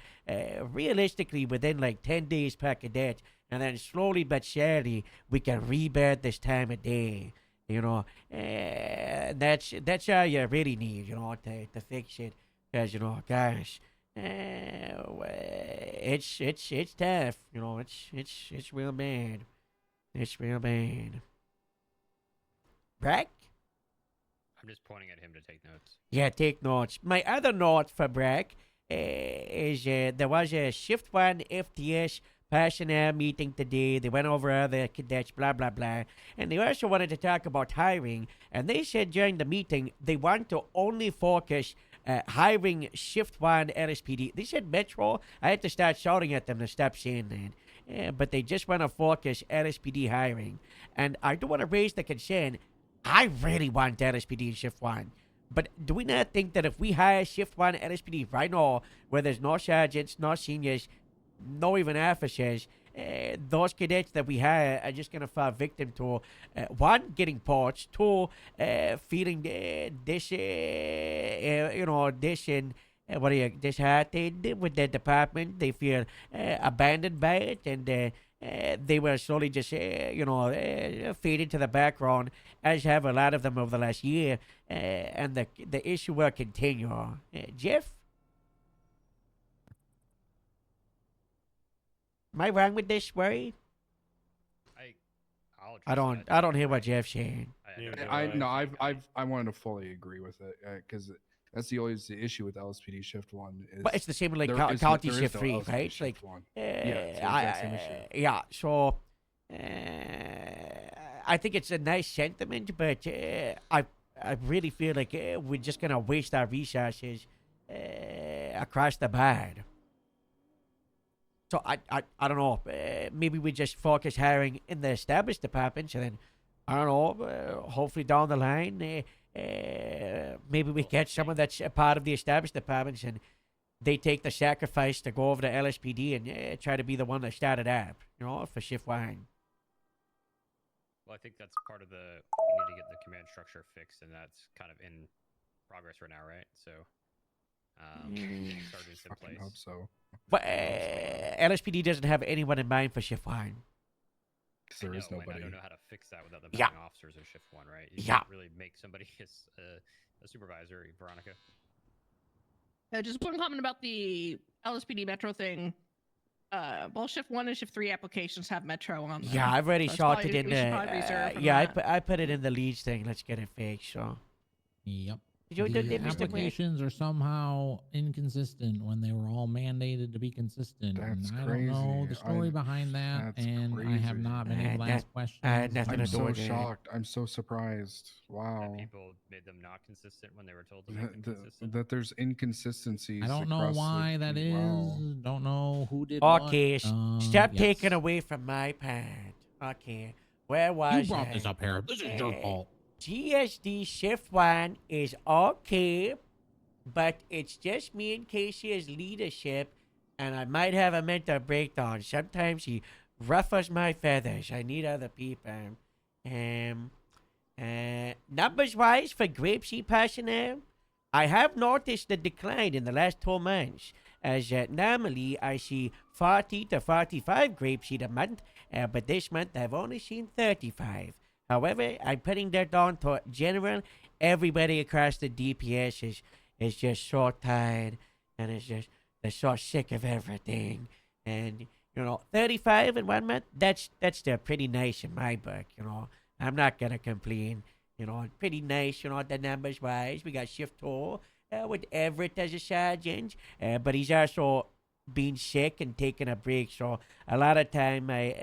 realistically within like 10 days per cadet. And then slowly but surely, we can rebirth this time of day. That's all you really need, to fix it. Because, gosh, it's tough. It's real bad. It's real bad. Brack? I'm just pointing at him to take notes. Yeah, take notes. My other note for Brack is there was a Shift 1 FTS personnel meeting today. They went over other cadets, blah, blah, blah. And they also wanted to talk about hiring. And they said during the meeting they want to only focus hiring Shift 1 LSPD. They said Metro. I had to start shouting at them to stop saying that. But they just want to focus LSPD hiring. And I do want to raise the concern. I really want LSPD in Shift 1. But do we not think that if we hire Shift 1 LSPD right now, where there's no sergeants, no seniors, no even officers, those cadets that we hire are just going to fall victim to, one, getting parts, two, feeling disheartened with their department. They feel abandoned by it, and they will slowly just, fade into the background, as have a lot of them over the last year, and the issue will continue. Jeff? Am I wrong with this, Worry? I don't hear what Jeff's saying. I wanted to fully agree with it because that's the always the issue with LSPD Shift 1. But it's the same with like County Shift 3, right? It's like, yeah. So I think it's a nice sentiment, but I really feel like we're just gonna waste our resources across the board. So I don't know. Maybe we just focus hiring in the established departments, and then I don't know. Hopefully down the line, maybe we get someone that's a part of the established departments, and they take the sacrifice to go over to LSPD and try to be the one that started up, for Shift 1. Well, I think that's part of we need to get the command structure fixed, and that's kind of in progress right now, right? So. Sergeants in place. Hope so. But LSPD doesn't have anyone in mind for Shift 1. There is nobody. I don't know how to fix that without them having officers of Shift 1, right? You can't really make somebody a supervisor, Veronica. Just one comment about the LSPD Metro thing. Both Shift 1 and Shift 3 applications have Metro on them. Yeah, I've already shot it in there. I put it in the leads thing. Let's get it fixed. So. Yep. The applications are somehow inconsistent when they were all mandated to be consistent. That's and I crazy. don't know the story behind that, and I have not been able to ask questions. I'm so shocked. I'm so surprised. Wow. That people made them not consistent when they were told to make them consistent. That there's inconsistencies. I don't know why that is. Wow. Don't know who did Okay, what. stop taking away from my part. Okay, where was You brought this up here. This is your fault. GSD Shift 1 is okay, but it's just me and Casey's leadership, and I might have a mental breakdown. Sometimes he ruffles my feathers. I need other people. Numbers-wise for Grapeseed personnel, I have noticed a decline in the last 2 months, as normally I see 40 to 45 Grapeseed a month, but this month I've only seen 35. However, I'm putting that down to general. Everybody across the DPS is just so tired, and they're so sick of everything. And 35 in 1 month, that's still pretty nice in my book. I'm not gonna complain. Pretty nice. The numbers wise, we got Shift 2 with Everett as a sergeant, but he's also been sick and taking a break. So a lot of time, my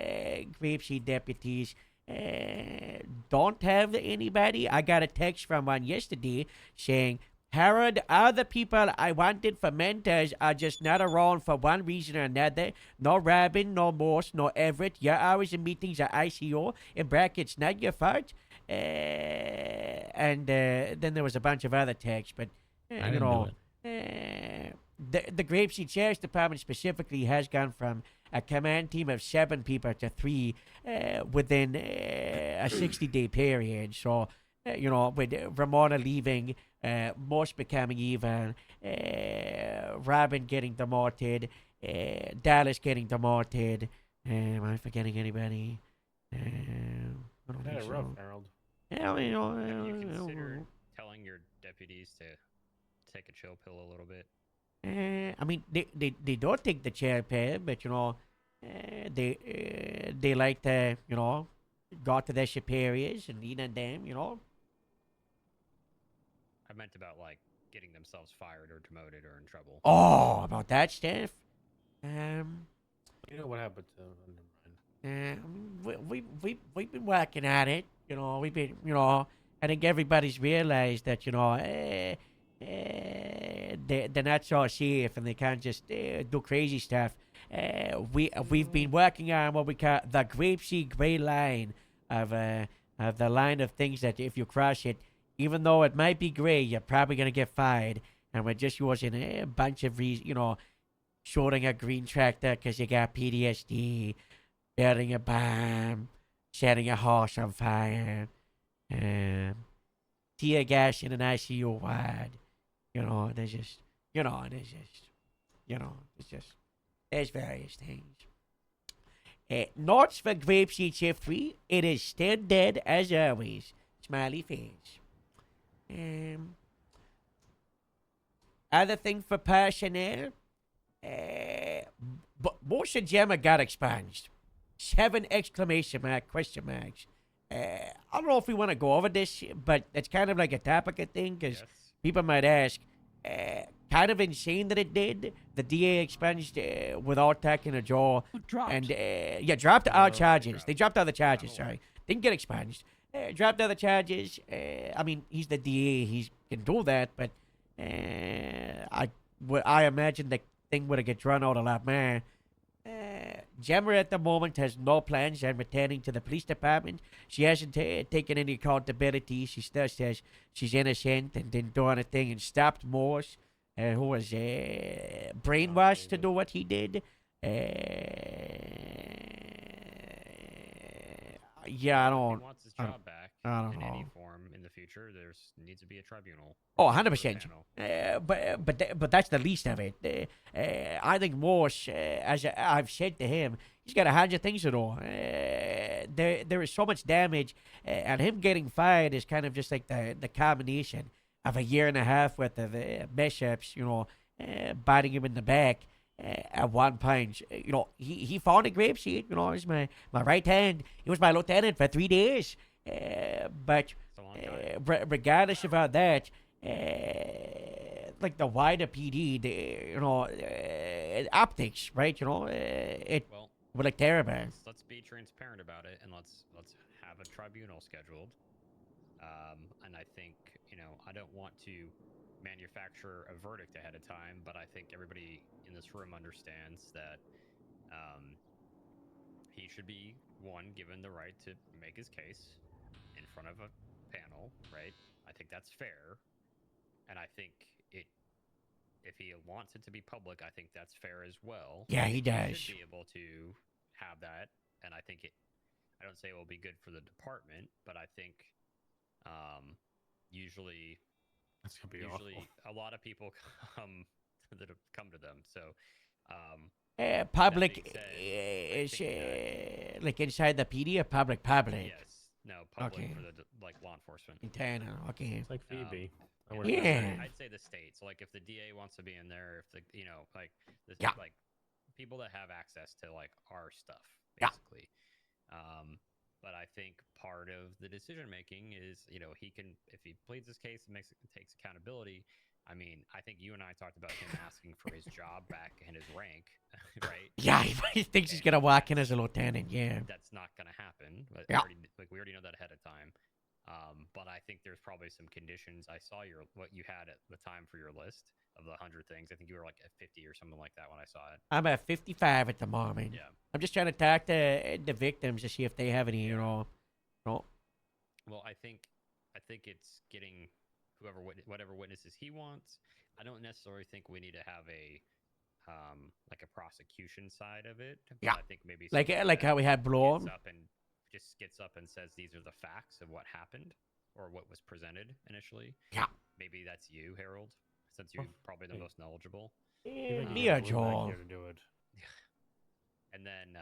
Grapeseed deputies. don't have anybody. I got a text from one yesterday saying, Harold, other people I wanted for mentors are just not around for one reason or another. No Robin, no Morse, no Everett. Your hours and meetings are ICO, in brackets, not your fault. And then there was a bunch of other texts, but, I you didn't know, do it. the Grapeseed Sheriff's Department specifically has gone from a command team of 7 people to 3 within a 60-day period. So, you know, with Ramona leaving, Morse becoming even, Robin getting demoted, Dallas getting demoted. Am I forgetting anybody? I don't think Kinda so. rough, Harold. Yeah, I mean, you know, Have you considered telling your deputies to take a chill pill a little bit? I mean, they don't take the chair pill, but you know, they like to, you know, go to their superiors and lean on them, you know. I meant about like getting themselves fired or demoted or in trouble. Oh, about that stuff. You know what happened to We've been working at it. You know, we've been, you know, I think everybody's realized that, you know, they're not so safe and they can't just do crazy stuff. We've been working on what we call the Grapeseed Gray line of the line of things that if you cross it, even though it might be gray, you're probably gonna get fired. And we're just using a bunch of you know, shooting a green tractor because you got PTSD, building a bomb, setting a horse on fire, tear gas in an ICU ward. You know, there's just, there's various things. Notes for Grapeseed Shift 3, it is still dead as always. Smiley face. Other thing for personnel, Bush and Gemma got expunged. 7 exclamation mark, question marks. I don't know if we want to go over this, but it's kind of like a topical thing because people might ask. Kind of insane that it did. The DA expunged without taking a jaw. Dropped. And dropped all charges. They dropped all the charges. Sorry, didn't get expunged. Dropped all the charges. I mean, he's the DA. He can do that, but I imagine the thing would have get drawn out a lot more. Gemma at the moment has no plans on returning to the police department. She hasn't taken any accountability. She still says she's innocent and didn't do anything and stopped Morse, who was brainwashed to do what he did. Yeah, I don't. If he wants his job back I don't in know. any form in the future, there's needs to be a tribunal. Oh, or a 100%. panel. But that's the least of it. I think Morse, as I've said to him, he's got 100 things to do. There is so much damage, and him getting fired is kind of just like the combination of a year and a half worth of mess-ups, you know, biting him in the back. At one point, you know, he found a Grapeseed, you know, he was my right hand. He was my lieutenant for 3 days. But regardless of all that, like the wider PD, you know, optics, right? You know, it would look terrible. Let's be transparent about it, and let's have a tribunal scheduled. And I think, you know, I don't want to manufacture a verdict ahead of time, but I think everybody in this room understands that he should be, one, given the right to make his case in front of a panel, right? I think that's fair, and I think if he wants it to be public, I think that's fair as well. Yeah, he does. He should be able to have that, and I think I don't say it will be good for the department, but I think usually that's gonna be usually awful. a lot of people come to them. So public that being said, like inside the PD or public? Yes. No, public Okay. for the like law enforcement. Internal. Okay. It's like Phoebe. Yeah. I'd say the state. So like if the DA wants to be in there, if the like like people that have access to like our stuff basically. But I think part of the decision making is, you know, he can, if he pleads his case and takes accountability, I mean, I think you and I talked about him asking for his job back and his rank, right? Yeah, he thinks he's gonna walk in as a lieutenant. Yeah. That's not gonna happen. But Yeah. we already know that ahead of time. But I think there's probably some conditions. I saw what you had at the time for your list of the 100 things. I think you were like at 50 or something like that when I saw it. I'm at 55 at the moment. Yeah. I'm just trying to talk to the victims to see if they have any, no. Well, I think it's getting whatever witnesses he wants. I don't necessarily think we need to have a like a prosecution side of it. But Yeah. I think maybe Like someone like that how we had Blom. gets up and says these are the facts of what happened or what was presented initially. Yeah. Maybe that's you, Harold, since you're probably the most knowledgeable. Me or Joel. Here to do it. And then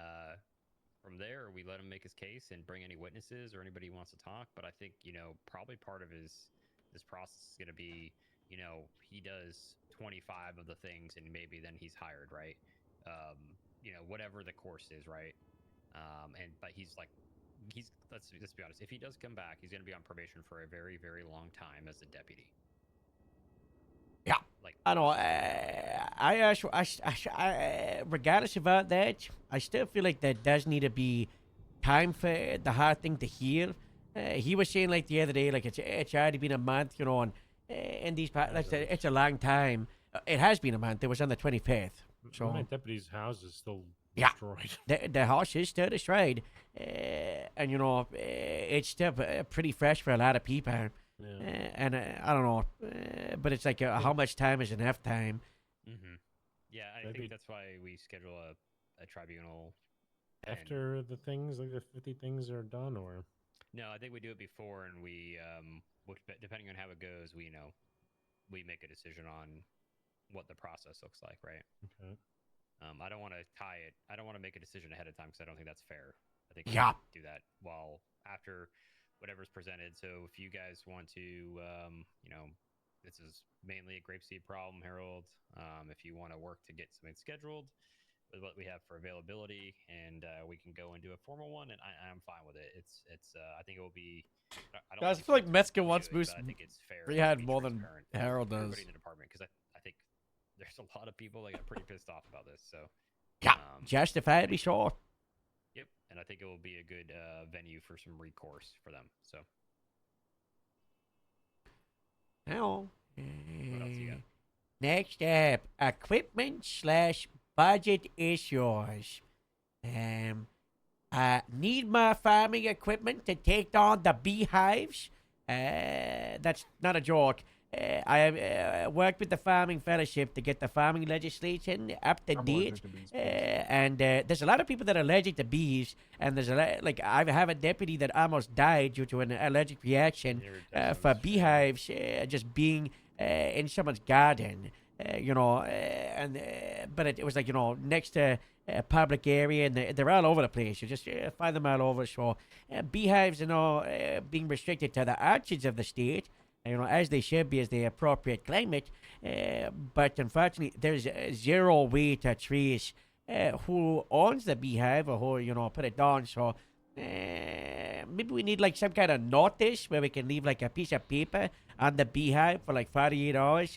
from there, we let him make his case and bring any witnesses or anybody who wants to talk. But I think, probably part of this process is going to be, he does 25 of the things and maybe then he's hired, right? Whatever the course is, right? But let's be honest. If he does come back, he's going to be on probation for a very, very long time as a deputy. Yeah. Like I know. Regardless about that, I still feel like there does need to be time for the hard thing to heal. He was saying like the other day, like it's already been a month, and in these it's a long time. It has been a month. It was on the 25th. So My deputy's house is still yeah, destroyed. the house is still destroyed, and it's still pretty fresh for a lot of people. Yeah. And I don't know, but it's like how much time is enough time? Mm-hmm. Yeah, I think that's why we schedule a tribunal After the things, like the 50 things are done, or? No, I think we do it before, and we, depending on how it goes, we make a decision on what the process looks like, right? Okay. I don't want to tie it. I don't want to make a decision ahead of time because I don't think that's fair. I think Yeah. we do that after whatever's presented. So if you guys want to, this is mainly a grapeseed problem, Harold. If you want to work to get something scheduled with what we have for availability, and we can go and do a formal one, and I'm fine with it. It's I think it will be. I don't Guys, I think feel like it's Metzger good, wants but Moose. I think it's fair. He to had be more than transparent Harold for does. everybody in the department because I think there's a lot of people that got pretty pissed off about this. So Yeah, justifiably sure. Yep, and I think it will be a good venue for some recourse for them. So Now, what else you got? next up, equipment/budget issues. Need more farming equipment to take on the beehives. That's not a joke. I worked with the Farming Fellowship to get the farming legislation up to date. And there's a lot of people that are allergic to bees. And there's I have a deputy that almost died due to an allergic reaction for beehives just being in someone's garden. But it was next to a public area, and they're all over the place. You just find them all over. So beehives are being restricted to the orchards of the state, as they should be, as the appropriate climate. But unfortunately, there's zero way to trace who owns the beehive or who, put it down. So maybe we need some kind of notice where we can leave a piece of paper on the beehive for 48 hours.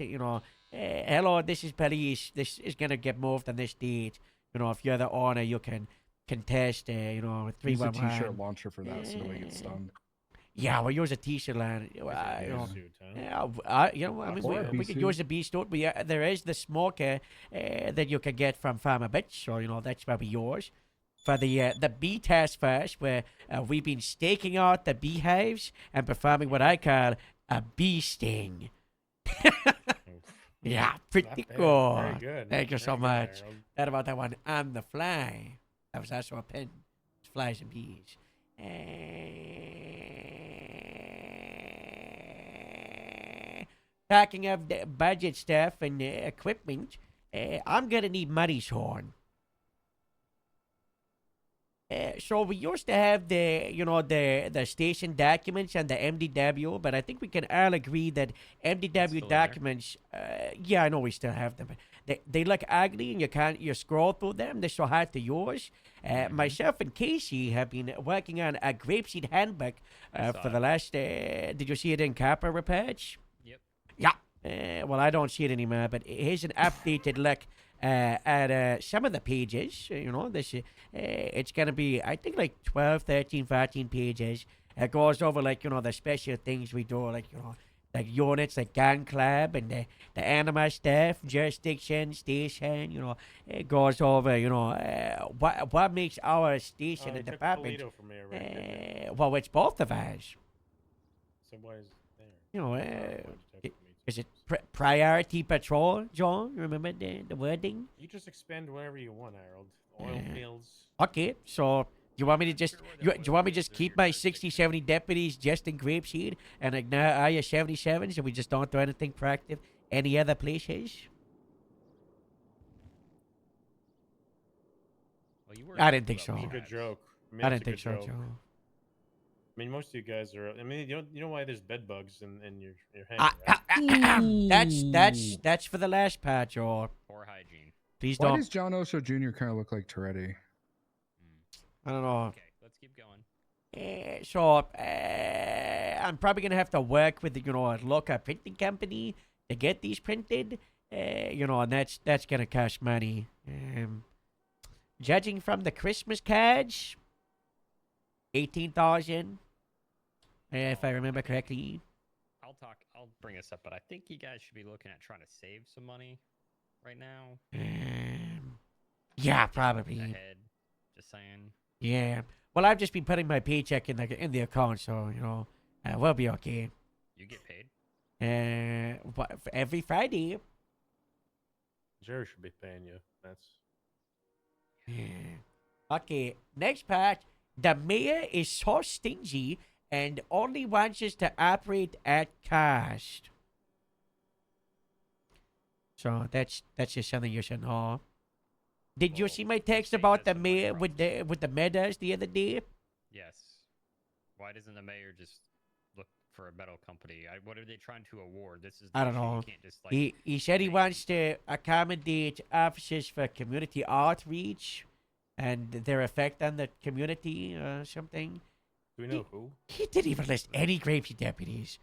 Hello, this is police. This is going to get moved on this date. If you're the owner, you can contest, 311. Use a t-shirt launcher for that so nobody gets stung. Yeah, we'll use a t-shirt line. We could use a bee suit. There is the smoker that you can get from Farmer Bitch, so that's what we use. For the bee task force, where we've been staking out the beehives and performing what I call a bee sting. Yeah, pretty cool. Very good. Thank you so Very good, much. Harold. That about that one on the fly. That was also a pen. Flies and bees. Talking of the budget stuff and equipment, I'm gonna need Muddy's horn. So we used to have the station documents and the MDW, but I think we can all agree that MDW documents, I know we still have them. They look ugly and you scroll through them. They're so hard to use. Myself and Casey have been working on a grapeseed handbook for the last, did you see it in Copper Repatch? Yep. Yeah. well, I don't see it anymore, but here's an updated look at some of the pages. You know, this it's going to be, I think, like 12, 13, 14 pages. It goes over, like, you know, the special things we do, like, you know, like units like Gun Club and the animal staff, jurisdiction, station, you know. It goes over, you know, what makes our station and department. Toledo from here, right? Well, it's both of us. So why is there? You know, is it priority patrol, John? Remember the wording? You just expand wherever you want, Harold. Oil fields. Okay, so you want me to just you want me to just keep my 60, 70 deputies just in Grapeseed and ignore all your 77s and we just don't do anything proactive any other places? Well, you I didn't think so. It's a good joke. I, mean, I it's didn't a think good so, joke. Joe. I mean, most of you guys are. I mean, you know why there's bed bugs in your hangar, right? That's for the last part, Joe. Poor hygiene. Please Why don't. does John Oso Jr. kind of look like Toretti? I don't know. Okay, let's keep going. So I'm probably gonna have to work with you know, a local printing company to get these printed. You know, and that's gonna cost money. Judging from the Christmas cards, 18,000, if I remember correctly. I'll bring this up, but I think you guys should be looking at trying to save some money right now. Yeah, probably. Ahead, just saying. Yeah. Well, I've just been putting my paycheck in the account, so you know, we'll be okay. You get paid? Every Friday. Jerry should be paying you. That's. Okay, next part. The mayor is so stingy and only wants us to operate at cost. So that's just something you should know. Did you see my text about the mayor with the medals the other day? Yes. Why doesn't the mayor just look for a medal company? What are they trying to award? This is. I don't know. You can't just, like, He said he wants to accommodate officers for community outreach and their effect on the community or something. Do we know who? He didn't even list any Grapeseed deputies.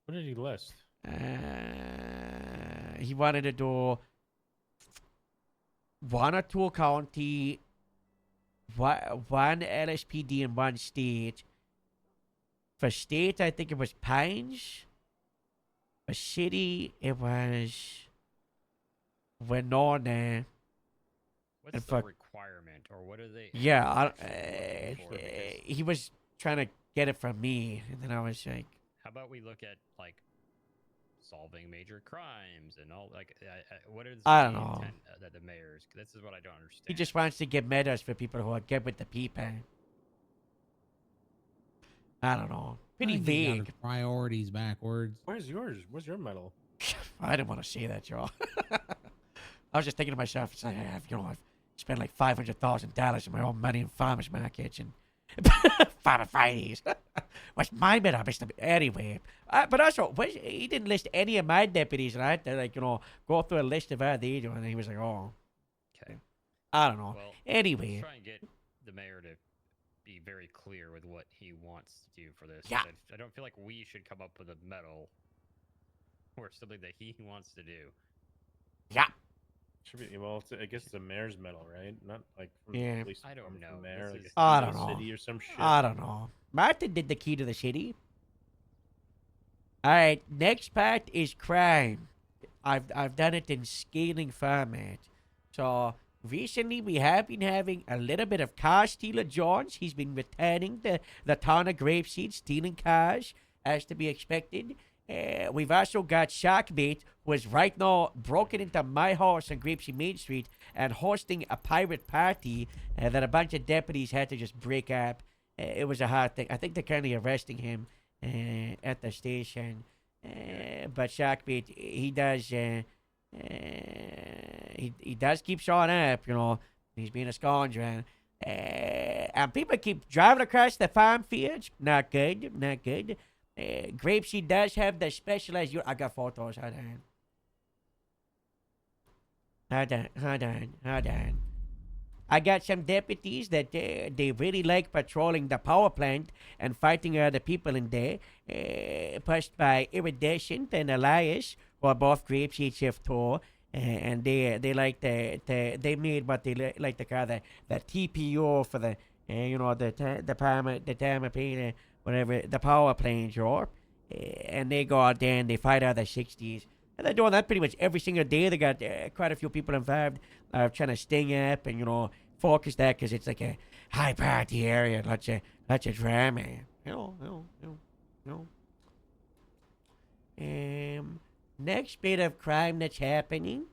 What did he list? He wanted to do one or two county, one LSPD in one state. For state, I think it was Pines. For city, it was Winona. What's and the for requirement, or what are they? yeah, for? he was trying to get it from me, and then I was like, How about we look at, like, solving major crimes and all, like, what is I don't the know. intent that the mayor's? This is what I don't understand. he just wants to give medals for people who are good with the people. I don't know. Pretty I think he got vague. his priorities backwards. Where's yours? Where's your medal? I didn't want to say that, Joe. I was just thinking to myself, it's like, I've spent like $500,000 in my own money in farmers markets and Farmer Fridays. What's my medal, Mr. Anyway, but also, he didn't list any of my deputies, and I had to, like, you know, go through a list of these, and he was like, oh. Okay. I don't know. Well, Anyway. let's try and get the mayor to be very clear with what he wants to do for this. Yeah. I don't feel like we should come up with a medal or something that he wants to do. Yeah. Should be, well, I guess it's a mayor's medal, right? Not like from Yeah. the police I don't department, know. from the mayor, This like is- a I key to don't the know. city or some shit. I don't know. Martin did the key to the city. All right, next part is crime. I've done it in scaling format. So recently we have been having a little bit of car stealer Jones. He's been returning the town of Grapeseed, stealing cars as to be expected. We've also got Sharkbait, who is right now broken into my house on Grapeseed Main Street and hosting a pirate party that a bunch of deputies had to just break up. It was a hard thing. I think they're currently arresting him at the station. But Sharkbait, he does he does keep showing up, you know. He's being a scoundrel. And people keep driving across the farm fields. Not good, not good. Grapeseed does have the specialized I got photos. Hold on. I got some deputies that they really like patrolling the power plant and fighting other people in there. Pushed by Iridescent and Elias, who are both Grapeseed Shift 2. And they like they made what they like to call the TPO for the the Tamapina, whatever, the power planes, and they go out there and they fight out the 60s. And they're doing that pretty much every single day. They got quite a few people involved trying to sting up and, focus that because it's like a high party area, lots of drama. Next bit of crime that's happening.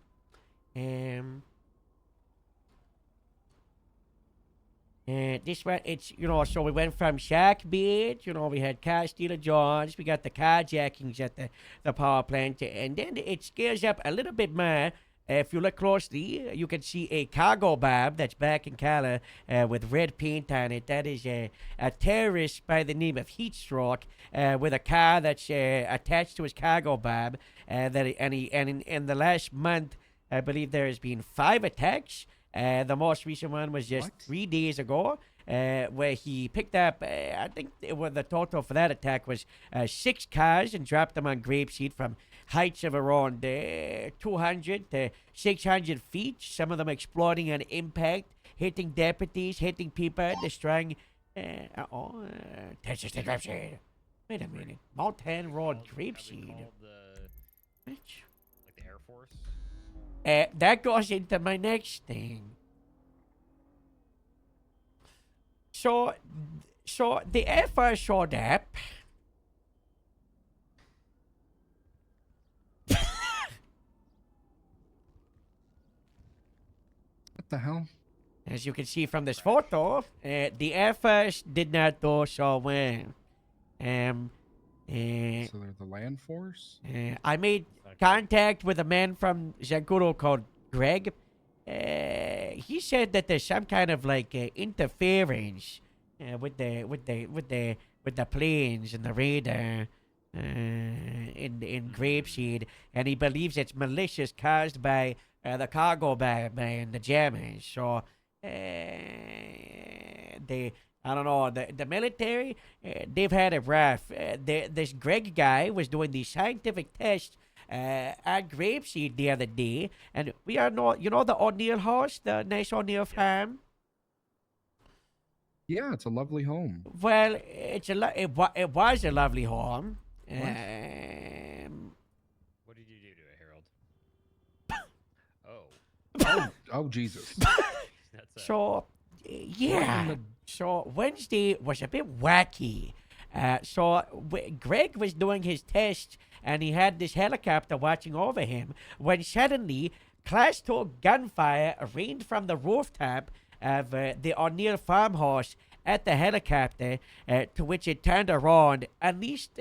This one, it's, so we went from Shark Beach, we had car stealer Johns, we got the carjackings at the power plant, and then it scales up a little bit more. If you look closely, you can see a cargo bab that's black in color with red paint on it. That is a terrorist by the name of Heatstroke with a car that's attached to his cargo bab. And in the last month, I believe there has been 5 attacks. The most recent one was just 3 days ago, where he picked up, I think the total for that attack was 6 cars and dropped them on Grapeseed from heights of around 200 to 600 feet, some of them exploding on impact, hitting deputies, hitting people, destroying... Texas State Grapeseed. Wait a minute. Mountain Road Grapeseed. Which? Like the Air Force? That goes into my next thing. So the Air Force showed up. What the hell? As you can see from this photo, the Air Force did not do so well. So they're the land force? I made contact with a man from Zancudo called Greg. He said that there's some kind of interference with the planes and the radar in Grapeseed, and he believes it's malicious, caused by the cargo bag and the jammers. So I don't know, the military, they've had it rough. This Greg guy was doing the scientific test at Grapeseed the other day, and we are not, the O'Neill house, the nice O'Neill farm? Yeah, it's a lovely home. Well, it was a lovely home. What did you do to it, Harold? Oh, Jesus. So, yeah. So Wednesday was a bit wacky. Greg was doing his test, and he had this helicopter watching over him, when suddenly Class 2 gunfire rained from the rooftop of the O'Neill farmhouse at the helicopter, to which it turned around, unleashed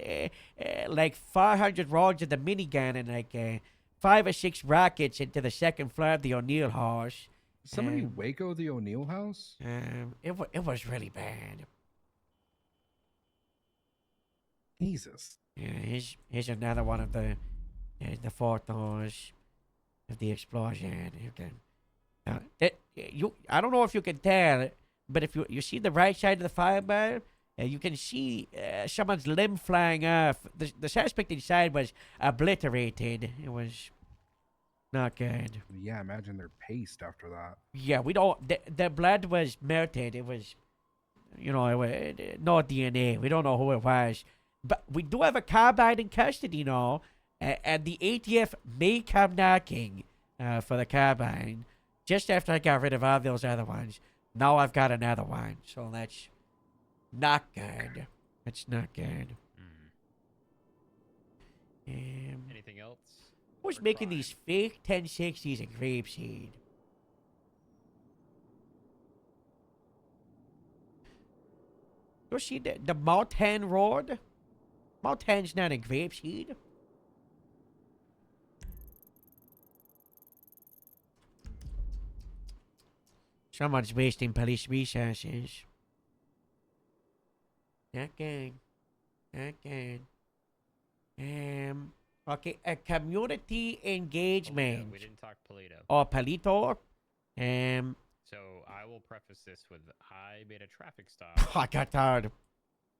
400 rounds of the minigun and 5 or 6 rockets into the second floor of the O'Neill house. Somebody Waco the O'Neill house? It was really bad. Jesus. Yeah, here's another one of the photos of the explosion. I don't know if you can tell, but if you see the right side of the fireball, you can see someone's limb flying off. The suspect inside was obliterated. It was not good. Yeah, imagine their paste after that. Yeah, we don't. The blood was melted. It was, it was no DNA. We don't know who it was, but we do have a carbine in custody now, and the ATF may come knocking for the carbine. Just after I got rid of all those other ones, now I've got another one. So that's not good. That's not good. Anything else? Who's making these fake 1060s in Grapeseed? You see the Mountain Road? Mountain's not in Grapeseed. Someone's wasting police resources. Not good. Not good. Okay, a community engagement. We didn't talk Polito. Or Palito. So I will preface this with I made a traffic stop. I got tired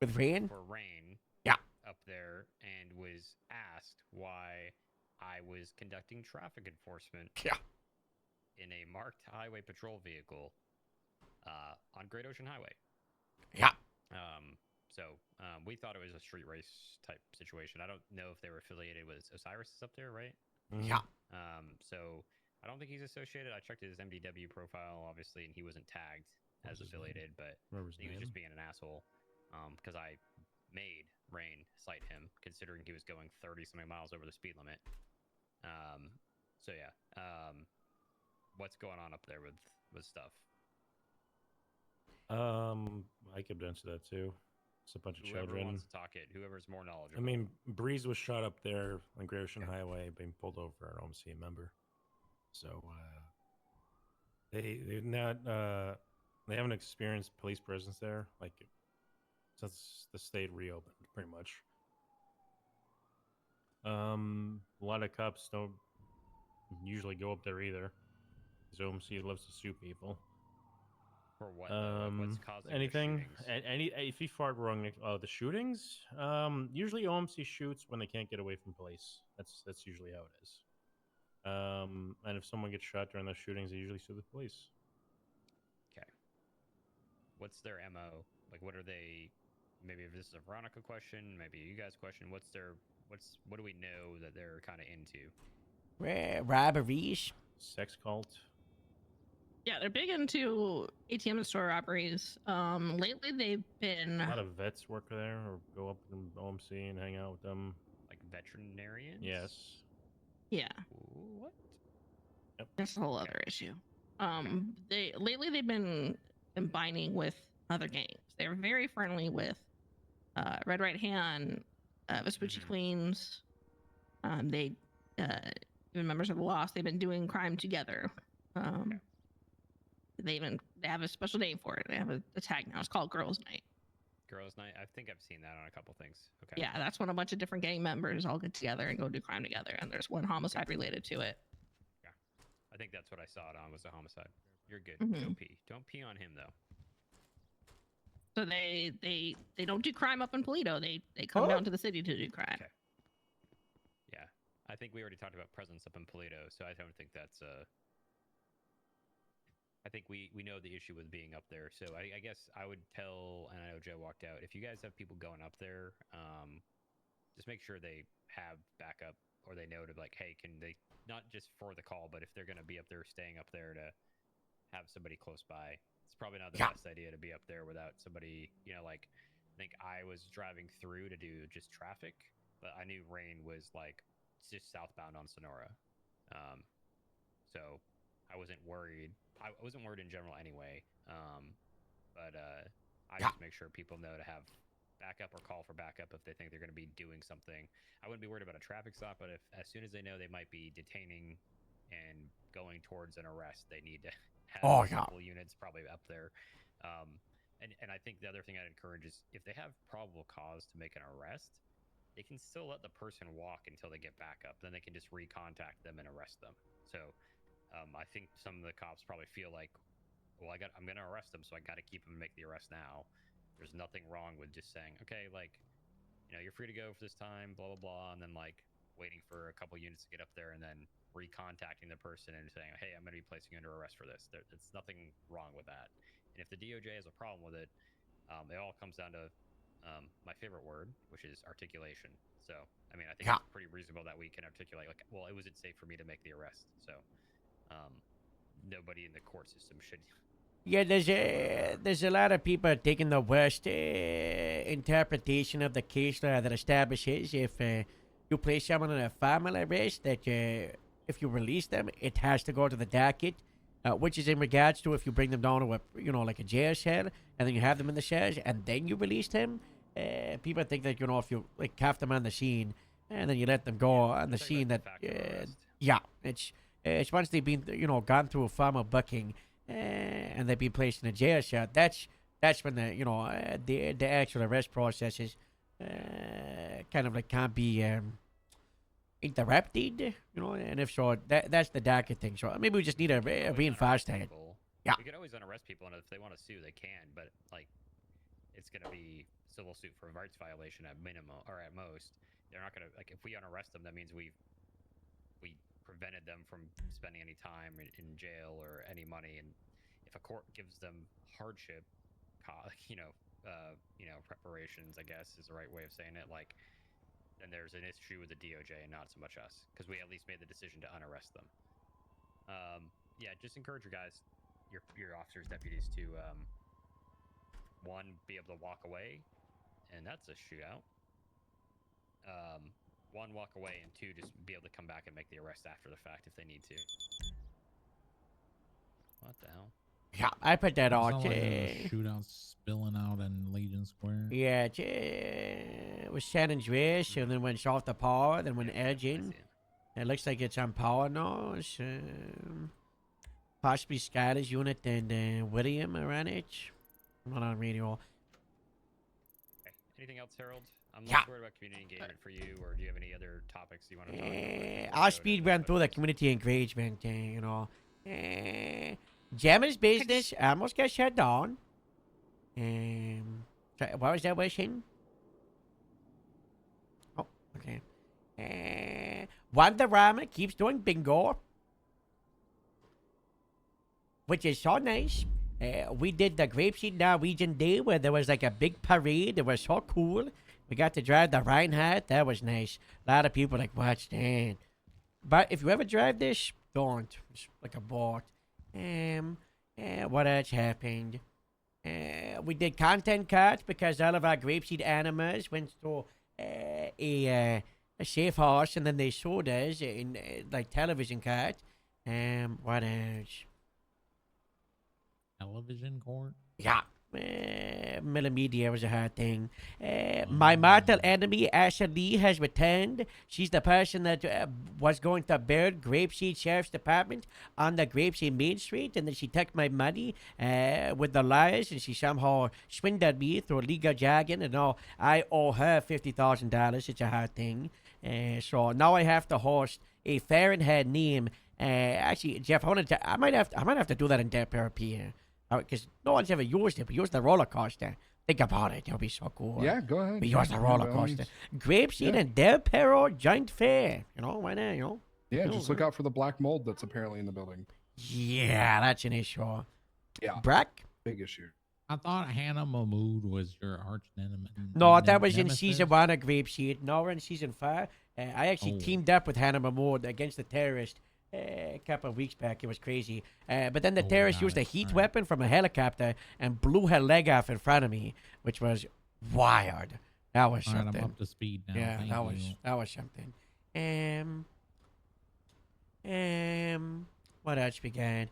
with rain. For rain. Yeah. Up there, and was asked why I was conducting traffic enforcement. Yeah. In a marked highway patrol vehicle, on Great Ocean Highway. Yeah. We thought it was a street race type situation. I don't know if they were affiliated with Osiris is up there, right? Yeah. So I don't think he's associated. I checked his MDW profile, obviously, and he wasn't tagged as affiliated, but he was just being an asshole. Because I made Rain cite him, considering he was going 30-something miles over the speed limit. What's going on up there with stuff? I could answer that too. It's a bunch of Whoever children. wants to talk it, whoever's more knowledgeable. I mean, Breeze was shot up there on Great Ocean Highway, being pulled over an OMC member. So they're not they haven't experienced police presence there like since the state reopened, pretty much. A lot of cops don't usually go up there either. Because OMC loves to sue people. For what? What's causing anything? The Any if you fart wrong, the shootings. Usually OMC shoots when they can't get away from police. That's usually how it is. And if someone gets shot during those shootings, they usually sue the police. Okay. What's their MO? Like, what are they? Maybe if this is a Veronica question, maybe you guys question. What do we know that they're kind of into? Robberies. Sex cult. Yeah, they're big into ATM and store robberies. Lately they've been A lot of vets work there or go up in OMC and hang out with them. Like veterinarians? Yes. Yeah. What? Yep. That's a whole other issue. Lately they've been combining with other gangs. They're very friendly with Red Right Hand, Vespucci Queens. They even members of the Lost. They've been doing crime together. They have a special name for it. They have a tag now. It's called Girls Night. Girls' Night. I think I've seen that on a couple things. Okay. Yeah, that's when a bunch of different gang members all get together and go do crime together. And there's one homicide related to it. Yeah. I think that's what I saw it on, was a homicide. You're good. Mhm. Don't pee. Don't pee on him though. So they don't do crime up in Polito. They come down to the city to do crime. Okay. Yeah. I think we already talked about presence up in Polito, so I don't think that's I think we know the issue with being up there. So I guess I would tell, and I know Joe walked out, if you guys have people going up there, just make sure they have backup, or they know to like, hey, can they, not just for the call, but if they're going to be up there, staying up there, to have somebody close by. It's probably not the best idea to be up there without somebody, like, I think I was driving through to do just traffic, but I knew Rain was like just southbound on Sonora. So I wasn't worried. I wasn't worried in general anyway. But I just make sure people know to have backup or call for backup if they think they're going to be doing something. I wouldn't be worried about a traffic stop, but if as soon as they know they might be detaining and going towards an arrest, they need to have a couple units probably up there. And I think the other thing I'd encourage is if they have probable cause to make an arrest, they can still let the person walk until they get back up. Then they can just recontact them and arrest them. So I think some of the cops probably feel like, well, I'm going to arrest them, so I got to keep them and make the arrest now. There's nothing wrong with just saying, okay, like, you're free to go for this time, blah, blah, blah, and then like waiting for a couple units to get up there and then recontacting the person and saying, hey, I'm going to be placing you under arrest for this. There's nothing wrong with that. And if the DOJ has a problem with it, it all comes down to my favorite word, which is articulation. So, I mean, I think it's pretty reasonable that we can articulate, like, well, it wasn't safe for me to make the arrest. So, nobody in the court system should. Yeah, there's a lot of people taking the worst interpretation of the case law that establishes if you place someone on a formal arrest, that if you release them, it has to go to the docket, which is in regards to if you bring them down to a, like a jail cell, and then you have them in the cells, and then you release them. People think that, if you like cuff them on the scene, and then you let them go on the scene, that it's once they've been, gone through a formal booking, and they've been placed in a jail cell. That's when the actual arrest process is kind of like can't be interrupted, and if so, that's the docket thing. So maybe we just need a reinforce that. Yeah. You can always unarrest people, and if they want to sue, they can. But like, it's gonna be civil suit for a rights violation at minimum, or at most. They're not gonna, like, if we unarrest them, that means we've prevented them from spending any time in jail or any money. And if a court gives them hardship, reparations, I guess is the right way of saying it, like, then there's an issue with the DOJ and not so much us, because we at least made the decision to unarrest them. Yeah, just encourage your guys, your officers, deputies to, one, be able to walk away, and that's a shootout. One, walk away, and two, just be able to come back and make the arrest after the fact if they need to. What the hell? Yeah, I put that on. Like a shootout spilling out in Legion Square. Yeah, it was San Andreas, and then went off the power, then went edge in. It looks like it's on power now. It's, possibly Skyler's unit and William around it. I'm not on radio. Okay. Anything else, Harold? I'm not worried about community engagement for you, or do you have any other topics you want to talk about? I'll speed run through the community engagement, Gemma's business almost got shut down. Sorry, what was that question? Oh, okay. Wonderama keeps doing bingo, which is so nice. We did the Grapeseed Norwegian Day where there was like a big parade. It was so cool. We got to drive the Reinhardt. That was nice. A lot of people like, watch that. But if you ever drive this, don't. It's like a bot. What else happened? We did content cuts because all of our Grapeseed animals went to a safe house, and then they showed us in like television cut. What else? Television court? Yeah. Millimedia was a hard thing. My mortal enemy, Asher Lee, has returned. She's the person that was going to build Grapeseed Sheriff's Department on the Grapeseed Main Street, and then she took my money with the lies, and she somehow swindled me through legal jargon, and now I owe her $50,000. It's a hard thing. So now I have to host a Fahrenheit name. Actually, Jeff, I might have to do that in Dead Parapia. Because no one's ever used it. We use the roller coaster. Think about it. It'll be so cool. Yeah, go ahead. We use the roller coaster. Grapeseed and Del Perro Joint Fair. Why not, Yeah, just look out for the black mold that's apparently in the building. Yeah, that's an issue. Yeah. Brack? Big issue. I thought Hannah Mahmood was your arch enemy. No, that was in season 1 of Grapeseed. Now we're in season 5. I actually teamed up with Hannah Mahmood against the terrorist. A couple of weeks back. It was crazy. But then the terrorist used a heat weapon from a helicopter and blew her leg off in front of me, which was wild. That was something. I'm up to speed now. Yeah, Thank that was something. What else we got?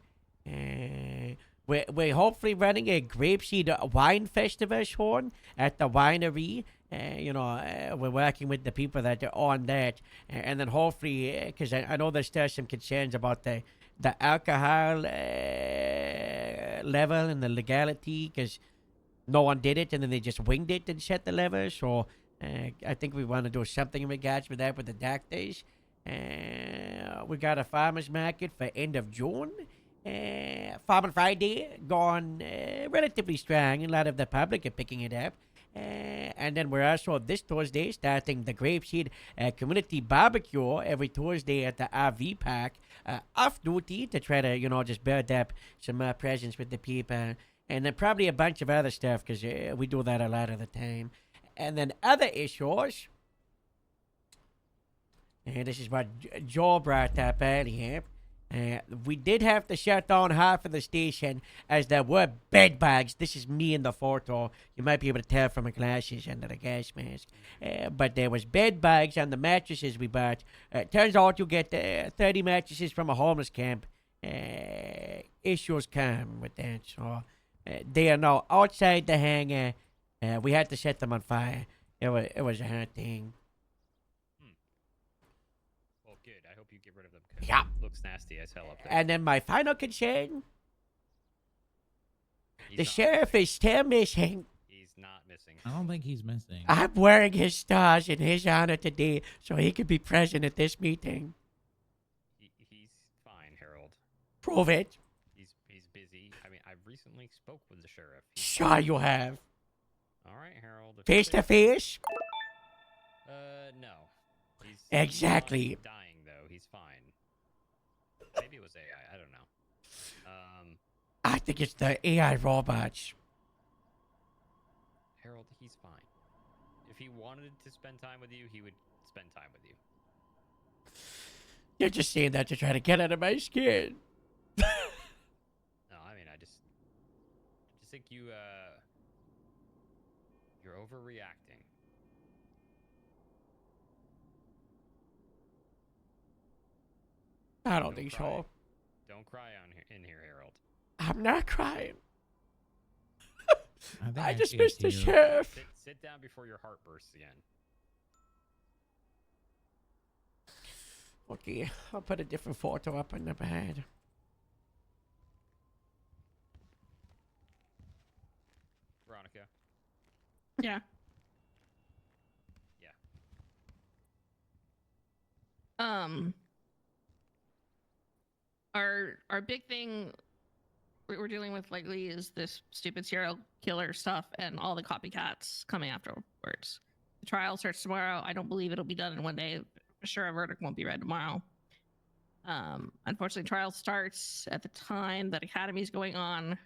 We're hopefully running a Grapeseed wine festival soon at the winery. We're working with the people that are on that, and then hopefully, because I know there's still some concerns about the alcohol level and the legality, because no one did it, and then they just winged it and set the level. So I think we want to do something in regards with that with the doctors. We got a farmers market for end of June. Farmer Friday going relatively strong. A lot of the public are picking it up. And then we're also this Thursday starting the Grapeseed Community Barbecue every Thursday at the RV Park. Off duty to try to, just build up some presence with the people. And then probably a bunch of other stuff because we do that a lot of the time. And then other issues. And this is what Joel brought up earlier. We did have to shut down half of the station as there were bed bugs. This is me in the photo. You might be able to tell from my glasses under the gas mask. But there was bed bugs on the mattresses we bought. Turns out you get 30 mattresses from a homeless camp. Issues come with that. So they are now outside the hangar. We had to set them on fire. It was a hard thing. Well, good. I hope you get rid of them. Yeah. It looks nasty as hell up there. And then my final concern. The sheriff is still missing. He's not missing. I don't think he's missing. I'm wearing his stars in his honor today so he can be present at this meeting. He's fine, Harold. Prove it. He's busy. I mean, I recently spoke with the sheriff. Sure you have. All right, Harold. Face to face? No. He's Exactly. not dying though. He's fine. was AI. I don't know. I think it's the AI robots. Harold, he's fine. If he wanted to spend time with you, he would spend time with you. You're just saying that to try to get out of my skin. No, I mean, I just think you're overreacting. I don't think so. Don't cry in here, Harold. I'm not crying. think I just see a missed the tear. sheriff. Sit down before your heart bursts again. Okay, I'll put a different photo up on the bed. Veronica. Yeah. Yeah. Our big thing we're dealing with lately is this stupid serial killer stuff and all the copycats coming afterwards. The trial starts tomorrow. I don't believe it'll be done in one day. For sure, a verdict won't be read tomorrow. Unfortunately, trial starts at the time that Academy's going on.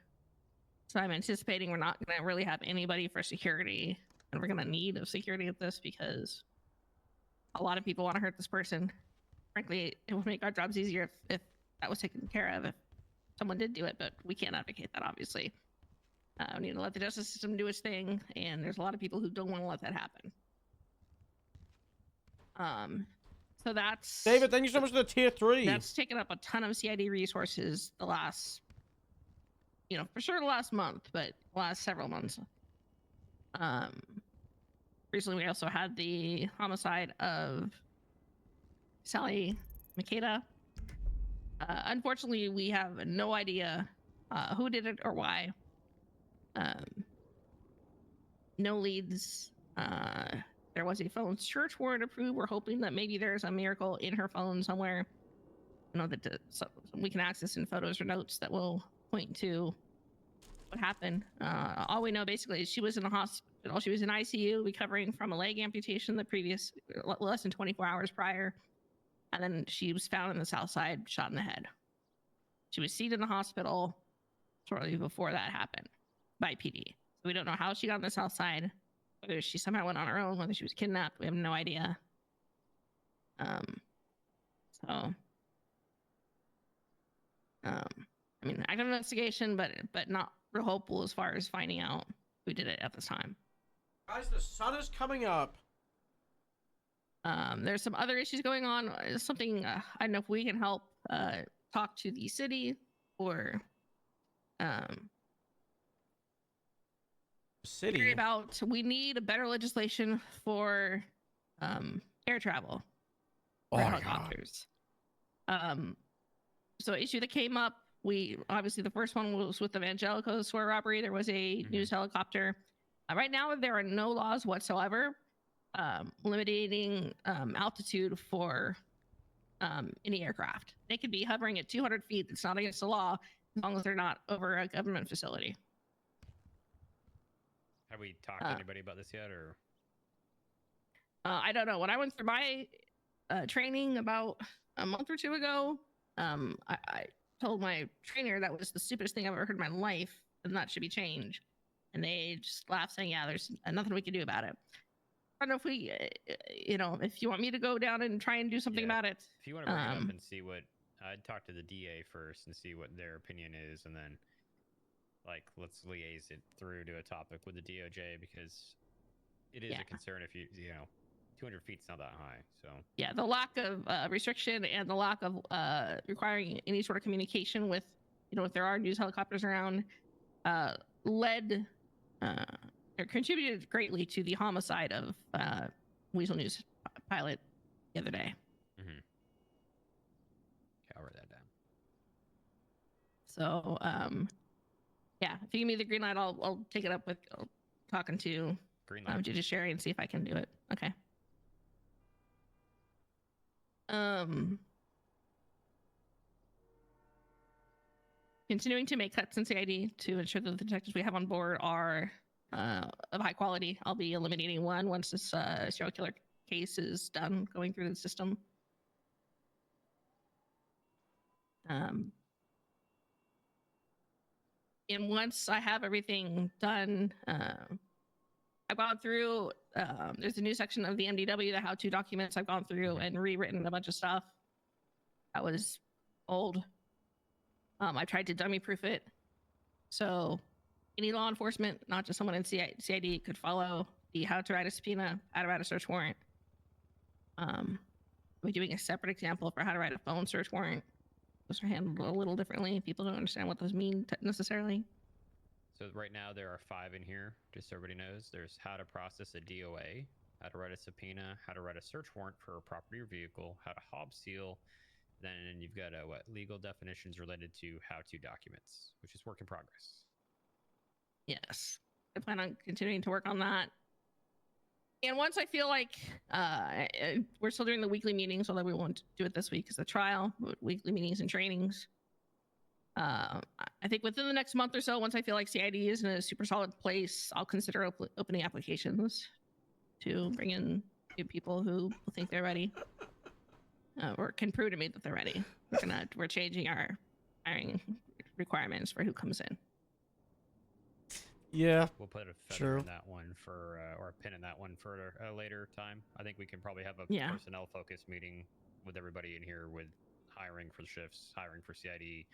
So I'm anticipating we're not going to really have anybody for security. And we're going to need a security at this because a lot of people want to hurt this person. Frankly, it would make our jobs easier if that was taken care of, if someone did do it, but we can't advocate that, obviously. We need to let the justice system do its thing, and there's a lot of people who don't want to let that happen. So that's... David, thank you so much for the tier 3. That's taken up a ton of CID resources the last, for sure the last month, but the last several months. Recently, we also had the homicide of Sally Makeda. Unfortunately, we have no idea who did it or why. No leads. There was a phone search warrant approved. We're hoping that maybe there's a miracle in her phone somewhere. That so we can access in photos or notes that will point to what happened. All we know basically is she was in the hospital. She was in ICU recovering from a leg amputation less than 24 hours prior. And then she was found in the south side, shot in the head. She was seen in the hospital shortly before that happened by PD. So we don't know how she got on the south side, whether she somehow went on her own, whether she was kidnapped. We have no idea. Active investigation, but not real hopeful as far as finding out who did it at this time. Guys, the sun is coming up. There's some other issues going on. Something I don't know if we can help talk to the city or city about. We need a better legislation for air travel for helicopters. So issue that came up, we obviously the first one was with the Evangelico swear robbery. There was a news helicopter. Right now there are no laws whatsoever limiting altitude for any aircraft. They could be hovering at 200 feet. It's not against the law as long as they're not over a government facility. Have we talked to anybody about this yet, or? I don't know. When I went through my training about a month or two ago, I told my trainer that was the stupidest thing I've ever heard in my life, and that should be changed. And they just laughed, saying, "Yeah, there's nothing we can do about it." I don't know if we, if you want me to go down and try and do something about it. If you want to bring it up and see what, I'd talk to the DA first and see what their opinion is, and then, let's liaise it through to a topic with the DOJ, because it is a concern if 200 feet's not that high, so. Yeah, the lack of restriction and the lack of requiring any sort of communication with, if there are news helicopters around, led or contributed greatly to the homicide of Weasel News pilot the other day. Okay, I'll write that down. So, yeah, if you give me the green light, I'll take it up with talking to judiciary and see if I can do it. Okay. Continuing to make cuts in CID to ensure that the detectives we have on board are of high quality. I'll be eliminating one once this serial killer case is done going through the system. And once I have everything done, I've gone through, there's a new section of the MDW, the how-to documents. I've gone through and rewritten a bunch of stuff that was old. I tried to dummy proof it. So any law enforcement, not just someone in CID, could follow the how to write a subpoena, how to write a search warrant. We're doing a separate example for how to write a phone search warrant. Those are handled a little differently. People don't understand what those mean necessarily. So right now there are 5 in here, just so everybody knows. There's how to process a DOA, how to write a subpoena, how to write a search warrant for a property or vehicle, how to hob seal. Then you've got legal definitions related to how-to documents, which is work in progress. Yes, I plan on continuing to work on that. And once I feel like we're still doing the weekly meetings, although we won't do it this week because the trial, weekly meetings and trainings. I think within the next month or so, once I feel like CID is in a super solid place, I'll consider opening applications to bring in new people who think they're ready or can prove to me that they're ready. We're changing our hiring requirements for who comes in. Yeah. We'll put a feather in that one for, or a pin in that one for a later time. I think we can probably have a personnel focus meeting with everybody in here with hiring for the shifts, hiring for CID,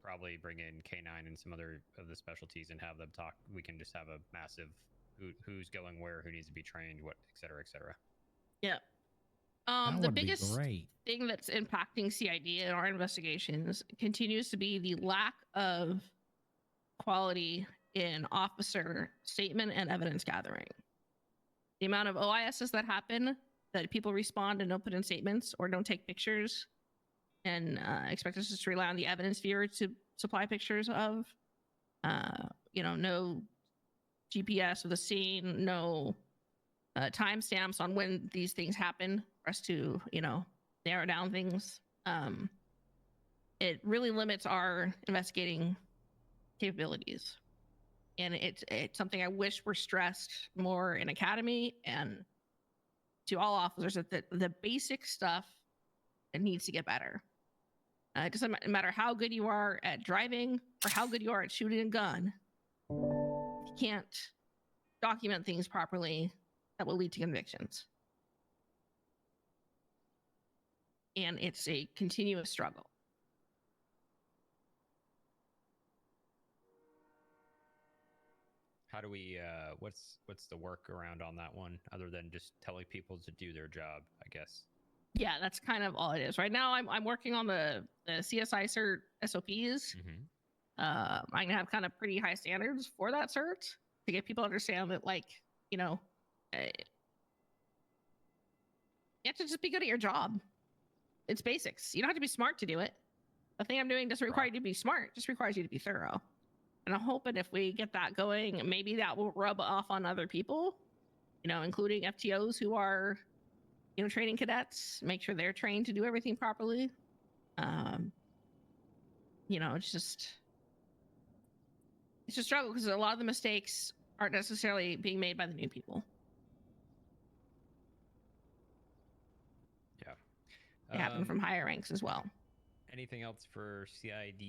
probably bring in K9 and some other of the specialties and have them talk. We can just have a massive who's going where, who needs to be trained, what, et cetera, et cetera. Yeah. The biggest thing that's impacting CID in our investigations continues to be the lack of quality in officer statement and evidence gathering. The amount of OISs that happen, that people respond and don't put in statements or don't take pictures and expect us to rely on the evidence viewer to supply pictures of, no GPS of the scene, no timestamps on when these things happen for us to, narrow down things. It really limits our investigating capabilities. And it's something I wish were stressed more in academy and to all officers, that the basic stuff that needs to get better. It doesn't matter how good you are at driving or how good you are at shooting a gun. If you can't document things properly, that will lead to convictions. And it's a continuous struggle. How do we, what's the workaround on that one other than just telling people to do their job, I guess? Yeah, that's kind of all it is. Right now, I'm working on the CSI cert SOPs. I'm gonna have kind of pretty high standards for that cert to get people to understand that, you have to just be good at your job. It's basics. You don't have to be smart to do it. The thing I'm doing doesn't require you to be smart; it just requires you to be thorough. And I'm hoping if we get that going, maybe that will rub off on other people, including FTOs who are, training cadets, make sure they're trained to do everything properly. It's just a struggle because a lot of the mistakes aren't necessarily being made by the new people. Yeah. They happen from higher ranks as well. Anything else for CID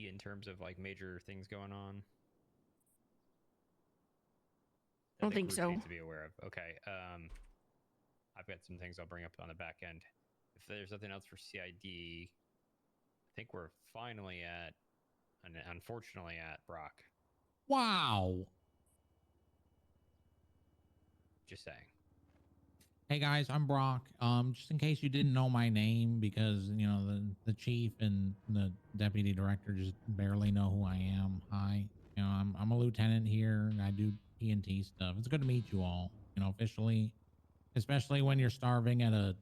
in terms of major things going on? I don't think so. Need to be aware of. Okay. I've got some things I'll bring up on the back end. If there's nothing else for CID, I think we're finally unfortunately at Brock. Wow. Just saying. Hey guys, I'm Brock. Just in case you didn't know my name, because the chief and the deputy director just barely know who I am. Hi, I'm a lieutenant here. And I do TNT stuff. It's good to meet you all. Officially, especially when you're starving at a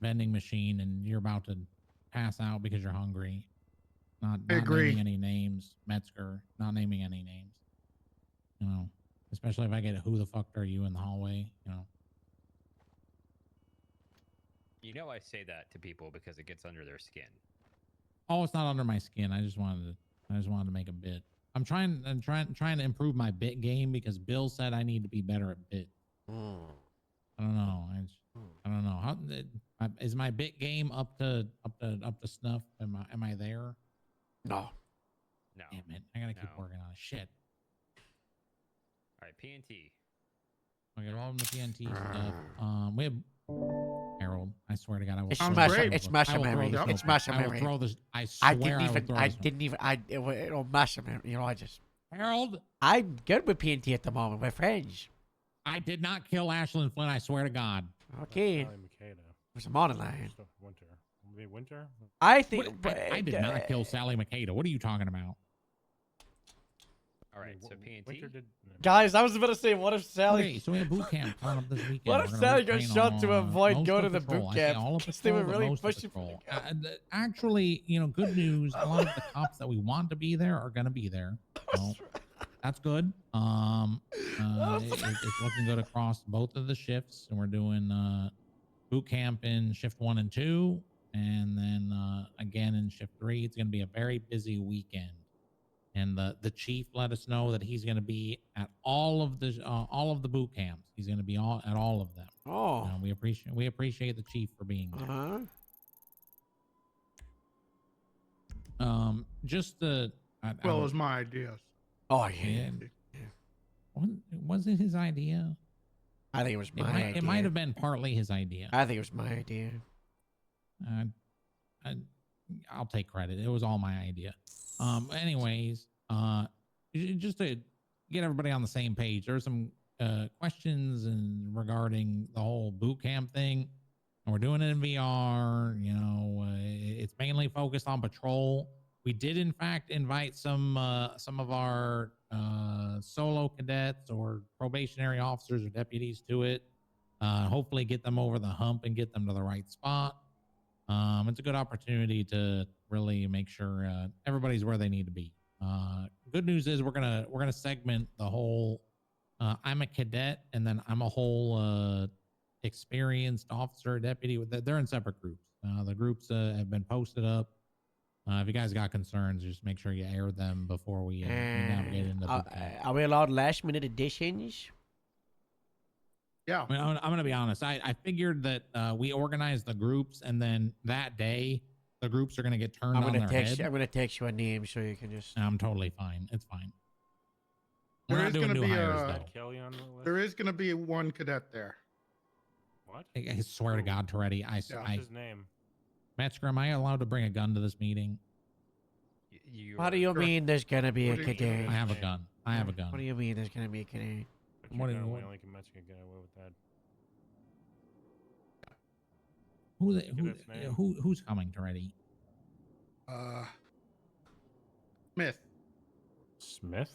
vending machine and you're about to pass out because you're hungry. Not naming any names, Metzger. Not naming any names. Especially if I get a "who the fuck are you" in the hallway. I say that to people because it gets under their skin. Oh, it's not under my skin. I just wanted to make a bit. I'm trying to improve my bit game because Bill said I need to be better at bit. I don't know. I don't know. Is my bit game up to snuff? Am I there? No. No. Damn it! I gotta keep No. working on it. Shit. All right, PNT. Okay, all of the PNT stuff. We have Harold. I swear to God, I will. It's throw muscle. this It's notebook. muscle I will throw memory. this It's notebook. muscle I will memory. throw this. I swear I I didn't will even. throw I this didn't even. Muscle memory. You know, I just. Harold. I'm good with PNT at the moment. We're friends. I did not kill Ashlyn Flynn. I swear to God. Okay. Sally Makeda. There's a morning line. Winter. Maybe Winter? I think. I did not kill Sally Makeda. What are you talking about? All right, so PNT. Winter did. Guys, I was about to say, what if Sally? Okay, so we have boot camp coming up this weekend. What We're if gonna Sally got retrain shot to all, avoid most going of to the patrol. boot I say camp? all of Because they were patrol, but really most of pushing patrol. Actually, good news. A lot of the cops that we want to be there are going to be there. So that's good. It's looking good across both of the shifts, and we're doing boot camp in shift 1 and 2, and then again in shift 3. It's going to be a very busy weekend. And the chief let us know that he's going to be at all of the boot camps. He's going to be at all of them. Oh, we appreciate the chief for being there. Just the Well, it was my ideas. Oh yeah. Was it his idea? I think it was my idea. It might have been partly his idea. I think it was my idea. I'll take credit. It was all my idea. Anyways, just to get everybody on the same page, there's some questions regarding the whole boot camp thing, and we're doing it in VR. It's mainly focused on patrol. We did, in fact, invite some of our solo cadets or probationary officers or deputies to it. Hopefully, get them over the hump and get them to the right spot. It's a good opportunity to really make sure everybody's where they need to be. Good news is we're gonna segment the whole. I'm a cadet, and then I'm a whole experienced officer, deputy. They're in separate groups. The groups have been posted up. If you guys got concerns, just make sure you air them before we navigate into boot camp. Are we allowed last-minute additions? Yeah. I mean, I'm going to be honest. I figured that we organized the groups, and then that day, the groups are going to get turned on their head. I'm gonna text you a name so you can just. I'm totally fine. It's fine. We're There not is doing going to new be hires, a. though. Kelly on the list? There is going to be one cadet there. What? I swear to God, Toretti, What's his name? Metzger, am I allowed to bring a gun to this meeting? What do you mean there's gonna be a cadet? I have a gun. I have a gun. What do you mean there's gonna be a cadet? What do you? Only Mexican get away with that. Who's coming, Toretti? Smith. Smith?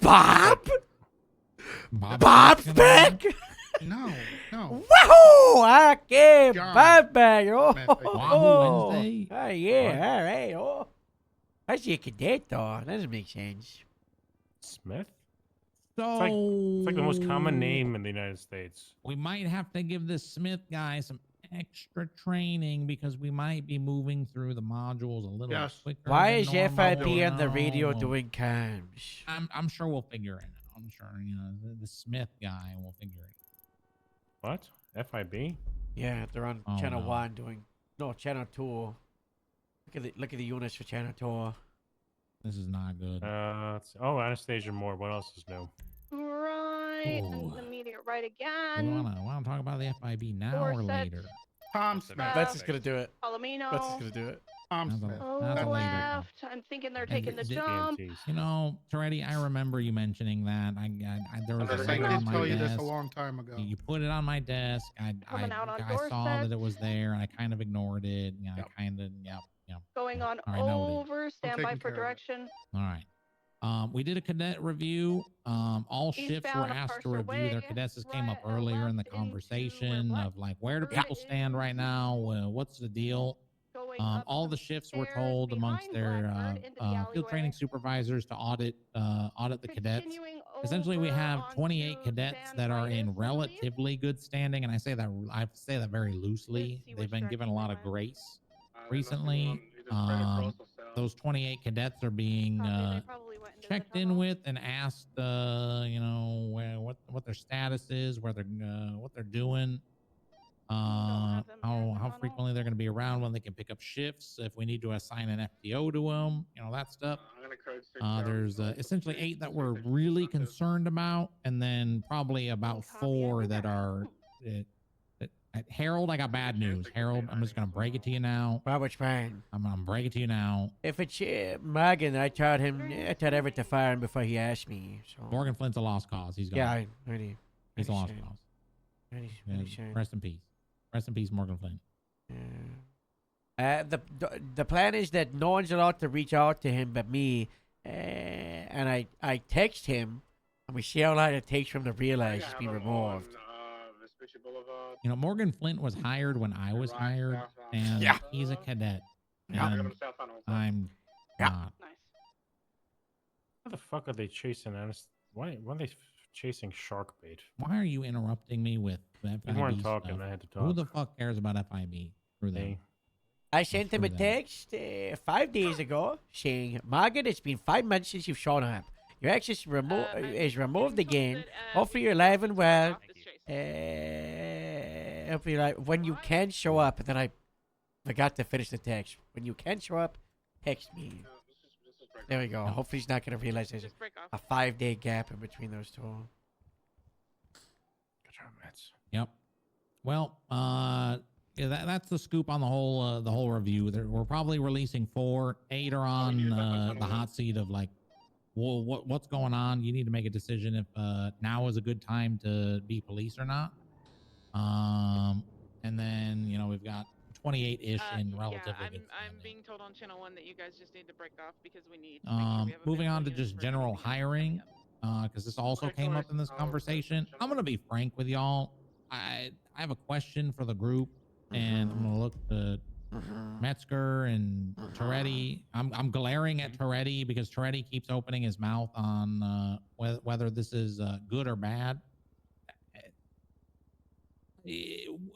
Bob? Bob's Bob's back? No. Woohoo! Okay, John Bob back. Oh, Smith, I think. Wahoo Wednesday? Oh, yeah, all right. Oh, I see a cadet though. That doesn't make sense. Smith? So It's like the most common name in the United States. we might have to give this Smith guy some extra training because we might be moving through the modules a little quicker. Why than is normal. FIP on the radio No. doing comms? I'm sure we'll figure it out. I'm sure the Smith guy will figure it. What? FIB? Yeah, they're on Oh, channel no. 1 doing. No, channel 2. Look at the units for channel 2. This is not good. Anastasia Moore. What else is new? Right. Ooh. I'm gonna meet it right We again. wanna talk about the FIB now or Dorset. later? Tom Smith. That's just gonna do it. Palomino. That's just gonna do it. Tom That's a- Smith. that's a later. Left. I'm thinking they're taking the jump. Toretti, I remember you mentioning that. There was a I letter on did my tell you this desk. a long time ago. You put it on my desk. I out on saw that Dorset. it was there, and I kind of ignored it. I kind of, yeah. Going on All right, noted. over. Stand by taking for care of it. direction. All right. We did a cadet review. All shifts were Eastbound asked to Parser review their Way, cadets. This came up right, earlier in the left into conversation where of like, where do people stand right now? What's the deal? Going All the shifts were told amongst their Blackbird into the field training alleyway. supervisors to audit the cadets. Continuing Essentially, we over have 28 onto cadets Van that are in Vitus, relatively good standing, and I say that very loosely. see They've which been given a direction lot they of went. grace recently. Those 28 cadets are being They probably went into the checked in with and asked, what their status is, what they're doing. how frequently they're going to be around, when they can pick up shifts, if we need to assign an FTO to them, you know, that stuff. There's essentially 8 that we're really concerned about, and then probably about 4 that are. Harold, I got bad news. Harold, I'm just gonna break it to you now. Well, which man? I'm gonna break it to you now. If it's Morgan, I told Everett to fire him before he asked me. So. Morgan Flint's a lost cause. He's gone. Yeah, I already. He's a lost shame. cause. Really Yeah, shame. rest in peace. Rest in peace, Morgan Flint. The plan is that no one's allowed to reach out to him but me, and I text him, and we see how long it takes for him to realize he's been removed. You know, Morgan Flint was hired when I was hired, and he's a cadet. And I'm not. How the fuck are they chasing us? Why are they chasing shark bait? Why are you interrupting me with FIB You weren't talking. stuff? I had to Who talk. the fuck cares about FIB? Screw them. I sent him a Screw them. text 5 days ago saying, Margaret, it's been 5 months since you've shown up. Your ex is removed again. Hopefully you're alive and well. Hopefully you're alive. When you can show up, and then I forgot to finish the text. When you can show up, text me. There we go. Hopefully he's not going to realize there's a 5-day gap in between those two. Yep. Well, yeah, that's the scoop on the whole review. We're probably releasing 4. 8 are on the hot seat of like, well, what's going on? You need to make a decision if now is a good time to be police or not. And then we've got 28-ish in relatively good. I'm being told on channel 1 that you guys just need to break off because we need. To make sure we have a Moving bit on to of just general hiring, because this also came up in this conversation. I'm gonna be frank with y'all. I have a question for the group, and I'm gonna look to Metzger and Toretti. I'm glaring at Toretti because Toretti keeps opening his mouth on whether this is good or bad.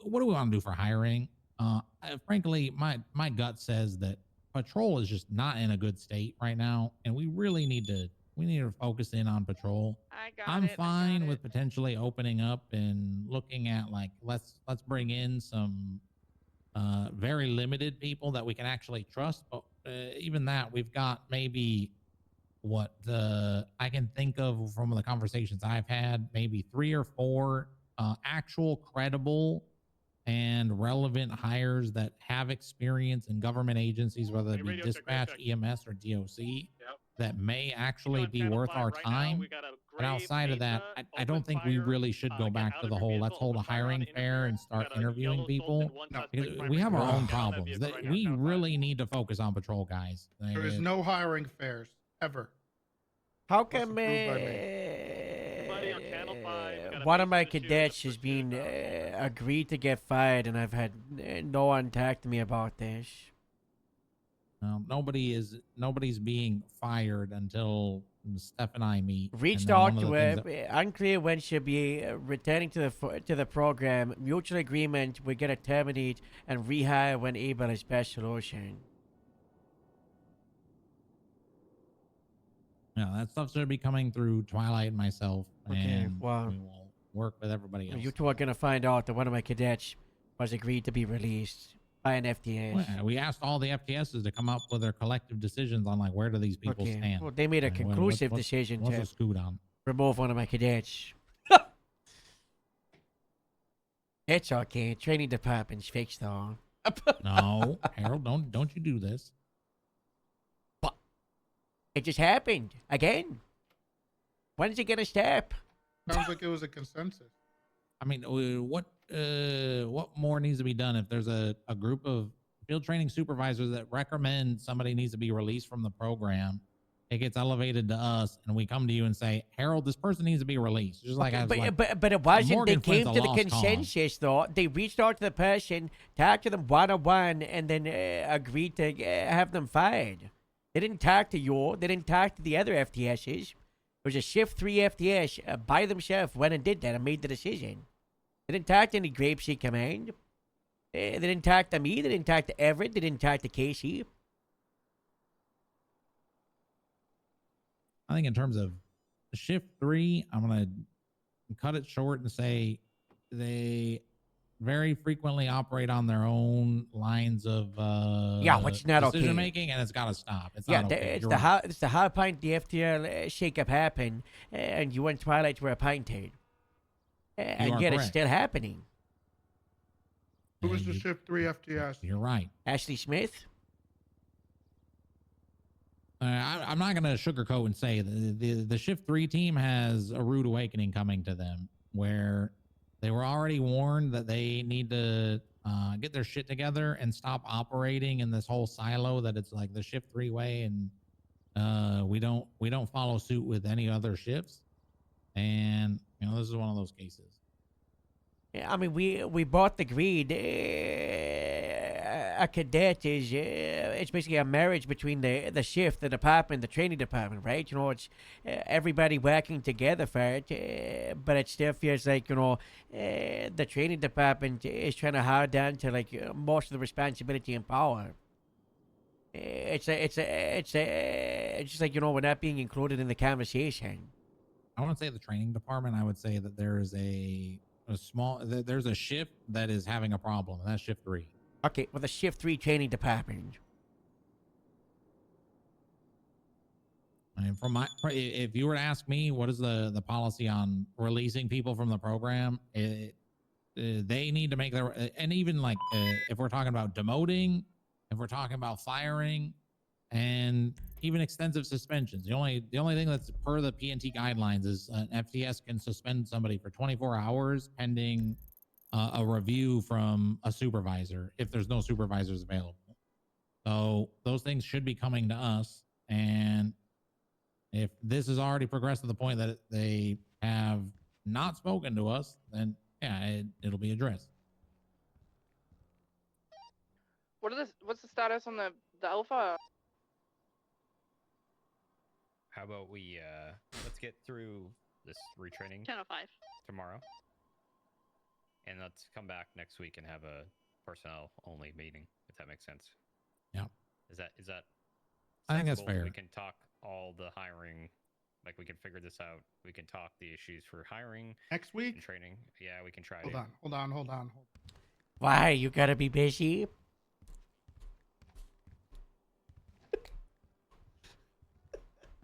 What do we want to do for hiring? Frankly, my gut says that patrol is just not in a good state right now, and we really need to focus in on patrol. I'm fine with potentially opening up and looking at like let's bring in some very limited people that we can actually trust. But even that, we've got maybe I can think of from the conversations I've had, maybe 3 or 4 actual credible and relevant hires that have experience in government agencies, whether it be dispatch, EMS, or DOC, that may actually be worth our time. But outside of that, I don't think we really should go back to the whole let's hold a hiring fair and start interviewing people. Because we have our own problems. We really need to focus on patrol, guys. There is no hiring fairs ever. How come one of my cadets has been agreed to get fired, and I've had no one talk to me about this? Nobody's being fired until Steph and I meet. Reached out to her. Unclear when she'll be returning to the program. Mutual agreement. We're gonna terminate and rehire when able is best solution. Yeah, that stuff should be coming through Twilight and myself. Okay, and well, we will work with everybody else. You two are gonna find out that one of my cadets was agreed to be released by an FTS. Well, we asked all the FTSs to come up with their collective decisions on like where do these people stand. Well, they made a conclusive decision what's to the scoot on? remove one of my cadets. It's okay. Training department's fixed though. No, Harold, don't you do this. But it just happened again. When is it gonna stop? Sounds like it was a consensus. I mean, what more needs to be done if there's a group of field training supervisors that recommend somebody needs to be released from the program? It gets elevated to us, and we come to you and say, Harold, this person needs to be released. Just like but it wasn't. Morgan They came Flint's to a the lost consensus, though. They reached out to the person, talked to them one-on-one, and then agreed to have them fired. They didn't talk to you. They didn't talk to the other FTSs. It was a Shift 3 FTS by themselves went and did that and made the decision. They didn't talk to any Grapeseed Command. They didn't talk to me. They didn't talk to Everett. They didn't talk to Casey. I think in terms of Shift 3, I'm going to cut it short and say very frequently operate on their own lines of Yeah, which not okay. decision making, and it's got to stop. It's Yeah, not okay. it's You're the right. it's the high point the FTL shake-up happened, and you and Twilight were appointed. And are yet it's correct. still happening. Who was And the you- Shift 3 FTS? You're right. Ashley Smith? I'm not going to sugarcoat and say the Shift 3 team has a rude awakening coming to them where they were already warned that they need to get their shit together and stop operating in this whole silo that it's like the Shift 3 way, and we don't follow suit with any other shifts. And you know, this is one of those cases. Yeah, I mean, we both agreed a cadet is it's basically a marriage between the shift, the department, the training department, right? You know, it's everybody working together for it, but it still feels like, you know, the training department is trying to hard down to like most of the responsibility and power. It's just like, you know, we're not being included in the conversation. I wouldn't say the training department. I would say that there's there's a shift that is having a problem, and that's Shift 3. Okay, well, the Shift 3 training department. I mean, if you were to ask me, what is the policy on releasing people from the program? They need to make their, and even like if we're talking about demoting, if we're talking about firing, and even extensive suspensions. The only thing that's per the PNT guidelines is an FTS can suspend somebody for 24 hours pending a review from a supervisor if there's no supervisors available. So those things should be coming to us. And if this has already progressed to the point that they have not spoken to us, then yeah, it'll be addressed. What's the status on the alpha? How about we let's get through this retraining 10:05 tomorrow, and let's come back next week and have a personnel only meeting, if that makes sense. Yeah. Is that? I think that's sensible? fair. We can talk all the hiring, like we can figure this out. We can talk the issues for hiring Next week? and training. Yeah, we can try. Hold on. Why? You gotta be busy?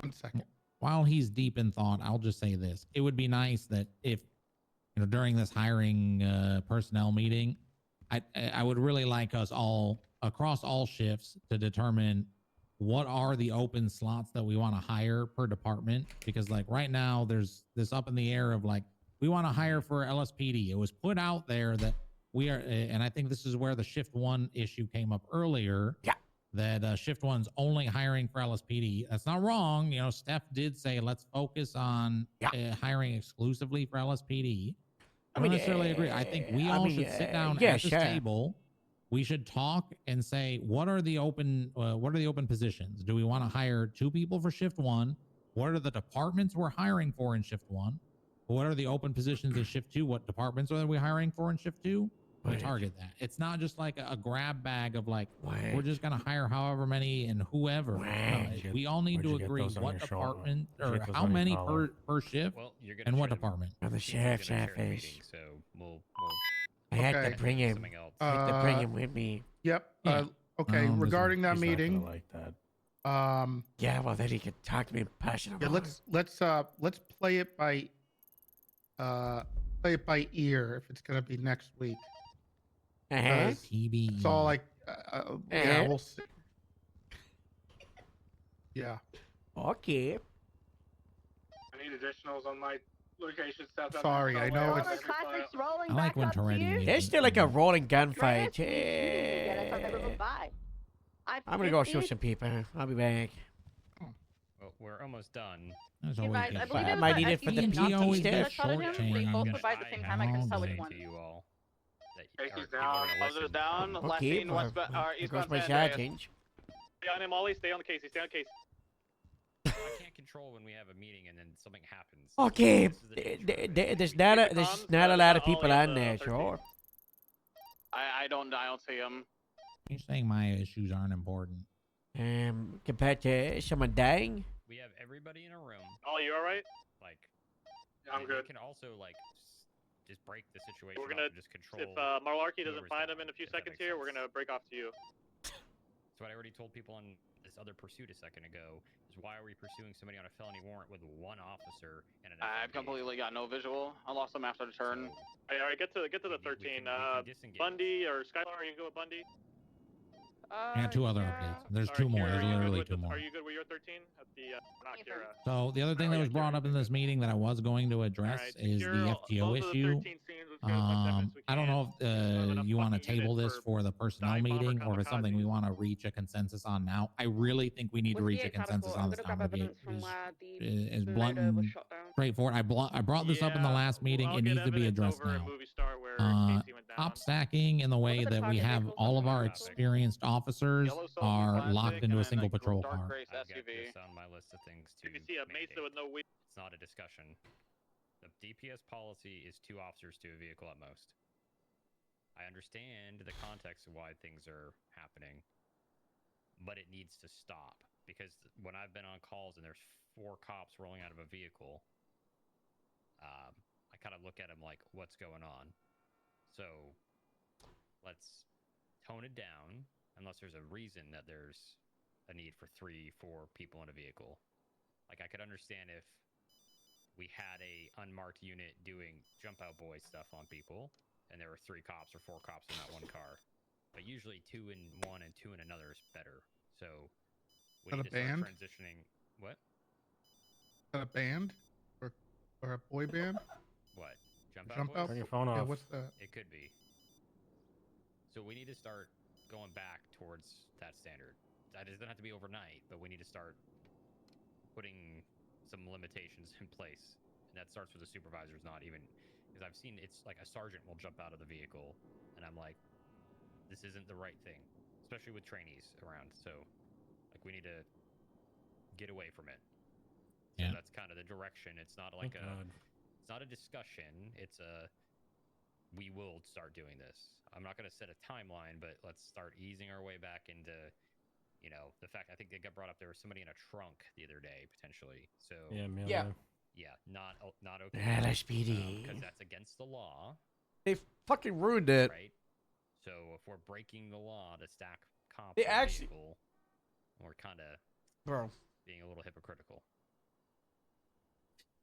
One second. While he's deep in thought, I'll just say this. It would be nice that if, you know, during this hiring personnel meeting, I would really like us all across all shifts to determine what are the open slots that we want to hire per department. Because like right now there's this up in the air of like, we want to hire for LSPD. It was put out there that we are, and I think this is where the Shift 1 issue came up earlier. Yeah. That Shift 1's only hiring for LSPD. That's not wrong. You know, Steph did say let's focus on hiring exclusively for LSPD. I don't necessarily agree. I think we all should sit down at this table. We should talk and say what are the open positions? Do we want to hire 2 people for Shift 1? What are the departments we're hiring for in Shift 1? What are the open positions in Shift 2? What departments are we hiring for in Shift 2? We target that. It's not just like a grab bag of like, we're just going to hire however many and whoever. No, we all need to agree what department or how many per shift and what department. On the sheriff's office. So we'll I had to bring him. I had to bring him with me. Yep. Yeah. Okay. Regarding that He's not gonna meeting, like that. Yeah, well, then he could talk to me passionate. yeah, let's play it by ear if it's gonna be next week. Uh-huh. It's all like, yeah, we'll see. Yeah. Okay. I need additionals on my location south. Sorry, I know it's. Classics rolling I like back when up to you. you. There's still like a rolling gunfight. Bye. I'm gonna go shoot some people. I'll be back. Well, we're almost done. There's You always guys, I good believe stuff. it was Might the need it for the SEC always PT gets stuff. that shot at him. They both shortchanged. provide the same time. I can tell which one. To you all Casey's down, others down, last Okay, seen west, there goes eastbound my San Andreas. sergeant. Stay on him, Ollie, stay on the Casey, stay on Casey. I can't control when we have a meeting and then something happens. Okay, This is the nature of it. there's not a lot of people on there, sure. I don't see him. You're saying my issues aren't important. Compared to someone dying. We have everybody in a room. Ollie, you alright? Like, I'm and good. We can also like just break the situation. We're gonna off and just control. If Malarkey doesn't whoever's find down, him in a few if that seconds makes here, sense. we're gonna break off to you. So what I already told people on this other pursuit a second ago is why are we pursuing somebody on a felony warrant with one officer and an I've FMP? completely got no visual. I lost him after the turn. All right, get to the 13. disengage. Bundy or Skylar, you can go with Bundy. And two other updates. There's two more. There's literally two more. Are you good with your 13 at the not Kira? So the other thing that was brought up in this meeting that I was going to address is the FTO issue. I don't know if you want to table this for the personnel meeting or if it's something we want to reach a consensus on now. I really think we need to reach a consensus on this now. Is blunt and straightforward. I brought this up in the last meeting. It needs to be addressed now. Top stacking in the way that we have all of our experienced officers are locked into a single patrol car. I've got this on my list of things to You can see a Mesa with no wheel. It's not a discussion. The DPS policy is 2 officers to a vehicle at most. I understand the context of why things are happening, but it needs to stop because when I've been on calls and there's 4 cops rolling out of a vehicle, I kind of look at them like, what's going on? So let's tone it down unless there's a reason that there's a need for 3-4 people in a vehicle. Like I could understand if we had a unmarked unit doing jump out boy stuff on people and there were 3 cops or 4 cops in that one car. But usually 2 in one and 2 in another is better. So we need to start transitioning. What? A band or a boy band? What? Jump Jump out out? boys? Turn your phone Yeah, off. What's that? It could be. So we need to start going back towards that standard. That doesn't have to be overnight, but we need to start putting some limitations in place. And that starts with the supervisors, not even because I've seen it's like a sergeant will jump out of the vehicle, and I'm like, this isn't the right thing, especially with trainees around. So, like, we need to get away from it. So Yeah. that's kind of the direction. It's not like it's not a discussion. It's a we will start doing this. I'm not going to set a timeline, but let's start easing our way back into, you know, the fact I think it got brought up there was somebody in a trunk the other day potentially. So yeah, not okay. LSPD. Because that's against the law. They fucking ruined it. Right. So if we're breaking the law to stack cops, They in a actually- vehicle, we're kind of being a little hypocritical.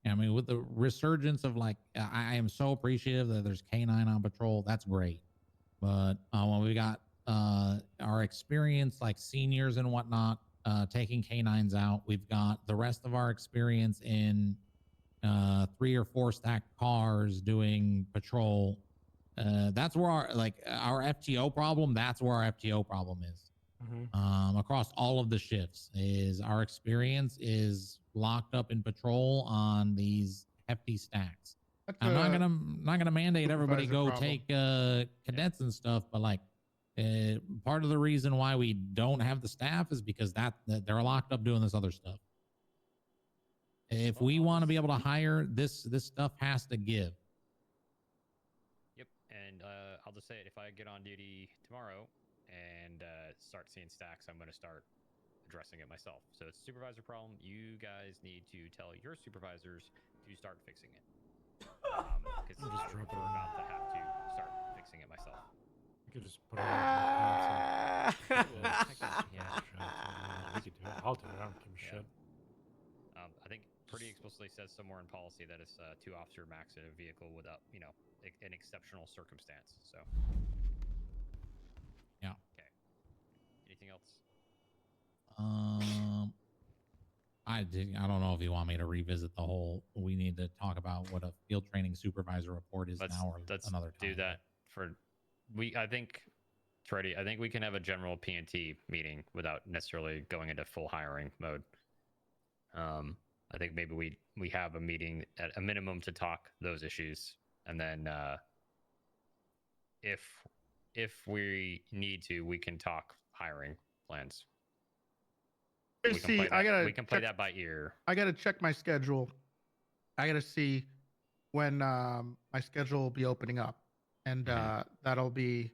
I mean, with the resurgence of like, I am so appreciative that there's K9 on patrol. That's great. But when we got our experience, like seniors and whatnot, taking K9s out, we've got the rest of our experience in 3 or 4 stacked cars doing patrol. That's where our FTO problem. That's where our FTO problem is. Across all of the shifts is our experience is locked up in patrol on these hefty stacks. I'm not gonna mandate everybody go take cadets and stuff, but like part of the reason why we don't have the staff is because that they're locked up doing this other stuff. If we want to be able to hire, this stuff has to give. Yep, and I'll just say it. If I get on duty tomorrow and start seeing stacks, I'm going to start addressing it myself. So it's a supervisor problem. You guys need to tell your supervisors to start fixing it. Because I prefer not to have to start fixing it myself. You could just put it on Yeah. We could do it. I'll do it. I don't give a shit. I think pretty explicitly says somewhere in policy that it's 2 officer max in a vehicle without, you know, an exceptional circumstance. So. Yeah. Okay. Anything else? I don't know if you want me to revisit the whole. We need to talk about what a field training supervisor report is now or another time. Do that for. I think, Freddy. I think we can have a general P&T meeting without necessarily going into full hiring mode. I think maybe we have a meeting at a minimum to talk those issues, and then if we need to, we can talk hiring plans. We can play that by ear. I gotta check my schedule. I gotta see when my schedule will be opening up, and that'll be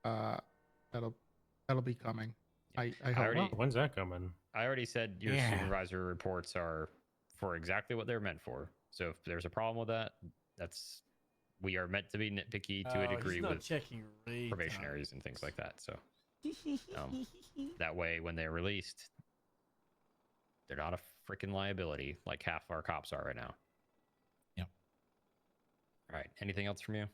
coming. I hope. When's that coming? I already said your supervisor reports are for exactly what they're meant for. So if there's a problem with that, that's we are meant to be nitpicky to Oh, a he's degree not with checking rate probationaries and things like that. So that way, when they're released, they're not a freaking liability like half our cops are right now. Yep. All right. Anything else from you?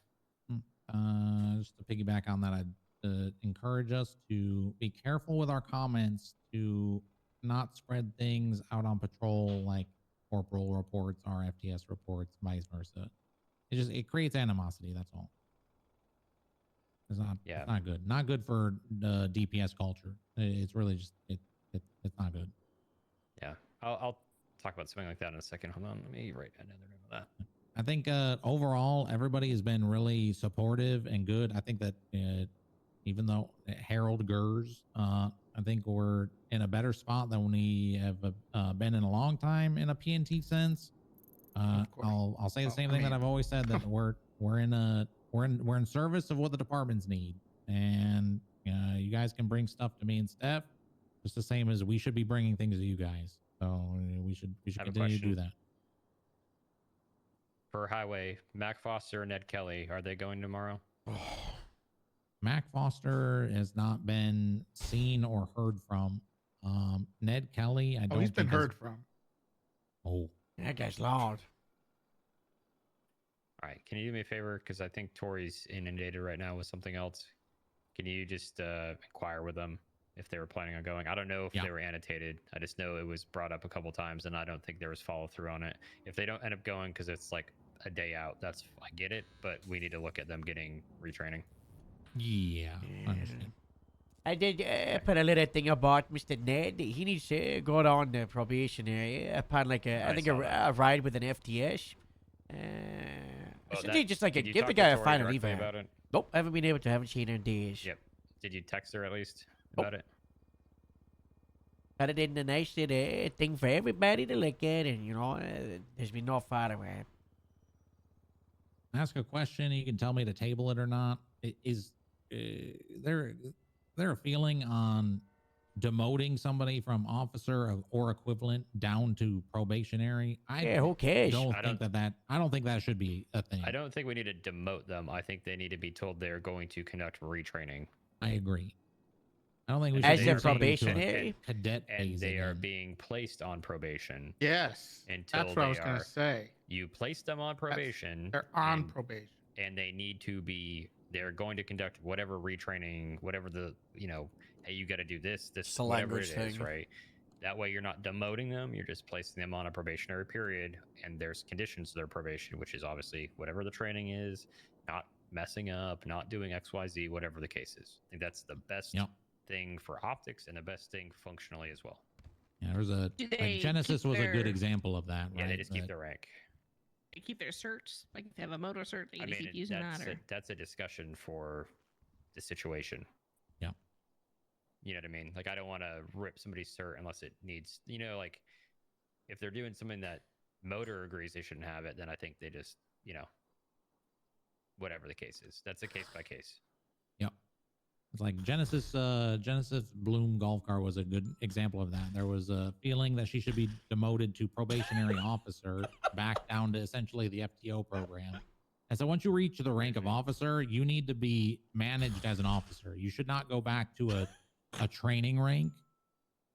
Just to piggyback on that, I'd encourage us to be careful with our comments, to not spread things out on patrol like corporal reports, RFTS reports, vice versa. It creates animosity. That's all. It's not good. Not good for the DPS culture. It's really just it's not good. Yeah. I'll talk about something like that in a second. Hold on. Let me write another note of that. I think overall everybody has been really supportive and good. I think that even though Harold Gers, I think we're in a better spot than we have been in a long time in a PNT sense. I'll say the same thing that I've always said, that we're in service of what the departments need, and you guys can bring stuff to me and Steph, just the same as we should be bringing things to you guys. So we should continue to do that. For Highway, Mac Foster and Ned Kelly, are they going tomorrow? Mac Foster has not been seen or heard from. Ned Kelly, I don't. He's been think has- heard from. Oh, that guy's loud. All right. Can you do me a favor? Because I think Tori's inundated right now with something else. Can you just inquire with them if they were planning on going? I don't know if they were annotated. I just know it was brought up a couple times, and I don't think there was follow through on it. If they don't end up going because it's like a day out, I get it, but we need to look at them getting retraining. Yeah, I understand. I did put a little thing about Mr. Ned. He needs to go on the probationary upon I think a ride with an FTS. Shouldn't he just did you give talk the to guy a Tori final directly eval? about it? Nope, I haven't been able to. Haven't seen her in days. Yep. Did you text her at least about it? Got it in a nice little thing for everybody to look at, and there's been no follow up. Ask a question. You can tell me to table it or not. Is there a feeling on demoting somebody from officer or equivalent down to probationary? Who cares? I don't think that should be a thing. I don't think we need to demote them. I think they need to be told they're going to conduct retraining. I agree. I don't think we As should a do something to a probationary? cadet And phase they are again. being placed on probation. Yes, Until that's what I was going to say. You place them on probation. They're on probation. And they need to be. They're going to conduct whatever retraining, whatever the hey, you got to do this, It's a whatever it language is, thing. right? That way, you're not demoting them. You're just placing them on a probationary period, and there's conditions to their probation, which is obviously whatever the training is, not messing up, not doing X, Y, Z, whatever the case is. I think that's the best thing for optics and the best thing functionally as well. Yeah, there's a Do they Genesis keep was a good their- example of that. Yeah, right? they just keep That- their rank. They keep their certs. Like if they have a motor cert, they I mean, keep using that. Or that's a discussion for the situation. Yeah. You know what I mean? Like, I don't want to rip somebody's cert unless it needs, like, if they're doing something that motor agrees they shouldn't have it, then I think they just, whatever the case is. That's a case by case. Yep. It's like Genesis Bloom golf car was a good example of that. There was a feeling that she should be demoted to probationary officer back down to essentially the FTO program. And so once you reach the rank of officer, you need to be managed as an officer. You should not go back to a training rank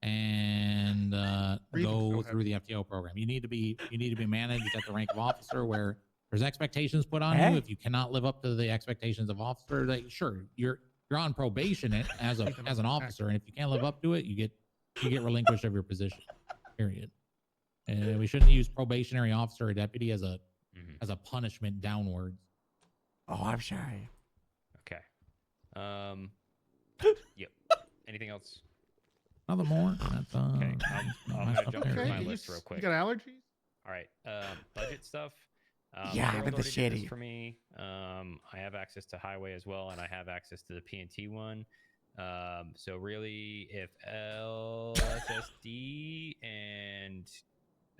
and go through the FTO program. You need to be managed at the rank of officer, where there's expectations put on you. If you cannot live up to the expectations of officer, sure, you're on probation as an officer, and if you can't live up to it, you get relinquished of your position. Period. And we shouldn't use probationary officer or deputy as a punishment downwards. Oh, I'm sorry. Okay. Yep. Anything else? Nothing more. That's Okay. my I'm stuff gonna jump there. through my list real quick. You got allergies? All right. Budget stuff. Yeah, Harold I'm in the already did this shitty. for me. I have access to Highway as well, and I have access to the PNT one. So really, if LSSD and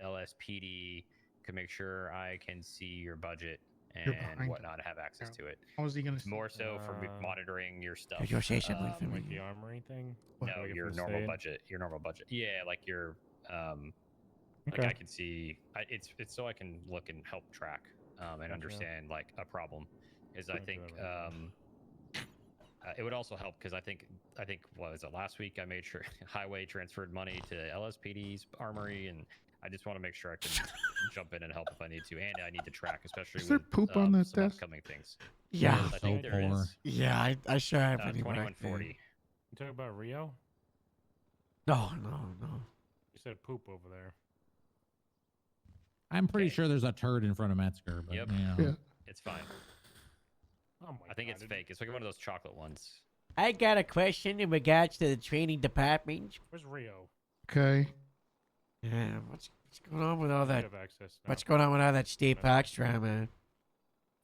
LSPD could make sure I can see your budget You're and behind whatnot, have access to it. How is he going to More so for monitoring your stuff. You'll say something for Like me. the armory thing? No, Like if your it's normal stayed? budget. Your normal budget. Yeah, like your like Okay. I can see. It's so I can look and help track. and understand like a problem. Is I think it would also help because I think what was it last week? I made sure Highway transferred money to LSPD's armory, and I just want to make sure I can jump in and help if I need to, and I need to track, especially Is there with poop on that some desk? upcoming things. Yeah. Yes, I think there is. Yeah, I sure have any 2140. You talking about Rio? No. You said poop over there. I'm pretty sure there's a turd in front of Metzger, but Yep. you know. It's fine. Oh my I think it's fake. It's like one of those chocolate ones. I got a question in regards to the training department. Where's Rio? Okay. Yeah, what's going on with all You that? have access now. What's going on with all that state parks drama?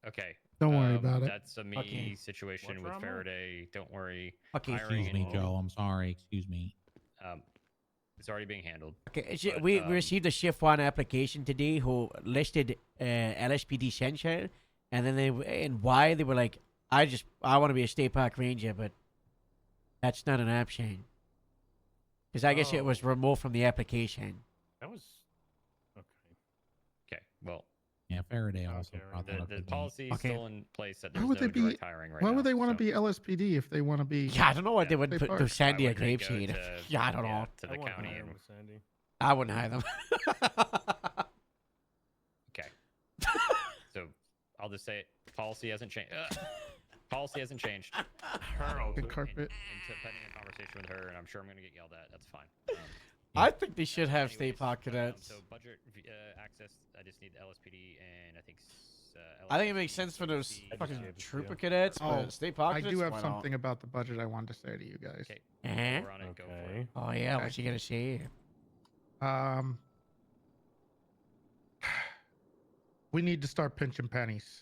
Okay. Don't worry about it. That's a me Okay. situation What with drama? Faraday. Don't worry. Okay, Hiring Excuse me, and- Joe. I'm sorry. Excuse me. It's already being handled. Okay, But, we received a shift one application today who listed LSPD Central, and then why they were like, I want to be a state park ranger, but that's not an option. Because I guess it was removed from the application. That was okay. Okay. Well, Yeah, Faraday also brought that up. the with me. policy is Okay. still in place that Why there's would no they be? direct hiring right Why now. would they want so to be LSPD if they want to be? Yeah, I don't know what they would state put to parks? Sandy Why or would they go Grapeseed. to- Yeah, I don't know. to the I wouldn't county hire and him, Sandy. I wouldn't hire them. okay. So I'll just say it. Policy hasn't changed. Policy hasn't changed. Good carpet. Until pending a conversation with her, and I'm sure I'm going to get yelled at. That's fine. I think they should have anyways, state park cadets. So budget access. I just need the LSPD and I think. I think it makes sense for those LSPD, fucking yeah. trooper cadets, but state park I cadets, do have why not? something about the budget I wanted to say to you guys. Okay. Uh-huh. We're on it. Go for it. Oh yeah, what you gonna say? We need to start pinching pennies.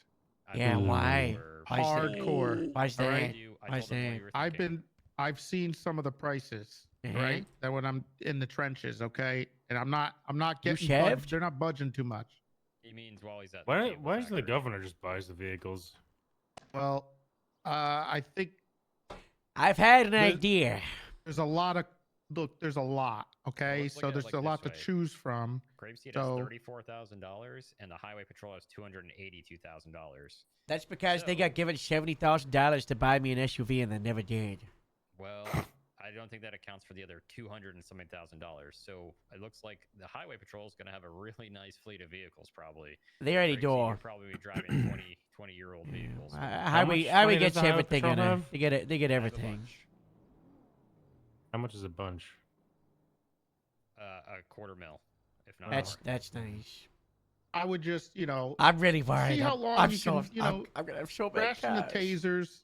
Yeah, why? Hardcore. Why's all that? right? Why's that? I've seen some of the prices, Uh-huh. right? That when I'm in the trenches, okay, and I'm not You getting shaved? they're not budging too much. He means while he's at. Why? the cable Why doesn't the factory. governor just buys the vehicles? Well, I think I've had an There's- idea. there's a lot of there's a lot, okay? let's look So at it there's like a lot to this way. choose from. Grapeseed So- has $34,000 and the Highway Patrol has $282,000. That's because they got given $70,000 to buy me an SUV and they never did. Well, I don't think that accounts for the other $200,000. So it looks like the Highway Patrol is going to have a really nice fleet of vehicles, probably. They already Grapeseed, do. You'll probably be driving 20-year-old vehicles. Highway much money gets does the Highway everything Patrol in it. have? They get it. They get I have a everything. bunch. How much is a bunch? $250,000, if not That's more. nice. I would just, I'm really worried. see how I'm- long I'm you so, can, I'm gonna have so many ration the cars. tasers.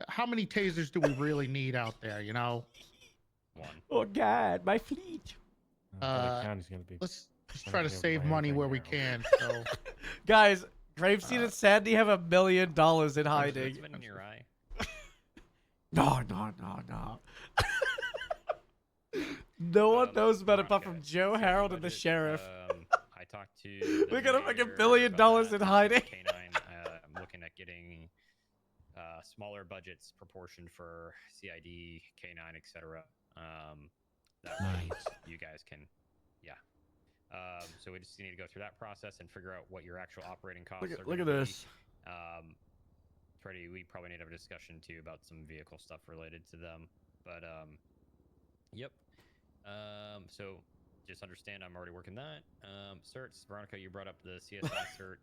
How many tasers do we really need out there? One. Oh God, my fleet. The county's gonna be. Let's just I'm try to gonna give save my money everything where we now. can. So Guys, Grapeseed and Sandy have $1 million in What's hiding. been in your eye? No. No one knows about it apart Veronica, from Joe, so Harold, and the budget, sheriff. I talked to. We the got a fucking mayor $1 billion about in that, hiding. K9. I'm looking at getting smaller budgets proportioned for CID, K9, etc. That way Nice. you guys can, yeah. So we just need to go through that process and figure out what your actual operating costs are. Look gonna at be. this. Freddie, we probably need to have a discussion too about some vehicle stuff related to them. But yep. So just understand I'm already working that. Certs, Veronica, you brought up the CSI cert.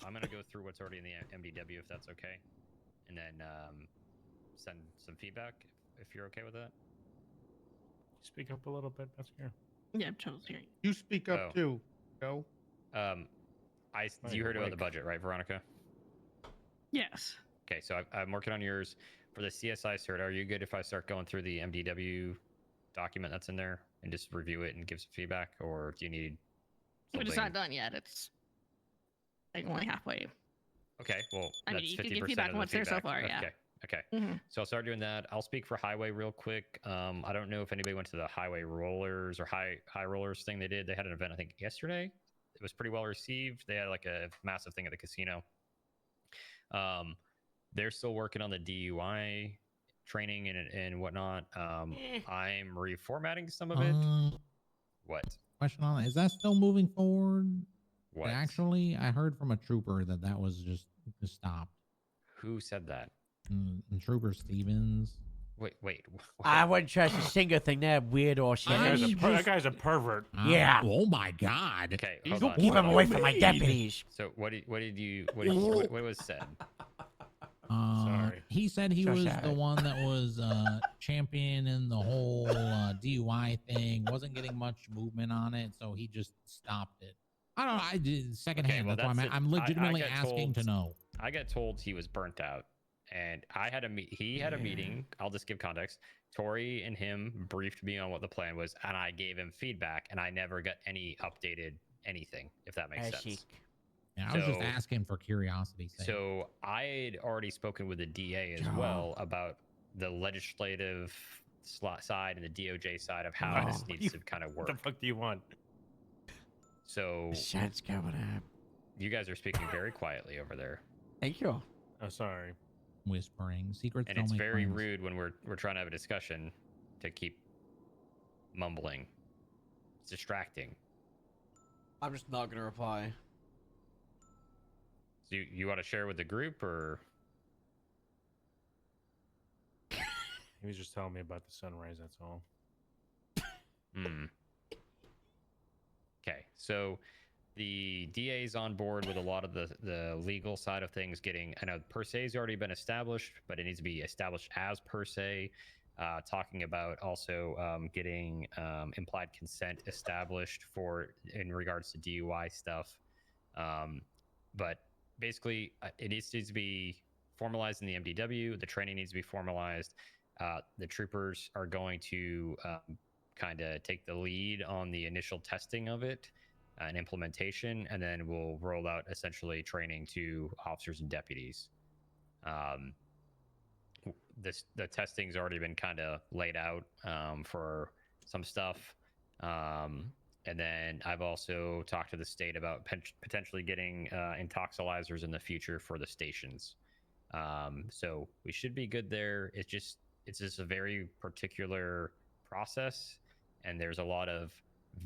I'm gonna go through what's already in the MDW if that's okay, and then send some feedback if you're okay with that. Speak up a little bit, Metzger. Yeah, Joe's hearing. you speak up Oh. too, Joe. You heard about the budget, right, Veronica? Yes. Okay, so I'm working on yours for the CSI cert. Are you good if I start going through the MDW document that's in there and just review it and give some feedback, or do you need? But it's something- not done yet. It's like only halfway. Okay, well, I mean, that's you can 50% give feedback of on the what's there so feedback. far, yeah. Okay. Mhm. So I'll start doing that. I'll speak for Highway real quick. I don't know if anybody went to the Highway Rollers or High Rollers thing they did. They had an event, I think, yesterday. It was pretty well received. They had like a massive thing at the casino. They're still working on the DUI training and whatnot. I'm reformatting some of it. What? Question on that. Is that still moving forward? What? Actually, I heard from a trooper that was just stopped. Who said that? Trooper Stevens. Wait. I wouldn't trust a single thing that weirdo said. That guy's a pervert. Yeah. Oh my God. Okay, You hold on. keep him hold away on. from my deputies. So what was said? He said he So was sad. the one that was championing the whole DUI thing. Wasn't getting much movement on it, so he just stopped it. I don't know. I did secondhand. well, that's why that's it. I'm legitimately I got asking to told- know. I got told he was burnt out, and I had he had a meeting. I'll just give context. Tori and him briefed me on what the plan was, and I gave him feedback, and I never got any updated anything, if that makes sense. Yeah, I was just So- asking for curiosity's sake. So I had already spoken with the DA as well about the legislative side and the DOJ side of how this needs to kind of work. What the fuck do you want? So The sun's coming up. you guys are speaking very quietly over there, Thank you. Oh, sorry. Whispering secrets. and don't it's make very friends. rude when we're trying to have a discussion to keep mumbling. It's distracting. I'm just not gonna reply. So you want to share with the group, or He was just telling me about the sunrise. That's all. Okay, so the DA's on board with a lot of the legal side of things. I know per se has already been established, but it needs to be established as per se. Talking about also getting implied consent established in regards to DUI stuff. But basically, it needs to be formalized in the MDW. The training needs to be formalized. The troopers are going to kind of take the lead on the initial testing of it and implementation, and then we'll roll out essentially training to officers and deputies. The testing's already been kind of laid out for some stuff. And then I've also talked to the state about potentially getting intoxilizers in the future for the stations. So we should be good there. It's just a very particular process, and there's a lot of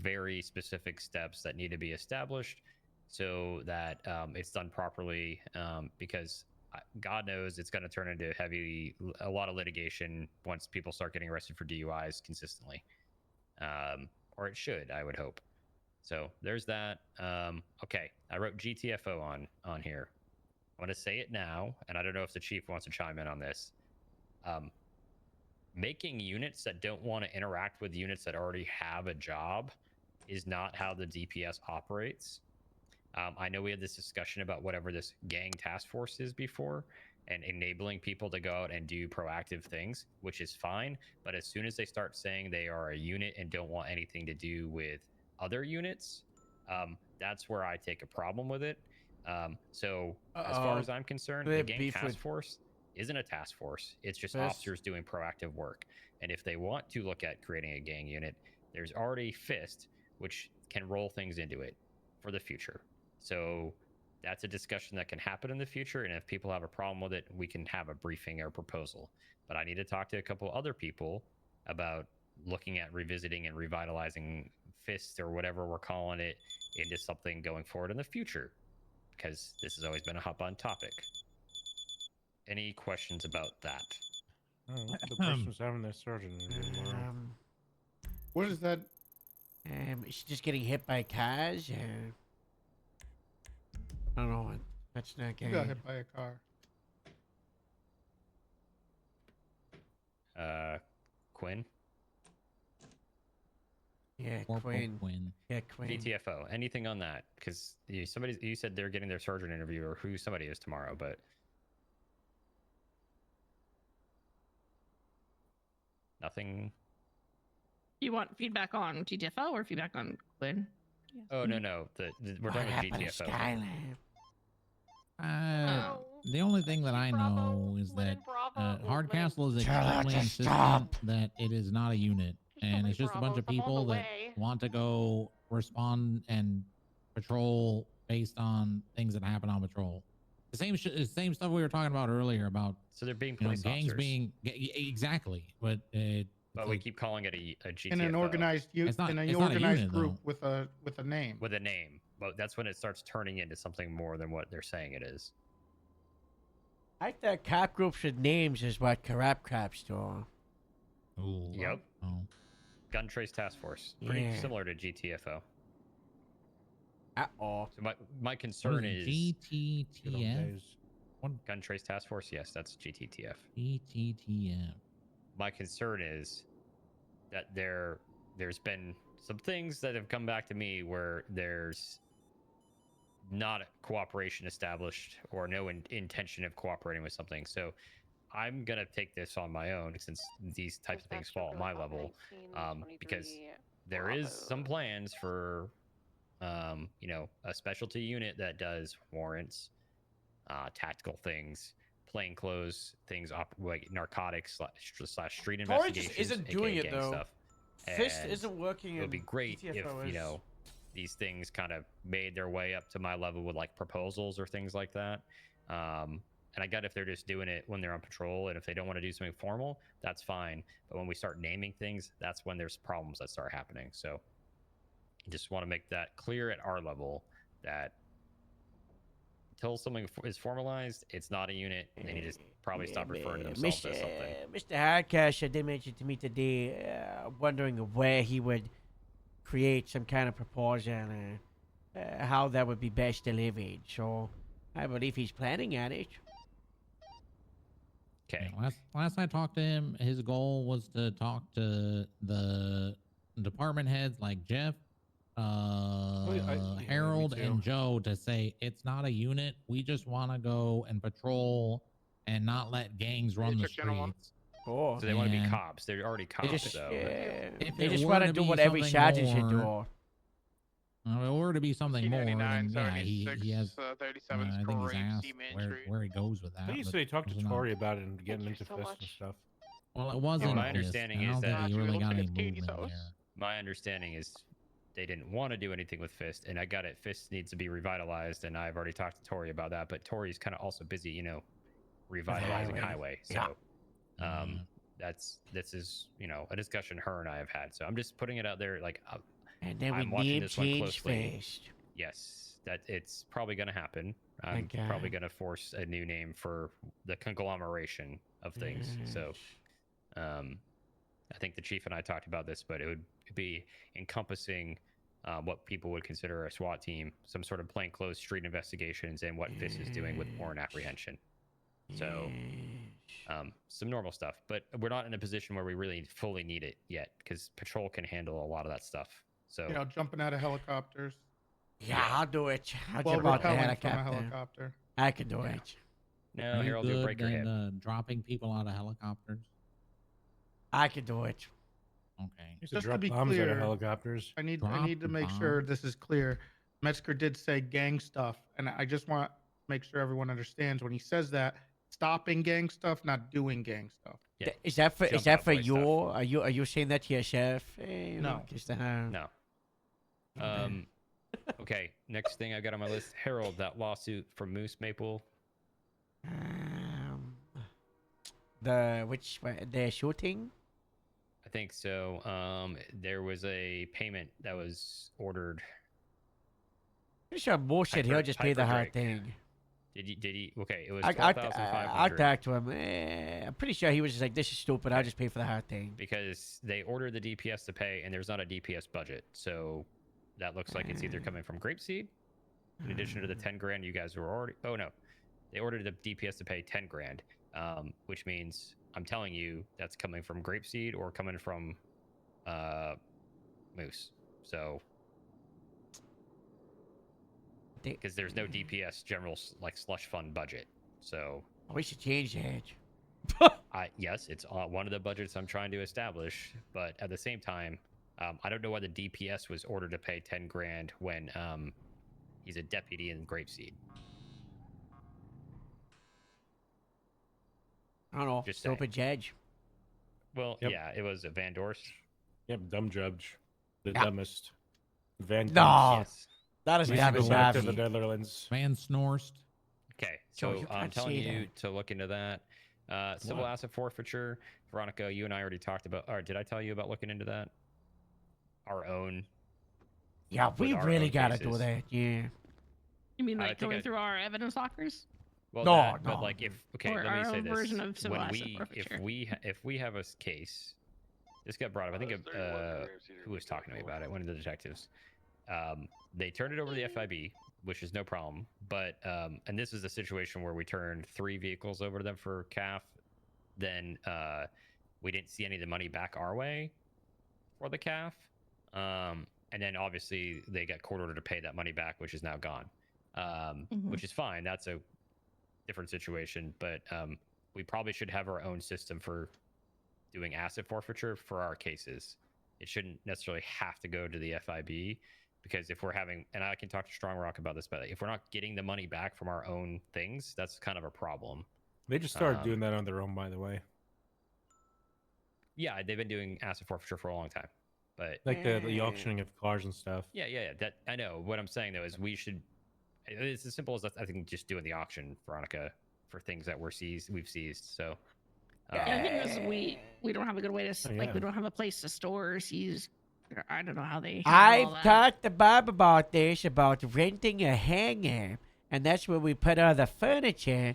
very specific steps that need to be established so that it's done properly, because God knows it's going to turn into a lot of litigation once people start getting arrested for DUIs consistently. Or it should, I would hope. So there's that. Okay, I wrote GTFO on here. I'm going to say it now, and I don't know if the chief wants to chime in on this. Making units that don't want to interact with units that already have a job is not how the DPS operates. I know we had this discussion about whatever this gang task force is before, and enabling people to go out and do proactive things, which is fine. But as soon as they start saying they are a unit and don't want anything to do with other units, that's where I take a problem with it. So as far as I'm concerned, the gang task force isn't a task force. It's just officers doing proactive work. And if they want to look at creating a gang unit, there's already FIST, which can roll things into it for the future. So that's a discussion that can happen in the future. And if people have a problem with it, we can have a briefing or proposal. But I need to talk to a couple other people about looking at revisiting and revitalizing FIST, or whatever we're calling it, into something going forward in the future, because this has always been a hot button topic. Any questions about that? Oh, the person's having their surgery tomorrow. What is that? Is she just getting hit by cars? I don't know. That's not You good. got hit by a car. Quinn? Yeah, Corporal Quinn. Yeah, Quinn. GTFO. Anything on that? Because you said they're getting their surgeon interview, or who somebody is tomorrow, but nothing. You want feedback on GTFO or feedback on Quinn? Oh no. We're talking about GTFO. The only thing that I know is that Hardcastle is Tell her extremely to insistent stop. that it is not a unit, and it's just a bunch of people that want to go respond and patrol based on things that happen on patrol. The same stuff we were talking about earlier about. So they're being you know, police gangs officers. being exactly, but But we keep calling it a GTFO. In an organized It's not- in it's an not a organized unit, group though. with a name. with a name. but that's when it starts turning into something more than what they're saying it is. I thought cop groups with names is what corrupt cops do. Ooh. Yep. Oh. Gun Trace Task Force, pretty Yeah. similar to GTFO. Uh-oh. So my concern is GTTF. Gun Trace Task Force. Yes, that's GTTF. GTTF. My concern is that there's been some things that have come back to me where there's not cooperation established or no intention of cooperating with something. So I'm gonna take this on my own since these types of things fall at my level, because there is some plans for you know, a specialty unit that does warrants, tactical things, plainclothes things, like narcotics slash street Tory investigations. just isn't aka doing it gang though. Stuff. Fist And isn't working. It would be great if, GTFO you is. know, these things kind of made their way up to my level with like proposals or things like that. And I get if they're just doing it when they're on patrol, and if they don't want to do something formal, that's fine. But when we start naming things, that's when there's problems that start happening. So just want to make that clear at our level that until something is formalized, it's not a unit. They need to probably stop referring to themselves as something. Mr. Hardcash did mention to me today, wondering where he would create some kind of proposal and how that would be best delivered. So I believe he's planning at it. Okay. Last I talked to him, his goal was to talk to the department heads like Jeff, Harold, me and too. Joe to say it's not a unit. We just want to go and patrol and not let gangs run the streets. Oh, So they want to be And cops. They're already cops, just, so if they it just were want to to do be what every something sergeant should more- do. If it were to be something more, then yeah, he has. 37 I think he's Corey asked Seaman where, Street. where he goes with that. I used but to talk to those are not- Tori about it and getting into Fist and stuff. Well, it wasn't. my this, understanding and I is don't think that he really got any movement there. my understanding is they didn't want to do anything with Fist, and I got it. Fist needs to be revitalized, and I've already talked to Tori about that. But Tori's kind of also busy, you know, revitalizing Highway. So, this is, you know, a discussion her and I have had. So I'm just putting it out there, like, And then I'm we watching name this one change closely. Fist. Yes, that it's probably going to happen. I'm Okay. probably going to force a new name for the conglomeration of things. So, I think the chief and I talked about this, but it would be encompassing what people would consider a SWAT team, some sort of plainclothes street investigations, and what FIST is doing with warrant apprehension. So, some normal stuff, but we're not in a position where we really fully need it yet, because patrol can handle a lot of that stuff. So, You know, jumping out of helicopters. Yeah, I'll do it. I'll Well, jump out the repelling from a helicopter. helicopter. I can do it. no, Are you Harold, you'll good break your hip. at, dropping people out of helicopters? I can do it. Okay. Used to Just to drop be bombs out of clear, helicopters. I need Drop to make sure bomb. this is clear. Metzger did say gang stuff, and I just want to make sure everyone understands when he says that, stopping gang stuff, not doing gang stuff. Yeah. Is that for Jump that out for boy you? stuff. Are you saying that to yourself? Eh, No. just, No. Okay, next thing I got on my list, Harold, that lawsuit from Moose Maple. The shooting? I think so. There was a payment that was ordered. Pretty sure bullshit. He'll just pay the Piper hard Drake. thing. Did he? Okay, it was I 12,500. talked to him. I'm pretty sure he was just like, "This is stupid. I'll just pay for the hard thing." Because they ordered the DPS to pay, and there's not a DPS budget, so that looks like it's either coming from Grapeseed, in addition to the 10 grand you guys were already. Oh no, they ordered the DPS to pay 10 grand, which means I'm telling you that's coming from Grapeseed or coming from Moose. So. Because there's no DPS general like slush fund budget, so we should change that. Yes, it's one of the budgets I'm trying to establish, but at the same time, I don't know why the DPS was ordered to pay 10 grand when he's a deputy in Grapeseed. I don't know. Just Stupid judge. Well, Yep. yeah, it was a Van Dorst. Yep, dumb judge. The Yeah. dumbest. Van No, Yes. that is Needs damn to go back to the savvy. Netherlands. Van Snorst. Okay, Joe, so you I'm can't telling say you to look into that. Civil What? asset forfeiture. Veronica, you and I already talked about, or did I tell you about looking into that? Our own Yeah, we our really own gotta do cases. that. Yeah. You mean I like think going I- through our evidence lockers? Well, No, that, no. but like if okay, Or let me our say own this: version of civil when asset we, forfeiture. if we have a case, this got brought up. I think who was talking to me about it? One of the detectives. They turned it over to the FIB, which is no problem. But and this is a situation where we turned 3 vehicles over to them for CAF. Then we didn't see any of the money back our way for the CAF. And then obviously they got court ordered to pay that money back, which is now gone. Which is fine. That's a different situation, but we probably should have our own system for doing asset forfeiture for our cases. It shouldn't necessarily have to go to the FIB, because if we're having, and I can talk to Strong Rock about this, but if we're not getting the money back from our own things, that's kind of a problem. They just started doing that on their own, by the way. Yeah, they've been doing asset forfeiture for a long time, but Like the auctioning of cars and stuff. yeah. That I know. What I'm saying though is we should. It's as simple as I think just doing the auction, Veronica, for things that we've seized. So. Yeah, the thing is, we don't have a good way to Oh, like yeah. we don't have a place to store or seize. I don't know how they. handle all I've that. talked to Bob about this, about renting a hangar, and that's where we put all the furniture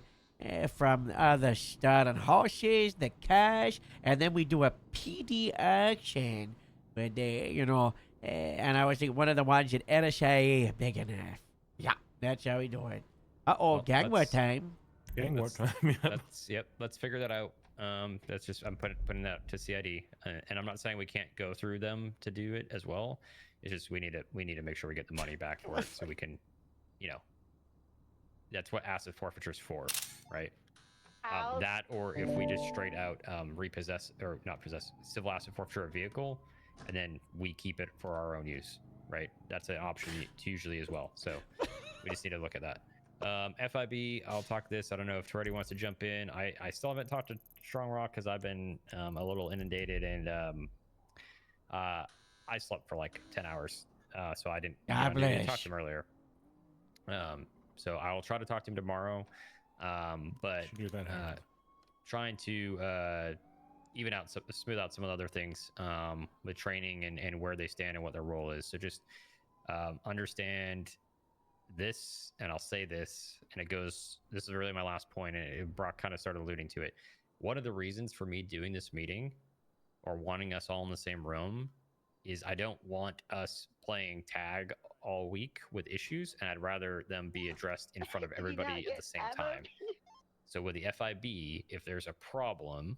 from the stolen horses, the cash, and then we do a PD auction where they, and I was thinking one of the ones at LSIA are big enough. Yeah, that's how we do it. Uh-oh, Well, gang war let's- time. Gang war Let's- time. Yeah. Let's figure that out. That's just I'm putting that to CID, and I'm not saying we can't go through them to do it as well. It's just we need to make sure we get the money back for it, so we can, that's what asset forfeiture is for, right? That, or if we just straight out repossess or not possess civil asset forfeiture a vehicle, and then we keep it for our own use, right? That's an option usually as well. So we just need to look at that. FIB, I'll talk this. I don't know if Toretti wants to jump in. I still haven't talked to Strong Rock because I've been a little inundated, and I slept for like 10 hours, so I didn't God talk bless. to him earlier. So I will try to talk to him tomorrow, but Should do that hand. trying to even out, smooth out some of the other things with training and where they stand and what their role is. So just understand this, and I'll say this, and this is really my last point, and Brock kind of started alluding to it. One of the reasons for me doing this meeting or wanting us all in the same room is I don't want us playing tag all week with issues, and I'd rather them be addressed in front of everybody at the same time. So with the FIB, if there's a problem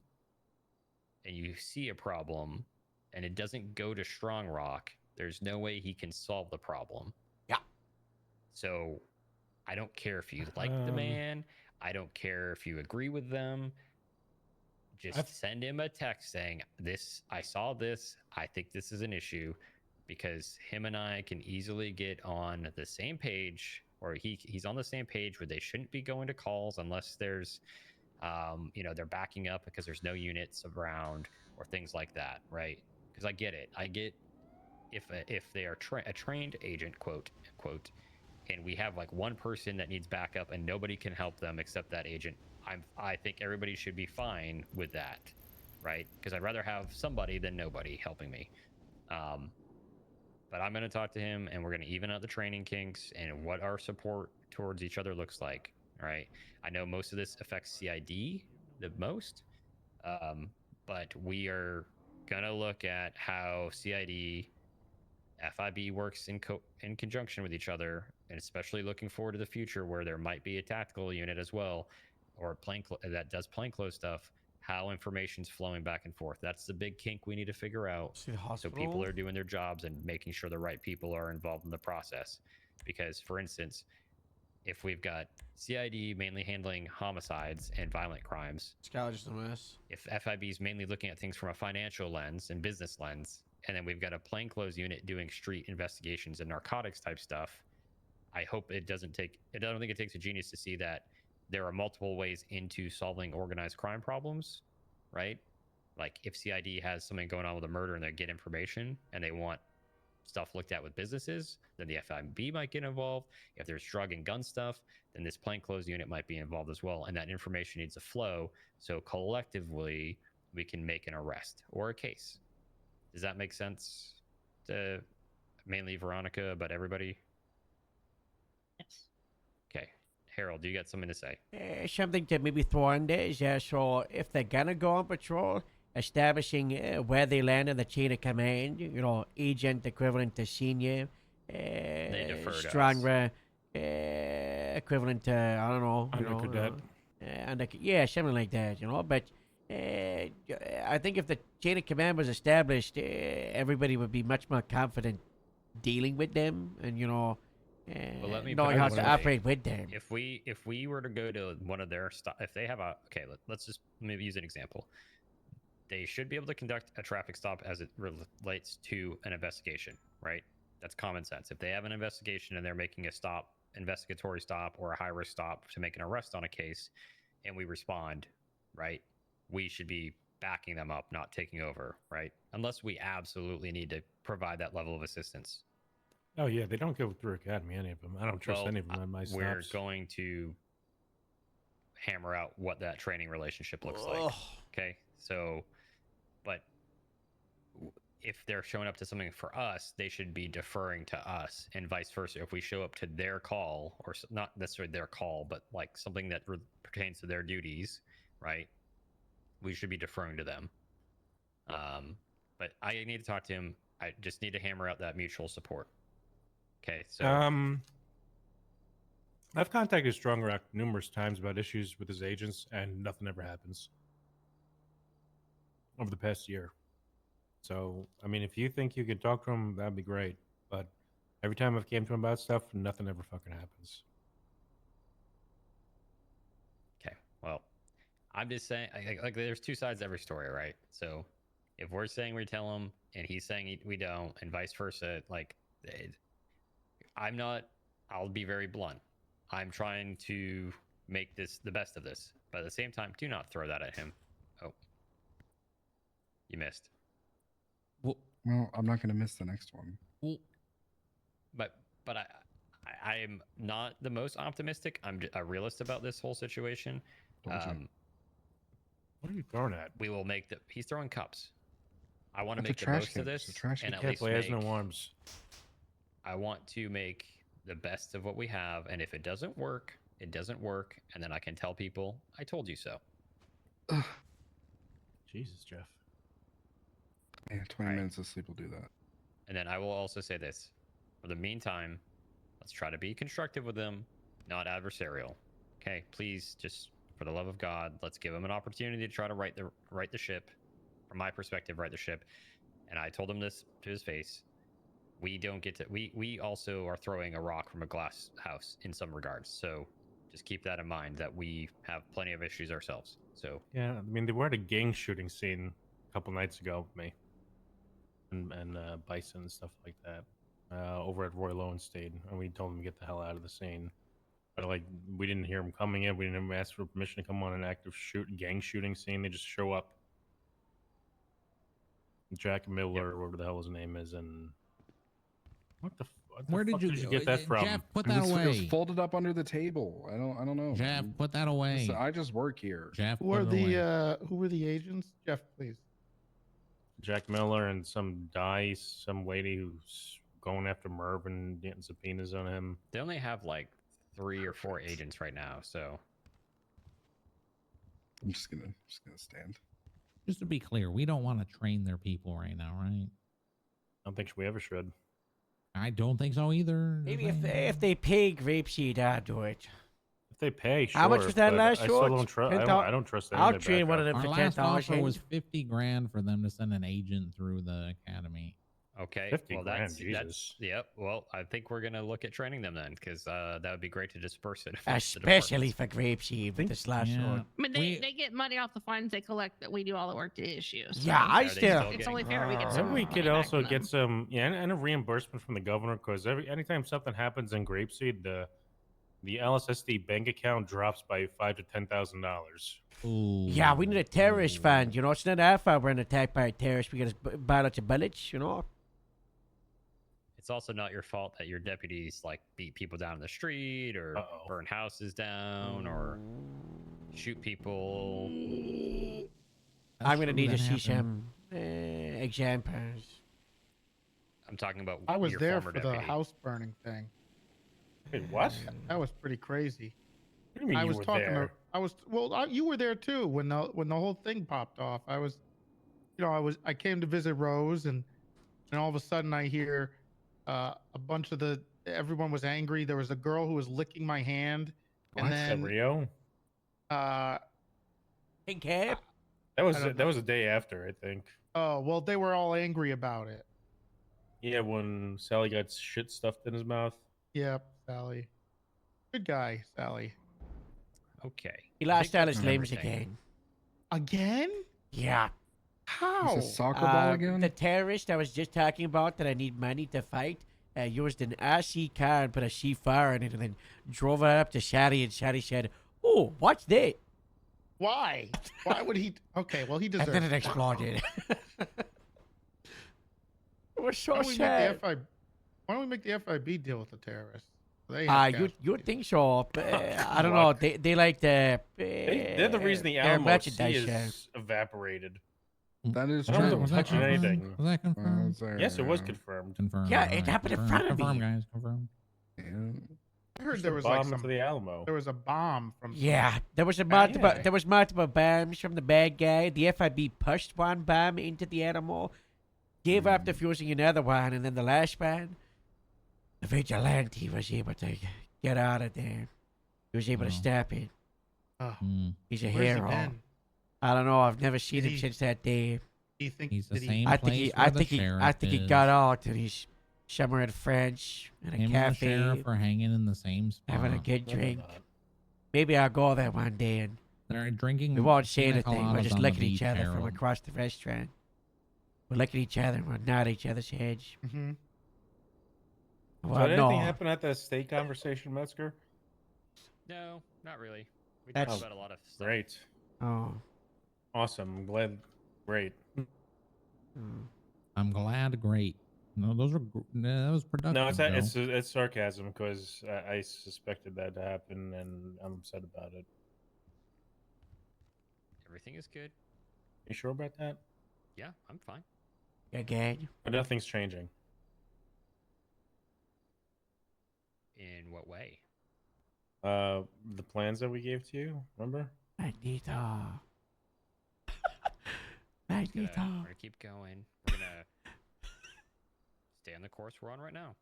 and you see a problem and it doesn't go to Strong Rock, there's no way he can solve the problem. Yeah. So I don't care if you like the man. I don't care if you agree with them. Just send him a text saying, I saw this. I think this is an issue, because him and I can easily get on the same page, or he's on the same page where they shouldn't be going to calls unless there's, they're backing up because there's no units around or things like that, right? Because I get it. I get if they are a trained agent, quote, and we have like one person that needs backup and nobody can help them except that agent, I think everybody should be fine with that, right? Because I'd rather have somebody than nobody helping me. But I'm going to talk to him, and we're going to even out the training kinks and what our support towards each other looks like. All right. I know most of this affects CID the most, but we are going to look at how CID, FIB works in conjunction with each other, and especially looking forward to the future where there might be a tactical unit as well, or that does plainclothes stuff, how information's flowing back and forth. That's the big kink we need to figure out, so people are doing their jobs and making sure the right people are involved in the process. Because, for instance, if we've got CID mainly handling homicides and violent crimes, Just a mess. if FIB is mainly looking at things from a financial lens and business lens, and then we've got a plainclothes unit doing street investigations and narcotics type stuff, I hope I don't think it takes a genius to see that there are multiple ways into solving organized crime problems, right? Like if CID has something going on with a murder and they get information and they want stuff looked at with businesses, then the FIB might get involved. If there's drug and gun stuff, then this plainclothes unit might be involved as well. And that information needs to flow so collectively we can make an arrest or a case. Does that make sense to mainly Veronica, but everybody? Yes. Okay. Harold, do you got something to say? Something to maybe throw in there is so if they're gonna go on patrol, establishing where they land in the chain of command, agent equivalent to senior, They defer to us. stronger, equivalent to, I don't know. Under cadet. Yeah, something like that, but I think if the chain of command was established, everybody would be much more confident dealing with them and, Well, let me knowing put it how this to way. operate with them. If we were to go to one of their if they have a let's just maybe use an example. They should be able to conduct a traffic stop as it relates to an investigation, right? That's common sense. If they have an investigation and they're making a investigatory stop or a high risk stop to make an arrest on a case, and we respond, right? We should be backing them up, not taking over, right? Unless we absolutely need to provide that level of assistance. Oh yeah, they don't go through academy. Any of them. I don't trust Well, any of them on my We're stops. going to hammer out what that training relationship looks like. Ugh. Okay, so, but if they're showing up to something for us, they should be deferring to us, and vice versa. If we show up to their call, or not necessarily their call, but like something that pertains to their duties, right? We should be deferring to them. But I need to talk to him. I just need to hammer out that mutual support. Okay, so I've contacted Strong Rock numerous times about issues with his agents, and nothing ever happens over the past year. So, I mean, if you think you could talk to him, that'd be great. But every time I've came to him about stuff, nothing ever fucking happens. okay, well, I'm just saying, like, there's two sides to every story, right? So, if we're saying we tell him, and he's saying we don't, and vice versa, like, I'll be very blunt. I'm trying to make this the best of this, but at the same time, do not throw that at him. Oh, you missed. Well, I'm not going to miss the next one. But I am not the most optimistic. I'm a realist about this whole situation. What are you throwing at? We will make he's throwing cups. I want to That's a make the trash most can. of It's this, a trash and can. at Can't least play, has no make- arms. I want to make the best of what we have, and if it doesn't work, it doesn't work, and then I can tell people I told you so. Jesus, Jeff. Yeah, 20 minutes of sleep will do that. And then I will also say this: for the meantime, let's try to be constructive with them, not adversarial. Okay, please, just for the love of God, let's give them an opportunity to try to right the ship. From my perspective, right the ship. And I told him this to his face. We don't get to. We also are throwing a rock from a glass house in some regards. So just keep that in mind that we have plenty of issues ourselves. So Yeah, I mean, they were at a gang shooting scene a couple nights ago with me and Bison and stuff like that over at Roy Lowenstein, and we told them to get the hell out of the scene. But like, we didn't hear them coming in. We didn't even ask for permission to come on an active gang shooting scene. They just show up. Jack Miller, or whatever the hell his name is, and what the Where fuck did you get that from? Jeff, put It that was, it was away. folded up under the table. I don't know. Jeff, man. put that away. Listen, I just work here. Jeff, Who put are it away. who were the agents? Jeff, please. Jack Miller and some some lady who's going after Merv and getting subpoenas on him. they only have like 3 or 4 agents right now. So I'm just gonna stand. Just to be clear, we don't want to train their people right now, right? I don't think we ever should. I don't think so either. Maybe if they pay Grapeseed, I'll do it. If they pay, sure. How much was that but last I still short? don't trust. I don't trust any I'll of their train one of backup. them Our for last $10. offer was 50 grand for them to send an agent through the academy. okay, 50 well grand, that's Jesus. yep. Well, I think we're gonna look at training them then, because that would be great to disperse it. Especially for Grapeseed with this last Yeah. one. I mean, they get money off the fines they collect that we do all the work to issue. So Yeah, I Are they still. still it's only fair we get Maybe some. we money could back also from get them. some, and a reimbursement from the governor, because anytime something happens in Grapeseed, the LSSD bank account drops by $5,000 to $10,000. Ooh. Yeah, we need a terrorist fund. It's not our fault we're attacked by a terrorist. We get a lots of bullets. It's also not your fault that your deputies like beat people down in the street or burn houses down or shoot people. I'm gonna true, need to that see happened. some examples. I'm talking about I was your there former for the deputy. house burning thing. Wait, what? That was pretty crazy. What do you mean I you was were talking there? to. I was you were there too when the whole thing popped off. I was, I came to visit Rose, and all of a sudden I hear a bunch of everyone was angry. There was a girl who was licking my hand, and What? Is that then Rio? Pink hair. That was I don't that was a day after, I think. oh well, they were all angry about it. Yeah, when Sally got shit stuffed in his mouth. Yep, Sally. Good guy, Sally. Okay. He I lost think all that's his limbs everything. again. Again? Yeah. How? Is it soccer ball again? The terrorist I was just talking about that I need money to fight used an RC car and put a C4 in it and then drove it up to Shadi, and Shadi said, "Oh, what's that?" Why? Why would he? Okay, well he deserves. And then it exploded. It was so Why don't we sad. make the FIB? Why don't we make the FIB deal with the terrorists? They have cash. You would think so, but I don't know. They like the. They're the reason the their Alamo Sea merchandise, is evaporated. That is I don't true. think touching anything. Was that confirmed? Yes, it was confirmed. Confirmed. Yeah, all it right, happened in confirmed, front of me. confirmed, guys. Confirmed. I heard Just there a was like bomb some. to the Alamo. There was a bomb from. Yeah, there was a Ah, multiple. yeah. There was multiple bombs from the bad guy. The FIB pushed one bomb into the animal, gave up defusing another one, and then the last one, the vigilante was able to get out of there. He was able to Oh. stop it. Oh, He's a where's he hero. been? I don't know. I've never seen Did him he- since that day. Do you think He's the did he- same I place think he. where I the think he. I sheriff think he is. got out and he's somewhere in French in a Him and the cafe sheriff are hanging in the same spot. having a good No, they're drink. not. Maybe I'll go there one day and They're drinking. we won't say pina anything. We're coladas just on the looking at each beach, other from Harold. across the restaurant. We'll look at each other and we'll nod each other's heads. Mhm. Well, So did anything no. happen at that state conversation, Metzger? No, not really. We That's- talked about a lot of stuff. Great. Oh. Awesome. I'm glad. Great. Mm. I'm glad. Great. No, those were. That was productive. No, it's though. it's sarcasm because I suspected that to happen and I'm upset about it. Everything is good. You sure about that? Yeah, I'm fine. You're good. But nothing's changing. In what way? The plans that we gave to you, remember? Magneto. We're Magneto. gonna keep going. We're gonna stay on the course we're on right now.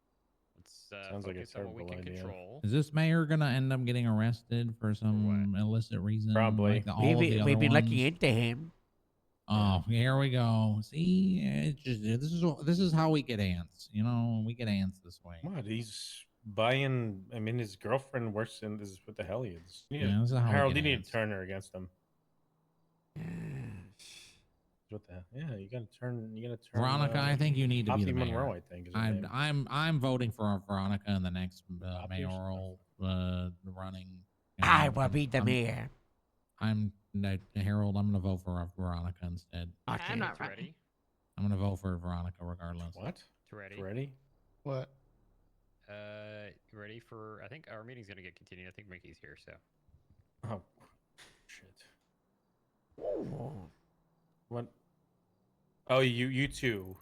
Let's Sounds like a focus on what we terrible can idea. control. Is this mayor gonna end up getting arrested for some illicit reason? Probably. Like all of the other We've been ones? looking into him. Oh, here we go. See, it's just this is how we get ants. You know, we get ants this way. What? He's buying. I mean, his girlfriend works in. This is what the hell he is. Yeah, this is how we Harold, get you need ants. to turn her against him. What the hell? Yeah, you gotta turn. You gotta turn. Veronica, I think you need to be the Poppy mayor. Monroe, I think. Is her name. I'm voting for Veronica in the next Poppy or mayoral running. I will be the mayor. Harold. I'm gonna vote for Veronica instead. Okay. I'm not Ready? ready. I'm gonna vote for Veronica regardless. What? Ready? Ready? What? You ready for? I think our meeting's gonna get continued. I think Mickey's here, so. Oh, shit. Ooh. What? Oh, you two.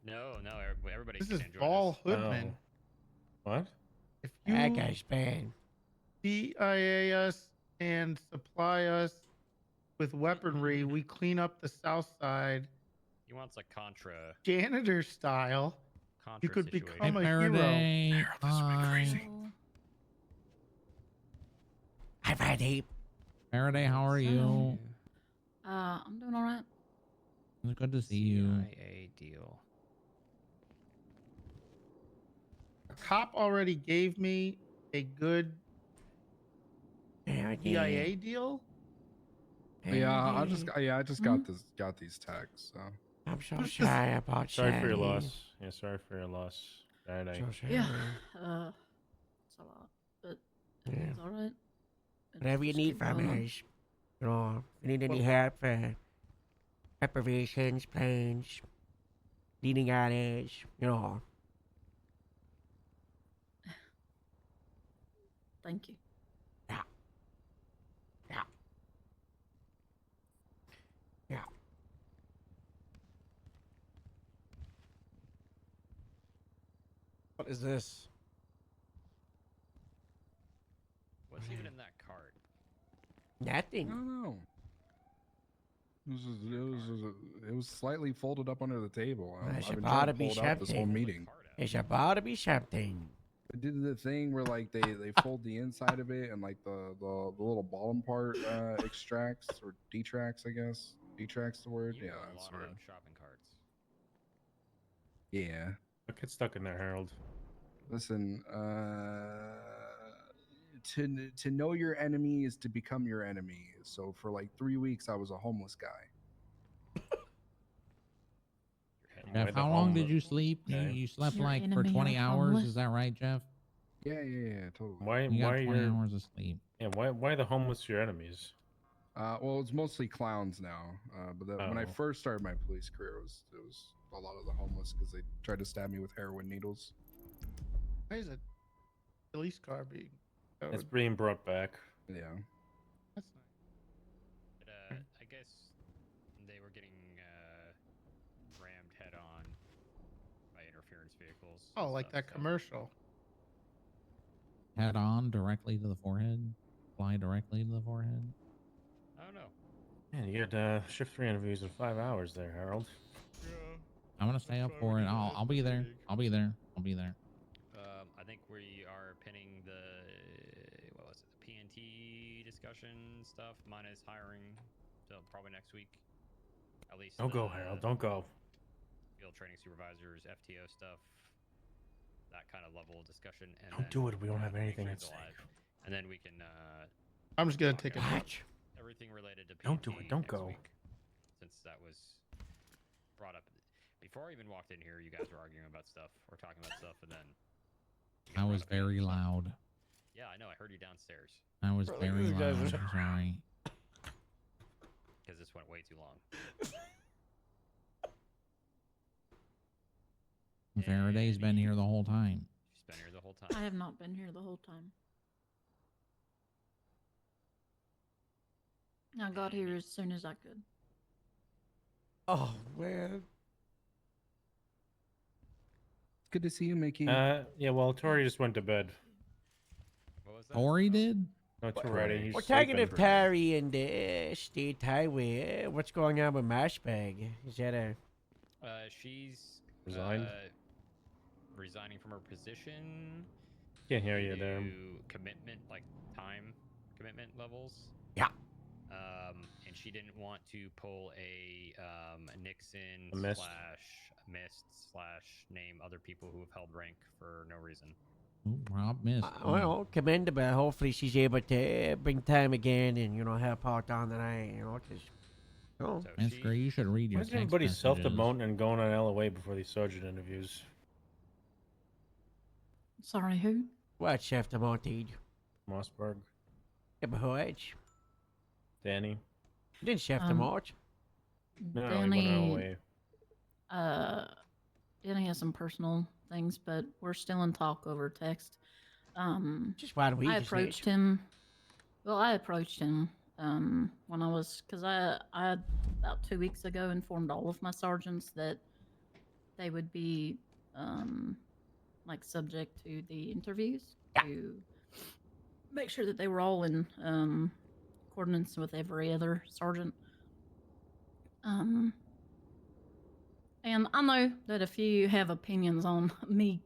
No, everybody This can is join Paul us. Hoodman. What? If you That guy's bad. CIA us and supply us with weaponry, we clean up the south side He wants a Contra. janitor style. Contra You could situation. become Hey, a hero. Faraday. Hi, Faraday. Faraday, how are you? I'm doing all right. It's good to see you. CIA deal. A cop already gave me a good CIA deal. Yeah, I just got got these tags. So I'm so sorry about Sorry for your Shani. loss. Yeah, sorry for your loss. Saturday. So sorry. Yeah. It's a lot, but Yeah. it's all right. Whatever you Just need keep from going. us. You know, if you need any help for preparations, plans, leading orders, you know. Thank you. Yeah. Yeah. Yeah. What is this? What's even in that cart? I Nothing. don't know. It was slightly folded up under the table. It's I've been about trying to to be pull it out this whole something. meeting. It's about to be something. They did the thing where like they fold the inside of it and like the little bottom part extracts or detracts, I guess. Detracts the word. You Yeah, know a that's lot the word. about shopping carts. Yeah. Don't get stuck in there, Harold. Listen, to know your enemy is to become your enemy. So for like 3 weeks, I was a homeless guy. Jeff, how long did you sleep? You slept Your like for enemy 20 are hours. homeless? Is that right, Jeff? Yeah, totally. Why? You why got 20 are hours of sleep. Yeah. Why are the homeless your enemies? Well, it's mostly clowns now. When I Oh. first started my police career, it was a lot of the homeless because they tried to stab me with heroin needles. Why is a police car being? It's being brought back. Yeah. That's nice. But, I guess they were getting rammed head on by interference vehicles. Oh, and like stuff, that so- commercial. Head on directly to the forehead. Fly directly to the forehead. I don't know. Man, you got shift 3 interviews in 5 hours there, Harold. I'm gonna stay up for it. I'll be there. I'll be there. I'll be there. I think we are pinning the PNT discussion stuff minus hiring, so probably next week. At least. Don't go, Harold. Don't go. Field training supervisors, FTO stuff, that kind of level of discussion. And Don't then do it. We don't have make anything sure at it's stake. alive. And then we can. I'm just gonna talk take a about watch. everything related to PNT. Don't do it. Don't next go. week, since that was brought up before I even walked in here. You guys were arguing about stuff or talking about stuff, and then. I was very loud. Yeah, I know. I heard you downstairs. I was Bro, very these guys loud. are- I'm sorry. Because this went way too long. Faraday's been here the whole time. She's been here the whole time. I have not been here the whole time. I got here as soon as I could. Oh man. Good to see you, Mickey. Yeah. Well, Tori just went to bed. What was that? Tori did? No, it's already. He's We're talking sleeping. of Terry and the State Highway. What's going on with Mashbag? Is that a? She's Resigned? resigning from her position. Can't hear you there. due to commitment, like time commitment levels. Yeah. And she didn't want to pull a Nixon A mist. / mist / name other people who have held rank for no reason. Ooh, Rob missed. Well, commendable. Hopefully, she's able to bring time again and help out down the line. Because. Oh, So That's she, great. You should read your Why is text everybody messages. self-demoting and going on LOA before these sergeant interviews? Sorry, who? what Chef de Monte? Mossberg, Eberhoj. Danny. Didn't Chef de Monte? No, he went Danny, LOA. Danny has some personal things, but we're still in talk over text. Just why do we I just approached him. Well, I approached him when I was, because I about 2 weeks ago informed all of my sergeants that they would be like subject to the interviews to make sure that they were all in accordance with every other sergeant. And I know that if you have opinions on me,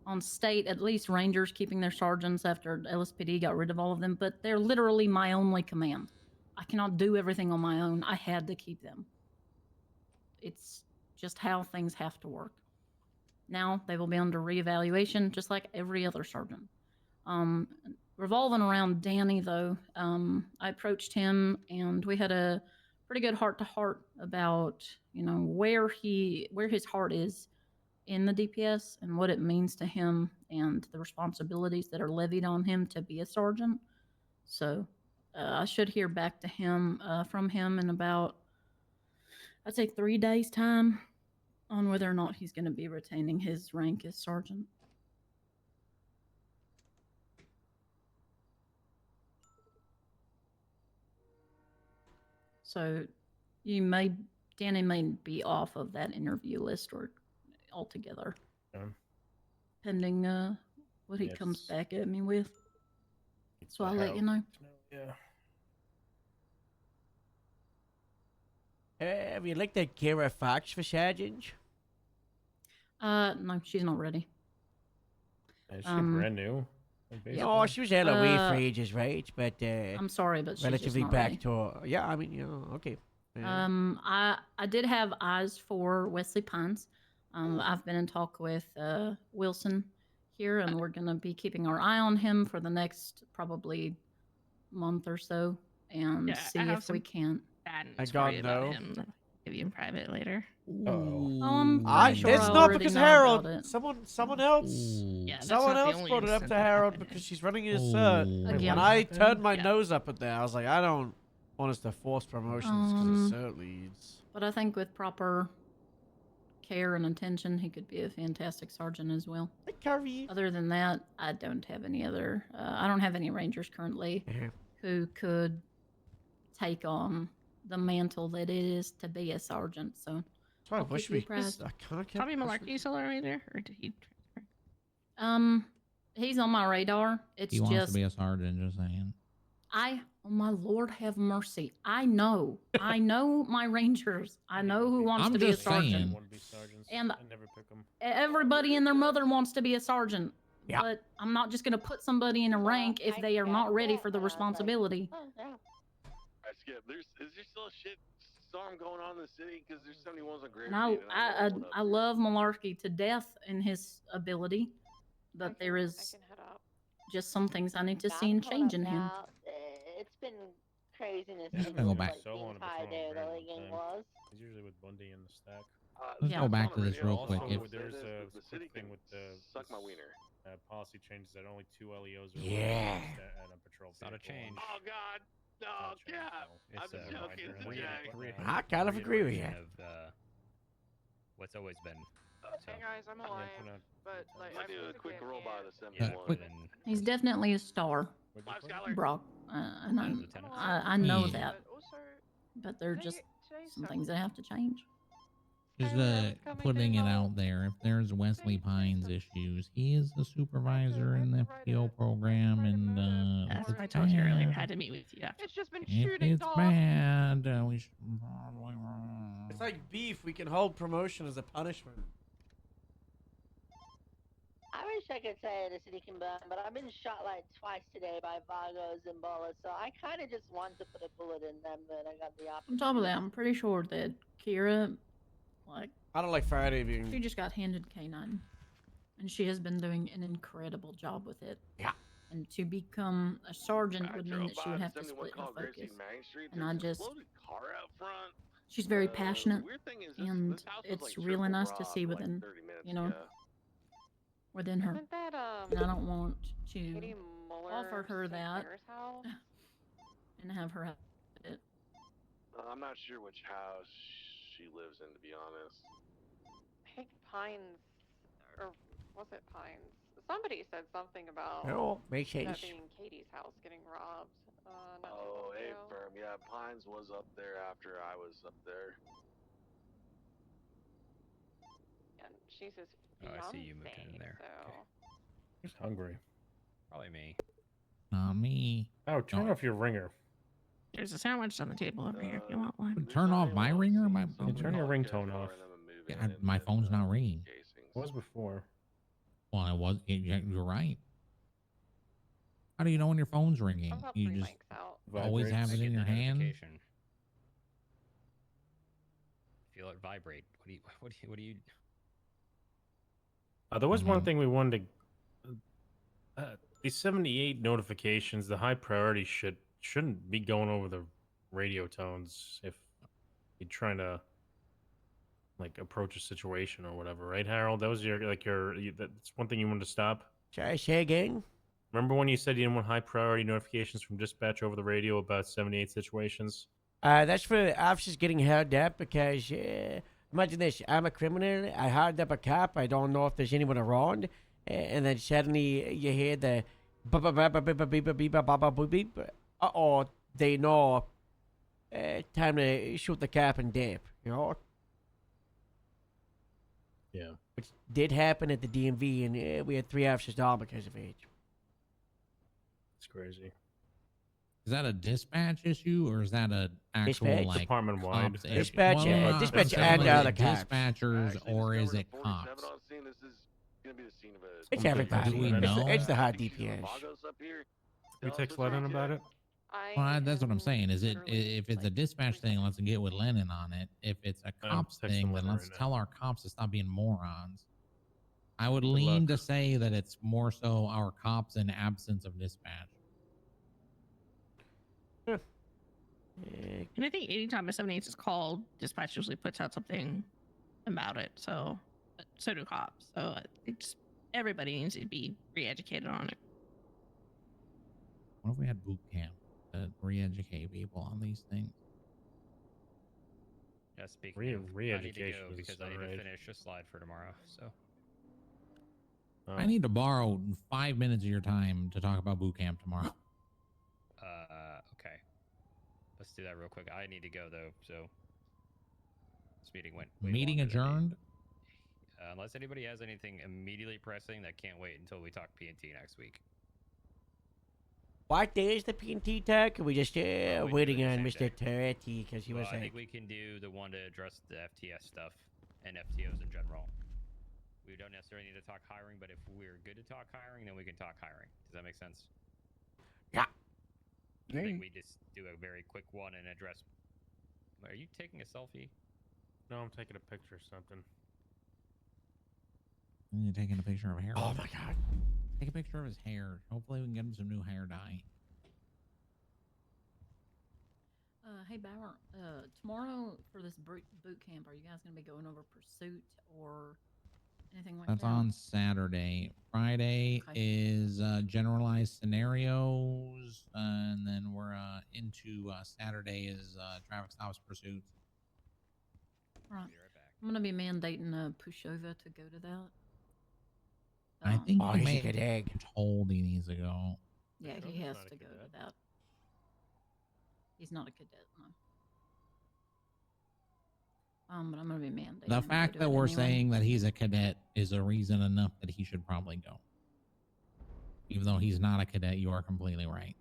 on state, at least Rangers keeping their sergeants after LSPD got rid of all of them, but they're literally my only command. I cannot do everything on my own. I had to keep them. It's just how things have to work. Now they will be under reevaluation, just like every other sergeant. Revolving around Danny, though, I approached him and we had a pretty good heart-to-heart about, where his heart is in the DPS and what it means to him and the responsibilities that are levied on him to be a sergeant. So I should hear back to him from him in about, I'd say 3 days' time on whether or not he's going to be retaining his rank as sergeant. So Danny may be off of that interview list or altogether. Yeah. pending what he comes back at me with. So I'll let you know. Yeah. Have you looked at Kara Fox for sergeant? No, she's not ready. Is she brand new? No, she was out of way for ages, right? But I'm sorry, but she's relatively just not back ready. to yeah. I mean, you know, okay. Yeah. I did have eyes for Wesley Pines. I've been in talk with Wilson here, and we're gonna be keeping our eye on him for the next probably month or so, and Yeah, see I have if we some can. bad I news for got you about no. him. I'll give you in private later. Oh, I'm pretty sure that's I not already because know Harold. about it. Someone else. Yeah, that's Someone not the else only brought it up incident to that Harold happened. because she's running his Again. When I turned my nose up at that, I was like, I don't want us to force promotions because of cert leads. But I think with proper care and attention, he could be a fantastic sergeant as well. Other than that, I don't have any other. I don't have any rangers currently who could take on the mantle that it is to be a sergeant. So Sorry, I'll wish keep you we. apprised. Tommy Malarkey still a ranger, or did he? He's on my radar. It's He wants just to be a sergeant, just saying. oh my Lord, have mercy. I know my rangers. I know who wants I'm to be a just sergeant. saying. And I never pick them. everybody and their mother wants to be a sergeant. Yeah. But I'm not just going to put somebody in a rank if they are not ready for the responsibility. I skip. Is there still a shit storm going on in the city? Because there's 71s on Grave And Street, and I love Malarkey to death in his ability, but there is just some things I need to see and change in him. It's been craziness. Just gonna go back. The entire day of the league was. He's usually with Bundy and the stack. Let's go back to this real quick. Also, If- there's a the city quick thing can with the suck my wiener. Policy changes that only 2 LEOs are Yeah. allowed at a patrol. It's not a change. Oh God, no, Cap. I'm just joking. It's a joke. I kind of agree with you. Of, what's always been. Hey guys, I'm alive, but like Might do a quick roll by the Yeah, 71. quick. He's definitely a star, Brock, and I know Yeah. that. But there are just some things that have to change. Just putting it out there, if there's Wesley Pines issues, he is the supervisor in the FPO program, and That's if what I it's told you earlier. I bad- had to meet with you after. It's just been If shooting it's bad, we should probably. It's like beef. We can hold promotion as a punishment. I wish I could say the city can burn, but I've been shot like twice today by Vagos and Bolas, so I kind of just want to put a bullet in them, but I got the On opposite. top of that, I'm pretty sure that Kira, like, I don't like Friday being. she just got handed K9, and she has been doing an incredible job with it. Yeah. And to become a sergeant I would drove mean that she by would the have to 71 split her called Gracie focus. Main Street. And There's I an just, exploded car out front. she's very passionate, Weird thing is, this and house was, it's like, really triple nice to robbed, see like, within, 30 minutes you know, ago. within her. Isn't that And I don't want to Katie offer her Muller's that Claire's house? and have her have it. I'm not sure which house she lives in, to be honest. I think Pines, or was it Pines? Somebody said something about No, make that sense. being Katie's house getting robbed. Not too Oh, long hey, ago. firm. Yeah, Pines was up there after I was up there. And she's his Oh, I see you fiancée, moved in there. So. Who's hungry? Probably me. Not me. Oh, turn No. off your ringer. There's a sandwich on the table over here if you want one. Turn off my ringer. Turn your ringtone off. Yeah, my phone's not ringing. It was before. Well, it was. You're right. How do you know when your phone's ringing? I'll have You three just mics out. always have I it get in the your hand. notification. Feel it vibrate. What do you? There was one Mhm. thing we wanted to. These 78 notifications, the high priority shouldn't be going over the radio tones if you're trying to like approach a situation or whatever, right, Harold? That was that's one thing you wanted to stop. Say again. Remember when you said you didn't want high priority notifications from dispatch over the radio about 78 situations? That's for officers getting held up because, imagine this, I'm a criminal, I hired up a cop, I don't know if there's anyone around, and then suddenly you hear the beep, uh-oh, they know, time to shoot the cop and dip, you know? Yeah. Which did happen at the DMV, and we had 3 officers down because of age. It's crazy. Is that a dispatch issue or is that a actual Dispatch? like Department-wide cops issue. Dispatch, Well, yeah, not dispatch necessarily and the cops. dispatchers, or is it cops? On scene. This is gonna be the scene of a. It's Okay, everybody. do we It's know? it's the high I think she's on DPS. Vagos up here. We text Lennon about it. Well, that's what I'm saying. Is it if it's a dispatch thing, let's get with Lennon on it. If it's a cops texting thing, then Lennon let's right now. tell our cops to stop being morons. I would Good lean luck. to say that it's more so our cops in absence of dispatch. And I think anytime a 78 is called, dispatch usually puts out something about it. So do cops. So it's everybody needs to be re-educated on it. What if we had boot camp to re-educate people on these things? Yeah, speaking Re- of, I need to re-education go is because I need alright. to finish a slide for tomorrow. So Oh. I need to borrow 5 minutes of your time to talk about boot camp tomorrow. okay. Let's do that real quick. I need to go though, so this meeting went. way Meeting longer than me. adjourned. Unless anybody has anything immediately pressing that can't wait until we talk PNT next week. What day is the PNT talk? Are we just we do it waiting the on same Mr. day. Toretti because he Well, was I like, think we can do the one to address the FTS stuff and FTOs in general. We don't necessarily need to talk hiring, but if we're good to talk hiring, then we can talk hiring. Does that make sense? Yeah. I think we just do a very quick one and address. Are you taking a selfie? No, I'm taking a picture of something. You're taking a picture of hair. oh my god. Take a picture of his hair. Hopefully, we can get him some new hair dye. Hey Bauer, tomorrow for this boot camp, are you guys going to be going over pursuit or anything like That's that? on Saturday. Friday Okay. is generalized scenarios, and then we're into Saturday is traffic stops pursuits. Right. I'm going to be mandating Pushova to go to that. I think Oh, he he's a may good egg. have told he needs to go. Yeah, Pushova's he has not a to go cadet. to that. He's not a cadet, no. But I'm going to be mandating. The him to go fact to that it we're anyway. saying that he's a cadet is a reason enough that he should probably go. Even though he's not a cadet, you are completely right.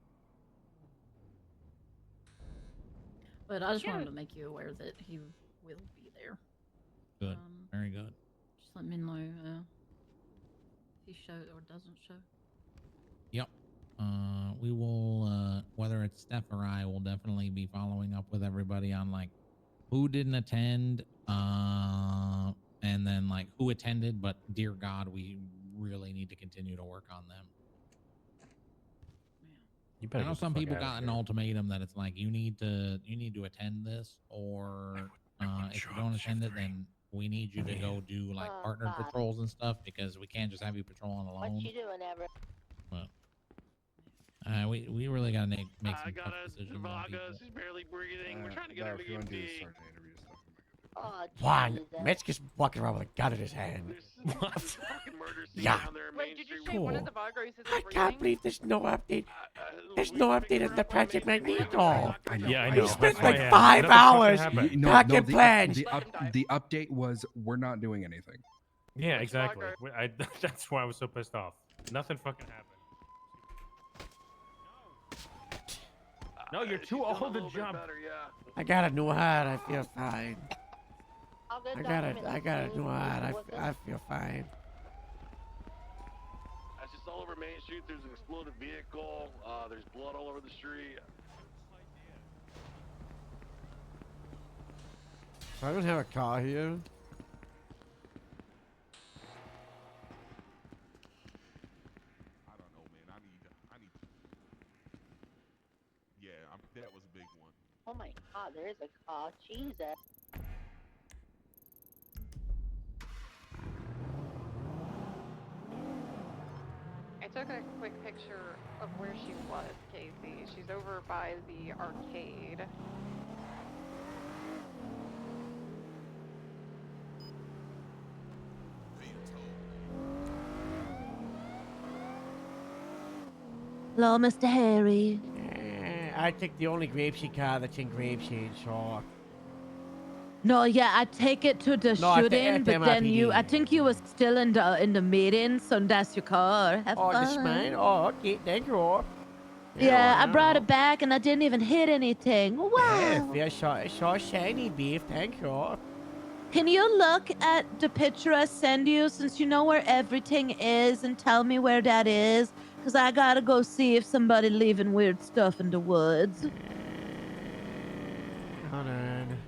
But I just Yeah. wanted to make you aware that he will be there. Good. Very good. Just let me know if he shows or doesn't show. Yep. We will, whether it's Steph or I, will definitely be following up with everybody on like who didn't attend, and then like who attended. But dear God, we really need to continue to work on them. You I better know get the some fuck people outta got an here. ultimatum that it's like you need to attend this, or if you don't attend it, then we need you to go do like partnered God. patrols and stuff because we can't just have you patrolling What alone. you doing, Everett? But we really gotta make I some tough got a decisions on people. Vargas. He's barely breathing. We're trying to get Bar, him to if you want to do the EMT. sergeant interview stuff, Oh, Juan, Jesus. Metzger's walking around with a gun in his hand. There's fucking murder scene Yeah. down there in Wait, Main did you Street. say one of Cool. the Vagos isn't I breathing? can't believe there's no update. There's We no picked update her on the up on Project Main Street. Magneto. Yeah, I He know. spent That's why like I- 5 nothing fucking hours happened. back plans. The update was we're not doing anything. Yeah, Which exactly. Vago? That's why I was so pissed off. Nothing fucking happened. No, you're She's too doing a old to little bit jump. better, yeah. I got a new heart. I feel fine. All good I got documents, a new heart. Working. I feel fine. That's just all over Main Street. There's an exploded vehicle. There's blood all over the street. I don't have a car here. I don't know, man. I need. Yeah, that was a big one. Oh my God, there is a car. Jesus. I took a quick picture of where she was, Casey. She's over by the arcade. Hello, Mr. Harry. I took the only grapeseed car that's in grapeseed, so No, yeah, I take it to the No, at the- shooting, at the but then MIPD. I think you was still in the meeting, so that's your car. Have Oh, fun. this mine? Oh, okay. Thank you. Yeah, I brought it back and I didn't even hit anything. Yeah, Wow. I saw shiny beef. Thank you. Can you look at the picture I send you since you know where everything is and tell me where that is? Because I gotta go see if somebody leaving weird stuff in the woods. Hold on.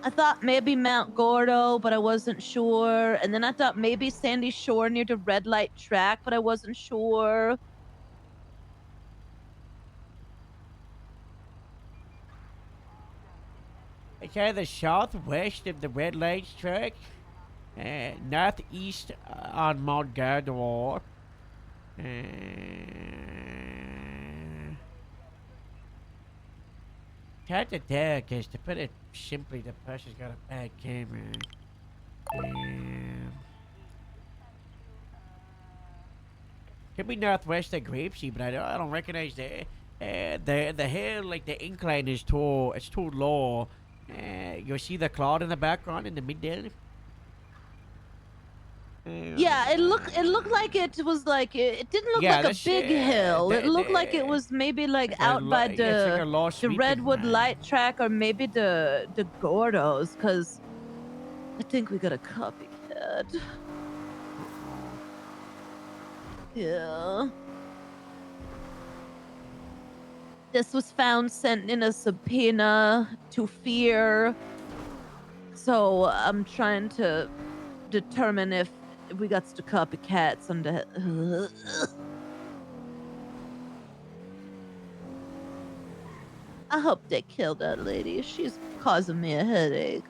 I thought maybe Mount Gordo, but I wasn't sure. And then I thought maybe Sandy Shore near the red light track, but I wasn't sure. It's either southwest of the red lights track, northeast on Mount Gardewar. It's hard to tell, because to put it simply, the person's got a bad camera. Could be northwest of Grapeseed, but I don't recognize the hill, like the incline is too low. You see the cloud in the background in the middle? Yeah, it looked like it was like it didn't look Yeah, like a that's, big hill. It looked like it was maybe like out by it's like a low the sweeping Redwood line. Light track or maybe the Gordos, because I think we got a copycat. Yeah. This was found sent in a subpoena to Fear. So I'm trying to determine if we got the copycats on the. I hope they killed that lady. She's causing me a headache.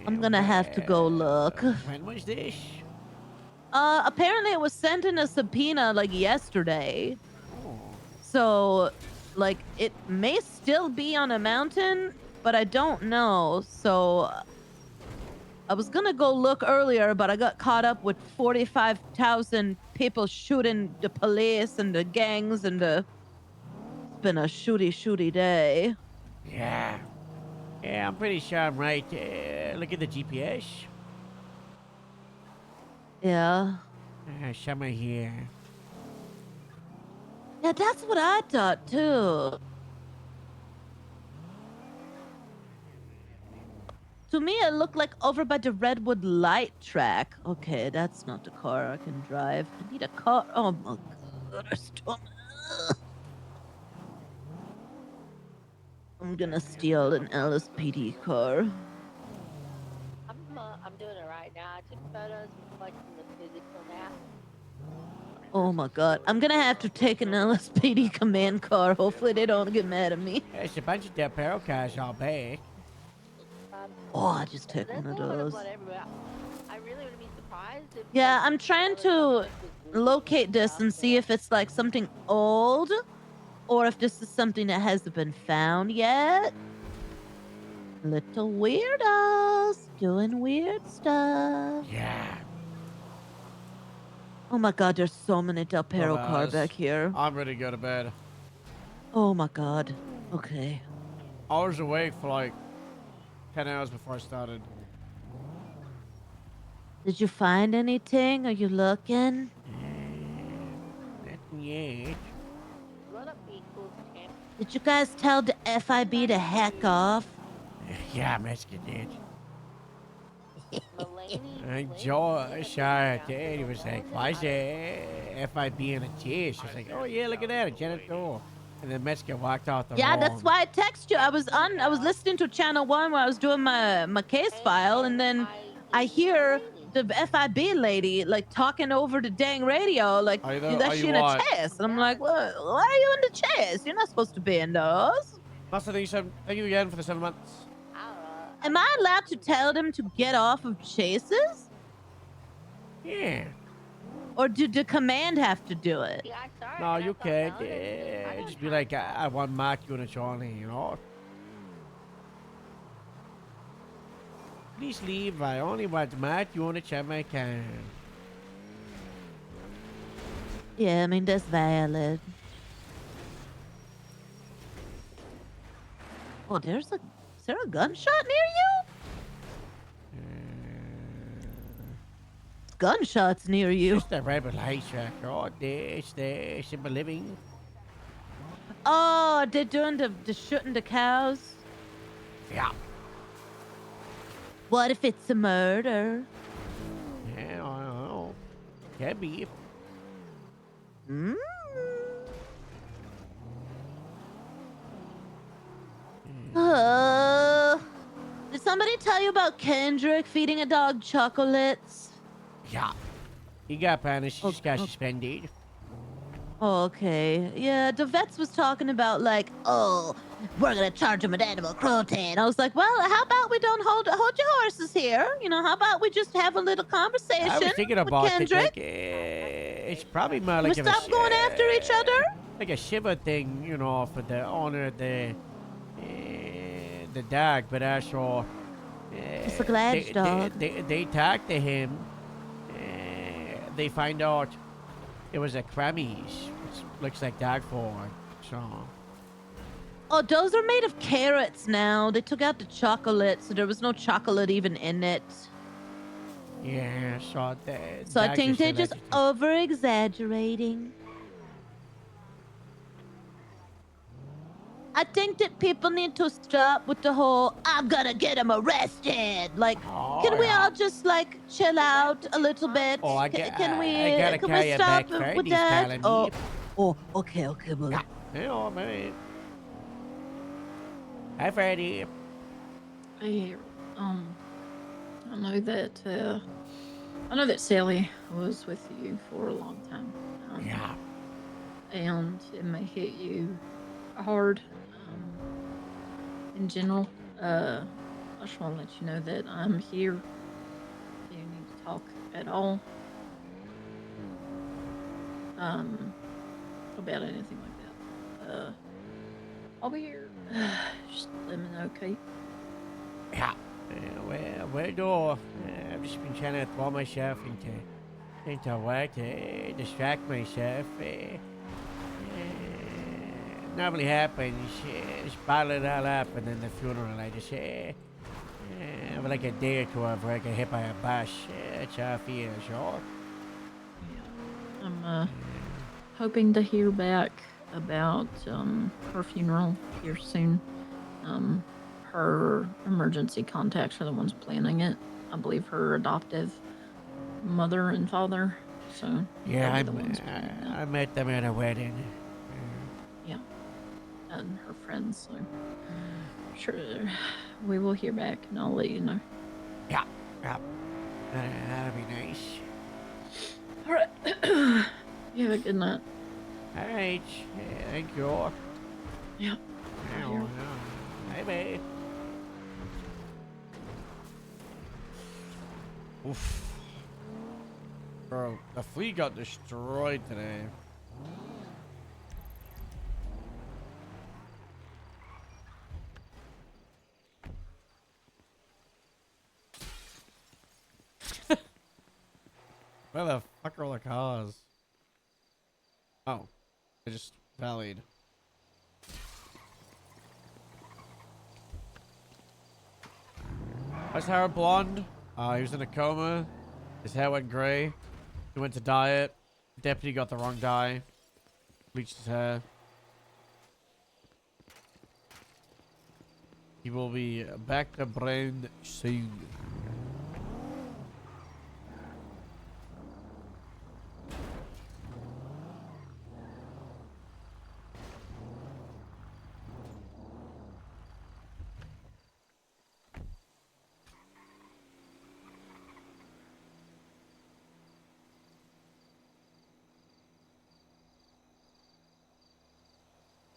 I'm gonna have to go look. When was this? Apparently it was sent in a subpoena like yesterday. So, like, it may still be on a mountain, but I don't know. So, I was gonna go look earlier, but I got caught up with 45,000 people shooting the police and the gangs, and it's been a shooty day. Yeah. Yeah, I'm pretty sure I'm right. Look at the GPS. Yeah. Somewhere here. Yeah, that's what I thought too. To me, it looked like over by the Redwood Light track. Okay, that's not the car I can drive. I need a car. Oh my god, I stomach. I'm gonna steal an LSPD car. I'm doing it right now. I took photos reflecting the physical now. Oh my god, I'm gonna have to take an LSPD command car. Hopefully they don't get mad at me. There's a bunch of Del Perro cars all back. Oh, I just took one of those. I really would be surprised if. Yeah, I'm trying to locate this and see if it's like something old or if this is something that hasn't been found yet. Little weirdos doing weird stuff. Yeah. Oh my god, there's so many Del Perro Well, cars guys, back here. I'm ready to go to bed. Oh my god. Okay. I was awake for like 10 hours before I started. Did you find anything? Are you looking? Nothing yet. Did you guys tell the FIB to heck off? Yeah, Mexican did. And Josh, Dad, he was like, why is the FIB in a chair? She's like, oh yeah, look at that, a janitor. And then Mexican walked out the Yeah, room. that's why I text you. I was listening to Channel 1 while I was doing my case file, and then I hear the FIB lady like talking over the dang radio, like Are you that the- are she you in a what? chest. And I'm like, what? Why are you in the chest? You're not supposed to be in those. Master, thank you again for the 7 months. Am I allowed to tell them to get off of chases? Yeah. Or did the command have to do it? No, you can't. Just be like, I want Mark you and a Johnny, you know? Please leave. I only want Mark you and a Jamaican. Yeah, I mean, that's valid. Oh, is there a gunshot near you? Gunshots near you. Just a rebel racetrack right there. It's there. It's in my living. Oh, they're doing the shooting the cows? Yeah. What if it's a murder? Yeah, I don't know. Can be. Mm. Did somebody tell you about Kendrick feeding a dog chocolates? Yeah. He got punished. He just got suspended. Okay. Yeah, the vets was talking about like, oh, we're gonna charge him with animal cruelty. And I was like, well, how about we don't hold your horses here? You know, how about we just have a little conversation I was thinking with about it. Kendrick? Like, it's probably more We like stop going after each other? like a shiver thing, you know, for the honor of the dog, but also It's a Gladge dog. They talk to him. They find out it was a Kremmies, which looks like dog food. So Oh, those are made of carrots now. They took out the chocolate, so there was no chocolate even in it. yeah, so So I think they're just over exaggerating. I think that people need to stop with the whole "I'm gonna get him arrested." Like, can we all just like chill out a little bit? Oh, I Can we gotta can carry we it stop back, Fred. with He's that? telling Oh, me. okay, buddy. Yeah, man. Hi, Freddy. Hey, I know that Sally was with you for a long time. Yeah. And it may hit you hard in general. I just want to let you know that I'm here if you need to talk at all about anything like that. I'll be here. Just let me know, okay? Yeah. Well, no. I've just been trying to throw myself into work to distract myself. Normally happens. Just bottle it all up, and then the funeral, I just have like a day or two of where I get hit by a bus. That's how I feel, sure. I'm hoping to hear back about her funeral here soon. Her emergency contacts are the ones planning it. I believe her adoptive mother and father. So Yeah, they'll be the ones planning that. I met them at a wedding. Yeah, and her friends. So sure, we will hear back, and I'll let you know. Yeah. That'd be nice. All right. You have a good night. All right. Thank you. Yeah. Bye. Oof. Bro, the fleet got destroyed today. Where the fuck are all the cars? Oh, they just valied. Where's Harold Blonde? He was in a coma. His hair went gray. He went to dye it. Deputy got the wrong dye. Bleached his hair. He will be back to brown soon.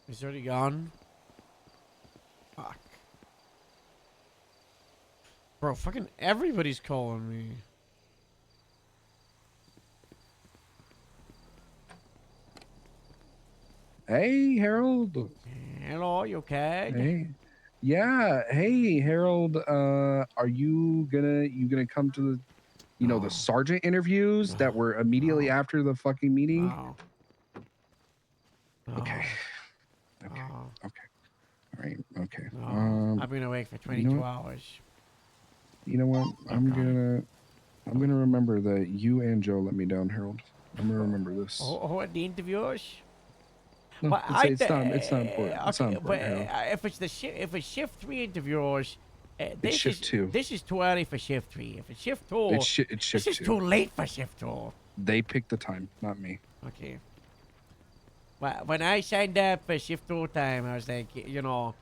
He's already gone. Fuck. Bro, fucking everybody's calling me. Hey, Harold. Hello, you okay? Hey. Yeah. Hey, Harold. Are you gonna come to the, the sergeant interviews that were immediately after the fucking meeting? Okay. Oh. Okay. Oh. Okay. All right. Okay. No, I've been awake for 22 what? hours. You know what? I'm Okay. gonna remember that you and Joe let me down, Harold. I'm gonna remember this. Who are the interviewers? No, Well, it's not important. It's not okay, but important, Harold. if it's if it's shift 3 interviewers, this shift is 2. This is too early for shift 3. If it's shift 2, It's shift this is 2. too late for shift 2. They picked the time, not me. Okay. Well, when I signed up for shift 2 time, I was like, you know,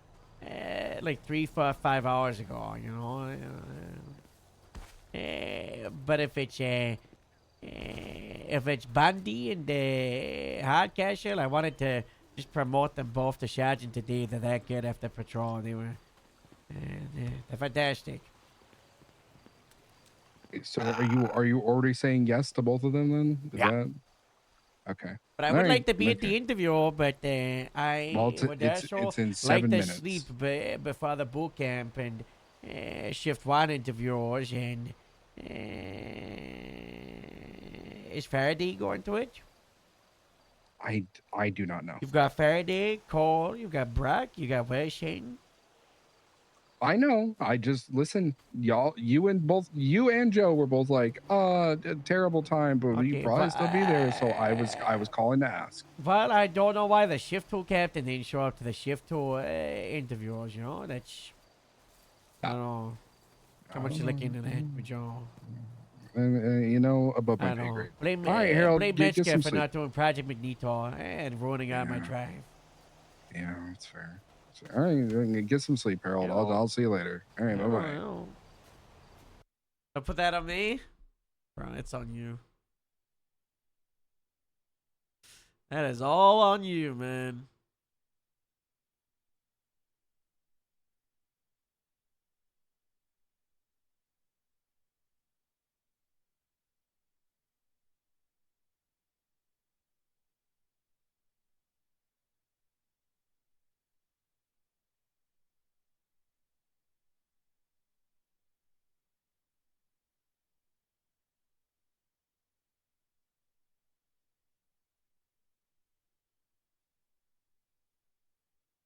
like 3, 4, 5 hours ago, you know. But if it's Bundy and Hardcastle, I wanted to just promote them both to sergeant today. They're that good after patrol. They're fantastic. So are you already saying yes to both of them then? Yeah. Okay. But I All would right, like to be at okay. the interview, but I Well, would it's also in like 7 to minutes. sleep before the boot camp and shift 1 interviewers. And is Faraday going to it? I do not know. You've got Faraday, Cole, you've got Brock, you got Washington. I know. I just listen, y'all. You and Joe were both like, terrible time, but you Okay, probably but, still be there. So I was calling to ask. Well, I don't know why the shift 2 captain didn't show up to the shift 2 interviews. You know, that's I don't know how much you look into that with Joe. You know, above my I pay know. grade. Blame All right, Harold, blame get Metzger some for sleep. not doing Project Magneto and ruining out my drive. Yeah, that's fair. All right, get some sleep, Harold. I'll see you later. All right, bye bye. Don't put that on me, bro. It's on you. That is all on you, man.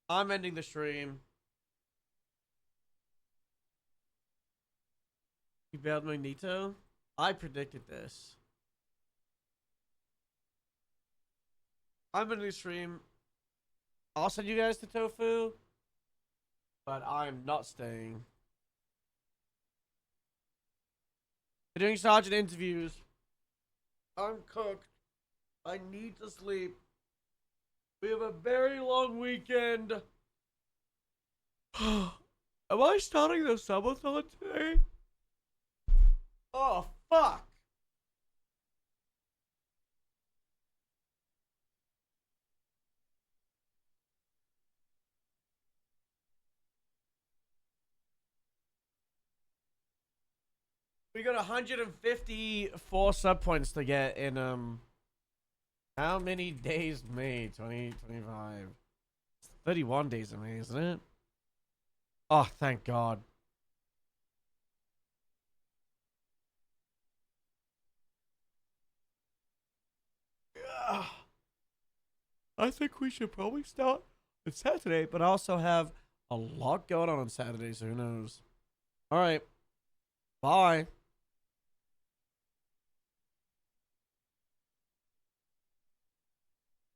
I'm ending the stream. You bailed Magneto? I predicted this. I'm ending the stream. I'll send you guys to Tofu, but I'm not staying. They're doing sergeant interviews. I'm cooked. I need to sleep. We have a very long weekend. Am I starting the subathon today? Oh, fuck. We got 154 sub points to get in how many days May 2025? 31 days of May, isn't it? Oh, thank God. I think we should probably start on Saturday, but I also have a lot going on Saturday, so who knows? All right. Bye.